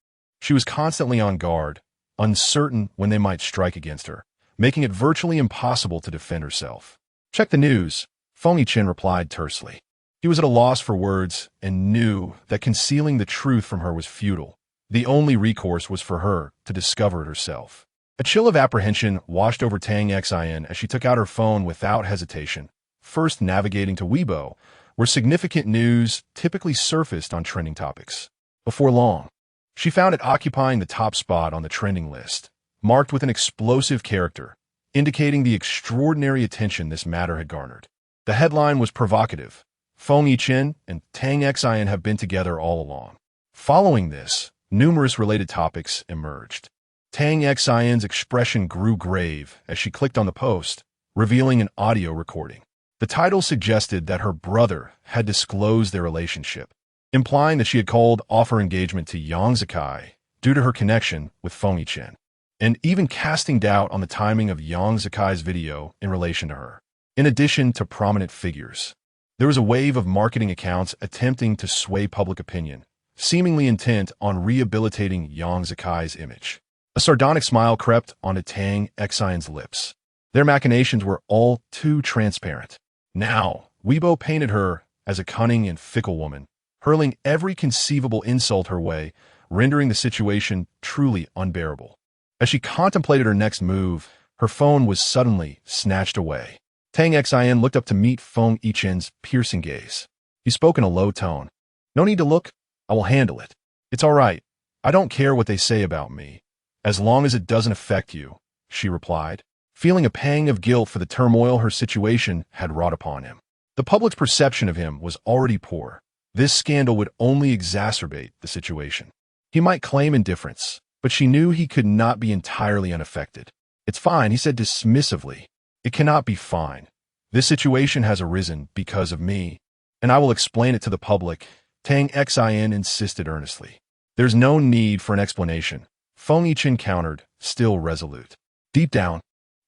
She was constantly on guard, uncertain when they might strike against her, making it virtually impossible to defend herself. "Check the news," Feng Yichen replied tersely. He was at a loss for words and knew that concealing the truth from her was futile. The only recourse was for her to discover it herself. A chill of apprehension washed over Tang Xin as she took out her phone without hesitation, first navigating to Weibo, where significant news typically surfaced on trending topics. Before long, she found it occupying the top spot on the trending list, marked with an explosive character, indicating the extraordinary attention this matter had garnered. The headline was provocative. Feng Yiqin and Tang Xin have been together all along. Following this, numerous related topics emerged. Tang Xin's expression grew grave as she clicked on the post, revealing an audio recording. The title suggested that her brother had disclosed their relationship, implying that she had called off her engagement to Yang Zikai due to her connection with Feng Yiqin, and even casting doubt on the timing of Yang Zikai's video in relation to her. In addition to prominent figures, there was a wave of marketing accounts attempting to sway public opinion, seemingly intent on rehabilitating Yang Zikai's image. A sardonic smile crept onto Tang Xin's lips. Their machinations were all too transparent. Now, Weibo painted her as a cunning and fickle woman, hurling every conceivable insult her way, rendering the situation truly unbearable. As she contemplated her next move, her phone was suddenly snatched away. Tang Xin looked up to meet Feng Yiqin's piercing gaze. He spoke in a low tone. "No need to look. I will handle it. It's all right. I don't care what they say about me, as long as it doesn't affect you," she replied, feeling a pang of guilt for the turmoil her situation had wrought upon him. The public's perception of him was already poor. This scandal would only exacerbate the situation. He might claim indifference, but she knew he could not be entirely unaffected. "It's fine," he said dismissively. "It cannot be fine. This situation has arisen because of me, and I will explain it to the public," Tang Xin insisted earnestly. "There's no need for an explanation," Feng Yiqin countered, still resolute. Deep down,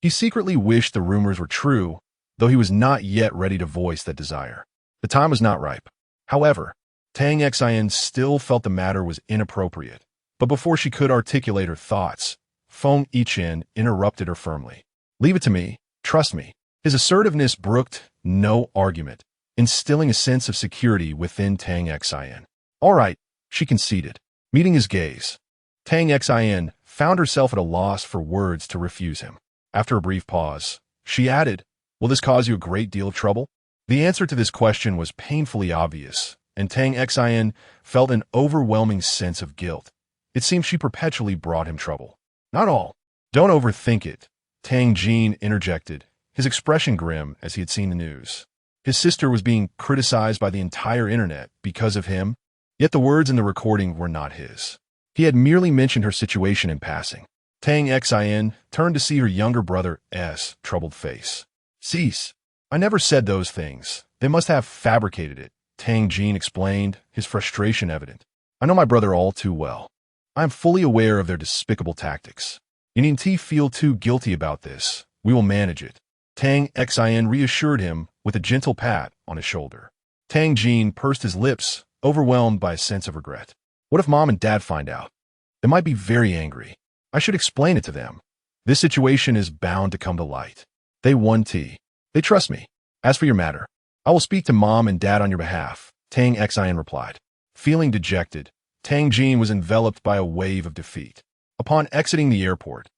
he secretly wished the rumors were true, though he was not yet ready to voice that desire. The time was not ripe. However, Tang Xin still felt the matter was inappropriate. But before she could articulate her thoughts, Feng Yiqin interrupted her firmly. "Leave it to me. Trust me." His assertiveness brooked no argument, instilling a sense of security within Tang Xin. "All right," she conceded, meeting his gaze. Tang Xin found herself at a loss for words to refuse him. After a brief pause, she added, "Will this cause you a great deal of trouble?" The answer to this question was painfully obvious, and Tang Xin felt an overwhelming sense of guilt. It seemed she perpetually brought him trouble. "Not all. Don't overthink it," Tang Jin interjected, his expression grim as he had seen the news. His sister was being criticized by the entire internet because of him, yet the words in the recording were not his. He had merely mentioned her situation in passing. Tang Xin turned to see her younger brother's troubled face. "Cease. I never said those things. They must have fabricated it," Tang Jin explained, his frustration evident. "I know my brother all too well. I am fully aware of their despicable tactics. You needn't feel too guilty about this. We will manage it." Tang Xin reassured him with a gentle pat on his shoulder. Tang Jin pursed his lips, overwhelmed by a sense of regret. "What if Mom and Dad find out? They might be very angry. I should explain it to them. This situation is bound to come to light. They trust me. As for your matter, I will speak to Mom and Dad on your behalf," Tang Xin replied. Feeling dejected, Tang Jin was enveloped by a wave of defeat. Upon exiting the airport,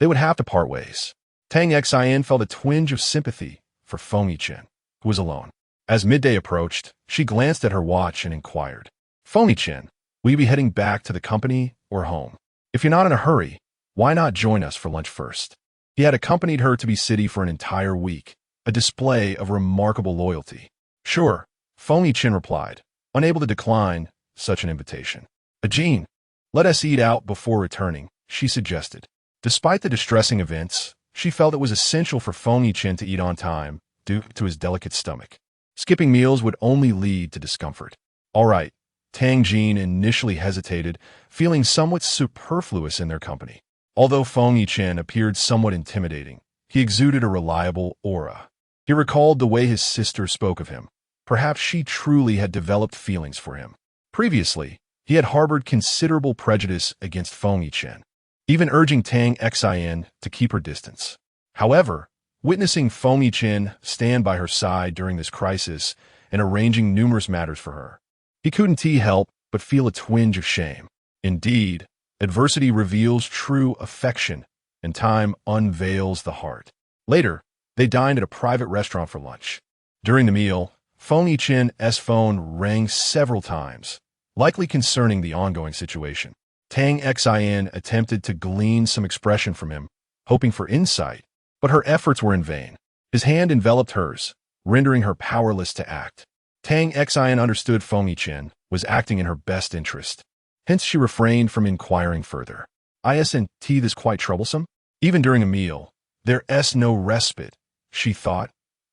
they would have to part ways. Tang Xin felt a twinge of sympathy for Feng Yiqin, who was alone. As midday approached, she glanced at her watch and inquired, "Feng Yiqin, will you be heading back to the company or home? If you're not in a hurry, why not join us for lunch first?" He had accompanied her to the city for an entire week, a display of remarkable loyalty. "Sure," Feng Yiqin replied, unable to decline such an invitation. "Jean, let us eat out before returning," she suggested. Despite the distressing events, she felt it was essential for Feng Yiqin to eat on time due to his delicate stomach. Skipping meals would only lead to discomfort. "All right," Tang Jin initially hesitated, feeling somewhat superfluous in their company. Although Feng Yiqin appeared somewhat intimidating, he exuded a reliable aura. He recalled the way his sister spoke of him. Perhaps she truly had developed feelings for him. Previously, he had harbored considerable prejudice against Feng Yiqin, even urging Tang Xin to keep her distance. However, witnessing Feng Yiqin stand by her side during this crisis and arranging numerous matters for her, he couldn't help but feel a twinge of shame. Indeed, adversity reveals true affection, and time unveils the heart. Later, they dined at a private restaurant for lunch. During the meal, Feng Yiqin's phone rang several times, likely concerning the ongoing situation. Tang Xin attempted to glean some expression from him, hoping for insight, But her efforts were in vain. His hand enveloped hers, rendering her powerless to act. Tang Xian understood Feng Yiqian was acting in her best interest. Hence she refrained from inquiring further. Isn't this quite troublesome? Even during a meal, there's no respite, she thought,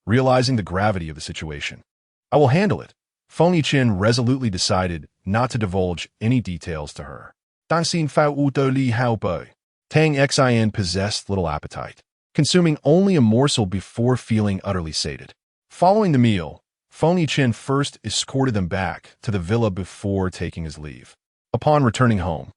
realizing the gravity of the situation. I will handle it. Feng Yiqian resolutely decided not to divulge any details to her. Tang Xian possessed little appetite, consuming only a morsel before feeling utterly sated. Following the meal, Feng Yiqian first escorted them back to the villa before taking his leave. Upon returning home,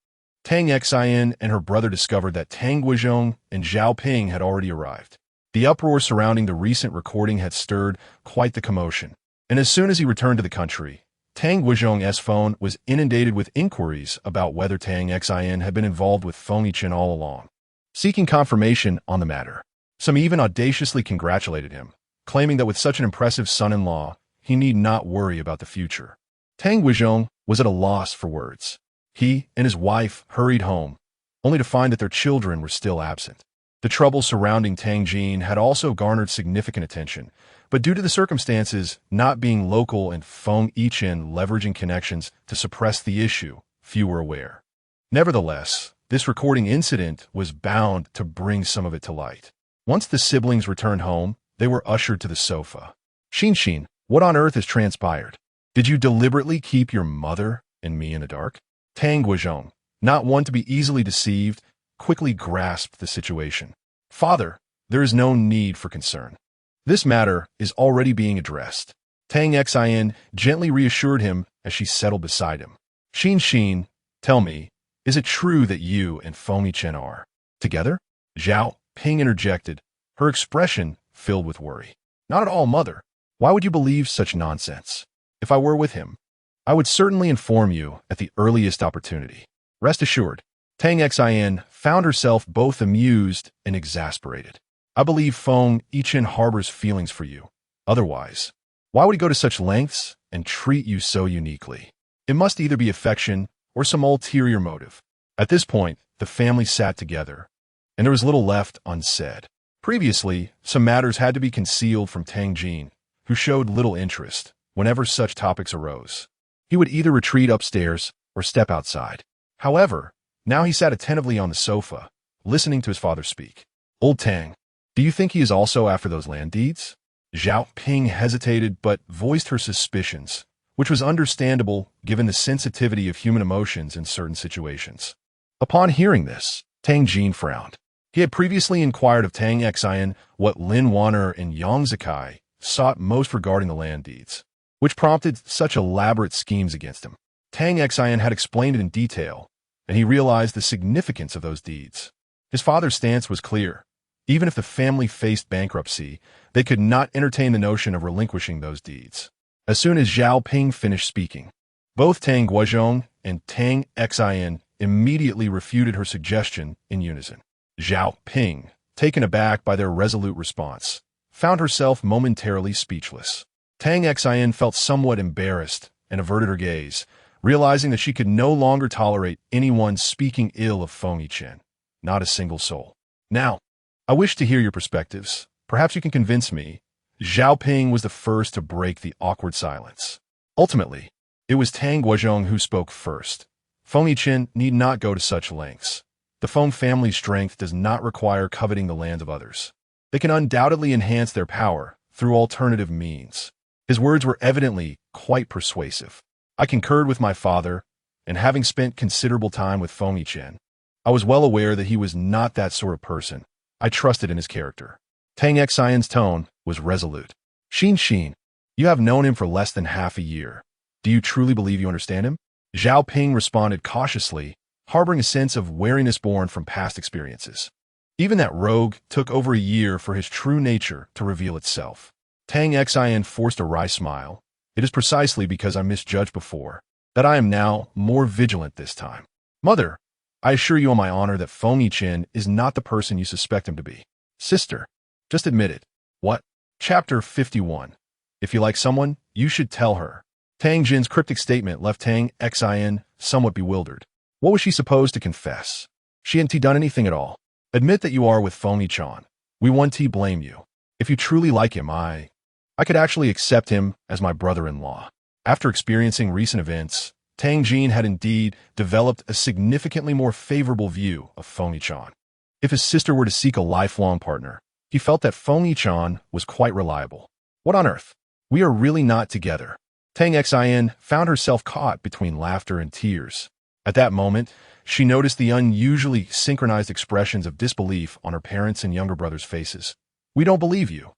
Tang Xian and her brother discovered that Tang Guizhong and Zhao Ping had already arrived. The uproar surrounding the recent recording had stirred quite the commotion, and as soon as he returned to the country, Tang Guizhong's phone was inundated with inquiries about whether Tang Xian had been involved with Feng Yiqian all along. Seeking confirmation on the matter, some even audaciously congratulated him, claiming that with such an impressive son-in-law, he need not worry about the future. Tang Guizhong was at a loss for words. He and his wife hurried home, only to find that their children were still absent. The trouble surrounding Tang Jin had also garnered significant attention, but due to the circumstances not being local and Feng Yiqian leveraging connections to suppress the issue, few were aware. Nevertheless, this recording incident was bound to bring some of it to light. Once the siblings returned home, they were ushered to the sofa. Xin, what on earth has transpired? Did you deliberately keep your mother and me in the dark? Tang Guizhong, not one to be easily deceived, quickly grasped the situation. Father, there is no need for concern. This matter is already being addressed. Tang Xian gently reassured him as she settled beside him. Xin, tell me, is it true that you and Feng Yiqian are together? Zhao Ping interjected, her expression filled with worry. Not at all, mother. Why would you believe such nonsense? If I were with him, I would certainly inform you at the earliest opportunity. Rest assured, Tang Xian found herself both amused and exasperated. I believe Feng Yiqian harbors feelings for you. Otherwise, why would he go to such lengths and treat you so uniquely? It must either be affection or some ulterior motive. At this point, the family sat together, and there was little left unsaid. Previously, some matters had to be concealed from Tang Jin, who showed little interest whenever such topics arose. He would either retreat upstairs or step outside. However, now he sat attentively on the sofa, listening to his father speak. Old Tang, do you think he is also after those land deeds? Zhao Ping hesitated but voiced her suspicions, which was understandable given the sensitivity of human emotions in certain situations. Upon hearing this, Tang Jin frowned. He had previously inquired of Tang Xian what Lin Wan'er and Yang Zikai sought most regarding the land deeds, which prompted such elaborate schemes against him. Tang Xian had explained it in detail, and he realized the significance of those deeds. His father's stance was clear. Even if the family faced bankruptcy, they could not entertain the notion of relinquishing those deeds. As soon as Zhao Ping finished speaking, both Tang Guizhong and Tang Xian immediately refuted her suggestion in unison. Zhao Ping, taken aback by their resolute response, found herself momentarily speechless. Tang Xian felt somewhat embarrassed and averted her gaze, realizing that she could no longer tolerate anyone speaking ill of Feng Yiqian, not a single soul. Now, I wish to hear your perspectives. Perhaps you can convince me. Zhao Ping was the first to break the awkward silence. Ultimately, it was Tang Guizhong who spoke first. Feng Yiqian need not go to such lengths. The Feng family's strength does not require coveting the land of others. They can undoubtedly enhance their power through alternative means. His words were evidently quite persuasive. I concurred with my father, and having spent considerable time with Feng Yiqian, I was well aware that he was not that sort of person. I trusted in his character. Tang Xian's tone was resolute. Xin, you have known him for less than half a year. Do you truly believe you understand him? Zhao Ping responded cautiously, harboring a sense of wariness born from past experiences. Even that rogue took over a year for his true nature to reveal itself. Tang Xian forced a wry smile. It is precisely because I misjudged before that I am now more vigilant this time. Mother, I assure you on my honor that Feng Yiqian is not the person you suspect him to be. Sister, just admit it. What? Chapter 51. If you like someone, you should tell her. Tang Jin's cryptic statement left Tang Xian somewhat bewildered. What was she supposed to confess? She hadn't done anything at all. Admit that you are with Feng Yiqian. We won't blame you. If you truly like him, I could actually accept him as my brother-in-law. After experiencing recent events, Tang Jin had indeed developed a significantly more favorable view of Feng Yichan. If his sister were to seek a lifelong partner, he felt that Feng Yichan was quite reliable. What on earth? We are really not together. Tang Xin found herself caught between laughter and tears. At that moment, she noticed the unusually synchronized expressions of disbelief on her parents' and younger brother's faces. We don't believe you.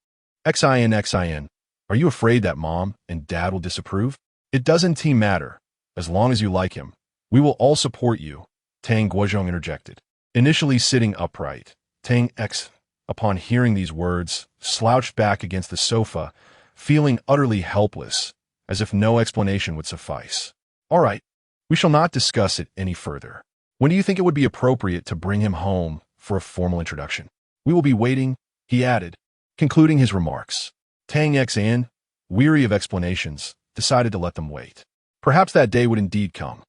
Xin, are you afraid that mom and dad will disapprove? It doesn't matter. As long as you like him, we will all support you, Tang Guozhong interjected. Initially sitting upright, Tang X, upon hearing these words, slouched back against the sofa, feeling utterly helpless, as if no explanation would suffice. All right, we shall not discuss it any further. When do you think it would be appropriate to bring him home for a formal introduction? We will be waiting, he added, concluding his remarks. Tang Xan, weary of explanations, decided to let them wait. Perhaps that day would indeed come.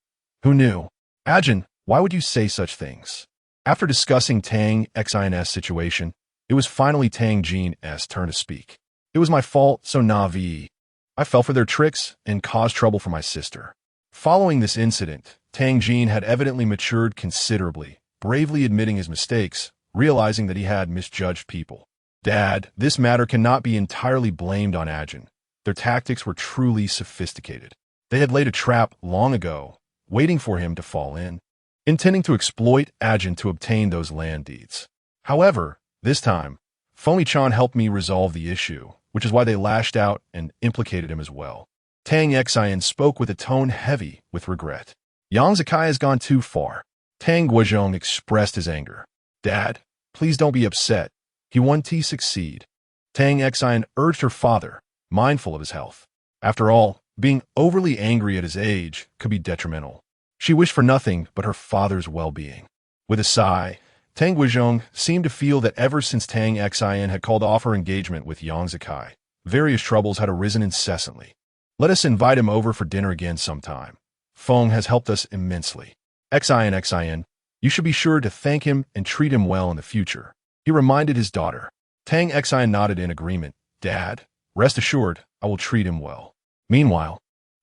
Who knew? Ajin, why would you say such things? After discussing Tang Xin's situation, it was finally Tang Jin's turn to speak. It was my fault, so Navi. I fell for their tricks and caused trouble for my sister. Following this incident, Tang Jin had evidently matured considerably, bravely admitting his mistakes, realizing that he had misjudged people. Dad, this matter cannot be entirely blamed on Ajin. Their tactics were truly sophisticated. They had laid a trap long ago, waiting for him to fall in, intending to exploit Ajin to obtain those land deeds. However, this time, Feng Yichan helped me resolve the issue, which is why they lashed out and implicated him as well. Tang Xin spoke with a tone heavy with regret. Yang Zikai has gone too far. Tang Guozhong expressed his anger. Dad, please don't be upset. He won't succeed. Tang Xin urged her father, mindful of his health. After all, being overly angry at his age could be detrimental. She wished for nothing but her father's well-being. With a sigh, Tang Guozhong seemed to feel that ever since Tang Xin had called off her engagement with Yang Zikai, various troubles had arisen incessantly. Let us invite him over for dinner again sometime. Feng has helped us immensely. Xin, you should be sure to thank him and treat him well in the future. He reminded his daughter. Tang Xin nodded in agreement. Dad, rest assured, I will treat him well. Meanwhile,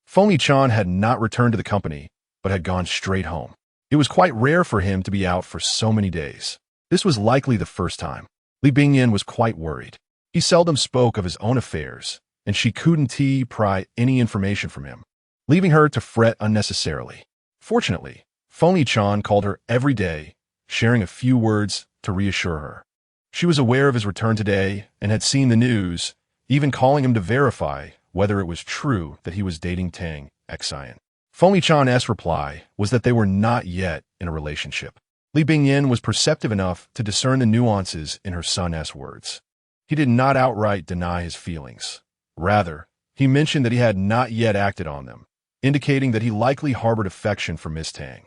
Feng Yichan had not returned to the company, but had gone straight home. It was quite rare for him to be out for so many days. This was likely the first time. Li Bingyan was quite worried. He seldom spoke of his own affairs, and she couldn't pry any information from him, leaving her to fret unnecessarily. Fortunately, Feng Yichan called her every day, sharing a few words to reassure her. She was aware of his return today and had seen the news, even calling him to verify whether it was true that he was dating Tang Xin. Feng Yichan's reply was that they were not yet in a relationship. Li Bingyan was perceptive enough to discern the nuances in her son's words. He did not outright deny his feelings. Rather, he mentioned that he had not yet acted on them, indicating that he likely harbored affection for Miss Tang.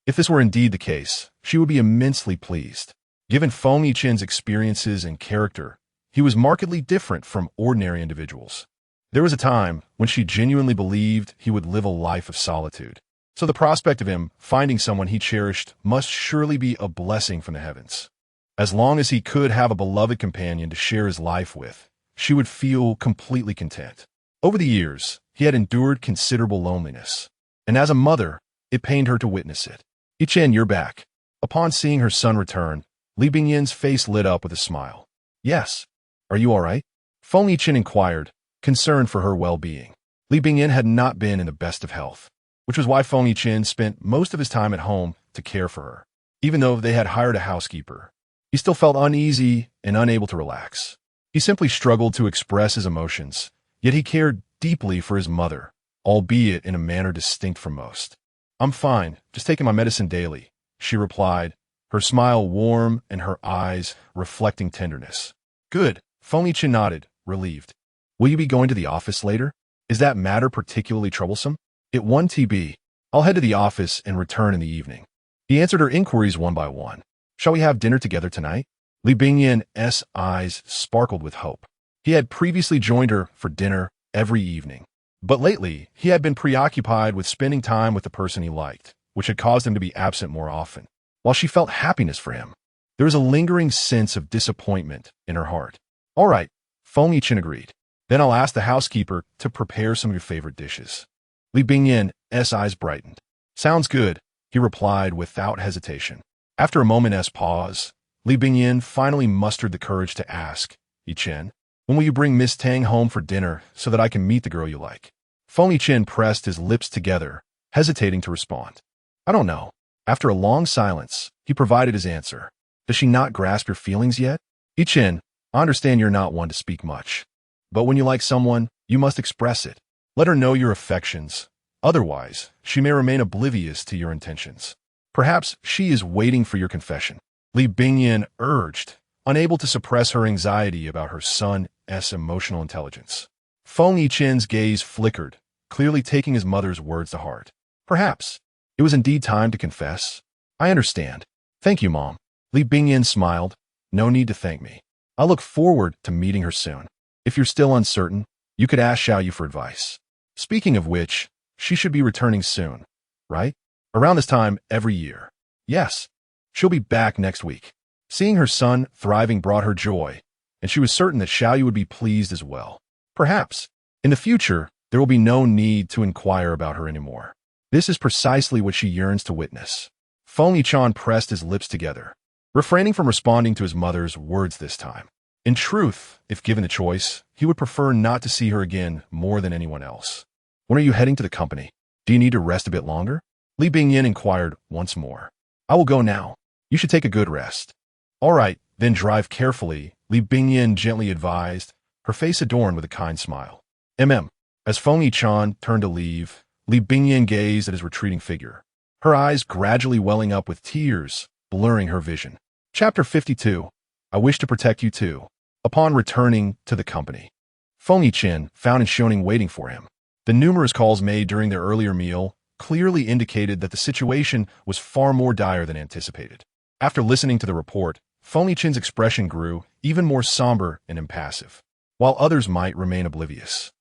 If this were indeed the case, she would be immensely pleased. Given Feng Yichan's experiences and character, he was markedly different from ordinary individuals. There was a time when she genuinely believed he would live a life of solitude. So the prospect of him finding someone he cherished must surely be a blessing from the heavens. As long as he could have a beloved companion to share his life with, she would feel completely content. Over the years, he had endured considerable loneliness, and as a mother, it pained her to witness it. Yichan, you're back. Upon seeing her son return, Li Bingyan's face lit up with a smile. Yes. Are you all right? Feng Yichan inquired, concerned for her well-being. Li Bingyan had not been in the best of health, which was why Feng Yichan spent most of his time at home to care for her. Even though they had hired a housekeeper, he still felt uneasy and unable to relax. He simply struggled to express his emotions, yet he cared deeply for his mother, albeit in a manner distinct from most. I'm fine, just taking my medicine daily, she replied, her smile warm and her eyes reflecting tenderness. Good, Feng Yichan nodded, relieved. Will you be going to the office later? Is that matter particularly troublesome? It won't be. I'll head to the office and return in the evening. He answered her inquiries one by one. Shall we have dinner together tonight? Li Bingyan's eyes sparkled with hope. He had previously joined her for dinner every evening. But lately, he had been preoccupied with spending time with the person he liked, which had caused him to be absent more often. While she felt happiness for him, There was a lingering sense of disappointment in her heart. All right, Feng Yichen agreed. Then I'll ask the housekeeper to prepare some of your favorite dishes. Li Bingyan's eyes brightened. Sounds good, he replied without hesitation. After a moment's pause, Li Bingyan finally mustered the courage to ask, Yichen, when will you bring Miss Tang home for dinner so that I can meet the girl you like? Feng Yichen pressed his lips together, hesitating to respond. I don't know. After a long silence, he provided his answer. Does she not grasp your feelings yet? Yichen, I understand you're not one to speak much. But when you like someone, you must express it. Let her know your affections. Otherwise, she may remain oblivious to your intentions. Perhaps she is waiting for your confession. Li Bingyan urged, unable to suppress her anxiety about her son's emotional intelligence. Feng Yichen's gaze flickered, clearly taking his mother's words to heart. Perhaps. It was indeed time to confess. I understand. Thank you, Mom. Li Bingyan smiled. No need to thank me. I look forward to meeting her soon. If you're still uncertain, you could ask Xiaoyu for advice. Speaking of which, she should be returning soon, right? Around this time every year. Yes. She'll be back next week. Seeing her son thriving brought her joy, and she was certain that Xiaoyu would be pleased as well. Perhaps, in the future, there will be no need to inquire about her anymore. This is precisely what she yearns to witness. Feng Yichen pressed his lips together, refraining from responding to his mother's words this time. In truth, if given the choice, he would prefer not to see her again more than anyone else. When are you heading to the company? Do you need to rest a bit longer? Li Bingyan inquired once more. I will go now. You should take a good rest. All right, then drive carefully, Li Bingyan gently advised, her face adorned with a kind smile. As Feng Yichen turned to leave, Li Bingyan gazed at his retreating figure, her eyes gradually welling up with tears, blurring her vision. Chapter 52. I wish to protect you too. Upon returning to the company, Feng Yichen found Xiaoning waiting for him. The numerous calls made during their earlier meal clearly indicated that the situation was far more dire than anticipated. After listening to the report, Feng Yichen's expression grew even more somber and impassive, while others might remain oblivious.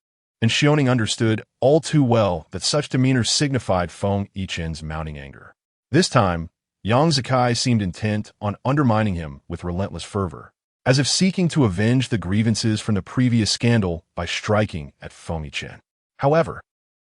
And Xiaoning understood all too well that such demeanor signified Feng Yichen's mounting anger. This time, Yang Zikai seemed intent on undermining him with relentless fervor, as if seeking to avenge the grievances from the previous scandal by striking at Feng Yichen. However,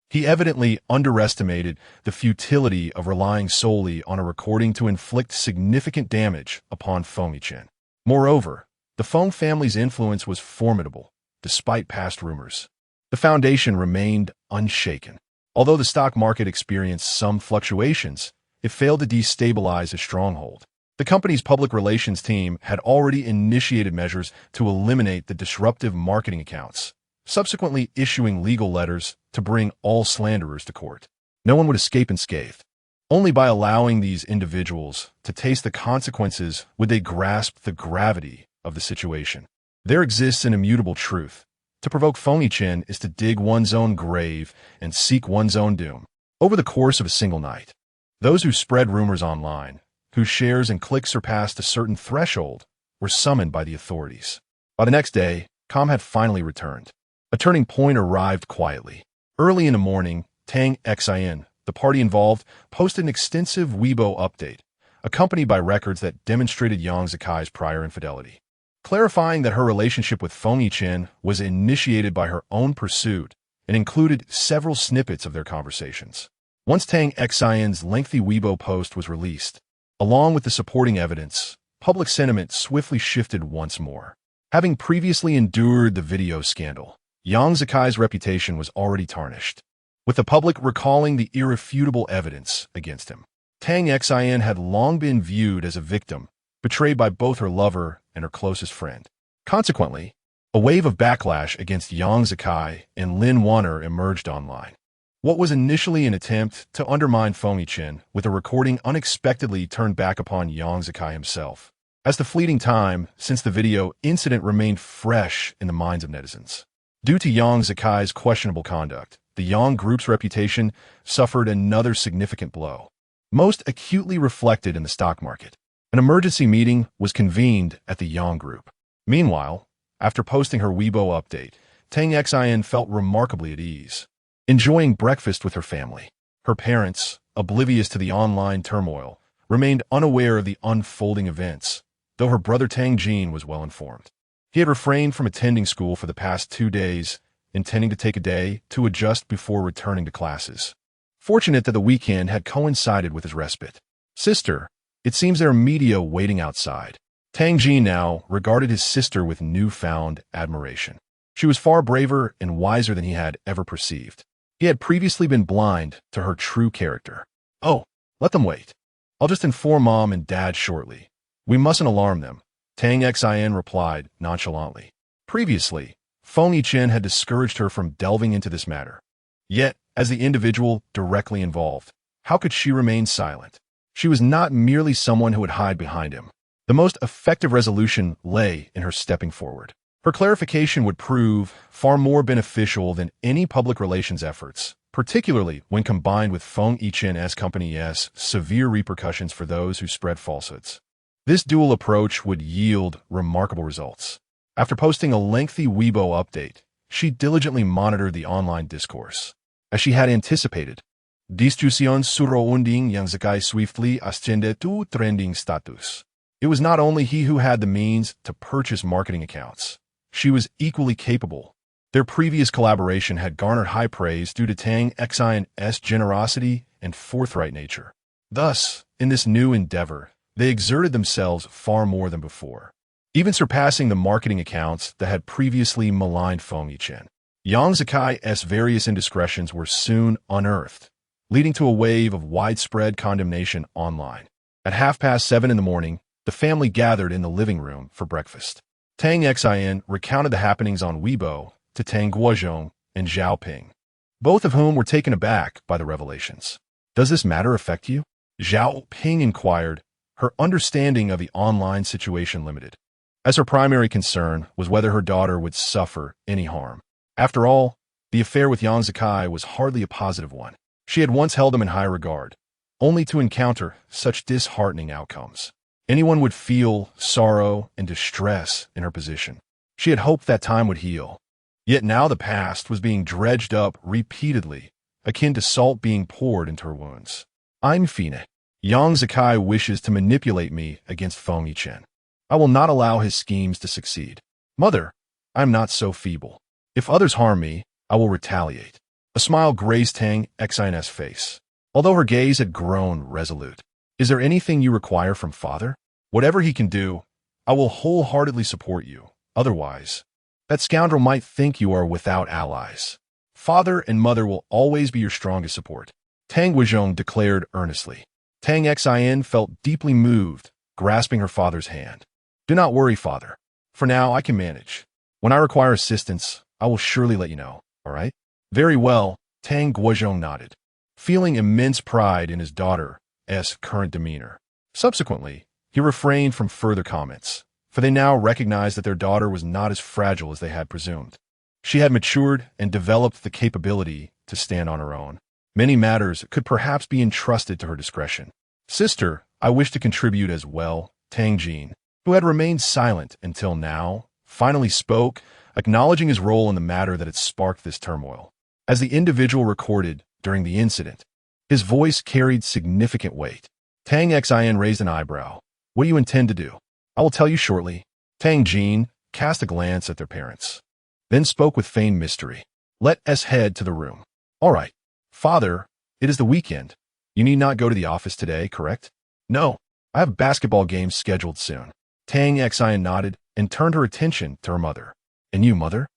he evidently underestimated the futility of relying solely on a recording to inflict significant damage upon Feng Yichen. Moreover, the Feng family's influence was formidable, despite past rumors. The foundation remained unshaken. Although the stock market experienced some fluctuations, it failed to destabilize a stronghold. The company's public relations team had already initiated measures to eliminate the disruptive marketing accounts, subsequently issuing legal letters to bring all slanderers to court. No one would escape unscathed. Only by allowing these individuals to taste the consequences would they grasp the gravity of the situation. There exists an immutable truth. To provoke Feng Yichen is to dig one's own grave and seek one's own doom. Over the course of a single night, those who spread rumors online, whose shares and clicks surpassed a certain threshold, were summoned by the authorities. By the next day, calm had finally returned. A turning point arrived quietly. Early in the morning, Tang Xin, the party involved, posted an extensive Weibo update, accompanied by records that demonstrated Yang Zikai's prior infidelity. Clarifying that her relationship with Feng Yichen was initiated by her own pursuit and included several snippets of their conversations. Once Tang Xin's lengthy Weibo post was released, along with the supporting evidence, public sentiment swiftly shifted once more. Having previously endured the video scandal, Yang Zikai's reputation was already tarnished, with the public recalling the irrefutable evidence against him. Tang Xin had long been viewed as a victim, betrayed by both her lover and her closest friend. Consequently, a wave of backlash against Yang Zikai and Lin Wanner emerged online. What was initially an attempt to undermine Feng Yichen with a recording unexpectedly turned back upon Yang Zikai himself, as the fleeting time since the video incident remained fresh in the minds of netizens. Due to Yang Zikai's questionable conduct, the Yang Group's reputation suffered another significant blow, most acutely reflected in the stock market. An emergency meeting was convened at the Yang Group. Meanwhile, after posting her Weibo update, Tang Xin felt remarkably at ease, enjoying breakfast with her family. Her parents, oblivious to the online turmoil, remained unaware of the unfolding events, though her brother Tang Jin was well informed. He had refrained from attending school for the past 2 days, intending to take a day to adjust before returning to classes. Fortunate that the weekend had coincided with his respite. Sister, it seems there are media waiting outside. Tang Jin now regarded his sister with newfound admiration. She was far braver and wiser than he had ever perceived. He had previously been blind to her true character. Oh, let them wait. I'll just inform Mom and Dad shortly. We mustn't alarm them, Tang Xin replied nonchalantly. Previously, Feng Yichen had discouraged her from delving into this matter. Yet, as the individual directly involved, how could she remain silent? She was not merely someone who would hide behind him. The most effective resolution lay in her stepping forward. Her clarification would prove far more beneficial than any public relations efforts, particularly when combined with Feng Yichen's company's severe repercussions for those who spread falsehoods. This dual approach would yield remarkable results. After posting a lengthy Weibo update, she diligently monitored the online discourse. As she had anticipated, discusión surrounding Yang Zakai swiftly ascended to trending status. It was not only he who had the means to purchase marketing accounts. She was equally capable. Their previous collaboration had garnered high praise due to Tang Xin's generosity and forthright nature. Thus, in this new endeavor, they exerted themselves far more than before, even surpassing the marketing accounts that had previously maligned Feng Yichen. Yang Zakai's various indiscretions were soon unearthed, leading to a wave of widespread condemnation online. At 7:30 in the morning, the family gathered in the living room for breakfast. Tang Xin recounted the happenings on Weibo to Tang Guozhong and Zhao Ping, both of whom were taken aback by the revelations. Does this matter affect you? Zhao Ping inquired, her understanding of the online situation limited, as her primary concern was whether her daughter would suffer any harm. After all, the affair with Yang Zakai was hardly a positive one. She had once held him in high regard, only to encounter such disheartening outcomes. Anyone would feel sorrow and distress in her position. She had hoped that time would heal. Yet now the past was being dredged up repeatedly, akin to salt being poured into her wounds. I'm Fine. Yang Zakai wishes to manipulate me against Feng Yichen. I will not allow his schemes to succeed. Mother, I am not so feeble. If others harm me, I will retaliate. A smile grazed Tang Xin's face, although her gaze had grown resolute. Is there anything you require from father? Whatever he can do, I will wholeheartedly support you. Otherwise, that scoundrel might think you are without allies. Father and mother will always be your strongest support, Tang Guozhong declared earnestly. Tang Xin felt deeply moved, grasping her father's hand. Do not worry, father. For now, I can manage. When I require assistance, I will surely let you know, all right? Very well, Tang Guozhong nodded, feeling immense pride in his daughter's current demeanor. Subsequently, he refrained from further comments, for they now recognized that their daughter was not as fragile as they had presumed. She had matured and developed the capability to stand on her own. Many matters could perhaps be entrusted to her discretion. Sister, I wish to contribute as well, Tang Jin, who had remained silent until now, finally spoke, acknowledging his role in the matter that had sparked this turmoil. As the individual recorded during the incident, his voice carried significant weight. Tang Xin raised an eyebrow. What do you intend to do? I will tell you shortly. Tang Jin cast a glance at their parents, then spoke with feigned mystery. Let us head to the room. All right. Father, it is the weekend. You need not go to the office today, correct? No, I have basketball games scheduled soon. Tang Xin nodded and turned her attention to her mother. And you, mother?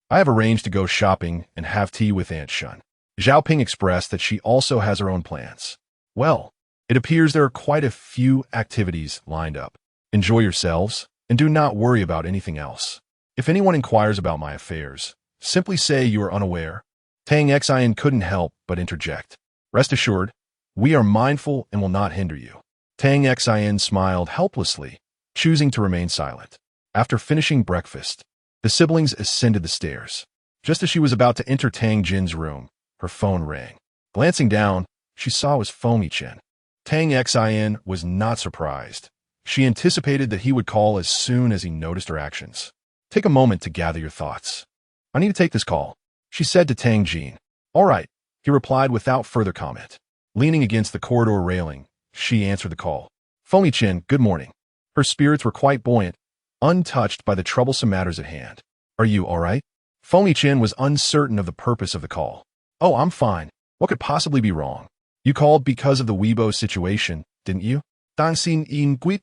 I have arranged to go shopping and have tea with Aunt Shun. Zhao Ping expressed that she also has her own plans. Well, it appears there are quite a few activities lined up. Enjoy yourselves, and do not worry about anything else. If anyone inquires about my affairs, simply say you are unaware. Tang Xin couldn't help but interject. Rest assured, we are mindful and will not hinder you. Tang Xin smiled helplessly, choosing to remain silent. After finishing breakfast, the siblings ascended the stairs. Just as she was about to enter Tang Jin's room, her phone rang. Glancing down, she saw it was Feng Yichen. Tang Xin was not surprised. She anticipated that he would call as soon as he noticed her actions. Take a moment to gather your thoughts. I need to take this call, she said to Tang Jin. All right, he replied without further comment. Leaning against the corridor railing, she answered the call. Feng Yichen, good morning. Her spirits were quite buoyant, untouched by the troublesome matters at hand. Are you all right? Feng was uncertain of the purpose of the call. Oh, I'm fine. What could possibly be wrong? You called because of the Weibo situation, didn't you? Dansin in quit.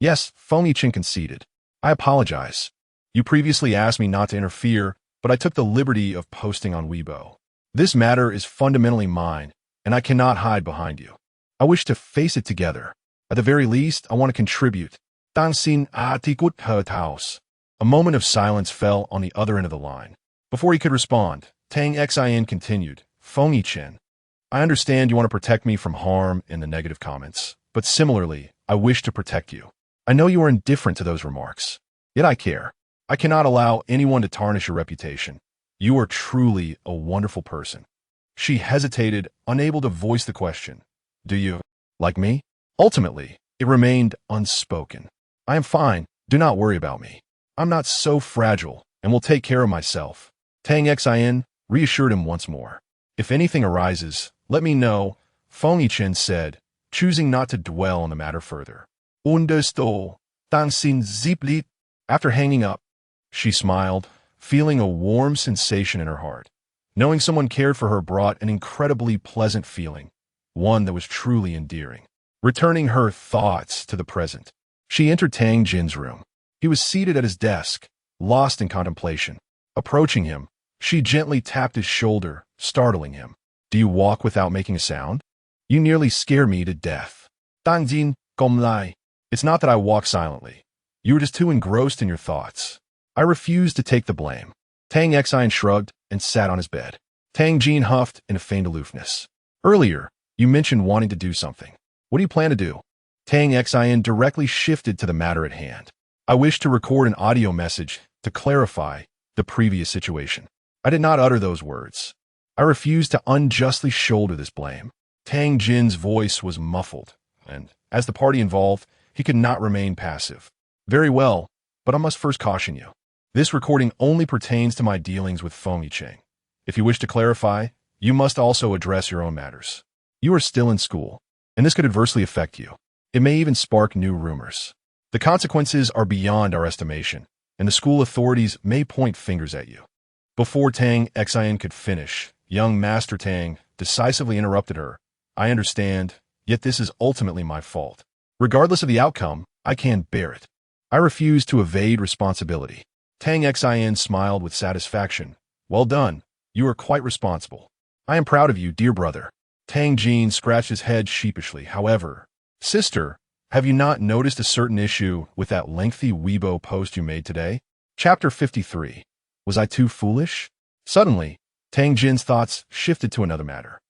Yes, Feng conceded. I apologize. You previously asked me not to interfere, but I took the liberty of posting on Weibo. This matter is fundamentally mine, and I cannot hide behind you. I wish to face it together. At the very least, I want to contribute. Dansin atikut hurt house. A moment of silence fell on the other end of the line. Before he could respond, Tang Xin continued, Feng Chen, I understand you want to protect me from harm in the negative comments, but similarly, I wish to protect you. I know you are indifferent to those remarks, yet I care. I cannot allow anyone to tarnish your reputation. You are truly a wonderful person. She hesitated, unable to voice the question. Do you like me? Ultimately, it remained unspoken. I am fine. Do not worry about me. I'm not so fragile and will take care of myself. Tang Xin reassured him once more. If anything arises, let me know, Feng Chen said, choosing not to dwell on the matter further. Understood. Dansin ziplit. After hanging up, she smiled, feeling a warm sensation in her heart. Knowing someone cared for her brought an incredibly pleasant feeling, one that was truly endearing. Returning her thoughts to the present, she entered Tang Jin's room. He was seated at his desk, lost in contemplation. Approaching him, she gently tapped his shoulder, startling him. Do you walk without making a sound? You nearly scare me to death. Tang Jin, gom lai. It's not that I walk silently. You were just too engrossed in your thoughts. I refused to take the blame. Tang Xin shrugged and sat on his bed. Tang Jin huffed in a feigned aloofness. Earlier, you mentioned wanting to do something. What do you plan to do? Tang Xin directly shifted to the matter at hand. I wish to record an audio message to clarify the previous situation. I did not utter those words. I refused to unjustly shoulder this blame. Tang Jin's voice was muffled, and as the party involved, he could not remain passive. Very well, but I must first caution you. This recording only pertains to my dealings with Feng Yicheng. If you wish to clarify, you must also address your own matters. You are still in school, and this could adversely affect you. It may even spark new rumors. The consequences are beyond our estimation, and the school authorities may point fingers at you. Before Tang Xin could finish, young Master Tang decisively interrupted her. I understand, yet this is ultimately my fault. Regardless of the outcome, I can't bear it. I refuse to evade responsibility. Tang Xin smiled with satisfaction. Well done. You are quite responsible. I am proud of you, dear brother. Tang Jin scratched his head sheepishly. However, sister, have you not noticed a certain issue with that lengthy Weibo post you made today? Chapter 53. Was I too foolish? Suddenly, Tang Jin's thoughts shifted to another matter.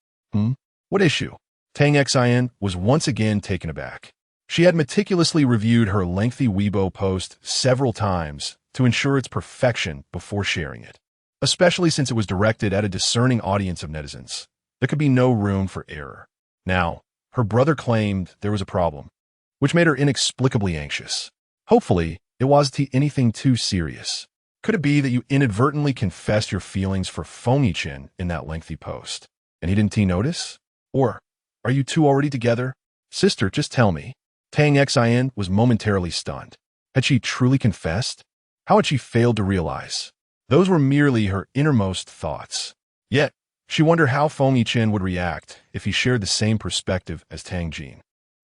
What issue? Tang Xin was once again taken aback. She had meticulously reviewed her lengthy Weibo post several times to ensure its perfection before sharing it, especially since it was directed at a discerning audience of netizens. There could be no room for error. Now, her brother claimed there was a problem, which made her inexplicably anxious. Hopefully, it wasn't anything too serious. Could it be that you inadvertently confessed your feelings for Feng Yichen in that lengthy post, and he didn't notice? Or, are you two already together? Sister, just tell me. Tang Xin was momentarily stunned. Had she truly confessed? How had she failed to realize? Those were merely her innermost thoughts. Yet, she wondered how Feng Yichen would react if he shared the same perspective as Tang Jin.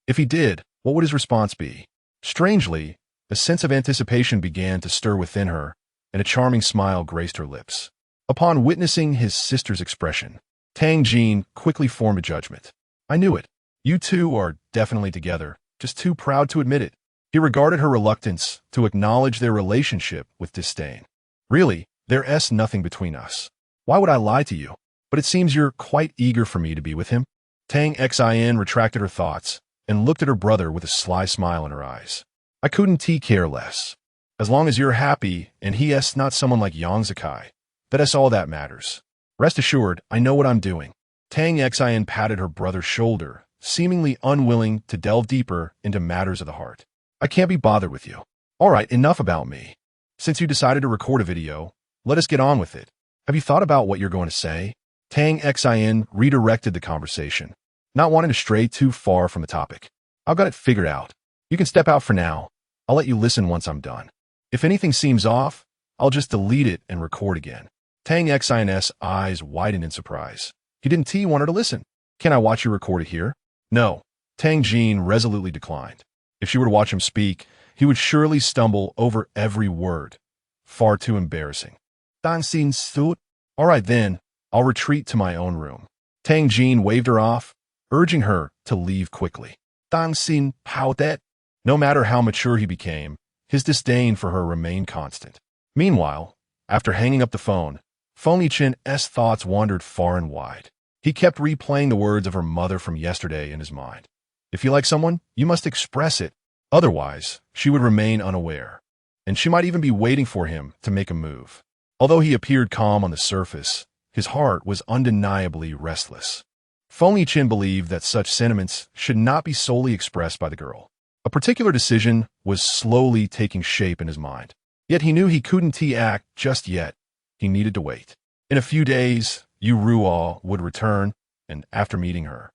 If he did, what would his response be? Strangely, a sense of anticipation began to stir within her, and a charming smile graced her lips. Upon witnessing his sister's expression, Tang Jin quickly formed a judgment. I knew it. You two are definitely together, just too proud to admit it. He regarded her reluctance to acknowledge their relationship with disdain. Really, there's nothing between us. Why would I lie to you? But it seems you're quite eager for me to be with him. Tang Xin retracted her thoughts and looked at her brother with a sly smile in her eyes. I couldn't care less. As long as you're happy and he is not someone like Yang Zikai, that's all that matters. Rest assured, I know what I'm doing. Tang Xin patted her brother's shoulder, seemingly unwilling to delve deeper into matters of the heart. I can't be bothered with you. All right, enough about me. Since you decided to record a video, let us get on with it. Have you thought about what you're going to say? Tang Xin redirected the conversation, not wanting to stray too far from the topic. I've got it figured out. You can step out for now. I'll let you listen once I'm done. If anything seems off, I'll just delete it and record again. Tang Xin's eyes widened in surprise. He didn't want her to listen. Can I watch you record it here? No. Tang Jin resolutely declined. If she were to watch him speak, he would surely stumble over every word. Far too embarrassing. Tang Xin stood. All right then, I'll retreat to my own room. Tang Jin waved her off, urging her to leave quickly. Tang Xin pouted. No matter how mature he became, his disdain for her remained constant. Meanwhile, after hanging up the phone, Feng Yichen's thoughts wandered far and wide. He kept replaying the words of her mother from yesterday in his mind. If you like someone, you must express it. Otherwise, she would remain unaware. And she might even be waiting for him to make a move. Although he appeared calm on the surface, his heart was undeniably restless. Feng Yichen believed that such sentiments should not be solely expressed by the girl. A particular decision was slowly taking shape in his mind. Yet he knew he couldn't act just yet. He needed to wait. In a few days, Yu Ruo would return, and after meeting her,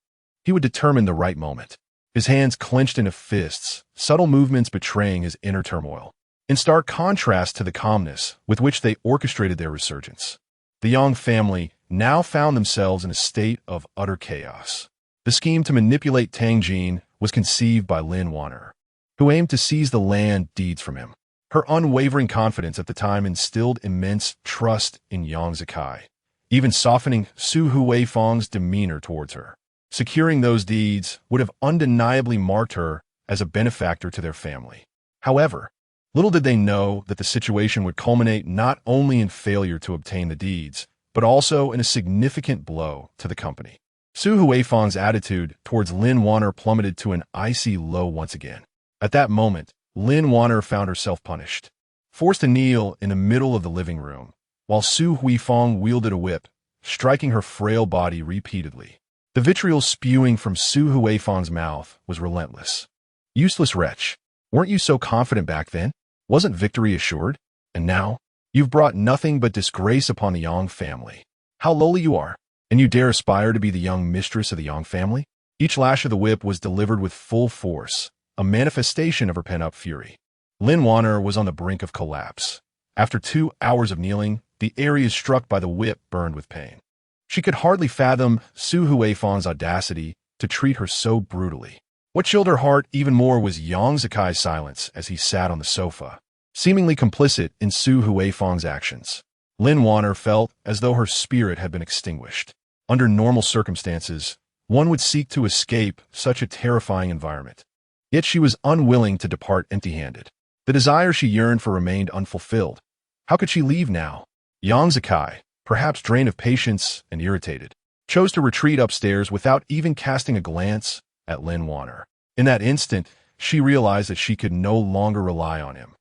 he would determine the right moment. His hands clenched into fists, subtle movements betraying his inner turmoil, in stark contrast to the calmness with which they orchestrated their resurgence. The Yang family now found themselves in a state of utter chaos. The scheme to manipulate Tang Jin was conceived by Lin Wanner, who aimed to seize the land deeds from him. Her unwavering confidence at the time instilled immense trust in Yang Zikai, even softening Su Huifeng's demeanor towards her. Securing those deeds would have undeniably marked her as a benefactor to their family. However, little did they know that the situation would culminate not only in failure to obtain the deeds, but also in a significant blow to the company. Su Huifeng's attitude towards Lin Wanner plummeted to an icy low once again. At that moment, Lin Wanner found herself punished, forced to kneel in the middle of the living room, while Su Huifeng wielded a whip, striking her frail body repeatedly. The vitriol spewing from Su Huifeng's mouth was relentless. Useless wretch, weren't you so confident back then? Wasn't victory assured? And now, you've brought nothing but disgrace upon the Yang family. How lowly you are, and you dare aspire to be the young mistress of the Yang family? Each lash of the whip was delivered with full force, a manifestation of her pent-up fury. Lin Wanner was on the brink of collapse. After 2 hours of kneeling, the areas struck by the whip burned with pain. She could hardly fathom Su Huifeng's audacity to treat her so brutally. What chilled her heart even more was Yang Zikai's silence as he sat on the sofa, seemingly complicit in Su Huifeng's actions. Lin Wanner felt as though her spirit had been extinguished. Under normal circumstances, one would seek to escape such a terrifying environment. Yet she was unwilling to depart empty-handed. The desire she yearned for remained unfulfilled. How could she leave now? Yang Zikai, perhaps drained of patience and irritated, chose to retreat upstairs without even casting a glance at Lin Wanner. In that instant, she realized that she could no longer rely on him.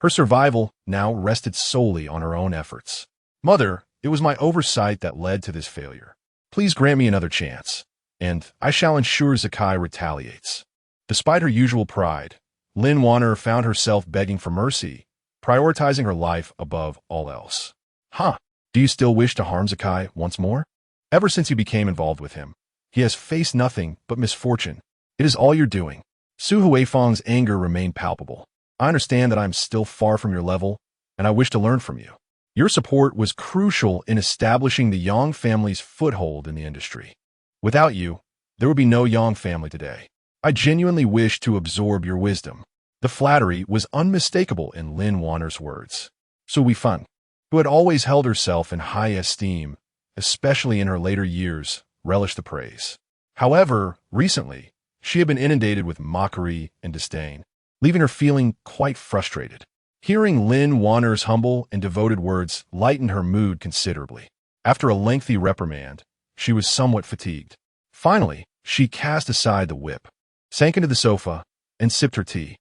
Her survival now rested solely on her own efforts. Mother, it was my oversight that led to this failure. Please grant me another chance, and I shall ensure Zikai retaliates. Despite her usual pride, Lin Wanner found herself begging for mercy, prioritizing her life above all else. Do you still wish to harm Zikai once more? Ever since you became involved with him, he has faced nothing but misfortune. It is all you're doing. Su Huifeng's anger remained palpable. I understand that I am still far from your level, and I wish to learn from you. Your support was crucial in establishing the Yang family's foothold in the industry. Without you, there would be no Yang family today. I genuinely wish to absorb your wisdom. The flattery was unmistakable in Lin Wanner's words. Su Huifeng, who had always held herself in high esteem, especially in her later years, relished the praise. However, recently, she had been inundated with mockery and disdain, leaving her feeling quite frustrated. Hearing Lin Wanner's humble and devoted words lightened her mood considerably. After a lengthy reprimand, she was somewhat fatigued. Finally, she cast aside the whip, sank into the sofa, and sipped her tea.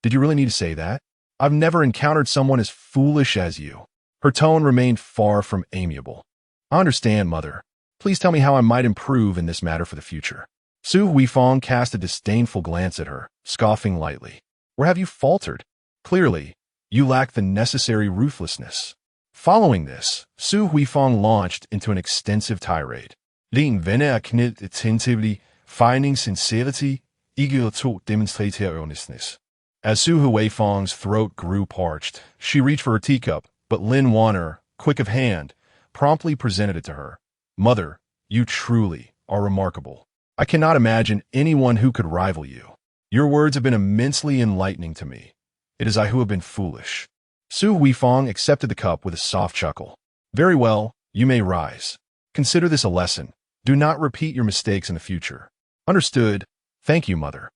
Did you really need to say that? I've never encountered someone as foolish as you. Her tone remained far from amiable. I understand, Mother. Please tell me how I might improve in this matter for the future. Su Huifeng cast a disdainful glance at her, scoffing lightly. Where have you faltered? Clearly, you lack the necessary ruthlessness. Following this, Su Huifeng launched into an extensive tirade. Din venne a knit attentively, finding sincerity eager to demonstrate her earnestness. As Su Huifang's throat grew parched, she reached for her teacup, but Lin Wanner, quick of hand, promptly presented it to her. Mother, you truly are remarkable. I cannot imagine anyone who could rival you. Your words have been immensely enlightening to me. It is I who have been foolish. Su Huifang accepted the cup with a soft chuckle. Very well, you may rise. Consider this a lesson. Do not repeat your mistakes in the future. Understood. Thank you, Mother.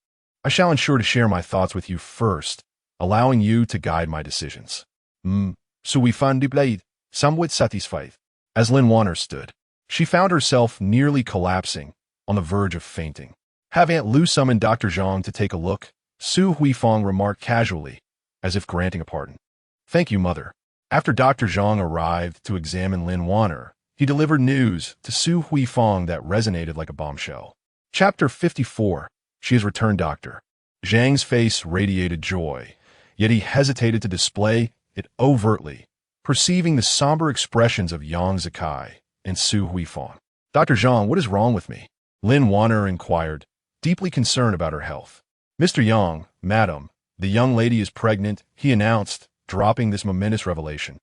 I shall ensure to share my thoughts with you first, allowing you to guide my decisions. Su Huifang replied, somewhat satisfied. As Lin Wanner stood, she found herself nearly collapsing, on the verge of fainting. Have Aunt Lu summoned Dr. Zhang to take a look? Su Huifang remarked casually, as if granting a pardon. Thank you, Mother. After Dr. Zhang arrived to examine Lin Wanner, he delivered news to Su Huifang that resonated like a bombshell. Chapter 54. She has returned, Doctor. Zhang's face radiated joy, yet he hesitated to display it overtly, perceiving the somber expressions of Yang Zikai and Su Huifang. Dr. Zhang, what is wrong with me? Lin Wanner inquired, deeply concerned about her health. Mr. Yang, Madam, the young lady is pregnant, he announced, dropping this momentous revelation.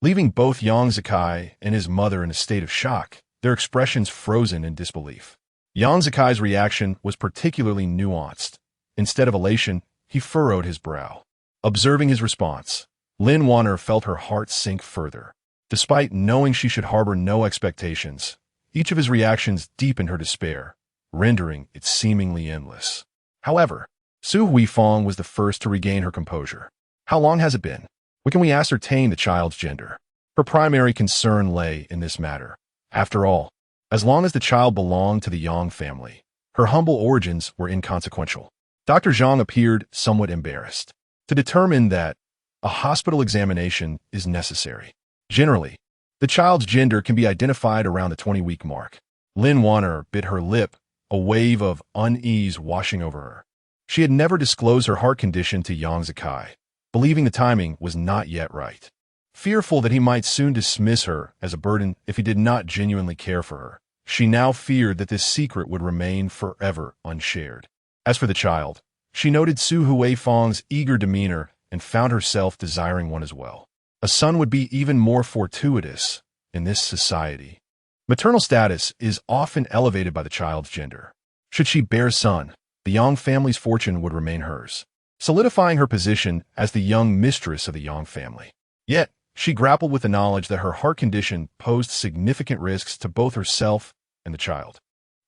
Leaving both Yang Zikai and his mother in a state of shock, their expressions frozen in disbelief. Yang Zikai's reaction was particularly nuanced. Instead of elation, he furrowed his brow. Observing his response, Lin Wanner felt her heart sink further. Despite knowing she should harbor no expectations, each of his reactions deepened her despair, rendering it seemingly endless. However, Su Huifang was the first to regain her composure. How long has it been? When can we ascertain the child's gender? Her primary concern lay in this matter. After all, as long as the child belonged to the Yang family, her humble origins were inconsequential. Dr. Zhang appeared somewhat embarrassed. To determine that, a hospital examination is necessary. Generally, the child's gender can be identified around the 20-week mark. Lin Wanner bit her lip, a wave of unease washing over her. She had never disclosed her heart condition to Yang Zikai, believing the timing was not yet right. Fearful that he might soon dismiss her as a burden if he did not genuinely care for her, she now feared that this secret would remain forever unshared. As for the child, she noted Su Huifang's eager demeanor and found herself desiring one as well. A son would be even more fortuitous in this society. Maternal status is often elevated by the child's gender. Should she bear a son, the Yang family's fortune would remain hers, solidifying her position as the young mistress of the Yang family. Yet, she grappled with the knowledge that her heart condition posed significant risks to both herself and the child.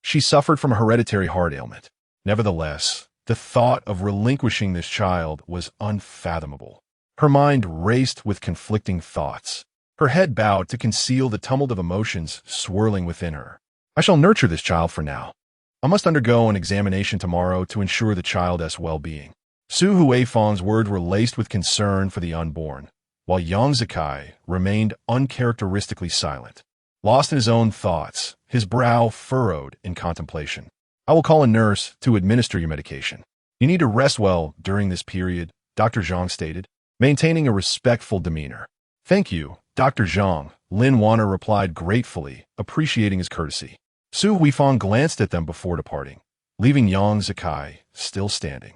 She suffered from a hereditary heart ailment. Nevertheless, the thought of relinquishing this child was unfathomable. Her mind raced with conflicting thoughts. Her head bowed to conceal the tumult of emotions swirling within her. I shall nurture this child for now. I must undergo an examination tomorrow to ensure the child's well-being. Su Huifang's words were laced with concern for the unborn, while Yang Zikai remained uncharacteristically silent. Lost in his own thoughts, his brow furrowed in contemplation. I will call a nurse to administer your medication. You need to rest well during this period, Dr. Zhang stated, maintaining a respectful demeanor. Thank you, Dr. Zhang, Lin Wanner replied gratefully, appreciating his courtesy. Su Huifang glanced at them before departing, leaving Yang Zikai still standing.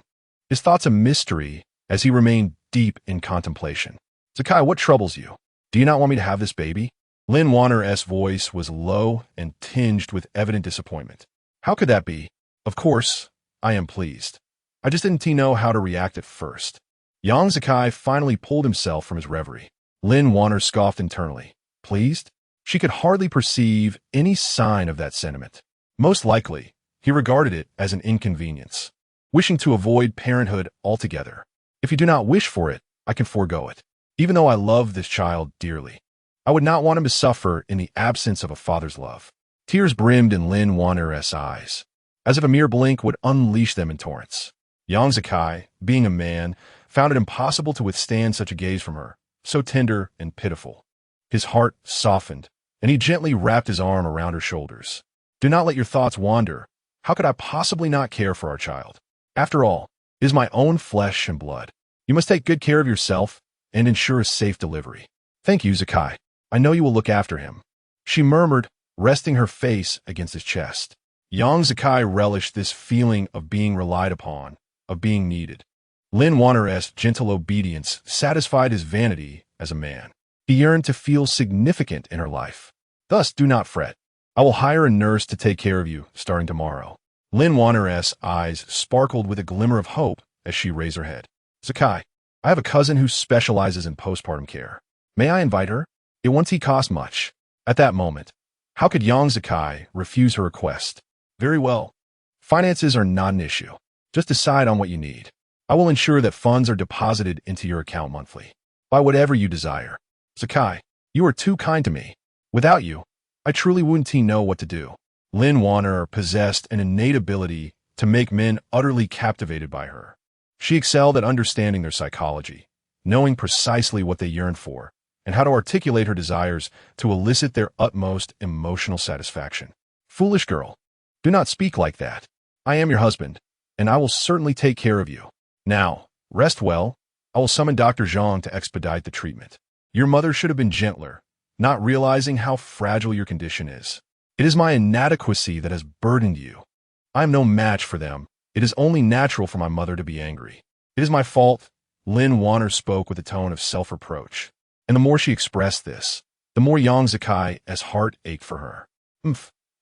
His thoughts a mystery as he remained deep in contemplation. Zikai, what troubles you? Do you not want me to have this baby? Lin Wanner's voice was low and tinged with evident disappointment. How could that be? Of course, I am pleased. I just didn't know how to react at first. Yang Zikai finally pulled himself from his reverie. Lin Wanner scoffed internally. Pleased? She could hardly perceive any sign of that sentiment. Most likely, he regarded it as an inconvenience, wishing to avoid parenthood altogether. If you do not wish for it, I can forego it. Even though I love this child dearly, I would not want him to suffer in the absence of a father's love. Tears brimmed in Lin Wanner's eyes, as if a mere blink would unleash them in torrents. Yang Zikai, being a man, found it impossible to withstand such a gaze from her, so tender and pitiful. His heart softened, and he gently wrapped his arm around her shoulders. Do not let your thoughts wander. How could I possibly not care for our child? After all, it is my own flesh and blood. You must take good care of yourself and ensure a safe delivery. Thank you, Zikai. I know you will look after him. She murmured, resting her face against his chest. Yang Zakai relished this feeling of being relied upon, of being needed. Lin Wanner's gentle obedience satisfied his vanity as a man. He yearned to feel significant in her life. Thus, do not fret. I will hire a nurse to take care of you starting tomorrow. Lin Wanner's eyes sparkled with a glimmer of hope as she raised her head. Zakai, I have a cousin who specializes in postpartum care. May I invite her? It won't cost much. At that moment, how could Yang Zakai refuse her request? Very well. Finances are not an issue. Just decide on what you need. I will ensure that funds are deposited into your account monthly. By whatever you desire. Zakai, you are too kind to me. Without you, I truly wouldn't know what to do. Lin Wanner possessed an innate ability to make men utterly captivated by her. She excelled at understanding their psychology, knowing precisely what they yearned for, and how to articulate her desires to elicit their utmost emotional satisfaction. Foolish girl, do not speak like that. I am your husband, and I will certainly take care of you. Now, rest well. I will summon Dr. Zhang to expedite the treatment. Your mother should have been gentler, not realizing how fragile your condition is. It is my inadequacy that has burdened you. I am no match for them. It is only natural for my mother to be angry. It is my fault. Lin Wanner spoke with a tone of self-reproach. And the more she expressed this, the more Yang Zakai's heart ached for her.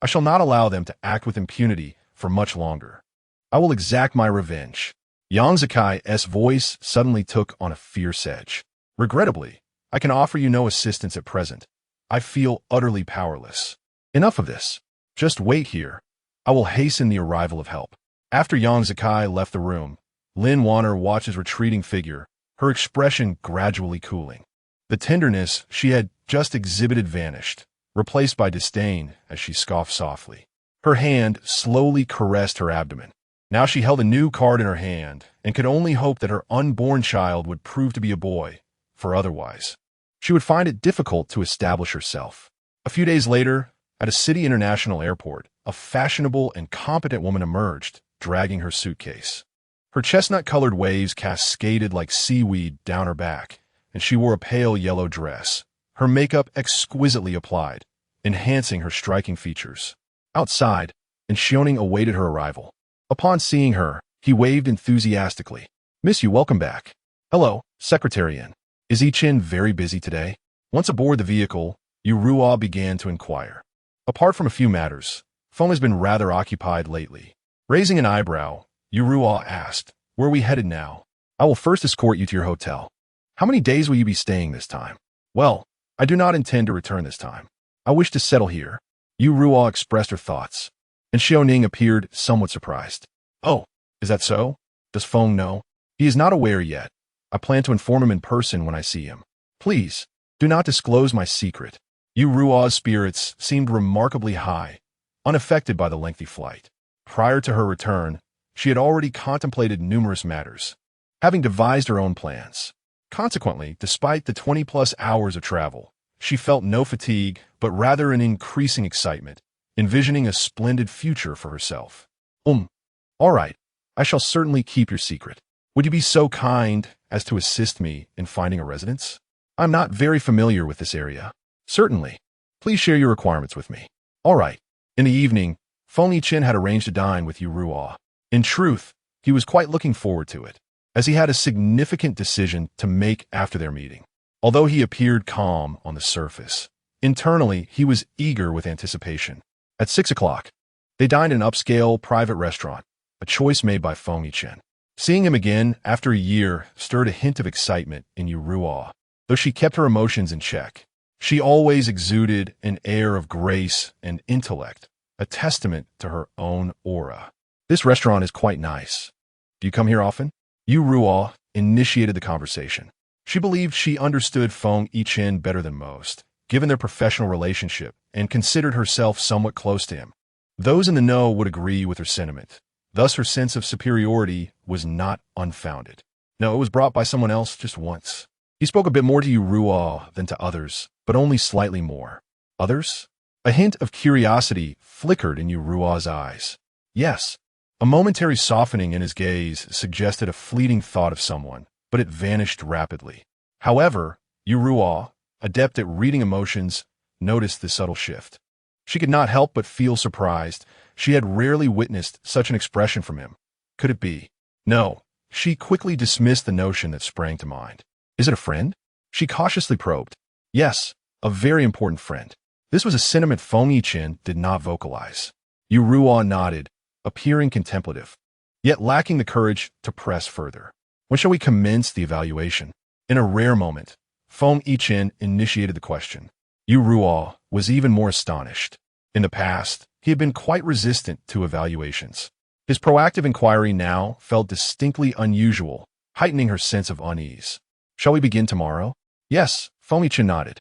I shall not allow them to act with impunity for much longer. I will exact my revenge. Yang Zakai's voice suddenly took on a fierce edge. Regrettably, I can offer you no assistance at present. I feel utterly powerless. Enough of this. Just wait here. I will hasten the arrival of help. After Yang Zakai left the room, Lin Wanner watched his retreating figure, her expression gradually cooling. The tenderness she had just exhibited vanished, replaced by disdain as she scoffed softly. Her hand slowly caressed her abdomen. Now she held a new card in her hand and could only hope that her unborn child would prove to be a boy, for otherwise, she would find it difficult to establish herself. A few days later, at a city international airport, a fashionable and competent woman emerged, dragging her suitcase. Her chestnut-colored waves cascaded like seaweed down her back, and she wore a pale yellow dress, her makeup exquisitely applied, enhancing her striking features. Outside, Xiaoning awaited her arrival. Upon seeing her, he waved enthusiastically. Miss Yu, welcome back. Hello, Secretary Yin. Is Yi-Chin very busy today? Once aboard the vehicle, Yu Ruo began to inquire. Apart from a few matters, Feng has been rather occupied lately. Raising an eyebrow, Yu Ruo asked, Where are we headed now? I will first escort you to your hotel. How many days will you be staying this time? Well, I do not intend to return this time. I wish to settle here. Yu Ruo expressed her thoughts, and Xiaoning appeared somewhat surprised. Oh, is that so? Does Feng know? He is not aware yet. I plan to inform him in person when I see him. Please, do not disclose my secret. Yu Ruo's spirits seemed remarkably high, unaffected by the lengthy flight. Prior to her return, she had already contemplated numerous matters, having devised her own plans. Consequently, despite the 20-plus hours of travel, she felt no fatigue, but rather an increasing excitement, envisioning a splendid future for herself. All right, I shall certainly keep your secret. Would you be so kind as to assist me in finding a residence? I'm not very familiar with this area. Certainly. Please share your requirements with me. All right. In the evening, Feng Yi-Chin had arranged to dine with Yu Ruo. In truth, he was quite looking forward to it, as he had a significant decision to make after their meeting. Although he appeared calm on the surface, internally he was eager with anticipation. At 6 o'clock, they dined in an upscale private restaurant, a choice made by Feng Yi-Chin. Seeing him again after a year stirred a hint of excitement in Yu Ruo. Though she kept her emotions in check, she always exuded an air of grace and intellect, a testament to her own aura. This restaurant is quite nice. Do you come here often? Yu Ruo initiated the conversation. She believed she understood Feng Yi-Chin better than most, given their professional relationship, and considered herself somewhat close to him. Those in the know would agree with her sentiment. Thus, her sense of superiority was not unfounded. No, it was brought by someone else just once. He spoke a bit more to Yu Ruo than to others, but only slightly more. Others? A hint of curiosity flickered in Yu Ruo's eyes. Yes, a momentary softening in his gaze suggested a fleeting thought of someone, but it vanished rapidly. However, Yu Ruo, adept at reading emotions, noticed the subtle shift. She could not help but feel surprised. She had rarely witnessed such an expression from him. Could it be? No. She quickly dismissed the notion that sprang to mind. Is it a friend? She cautiously probed. Yes, a very important friend. This was a sentiment Feng Yiqian did not vocalize. Yu Ruo nodded, appearing contemplative, yet lacking the courage to press further. When shall we commence the evaluation? In a rare moment, Feng Yiqian initiated the question. Yu Ruo was even more astonished. In the past, he had been quite resistant to evaluations. His proactive inquiry now felt distinctly unusual, heightening her sense of unease. Shall we begin tomorrow? Yes, Feng Yiqian nodded,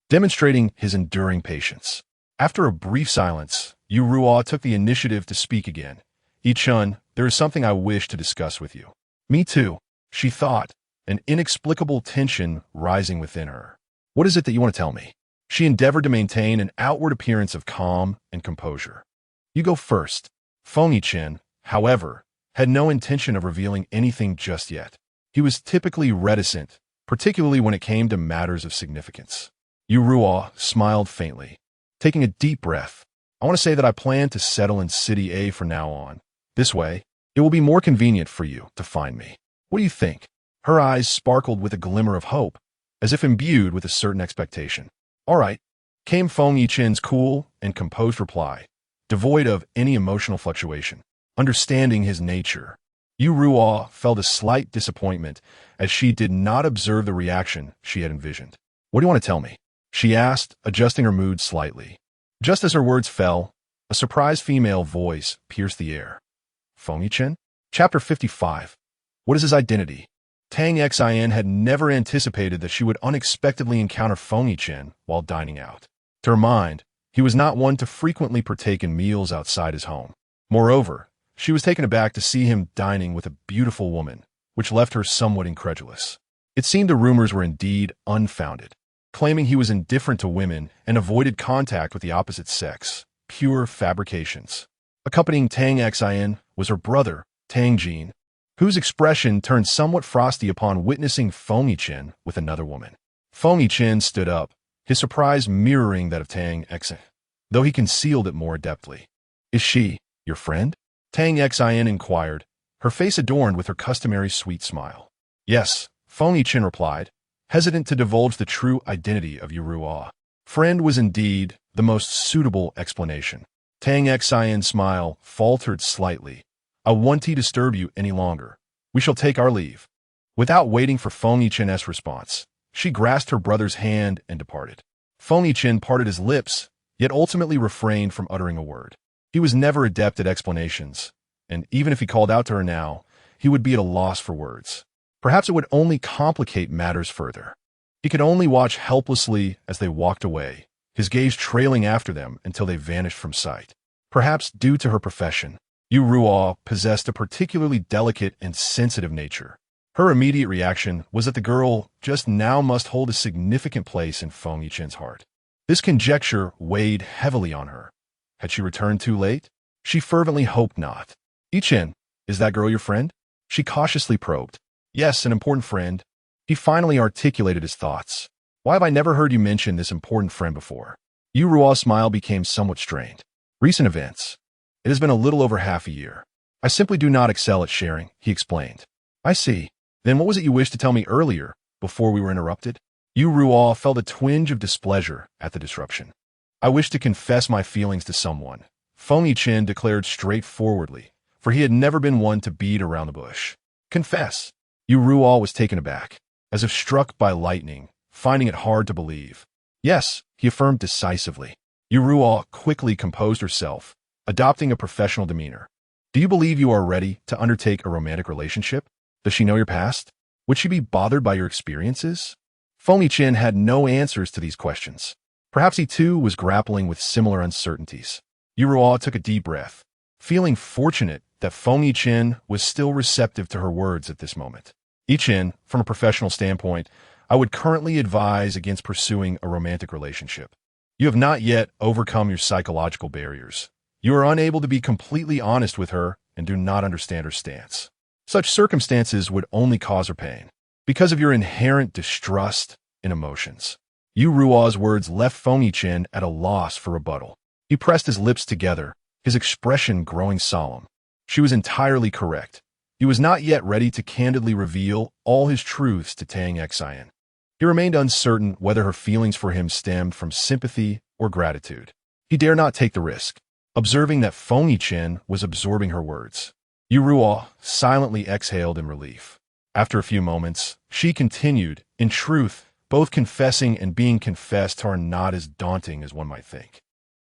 demonstrating his enduring patience. After a brief silence, Yu Ruo took the initiative to speak again. Yichun, there is something I wish to discuss with you. Me too, she thought, an inexplicable tension rising within her. What is it that you want to tell me? She endeavored to maintain an outward appearance of calm and composure. You go first. Feng Yiqian, however, had no intention of revealing anything just yet. He was typically reticent, particularly when it came to matters of significance. Yu Ruo smiled faintly. Taking a deep breath, I want to say that I plan to settle in City A from now on. This way, it will be more convenient for you to find me. What do you think? Her eyes sparkled with a glimmer of hope, as if imbued with a certain expectation. All right, came Feng Yiqian's cool and composed reply, devoid of any emotional fluctuation. Understanding his nature, Yu Ruo felt a slight disappointment as she did not observe the reaction she had envisioned. What do you want to tell me? She asked, adjusting her mood slightly. Just as her words fell, a surprised female voice pierced the air. Feng Yiqian? Chapter 55. What is his identity? Tang Xin had never anticipated that she would unexpectedly encounter Feng Yiqian while dining out. To her mind, he was not one to frequently partake in meals outside his home. Moreover, she was taken aback to see him dining with a beautiful woman, which left her somewhat incredulous. It seemed the rumors were indeed unfounded, claiming he was indifferent to women and avoided contact with the opposite sex. Pure fabrications. Accompanying Tang Xin was her brother, Tang Jin, whose expression turned somewhat frosty upon witnessing Feng Yiqian with another woman. Feng Yiqian stood up, his surprise mirroring that of Tang Xin, though he concealed it more adeptly. Is she your friend? Tang Xin inquired, her face adorned with her customary sweet smile. Yes, Feng Yiqian replied, hesitant to divulge the true identity of Yu Ruo. Friend was indeed the most suitable explanation. Tang Xion's smile faltered slightly. I won't disturb you any longer. We shall take our leave. Without waiting for Feng Yiqian's response, she grasped her brother's hand and departed. Feng Yiqian parted his lips, yet ultimately refrained from uttering a word. He was never adept at explanations, and even if he called out to her now, he would be at a loss for words. Perhaps it would only complicate matters further. He could only watch helplessly as they walked away, his gaze trailing after them until they vanished from sight. Perhaps due to her profession, Yu Ruo possessed a particularly delicate and sensitive nature. Her immediate reaction was that the girl just now must hold a significant place in Feng Yiqian's heart. This conjecture weighed heavily on her. Had she returned too late? She fervently hoped not. Yiqian, is that girl your friend? She cautiously probed. Yes, an important friend. He finally articulated his thoughts. Why have I never heard you mention this important friend before? Yu Ruo's smile became somewhat strained. Recent events. It has been a little over half a year. I simply do not excel at sharing, he explained. I see. Then what was it you wished to tell me earlier, before we were interrupted? Yu Ruo felt a twinge of displeasure at the disruption. I wish to confess my feelings to someone, Feng Yiqian declared straightforwardly, for he had never been one to beat around the bush. Confess. Yu Ruo was taken aback, as if struck by lightning, finding it hard to believe. Yes, he affirmed decisively. Yu Ruo quickly composed herself, adopting a professional demeanor. Do you believe you are ready to undertake a romantic relationship? Does she know your past? Would she be bothered by your experiences? Feng Yiqian had no answers to these questions. Perhaps he too was grappling with similar uncertainties. Yu Ruo took a deep breath, feeling fortunate that Feng Yiqian was still receptive to her words at this moment. Yiqian, from a professional standpoint, I would currently advise against pursuing a romantic relationship. You have not yet overcome your psychological barriers. You are unable to be completely honest with her and do not understand her stance. Such circumstances would only cause her pain, because of your inherent distrust and emotions. Yu Ruo's words left Feng Yiqian at a loss for rebuttal. He pressed his lips together, his expression growing solemn. She was entirely correct. He was not yet ready to candidly reveal all his truths to Tang Xian. He remained uncertain whether her feelings for him stemmed from sympathy or gratitude. He dare not take the risk, observing that Feng Yichen was absorbing her words. Yu Ruo silently exhaled in relief. After a few moments, she continued, in truth, both confessing and being confessed are not as daunting as one might think.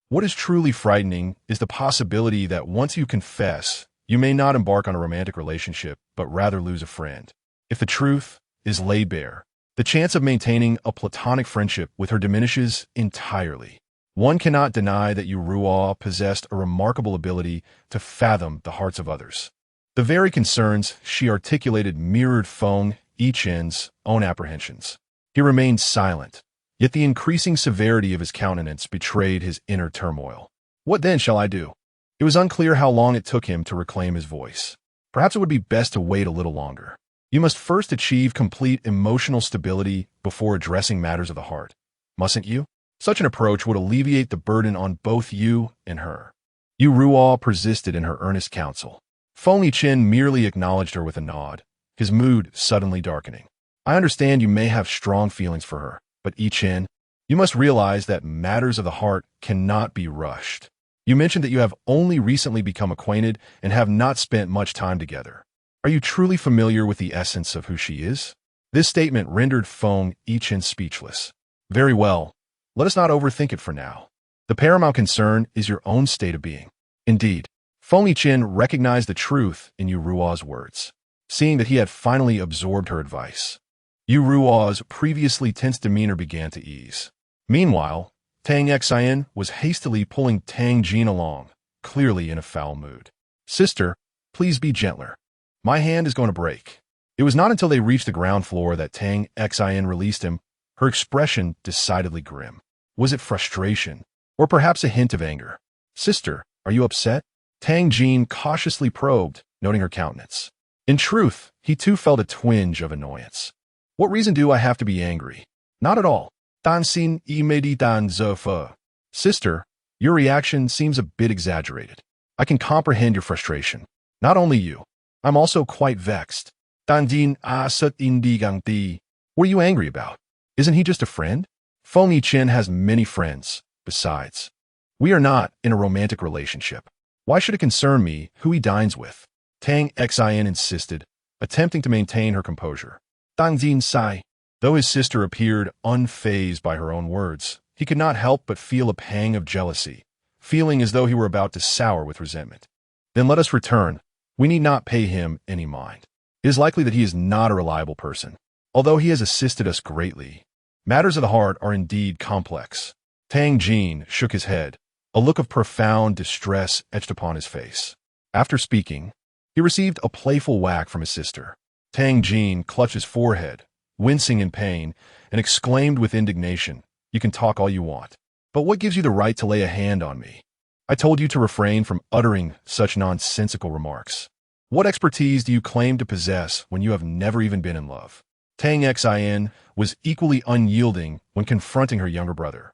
What is truly frightening is the possibility that once you confess, you may not embark on a romantic relationship, but rather lose a friend. If the truth is laid bare, the chance of maintaining a platonic friendship with her diminishes entirely. One cannot deny that Yu Ruo possessed a remarkable ability to fathom the hearts of others. The very concerns she articulated mirrored Feng Yichen's own apprehensions. He remained silent, yet the increasing severity of his countenance betrayed his inner turmoil. What then shall I do? It was unclear how long it took him to reclaim his voice. Perhaps it would be best to wait a little longer. You must first achieve complete emotional stability before addressing matters of the heart, mustn't you? Such an approach would alleviate the burden on both you and her. Yu Ruo persisted in her earnest counsel. Feng Yichen merely acknowledged her with a nod, his mood suddenly darkening. I understand you may have strong feelings for her, but Yichen, you must realize that matters of the heart cannot be rushed. You mentioned that you have only recently become acquainted and have not spent much time together. Are you truly familiar with the essence of who she is? This statement rendered Feng Yichen speechless. Very well. Let us not overthink it for now. The paramount concern is your own state of being. Indeed, Feng Yichen recognized the truth in Yu Ruo's words, seeing that he had finally absorbed her advice. Yu Ruo's previously tense demeanor began to ease. Meanwhile, Tang Xian was hastily pulling Tang Jin along, clearly in a foul mood. Sister, please be gentler. My hand is going to break. It was not until they reached the ground floor that Tang Xian released him, her expression decidedly grim. Was it frustration, or perhaps a hint of anger? Sister, are you upset? Tang Jin cautiously probed, noting her countenance. In truth, he too felt a twinge of annoyance. What reason do I have to be angry? Not at all. Dan xin yi mei dan ze fe. Sister, your reaction seems a bit exaggerated. I can comprehend your frustration. Not only you. I'm also quite vexed. Dan din a sut in di gang di. What are you angry about? Isn't he just a friend? Feng Yichen has many friends, besides. We are not in a romantic relationship. Why should it concern me who he dines with? Tang Xian insisted, attempting to maintain her composure. Dang Jin sigh. Though his sister appeared unfazed by her own words, he could not help but feel a pang of jealousy, feeling as though he were about to sour with resentment. Then let us return. We need not pay him any mind. It is likely that he is not a reliable person. Although he has assisted us greatly, matters of the heart are indeed complex. Tang Jin shook his head, a look of profound distress etched upon his face. After speaking, he received a playful whack from his sister. Tang Jin clutched his forehead, wincing in pain, and exclaimed with indignation, "You can talk all you want. But what gives you the right to lay a hand on me? I told you to refrain from uttering such nonsensical remarks. What expertise do you claim to possess when you have never even been in love?" Tang Xian was equally unyielding when confronting her younger brother.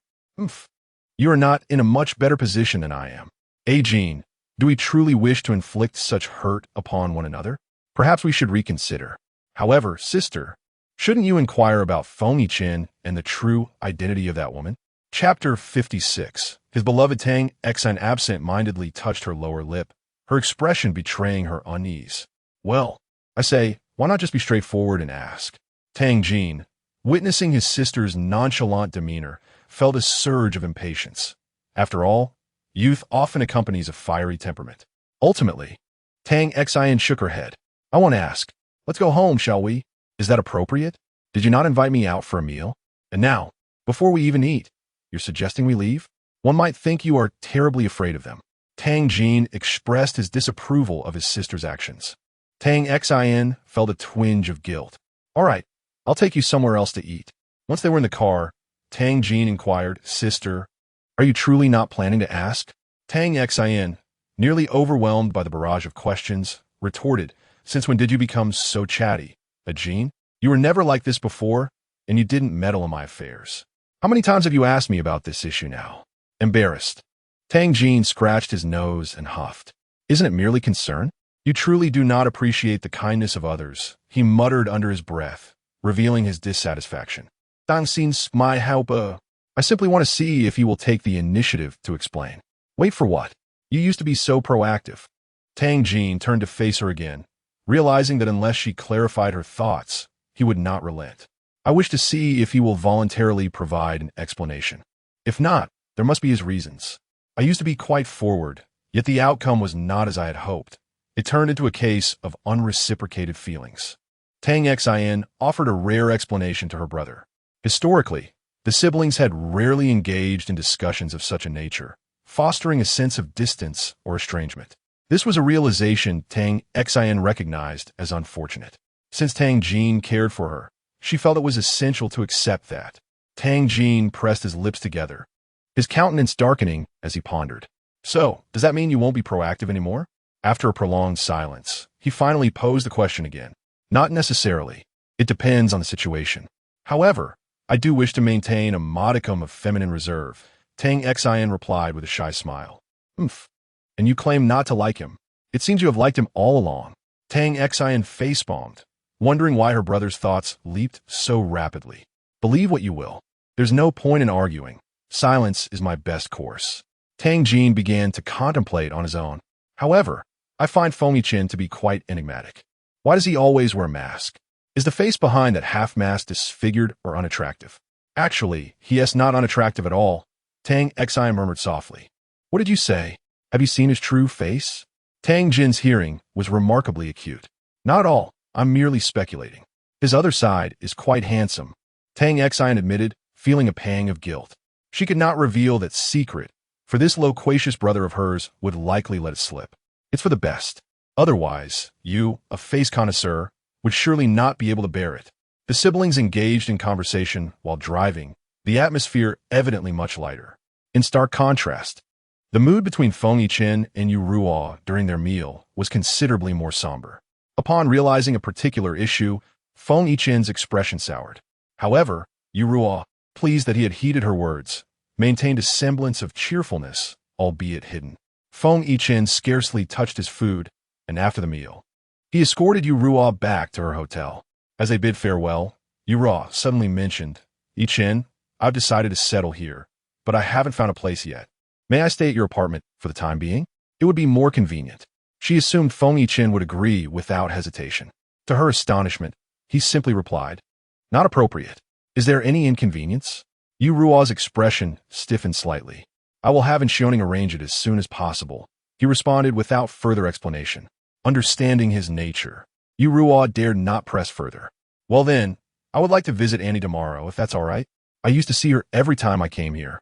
You are not in a much better position than I am. Jin, do we truly wish to inflict such hurt upon one another? Perhaps we should reconsider. However, sister, shouldn't you inquire about Feng Yichen and the true identity of that woman? Chapter 56. His beloved Tang Xian absent-mindedly touched her lower lip, her expression betraying her unease. Well, I say, why not just be straightforward and ask? Tang Jin, witnessing his sister's nonchalant demeanor, felt a surge of impatience. After all, youth often accompanies a fiery temperament. Ultimately, Tang Xian shook her head. I won't ask. Let's go home, shall we? Is that appropriate? Did you not invite me out for a meal? And now, before we even eat, you're suggesting we leave? One might think you are terribly afraid of them. Tang Jin expressed his disapproval of his sister's actions. Tang Xian felt a twinge of guilt. All right, I'll take you somewhere else to eat. Once they were in the car, Tang Jin inquired, Sister, are you truly not planning to ask? Tang Xian, nearly overwhelmed by the barrage of questions, retorted, Since when did you become so chatty? Jin? You were never like this before, and you didn't meddle in my affairs. How many times have you asked me about this issue now? Embarrassed, Tang Jin scratched his nose and huffed. Isn't it merely concern? You truly do not appreciate the kindness of others, he muttered under his breath, revealing his dissatisfaction. Tang Jin's my helper. I simply want to see if you will take the initiative to explain. Wait for what? You used to be so proactive. Tang Jin turned to face her again, realizing that unless she clarified her thoughts, he would not relent. I wish to see if he will voluntarily provide an explanation. If not, there must be his reasons. I used to be quite forward, yet the outcome was not as I had hoped. It turned into a case of unreciprocated feelings. Tang Xin offered a rare explanation to her brother. Historically, the siblings had rarely engaged in discussions of such a nature, fostering a sense of distance or estrangement. This was a realization Tang Xin recognized as unfortunate. Since Tang Jin cared for her, she felt it was essential to accept that. Tang Jin pressed his lips together, his countenance darkening as he pondered. So, does that mean you won't be proactive anymore? After a prolonged silence, he finally posed the question again. Not necessarily. It depends on the situation. However, I do wish to maintain a modicum of feminine reserve, Tang Xin replied with a shy smile. Oomph. And you claim not to like him. It seems you have liked him all along. Tang Xin facepalmed, wondering why her brother's thoughts leaped so rapidly. Believe what you will. There's no point in arguing. Silence is my best course. Tang Jin began to contemplate on his own. However, I find Feng Yichen to be quite enigmatic. Why does he always wear a mask? Is the face behind that half-mask disfigured or unattractive? Actually, he is not unattractive at all, Tang Xin murmured softly. What did you say? Have you seen his true face? Tang Jin's hearing was remarkably acute. Not at all, I'm merely speculating. His other side is quite handsome, Tang Xin admitted, feeling a pang of guilt. She could not reveal that secret, for this loquacious brother of hers would likely let it slip. It's for the best. Otherwise, you, a face connoisseur, would surely not be able to bear it. The siblings engaged in conversation while driving, the atmosphere evidently much lighter. In stark contrast, the mood between Feng Yichen and Yu Ruo during their meal was considerably more somber. Upon realizing a particular issue, Feng Yichen's expression soured. However, Yu Ruo, pleased that he had heeded her words, maintained a semblance of cheerfulness, albeit hidden. Feng Yichen scarcely touched his food, and after the meal, he escorted Yu Ruo back to her hotel. As they bid farewell, Yu Ruo suddenly mentioned, Yichen, I've decided to settle here, but I haven't found a place yet. May I stay at your apartment for the time being? It would be more convenient. She assumed Feng Yichen would agree without hesitation. To her astonishment, he simply replied, Not appropriate. Is there any inconvenience? Yu Ruo's expression stiffened slightly. I will have Xiaoning arrange it as soon as possible, he responded without further explanation. Understanding his nature, Yu Ruo dared not press further. Well then, I would like to visit Annie tomorrow, if that's all right. I used to see her every time I came here,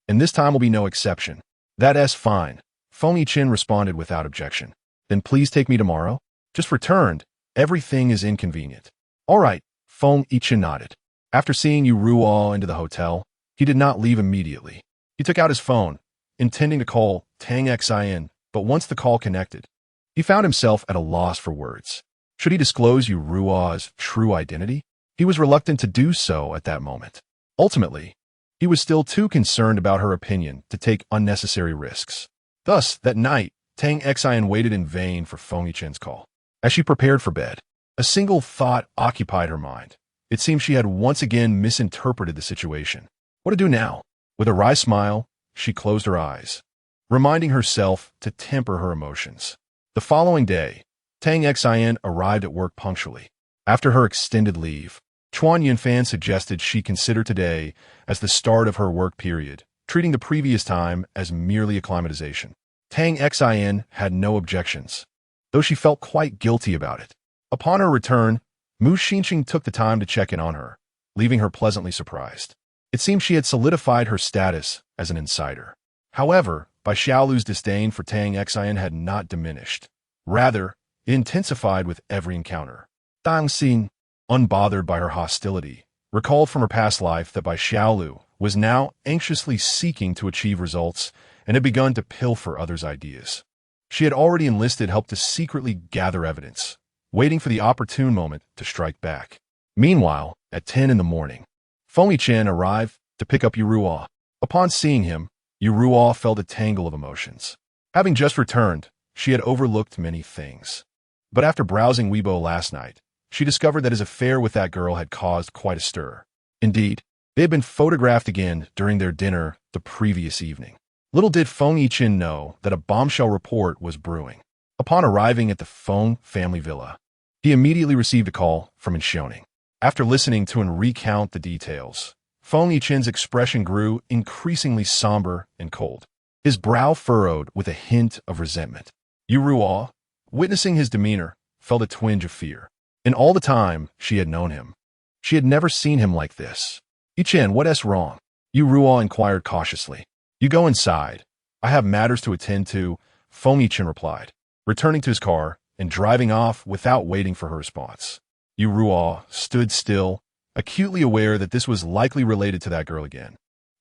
and this time will be no exception. That's fine, Feng Yichen responded without objection. Then please take me tomorrow. Just returned. Everything is inconvenient. All right, Feng Yichen nodded. After seeing Yu Ruo into the hotel, he did not leave immediately. He took out his phone, intending to call Tang Xin, but once the call connected, he found himself at a loss for words. Should he disclose Yu Ruo's true identity? He was reluctant to do so at that moment. Ultimately, he was still too concerned about her opinion to take unnecessary risks. Thus, that night, Tang Xin waited in vain for Feng Yichen's call. As she prepared for bed, a single thought occupied her mind. It seemed she had once again misinterpreted the situation. What to do now? With a wry smile, she closed her eyes, reminding herself to temper her emotions. The following day, Tang Xin arrived at work punctually. After her extended leave, Chuan Yunfan suggested she consider today as the start of her work period, treating the previous time as merely acclimatization. Tang Xin had no objections, though she felt quite guilty about it. Upon her return, Mu Xinqing took the time to check in on her, leaving her pleasantly surprised. It seemed she had solidified her status as an insider. However, Bai Xiaolu's disdain for Tang Xin had not diminished. Rather, it intensified with every encounter. Dang Xin, unbothered by her hostility, recalled from her past life that Bai Xiaolu was now anxiously seeking to achieve results and had begun to pilfer others' ideas. She had already enlisted help to secretly gather evidence, waiting for the opportune moment to strike back. Meanwhile, at 10 in the morning, Feng Yichen arrived to pick up Yu Ruo. Upon seeing him, Yuruo felt a tangle of emotions. Having just returned, she had overlooked many things. But after browsing Weibo last night, she discovered that his affair with that girl had caused quite a stir. Indeed, they had been photographed again during their dinner the previous evening. Little did Feng Yichin know that a bombshell report was brewing. Upon arriving at the Feng family villa, he immediately received a call from Xiaoning. After listening to and recount the details, Feng Yichin's expression grew increasingly somber and cold. His brow furrowed with a hint of resentment. Yuruo, witnessing his demeanor, felt a twinge of fear. In all the time she had known him, she had never seen him like this. Yichin, what's wrong? Yuruo inquired cautiously. You go inside. I have matters to attend to, Feng Yichin replied, returning to his car and driving off without waiting for her response. Yuruo stood still, acutely aware that this was likely related to that girl again.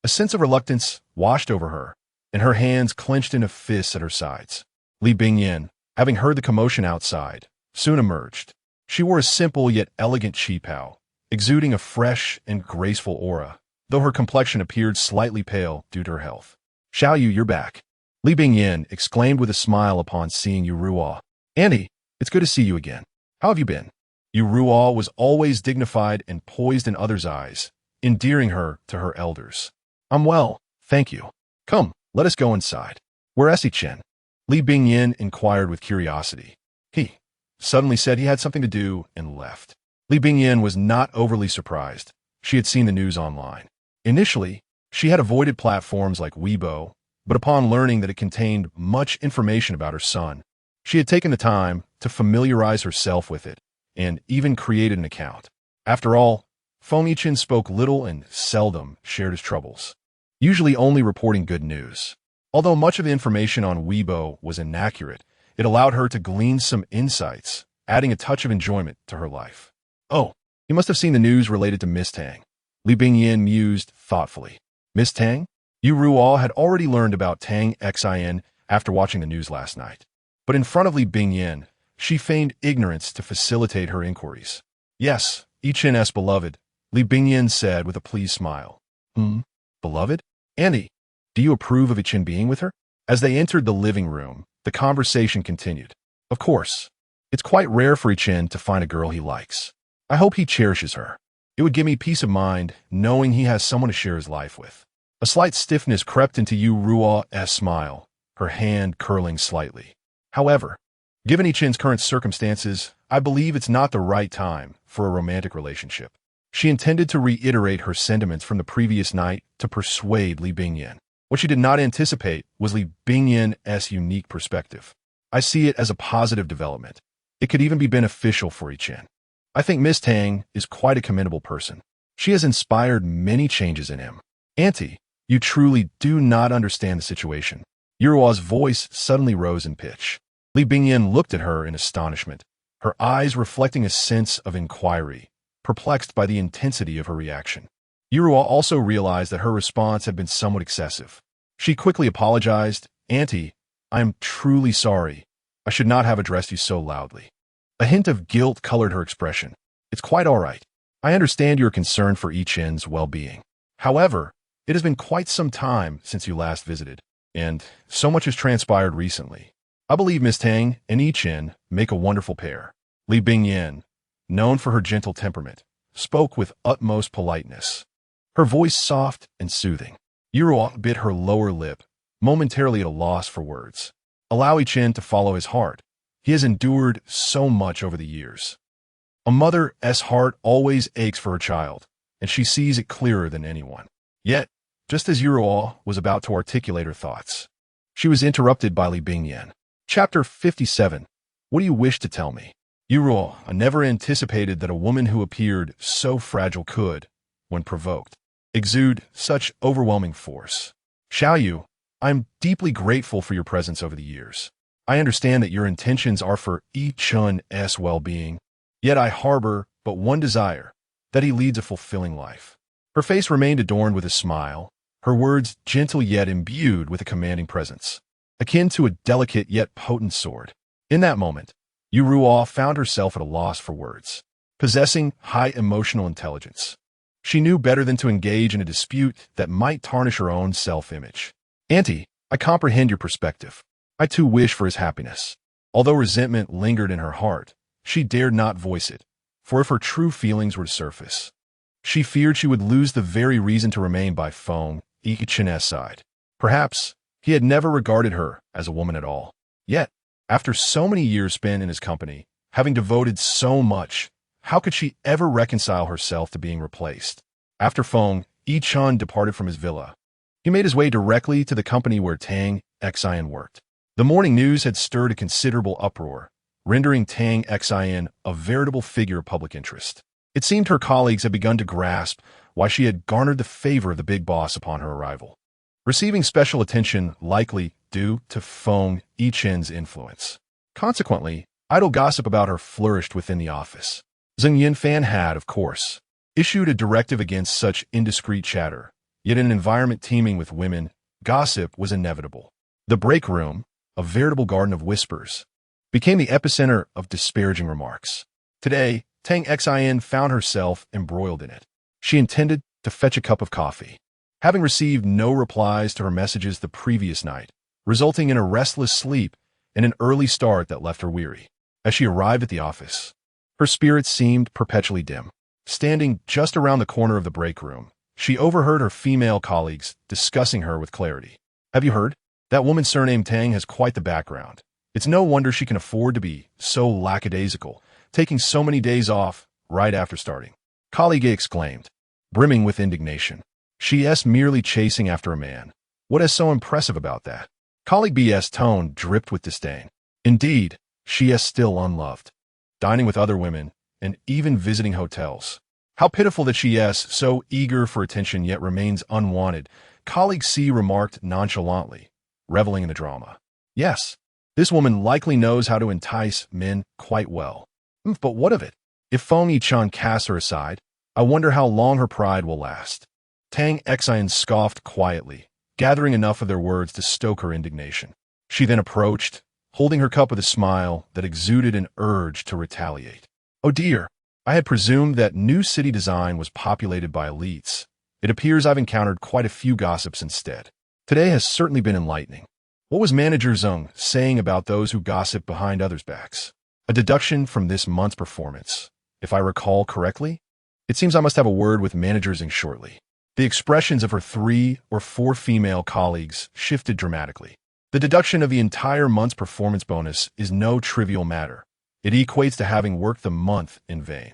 A sense of reluctance washed over her, and her hands clenched into fists at her sides. Li Bingyan, having heard the commotion outside, soon emerged. She wore a simple yet elegant qipao, exuding a fresh and graceful aura, though her complexion appeared slightly pale due to her health. Xiaoyu, you're back. Li Bingyan exclaimed with a smile upon seeing Yuruo. Auntie, it's good to see you again. How have you been? Yuruo was always dignified and poised in others' eyes, endearing her to her elders. I'm well, thank you. Come, let us go inside. Where's Chen? Li Bingyan inquired with curiosity. He suddenly said he had something to do and left. Li Bingyan was not overly surprised. She had seen the news online. Initially, she had avoided platforms like Weibo, but upon learning that it contained much information about her son, she had taken the time to familiarize herself with it and even created an account. After all, Feng Yichin spoke little and seldom shared his troubles, usually only reporting good news. Although much of the information on Weibo was inaccurate, it allowed her to glean some insights, adding a touch of enjoyment to her life. Oh, you must have seen the news related to Miss Tang. Li Bingyan mused thoughtfully. Miss Tang? Yuruo had already learned about Tang Xin after watching the news last night. But in front of Li Bingyan, she feigned ignorance to facilitate her inquiries. Yes, Yichin's beloved, Li Bingyan said with a pleased smile. Beloved? Auntie, do you approve of Yichin being with her? As they entered the living room, the conversation continued. Of course. It's quite rare for Yichin to find a girl he likes. I hope he cherishes her. It would give me peace of mind knowing he has someone to share his life with. A slight stiffness crept into Yuruo's smile, her hand curling slightly. However, given Yichin's current circumstances, I believe it's not the right time for a romantic relationship. She intended to reiterate her sentiments from the previous night to persuade Li Bingyan. What she did not anticipate was Li Bingyan's unique perspective. I see it as a positive development. It could even be beneficial for Yichin. I think Miss Tang is quite a commendable person. She has inspired many changes in him. Auntie, you truly do not understand the situation. Yuruo's voice suddenly rose in pitch. Li Bingyan looked at her in astonishment, her eyes reflecting a sense of inquiry, perplexed by the intensity of her reaction. Yuruo also realized that her response had been somewhat excessive. She quickly apologized. Auntie, I am truly sorry. I should not have addressed you so loudly. A hint of guilt colored her expression. It's quite all right. I understand your concern for Yichin's well-being. However, it has been quite some time since you last visited, and so much has transpired recently. I believe Miss Tang and Yichin make a wonderful pair. Li Bingyan, known for her gentle temperament, spoke with utmost politeness, her voice soft and soothing. Yuruo bit her lower lip, momentarily at a loss for words. Allow Yichin to follow his heart. He has endured so much over the years. A mother's heart always aches for her child, and she sees it clearer than anyone. Yet, just as Yuruo was about to articulate her thoughts, she was interrupted by Li Bingyan. Chapter 57. What do you wish to tell me? Yuruo never anticipated that a woman who appeared so fragile could, when provoked, exude such overwhelming force. Xiaoyu, I'm deeply grateful for your presence over the years. I understand that your intentions are for Yichin's well-being, yet I harbor but one desire, that he leads a fulfilling life. Her face remained adorned with a smile, her words gentle yet imbued with a commanding presence, akin to a delicate yet potent sword. In that moment, Yuruo found herself at a loss for words. Possessing high emotional intelligence, she knew better than to engage in a dispute that might tarnish her own self-image. Auntie, I comprehend your perspective. I too wish for his happiness. Although resentment lingered in her heart, she dared not voice it, for if her true feelings were to surface, she feared she would lose the very reason to remain by Feng Yichen's side. Perhaps he had never regarded her as a woman at all. Yet, after so many years spent in his company, having devoted so much, how could she ever reconcile herself to being replaced? After Feng Yichen departed from his villa, he made his way directly to the company where Tang Xian worked. The morning news had stirred a considerable uproar, rendering Tang Xian a veritable figure of public interest. It seemed her colleagues had begun to grasp why she had garnered the favor of the big boss upon her arrival, receiving special attention likely due to Feng Yichen's influence. Consequently, idle gossip about her flourished within the office. Zheng Yinfan had, of course, issued a directive against such indiscreet chatter, yet in an environment teeming with women, gossip was inevitable. The break room, a veritable garden of whispers, became the epicenter of disparaging remarks. Today, Tang Xian found herself embroiled in it. She intended to fetch a cup of coffee, having received no replies to her messages the previous night, resulting in a restless sleep and an early start that left her weary. As she arrived at the office, her spirits seemed perpetually dim. Standing just around the corner of the break room, she overheard her female colleagues discussing her with clarity. Have you heard? That woman surnamed Tang has quite the background. It's no wonder she can afford to be so lackadaisical, taking so many days off right after starting. Colleague exclaimed, brimming with indignation. She's merely chasing after a man. What is so impressive about that? Colleague B's tone dripped with disdain. Indeed, she is still unloved, dining with other women, and even visiting hotels. How pitiful that she is so eager for attention yet remains unwanted, Colleague C remarked nonchalantly, reveling in the drama. Yes, this woman likely knows how to entice men quite well. But what of it? If Feng Yichen casts her aside, I wonder how long her pride will last. Tang Xian scoffed quietly, gathering enough of their words to stoke her indignation. She then approached, holding her cup with a smile that exuded an urge to retaliate. Oh dear, I had presumed that new city design was populated by elites. It appears I've encountered quite a few gossips instead. Today has certainly been enlightening. What was Manager Zheng saying about those who gossip behind others' backs? A deduction from this month's performance. If I recall correctly, it seems I must have a word with Manager Zheng shortly. The expressions of her 3 or 4 female colleagues shifted dramatically. The deduction of the entire month's performance bonus is no trivial matter. It equates to having worked the month in vain.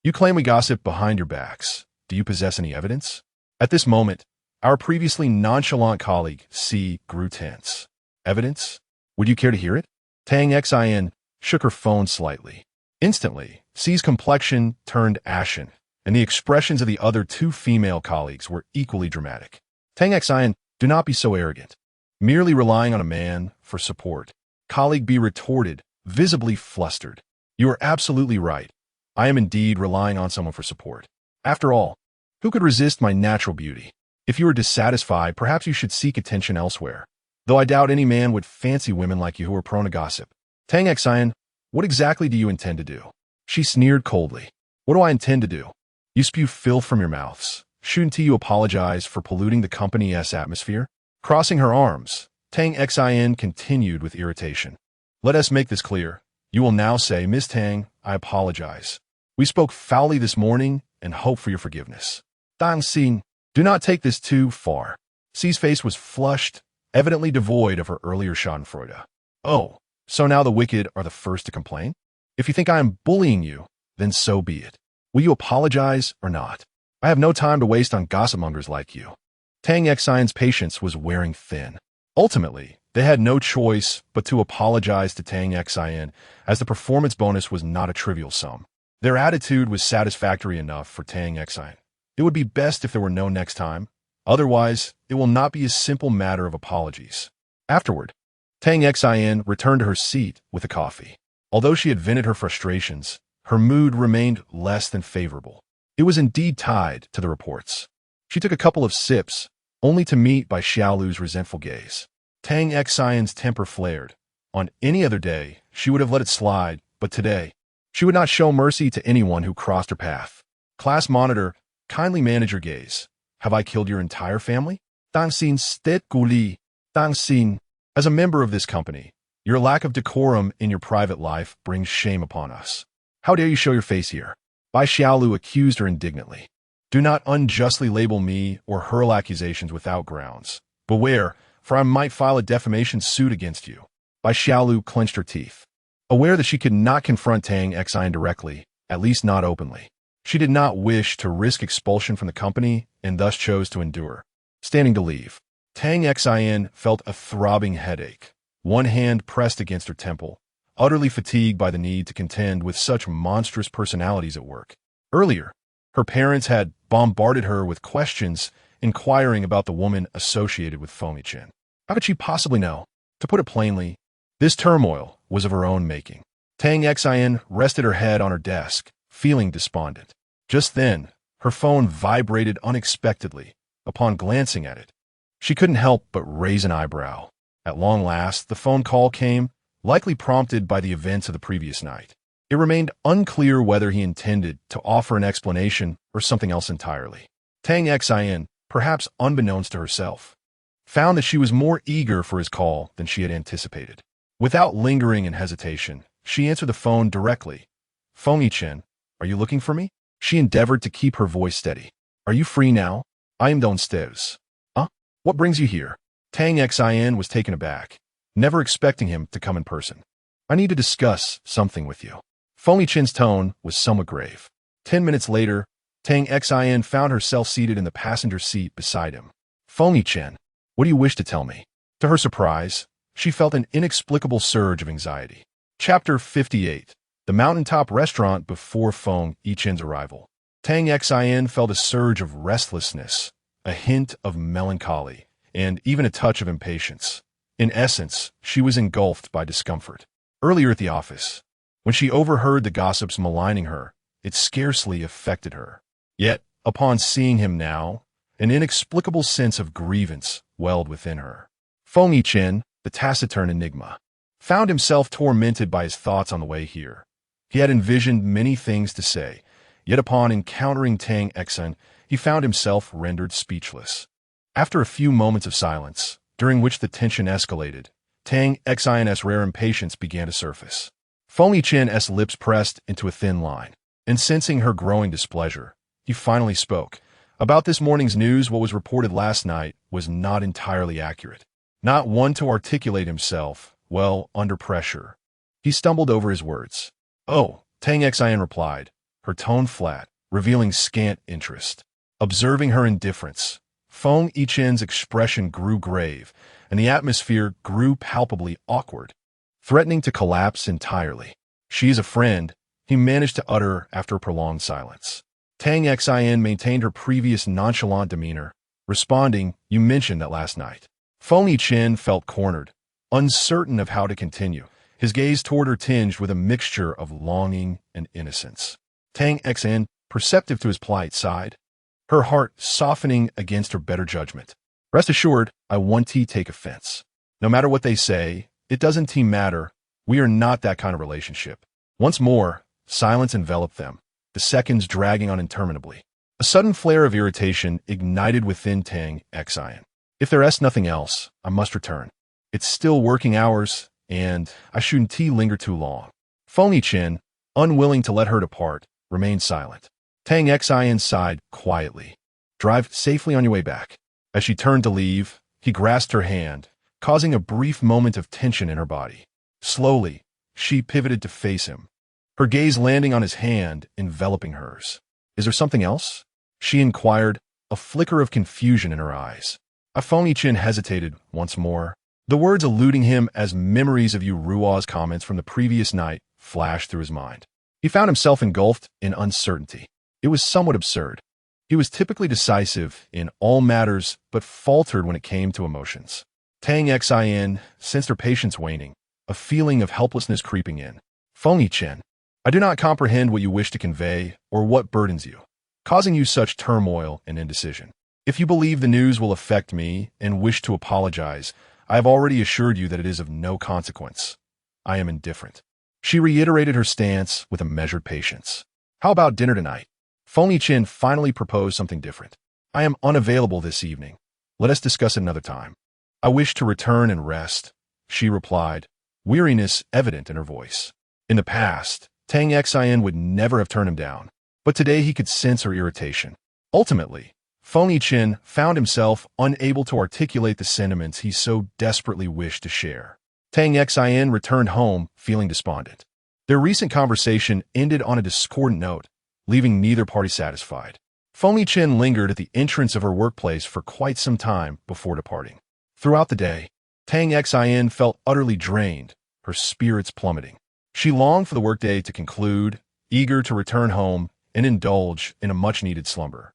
You claim we gossip behind your backs. Do you possess any evidence? At this moment, our previously nonchalant colleague, C, grew tense. Evidence? Would you care to hear it? Tang Xian shook her phone slightly. Instantly, C's complexion turned ashen, and the expressions of the other 2 female colleagues were equally dramatic. Tang Xian, do not be so arrogant. Merely relying on a man for support. Colleague B retorted, visibly flustered. You are absolutely right. I am indeed relying on someone for support. After all, who could resist my natural beauty? If you are dissatisfied, perhaps you should seek attention elsewhere. Though I doubt any man would fancy women like you who are prone to gossip. Tang Xian, what exactly do you intend to do? She sneered coldly. What do I intend to do? You spew filth from your mouths. Shouldn't you apologize for polluting the company's atmosphere? Crossing her arms, Tang Xian continued with irritation. Let us make this clear. You will now say, Miss Tang, I apologize. We spoke foully this morning and hope for your forgiveness. Tang Xin, do not take this too far. C's face was flushed, evidently devoid of her earlier schadenfreude. Oh, so now the wicked are the first to complain? If you think I am bullying you, then so be it. Will you apologize or not? I have no time to waste on gossipmongers like you. Tang Xian's patience was wearing thin. Ultimately, they had no choice but to apologize to Tang Xian, as the performance bonus was not a trivial sum. Their attitude was satisfactory enough for Tang Xian. It would be best if there were no next time. Otherwise, it will not be a simple matter of apologies. Afterward, Tang Xian returned to her seat with a coffee. Although she had vented her frustrations, her mood remained less than favorable. It was indeed tied to the reports. She took a couple of sips, only to meet by Xiaolu's resentful gaze. Tang Xian's temper flared. On any other day, she would have let it slide, but today, she would not show mercy to anyone who crossed her path. Class monitor, kindly manage your gaze. Have I killed your entire family? Tang Xin stet guli. Dang Xin, as a member of this company, your lack of decorum in your private life brings shame upon us. How dare you show your face here? Bai Xiaolu accused her indignantly. Do not unjustly label me or hurl accusations without grounds. Beware, for I might file a defamation suit against you. Bai Xiaolu clenched her teeth. Aware that she could not confront Tang Xian directly, at least not openly. She did not wish to risk expulsion from the company and thus chose to endure. Standing to leave, Tang Xian felt a throbbing headache, one hand pressed against her temple, utterly fatigued by the need to contend with such monstrous personalities at work. Earlier, her parents had bombarded her with questions inquiring about the woman associated with Feng Yichen. How could she possibly know? To put it plainly, this turmoil was of her own making. Tang Xian rested her head on her desk, feeling despondent. Just then, her phone vibrated unexpectedly. Upon glancing at it, she couldn't help but raise an eyebrow. At long last, the phone call came, likely prompted by the events of the previous night. It remained unclear whether he intended to offer an explanation or something else entirely. Tang Xian, perhaps unbeknownst to herself, found that she was more eager for his call than she had anticipated. Without lingering and hesitation, she answered the phone directly. Feng Yichen, are you looking for me? She endeavored to keep her voice steady. Are you free now? I am downstairs. Huh? What brings you here? Tang Xian was taken aback, never expecting him to come in person. I need to discuss something with you. Feng Yichen's tone was somewhat grave. 10 minutes later, Tang Xian found herself seated in the passenger seat beside him. Feng Yichen, what do you wish to tell me? To her surprise, she felt an inexplicable surge of anxiety. Chapter 58. The mountaintop restaurant before Feng Yichen's arrival. Tang Xian felt a surge of restlessness, a hint of melancholy, and even a touch of impatience. In essence, she was engulfed by discomfort. Earlier at the office, when she overheard the gossips maligning her, it scarcely affected her. Yet, upon seeing him now, an inexplicable sense of grievance welled within her. Feng Yichen, the taciturn enigma, found himself tormented by his thoughts on the way here. He had envisioned many things to say, yet upon encountering Tang Xian, he found himself rendered speechless. After a few moments of silence, during which the tension escalated, Tang Xian's rare impatience began to surface. Feng Yichen's lips pressed into a thin line, and sensing her growing displeasure, he finally spoke. About this morning's news, what was reported last night was not entirely accurate. Not one to articulate himself, well, under pressure. He stumbled over his words. Oh, Tang Xian replied, her tone flat, revealing scant interest. Observing her indifference, Feng Yichen's expression grew grave, and the atmosphere grew palpably awkward, threatening to collapse entirely. She is a friend, he managed to utter after a prolonged silence. Tang Xian maintained her previous nonchalant demeanor, responding, you mentioned that last night. Feng Yichen felt cornered, uncertain of how to continue, his gaze toward her tinged with a mixture of longing and innocence. Tang Xian, perceptive to his plight, sighed, her heart softening against her better judgment. Rest assured, I won't take offense. No matter what they say, it doesn't matter. We are not that kind of relationship. Once more, silence enveloped them, the seconds dragging on interminably. A sudden flare of irritation ignited within Tang Xian. If there is nothing else, I must return. It's still working hours, and I shouldn't linger too long. Feng Yichen, unwilling to let her depart, remained silent. Tang Xian sighed quietly. Drive safely on your way back. As she turned to leave, he grasped her hand, causing a brief moment of tension in her body. Slowly, she pivoted to face him, her gaze landing on his hand, enveloping hers. Is there something else? She inquired, a flicker of confusion in her eyes. Feng Yichen hesitated once more, the words eluding him as memories of Yu Ruo's comments from the previous night flashed through his mind. He found himself engulfed in uncertainty. It was somewhat absurd. He was typically decisive in all matters, but faltered when it came to emotions. Tang Xian sensed her patience waning, a feeling of helplessness creeping in. Feng Yichen, I do not comprehend what you wish to convey or what burdens you, causing you such turmoil and indecision. If you believe the news will affect me and wish to apologize, I have already assured you that it is of no consequence. I am indifferent. She reiterated her stance with a measured patience. How about dinner tonight? Feng Yichen finally proposed something different. I am unavailable this evening. Let us discuss it another time. "I wish to return and rest," she replied, weariness evident in her voice. In the past, Tang Xin would never have turned him down, but today he could sense her irritation. Ultimately, Feng Yiqian found himself unable to articulate the sentiments he so desperately wished to share. Tang Xin returned home feeling despondent. Their recent conversation ended on a discordant note, leaving neither party satisfied. Feng Yiqian lingered at the entrance of her workplace for quite some time before departing. Throughout the day, Tang Xin felt utterly drained, her spirits plummeting. She longed for the workday to conclude, eager to return home and indulge in a much-needed slumber.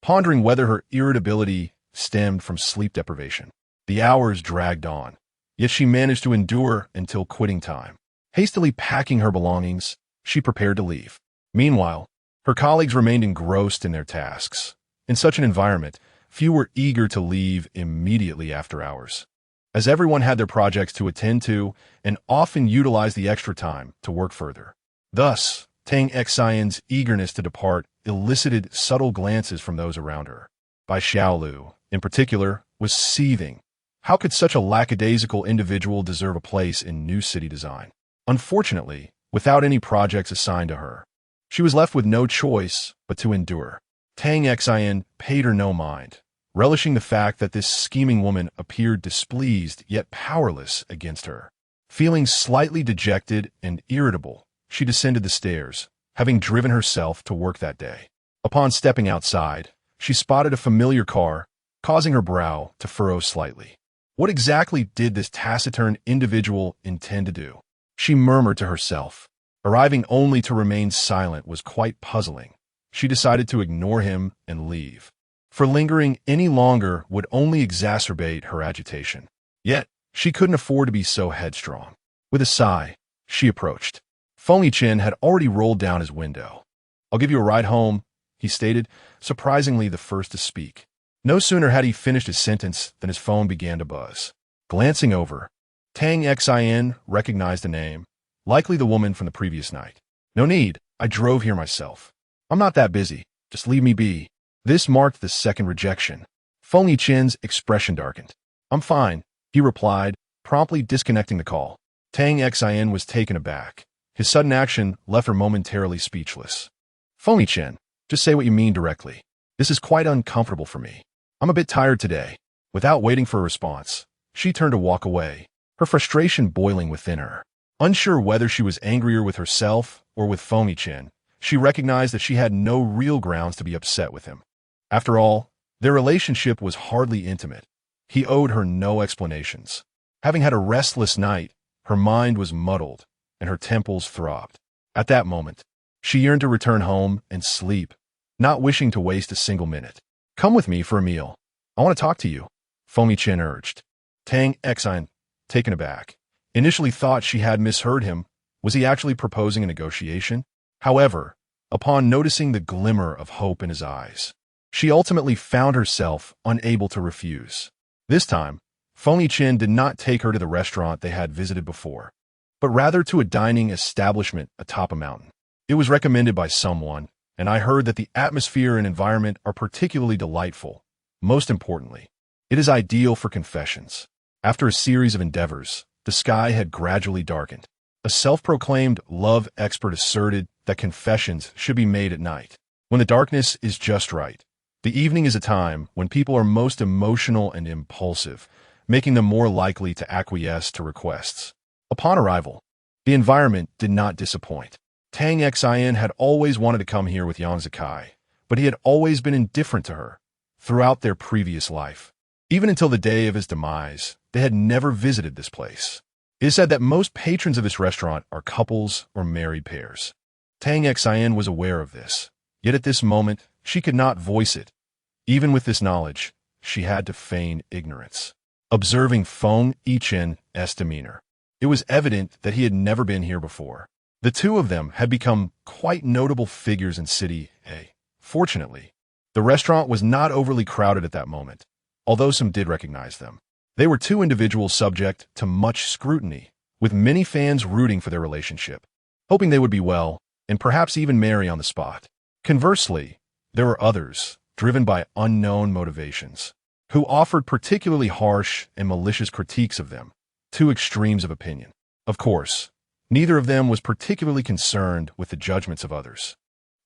Pondering whether her irritability stemmed from sleep deprivation, the hours dragged on, yet she managed to endure until quitting time. Hastily packing her belongings, she prepared to leave. Meanwhile, her colleagues remained engrossed in their tasks. In such an environment, few were eager to leave immediately after hours, as everyone had their projects to attend to and often utilized the extra time to work further. Thus, Tang Xion's eagerness to depart elicited subtle glances from those around her. Bai Xiaolu, in particular, was seething. How could such a lackadaisical individual deserve a place in new city design? Unfortunately, without any projects assigned to her, she was left with no choice but to endure. Tang Xian paid her no mind, relishing the fact that this scheming woman appeared displeased yet powerless against her. Feeling slightly dejected and irritable, she descended the stairs, having driven herself to work that day. Upon stepping outside, she spotted a familiar car, causing her brow to furrow slightly. What exactly did this taciturn individual intend to do? She murmured to herself. Arriving only to remain silent was quite puzzling. She decided to ignore him and leave. For lingering any longer would only exacerbate her agitation. Yet, she couldn't afford to be so headstrong. With a sigh, she approached. Feng Yiqian had already rolled down his window. "I'll give you a ride home," he stated, surprisingly the first to speak. No sooner had he finished his sentence than his phone began to buzz. Glancing over, Tang Xin recognized the name, likely the woman from the previous night. "No need, I drove here myself. I'm not that busy, just leave me be." This marked the second rejection. Feng Yiqian's expression darkened. "I'm fine," he replied, promptly disconnecting the call. Tang Xin was taken aback. His sudden action left her momentarily speechless. "Feng Yiqian, just say what you mean directly. This is quite uncomfortable for me. I'm a bit tired today." Without waiting for a response, she turned to walk away, her frustration boiling within her. Unsure whether she was angrier with herself or with Feng Yiqian, she recognized that she had no real grounds to be upset with him. After all, their relationship was hardly intimate. He owed her no explanations. Having had a restless night, her mind was muddled, and her temples throbbed. At that moment, she yearned to return home and sleep, not wishing to waste a single minute. "Come with me for a meal. I want to talk to you," Feng Yiqian urged. Tang Xin, taken aback, initially thought she had misheard him. Was he actually proposing a negotiation? However, upon noticing the glimmer of hope in his eyes, she ultimately found herself unable to refuse. This time, Feng Yiqian did not take her to the restaurant they had visited before, but rather to a dining establishment atop a mountain. It was recommended by someone, and I heard that the atmosphere and environment are particularly delightful. Most importantly, it is ideal for confessions. After a series of endeavors, the sky had gradually darkened. A self-proclaimed love expert asserted that confessions should be made at night, when the darkness is just right. The evening is a time when people are most emotional and impulsive, making them more likely to acquiesce to requests. Upon arrival, the environment did not disappoint. Tang Xin had always wanted to come here with Yang Zikai, but he had always been indifferent to her throughout their previous life. Even until the day of his demise, they had never visited this place. It is said that most patrons of this restaurant are couples or married pairs. Tang Xin was aware of this, yet at this moment, she could not voice it. Even with this knowledge, she had to feign ignorance. Observing Feng Yiqian's demeanor, it was evident that he had never been here before. The two of them had become quite notable figures in City A. Fortunately, the restaurant was not overly crowded at that moment, although some did recognize them. They were two individuals subject to much scrutiny, with many fans rooting for their relationship, hoping they would be well, and perhaps even marry on the spot. Conversely, there were others, driven by unknown motivations. who offered particularly harsh and malicious critiques of them, two extremes of opinion. Of course, neither of them was particularly concerned with the judgments of others.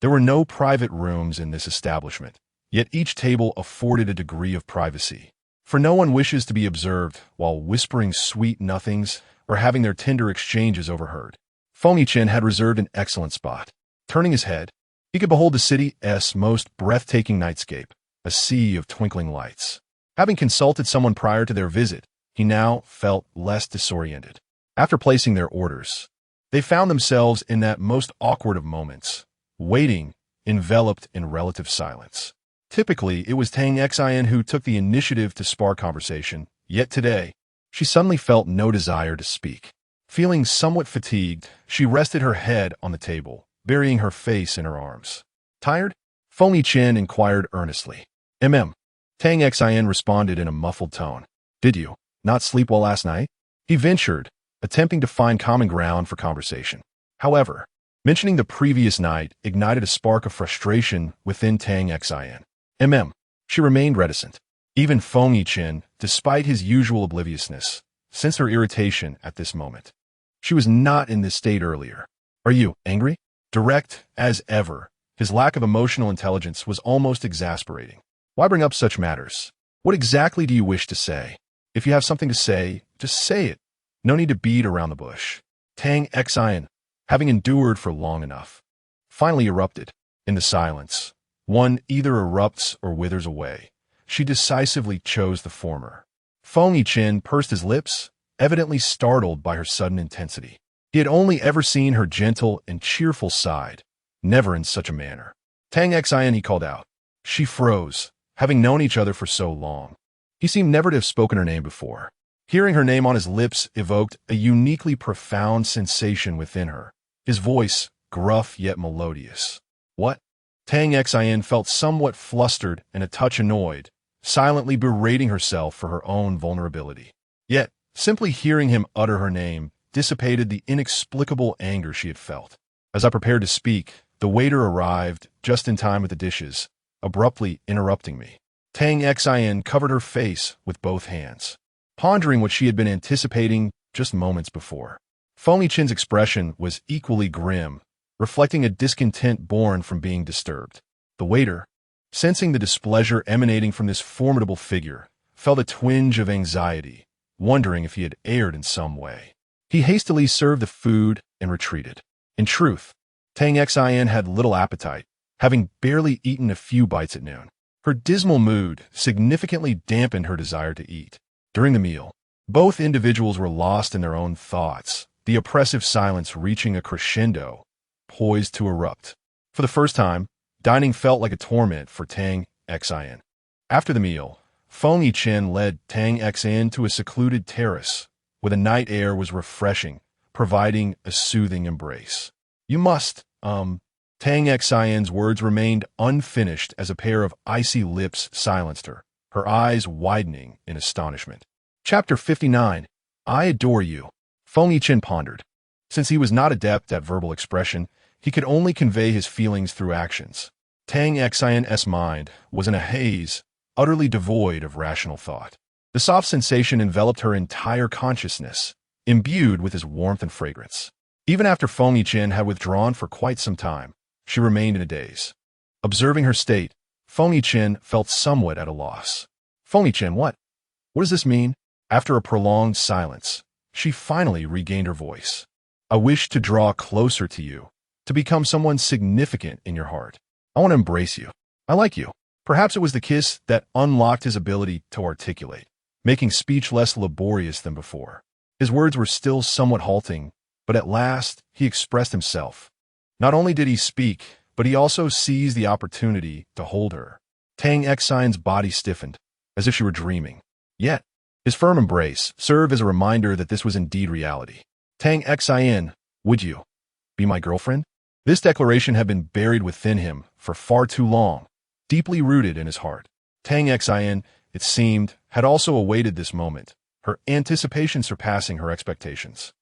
There were no private rooms in this establishment, yet each table afforded a degree of privacy, for no one wishes to be observed while whispering sweet nothings or having their tender exchanges overheard. Feng had reserved an excellent spot. Turning his head, he could behold the city's most breathtaking nightscape, a sea of twinkling lights. Having consulted someone prior to their visit, he now felt less disoriented. After placing their orders, they found themselves in that most awkward of moments, waiting, enveloped in relative silence. Typically, it was Tang Xin who took the initiative to spark conversation, yet today, she suddenly felt no desire to speak. Feeling somewhat fatigued, she rested her head on the table, burying her face in her arms. Tired? Feng inquired earnestly. Tang Xin responded in a muffled tone. Did you not sleep well last night? He ventured, attempting to find common ground for conversation. However, mentioning the previous night ignited a spark of frustration within Tang Xin. She remained reticent. Even Feng, despite his usual obliviousness, sensed her irritation at this moment. She was not in this state earlier. Are you angry? Direct as ever, his lack of emotional intelligence was almost exasperating. Why bring up such matters? What exactly do you wish to say? If you have something to say, just say it. No need to beat around the bush. Tang Xin, having endured for long enough, finally erupted. In the silence, one either erupts or withers away. She decisively chose the former. Feng pursed his lips, evidently startled by her sudden intensity. He had only ever seen her gentle and cheerful side, never in such a manner. Tang Xin, he called out. She froze, having known each other for so long. He seemed never to have spoken her name before. Hearing her name on his lips evoked a uniquely profound sensation within her, his voice gruff yet melodious. What? Tang Xin felt somewhat flustered and a touch annoyed, silently berating herself for her own vulnerability. Yet, simply hearing him utter her name dissipated the inexplicable anger she had felt. As I prepared to speak, the waiter arrived just in time with the dishes, abruptly interrupting me. Tang Xin covered her face with both hands, pondering what she had been anticipating just moments before. Feng expression was equally grim, reflecting a discontent born from being disturbed. The waiter, sensing the displeasure emanating from this formidable figure, felt a twinge of anxiety, wondering if he had erred in some way. He hastily served the food and retreated. In truth, Tang Xin had little appetite, having barely eaten a few bites at noon. Her dismal mood significantly dampened her desire to eat. During the meal, both individuals were lost in their own thoughts, the oppressive silence reaching a crescendo, poised to erupt. For the first time, dining felt like a torment for Tang Xin. After the meal, Feng led Tang Xin to a secluded terrace, where the night air was refreshing, providing a soothing embrace. You must, Tang Xion's words remained unfinished as a pair of icy lips silenced her, her eyes widening in astonishment. Chapter 59. I adore you. Feng pondered. Since he was not adept at verbal expression, he could only convey his feelings through actions. Tang Xion's mind was in a haze, utterly devoid of rational thought. The soft sensation enveloped her entire consciousness, imbued with his warmth and fragrance. Even after Feng had withdrawn for quite some time, she remained in a daze. Observing her state, Feng felt somewhat at a loss. Feng what? What does this mean? After a prolonged silence, she finally regained her voice. I wish to draw closer to you, to become someone significant in your heart. I want to embrace you. I like you. Perhaps it was the kiss that unlocked his ability to articulate, making speech less laborious than before. His words were still somewhat halting, but at last he expressed himself. Not only did he speak, but he also seized the opportunity to hold her. Tang Xion's body stiffened, as if she were dreaming. Yet, his firm embrace served as a reminder that this was indeed reality. Tang Xion, would you be my girlfriend? This declaration had been buried within him for far too long, deeply rooted in his heart. Tang Xion, it seemed, had also awaited this moment, her anticipation surpassing her expectations.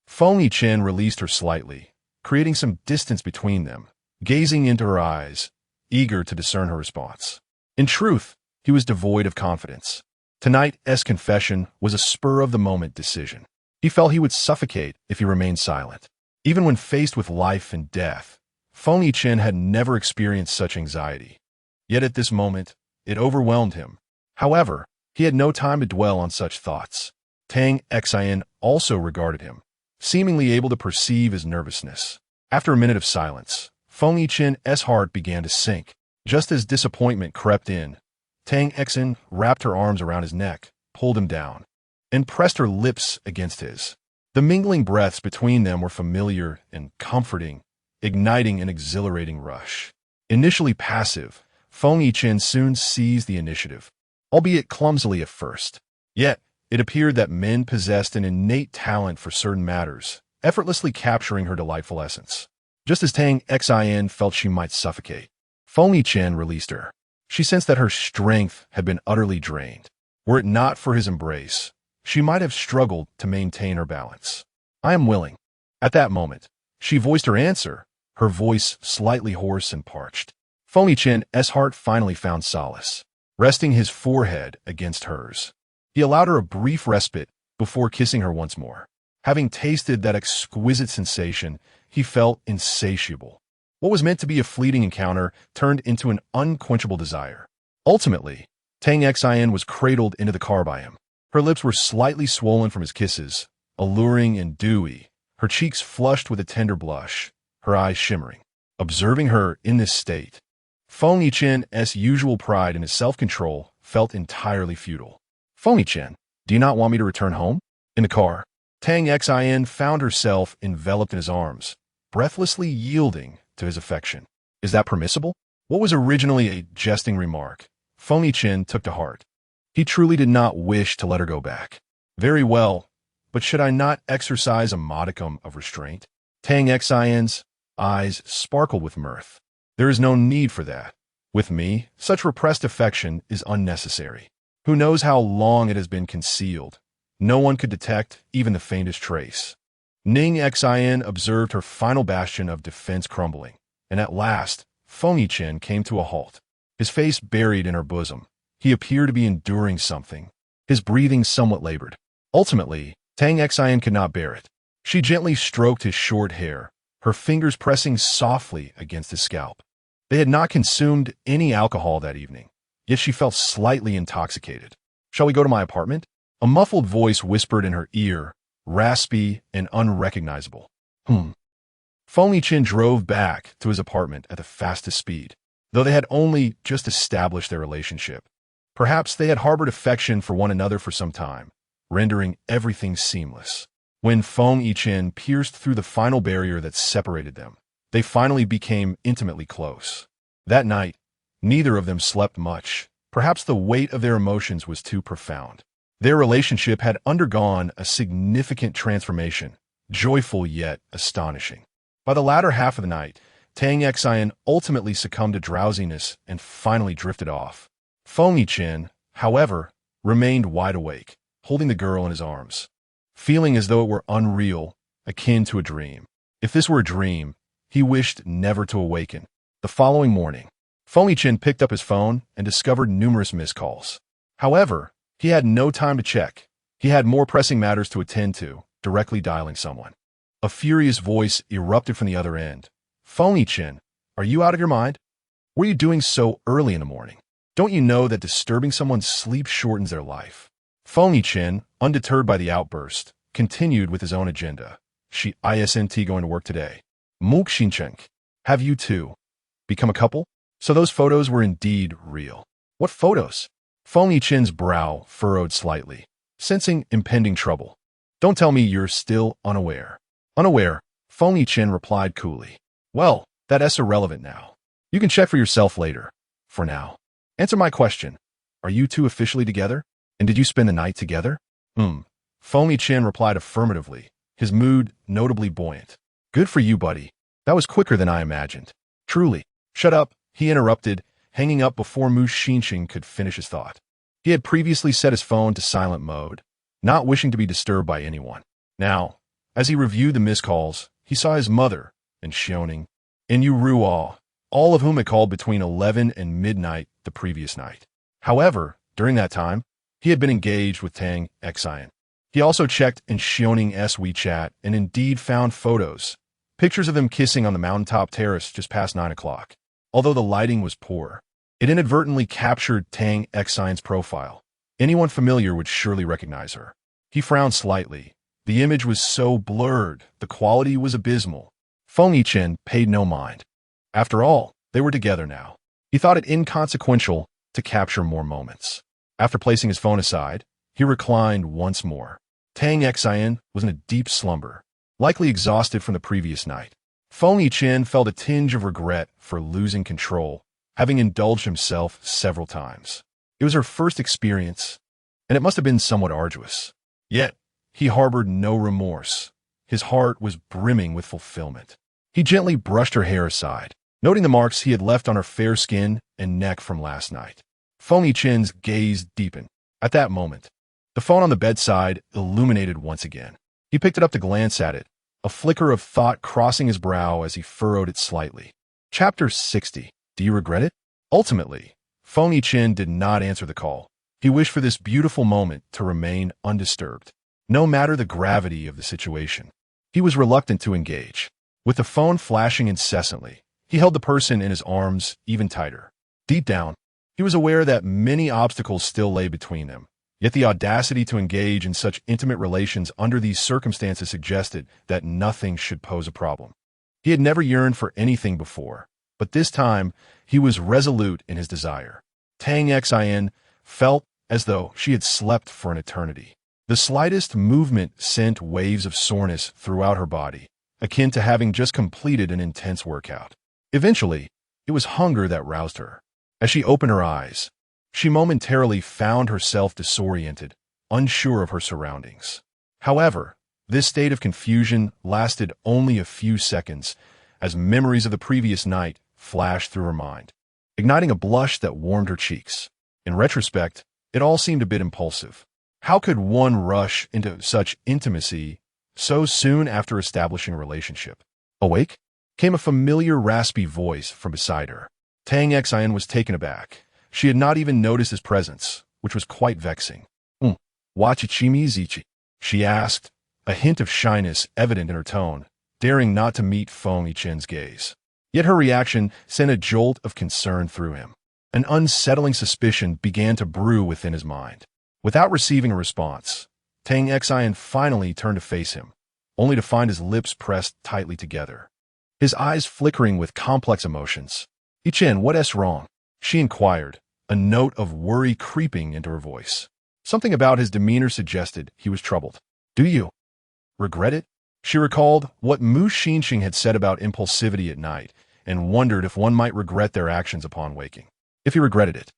Feng released her slightly, creating some distance between them, gazing into her eyes, eager to discern her response. In truth, he was devoid of confidence. Tonight's confession was a spur-of-the-moment decision. He felt he would suffocate if he remained silent. Even when faced with life and death, Feng Yichen had never experienced such anxiety. Yet at this moment, it overwhelmed him. However, he had no time to dwell on such thoughts. Tang Xian also regarded him, seemingly able to perceive his nervousness. After a minute of silence, Feng Yichen's heart began to sink. Just as disappointment crept in, Tang Xian wrapped her arms around his neck, pulled him down, and pressed her lips against his. The mingling breaths between them were familiar and comforting, igniting an exhilarating rush. Initially passive, Feng Yichen soon seized the initiative, albeit clumsily at first. Yet, it appeared that men possessed an innate talent for certain matters, effortlessly capturing her delightful essence. Just as Tang Xian felt she might suffocate, Feng Yichen released her. She sensed that her strength had been utterly drained. Were it not for his embrace, she might have struggled to maintain her balance. "I am willing." At that moment, she voiced her answer, her voice slightly hoarse and parched. Feng Yichen's heart finally found solace, resting his forehead against hers. He allowed her a brief respite before kissing her once more. Having tasted that exquisite sensation, he felt insatiable. What was meant to be a fleeting encounter turned into an unquenchable desire. Ultimately, Tang Xian was cradled into the car by him. Her lips were slightly swollen from his kisses, alluring and dewy, her cheeks flushed with a tender blush, her eyes shimmering. Observing her in this state, Feng Yichen's usual pride in his self-control felt entirely futile. "Feng Yichen, do you not want me to return home?" In the car, Tang Xian found herself enveloped in his arms, breathlessly yielding to his affection. Is that permissible? What was originally a jesting remark, Feng Yichen took to heart. He truly did not wish to let her go back. "Very well, but should I not exercise a modicum of restraint?" Tang Xian's eyes sparkled with mirth. "There is no need for that. With me, such repressed affection is unnecessary. Who knows how long it has been concealed? No one could detect even the faintest trace." Ning Xian observed her final bastion of defense crumbling, and at last, Feng Yichen came to a halt. His face buried in her bosom, he appeared to be enduring something, his breathing somewhat labored. Ultimately, Tang Xian could not bear it. She gently stroked his short hair, her fingers pressing softly against his scalp. They had not consumed any alcohol that evening, yet she felt slightly intoxicated. "Shall we go to my apartment?" A muffled voice whispered in her ear, raspy and unrecognizable. Feng Yichen drove back to his apartment at the fastest speed, though they had only just established their relationship. Perhaps they had harbored affection for one another for some time, rendering everything seamless. When Feng Yichen pierced through the final barrier that separated them, they finally became intimately close. That night, neither of them slept much. Perhaps the weight of their emotions was too profound. Their relationship had undergone a significant transformation, joyful yet astonishing. By the latter half of the night, Tang Xian ultimately succumbed to drowsiness and finally drifted off. Feng Yichen, however, remained wide awake, holding the girl in his arms, feeling as though it were unreal, akin to a dream. If this were a dream, he wished never to awaken. The following morning, Feng Yichen picked up his phone and discovered numerous missed calls. However, he had no time to check. He had more pressing matters to attend to, directly dialing someone. A furious voice erupted from the other end. "Feng Yichen, are you out of your mind? What are you doing so early in the morning? Don't you know that disturbing someone's sleep shortens their life?" Feng Yichen, undeterred by the outburst, continued with his own agenda. "She isn't going to work today. Mook Xincheng, have you two become a couple?" So those photos were indeed real. What photos? Feng Yichen's brow furrowed slightly, sensing impending trouble. "Don't tell me you're still unaware." "Unaware," Feng Yichen replied coolly. "Well, that's irrelevant now. You can check for yourself later. For now, answer my question. Are you two officially together? And did you spend the night together?" Feng Yichen replied affirmatively, his mood notably buoyant. "Good for you, buddy. That was quicker than I imagined." "Truly." "Shut up," he interrupted, hanging up before Mu Xinxing could finish his thought. He had previously set his phone to silent mode, not wishing to be disturbed by anyone. Now, as he reviewed the missed calls, he saw his mother and Xioning, and Yu Ruo, all of whom had called between 11 and midnight the previous night. However, during that time, he had been engaged with Tang Xian. He also checked in Xioning's WeChat and indeed found photos, pictures of them kissing on the mountaintop terrace just past 9 o'clock. Although the lighting was poor, it inadvertently captured Tang Xian's profile. Anyone familiar would surely recognize her. He frowned slightly. The image was so blurred, the quality was abysmal. Feng Yichen paid no mind. After all, they were together now. He thought it inconsequential to capture more moments. After placing his phone aside, he reclined once more. Tang Xian was in a deep slumber, likely exhausted from the previous night. Feng Yichen felt a tinge of regret for losing control, having indulged himself several times. It was her first experience, and it must have been somewhat arduous. Yet, he harbored no remorse. His heart was brimming with fulfillment. He gently brushed her hair aside, noting the marks he had left on her fair skin and neck from last night. Feng Yichen's gaze deepened. At that moment, the phone on the bedside illuminated once again. He picked it up to glance at it, a flicker of thought crossing his brow as he furrowed it slightly. Chapter 60. Do you regret it? Ultimately, Feng Yichen did not answer the call. He wished for this beautiful moment to remain undisturbed, no matter the gravity of the situation. He was reluctant to engage. With the phone flashing incessantly, he held the person in his arms even tighter. Deep down, he was aware that many obstacles still lay between them. Yet the audacity to engage in such intimate relations under these circumstances suggested that nothing should pose a problem. He had never yearned for anything before, but this time he was resolute in his desire. Tang Xian felt as though she had slept for an eternity. The slightest movement sent waves of soreness throughout her body, akin to having just completed an intense workout. Eventually, it was hunger that roused her. As she opened her eyes, she momentarily found herself disoriented, unsure of her surroundings. However, this state of confusion lasted only a few seconds as memories of the previous night flashed through her mind, igniting a blush that warmed her cheeks. In retrospect, it all seemed a bit impulsive. How could one rush into such intimacy so soon after establishing a relationship? Awake? Came a familiar raspy voice from beside her. Tang Xian was taken aback. She had not even noticed his presence, which was quite vexing. Wachichimizichi? She asked, a hint of shyness evident in her tone, daring not to meet Feng Yichen's gaze. Yet her reaction sent a jolt of concern through him. An unsettling suspicion began to brew within his mind. Without receiving a response, Tang Xian finally turned to face him, only to find his lips pressed tightly together. His eyes flickering with complex emotions. Yichen, what's wrong? She inquired, a note of worry creeping into her voice. Something about his demeanor suggested he was troubled. Do you regret it? She recalled what Mu Xinxing had said about impulsivity at night and wondered if one might regret their actions upon waking. If he regretted it.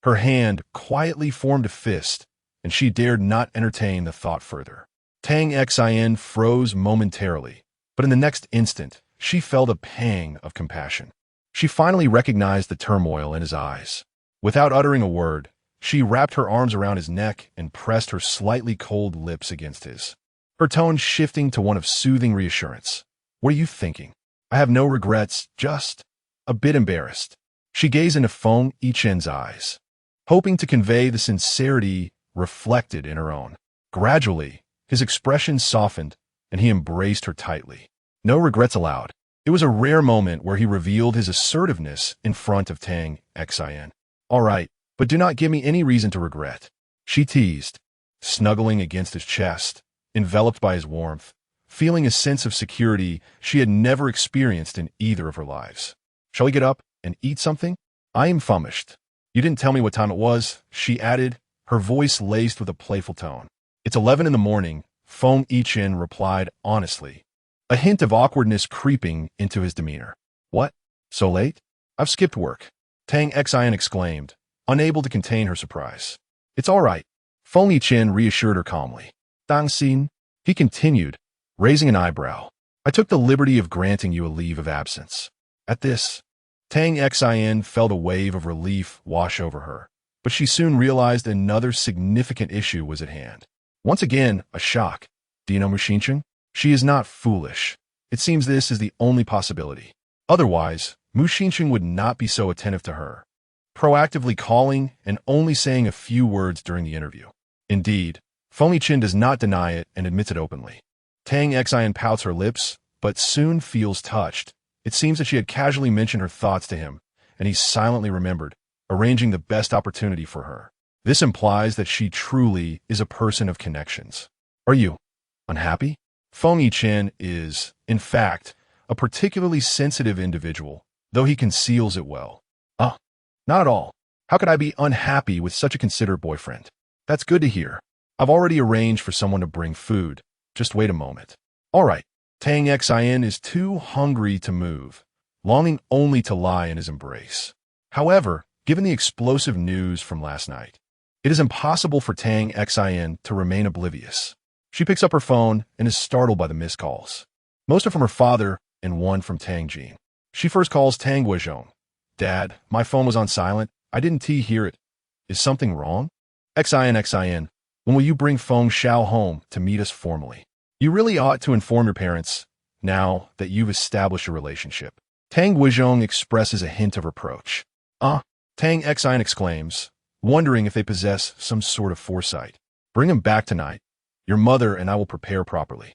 Her hand quietly formed a fist, and she dared not entertain the thought further. Tang Xian froze momentarily, but in the next instant, she felt a pang of compassion. She finally recognized the turmoil in his eyes. Without uttering a word, she wrapped her arms around his neck and pressed her slightly cold lips against his. Her tone shifting to one of soothing reassurance. What are you thinking? I have no regrets, just a bit embarrassed. She gazed into Feng Yichen's eyes, hoping to convey the sincerity reflected in her own. Gradually, his expression softened, and he embraced her tightly. No regrets allowed. It was a rare moment where he revealed his assertiveness in front of Tang Xian. All right, but do not give me any reason to regret, she teased, snuggling against his chest, enveloped by his warmth, feeling a sense of security she had never experienced in either of her lives. Shall we get up and eat something? I am famished. You didn't tell me what time it was, she added, her voice laced with a playful tone. It's 11 in the morning, Feng Yichen replied honestly, a hint of awkwardness creeping into his demeanor. What? So late? I've skipped work, Tang Xian exclaimed, unable to contain her surprise. It's all right, Feng Yichen reassured her calmly. Dang Xin, he continued, raising an eyebrow. I took the liberty of granting you a leave of absence. At this, Tang Xian felt a wave of relief wash over her, but she soon realized another significant issue was at hand. Once again, a shock. Do you know Mu Xinxing? She is not foolish. It seems this is the only possibility. Otherwise, Mu Xinxing would not be so attentive to her. proactively calling and only saying a few words during the interview. Indeed, Foamy Chin does not deny it and admits it openly. Tang Xian pouts her lips, but soon feels touched. It seems that she had casually mentioned her thoughts to him, and he silently remembered, arranging the best opportunity for her. This implies that she truly is a person of connections. Are you unhappy? Foamy Chin is, in fact, a particularly sensitive individual, though he conceals it well. Not at all. How could I be unhappy with such a considerate boyfriend? That's good to hear. I've already arranged for someone to bring food. Just wait a moment. All right. Tang Xian is too hungry to move, longing only to lie in his embrace. However, given the explosive news from last night, it is impossible for Tang Xian to remain oblivious. She picks up her phone and is startled by the missed calls. Most are from her father and one from Tang Jin. She first calls Tang Guizhong. Dad, my phone was on silent. I didn't hear it. Is something wrong? Xian, when will you bring Feng Xiao home to meet us formally? You really ought to inform your parents now that you've established a relationship. Tang Guizhong expresses a hint of reproach. Tang Xian exclaims, wondering if they possess some sort of foresight. Bring him back tonight. Your mother and I will prepare properly.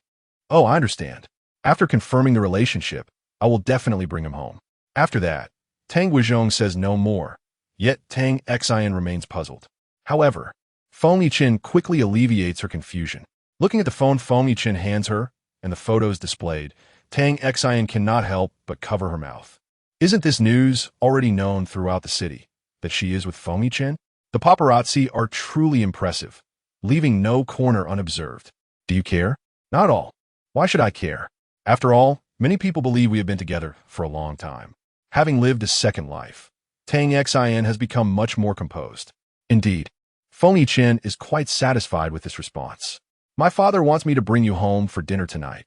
Oh, I understand. After confirming the relationship, I will definitely bring him home. After that, Tang Guizhong says no more, yet Tang Xian remains puzzled. However, Foamy Chin quickly alleviates her confusion. Looking at the phone Foamy Chin hands her, and the photos displayed, Tang Xian cannot help but cover her mouth. Isn't this news already known throughout the city, that she is with Foamy Chin? The paparazzi are truly impressive, leaving no corner unobserved. Do you care? Not at all. Why should I care? After all, many people believe we have been together for a long time. Having lived a second life, Tang Xian has become much more composed. Indeed, Foamy Chin is quite satisfied with this response. My father wants me to bring you home for dinner tonight.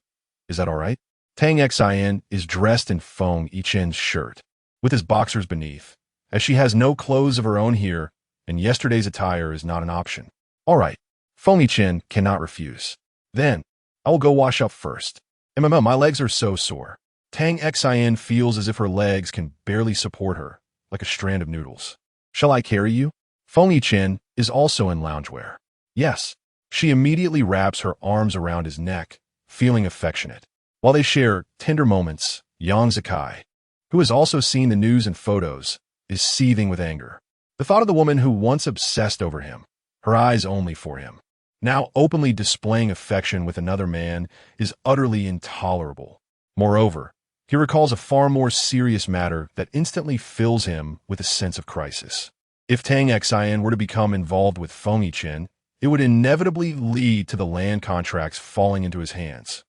Is that all right? Tang Xian is dressed in Foamy Chin's shirt, with his boxers beneath, as she has no clothes of her own here, and yesterday's attire is not an option. All right, Foamy Chin cannot refuse. Then, I will go wash up first. My legs are so sore. Tang Xian feels as if her legs can barely support her, like a strand of noodles. Shall I carry you? Foamy Chin is also in loungewear. Yes. She immediately wraps her arms around his neck, feeling affectionate. While they share tender moments, Yang Zikai, who has also seen the news and photos, is seething with anger. The thought of the woman who once obsessed over him, her eyes only for him, now openly displaying affection with another man is utterly intolerable. Moreover, he recalls a far more serious matter that instantly fills him with a sense of crisis. If Tang Xian were to become involved with Foamy Chin, it would inevitably lead to the land contracts falling into his hands,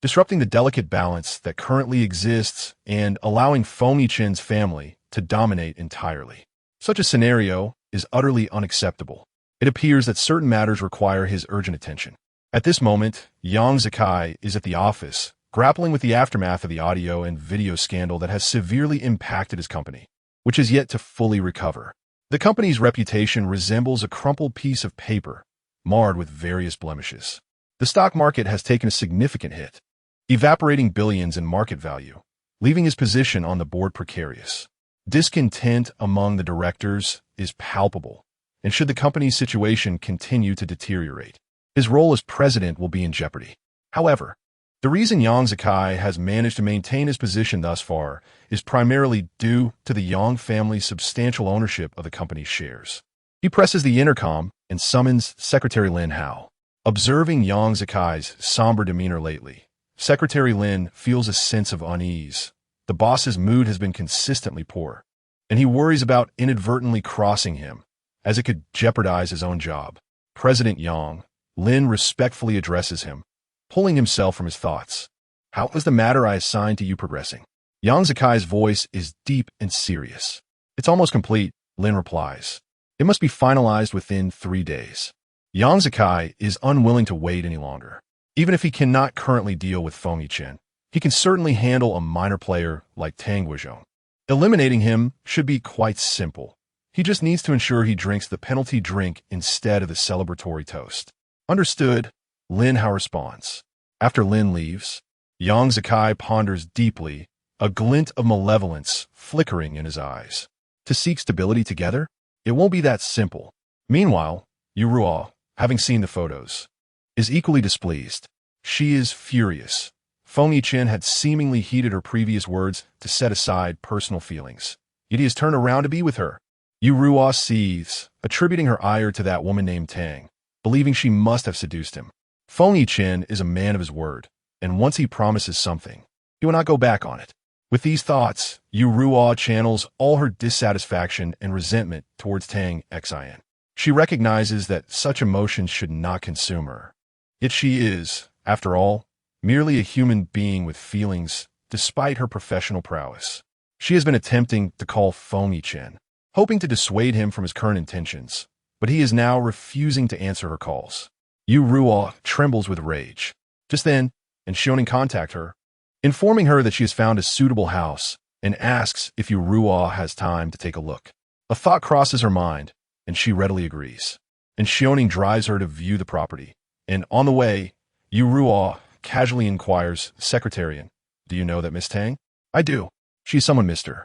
disrupting the delicate balance that currently exists and allowing Foamy Chin's family to dominate entirely. Such a scenario is utterly unacceptable. It appears that certain matters require his urgent attention. At this moment, Yang Zikai is at the office, grappling with the aftermath of the audio and video scandal that has severely impacted his company, which is yet to fully recover. The company's reputation resembles a crumpled piece of paper, marred with various blemishes. The stock market has taken a significant hit, evaporating billions in market value, leaving his position on the board precarious. Discontent among the directors is palpable, and should the company's situation continue to deteriorate, his role as president will be in jeopardy. However, the reason Yang Zikai has managed to maintain his position thus far is primarily due to the Yang family's substantial ownership of the company's shares. He presses the intercom and summons Secretary Lin Hao. Observing Yang Zikai's somber demeanor lately, Secretary Lin feels a sense of unease. The boss's mood has been consistently poor, and he worries about inadvertently crossing him, as it could jeopardize his own job. President Yang, Lin respectfully addresses him, pulling himself from his thoughts. How is the matter I assigned to you progressing? Yang Zikai's voice is deep and serious. It's almost complete, Lin replies. It must be finalized within 3 days. Yang Zikai is unwilling to wait any longer. Even if he cannot currently deal with Foamy Chin, he can certainly handle a minor player like Tang Guizhong. Eliminating him should be quite simple. He just needs to ensure he drinks the penalty drink instead of the celebratory toast. Understood, Lin Hao responds. After Lin leaves, Yang Zikai ponders deeply, a glint of malevolence flickering in his eyes. To seek stability together? It won't be that simple. Meanwhile, Yu Ruo, having seen the photos, is equally displeased. She is furious. Feng Yiqian had seemingly heeded her previous words to set aside personal feelings. Yet he has turned around to be with her. Yu Ruo seethes, attributing her ire to that woman named Tang, believing she must have seduced him. Feng Yiqian is a man of his word, and once he promises something, he will not go back on it. With these thoughts, Yu Ruo channels all her dissatisfaction and resentment towards Tang Xin. She recognizes that such emotions should not consume her. Yet she is, after all, merely a human being with feelings, despite her professional prowess. She has been attempting to call Feng Yiqian, hoping to dissuade him from his current intentions, but he is now refusing to answer her calls. Yu Ruo trembles with rage. Just then, Xiaoning contacts her, informing her that she has found a suitable house, and asks if Yu Ruo has time to take a look. A thought crosses her mind, and she readily agrees. Xiaoning drives her to view the property, and on the way, Yu Ruo casually inquires, "Secretarian, do you know that Miss Tang?" "I do. She's someone Mr.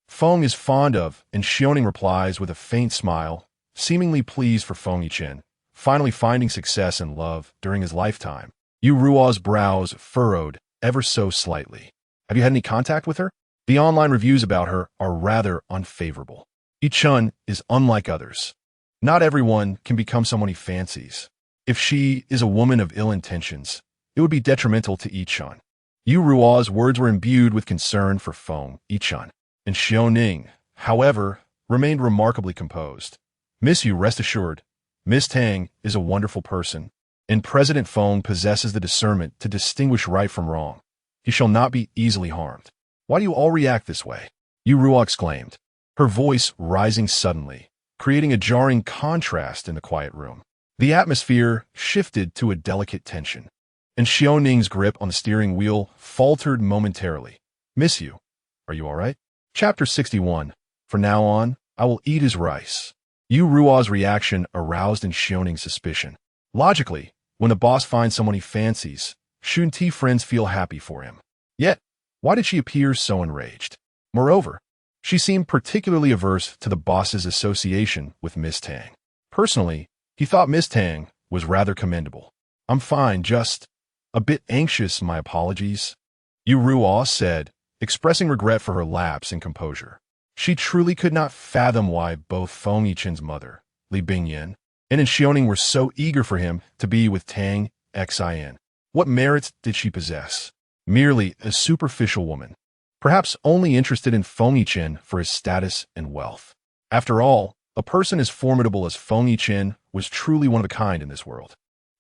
Feng is fond of," and Xiaoning replies with a faint smile, seemingly pleased for Feng Yiqian, finally finding success in love during his lifetime. Yu Ruo's brows furrowed ever so slightly. "Have you had any contact with her?" The online reviews about her are rather unfavorable. Yichun is unlike others. Not everyone can become someone he fancies. If she is a woman of ill intentions, it would be detrimental to Yichun. Yu Ruo's words were imbued with concern for Feng Yichun, and Xiaoning, however, remained remarkably composed. "Miss Yu, rest assured, Miss Tang is a wonderful person, and President Feng possesses the discernment to distinguish right from wrong. He shall not be easily harmed." "Why do you all react this way?" Yu Ruo exclaimed, her voice rising suddenly, creating a jarring contrast in the quiet room. The atmosphere shifted to a delicate tension, and Xiaoning's grip on the steering wheel faltered momentarily. "Miss Yu, are you all right?" Chapter 61. From now on, I will eat his rice. Yu Ruo's reaction aroused in Xiaoning's suspicion. Logically, when the boss finds someone he fancies, shouldn't he friends feel happy for him? Yet, why did she appear so enraged? Moreover, she seemed particularly averse to the boss's association with Miss Tang. Personally, he thought Miss Tang was rather commendable. "I'm fine, just a bit anxious, my apologies," Yu Ruo said, expressing regret for her lapse in composure. She truly could not fathom why both Feng Yiqian's mother, Li Bingyan, and Xiaoning were so eager for him to be with Tang Xin. What merits did she possess? Merely a superficial woman, perhaps only interested in Feng Yiqian for his status and wealth. After all, a person as formidable as Feng Yiqian was truly one of a kind in this world.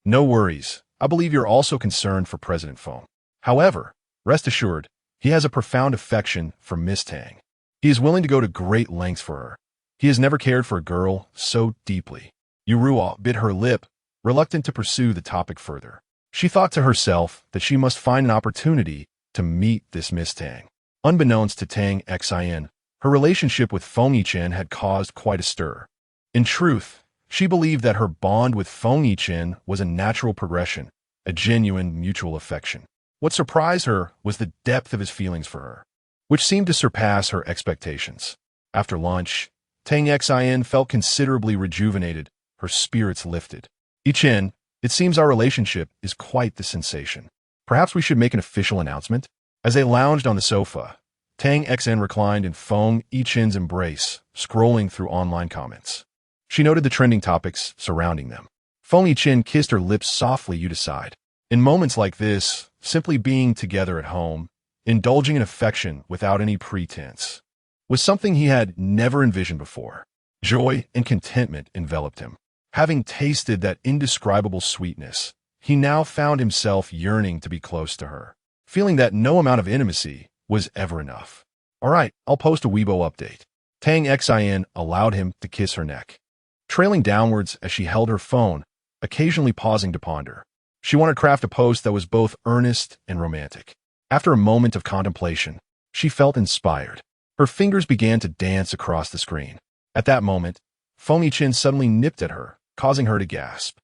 "No worries. I believe you're also concerned for President Feng. However, rest assured, he has a profound affection for Miss Tang. He is willing to go to great lengths for her. He has never cared for a girl so deeply." Yu Ruo bit her lip, reluctant to pursue the topic further. She thought to herself that she must find an opportunity to meet this Miss Tang. Unbeknownst to Tang Xin, her relationship with Feng Yiqian had caused quite a stir. In truth, she believed that her bond with Feng Yiqian was a natural progression, a genuine mutual affection. What surprised her was the depth of his feelings for her, which seemed to surpass her expectations. After lunch, Tang Xin felt considerably rejuvenated, her spirits lifted. "Yiqian, it seems our relationship is quite the sensation. Perhaps we should make an official announcement?" As they lounged on the sofa, Tang Xin reclined in Feng Yiqian's embrace, scrolling through online comments. She noted the trending topics surrounding them. Feng Yiqian kissed her lips softly aside. In moments like this, simply being together at home, indulging in affection without any pretense, was something he had never envisioned before. Joy and contentment enveloped him. Having tasted that indescribable sweetness, he now found himself yearning to be close to her, feeling that no amount of intimacy was ever enough. "All right, I'll post a Weibo update." Tang Xin allowed him to kiss her neck, trailing downwards as she held her phone, occasionally pausing to ponder. She wanted to craft a post that was both earnest and romantic. After a moment of contemplation, she felt inspired. Her fingers began to dance across the screen. At that moment, Feng Yiqian suddenly nipped at her, causing her to gasp.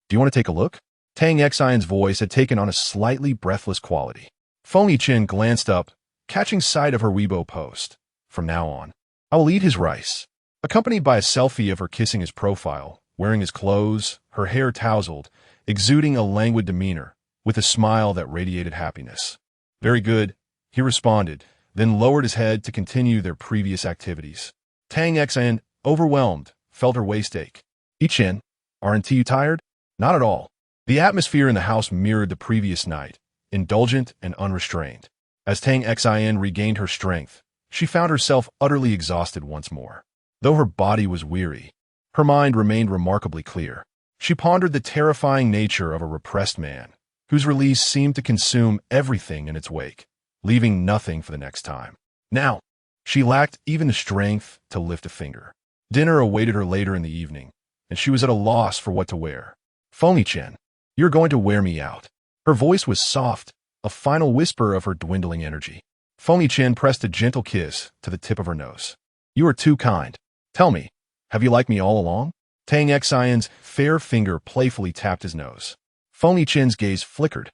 "Do you want to take a look?" Tang Xion's voice had taken on a slightly breathless quality. Feng Yiqian glanced up, catching sight of her Weibo post. From now on, I will eat his rice. Accompanied by a selfie of her kissing his profile, wearing his clothes, her hair tousled, exuding a languid demeanor, with a smile that radiated happiness. Very good, he responded, then lowered his head to continue their previous activities. Tang Xin, overwhelmed, felt her waist ache. Ichin, aren't you tired? Not at all. The atmosphere in the house mirrored the previous night, indulgent and unrestrained. As Tang Xin regained her strength, she found herself utterly exhausted once more. Though her body was weary, her mind remained remarkably clear. She pondered the terrifying nature of a repressed man, whose release seemed to consume everything in its wake, leaving nothing for the next time. Now, she lacked even the strength to lift a finger. Dinner awaited her later in the evening, and she was at a loss for what to wear. Feng-Chen, you're going to wear me out. Her voice was soft, a final whisper of her dwindling energy. Feng-Chen pressed a gentle kiss to the tip of her nose. You are too kind. Tell me, have you liked me all along? Tang Xion's fair finger playfully tapped his nose. Feng-Chen's gaze flickered,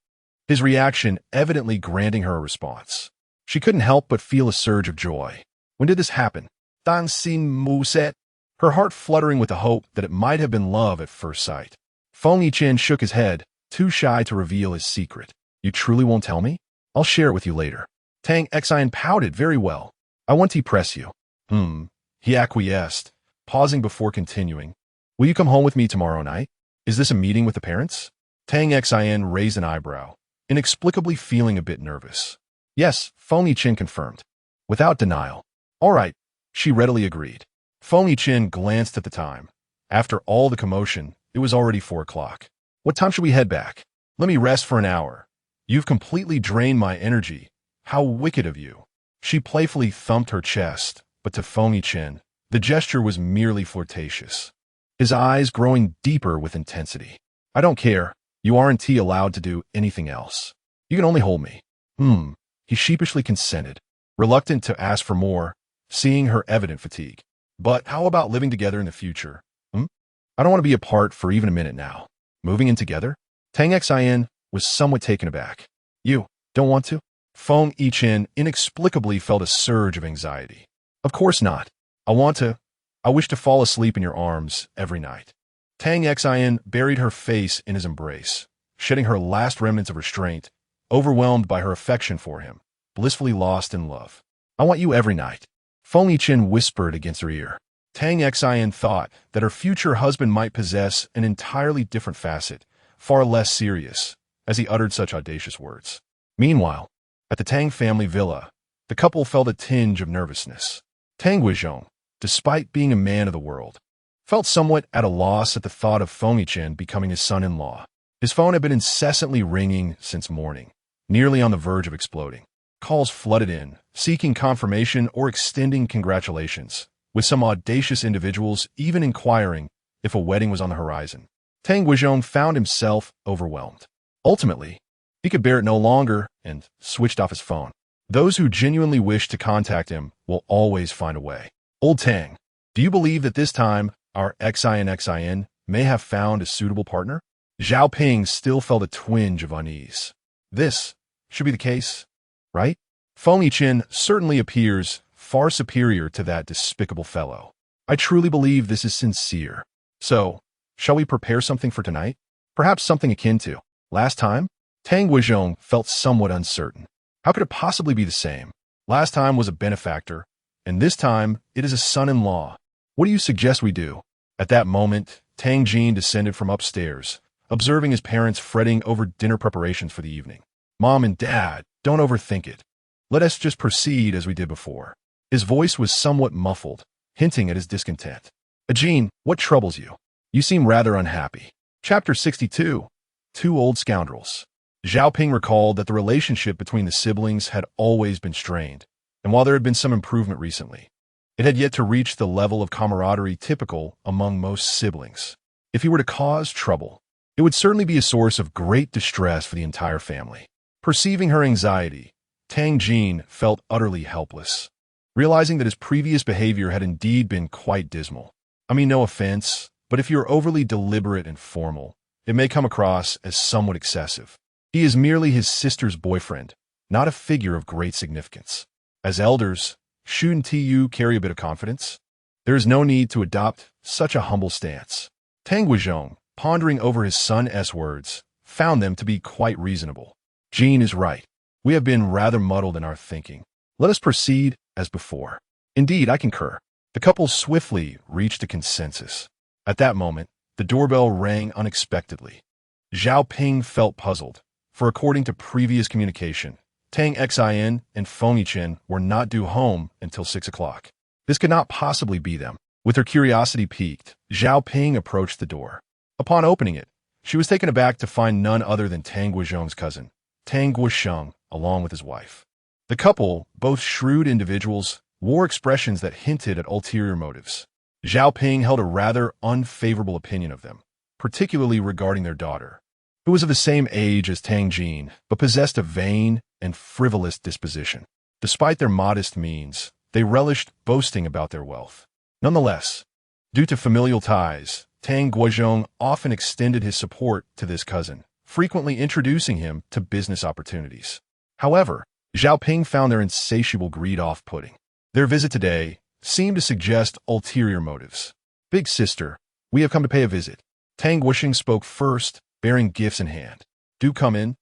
his reaction evidently granting her a response. She couldn't help but feel a surge of joy. When did this happen? Dan Xin Mu said, her heart fluttering with the hope that it might have been love at first sight. Feng-Chen shook his head, too shy to reveal his secret. You truly won't tell me? I'll share it with you later. Tang Xion pouted. Very well. I want to press you. He acquiesced, pausing before continuing. Will you come home with me tomorrow night? Is this a meeting with the parents? Tang Xion raised an eyebrow, inexplicably feeling a bit nervous. Yes, Feng-Chen confirmed, without denial. All right, she readily agreed. Feng-Chen glanced at the time. After all the commotion, it was already 4 o'clock. What time should we head back? Let me rest for an hour. You've completely drained my energy. How wicked of you. She playfully thumped her chest, but to Feng-Chen, the gesture was merely flirtatious, his eyes growing deeper with intensity. I don't care. You aren't allowed to do anything else. You can only hold me. He sheepishly consented, reluctant to ask for more, seeing her evident fatigue. But how about living together in the future? I don't want to be apart for even a minute now. Moving in together? Tang Xion was somewhat taken aback. You don't want to? Feng-Chen inexplicably felt a surge of anxiety. Of course not. I wish to fall asleep in your arms every night. Tang Xion buried her face in his embrace, shedding her last remnants of restraint, overwhelmed by her affection for him, blissfully lost in love. I want you every night. Feng-Chen whispered against her ear. Tang Xion thought that her future husband might possess an entirely different facet, far less serious, as he uttered such audacious words. Meanwhile, at the Tang family villa, the couple felt a tinge of nervousness. Tang Guizhong, despite being a man of the world, felt somewhat at a loss at the thought of Feng-Chen becoming his son-in-law. His phone had been incessantly ringing since morning, nearly on the verge of exploding. Calls flooded in, seeking confirmation or extending congratulations, with some audacious individuals even inquiring if a wedding was on the horizon. Tang Guizhong found himself overwhelmed. Ultimately, he could bear it no longer and switched off his phone. Those who genuinely wish to contact him will always find a way. Old Tang, do you believe that this time our Xin may have found a suitable partner? Zhao Ping still felt a twinge of unease. This should be the case, right? Feng-Chen certainly appears far superior to that despicable fellow. I truly believe this is sincere. So, shall we prepare something for tonight? Perhaps something akin to last time? Tang Guizhong felt somewhat uncertain. How could it possibly be the same? Last time was a benefactor, and this time it is a son-in-law. What do you suggest we do? At that moment, Tang Jin descended from upstairs, observing his parents fretting over dinner preparations for the evening. Mom and Dad, don't overthink it. Let us just proceed as we did before. His voice was somewhat muffled, hinting at his discontent. Jean, what troubles you? You seem rather unhappy. Chapter 62. 2 Old Scoundrels. Zhao Ping recalled that the relationship between the siblings had always been strained, and while there had been some improvement recently, it had yet to reach the level of camaraderie typical among most siblings. If he were to cause trouble, it would certainly be a source of great distress for the entire family. Perceiving her anxiety, Tang Jin felt utterly helpless, realizing that his previous behavior had indeed been quite dismal. I mean, no offense, but if you're overly deliberate and formal, it may come across as somewhat excessive. He is merely his sister's boyfriend, not a figure of great significance. As elders, Shouldn't you carry a bit of confidence? There is no need to adopt such a humble stance. Tang Guizhong, pondering over his son's words, found them to be quite reasonable. Jean is right. We have been rather muddled in our thinking. Let us proceed as before. Indeed, I concur. The couple swiftly reached a consensus. At that moment, the doorbell rang unexpectedly. Zhao Ping felt puzzled, for according to previous communication, Tang Xin and Feng Yichen were not due home until 6 o'clock. This could not possibly be them. With her curiosity piqued, Zhao Ping approached the door. Upon opening it, she was taken aback to find none other than Tang Guizhong's cousin, Tang Guisheng, along with his wife. The couple, both shrewd individuals, wore expressions that hinted at ulterior motives. Zhao Ping held a rather unfavorable opinion of them, particularly regarding their daughter, who was of the same age as Tang Jin, but possessed a vain and frivolous disposition. Despite their modest means, they relished boasting about their wealth. Nonetheless, due to familial ties, Tang Guizhong often extended his support to this cousin, frequently introducing him to business opportunities. However, Zhao Ping found their insatiable greed off-putting. Their visit today seemed to suggest ulterior motives. Big sister, we have come to pay a visit. Tang Guisheng spoke first, bearing gifts in hand. Do come in.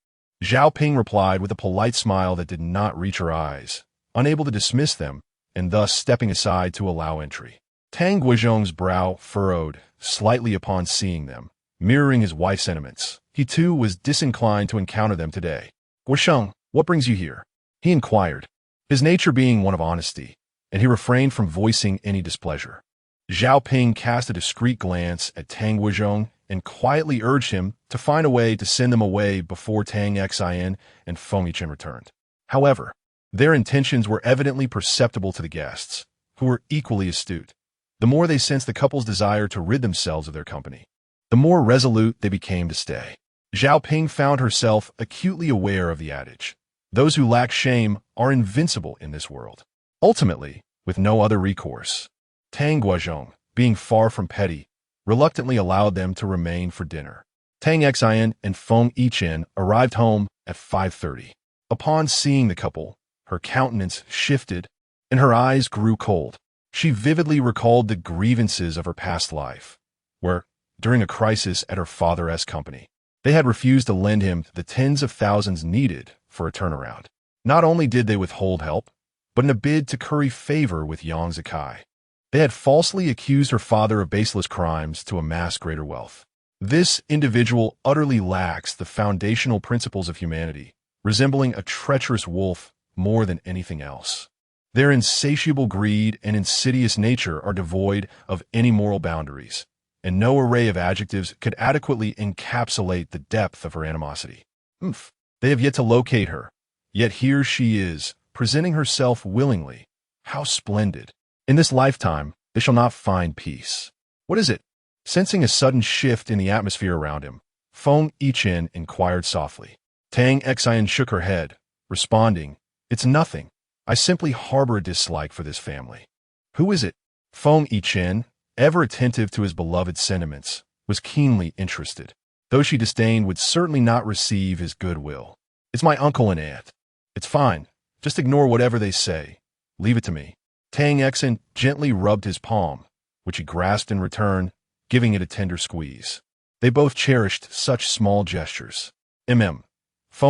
Zhao Ping replied with a polite smile that did not reach her eyes, unable to dismiss them, and thus stepping aside to allow entry. Tang Guizhong's brow furrowed slightly upon seeing them, mirroring his wife's sentiments. He too was disinclined to encounter them today. Guisheng, what brings you here? He inquired, his nature being one of honesty, and he refrained from voicing any displeasure. Zhao Ping cast a discreet glance at Tang Guizhong and quietly urged him to find a way to send them away before Tang Xin and Feng Yichen returned. However, their intentions were evidently perceptible to the guests, who were equally astute. The more they sensed the couple's desire to rid themselves of their company, the more resolute they became to stay. Zhao Ping found herself acutely aware of the adage, those who lack shame are invincible in this world. Ultimately, with no other recourse, Tang Guizhong, being far from petty, reluctantly allowed them to remain for dinner. Tang Xin and Feng Yichen arrived home at 5:30. Upon seeing the couple, her countenance shifted and her eyes grew cold. She vividly recalled the grievances of her past life, where, during a crisis at her father's company, they had refused to lend him the tens of thousands needed for a turnaround. Not only did they withhold help, but in a bid to curry favor with Yang Zikai, they had falsely accused her father of baseless crimes to amass greater wealth. This individual utterly lacks the foundational principles of humanity, resembling a treacherous wolf more than anything else. Their insatiable greed and insidious nature are devoid of any moral boundaries, and no array of adjectives could adequately encapsulate the depth of her animosity. They have yet to locate her, yet here she is, presenting herself willingly. How splendid! In this lifetime, they shall not find peace. What is it? Sensing a sudden shift in the atmosphere around him, Feng Yichen inquired softly. Tang Xin shook her head, responding, It's nothing. I simply harbor a dislike for this family. Who is it? Feng Yichen, ever attentive to his beloved's sentiments, was keenly interested, though she disdained would certainly not receive his goodwill. It's my uncle and aunt. It's fine. Just ignore whatever they say. Leave it to me. Tang Xin gently rubbed his palm, which he grasped in return, giving it a tender squeeze. They both cherished such small gestures. Feng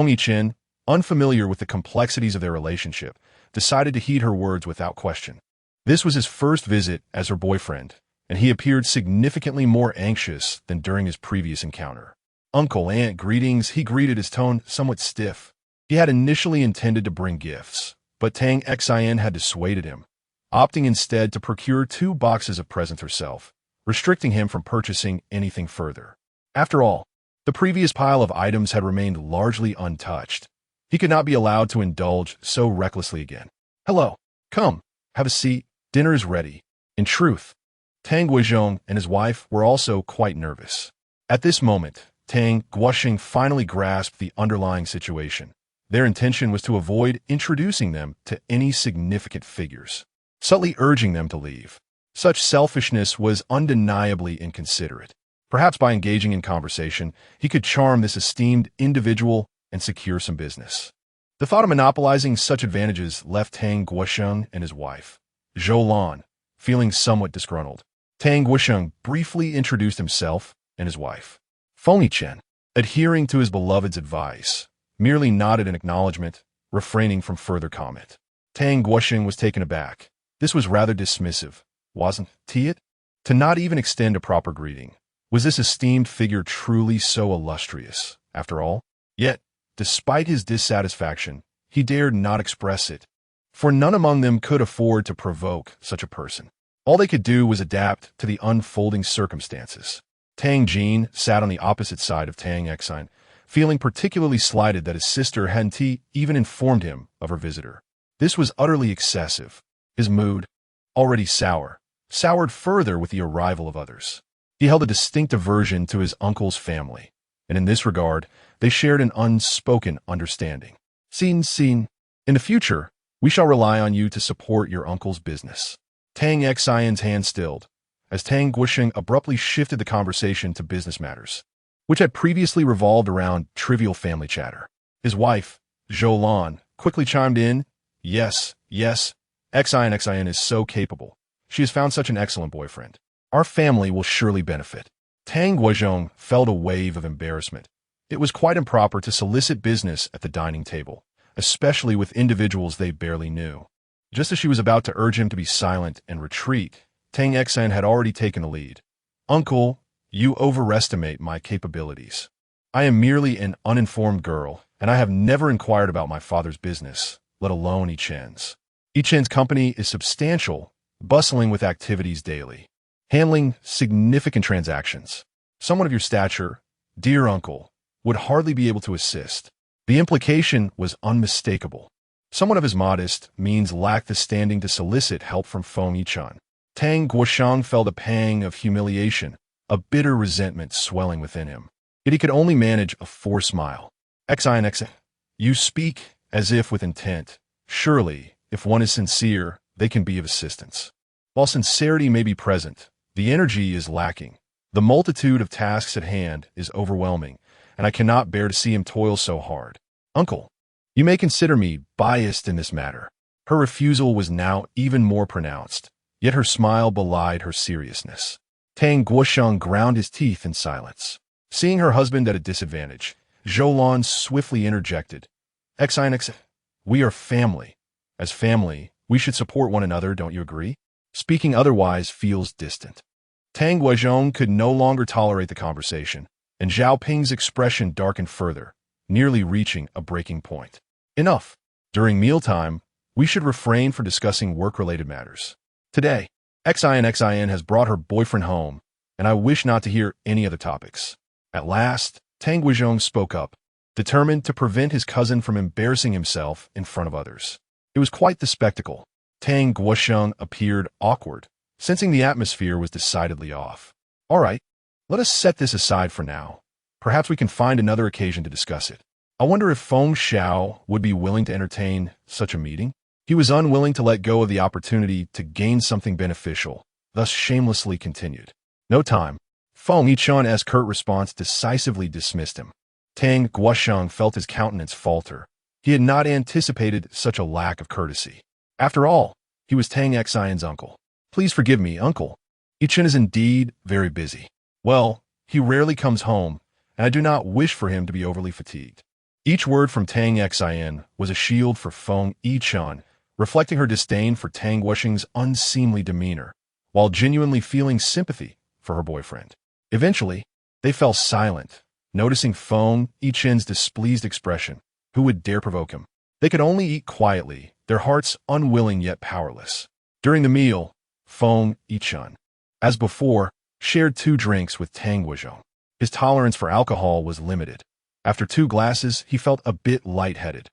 Yichen, unfamiliar with the complexities of their relationship, decided to heed her words without question. This was his first visit as her boyfriend, and he appeared significantly more anxious than during his previous encounter. Uncle, aunt, greetings, he greeted, his tone somewhat stiff. He had initially intended to bring gifts, but Tang Xin had dissuaded him, opting instead to procure 2 boxes of presents herself, restricting him from purchasing anything further. After all, the previous pile of items had remained largely untouched. He could not be allowed to indulge so recklessly again. Hello, come, have a seat, dinner is ready. In truth, Tang Guizhong and his wife were also quite nervous. At this moment, Tang Guisheng finally grasped the underlying situation. Their intention was to avoid introducing them to any significant figures, subtly urging them to leave. Such selfishness was undeniably inconsiderate. Perhaps by engaging in conversation, he could charm this esteemed individual and secure some business. The thought of monopolizing such advantages left Tang Guosheng and his wife, Zhou Lan, feeling somewhat disgruntled. Tang Guosheng briefly introduced himself and his wife. Feng Yichen, adhering to his beloved's advice, merely nodded in acknowledgement, refraining from further comment. Tang Guosheng was taken aback. This was rather dismissive, wasn't it? To not even extend a proper greeting. Was this esteemed figure truly so illustrious, after all? Yet, despite his dissatisfaction, he dared not express it, for none among them could afford to provoke such a person. All they could do was adapt to the unfolding circumstances. Tang Jin sat on the opposite side of Tang Exine, feeling particularly slighted that his sister hadn't even informed him of her visitor. This was utterly excessive. His mood, already soured further with the arrival of others. He held a distinct aversion to his uncle's family, and in this regard, they shared an unspoken understanding. Scene. In the future, we shall rely on you to support your uncle's business. Tang Xian's hand stilled, as Tang Guosheng abruptly shifted the conversation to business matters, which had previously revolved around trivial family chatter. His wife, Zhou Lan, quickly chimed in, Yes, Xian is so capable. She has found such an excellent boyfriend. Our family will surely benefit. Tang Guosheng felt a wave of embarrassment. It was quite improper to solicit business at the dining table, especially with individuals they barely knew. Just as she was about to urge him to be silent and retreat, Tang Xian had already taken the lead. Uncle, you overestimate my capabilities. I am merely an uninformed girl, and I have never inquired about my father's business, let alone Yichen's. Yichen's company is substantial, bustling with activities daily, handling significant transactions. Someone of your stature, dear uncle, would hardly be able to assist. The implication was unmistakable. Someone of his modest means lacked the standing to solicit help from Feng Yichen. Tang Guosheng felt a pang of humiliation, a bitter resentment swelling within him. Yet he could only manage a forced smile. Xian, you speak as if with intent. Surely, if one is sincere, they can be of assistance. While sincerity may be present, the energy is lacking. The multitude of tasks at hand is overwhelming, and I cannot bear to see him toil so hard. Uncle, you may consider me biased in this matter. Her refusal was now even more pronounced, yet her smile belied her seriousness. Tang Guosheng ground his teeth in silence. Seeing her husband at a disadvantage, Zhou Lan swiftly interjected. Xian, we are family. As family, we should support one another, don't you agree? Speaking otherwise feels distant. Tang Guosheng could no longer tolerate the conversation, and Zhao Ping's expression darkened further, nearly reaching a breaking point. Enough. During mealtime, we should refrain from discussing work-related matters. Today, Xian has brought her boyfriend home, and I wish not to hear any other topics. At last, Tang Guosheng spoke up, determined to prevent his cousin from embarrassing himself in front of others. It was quite the spectacle. Tang Guosheng appeared awkward, sensing the atmosphere was decidedly off. All right, let us set this aside for now. Perhaps we can find another occasion to discuss it. I wonder if Feng Xiao would be willing to entertain such a meeting? He was unwilling to let go of the opportunity to gain something beneficial, thus shamelessly continued. No time. Feng Yichen's curt response decisively dismissed him. Tang Guosheng felt his countenance falter. He had not anticipated such a lack of courtesy. After all, he was Tang Xian's uncle. Please forgive me, uncle. Yichen is indeed very busy. Well, he rarely comes home, and I do not wish for him to be overly fatigued. Each word from Tang Xian was a shield for Feng Yichen, reflecting her disdain for Tang Guosheng's unseemly demeanor, while genuinely feeling sympathy for her boyfriend. Eventually, they fell silent, noticing Feng Yichen's displeased expression. Who would dare provoke him? They could only eat quietly, their hearts unwilling yet powerless. During the meal, Feng Yichen, as before, shared 2 drinks with Tang Guosheng. His tolerance for alcohol was limited. After 2 glasses, he felt a bit lightheaded,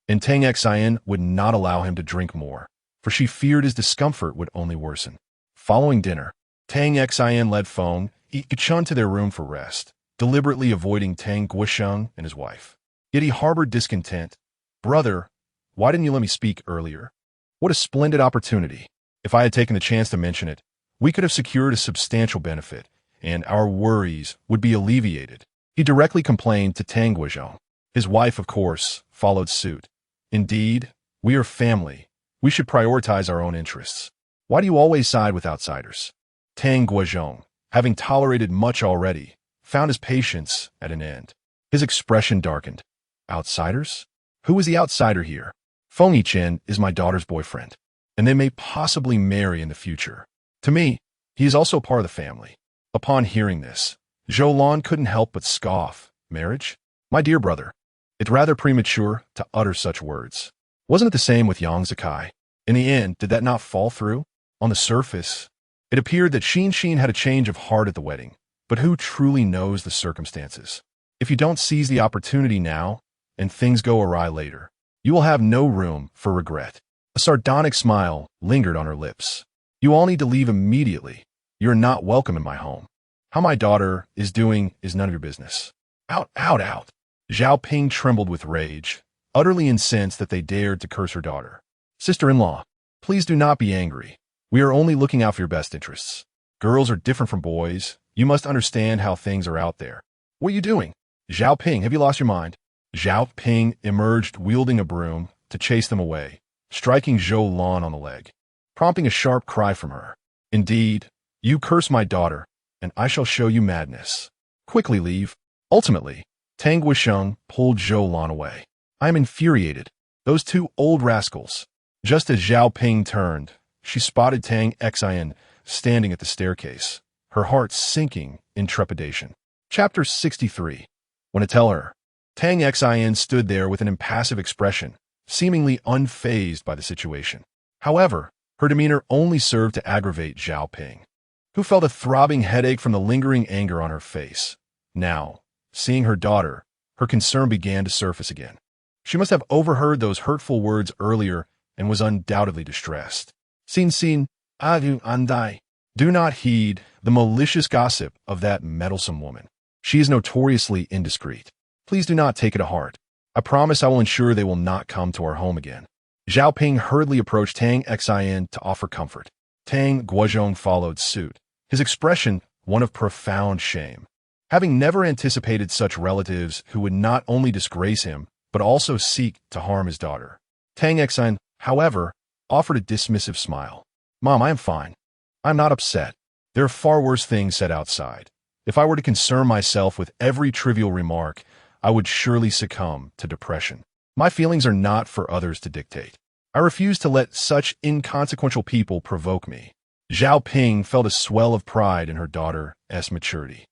and Tang Xian would not allow him to drink more, for she feared his discomfort would only worsen. Following dinner, Tang Xian led Feng Yichen to their room for rest, deliberately avoiding Tang Guosheng and his wife. Yet he harbored discontent. Brother, why didn't you let me speak earlier? What a splendid opportunity. If I had taken the chance to mention it, we could have secured a substantial benefit, and our worries would be alleviated. He directly complained to Tang Guosheng. His wife, of course, followed suit. Indeed, we are family. We should prioritize our own interests. Why do you always side with outsiders? Tang Guozhong, having tolerated much already, found his patience at an end. His expression darkened. Outsiders? Who is the outsider here? Feng Yichen is my daughter's boyfriend, and they may possibly marry in the future. To me, he is also part of the family. Upon hearing this, Zhou Lan couldn't help but scoff. Marriage? My dear brother, it's rather premature to utter such words. Wasn't it the same with Yang Zikai? In the end, did that not fall through? On the surface, it appeared that Xin had a change of heart at the wedding, but who truly knows the circumstances? If you don't seize the opportunity now, and things go awry later, you will have no room for regret. A sardonic smile lingered on her lips. You all need to leave immediately. You are not welcome in my home. How my daughter is doing is none of your business. Out, out, out. Zhao Ping trembled with rage, utterly incensed that they dared to curse her daughter. Sister-in-law, please do not be angry. We are only looking out for your best interests. Girls are different from boys. You must understand how things are out there. What are you doing? Zhao Ping, have you lost your mind? Zhao Ping emerged wielding a broom to chase them away, striking Zhou Lan on the leg, prompting a sharp cry from her. Indeed, you curse my daughter, and I shall show you madness. Quickly leave. Ultimately, Tang Guisheng pulled Zhou Lan away. I am infuriated. Those two old rascals. Just as Zhao Ping turned, she spotted Tang Xian standing at the staircase, her heart sinking in trepidation. Chapter 63. Want to tell her? Tang Xian stood there with an impassive expression, seemingly unfazed by the situation. However, her demeanor only served to aggravate Zhao Ping, who felt a throbbing headache from the lingering anger on her face. Now, seeing her daughter, her concern began to surface again. She must have overheard those hurtful words earlier and was undoubtedly distressed. Xin, adu andai. Do not heed the malicious gossip of that meddlesome woman. She is notoriously indiscreet. Please do not take it to heart. I promise I will ensure they will not come to our home again. Zhao Ping hurriedly approached Tang Xian to offer comfort. Tang Guozhong followed suit, his expression one of profound shame. Having never anticipated such relatives who would not only disgrace him, but also seek to harm his daughter. Tang Xian, however, offered a dismissive smile. Mom, I am fine. I'm not upset. There are far worse things said outside. If I were to concern myself with every trivial remark, I would surely succumb to depression. My feelings are not for others to dictate. I refuse to let such inconsequential people provoke me. Zhao Ping felt a swell of pride in her daughter's maturity.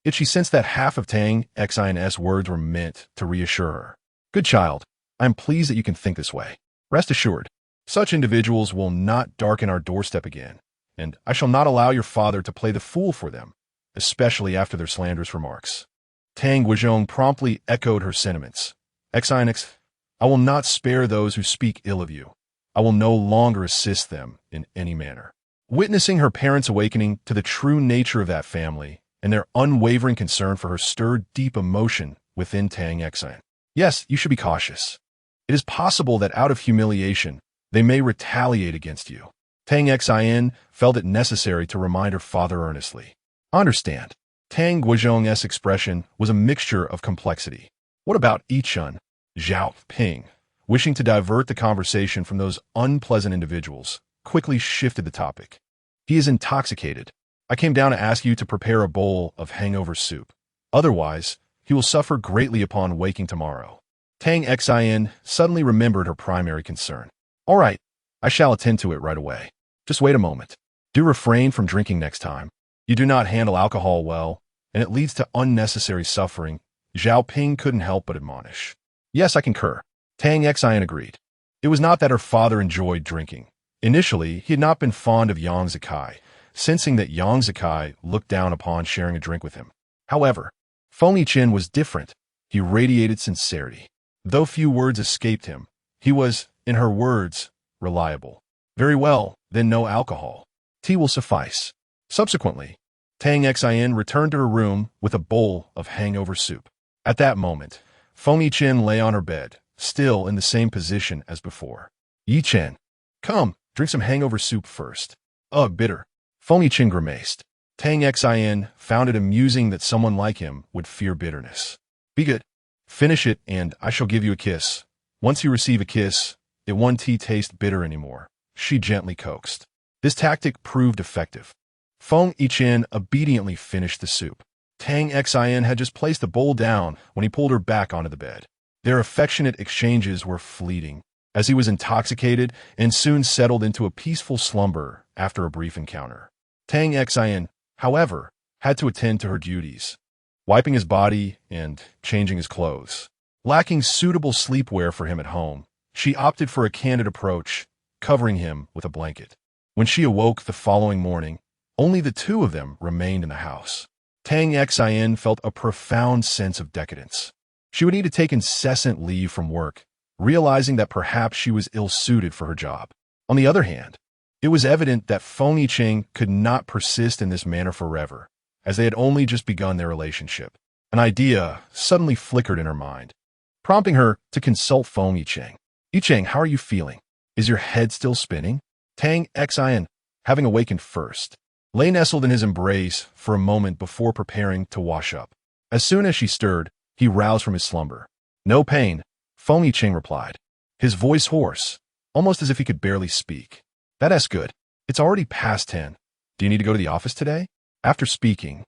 Yet she sensed that half of Tang Xian's words were meant to reassure her. Good child, I am pleased that you can think this way. Rest assured, such individuals will not darken our doorstep again, and I shall not allow your father to play the fool for them, especially after their slanderous remarks. Tang Guizhong promptly echoed her sentiments. Xianx, I will not spare those who speak ill of you. I will no longer assist them in any manner. Witnessing her parents' awakening to the true nature of that family and their unwavering concern for her stirred deep emotion within Tang Xian. Yes, you should be cautious. It is possible that out of humiliation, they may retaliate against you. Tang Xian felt it necessary to remind her father earnestly. Understand. Tang Guizhong's expression was a mixture of complexity. What about Yichun? Zhao Ping, wishing to divert the conversation from those unpleasant individuals, quickly shifted the topic. He is intoxicated. I came down to ask you to prepare a bowl of hangover soup. Otherwise, he will suffer greatly upon waking tomorrow. Tang Xian suddenly remembered her primary concern. All right, I shall attend to it right away. Just wait a moment. Do refrain from drinking next time. You do not handle alcohol well, and it leads to unnecessary suffering. Zhao Ping couldn't help but admonish. Yes, I concur. Tang Xian agreed. It was not that her father enjoyed drinking. Initially, he had not been fond of Yang Zikai, sensing that Yang Zikai looked down upon sharing a drink with him. However, Feng Yichen was different. He radiated sincerity. Though few words escaped him, he was, in her words, reliable. Very well, then no alcohol. Tea will suffice. Subsequently, Tang Xian returned to her room with a bowl of hangover soup. At that moment, Feng Yichen lay on her bed, still in the same position as before. Yichen, come, drink some hangover soup first. Ugh, bitter. Feng Yichen grimaced. Tang Xian found it amusing that someone like him would fear bitterness. Be good. Finish it, and I shall give you a kiss. Once you receive a kiss, it won't taste bitter anymore, she gently coaxed. This tactic proved effective. Feng Yichen obediently finished the soup. Tang Xin had just placed the bowl down when he pulled her back onto the bed. Their affectionate exchanges were fleeting, as he was intoxicated and soon settled into a peaceful slumber after a brief encounter. Tang Xin, however, had to attend to her duties, wiping his body and changing his clothes. Lacking suitable sleepwear for him at home, she opted for a candid approach, covering him with a blanket. When she awoke the following morning, only the two of them remained in the house. Tang Xin felt a profound sense of decadence. She would need to take incessant leave from work, realizing that perhaps she was ill-suited for her job. On the other hand, it was evident that Feng Yichen could not persist in this manner forever, as they had only just begun their relationship. An idea suddenly flickered in her mind, prompting her to consult Feng Yichen. Yichen, how are you feeling? Is your head still spinning? Tang Xin, having awakened first, lay nestled in his embrace for a moment before preparing to wash up. As soon as she stirred, he roused from his slumber. No pain, Feng Yichen replied, his voice hoarse, almost as if he could barely speak. That's good. It's already past 10. Do you need to go to the office today? After speaking,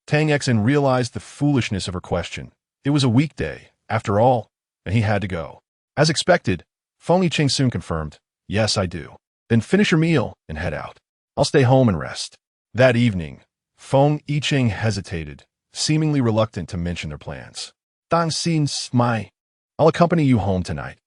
Tang Xin realized the foolishness of her question. It was a weekday, after all, and he had to go. As expected, Feng Yichen soon confirmed, yes, I do. Then finish your meal and head out. I'll stay home and rest. That evening, Feng Yichen hesitated, seemingly reluctant to mention their plans. I'll accompany you home tonight.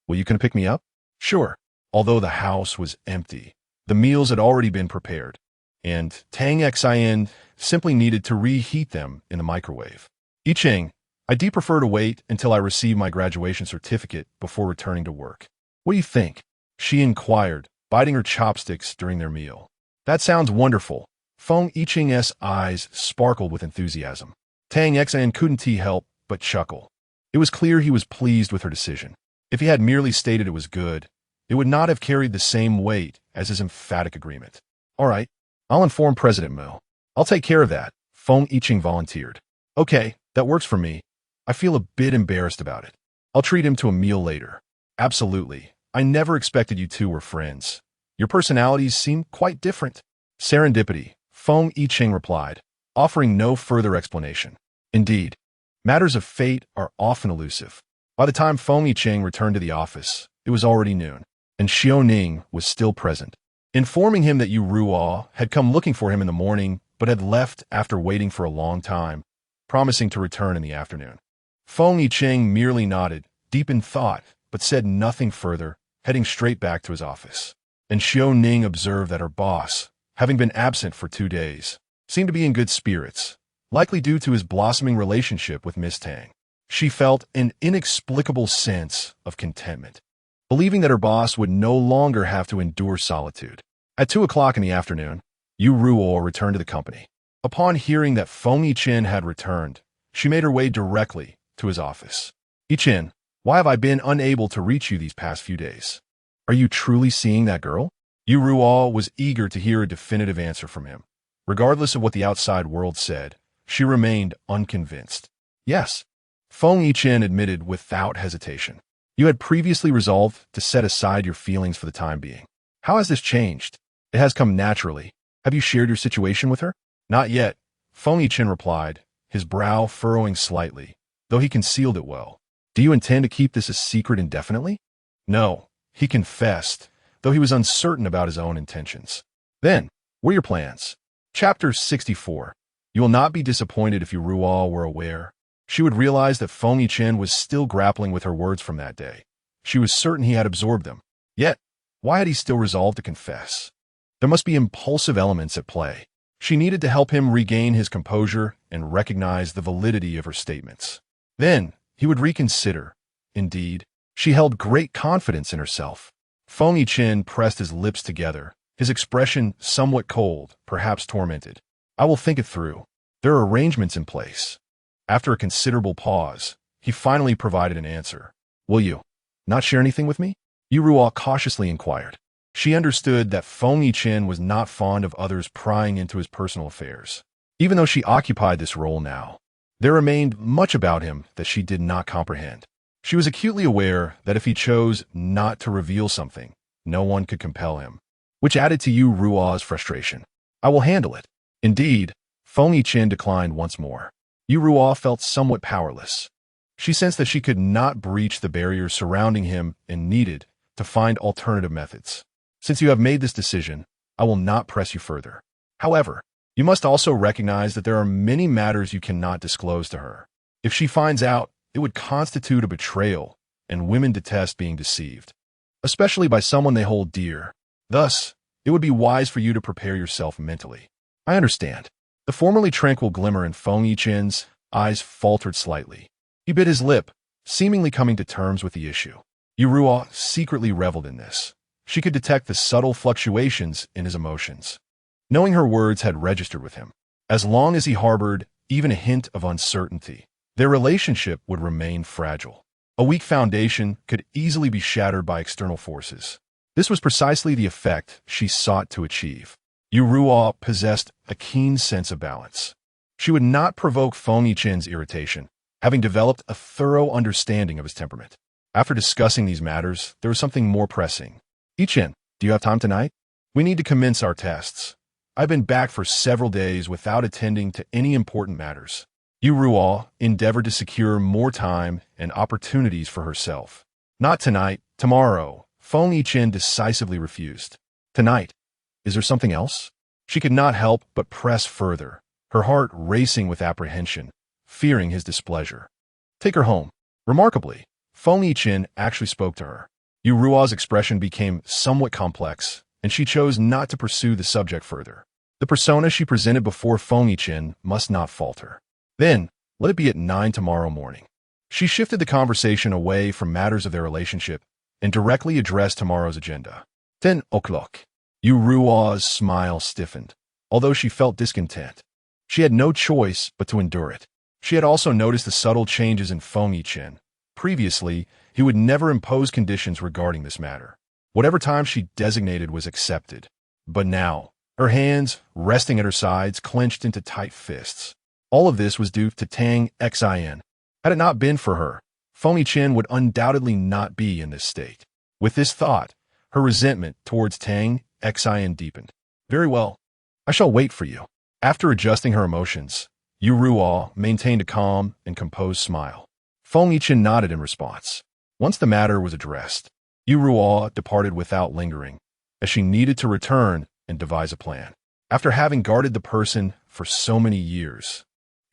Will you come pick me up? Sure. Although the house was empty, the meals had already been prepared, and Tang Xin simply needed to reheat them in the microwave. Yicheng, I do prefer to wait until I receive my graduation certificate before returning to work. What do you think? She inquired, biting her chopsticks during their meal. That sounds wonderful. Feng Yicheng's eyes sparkled with enthusiasm. Tang Xin couldn't help but chuckle. It was clear he was pleased with her decision. If he had merely stated it was good, it would not have carried the same weight as his emphatic agreement. All right, I'll inform President Mo. I'll take care of that, Feng Yicheng volunteered. Okay, that works for me. I feel a bit embarrassed about it. I'll treat him to a meal later. Absolutely. I never expected you two were friends. Your personalities seem quite different. Serendipity, Feng Yicheng replied, offering no further explanation. Indeed, matters of fate are often elusive. By the time Feng Yicheng returned to the office, it was already noon, and Xiaoning was still present. Informing him that Yu Ruo had come looking for him in the morning, but had left after waiting for a long time, promising to return in the afternoon. Feng Yicheng merely nodded, deep in thought, but said nothing further, heading straight back to his office. And Xiaoning observed that her boss, having been absent for 2 days, seemed to be in good spirits, likely due to his blossoming relationship with Miss Tang. She felt an inexplicable sense of contentment, believing that her boss would no longer have to endure solitude. At 2 o'clock in the afternoon, Yu Ruo returned to the company. Upon hearing that Feng Yichen had returned, she made her way directly to his office. Yichen, why have I been unable to reach you these past few days? Are you truly seeing that girl? Yu Ruo was eager to hear a definitive answer from him. Regardless of what the outside world said, she remained unconvinced. Yes, Feng Yichen admitted without hesitation. You had previously resolved to set aside your feelings for the time being. How has this changed? It has come naturally. Have you shared your situation with her? Not yet, Feng Yichen replied, his brow furrowing slightly, though he concealed it well. Do you intend to keep this a secret indefinitely? No, he confessed, though he was uncertain about his own intentions. Then, what are your plans? Chapter 64. You will not be disappointed if Yu Ruo were aware. She would realize that Feng Yichen was still grappling with her words from that day. She was certain he had absorbed them. Yet, why had he still resolved to confess? There must be impulsive elements at play. She needed to help him regain his composure and recognize the validity of her statements. Then, he would reconsider. Indeed, she held great confidence in herself. Feng Yichen pressed his lips together, his expression somewhat cold, perhaps tormented. I will think it through. There are arrangements in place. After a considerable pause, he finally provided an answer. Will you not share anything with me? Yu Ruo cautiously inquired. She understood that Feng Yichen was not fond of others prying into his personal affairs. Even though she occupied this role now, there remained much about him that she did not comprehend. She was acutely aware that if he chose not to reveal something, no one could compel him, which added to Yu Ruo's frustration. I will handle it. Indeed, Feng Yiqian declined once more. Yu Ruo felt somewhat powerless. She sensed that she could not breach the barriers surrounding him and needed to find alternative methods. Since you have made this decision, I will not press you further. However, you must also recognize that there are many matters you cannot disclose to her. If she finds out, it would constitute a betrayal, and women detest being deceived, especially by someone they hold dear. Thus, it would be wise for you to prepare yourself mentally. I understand. The formerly tranquil glimmer in Feng Yiqian's eyes faltered slightly. He bit his lip, seemingly coming to terms with the issue. Yu Ruo secretly reveled in this. She could detect the subtle fluctuations in his emotions, knowing her words had registered with him. As long as he harbored even a hint of uncertainty, their relationship would remain fragile. A weak foundation could easily be shattered by external forces. This was precisely the effect she sought to achieve. Yu Ruo possessed a keen sense of balance. She would not provoke Feng Yiqian's irritation, having developed a thorough understanding of his temperament. After discussing these matters, there was something more pressing. Yiqian, do you have time tonight? We need to commence our tests. I've been back for several days without attending to any important matters. Yu Ruo endeavored to secure more time and opportunities for herself. Not tonight, tomorrow. Feng Yiqian decisively refused. Tonight. Is there something else? She could not help but press further, her heart racing with apprehension, fearing his displeasure. Take her home. Remarkably, Feng Yiqian actually spoke to her. Yu Ruo's expression became somewhat complex, and she chose not to pursue the subject further. The persona she presented before Feng Yiqian must not falter. Then, let it be at 9 tomorrow morning. She shifted the conversation away from matters of their relationship and directly addressed tomorrow's agenda. 10 o'clock. Yu Ruo's smile stiffened, although she felt discontent. She had no choice but to endure it. She had also noticed the subtle changes in Feng Yiqian. Previously, he would never impose conditions regarding this matter. Whatever time she designated was accepted. But now, her hands, resting at her sides, clenched into tight fists. All of this was due to Tang Xin. Had it not been for her, Feng Yiqian would undoubtedly not be in this state. With this thought, her resentment towards Tang Xin deepened. Very well. I shall wait for you. After adjusting her emotions, Yu Ruo maintained a calm and composed smile. Feng Yiqian nodded in response. Once the matter was addressed, Yu Ruo departed without lingering, as she needed to return and devise a plan. After having guarded the person for so many years,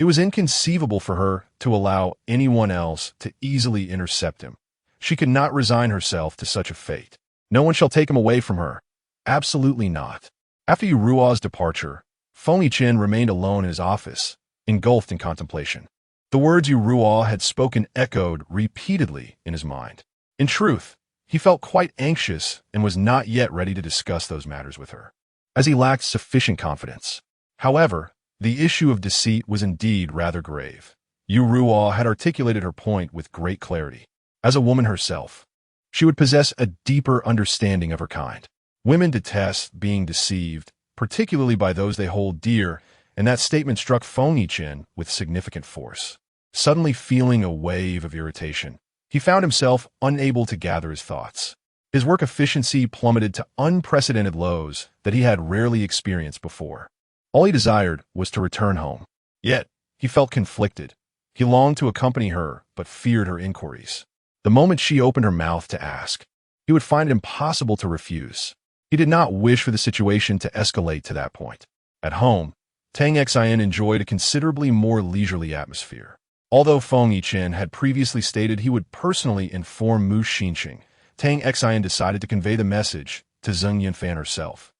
it was inconceivable for her to allow anyone else to easily intercept him. She could not resign herself to such a fate. No one shall take him away from her. Absolutely not. After Yu Ruo's departure, Feng Yiqian remained alone in his office, engulfed in contemplation. The words Yu Ruo had spoken echoed repeatedly in his mind. In truth, he felt quite anxious and was not yet ready to discuss those matters with her, as he lacked sufficient confidence. However, the issue of deceit was indeed rather grave. Yu Ruo had articulated her point with great clarity. As a woman herself, she would possess a deeper understanding of her kind. Women detest being deceived, particularly by those they hold dear, and that statement struck Feng Yiqian with significant force. Suddenly feeling a wave of irritation, he found himself unable to gather his thoughts. His work efficiency plummeted to unprecedented lows that he had rarely experienced before. All he desired was to return home. Yet, he felt conflicted. He longed to accompany her, but feared her inquiries. The moment she opened her mouth to ask, he would find it impossible to refuse. He did not wish for the situation to escalate to that point. At home, Tang Xin enjoyed a considerably more leisurely atmosphere. Although Feng Yiqian had previously stated he would personally inform Mu Xinqing, Tang Xin decided to convey the message to Zheng Yanfan herself,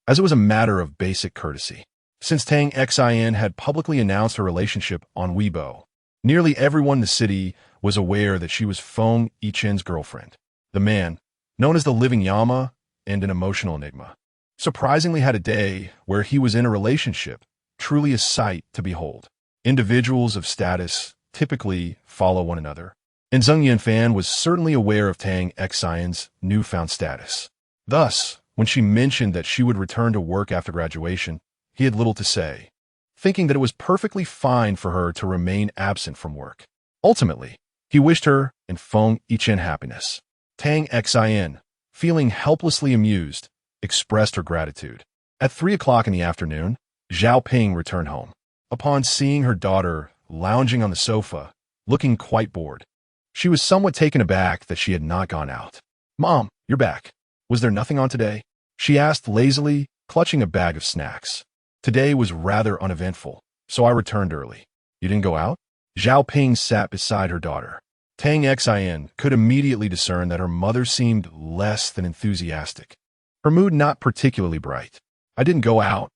as it was a matter of basic courtesy. Since Tang Xin had publicly announced her relationship on Weibo, nearly everyone in the city was aware that she was Feng Yiqian's girlfriend. The man, known as the living Yama and an emotional enigma, surprisingly had a day where he was in a relationship, truly a sight to behold. Individuals of status typically follow one another, and Zheng Yanfan was certainly aware of Tang Xion's newfound status. Thus, when she mentioned that she would return to work after graduation, he had little to say, thinking that it was perfectly fine for her to remain absent from work. Ultimately, He wished her and Feng Yichen happiness. Tang Xin, feeling helplessly amused, expressed her gratitude. At 3 o'clock in the afternoon, Zhao Ping returned home. Upon seeing her daughter lounging on the sofa, looking quite bored, she was somewhat taken aback that she had not gone out. "Mom, you're back. Was there nothing on today?" she asked lazily, clutching a bag of snacks. "Today was rather uneventful, so I returned early." "You didn't go out?" Zhao Ping sat beside her daughter. Tang Xin could immediately discern that her mother seemed less than enthusiastic. Her mood not particularly bright. "I didn't go out.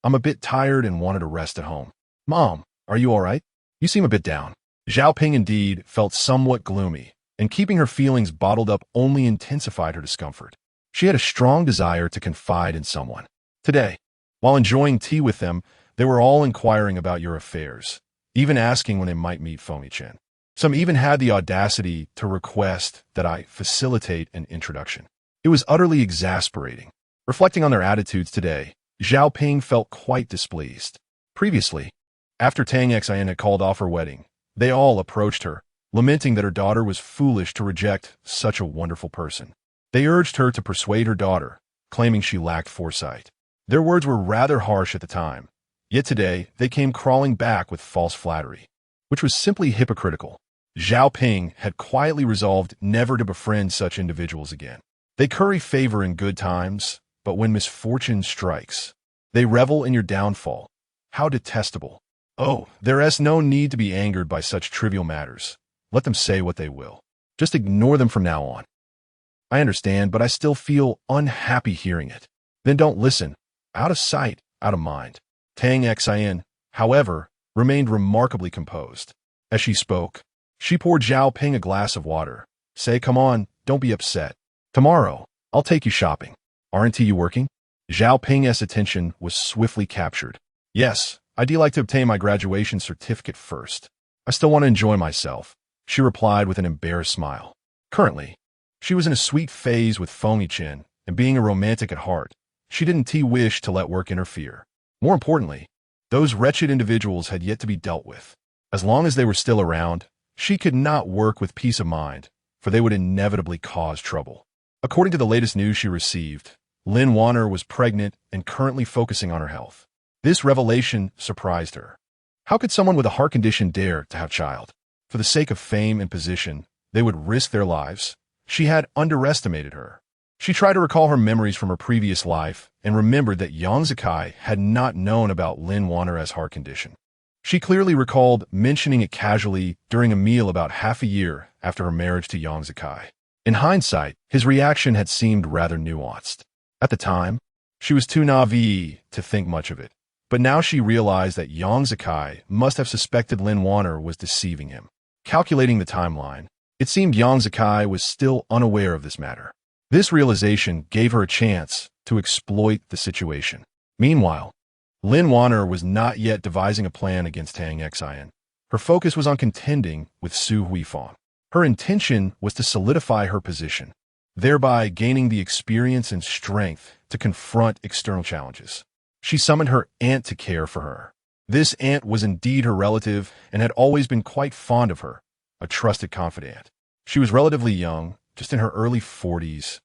I'm a bit tired and wanted to rest at home." "Mom, are you all right? You seem a bit down." Zhao Ping indeed felt somewhat gloomy, and keeping her feelings bottled up only intensified her discomfort. She had a strong desire to confide in someone. Today, while enjoying tea with them, they were all inquiring about your affairs, even asking when they might meet Feng Yichen. Some even had the audacity to request that I facilitate an introduction. It was utterly exasperating. Reflecting on their attitudes today, Zhao Ping felt quite displeased. Previously, after Tang Xin had called off her wedding, they all approached her, lamenting that her daughter was foolish to reject such a wonderful person. They urged her to persuade her daughter, claiming she lacked foresight. Their words were rather harsh at the time, yet today they came crawling back with false flattery, which was simply hypocritical. Zhao Ping had quietly resolved never to befriend such individuals again. They curry favor in good times, but when misfortune strikes, they revel in your downfall. How detestable. Oh, there is no need to be angered by such trivial matters. Let them say what they will. Just ignore them from now on. I understand, but I still feel unhappy hearing it. Then don't listen. Out of sight, out of mind. Tang Xin, however, remained remarkably composed. As she spoke, she poured Zhao Ping a glass of water. "Say, come on, don't be upset. Tomorrow, I'll take you shopping. Aren't you working?" Zhao Ping's attention was swiftly captured. "Yes, I'd like to obtain my graduation certificate first. I still want to enjoy myself," she replied with an embarrassed smile. Currently, she was in a sweet phase with Feng Yichen, and being a romantic at heart, she didn't wish to let work interfere. More importantly, those wretched individuals had yet to be dealt with. As long as they were still around, she could not work with peace of mind, for they would inevitably cause trouble. According to the latest news she received, Lin Wanner was pregnant and currently focusing on her health. This revelation surprised her. How could someone with a heart condition dare to have child? For the sake of fame and position, they would risk their lives. She had underestimated her. She tried to recall her memories from her previous life and remembered that Yang Zikai had not known about Lin Wanner's heart condition. She clearly recalled mentioning it casually during a meal about half a year after her marriage to Yang Zikai. In hindsight, his reaction had seemed rather nuanced. At the time, she was too naive to think much of it. But now she realized that Yang Zikai must have suspected Lin Wanner was deceiving him. Calculating the timeline, it seemed Yang Zikai was still unaware of this matter. This realization gave her a chance to exploit the situation. Meanwhile, Lin Wanner was not yet devising a plan against Tang Xin. Her focus was on contending with Su Huifang. Her intention was to solidify her position, thereby gaining the experience and strength to confront external challenges. She summoned her aunt to care for her. This aunt was indeed her relative and had always been quite fond of her, a trusted confidant. She was relatively young, just in her early 40s,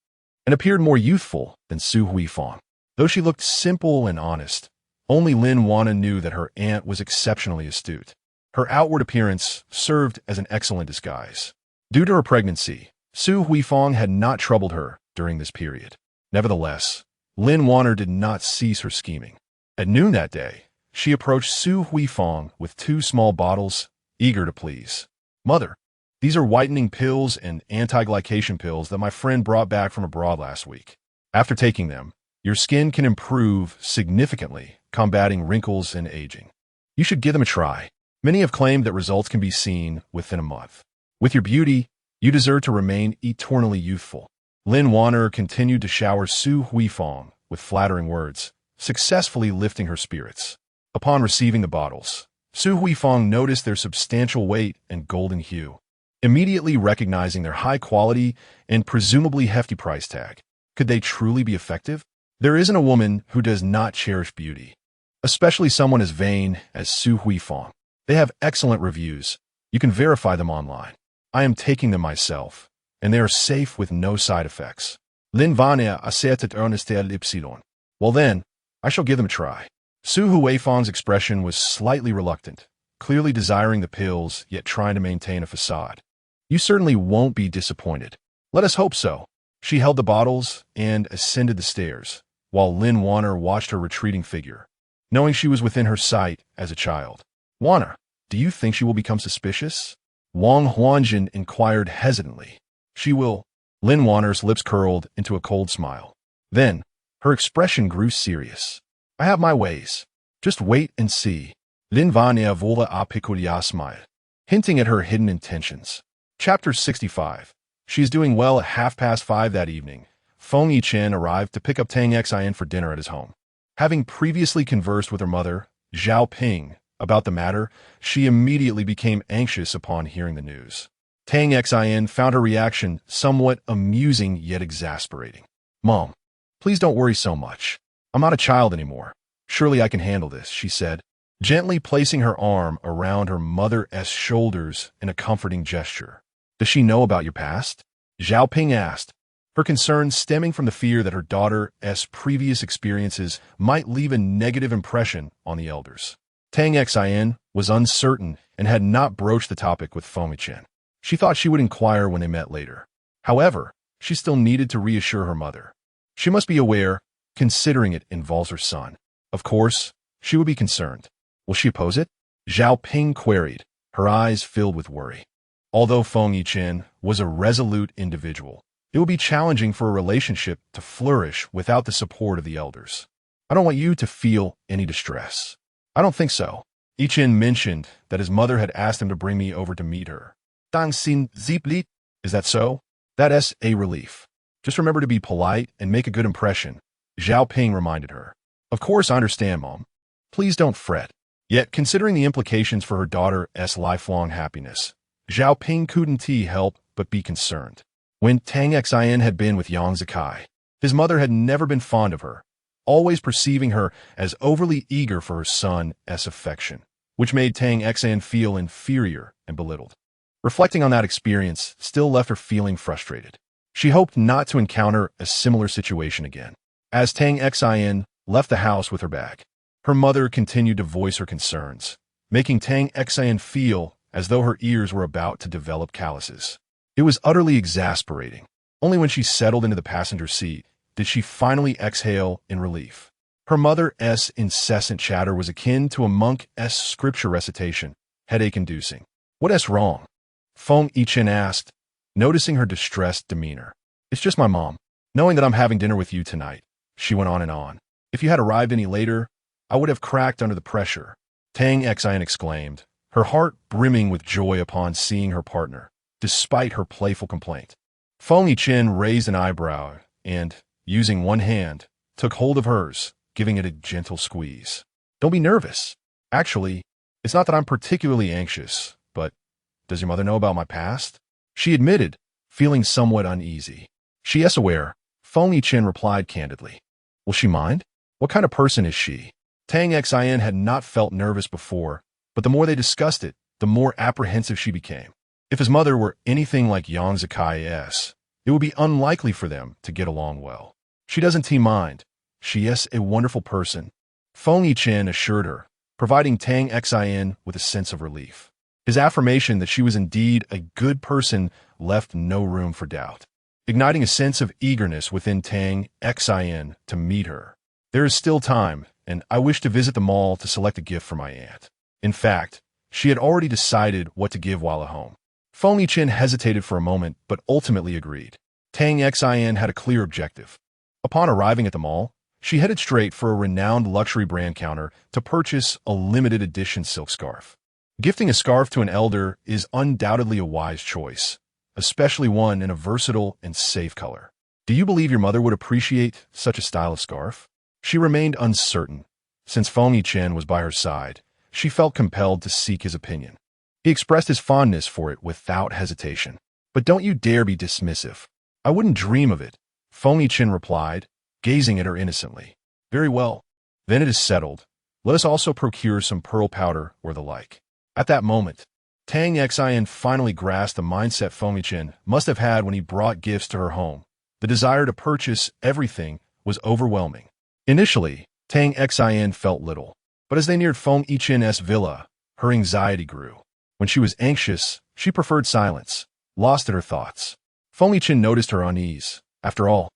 and appeared more youthful than Su Huifang. Though she looked simple and honest, only Lin Wanner knew that her aunt was exceptionally astute. Her outward appearance served as an excellent disguise. Due to her pregnancy, Su Huifang had not troubled her during this period. Nevertheless, Lin Wanner did not cease her scheming. At noon that day, she approached Su Huifang with 2 small bottles, eager to please. "Mother, these are whitening pills and anti-glycation pills that my friend brought back from abroad last week. After taking them, your skin can improve significantly, combating wrinkles and aging. You should give them a try. Many have claimed that results can be seen within a month. With your beauty, you deserve to remain eternally youthful." Lin Wanner continued to shower Su Huifang with flattering words, successfully lifting her spirits. Upon receiving the bottles, Su Huifang noticed their substantial weight and golden hue, immediately recognizing their high quality and presumably hefty price tag. Could they truly be effective? There isn't a woman who does not cherish beauty, especially someone as vain as Su Huifang. They have excellent reviews. You can verify them online. I am taking them myself, and they are safe with no side effects. Lin Vania accepted earnestly ypsilon. Well then, I shall give them a try. Su Huifang's expression was slightly reluctant, clearly desiring the pills, yet trying to maintain a facade. You certainly won't be disappointed. Let us hope so. She held the bottles and ascended the stairs, while Lin Wanner watched her retreating figure, knowing she was within her sight as a child. Wanner, do you think she will become suspicious? Wang Huanjin inquired hesitantly. She will. Lin Wanner's lips curled into a cold smile. Then, her expression grew serious. I have my ways. Just wait and see. Lin Vania vola a peculiar smile, hinting at her hidden intentions. Chapter 65. She is doing well at 5:30 that evening. Feng Yichen arrived to pick up Tang Xin for dinner at his home. Having previously conversed with her mother, Zhao Ping, about the matter, she immediately became anxious upon hearing the news. Tang Xin found her reaction somewhat amusing yet exasperating. Mom, please don't worry so much. I'm not a child anymore. Surely I can handle this, she said, gently placing her arm around her mother's shoulders in a comforting gesture. Does she know about your past? Zhao Ping asked, her concern stemming from the fear that her daughter's previous experiences might leave a negative impression on the elders. Tang Xin was uncertain and had not broached the topic with Feng Yichen. She thought she would inquire when they met later. However, she still needed to reassure her mother. She must be aware, considering it involves her son. Of course, she would be concerned. Will she oppose it? Zhao Ping queried, her eyes filled with worry. Although Feng Yichen was a resolute individual, it would be challenging for a relationship to flourish without the support of the elders. I don't want you to feel any distress. I don't think so. Yichen mentioned that his mother had asked him to bring me over to meet her. Dang xin zipli? Is that so? That's a relief. Just remember to be polite and make a good impression, Zhao Ping reminded her. Of course I understand, Mom. Please don't fret. Yet, considering the implications for her daughter's lifelong happiness, Zhao Ping couldn't help but be concerned. When Tang Xin had been with Yang Zikai, his mother had never been fond of her, always perceiving her as overly eager for her son's affection, which made Tang Xin feel inferior and belittled. Reflecting on that experience still left her feeling frustrated. She hoped not to encounter a similar situation again. As Tang Xin left the house with her bag, her mother continued to voice her concerns, making Tang Xin feel as though her ears were about to develop calluses. It was utterly exasperating. Only when she settled into the passenger seat did she finally exhale in relief. Her mother's incessant chatter was akin to a monk's scripture recitation, headache-inducing. What's wrong? Feng Yichen asked, noticing her distressed demeanor. It's just my mom. Knowing that I'm having dinner with you tonight, she went on and on. If you had arrived any later, I would have cracked under the pressure. Tang Xin exclaimed, her heart brimming with joy upon seeing her partner, despite her playful complaint. Feng Yichen raised an eyebrow and, using one hand, took hold of hers, giving it a gentle squeeze. Don't be nervous. Actually, it's not that I'm particularly anxious, but does your mother know about my past? She admitted, feeling somewhat uneasy. She is aware, Feng Yichen replied candidly. Will she mind? What kind of person is she? Tang Xin had not felt nervous before, but the more they discussed it, the more apprehensive she became. If his mother were anything like Yang Zikai's, it would be unlikely for them to get along well. She doesn't mind. She is a wonderful person, Feng Yichen assured her, providing Tang Xin with a sense of relief. His affirmation that she was indeed a good person left no room for doubt, igniting a sense of eagerness within Tang Xin to meet her. There is still time, and I wish to visit the mall to select a gift for my aunt. In fact, she had already decided what to give while at home. Feng Yichen hesitated for a moment, but ultimately agreed. Tang Xin had a clear objective. Upon arriving at the mall, she headed straight for a renowned luxury brand counter to purchase a limited edition silk scarf. Gifting a scarf to an elder is undoubtedly a wise choice, especially one in a versatile and safe color. Do you believe your mother would appreciate such a style of scarf? She remained uncertain. Since Feng Yichen was by her side, she felt compelled to seek his opinion. He expressed his fondness for it without hesitation. But don't you dare be dismissive. I wouldn't dream of it, Feng Yichen replied, gazing at her innocently. Very well. Then it is settled. Let us also procure some pearl powder or the like. At that moment, Tang Xin finally grasped the mindset Feng Yichin must have had when he brought gifts to her home. The desire to purchase everything was overwhelming. Initially, Tang Xin felt little, but as they neared Feng Yichin's villa, her anxiety grew. When she was anxious, she preferred silence, lost in her thoughts. Feng Yichin noticed her unease. After all,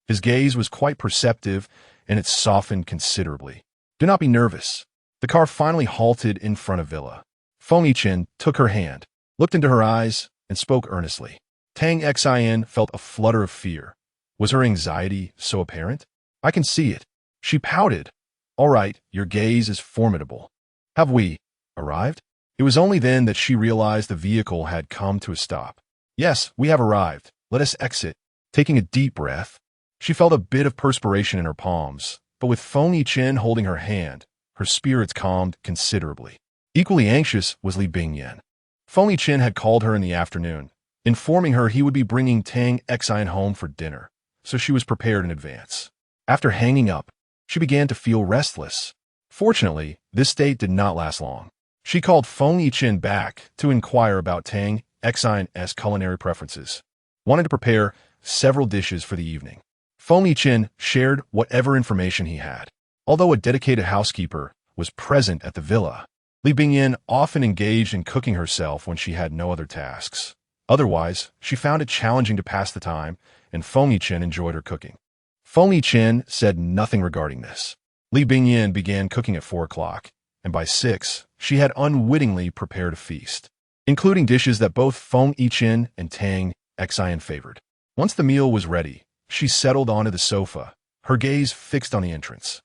his gaze was quite perceptive, and it softened considerably. Do not be nervous. The car finally halted in front of Villa. Feng Yichin took her hand, looked into her eyes, and spoke earnestly. Tang Xin felt a flutter of fear. Was her anxiety so apparent? I can see it. She pouted. All right, your gaze is formidable. Have we arrived? It was only then that she realized the vehicle had come to a stop. Yes, we have arrived. Let us exit. Taking a deep breath, she felt a bit of perspiration in her palms, but with Feng Yichin holding her hand, her spirits calmed considerably. Equally anxious was Li Bingyan. Feng Yichin had called her in the afternoon, informing her he would be bringing Tang Xin home for dinner, so she was prepared in advance. After hanging up, she began to feel restless. Fortunately, this state did not last long. She called Feng Yichin back to inquire about Tang Xin's culinary preferences. Wanted to prepare several dishes for the evening. Feng Yichin shared whatever information he had. Although a dedicated housekeeper was present at the villa, Li Bingyan often engaged in cooking herself when she had no other tasks. Otherwise, she found it challenging to pass the time, and Feng Yichin enjoyed her cooking. Feng Yichin said nothing regarding this. Li Bingyan began cooking at 4 o'clock, and by 6, she had unwittingly prepared a feast, including dishes that both Feng Yichin and Tang Xin favored. Once the meal was ready, she settled onto the sofa, her gaze fixed on the entrance.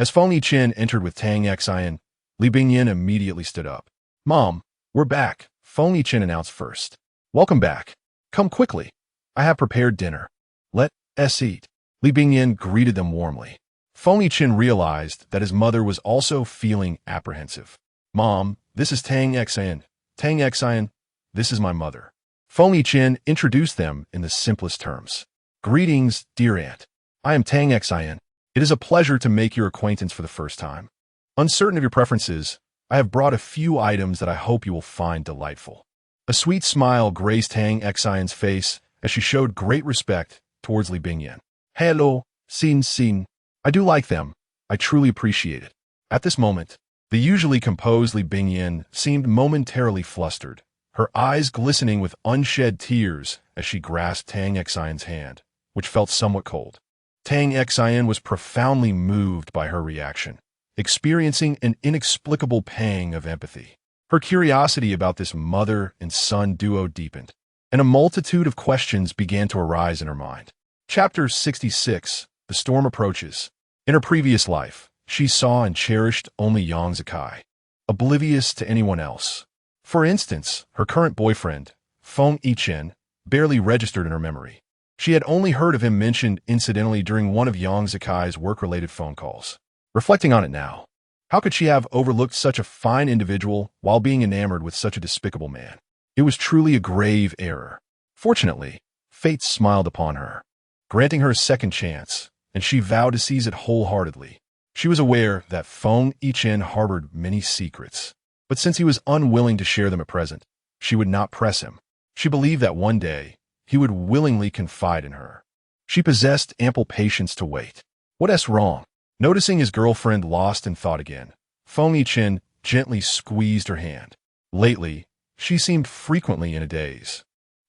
As Feng Yichin entered with Tang Xin, Li Bingyan immediately stood up. Mom, we're back, Feng Yichin announced first. Welcome back. Come quickly. I have prepared dinner. Let us eat. Li Bingyan greeted them warmly. Feng Yichin realized that his mother was also feeling apprehensive. Mom, this is Tang Xin. Tang Xin, this is my mother. Feng Yichin introduced them in the simplest terms. Greetings, dear aunt. I am Tang Xin. It is a pleasure to make your acquaintance for the first time. Uncertain of your preferences, I have brought a few items that I hope you will find delightful. A sweet smile graced Tang Xin's face as she showed great respect towards Li Bingyan. Hello, Xin. I do like them. I truly appreciate it. At this moment, the usually composed Li Bingyan seemed momentarily flustered, her eyes glistening with unshed tears as she grasped Tang Xin's hand, which felt somewhat cold. Tang Xin was profoundly moved by her reaction, experiencing an inexplicable pang of empathy. Her curiosity about this mother and son duo deepened, and a multitude of questions began to arise in her mind. Chapter 66, The Storm Approaches. In her previous life, she saw and cherished only Yang Zikai, oblivious to anyone else. For instance, her current boyfriend, Feng Yichin, barely registered in her memory. She had only heard of him mentioned incidentally during one of Yang Zikai's work-related phone calls. Reflecting on it now, how could she have overlooked such a fine individual while being enamored with such a despicable man? It was truly a grave error. Fortunately, fate smiled upon her, granting her a second chance, and she vowed to seize it wholeheartedly. She was aware that Feng Yichin harbored many secrets, but since he was unwilling to share them at present, she would not press him. She believed that one day, he would willingly confide in her. She possessed ample patience to wait. What else wrong? Noticing his girlfriend lost in thought again, Feng Yichin gently squeezed her hand. Lately, she seemed frequently in a daze,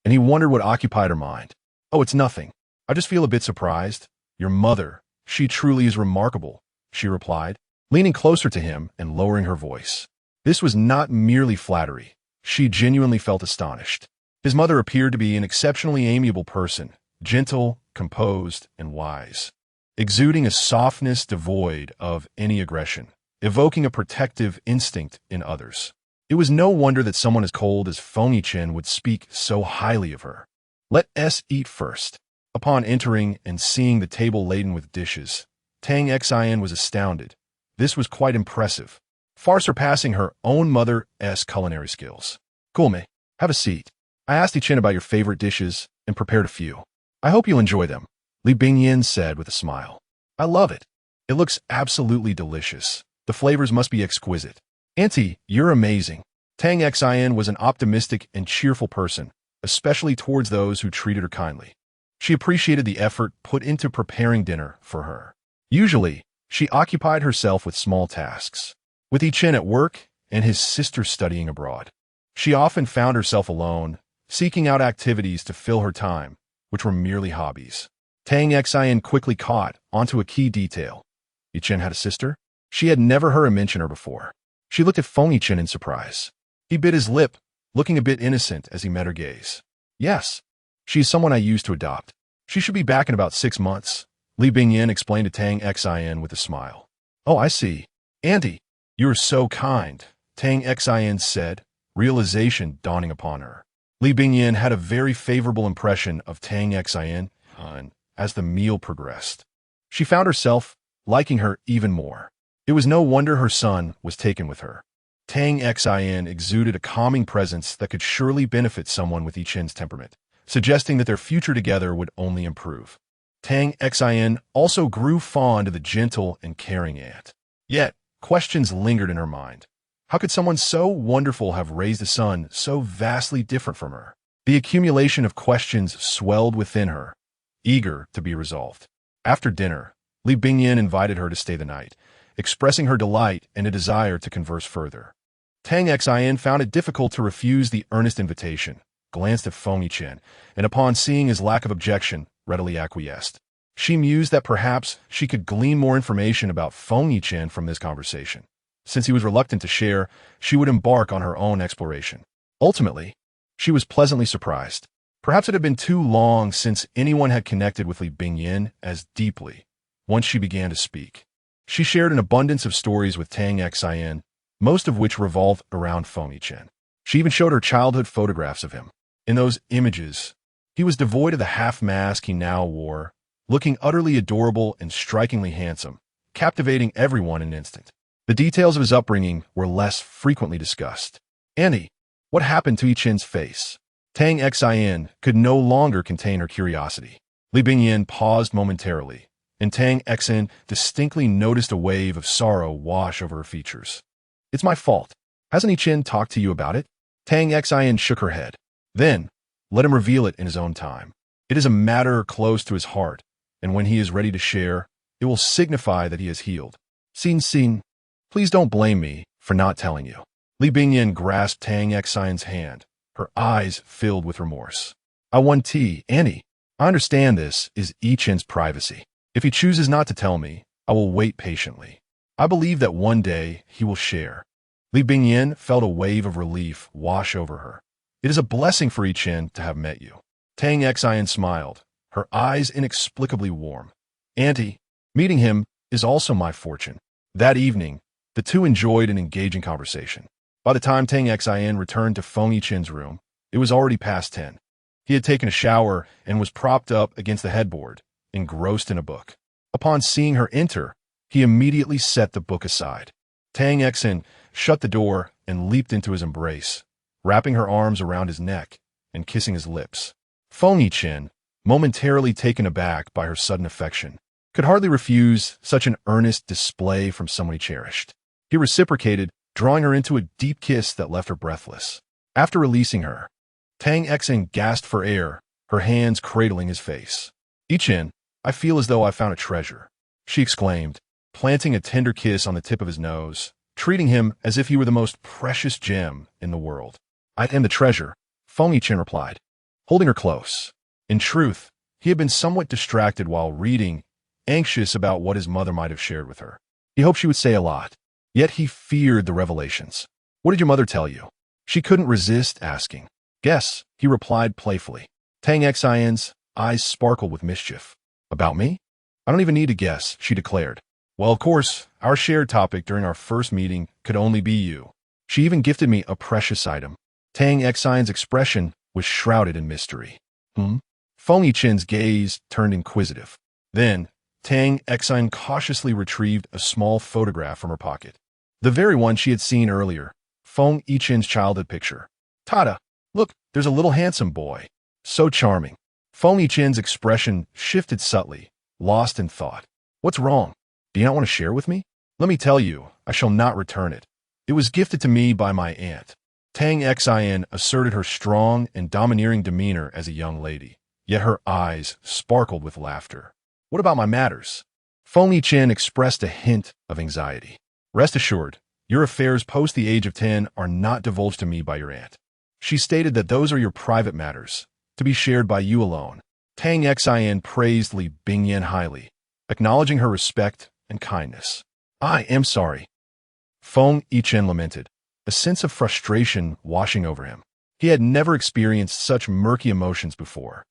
and he wondered what occupied her mind. Oh, it's nothing. I just feel a bit surprised. Your mother, she truly is remarkable, she replied, leaning closer to him and lowering her voice. This was not merely flattery. She genuinely felt astonished. His mother appeared to be an exceptionally amiable person, gentle, composed, and wise, exuding a softness devoid of any aggression, evoking a protective instinct in others. It was no wonder that someone as cold as Feng Yichin would speak so highly of her. Let us eat first. Upon entering and seeing the table laden with dishes, Tang Xin was astounded. This was quite impressive, far surpassing her own mother's culinary skills. Gulme, have a seat. I asked Yichin about your favorite dishes and prepared a few. I hope you'll enjoy them, Li Bingyan said with a smile. I love it. It looks absolutely delicious. The flavors must be exquisite. Auntie, you're amazing. Tang Xin was an optimistic and cheerful person, especially towards those who treated her kindly. She appreciated the effort put into preparing dinner for her. Usually, she occupied herself with small tasks, with Yichen at work and his sister studying abroad. She often found herself alone, seeking out activities to fill her time, which were merely hobbies. Tang Xin quickly caught onto a key detail. Yichen had a sister? She had never heard him mention her before. She looked at Feng Yichen in surprise. He bit his lip, looking a bit innocent as he met her gaze. Yes, she is someone I used to adopt. She should be back in about 6 months, Li Bingyan explained to Tang Xin with a smile. Oh, I see. Auntie, you are so kind, Tang Xin said, realization dawning upon her. Li Bingyan had a very favorable impression of Tang Xin as the meal progressed. She found herself liking her even more. It was no wonder her son was taken with her. Tang Xin exuded a calming presence that could surely benefit someone with Yichen's temperament, suggesting that their future together would only improve. Tang Xin also grew fond of the gentle and caring aunt. Yet, questions lingered in her mind. How could someone so wonderful have raised a son so vastly different from her? The accumulation of questions swelled within her, eager to be resolved. After dinner, Li Bingyan invited her to stay the night, expressing her delight and a desire to converse further. Tang Xin found it difficult to refuse the earnest invitation, glanced at Feng Yichen, and upon seeing his lack of objection, readily acquiesced. She mused that perhaps she could glean more information about Feng Yichen from this conversation. Since he was reluctant to share, she would embark on her own exploration. Ultimately, she was pleasantly surprised. Perhaps it had been too long since anyone had connected with Li Bingyan as deeply. Once she began to speak, she shared an abundance of stories with Tang Xin, most of which revolved around Feng Yichen. She even showed her childhood photographs of him. In those images, he was devoid of the half-mask he now wore, looking utterly adorable and strikingly handsome, captivating everyone in an instant. The details of his upbringing were less frequently discussed. Auntie, what happened to Yichen's face? Tang Xin could no longer contain her curiosity. Li Bingyan paused momentarily, and Tang Xin distinctly noticed a wave of sorrow wash over her features. It's my fault. Hasn't Yichen talked to you about it? Tang Xin shook her head. Then, let him reveal it in his own time. It is a matter close to his heart, and when he is ready to share, it will signify that he has healed. Xin, please don't blame me for not telling you. Li Bingyan grasped Tang Xin's hand, her eyes filled with remorse. I want tea, Annie. I understand this is Yichen's privacy. If he chooses not to tell me, I will wait patiently. I believe that one day he will share. Li Bingyan felt a wave of relief wash over her. It is a blessing for Yichen to have met you. Tang Xin smiled, her eyes inexplicably warm. Auntie, meeting him is also my fortune. That evening, the two enjoyed an engaging conversation. By the time Tang Xin returned to Feng Yichen's room, it was already past 10. He had taken a shower and was propped up against the headboard, engrossed in a book. Upon seeing her enter, he immediately set the book aside. Tang Xin shut the door and leaped into his embrace, wrapping her arms around his neck and kissing his lips. Feng Yichen, momentarily taken aback by her sudden affection, could hardly refuse such an earnest display from someone he cherished. He reciprocated, drawing her into a deep kiss that left her breathless. After releasing her, Tang Xin gasped for air, her hands cradling his face. Yichen, I feel as though I found a treasure, she exclaimed, planting a tender kiss on the tip of his nose, treating him as if he were the most precious gem in the world. I am the treasure, Feng Yichen replied, holding her close. In truth, he had been somewhat distracted while reading, anxious about what his mother might have shared with her. He hoped she would say a lot, yet he feared the revelations. What did your mother tell you? She couldn't resist asking. Guess, he replied playfully. Tang Xin's eyes sparkled with mischief. About me? I don't even need to guess, she declared. Well, of course, our shared topic during our first meeting could only be you. She even gifted me a precious item. Tang Xin's expression was shrouded in mystery. Feng Yichen's gaze turned inquisitive. Then, Tang Xin cautiously retrieved a small photograph from her pocket. The very one she had seen earlier, Feng Yichen's childhood picture. Tada! Look, there's a little handsome boy. So charming. Feng Yichen's expression shifted subtly, lost in thought. What's wrong? Do you not want to share with me? Let me tell you, I shall not return it. It was gifted to me by my aunt. Tang Xin asserted her strong and domineering demeanor as a young lady, yet her eyes sparkled with laughter. What about my matters? Feng Yichen expressed a hint of anxiety. Rest assured, your affairs post the age of 10 are not divulged to me by your aunt. She stated that those are your private matters, to be shared by you alone. Tang Xin praised Li Bingyan highly, acknowledging her respect and kindness. I am sorry. Feng Yichen lamented, a sense of frustration washing over him. He had never experienced such murky emotions before.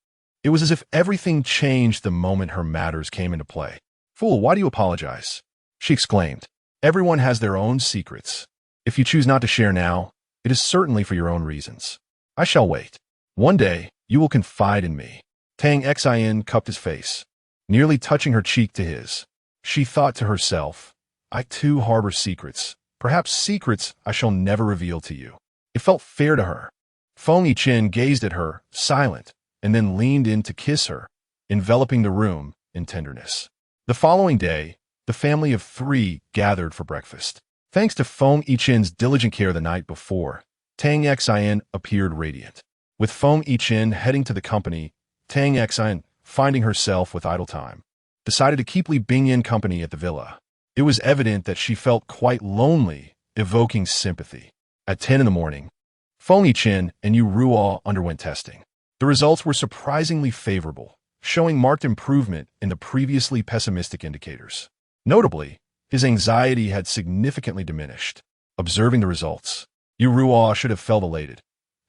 It was as if everything changed the moment her matters came into play. Fool, why do you apologize? She exclaimed. Everyone has their own secrets. If you choose not to share now, it is certainly for your own reasons. I shall wait. One day, you will confide in me. Tang Xin cupped his face, nearly touching her cheek to his. She thought to herself, I too harbor secrets, perhaps secrets I shall never reveal to you. It felt fair to her. Feng Yichen gazed at her, silent, and then leaned in to kiss her, enveloping the room in tenderness. The following day, the family of 3 gathered for breakfast. Thanks to Feng Yichen's diligent care the night before, Tang Xin appeared radiant. With Feng Yichen heading to the company, Tang Xin, finding herself with idle time, decided to keep Li Bingyan company at the villa. It was evident that she felt quite lonely, evoking sympathy. At 10 in the morning, Feng Yichen and Yu Ruo underwent testing. The results were surprisingly favorable, showing marked improvement in the previously pessimistic indicators. Notably, his anxiety had significantly diminished. Observing the results, Yu Ruo should have felt elated.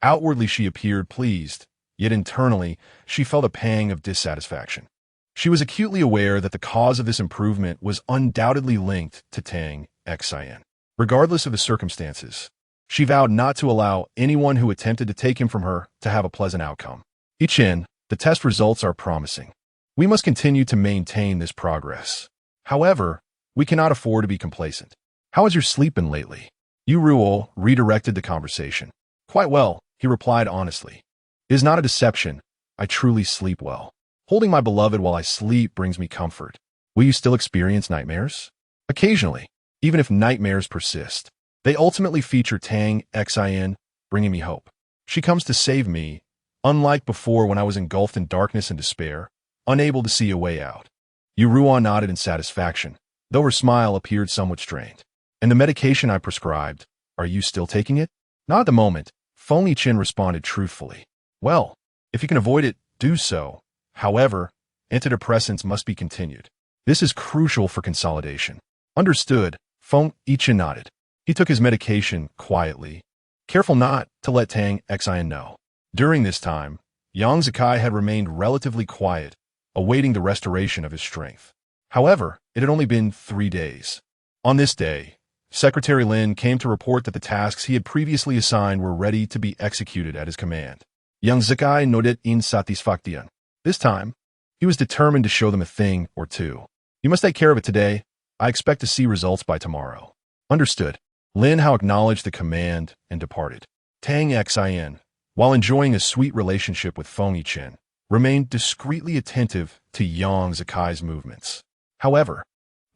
Outwardly she appeared pleased, yet internally she felt a pang of dissatisfaction. She was acutely aware that the cause of this improvement was undoubtedly linked to Tang Xin. Regardless of the circumstances, she vowed not to allow anyone who attempted to take him from her to have a pleasant outcome. Yichen, the test results are promising. We must continue to maintain this progress. However, we cannot afford to be complacent. How has your sleep been lately? Yu Ruo redirected the conversation. Quite well, he replied honestly. It is not a deception. I truly sleep well. Holding my beloved while I sleep brings me comfort. Will you still experience nightmares? Occasionally, even if nightmares persist. They ultimately feature Tang Xin, bringing me hope. She comes to save me, unlike before when I was engulfed in darkness and despair, unable to see a way out. Yu Ruo nodded in satisfaction, though her smile appeared somewhat strained. And the medication I prescribed, are you still taking it? Not at the moment, Feng Yichen responded truthfully. Well, if you can avoid it, do so. However, antidepressants must be continued. This is crucial for consolidation. Understood, Feng Yichen nodded. He took his medication quietly, careful not to let Tang Xin know. During this time, Yang Zikai had remained relatively quiet, awaiting the restoration of his strength. However, it had only been 3 days. On this day, Secretary Lin came to report that the tasks he had previously assigned were ready to be executed at his command. Yang Zikai nodded in satisfaction. This time, he was determined to show them a thing or two. You must take care of it today. I expect to see results by tomorrow. Understood. Lin Hao acknowledged the command and departed. Tang Xin, while enjoying a sweet relationship with Feng Yichen, remained discreetly attentive to Yang Zikai's movements. However,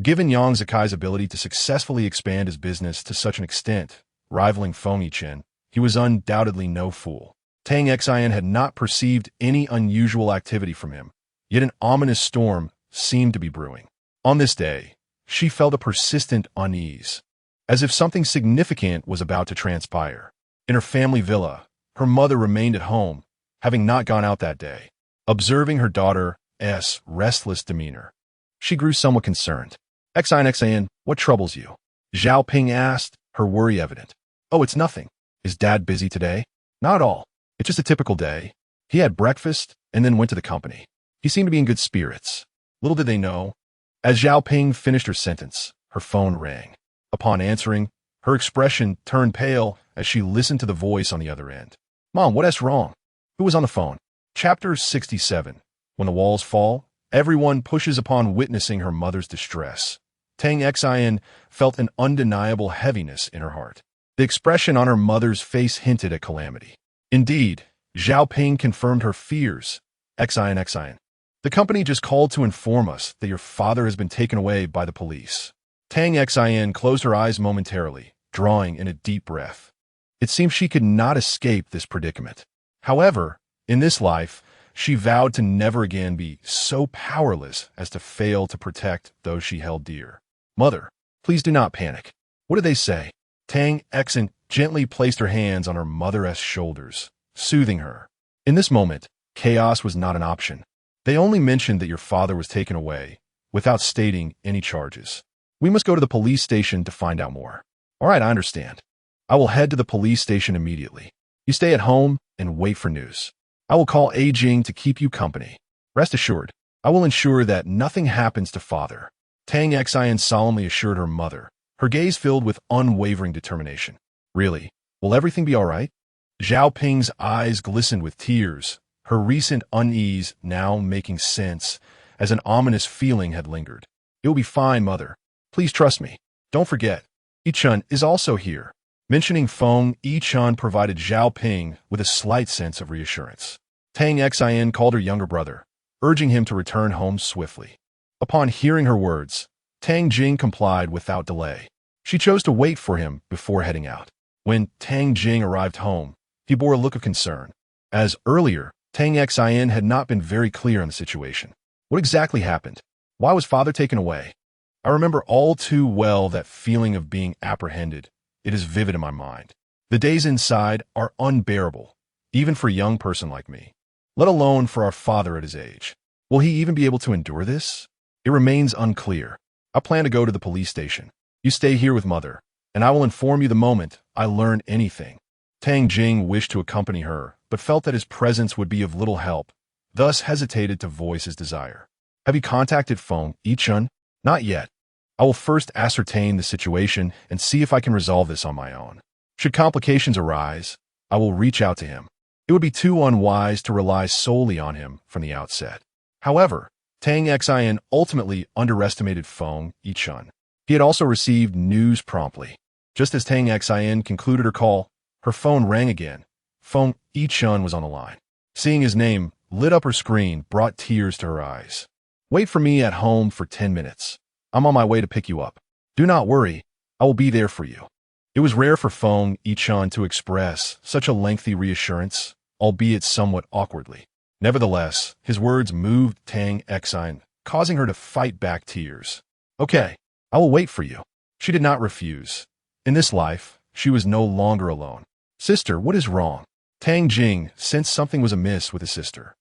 given Yang Zikai's ability to successfully expand his business to such an extent, rivaling Feng Yichen, he was undoubtedly no fool. Tang Xin had not perceived any unusual activity from him, yet an ominous storm seemed to be brewing. On this day, she felt a persistent unease, as if something significant was about to transpire. In her family villa, her mother remained at home, having not gone out that day. Observing her daughter's restless demeanor, she grew somewhat concerned. Xin, what troubles you? Zhao Ping asked, her worry evident. Oh, it's nothing. Is Dad busy today? Not at all. It's just a typical day. He had breakfast and then went to the company. He seemed to be in good spirits. Little did they know. As Zhao Ping finished her sentence, her phone rang. Upon answering, her expression turned pale as she listened to the voice on the other end. Mom, what's wrong? Who was on the phone? Chapter 67. When the walls fall, everyone pushes upon witnessing her mother's distress. Tang Xin felt an undeniable heaviness in her heart. The expression on her mother's face hinted at calamity. Indeed, Zhao Ping confirmed her fears. Xin. The company just called to inform us that your father has been taken away by the police. Tang Xin closed her eyes momentarily, drawing in a deep breath. It seemed she could not escape this predicament. However, in this life, she vowed to never again be so powerless as to fail to protect those she held dear. Mother, please do not panic. What did they say? Tang Exan gently placed her hands on her mother's shoulders, soothing her. In this moment, chaos was not an option. They only mentioned that your father was taken away, without stating any charges. We must go to the police station to find out more. All right, I understand. I will head to the police station immediately. You stay at home and wait for news. I will call A Jing to keep you company. Rest assured, I will ensure that nothing happens to father. Tang Xian solemnly assured her mother, her gaze filled with unwavering determination. Really? Will everything be all right? Zhao Ping's eyes glistened with tears, her recent unease now making sense, as an ominous feeling had lingered. It will be fine, mother. Please trust me. Don't forget, Yichun is also here. Mentioning Feng Yichun provided Zhao Ping with a slight sense of reassurance. Tang Xian called her younger brother, urging him to return home swiftly. Upon hearing her words, Tang Jing complied without delay. She chose to wait for him before heading out. When Tang Jing arrived home, he bore a look of concern. As earlier, Tang Xian had not been very clear on the situation. What exactly happened? Why was father taken away? I remember all too well that feeling of being apprehended. It is vivid in my mind. The days inside are unbearable, even for a young person like me, let alone for our father at his age. Will he even be able to endure this? It remains unclear. I plan to go to the police station. You stay here with mother, and I will inform you the moment I learn anything. Tang Jing wished to accompany her, but felt that his presence would be of little help, thus hesitated to voice his desire. Have you contacted Feng Yichun? Not yet. I will first ascertain the situation and see if I can resolve this on my own. Should complications arise, I will reach out to him. It would be too unwise to rely solely on him from the outset. However, Tang Xian ultimately underestimated Feng Yichun. He had also received news promptly. Just as Tang Xian concluded her call, her phone rang again. Feng Yichun was on the line. Seeing his name lit up her screen brought tears to her eyes. Wait for me at home for 10 minutes. I'm on my way to pick you up. Do not worry, I will be there for you. It was rare for Feng Yichun to express such a lengthy reassurance, albeit somewhat awkwardly. Nevertheless, his words moved Tang Xian, causing her to fight back tears. Okay, I will wait for you. She did not refuse. In this life, she was no longer alone. Sister, what is wrong? Tang Jing sensed something was amiss with his sister.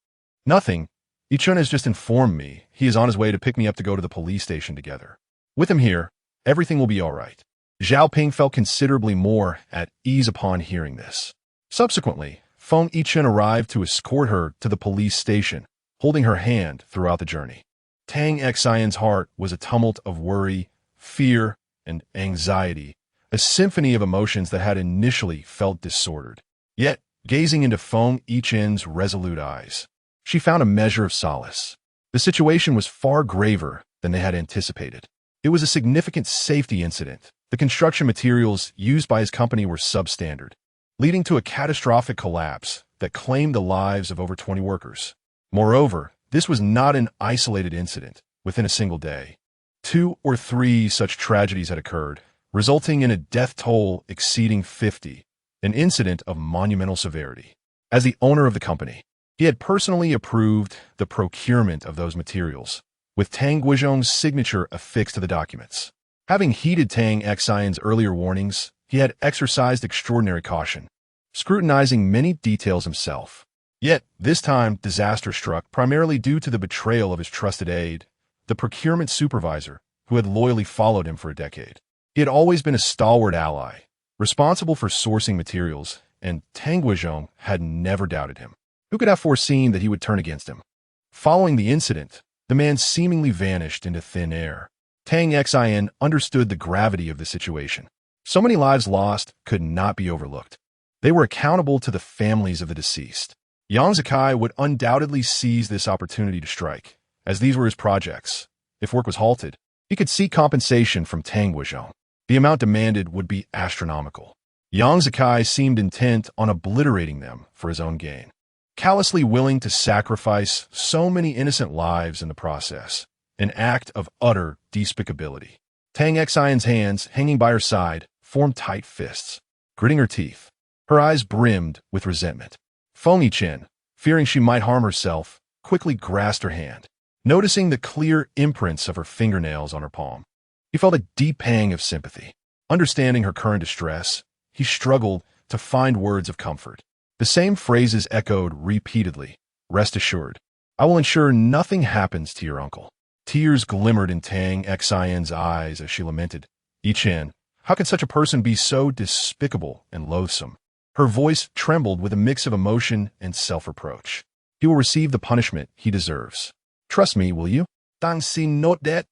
Nothing. Yichun has just informed me he is on his way to pick me up to go to the police station together. With him here, everything will be all right. Zhao Ping felt considerably more at ease upon hearing this. Subsequently, Feng Yichun arrived to escort her to the police station, holding her hand throughout the journey. Tang Xian's heart was a tumult of worry, fear, and anxiety, a symphony of emotions that had initially felt disordered. Yet, gazing into Feng Yichun's resolute eyes, she found a measure of solace. The situation was far graver than they had anticipated. It was a significant safety incident. The construction materials used by his company were substandard, leading to a catastrophic collapse that claimed the lives of over 20 workers. Moreover, this was not an isolated incident within a single day. 2 or 3 such tragedies had occurred, resulting in a death toll exceeding 50, an incident of monumental severity. As the owner of the company, he had personally approved the procurement of those materials, with Tang Guizhong's signature affixed to the documents. Having heeded Tang Xian's earlier warnings, he had exercised extraordinary caution, scrutinizing many details himself. Yet, this time, disaster struck primarily due to the betrayal of his trusted aide, the procurement supervisor, who had loyally followed him for a decade. He had always been a stalwart ally, responsible for sourcing materials, and Tang Guizhong had never doubted him. Who could have foreseen that he would turn against him? Following the incident, the man seemingly vanished into thin air. Tang Xian understood the gravity of the situation. So many lives lost could not be overlooked. They were accountable to the families of the deceased. Yang Zikai would undoubtedly seize this opportunity to strike, as these were his projects. If work was halted, he could seek compensation from Tang Guizhong. The amount demanded would be astronomical. Yang Zikai seemed intent on obliterating them for his own gain, callously willing to sacrifice so many innocent lives in the process, an act of utter despicability. Tang Xian's hands, hanging by her side, formed tight fists. Gritting her teeth, Her eyes brimmed with resentment. Feng Yichen, fearing she might harm herself, quickly grasped her hand. Noticing the clear imprints of her fingernails on her palm, he felt a deep pang of sympathy. Understanding her current distress, he struggled to find words of comfort. The same phrases echoed repeatedly. Rest assured, I will ensure nothing happens to your uncle. Tears glimmered in Tang Xian's eyes as she lamented. Yichen, how could such a person be so despicable and loathsome? Her voice trembled with a mix of emotion and self-reproach. He will receive the punishment he deserves. Trust me, will you? Dang si note that.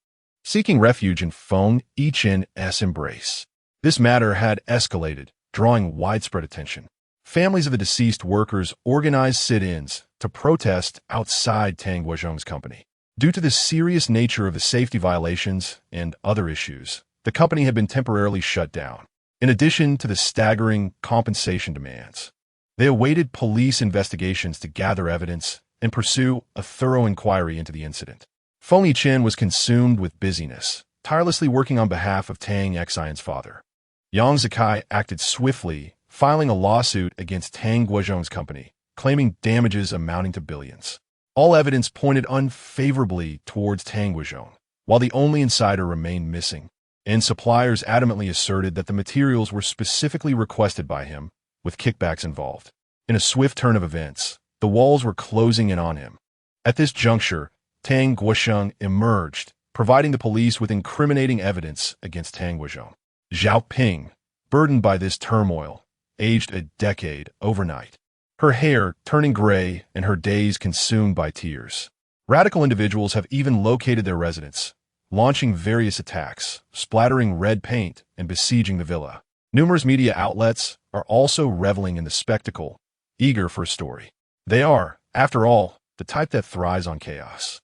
Seeking refuge in Feng Yichen's embrace. This matter had escalated, drawing widespread attention. Families of the deceased workers organized sit-ins to protest outside Tang Guozhong's company. Due to the serious nature of the safety violations and other issues, the company had been temporarily shut down. In addition to the staggering compensation demands, they awaited police investigations to gather evidence and pursue a thorough inquiry into the incident. Feng Yichen was consumed with busyness, tirelessly working on behalf of Tang Xian's father. Yang Zikai acted swiftly, filing a lawsuit against Tang Guozhong's company, claiming damages amounting to billions. All evidence pointed unfavorably towards Tang Guozhong, while the only insider remained missing, and suppliers adamantly asserted that the materials were specifically requested by him, with kickbacks involved. In a swift turn of events, the walls were closing in on him. At this juncture, Tang Guozhong emerged, providing the police with incriminating evidence against Tang Guozhong. Zhao Ping, burdened by this turmoil, aged a decade overnight. Her hair turning gray and her days consumed by tears. Radical individuals have even located their residence, launching various attacks, splattering red paint and besieging the villa. Numerous media outlets are also reveling in the spectacle, eager for a story. They are, after all, the type that thrives on chaos,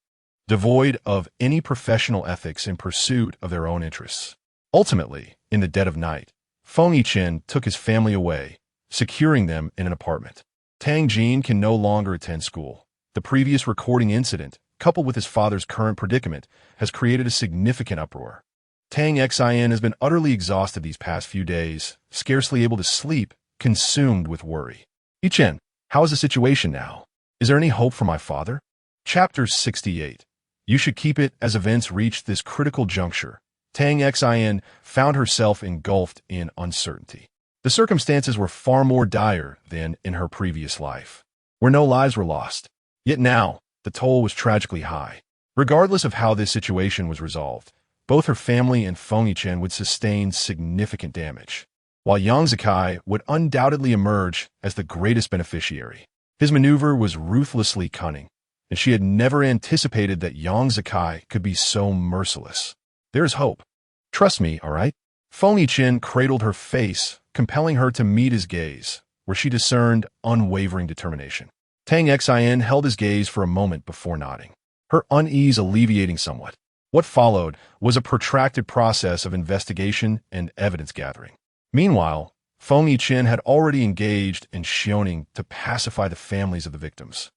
devoid of any professional ethics in pursuit of their own interests. Ultimately, in the dead of night, Feng Yichen took his family away, securing them in an apartment. Tang Jin can no longer attend school. The previous recording incident, coupled with his father's current predicament, has created a significant uproar. Tang Xian has been utterly exhausted these past few days, scarcely able to sleep, consumed with worry. Yichen, how is the situation now? Is there any hope for my father? Chapter 68. You should keep it as events reached this critical juncture. Tang Xian found herself engulfed in uncertainty. The circumstances were far more dire than in her previous life, where no lives were lost. Yet now, the toll was tragically high. Regardless of how this situation was resolved, both her family and Feng Yichen would sustain significant damage, while Yang Zikai would undoubtedly emerge as the greatest beneficiary. His maneuver was ruthlessly cunning, and she had never anticipated that Yang Zikai could be so merciless. There is hope. Trust me, all right? Feng Yichen cradled her face, compelling her to meet his gaze, where she discerned unwavering determination. Tang Xian held his gaze for a moment before nodding, her unease alleviating somewhat. What followed was a protracted process of investigation and evidence gathering. Meanwhile, Feng Yichen had already engaged in shioning to pacify the families of the victims.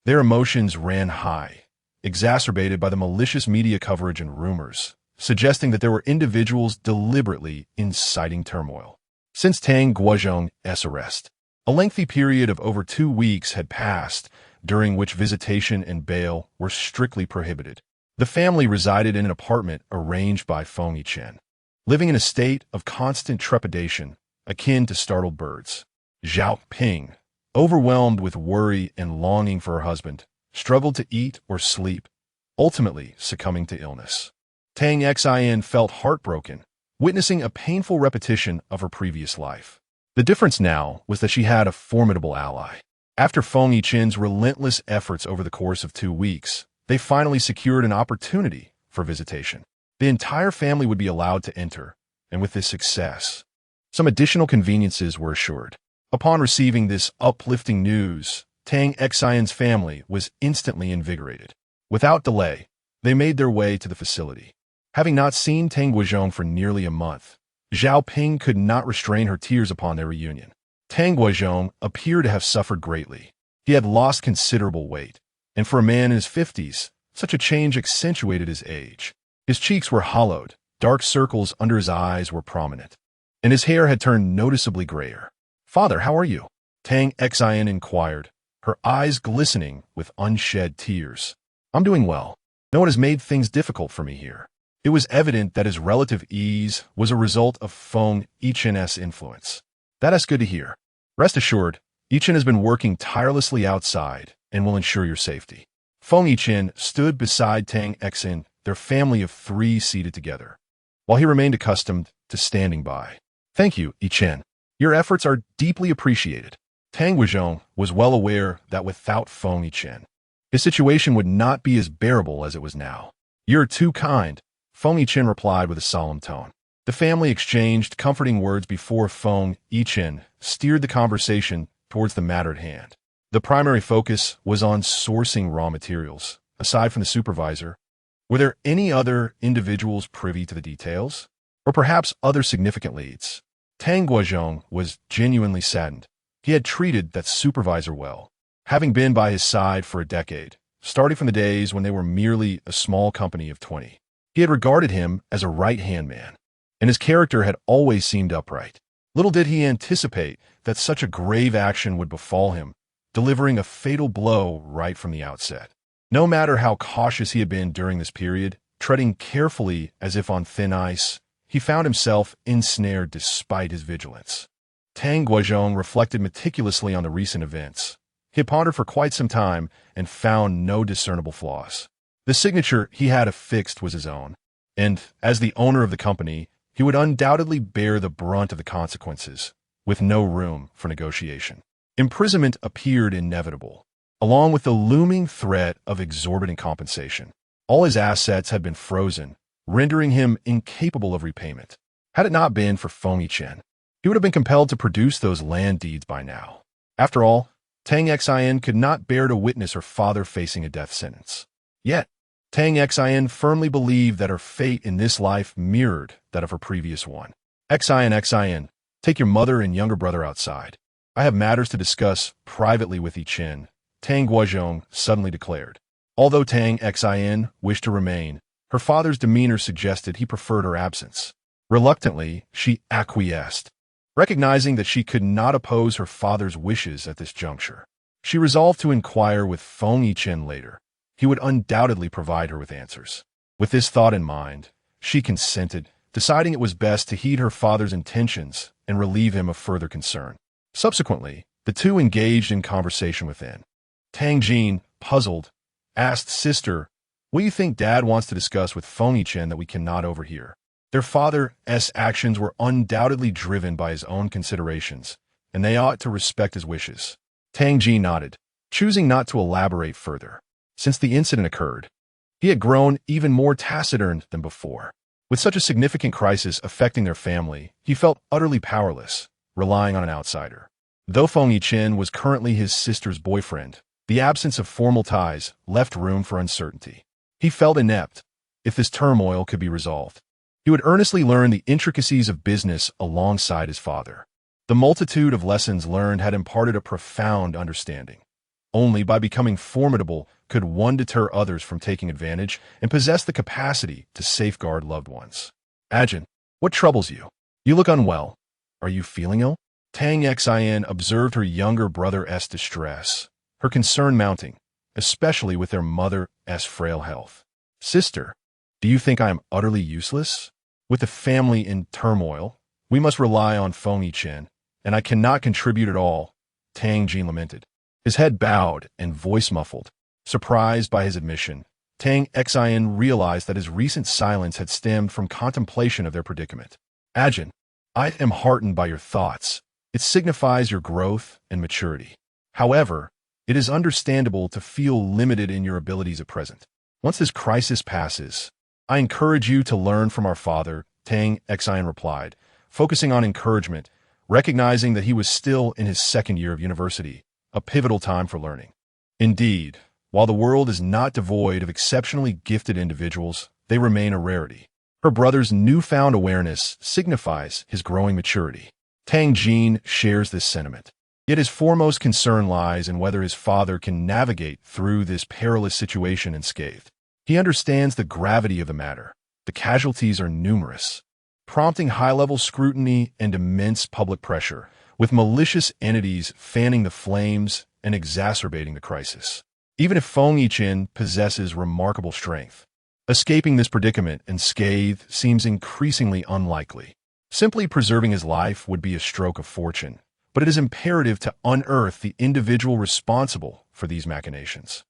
Their emotions ran high, exacerbated by the malicious media coverage and rumors, suggesting that there were individuals deliberately inciting turmoil. Since Tang Guozhong's arrest, a lengthy period of over 2 weeks had passed, during which visitation and bail were strictly prohibited. The family resided in an apartment arranged by Feng Yichen, living in a state of constant trepidation, akin to startled birds. Zhao Ping, overwhelmed with worry and longing for her husband, struggled to eat or sleep, ultimately succumbing to illness. Tang Xian felt heartbroken, witnessing a painful repetition of her previous life. The difference now was that she had a formidable ally. After Feng Yichen's relentless efforts over the course of 2 weeks, they finally secured an opportunity for visitation. The entire family would be allowed to enter, and with this success, some additional conveniences were assured. Upon receiving this uplifting news, Tang Xian's family was instantly invigorated. Without delay, they made their way to the facility. Having not seen Tang Guozhong for nearly a month, Zhao Ping could not restrain her tears upon their reunion. Tang Guozhong appeared to have suffered greatly. He had lost considerable weight, and for a man in his 50s, such a change accentuated his age. His cheeks were hollowed, dark circles under his eyes were prominent, and his hair had turned noticeably grayer. "Father, how are you?" Tang Xin inquired, her eyes glistening with unshed tears. "I'm doing well. No one has made things difficult for me here." It was evident that his relative ease was a result of Feng Yichen's influence. "That's good to hear. Rest assured, Yichen has been working tirelessly outside and will ensure your safety." Feng Yichen stood beside Tang Xin, their family of 3 seated together, while he remained accustomed to standing by. "Thank you, Yichen. Your efforts are deeply appreciated." Tang Guizhong was well aware that without Feng Yichen, his situation would not be as bearable as it was now. "You're too kind," Feng Yichen replied with a solemn tone. The family exchanged comforting words before Feng Yichen steered the conversation towards the matter at hand. The primary focus was on sourcing raw materials. Aside from the supervisor, were there any other individuals privy to the details? Or perhaps other significant leads? Tang Guizhong was genuinely saddened. He had treated that supervisor well, having been by his side for a decade, starting from the days when they were merely a small company of 20. He had regarded him as a right-hand man, and his character had always seemed upright. Little did he anticipate that such a grave action would befall him, delivering a fatal blow right from the outset. No matter how cautious he had been during this period, treading carefully as if on thin ice, he found himself ensnared despite his vigilance. Tang Guizhong reflected meticulously on the recent events. He had pondered for quite some time and found no discernible flaws. The signature he had affixed was his own, and as the owner of the company, he would undoubtedly bear the brunt of the consequences, with no room for negotiation. Imprisonment appeared inevitable, along with the looming threat of exorbitant compensation. All his assets had been frozen, rendering him incapable of repayment. Had it not been for Feng Yichen, he would have been compelled to produce those land deeds by now. After all, Tang Xin could not bear to witness her father facing a death sentence. Yet, Tang Xin firmly believed that her fate in this life mirrored that of her previous one. Xin, take your mother and younger brother outside. I have matters to discuss privately with Yichen, Tang Guizhong suddenly declared. Although Tang Xin wished to remain, her father's demeanor suggested he preferred her absence. Reluctantly, she acquiesced, recognizing that she could not oppose her father's wishes at this juncture. She resolved to inquire with Feng Yichen later. He would undoubtedly provide her with answers. With this thought in mind, she consented, deciding it was best to heed her father's intentions and relieve him of further concern. Subsequently, the two engaged in conversation within. Tang Jin, puzzled, asked Sister, "What do you think Dad wants to discuss with Feng Yichen that we cannot overhear?" Their father's actions were undoubtedly driven by his own considerations, and they ought to respect his wishes. Tang Jin nodded, choosing not to elaborate further. Since the incident occurred, he had grown even more taciturn than before. With such a significant crisis affecting their family, he felt utterly powerless, relying on an outsider. Though Feng Yichen was currently his sister's boyfriend, the absence of formal ties left room for uncertainty. He felt inept if this turmoil could be resolved. He would earnestly learn the intricacies of business alongside his father. The multitude of lessons learned had imparted a profound understanding. Only by becoming formidable could one deter others from taking advantage and possess the capacity to safeguard loved ones. Ajin, what troubles you? You look unwell. Are you feeling ill? Tang Xin observed her younger brother's distress, her concern mounting, especially with their mother's frail health. Sister, do you think I am utterly useless? With the family in turmoil, we must rely on Feng Yichen, and I cannot contribute at all, Tang Jin lamented. His head bowed and voice muffled. Surprised by his admission, Tang Xin realized that his recent silence had stemmed from contemplation of their predicament. Ajin, I am heartened by your thoughts. It signifies your growth and maturity. However, it is understandable to feel limited in your abilities at present. Once this crisis passes, I encourage you to learn from our father, Tang Xin replied, focusing on encouragement, recognizing that he was still in his second year of university, a pivotal time for learning. Indeed, while the world is not devoid of exceptionally gifted individuals, they remain a rarity. Her brother's newfound awareness signifies his growing maturity. Tang Jin shares this sentiment. Yet his foremost concern lies in whether his father can navigate through this perilous situation unscathed. He understands the gravity of the matter. The casualties are numerous, prompting high-level scrutiny and immense public pressure, with malicious entities fanning the flames and exacerbating the crisis. Even if Feng Yiqin possesses remarkable strength, escaping this predicament unscathed seems increasingly unlikely. Simply preserving his life would be a stroke of fortune, but it is imperative to unearth the individual responsible for these machinations.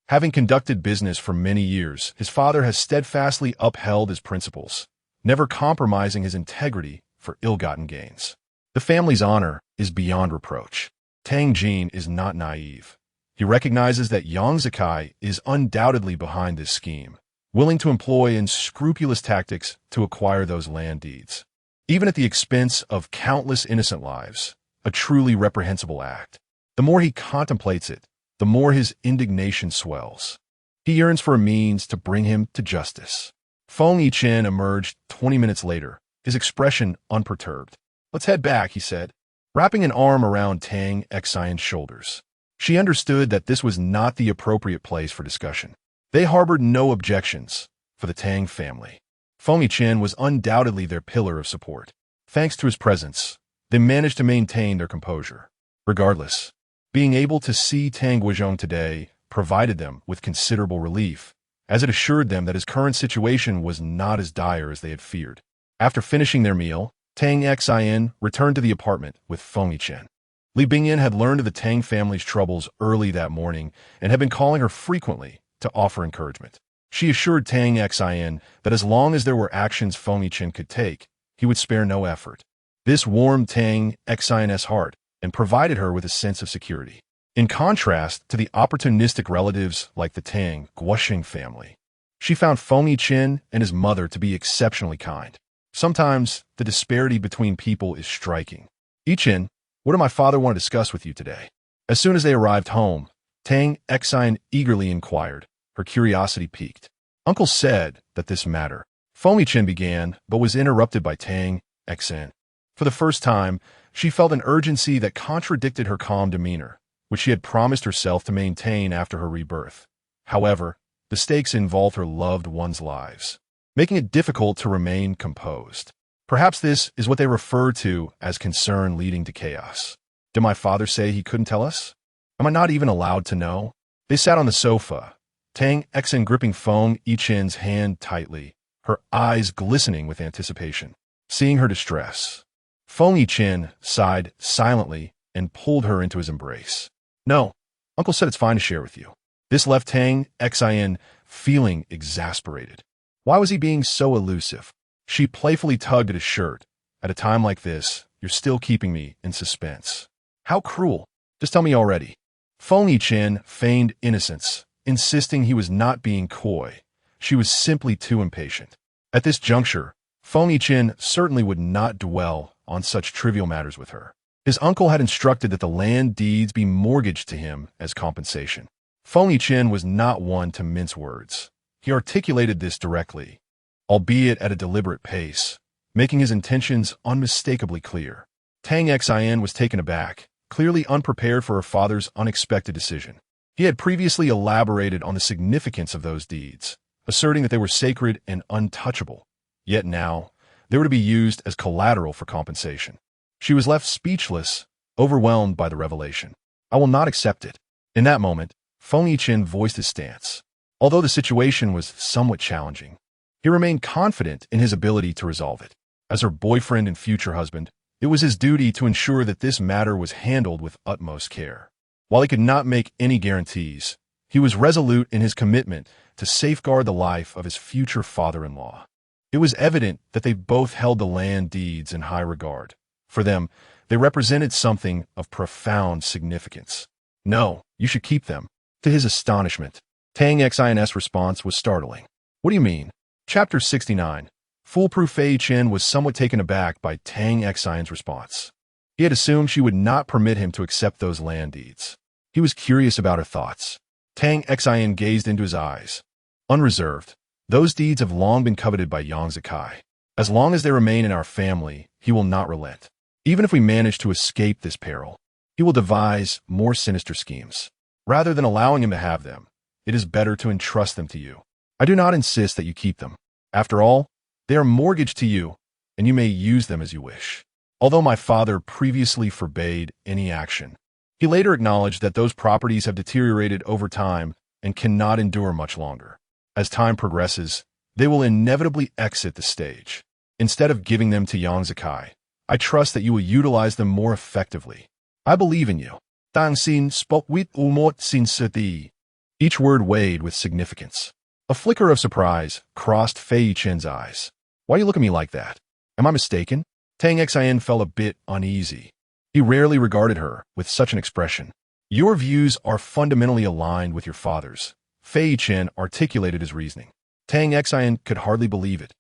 Having conducted business for many years, his father has steadfastly upheld his principles, never compromising his integrity for ill-gotten gains. The family's honor is beyond reproach. Tang Jin is not naive. He recognizes that Yang Zikai is undoubtedly behind this scheme, willing to employ unscrupulous tactics to acquire those land deeds, even at the expense of countless innocent lives, a truly reprehensible act. The more he contemplates it, the more his indignation swells. He yearns for a means to bring him to justice. Feng Yiqin emerged 20 minutes later, his expression unperturbed. "Let's head back," he said, wrapping an arm around Tang Xian's shoulders. She understood that this was not the appropriate place for discussion. They harbored no objections for the Tang family. Feng Yiqin was undoubtedly their pillar of support. Thanks to his presence, they managed to maintain their composure. Regardless, being able to see Tang Guizhong today provided them with considerable relief, as it assured them that his current situation was not as dire as they had feared. After finishing their meal, Tang Xian returned to the apartment with Feng Yiqin. Li Bingyan had learned of the Tang family's troubles early that morning and had been calling her frequently to offer encouragement. She assured Tang Xian that as long as there were actions Feng Yiqin could take, he would spare no effort. This warmed Tang Xian's heart and provided her with a sense of security. In contrast to the opportunistic relatives like the Tang Guoxing family, she found Feng Yiqin and his mother to be exceptionally kind. Sometimes the disparity between people is striking. "Yiqin, what did my father want to discuss with you today?" As soon as they arrived home, Tang Xian eagerly inquired, her curiosity piqued. "Uncle said that this matter." Feng Yiqin began, but was interrupted by Tang Xian. For the first time, she felt an urgency that contradicted her calm demeanor, which she had promised herself to maintain after her rebirth. However, the stakes involved her loved ones' lives, making it difficult to remain composed. Perhaps this is what they refer to as concern leading to chaos. "Did my father say he couldn't tell us? Am I not even allowed to know?" They sat on the sofa, Tang Xian gripping Feng Yiqin's hand tightly, her eyes glistening with anticipation. Seeing her distress, Feng Yiqin sighed silently and pulled her into his embrace. "No, Uncle said it's fine to share with you." This left Tang Xian feeling exasperated. Why was he being so elusive? She playfully tugged at his shirt. "At a time like this, you're still keeping me in suspense." "How cruel. Just tell me already." Feng Yiqin feigned innocence, insisting he was not being coy. She was simply too impatient. At this juncture, Feng Yiqin certainly would not dwell on such trivial matters with her. His uncle had instructed that the land deeds be mortgaged to him as compensation. Feng Yiqin was not one to mince words. He articulated this directly, albeit at a deliberate pace, making his intentions unmistakably clear. Tang Xian was taken aback, clearly unprepared for her father's unexpected decision. He had previously elaborated on the significance of those deeds, asserting that they were sacred and untouchable. Yet now, they were to be used as collateral for compensation. She was left speechless, overwhelmed by the revelation. "I will not accept it." In that moment, Feng Yiqin voiced his stance. Although the situation was somewhat challenging, he remained confident in his ability to resolve it. As her boyfriend and future husband, it was his duty to ensure that this matter was handled with utmost care. While he could not make any guarantees, he was resolute in his commitment to safeguard the life of his future father-in-law. It was evident that they both held the land deeds in high regard. For them, they represented something of profound significance. "No, you should keep them." To his astonishment, Tang Xian's response was startling. "What do you mean?" Chapter 69. Foolproof Fei Chen was somewhat taken aback by Tang Xian's response. He had assumed she would not permit him to accept those land deeds. He was curious about her thoughts. Tang Xian gazed into his eyes. "Unreserved. Those deeds have long been coveted by Yang Zikai. As long as they remain in our family, he will not relent. Even if we manage to escape this peril, he will devise more sinister schemes. Rather than allowing him to have them, it is better to entrust them to you. I do not insist that you keep them. After all, they are mortgaged to you, and you may use them as you wish." although my father previously forbade any action. He later acknowledged that those properties have deteriorated over time and cannot endure much longer. As time progresses, they will inevitably exit the stage. Instead of giving them to Yang Zikai, I trust that you will utilize them more effectively. I believe in you. Tang Xin spoke with umot sin sati. Each word weighed with significance. A flicker of surprise crossed Fei Chen's eyes. Why you look at me like that? Am I mistaken? Tang Xin felt a bit uneasy. He rarely regarded her with such an expression. Your views are fundamentally aligned with your father's. Fei Chen articulated his reasoning. Tang Xin could hardly believe it.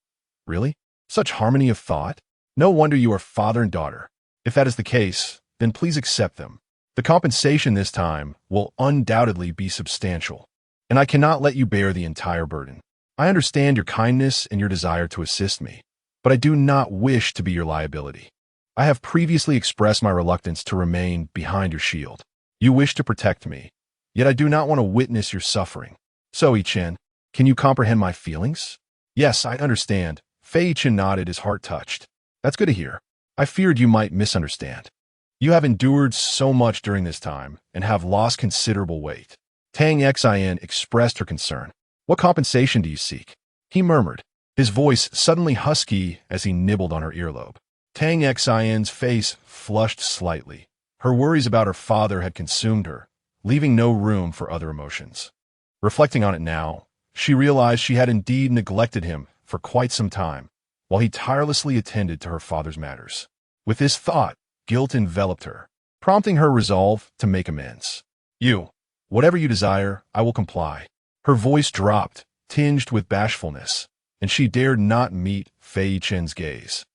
Really? Such harmony of thought? No wonder you are father and daughter. If that is the case, then please accept them. The compensation this time will undoubtedly be substantial, and I cannot let you bear the entire burden. I understand your kindness and your desire to assist me, but I do not wish to be your liability. I have previously expressed my reluctance to remain behind your shield. You wish to protect me, yet I do not want to witness your suffering. So, Chen, can you comprehend my feelings? Yes, I understand. Fei Chen nodded, his heart touched. That's good to hear. I feared you might misunderstand. You have endured so much during this time and have lost considerable weight. Tang Xin expressed her concern. What compensation do you seek? He murmured, his voice suddenly husky as he nibbled on her earlobe. Tang Xin's face flushed slightly. Her worries about her father had consumed her, leaving no room for other emotions. Reflecting on it now, she realized she had indeed neglected him for quite some time, while he tirelessly attended to her father's matters. With this thought, guilt enveloped her, prompting her resolve to make amends. Whatever you desire, I will comply. Her voice dropped, tinged with bashfulness, and she dared not meet Fei Chen's gaze.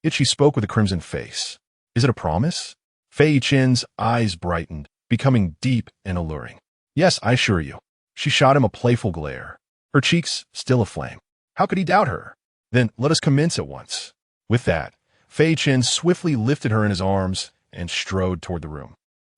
Yet she spoke with a crimson face. Is it a promise? Fei Chen's eyes brightened, becoming deep and alluring. Yes, I assure you. She shot him a playful glare, her cheeks still aflame. How could he doubt her? Then let us commence at once. With that, Fei Chen swiftly lifted her in his arms and strode toward the room.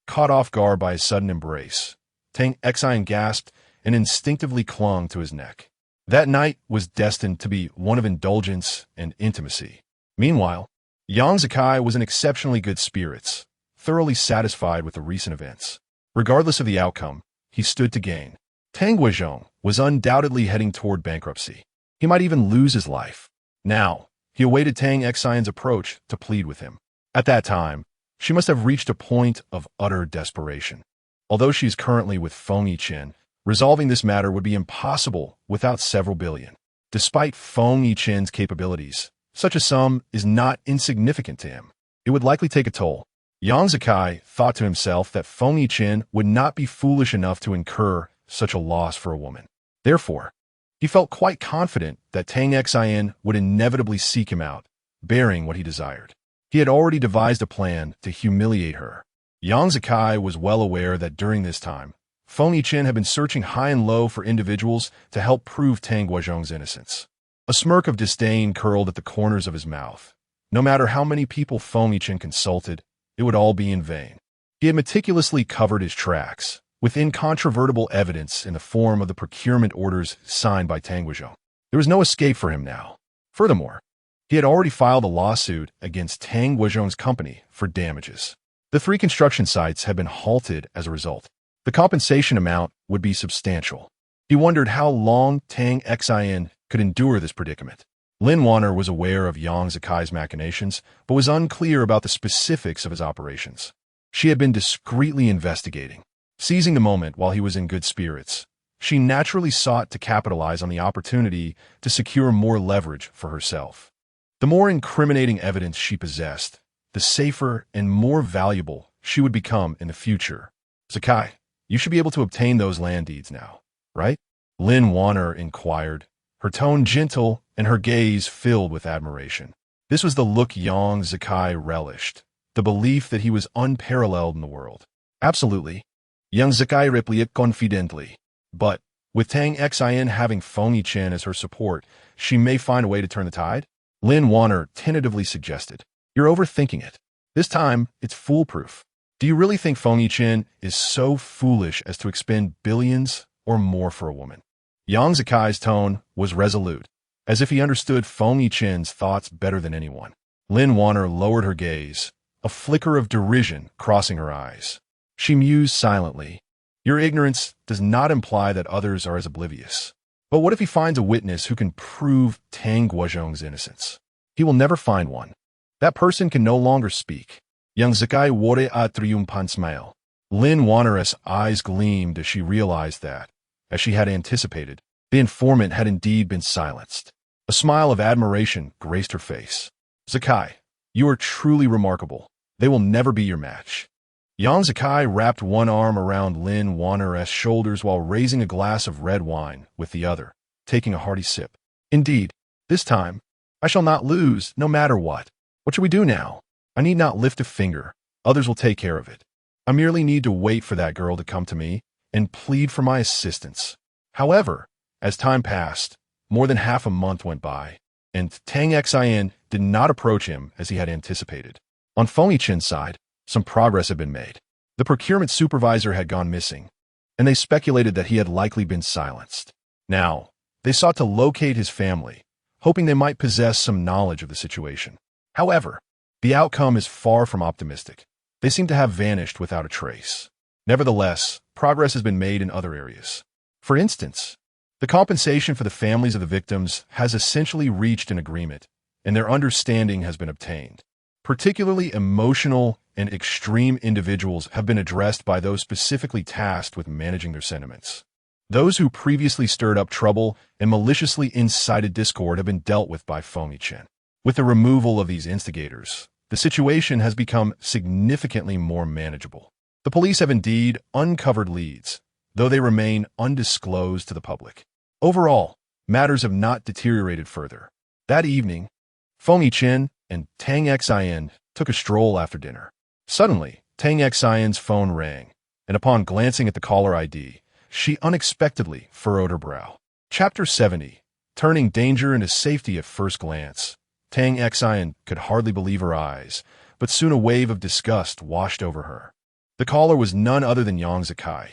Caught off guard by his sudden embrace, Tang Xin gasped and instinctively clung to his neck. That night was destined to be one of indulgence and intimacy. Meanwhile, Yang Zikai was in exceptionally good spirits, thoroughly satisfied with the recent events. Regardless of the outcome, he stood to gain. Tang Guizhong was undoubtedly heading toward bankruptcy. He might even lose his life. Now, he awaited Tang Xin's approach to plead with him. At that time, she must have reached a point of utter desperation. Although she is currently with Feng Yichen, resolving this matter would be impossible without several billion. Despite Feng Yichen's capabilities, such a sum is not insignificant to him. It would likely take a toll. Yang Zikai thought to himself that Feng Yichen would not be foolish enough to incur such a loss for a woman. Therefore, he felt quite confident that Tang Xin would inevitably seek him out, bearing what he desired. He had already devised a plan to humiliate her. Yang Zikai was well aware that during this time, Feng Yichen had been searching high and low for individuals to help prove Tang Guizhong's innocence. A smirk of disdain curled at the corners of his mouth. No matter how many people Feng Yichen consulted, it would all be in vain. He had meticulously covered his tracks, with incontrovertible evidence in the form of the procurement orders signed by Tang Guizhong. There was no escape for him now. Furthermore, he had already filed a lawsuit against Tang Guizhong's company for damages. The 3 construction sites had been halted as a result. The compensation amount would be substantial. He wondered how long Tang Xin could endure this predicament. Lin Wanner was aware of Yang Zikai's machinations, but was unclear about the specifics of his operations. She had been discreetly investigating. Seizing the moment while he was in good spirits, she naturally sought to capitalize on the opportunity to secure more leverage for herself. The more incriminating evidence she possessed, the safer and more valuable she would become in the future. Zikai, you should be able to obtain those land deeds now, right? Lin Wanner inquired, her tone gentle and her gaze filled with admiration. This was the look Yang Zikai relished, the belief that he was unparalleled in the world. Absolutely. Yang Zikai replied confidently. But, with Tang Xin having Feng Yichen as her support, she may find a way to turn the tide? Lin Wanner tentatively suggested. You're overthinking it. This time, it's foolproof. Do you really think Feng Yichen is so foolish as to expend billions or more for a woman? Yang Zikai's tone was resolute, as if he understood Feng Yichen's thoughts better than anyone. Lin Wanner lowered her gaze, a flicker of derision crossing her eyes. She mused silently. Your ignorance does not imply that others are as oblivious. But what if he finds a witness who can prove Tang Guozhong's innocence? He will never find one. That person can no longer speak. Young Zakai wore a triumphant smile. Lin Wanner's eyes gleamed as she realized that, as she had anticipated, the informant had indeed been silenced. A smile of admiration graced her face. Zakai, you are truly remarkable. They will never be your match. Yang Zakai wrapped one arm around Lin Wanner's shoulders while raising a glass of red wine with the other, taking a hearty sip. Indeed, this time, I shall not lose, no matter what. What shall we do now? I need not lift a finger. Others will take care of it. I merely need to wait for that girl to come to me and plead for my assistance. However, as time passed, more than half a month went by, and Tang Xian did not approach him as he had anticipated. On Feng Yichen's side, some progress had been made. The procurement supervisor had gone missing, and they speculated that he had likely been silenced. Now, they sought to locate his family, hoping they might possess some knowledge of the situation. However, the outcome is far from optimistic. They seem to have vanished without a trace. Nevertheless, progress has been made in other areas. For instance, the compensation for the families of the victims has essentially reached an agreement, and their understanding has been obtained. Particularly emotional and extreme individuals have been addressed by those specifically tasked with managing their sentiments. Those who previously stirred up trouble and maliciously incited discord have been dealt with by Feng Yichen. With the removal of these instigators, the situation has become significantly more manageable. The police have indeed uncovered leads, though they remain undisclosed to the public. Overall, matters have not deteriorated further. That evening, Feng Yichen and Tang Xian took a stroll after dinner. Suddenly, Tang Xian's phone rang, and upon glancing at the caller ID, she unexpectedly furrowed her brow. Chapter 70, Turning Danger into Safety at First Glance. Tang Xian could hardly believe her eyes, but soon a wave of disgust washed over her. The caller was none other than Yang Zakai,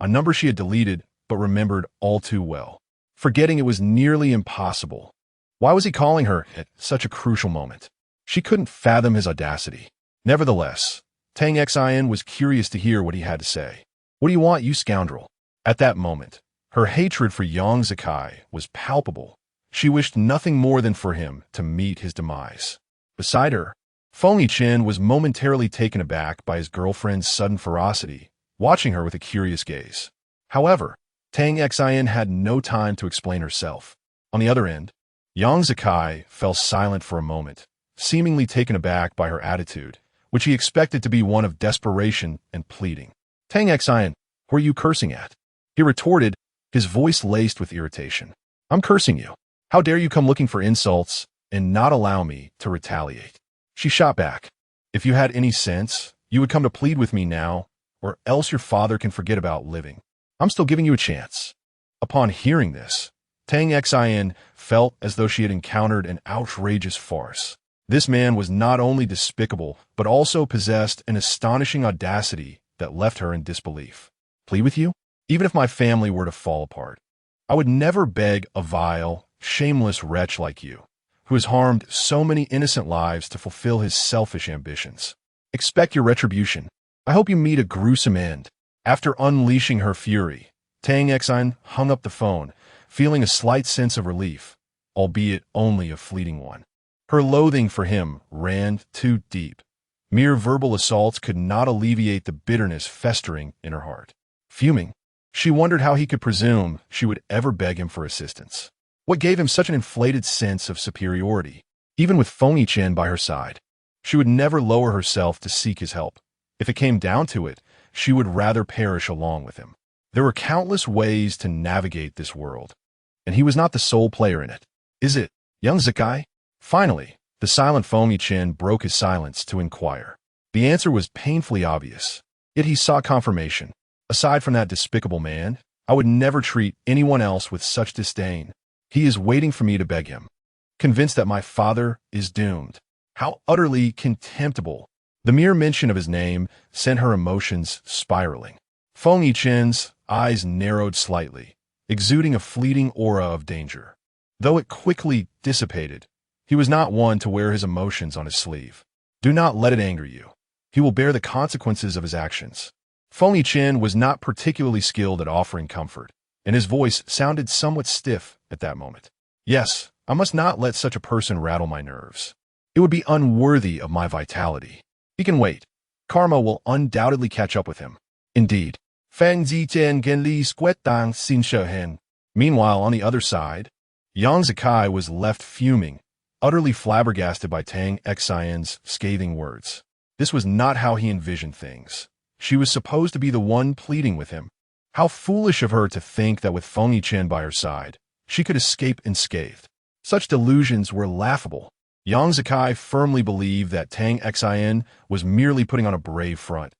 a number she had deleted but remembered all too well, forgetting it was nearly impossible. Why was he calling her at such a crucial moment? She couldn't fathom his audacity. Nevertheless, Tang Xian was curious to hear what he had to say. What do you want, you scoundrel? At that moment, her hatred for Yang Zakai was palpable. She wished nothing more than for him to meet his demise. Beside her, Feng Yichen was momentarily taken aback by his girlfriend's sudden ferocity, watching her with a curious gaze. However, Tang Xian had no time to explain herself. On the other end, Yang Zakai fell silent for a moment, seemingly taken aback by her attitude, which he expected to be one of desperation and pleading. Tang Xian, who are you cursing at? He retorted, his voice laced with irritation. I'm cursing you. How dare you come looking for insults and not allow me to retaliate? She shot back. If you had any sense, you would come to plead with me now, or else your father can forget about living. I'm still giving you a chance. Upon hearing this, Tang Xian felt as though she had encountered an outrageous farce. This man was not only despicable, but also possessed an astonishing audacity that left her in disbelief. Plead with you? Even if my family were to fall apart, I would never beg a vile, shameless wretch like you, who has harmed so many innocent lives to fulfill his selfish ambitions. Expect your retribution. I hope you meet a gruesome end. After unleashing her fury, Tang Xian hung up the phone, feeling a slight sense of relief, albeit only a fleeting one. Her loathing for him ran too deep. Mere verbal assaults could not alleviate the bitterness festering in her heart. Fuming, she wondered how he could presume she would ever beg him for assistance. What gave him such an inflated sense of superiority? Even with Feng Yichen by her side, she would never lower herself to seek his help. If it came down to it, she would rather perish along with him. There were countless ways to navigate this world, and he was not the sole player in it. Is it, young Zakai? Finally, the silent Feng Yichen broke his silence to inquire. The answer was painfully obvious, yet he sought confirmation. Aside from that despicable man, I would never treat anyone else with such disdain. He is waiting for me to beg him, convinced that my father is doomed. How utterly contemptible. The mere mention of his name sent her emotions spiraling. Feng Yichen's eyes narrowed slightly, exuding a fleeting aura of danger. Though it quickly dissipated, He was not one to wear his emotions on his sleeve. Do not let it anger you. He will bear the consequences of his actions. Feng Chen was not particularly skilled at offering comfort, and his voice sounded somewhat stiff at that moment. Yes, I must not let such a person rattle my nerves. It would be unworthy of my vitality. He can wait. Karma will undoubtedly catch up with him. Indeed. Feng Zichen Gen Li Squetang Xin Shehen. Meanwhile, on the other side, Yang Zikai was left fuming, utterly flabbergasted by Tang Xian's scathing words. This was not how he envisioned things. She was supposed to be the one pleading with him. How foolish of her to think that with Feng Yichen by her side, she could escape unscathed. Such delusions were laughable. Yang Zikai firmly believed that Tang Xian was merely putting on a brave front.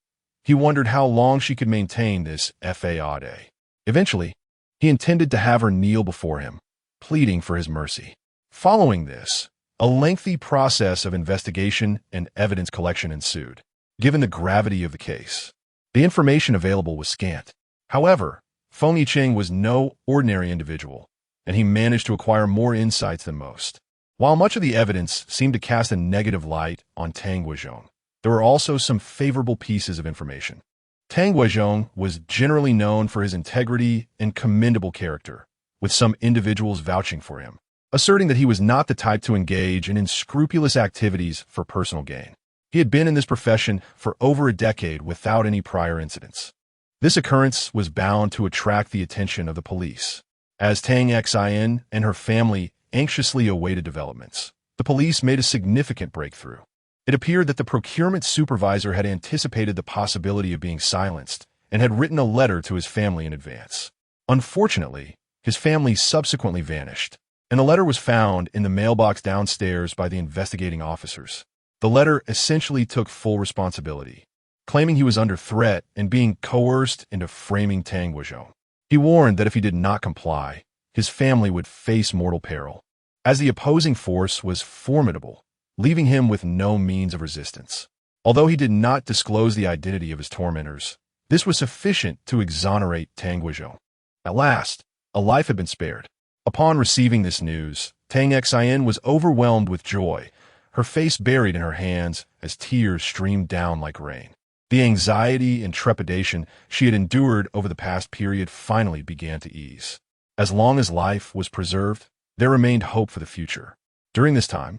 He wondered how long she could maintain this faade. Eventually, he intended to have her kneel before him, pleading for his mercy. Following this, a lengthy process of investigation and evidence collection ensued. Given the gravity of the case, the information available was scant. However, Feng Yicheng was no ordinary individual, and he managed to acquire more insights than most. While much of the evidence seemed to cast a negative light on Tang Guizhong, there were also some favorable pieces of information. Tang Guizhong was generally known for his integrity and commendable character, with some individuals vouching for him, asserting that he was not the type to engage in unscrupulous activities for personal gain. He had been in this profession for over a decade without any prior incidents. This occurrence was bound to attract the attention of the police. As Tang Xian and her family anxiously awaited developments, the police made a significant breakthrough. It appeared that the procurement supervisor had anticipated the possibility of being silenced and had written a letter to his family in advance. Unfortunately, his family subsequently vanished, and the letter was found in the mailbox downstairs by the investigating officers. The letter essentially took full responsibility, claiming he was under threat and being coerced into framing Tang Guizhong. He warned that if he did not comply, his family would face mortal peril, as the opposing force was formidable, leaving him with no means of resistance. Although he did not disclose the identity of his tormentors, this was sufficient to exonerate Tang Guizhong. At last, a life had been spared. Upon receiving this news, Tang Xian was overwhelmed with joy, her face buried in her hands as tears streamed down like rain. The anxiety and trepidation she had endured over the past period finally began to ease. As long as life was preserved, there remained hope for the future. During this time,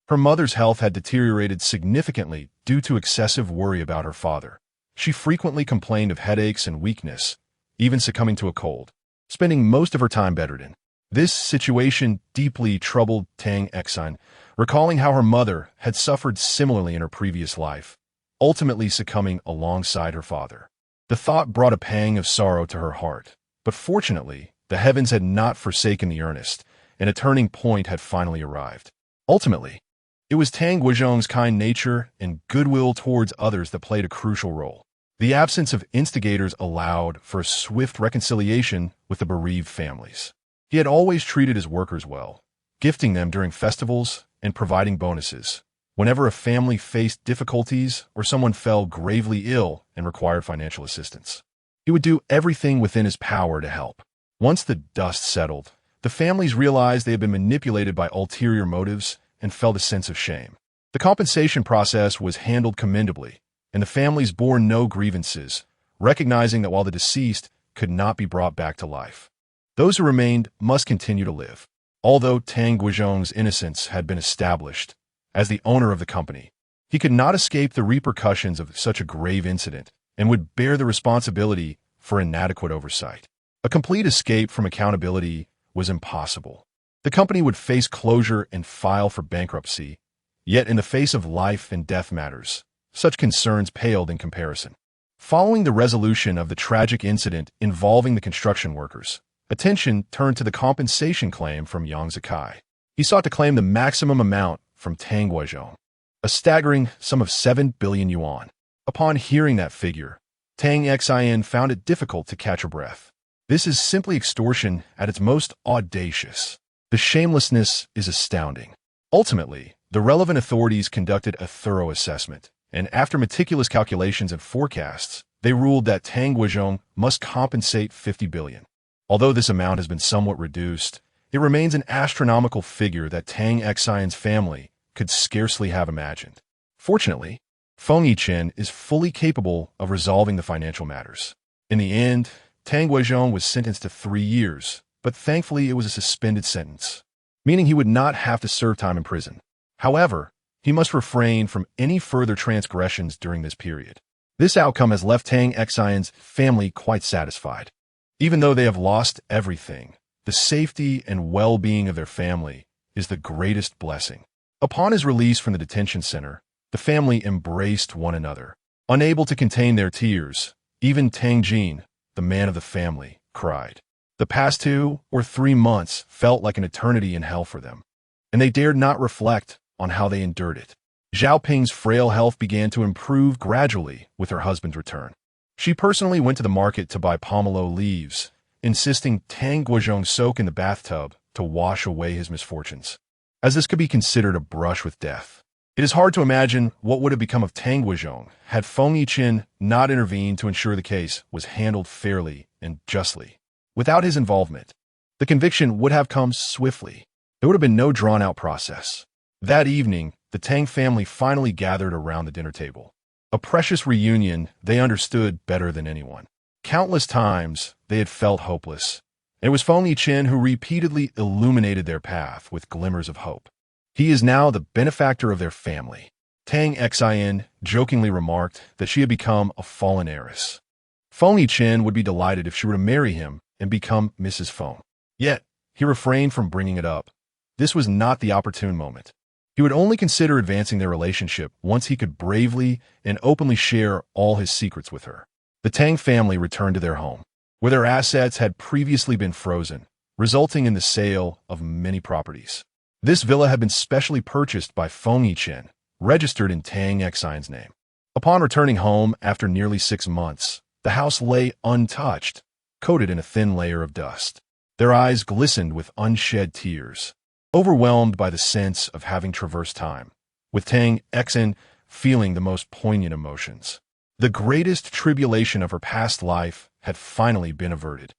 her mother's health had deteriorated significantly due to excessive worry about her father. She frequently complained of headaches and weakness, even succumbing to a cold, spending most of her time bedridden. This situation deeply troubled Tang Xian, recalling how her mother had suffered similarly in her previous life, ultimately succumbing alongside her father. The thought brought a pang of sorrow to her heart, but fortunately, the heavens had not forsaken the earnest, and a turning point had finally arrived. Ultimately, it was Tang Guizhong's kind nature and goodwill towards others that played a crucial role. The absence of instigators allowed for a swift reconciliation with the bereaved families. He had always treated his workers well, gifting them during festivals and providing bonuses whenever a family faced difficulties or someone fell gravely ill and required financial assistance. He would do everything within his power to help. Once the dust settled, the families realized they had been manipulated by ulterior motives and felt a sense of shame. The compensation process was handled commendably, and the families bore no grievances, recognizing that while the deceased could not be brought back to life, those who remained must continue to live. Although Tang Guizhong's innocence had been established, as the owner of the company, he could not escape the repercussions of such a grave incident and would bear the responsibility for inadequate oversight. A complete escape from accountability was impossible. The company would face closure and file for bankruptcy, yet in the face of life and death matters, such concerns paled in comparison. Following the resolution of the tragic incident involving the construction workers, attention turned to the compensation claim from Yang Zikai. He sought to claim the maximum amount from Tang Guizhong, a staggering sum of 7 billion yuan. Upon hearing that figure, Tang Xian found it difficult to catch her breath. This is simply extortion at its most audacious. The shamelessness is astounding. Ultimately, the relevant authorities conducted a thorough assessment, and after meticulous calculations and forecasts, they ruled that Tang Guizhong must compensate 50 billion. Although this amount has been somewhat reduced, it remains an astronomical figure that Tang Xian's family could scarcely have imagined. Fortunately, Feng Yiqian is fully capable of resolving the financial matters. In the end, Tang Guizhong was sentenced to 3 years, but thankfully it was a suspended sentence, meaning he would not have to serve time in prison. However, he must refrain from any further transgressions during this period. This outcome has left Tang Xian's family quite satisfied. Even though they have lost everything, the safety and well-being of their family is the greatest blessing. Upon his release from the detention center, the family embraced one another. Unable to contain their tears, even Tang Jin, the man of the family, cried. The past 2 or 3 months felt like an eternity in hell for them, and they dared not reflect on how they endured it. Zhao Ping's frail health began to improve gradually with her husband's return. She personally went to the market to buy pomelo leaves, insisting Tang Guizhong soak in the bathtub to wash away his misfortunes, as this could be considered a brush with death. It is hard to imagine what would have become of Tang Guizhong had Feng Yiqian not intervened to ensure the case was handled fairly and justly. Without his involvement, the conviction would have come swiftly. There would have been no drawn-out process. That evening, the Tang family finally gathered around the dinner table. A precious reunion they understood better than anyone. Countless times, they had felt hopeless. It was Feng Yiqian who repeatedly illuminated their path with glimmers of hope. He is now the benefactor of their family. Tang Xian jokingly remarked that she had become a fallen heiress. Feng Yiqian would be delighted if she were to marry him and become Mrs. Feng. Yet, he refrained from bringing it up. This was not the opportune moment. He would only consider advancing their relationship once he could bravely and openly share all his secrets with her. The Tang family returned to their home, where their assets had previously been frozen, resulting in the sale of many properties. This villa had been specially purchased by Feng Yiqian, registered in Tang Xian's name. Upon returning home after nearly 6 months, the house lay untouched, coated in a thin layer of dust. Their eyes glistened with unshed tears, overwhelmed by the sense of having traversed time, with Tang Xian feeling the most poignant emotions. The greatest tribulation of her past life had finally been averted.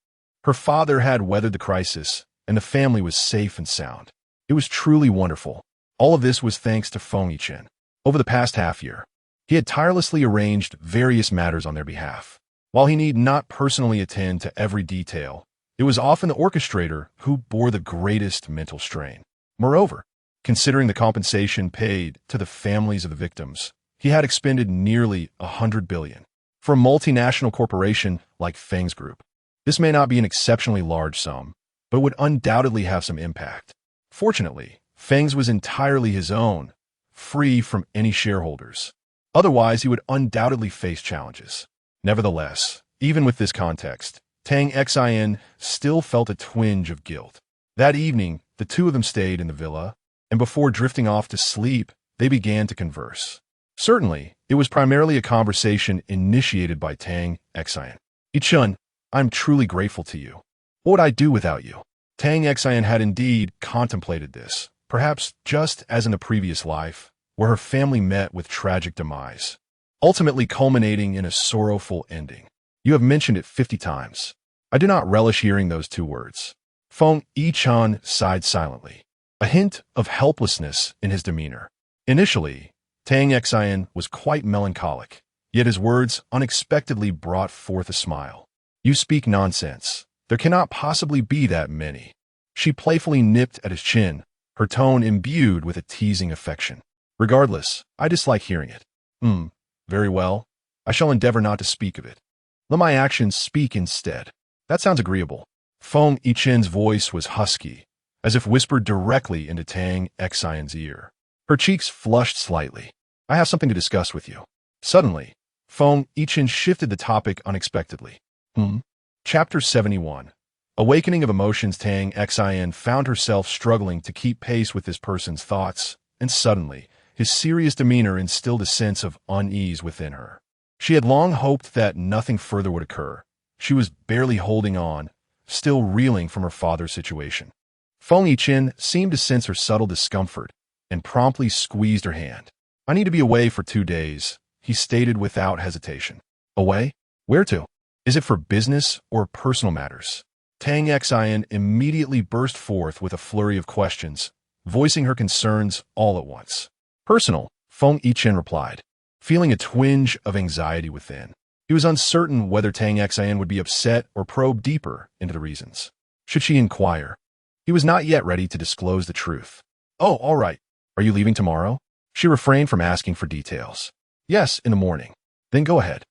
Her father had weathered the crisis, and the family was safe and sound. It was truly wonderful. All of this was thanks to Feng Yiqian. Over the past half-year, he had tirelessly arranged various matters on their behalf. While he need not personally attend to every detail, it was often the orchestrator who bore the greatest mental strain. Moreover, considering the compensation paid to the families of the victims, he had expended nearly 100 billion. For a multinational corporation like Feng's Group, this may not be an exceptionally large sum, but would undoubtedly have some impact. Fortunately, Feng's was entirely his own, free from any shareholders. Otherwise, he would undoubtedly face challenges. Nevertheless, even with this context, Tang Xian still felt a twinge of guilt. That evening, the two of them stayed in the villa, and before drifting off to sleep, they began to converse. Certainly, it was primarily a conversation initiated by Tang Xian. Yichun, I'm truly grateful to you. What would I do without you? Tang Xian had indeed contemplated this, perhaps just as in the previous life, where her family met with tragic demise, ultimately culminating in a sorrowful ending. You have mentioned it 50 times. I do not relish hearing those 2 words. Feng Yichun sighed silently, a hint of helplessness in his demeanor. Initially, Tang Xian was quite melancholic, yet his words unexpectedly brought forth a smile. You speak nonsense. There cannot possibly be that many. She playfully nipped at his chin, her tone imbued with a teasing affection. Regardless, I dislike hearing it. Very well. I shall endeavor not to speak of it. Let my actions speak instead. That sounds agreeable. Feng Yichun's voice was husky, as if whispered directly into Tang Xian's ear. Her cheeks flushed slightly. I have something to discuss with you. Suddenly, Feng Yichun shifted the topic unexpectedly. Chapter 71. Awakening of emotions. Tang Xian found herself struggling to keep pace with this person's thoughts, and suddenly, his serious demeanor instilled a sense of unease within her. She had long hoped that nothing further would occur. She was barely holding on, still reeling from her father's situation. Feng Yichun seemed to sense her subtle discomfort and promptly squeezed her hand. I need to be away for 2 days, he stated without hesitation. Away? Where to? Is it for business or personal matters? Tang Xian immediately burst forth with a flurry of questions, voicing her concerns all at once. Personal, Feng Yichen replied, feeling a twinge of anxiety within. He was uncertain whether Tang Xian would be upset or probe deeper into the reasons. Should she inquire? He was not yet ready to disclose the truth. Oh, all right. Are you leaving tomorrow? She refrained from asking for details. Yes, in the morning. Then go ahead.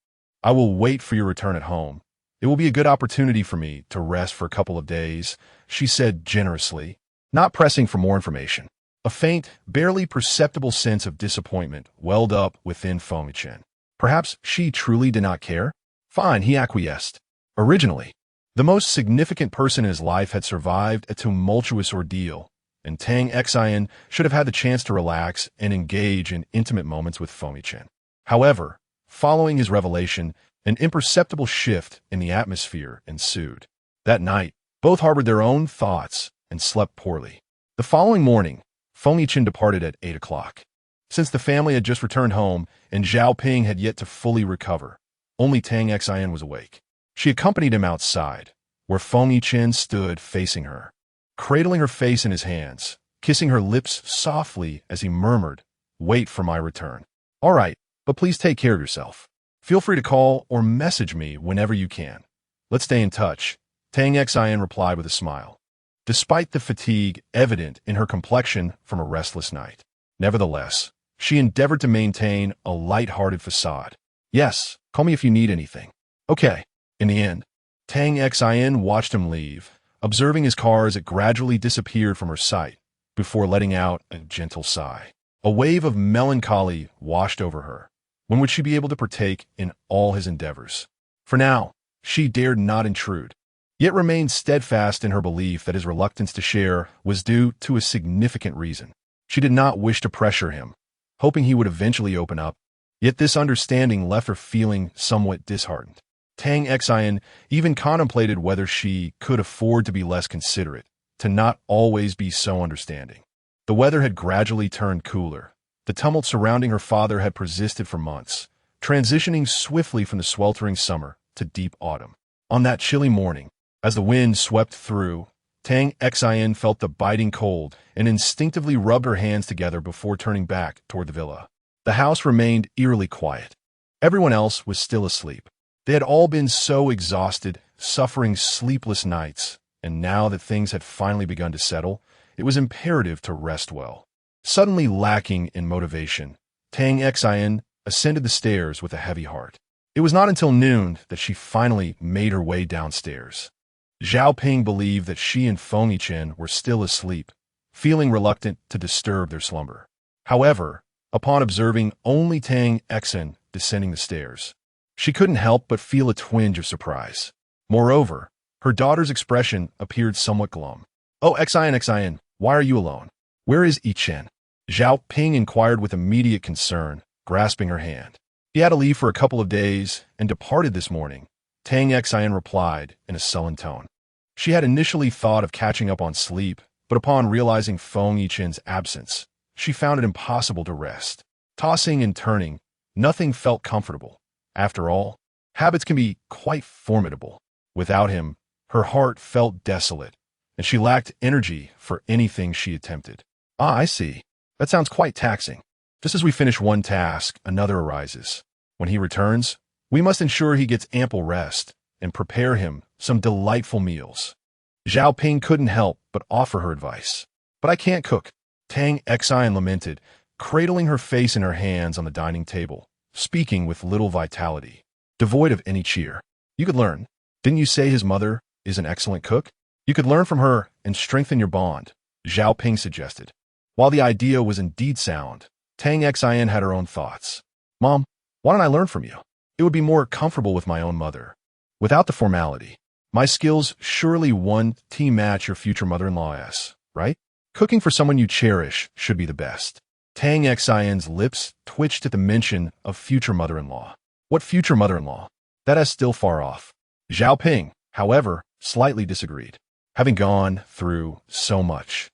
I will wait for your return at home. It will be a good opportunity for me to rest for a couple of days, she said generously, not pressing for more information. A faint, barely perceptible sense of disappointment welled up within Feng Yichen. Perhaps she truly did not care? Fine, he acquiesced. Originally, the most significant person in his life had survived a tumultuous ordeal, and Tang Xian should have had the chance to relax and engage in intimate moments with Feng Yichen. However, following his revelation, an imperceptible shift in the atmosphere ensued. That night, both harbored their own thoughts and slept poorly. The following morning, Feng Yichen departed at 8 o'clock. Since the family had just returned home and Zhao Ping had yet to fully recover, only Tang Xian was awake. She accompanied him outside, where Feng Yichen stood facing her, cradling her face in his hands, kissing her lips softly as he murmured, "Wait for my return. All right, but please take care of yourself. Feel free to call or message me whenever you can. Let's stay in touch," Tang Xian replied with a smile, despite the fatigue evident in her complexion from a restless night. Nevertheless, she endeavored to maintain a light-hearted facade. "Yes, call me if you need anything." "Okay." In the end, Tang Xian watched him leave, observing his car as it gradually disappeared from her sight, before letting out a gentle sigh. A wave of melancholy washed over her. When would she be able to partake in all his endeavors? For now, she dared not intrude, yet remained steadfast in her belief that his reluctance to share was due to a significant reason. She did not wish to pressure him, hoping he would eventually open up, yet this understanding left her feeling somewhat disheartened. Tang Xian even contemplated whether she could afford to be less considerate, to not always be so understanding. The weather had gradually turned cooler. The tumult surrounding her father had persisted for months, transitioning swiftly from the sweltering summer to deep autumn. On that chilly morning, as the wind swept through, Tang Xian felt the biting cold and instinctively rubbed her hands together before turning back toward the villa. The house remained eerily quiet. Everyone else was still asleep. They had all been so exhausted, suffering sleepless nights, and now that things had finally begun to settle, it was imperative to rest well. Suddenly lacking in motivation, Tang Xian ascended the stairs with a heavy heart. It was not until noon that she finally made her way downstairs. Zhao Ping believed that she and Feng Yichen were still asleep, feeling reluctant to disturb their slumber. However, upon observing only Tang Xian descending the stairs, she couldn't help but feel a twinge of surprise. Moreover, her daughter's expression appeared somewhat glum. "Oh, Xian, why are you alone? Where is Yichen?" Zhao Ping inquired with immediate concern, grasping her hand. "He had to leave for a couple of days and departed this morning," Tang Xian replied in a sullen tone. She had initially thought of catching up on sleep, but upon realizing Feng Yichen's absence, she found it impossible to rest. Tossing and turning, nothing felt comfortable. After all, habits can be quite formidable. Without him, her heart felt desolate, and she lacked energy for anything she attempted. "Ah, I see. That sounds quite taxing. Just as we finish one task, another arises. When he returns, we must ensure he gets ample rest and prepare him some delightful meals." Zhao Ping couldn't help but offer her advice. "But I can't cook," Tang Xian lamented, cradling her face in her hands on the dining table, speaking with little vitality, devoid of any cheer. "You could learn. Didn't you say his mother is an excellent cook? You could learn from her and strengthen your bond," Zhao Ping suggested. While the idea was indeed sound, Tang Xian had her own thoughts. "Mom, why don't I learn from you? It would be more comfortable with my own mother. Without the formality, my skills surely won't match your future mother-in-law's, right? Cooking for someone you cherish should be the best." Tang Xian's lips twitched at the mention of future mother-in-law. What future mother-in-law? That is still far off. Zhao Ping, however, slightly disagreed. Having gone through so much,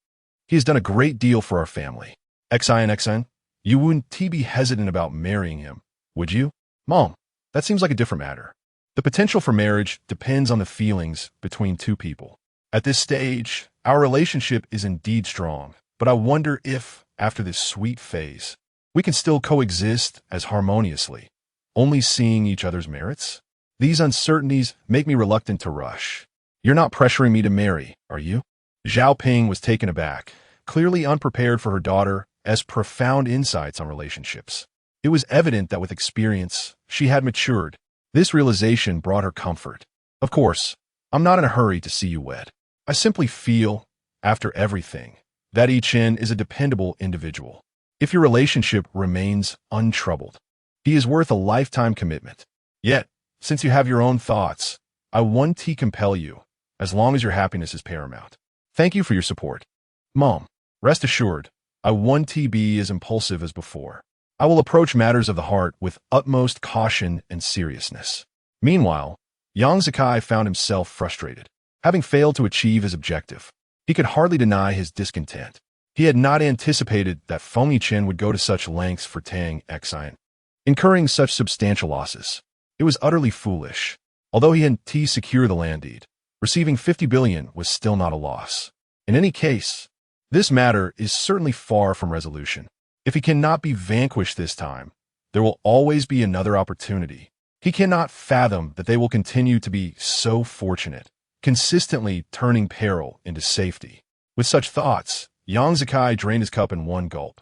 he has done a great deal for our family. Xian, you wouldn't be hesitant about marrying him, would you? "Mom, that seems like a different matter. The potential for marriage depends on the feelings between two people. At this stage, our relationship is indeed strong, but I wonder if, after this sweet phase, we can still coexist as harmoniously, only seeing each other's merits? These uncertainties make me reluctant to rush. You're not pressuring me to marry, are you? Zhao Ping was taken aback, clearly unprepared for her daughter's profound insights on relationships. It was evident that with experience, she had matured. This realization brought her comfort. Of course, I'm not in a hurry to see you wed. I simply feel, after everything, that Yi Chen is a dependable individual. If your relationship remains untroubled, he is worth a lifetime commitment. Yet, since you have your own thoughts, I won't compel you, as long as your happiness is paramount. Thank you for your support. Mom, rest assured, I won't be as impulsive as before. I will approach matters of the heart with utmost caution and seriousness. Meanwhile, Yang Zikai found himself frustrated, having failed to achieve his objective. He could hardly deny his discontent. He had not anticipated that Feng Yichen would go to such lengths for Tang Xian, incurring such substantial losses. It was utterly foolish. Although he had secured the land deed, receiving 50 billion was still not a loss. In any case, this matter is certainly far from resolution. If he cannot be vanquished this time, there will always be another opportunity. He cannot fathom that they will continue to be so fortunate, consistently turning peril into safety. With such thoughts, Yang Zikai drained his cup in one gulp,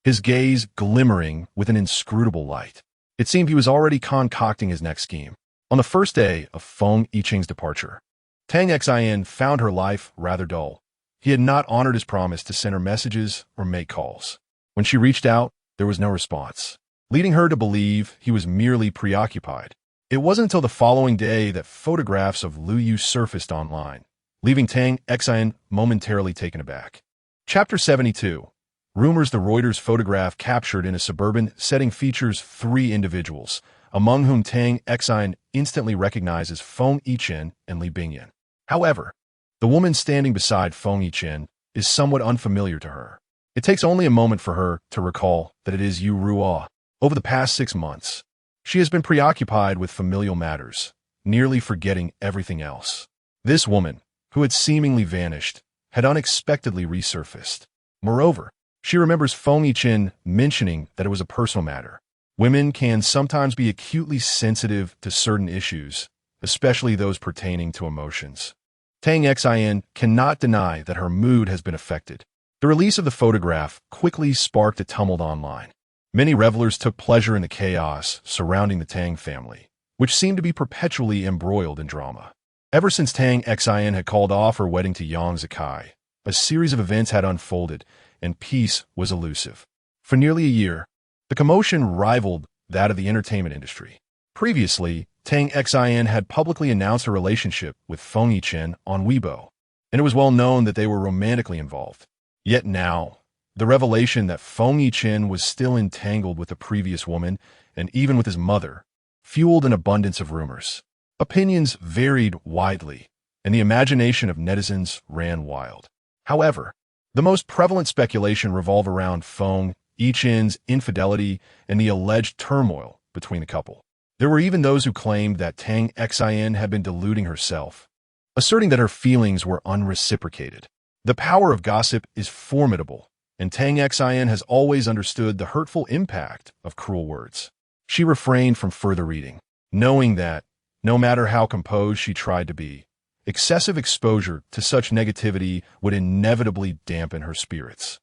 his gaze glimmering with an inscrutable light. It seemed he was already concocting his next scheme. On the first day of Feng Yicheng's departure, Tang Xian found her life rather dull. He had not honored his promise to send her messages or make calls. When she reached out, there was no response, leading her to believe he was merely preoccupied. It wasn't until the following day that photographs of Lu Yu surfaced online, leaving Tang Xian momentarily taken aback. Chapter 72. Rumors. The Reuters photograph captured in a suburban setting features 3 individuals, among whom Tang Xian instantly recognizes Feng Yichen and Li Bingyan. However, the woman standing beside Feng Yichen is somewhat unfamiliar to her. It takes only a moment for her to recall that it is Yu Ruo. Over the past 6 months, she has been preoccupied with familial matters, nearly forgetting everything else. This woman, who had seemingly vanished, had unexpectedly resurfaced. Moreover, she remembers Feng Yichen mentioning that it was a personal matter. Women can sometimes be acutely sensitive to certain issues, especially those pertaining to emotions. Tang Xian cannot deny that her mood has been affected. The release of the photograph quickly sparked a tumult online. Many revelers took pleasure in the chaos surrounding the Tang family, which seemed to be perpetually embroiled in drama. Ever since Tang Xian had called off her wedding to Yang Zikai, a series of events had unfolded, and peace was elusive. For nearly a year, the commotion rivaled that of the entertainment industry. Previously, Tang Xian had publicly announced her relationship with Feng Yichen on Weibo, and it was well known that they were romantically involved. Yet now, the revelation that Feng Yichen was still entangled with the previous woman, and even with his mother, fueled an abundance of rumors. Opinions varied widely, and the imagination of netizens ran wild. However, the most prevalent speculation revolved around Feng Yichen's infidelity and the alleged turmoil between the couple. There were even those who claimed that Tang Xian had been deluding herself, asserting that her feelings were unreciprocated. The power of gossip is formidable, and Tang Xian has always understood the hurtful impact of cruel words. She refrained from further reading, knowing that, no matter how composed she tried to be, excessive exposure to such negativity would inevitably dampen her spirits.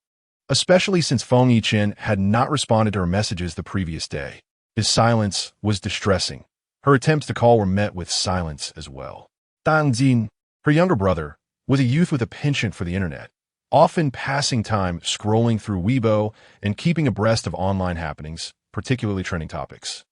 Especially since Feng Yichen had not responded to her messages the previous day. His silence was distressing. Her attempts to call were met with silence as well. Dang Jin, her younger brother, was a youth with a penchant for the internet, often passing time scrolling through Weibo and keeping abreast of online happenings, particularly trending topics.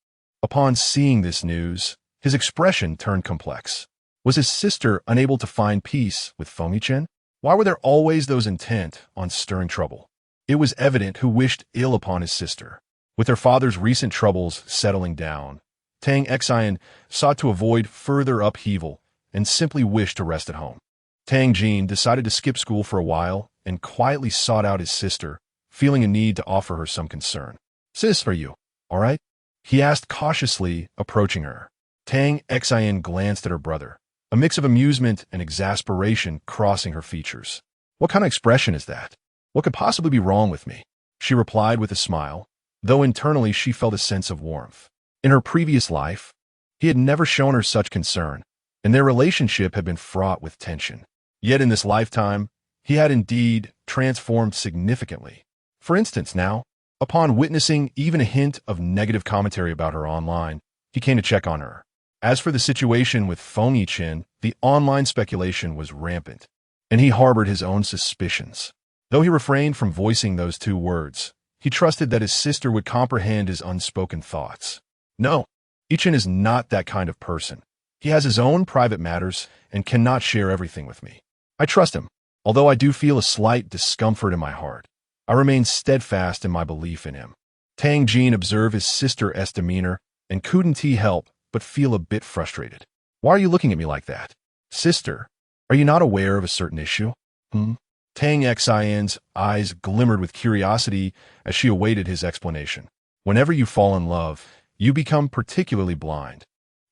Upon seeing this news, his expression turned complex. Was his sister unable to find peace with Feng Yichen? Why were there always those intent on stirring trouble? It was evident who wished ill upon his sister. With her father's recent troubles settling down, Tang Xian sought to avoid further upheaval and simply wished to rest at home. Tang Jin decided to skip school for a while and quietly sought out his sister, feeling a need to offer her some concern. "Sis, are you all right?" he asked cautiously, approaching her. Tang Xin glanced at her brother, a mix of amusement and exasperation crossing her features. What kind of expression is that? What could possibly be wrong with me? She replied with a smile, though internally she felt a sense of warmth. In her previous life, he had never shown her such concern, and their relationship had been fraught with tension. Yet in this lifetime, he had indeed transformed significantly. For instance, now, upon witnessing even a hint of negative commentary about her online, he came to check on her. As for the situation with Feng Yichen, the online speculation was rampant, and he harbored his own suspicions. Though he refrained from voicing those two words, he trusted that his sister would comprehend his unspoken thoughts. No, Yichen is not that kind of person. He has his own private matters and cannot share everything with me. I trust him, although I do feel a slight discomfort in my heart. I remain steadfast in my belief in him. Tang Jin observed his sister's demeanor and couldn't he help but feel a bit frustrated. Why are you looking at me like that? Sister, are you not aware of a certain issue? Tang Xin's eyes glimmered with curiosity as she awaited his explanation. Whenever you fall in love, you become particularly blind,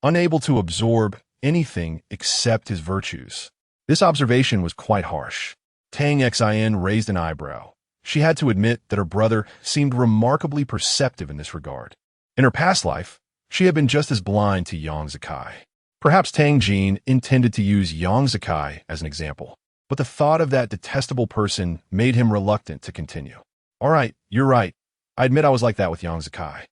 unable to absorb anything except his virtues. This observation was quite harsh. Tang Xin raised an eyebrow. She had to admit that her brother seemed remarkably perceptive in this regard. In her past life, she had been just as blind to Yang Zikai. Perhaps Tang Jin intended to use Yang Zikai as an example, but the thought of that detestable person made him reluctant to continue. All right, you're right. I admit I was like that with Yang Zikai.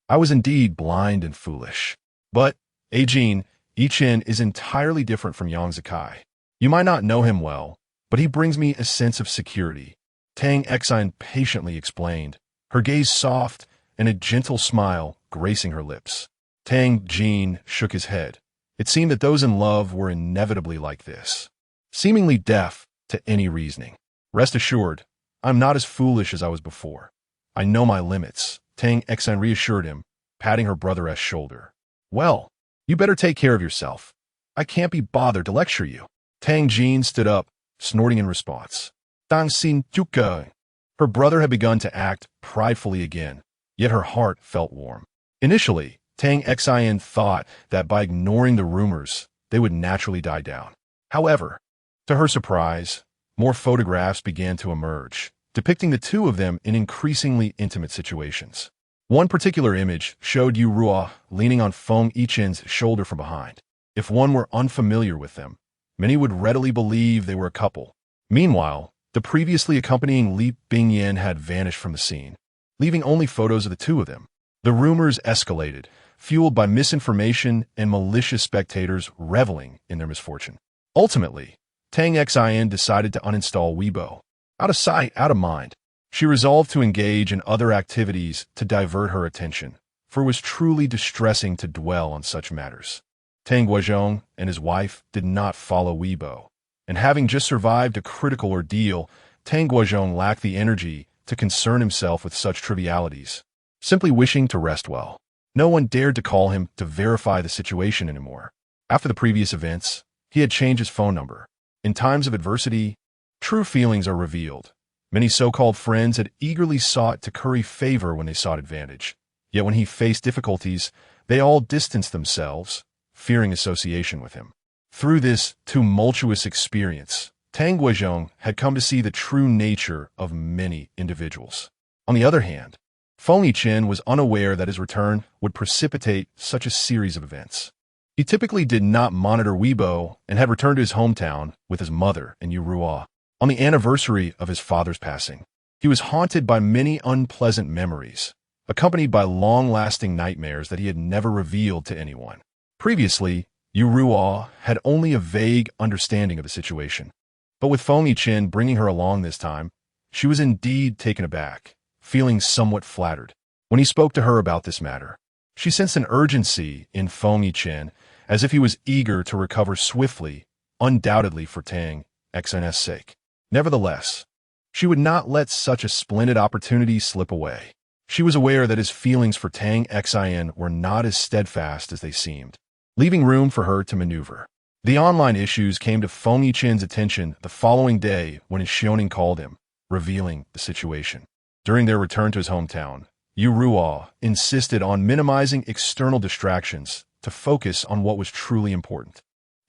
I was indeed blind and foolish. But, Jin, Yichen is entirely different from Yang Zikai. You might not know him well, but he brings me a sense of security. Tang Xin patiently explained, her gaze soft and a gentle smile gracing her lips. Tang Jin shook his head. It seemed that those in love were inevitably like this, seemingly deaf to any reasoning. Rest assured, I'm not as foolish as I was before. I know my limits, Tang Xin reassured him, patting her brother's shoulder. Well, you better take care of yourself. I can't be bothered to lecture you. Tang Jin stood up, snorting in response. Dang Xin Juke. Her brother had begun to act pridefully again, yet her heart felt warm. Initially, Tang Xin thought that by ignoring the rumors, they would naturally die down. However, to her surprise, more photographs began to emerge, depicting the two of them in increasingly intimate situations. One particular image showed Yu Ruo leaning on Feng Yichen's shoulder from behind. If one were unfamiliar with them, many would readily believe they were a couple. Meanwhile, the previously accompanying Li Bingyan had vanished from the scene, leaving only photos of the two of them. The rumors escalated, fueled by misinformation and malicious spectators reveling in their misfortune. Ultimately, Tang Xin decided to uninstall Weibo. Out of sight, out of mind. She resolved to engage in other activities to divert her attention, for it was truly distressing to dwell on such matters. Tang Guozhong and his wife did not follow Weibo, and having just survived a critical ordeal, Tang Guozhong lacked the energy to concern himself with such trivialities, simply wishing to rest well. No one dared to call him to verify the situation anymore. After the previous events, he had changed his phone number. In times of adversity, true feelings are revealed. Many so-called friends had eagerly sought to curry favor when they sought advantage. Yet when he faced difficulties, they all distanced themselves, fearing association with him. Through this tumultuous experience, Tang Guozhong had come to see the true nature of many individuals. On the other hand, Feng Yichen was unaware that his return would precipitate such a series of events. He typically did not monitor Weibo and had returned to his hometown with his mother and Yu Ruo. On the anniversary of his father's passing, he was haunted by many unpleasant memories, accompanied by long-lasting nightmares that he had never revealed to anyone. Previously, Yu Ruo had only a vague understanding of the situation, but with Feng Yichen bringing her along this time, she was indeed taken aback, feeling somewhat flattered. When he spoke to her about this matter, she sensed an urgency in Feng Yichen, as if he was eager to recover swiftly, undoubtedly for Tang Xin's sake. Nevertheless, she would not let such a splendid opportunity slip away. She was aware that his feelings for Tang Xin were not as steadfast as they seemed, leaving room for her to maneuver. The online issues came to Feng Yichen's attention the following day when his Shioning called him, revealing the situation. During their return to his hometown, Yu Ruo insisted on minimizing external distractions to to focus on what was truly important,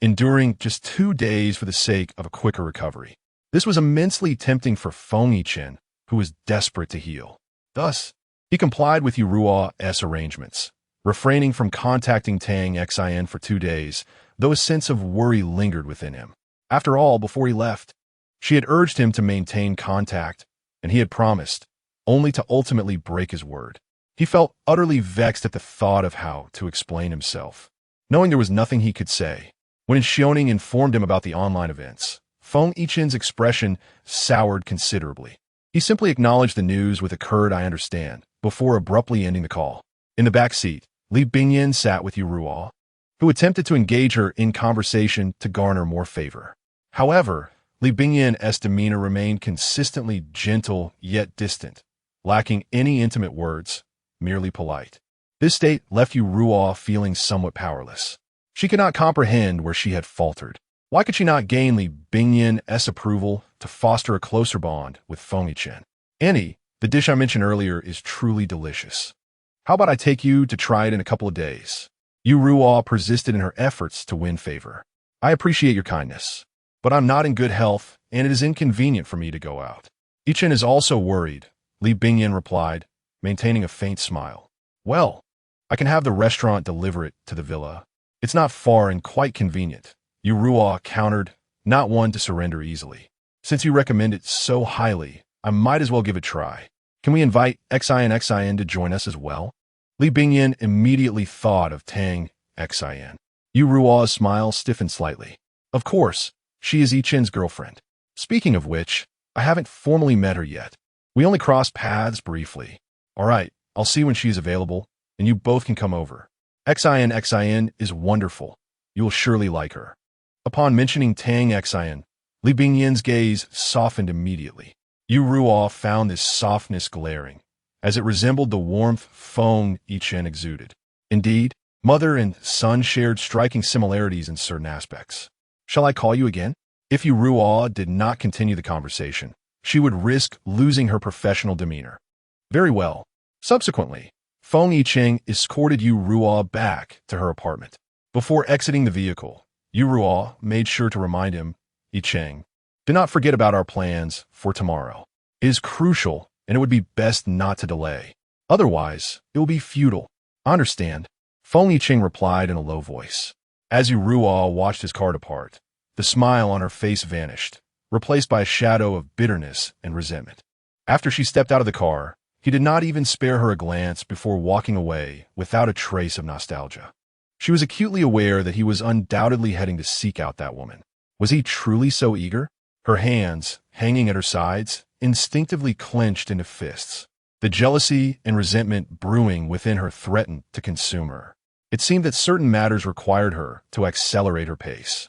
enduring just 2 days for the sake of a quicker recovery. This was immensely tempting for Feng Yichen, who was desperate to heal. Thus, he complied with Yu Ruo's arrangements, refraining from contacting Tang Xin for 2 days, though a sense of worry lingered within him. After all, before he left, she had urged him to maintain contact, and he had promised, only to ultimately break his word. He felt utterly vexed at the thought of how to explain himself, knowing there was nothing he could say. When Xiaoning informed him about the online events, Feng Yichen's expression soured considerably. He simply acknowledged the news with a curt "I understand," before abruptly ending the call. In the back seat, Li Bingyan sat with Yu Ruo, who attempted to engage her in conversation to garner more favor. However, Li Bingyan's demeanor remained consistently gentle yet distant, lacking any intimate words, merely polite. This state left Yu Ruo feeling somewhat powerless. She could not comprehend where she had faltered. Why could she not gain Li Bingyan's approval to foster a closer bond with Feng Yichen? "Annie, the dish I mentioned earlier is truly delicious. How about I take you to try it in a couple of days?" Yu Ruo persisted in her efforts to win favor. "I appreciate your kindness, but I'm not in good health, and it is inconvenient for me to go out." Yichen is also worried, Li Bingyan replied, maintaining a faint smile. "Well, I can have the restaurant deliver it to the villa. It's not far and quite convenient," Yu Ruo countered, not one to surrender easily. "Since you recommend it so highly, I might as well give it a try. Can we invite Xin to join us as well?" Li Bingyan immediately thought of Tang Xin. Yu Ruo's smile stiffened slightly. "Of course, she is Yichen's girlfriend. Speaking of which, I haven't formally met her yet. We only crossed paths briefly. All right, I'll see when she's available, and you both can come over. Xin is wonderful. You will surely like her." Upon mentioning Tang Xin, Li Bingyan's gaze softened immediately. Yu Ruo found this softness glaring, as it resembled the warmth Feng Yichen exuded. Indeed, mother and son shared striking similarities in certain aspects. "Shall I call you again?" If Yu Ruo did not continue the conversation, she would risk losing her professional demeanor. Very well. Subsequently, Feng Yichen escorted Yu Ruo back to her apartment. Before exiting the vehicle, Yu Ruo made sure to remind him, "Yichen, do not forget about our plans for tomorrow. It is crucial, and it would be best not to delay. Otherwise, it will be futile." "I understand," Feng Yichen replied in a low voice. As Yu Ruo watched his car depart, the smile on her face vanished, replaced by a shadow of bitterness and resentment. After she stepped out of the car, he did not even spare her a glance before walking away without a trace of nostalgia. She was acutely aware that he was undoubtedly heading to seek out that woman. Was he truly so eager? Her hands, hanging at her sides, instinctively clenched into fists. The jealousy and resentment brewing within her threatened to consume her. It seemed that certain matters required her to accelerate her pace.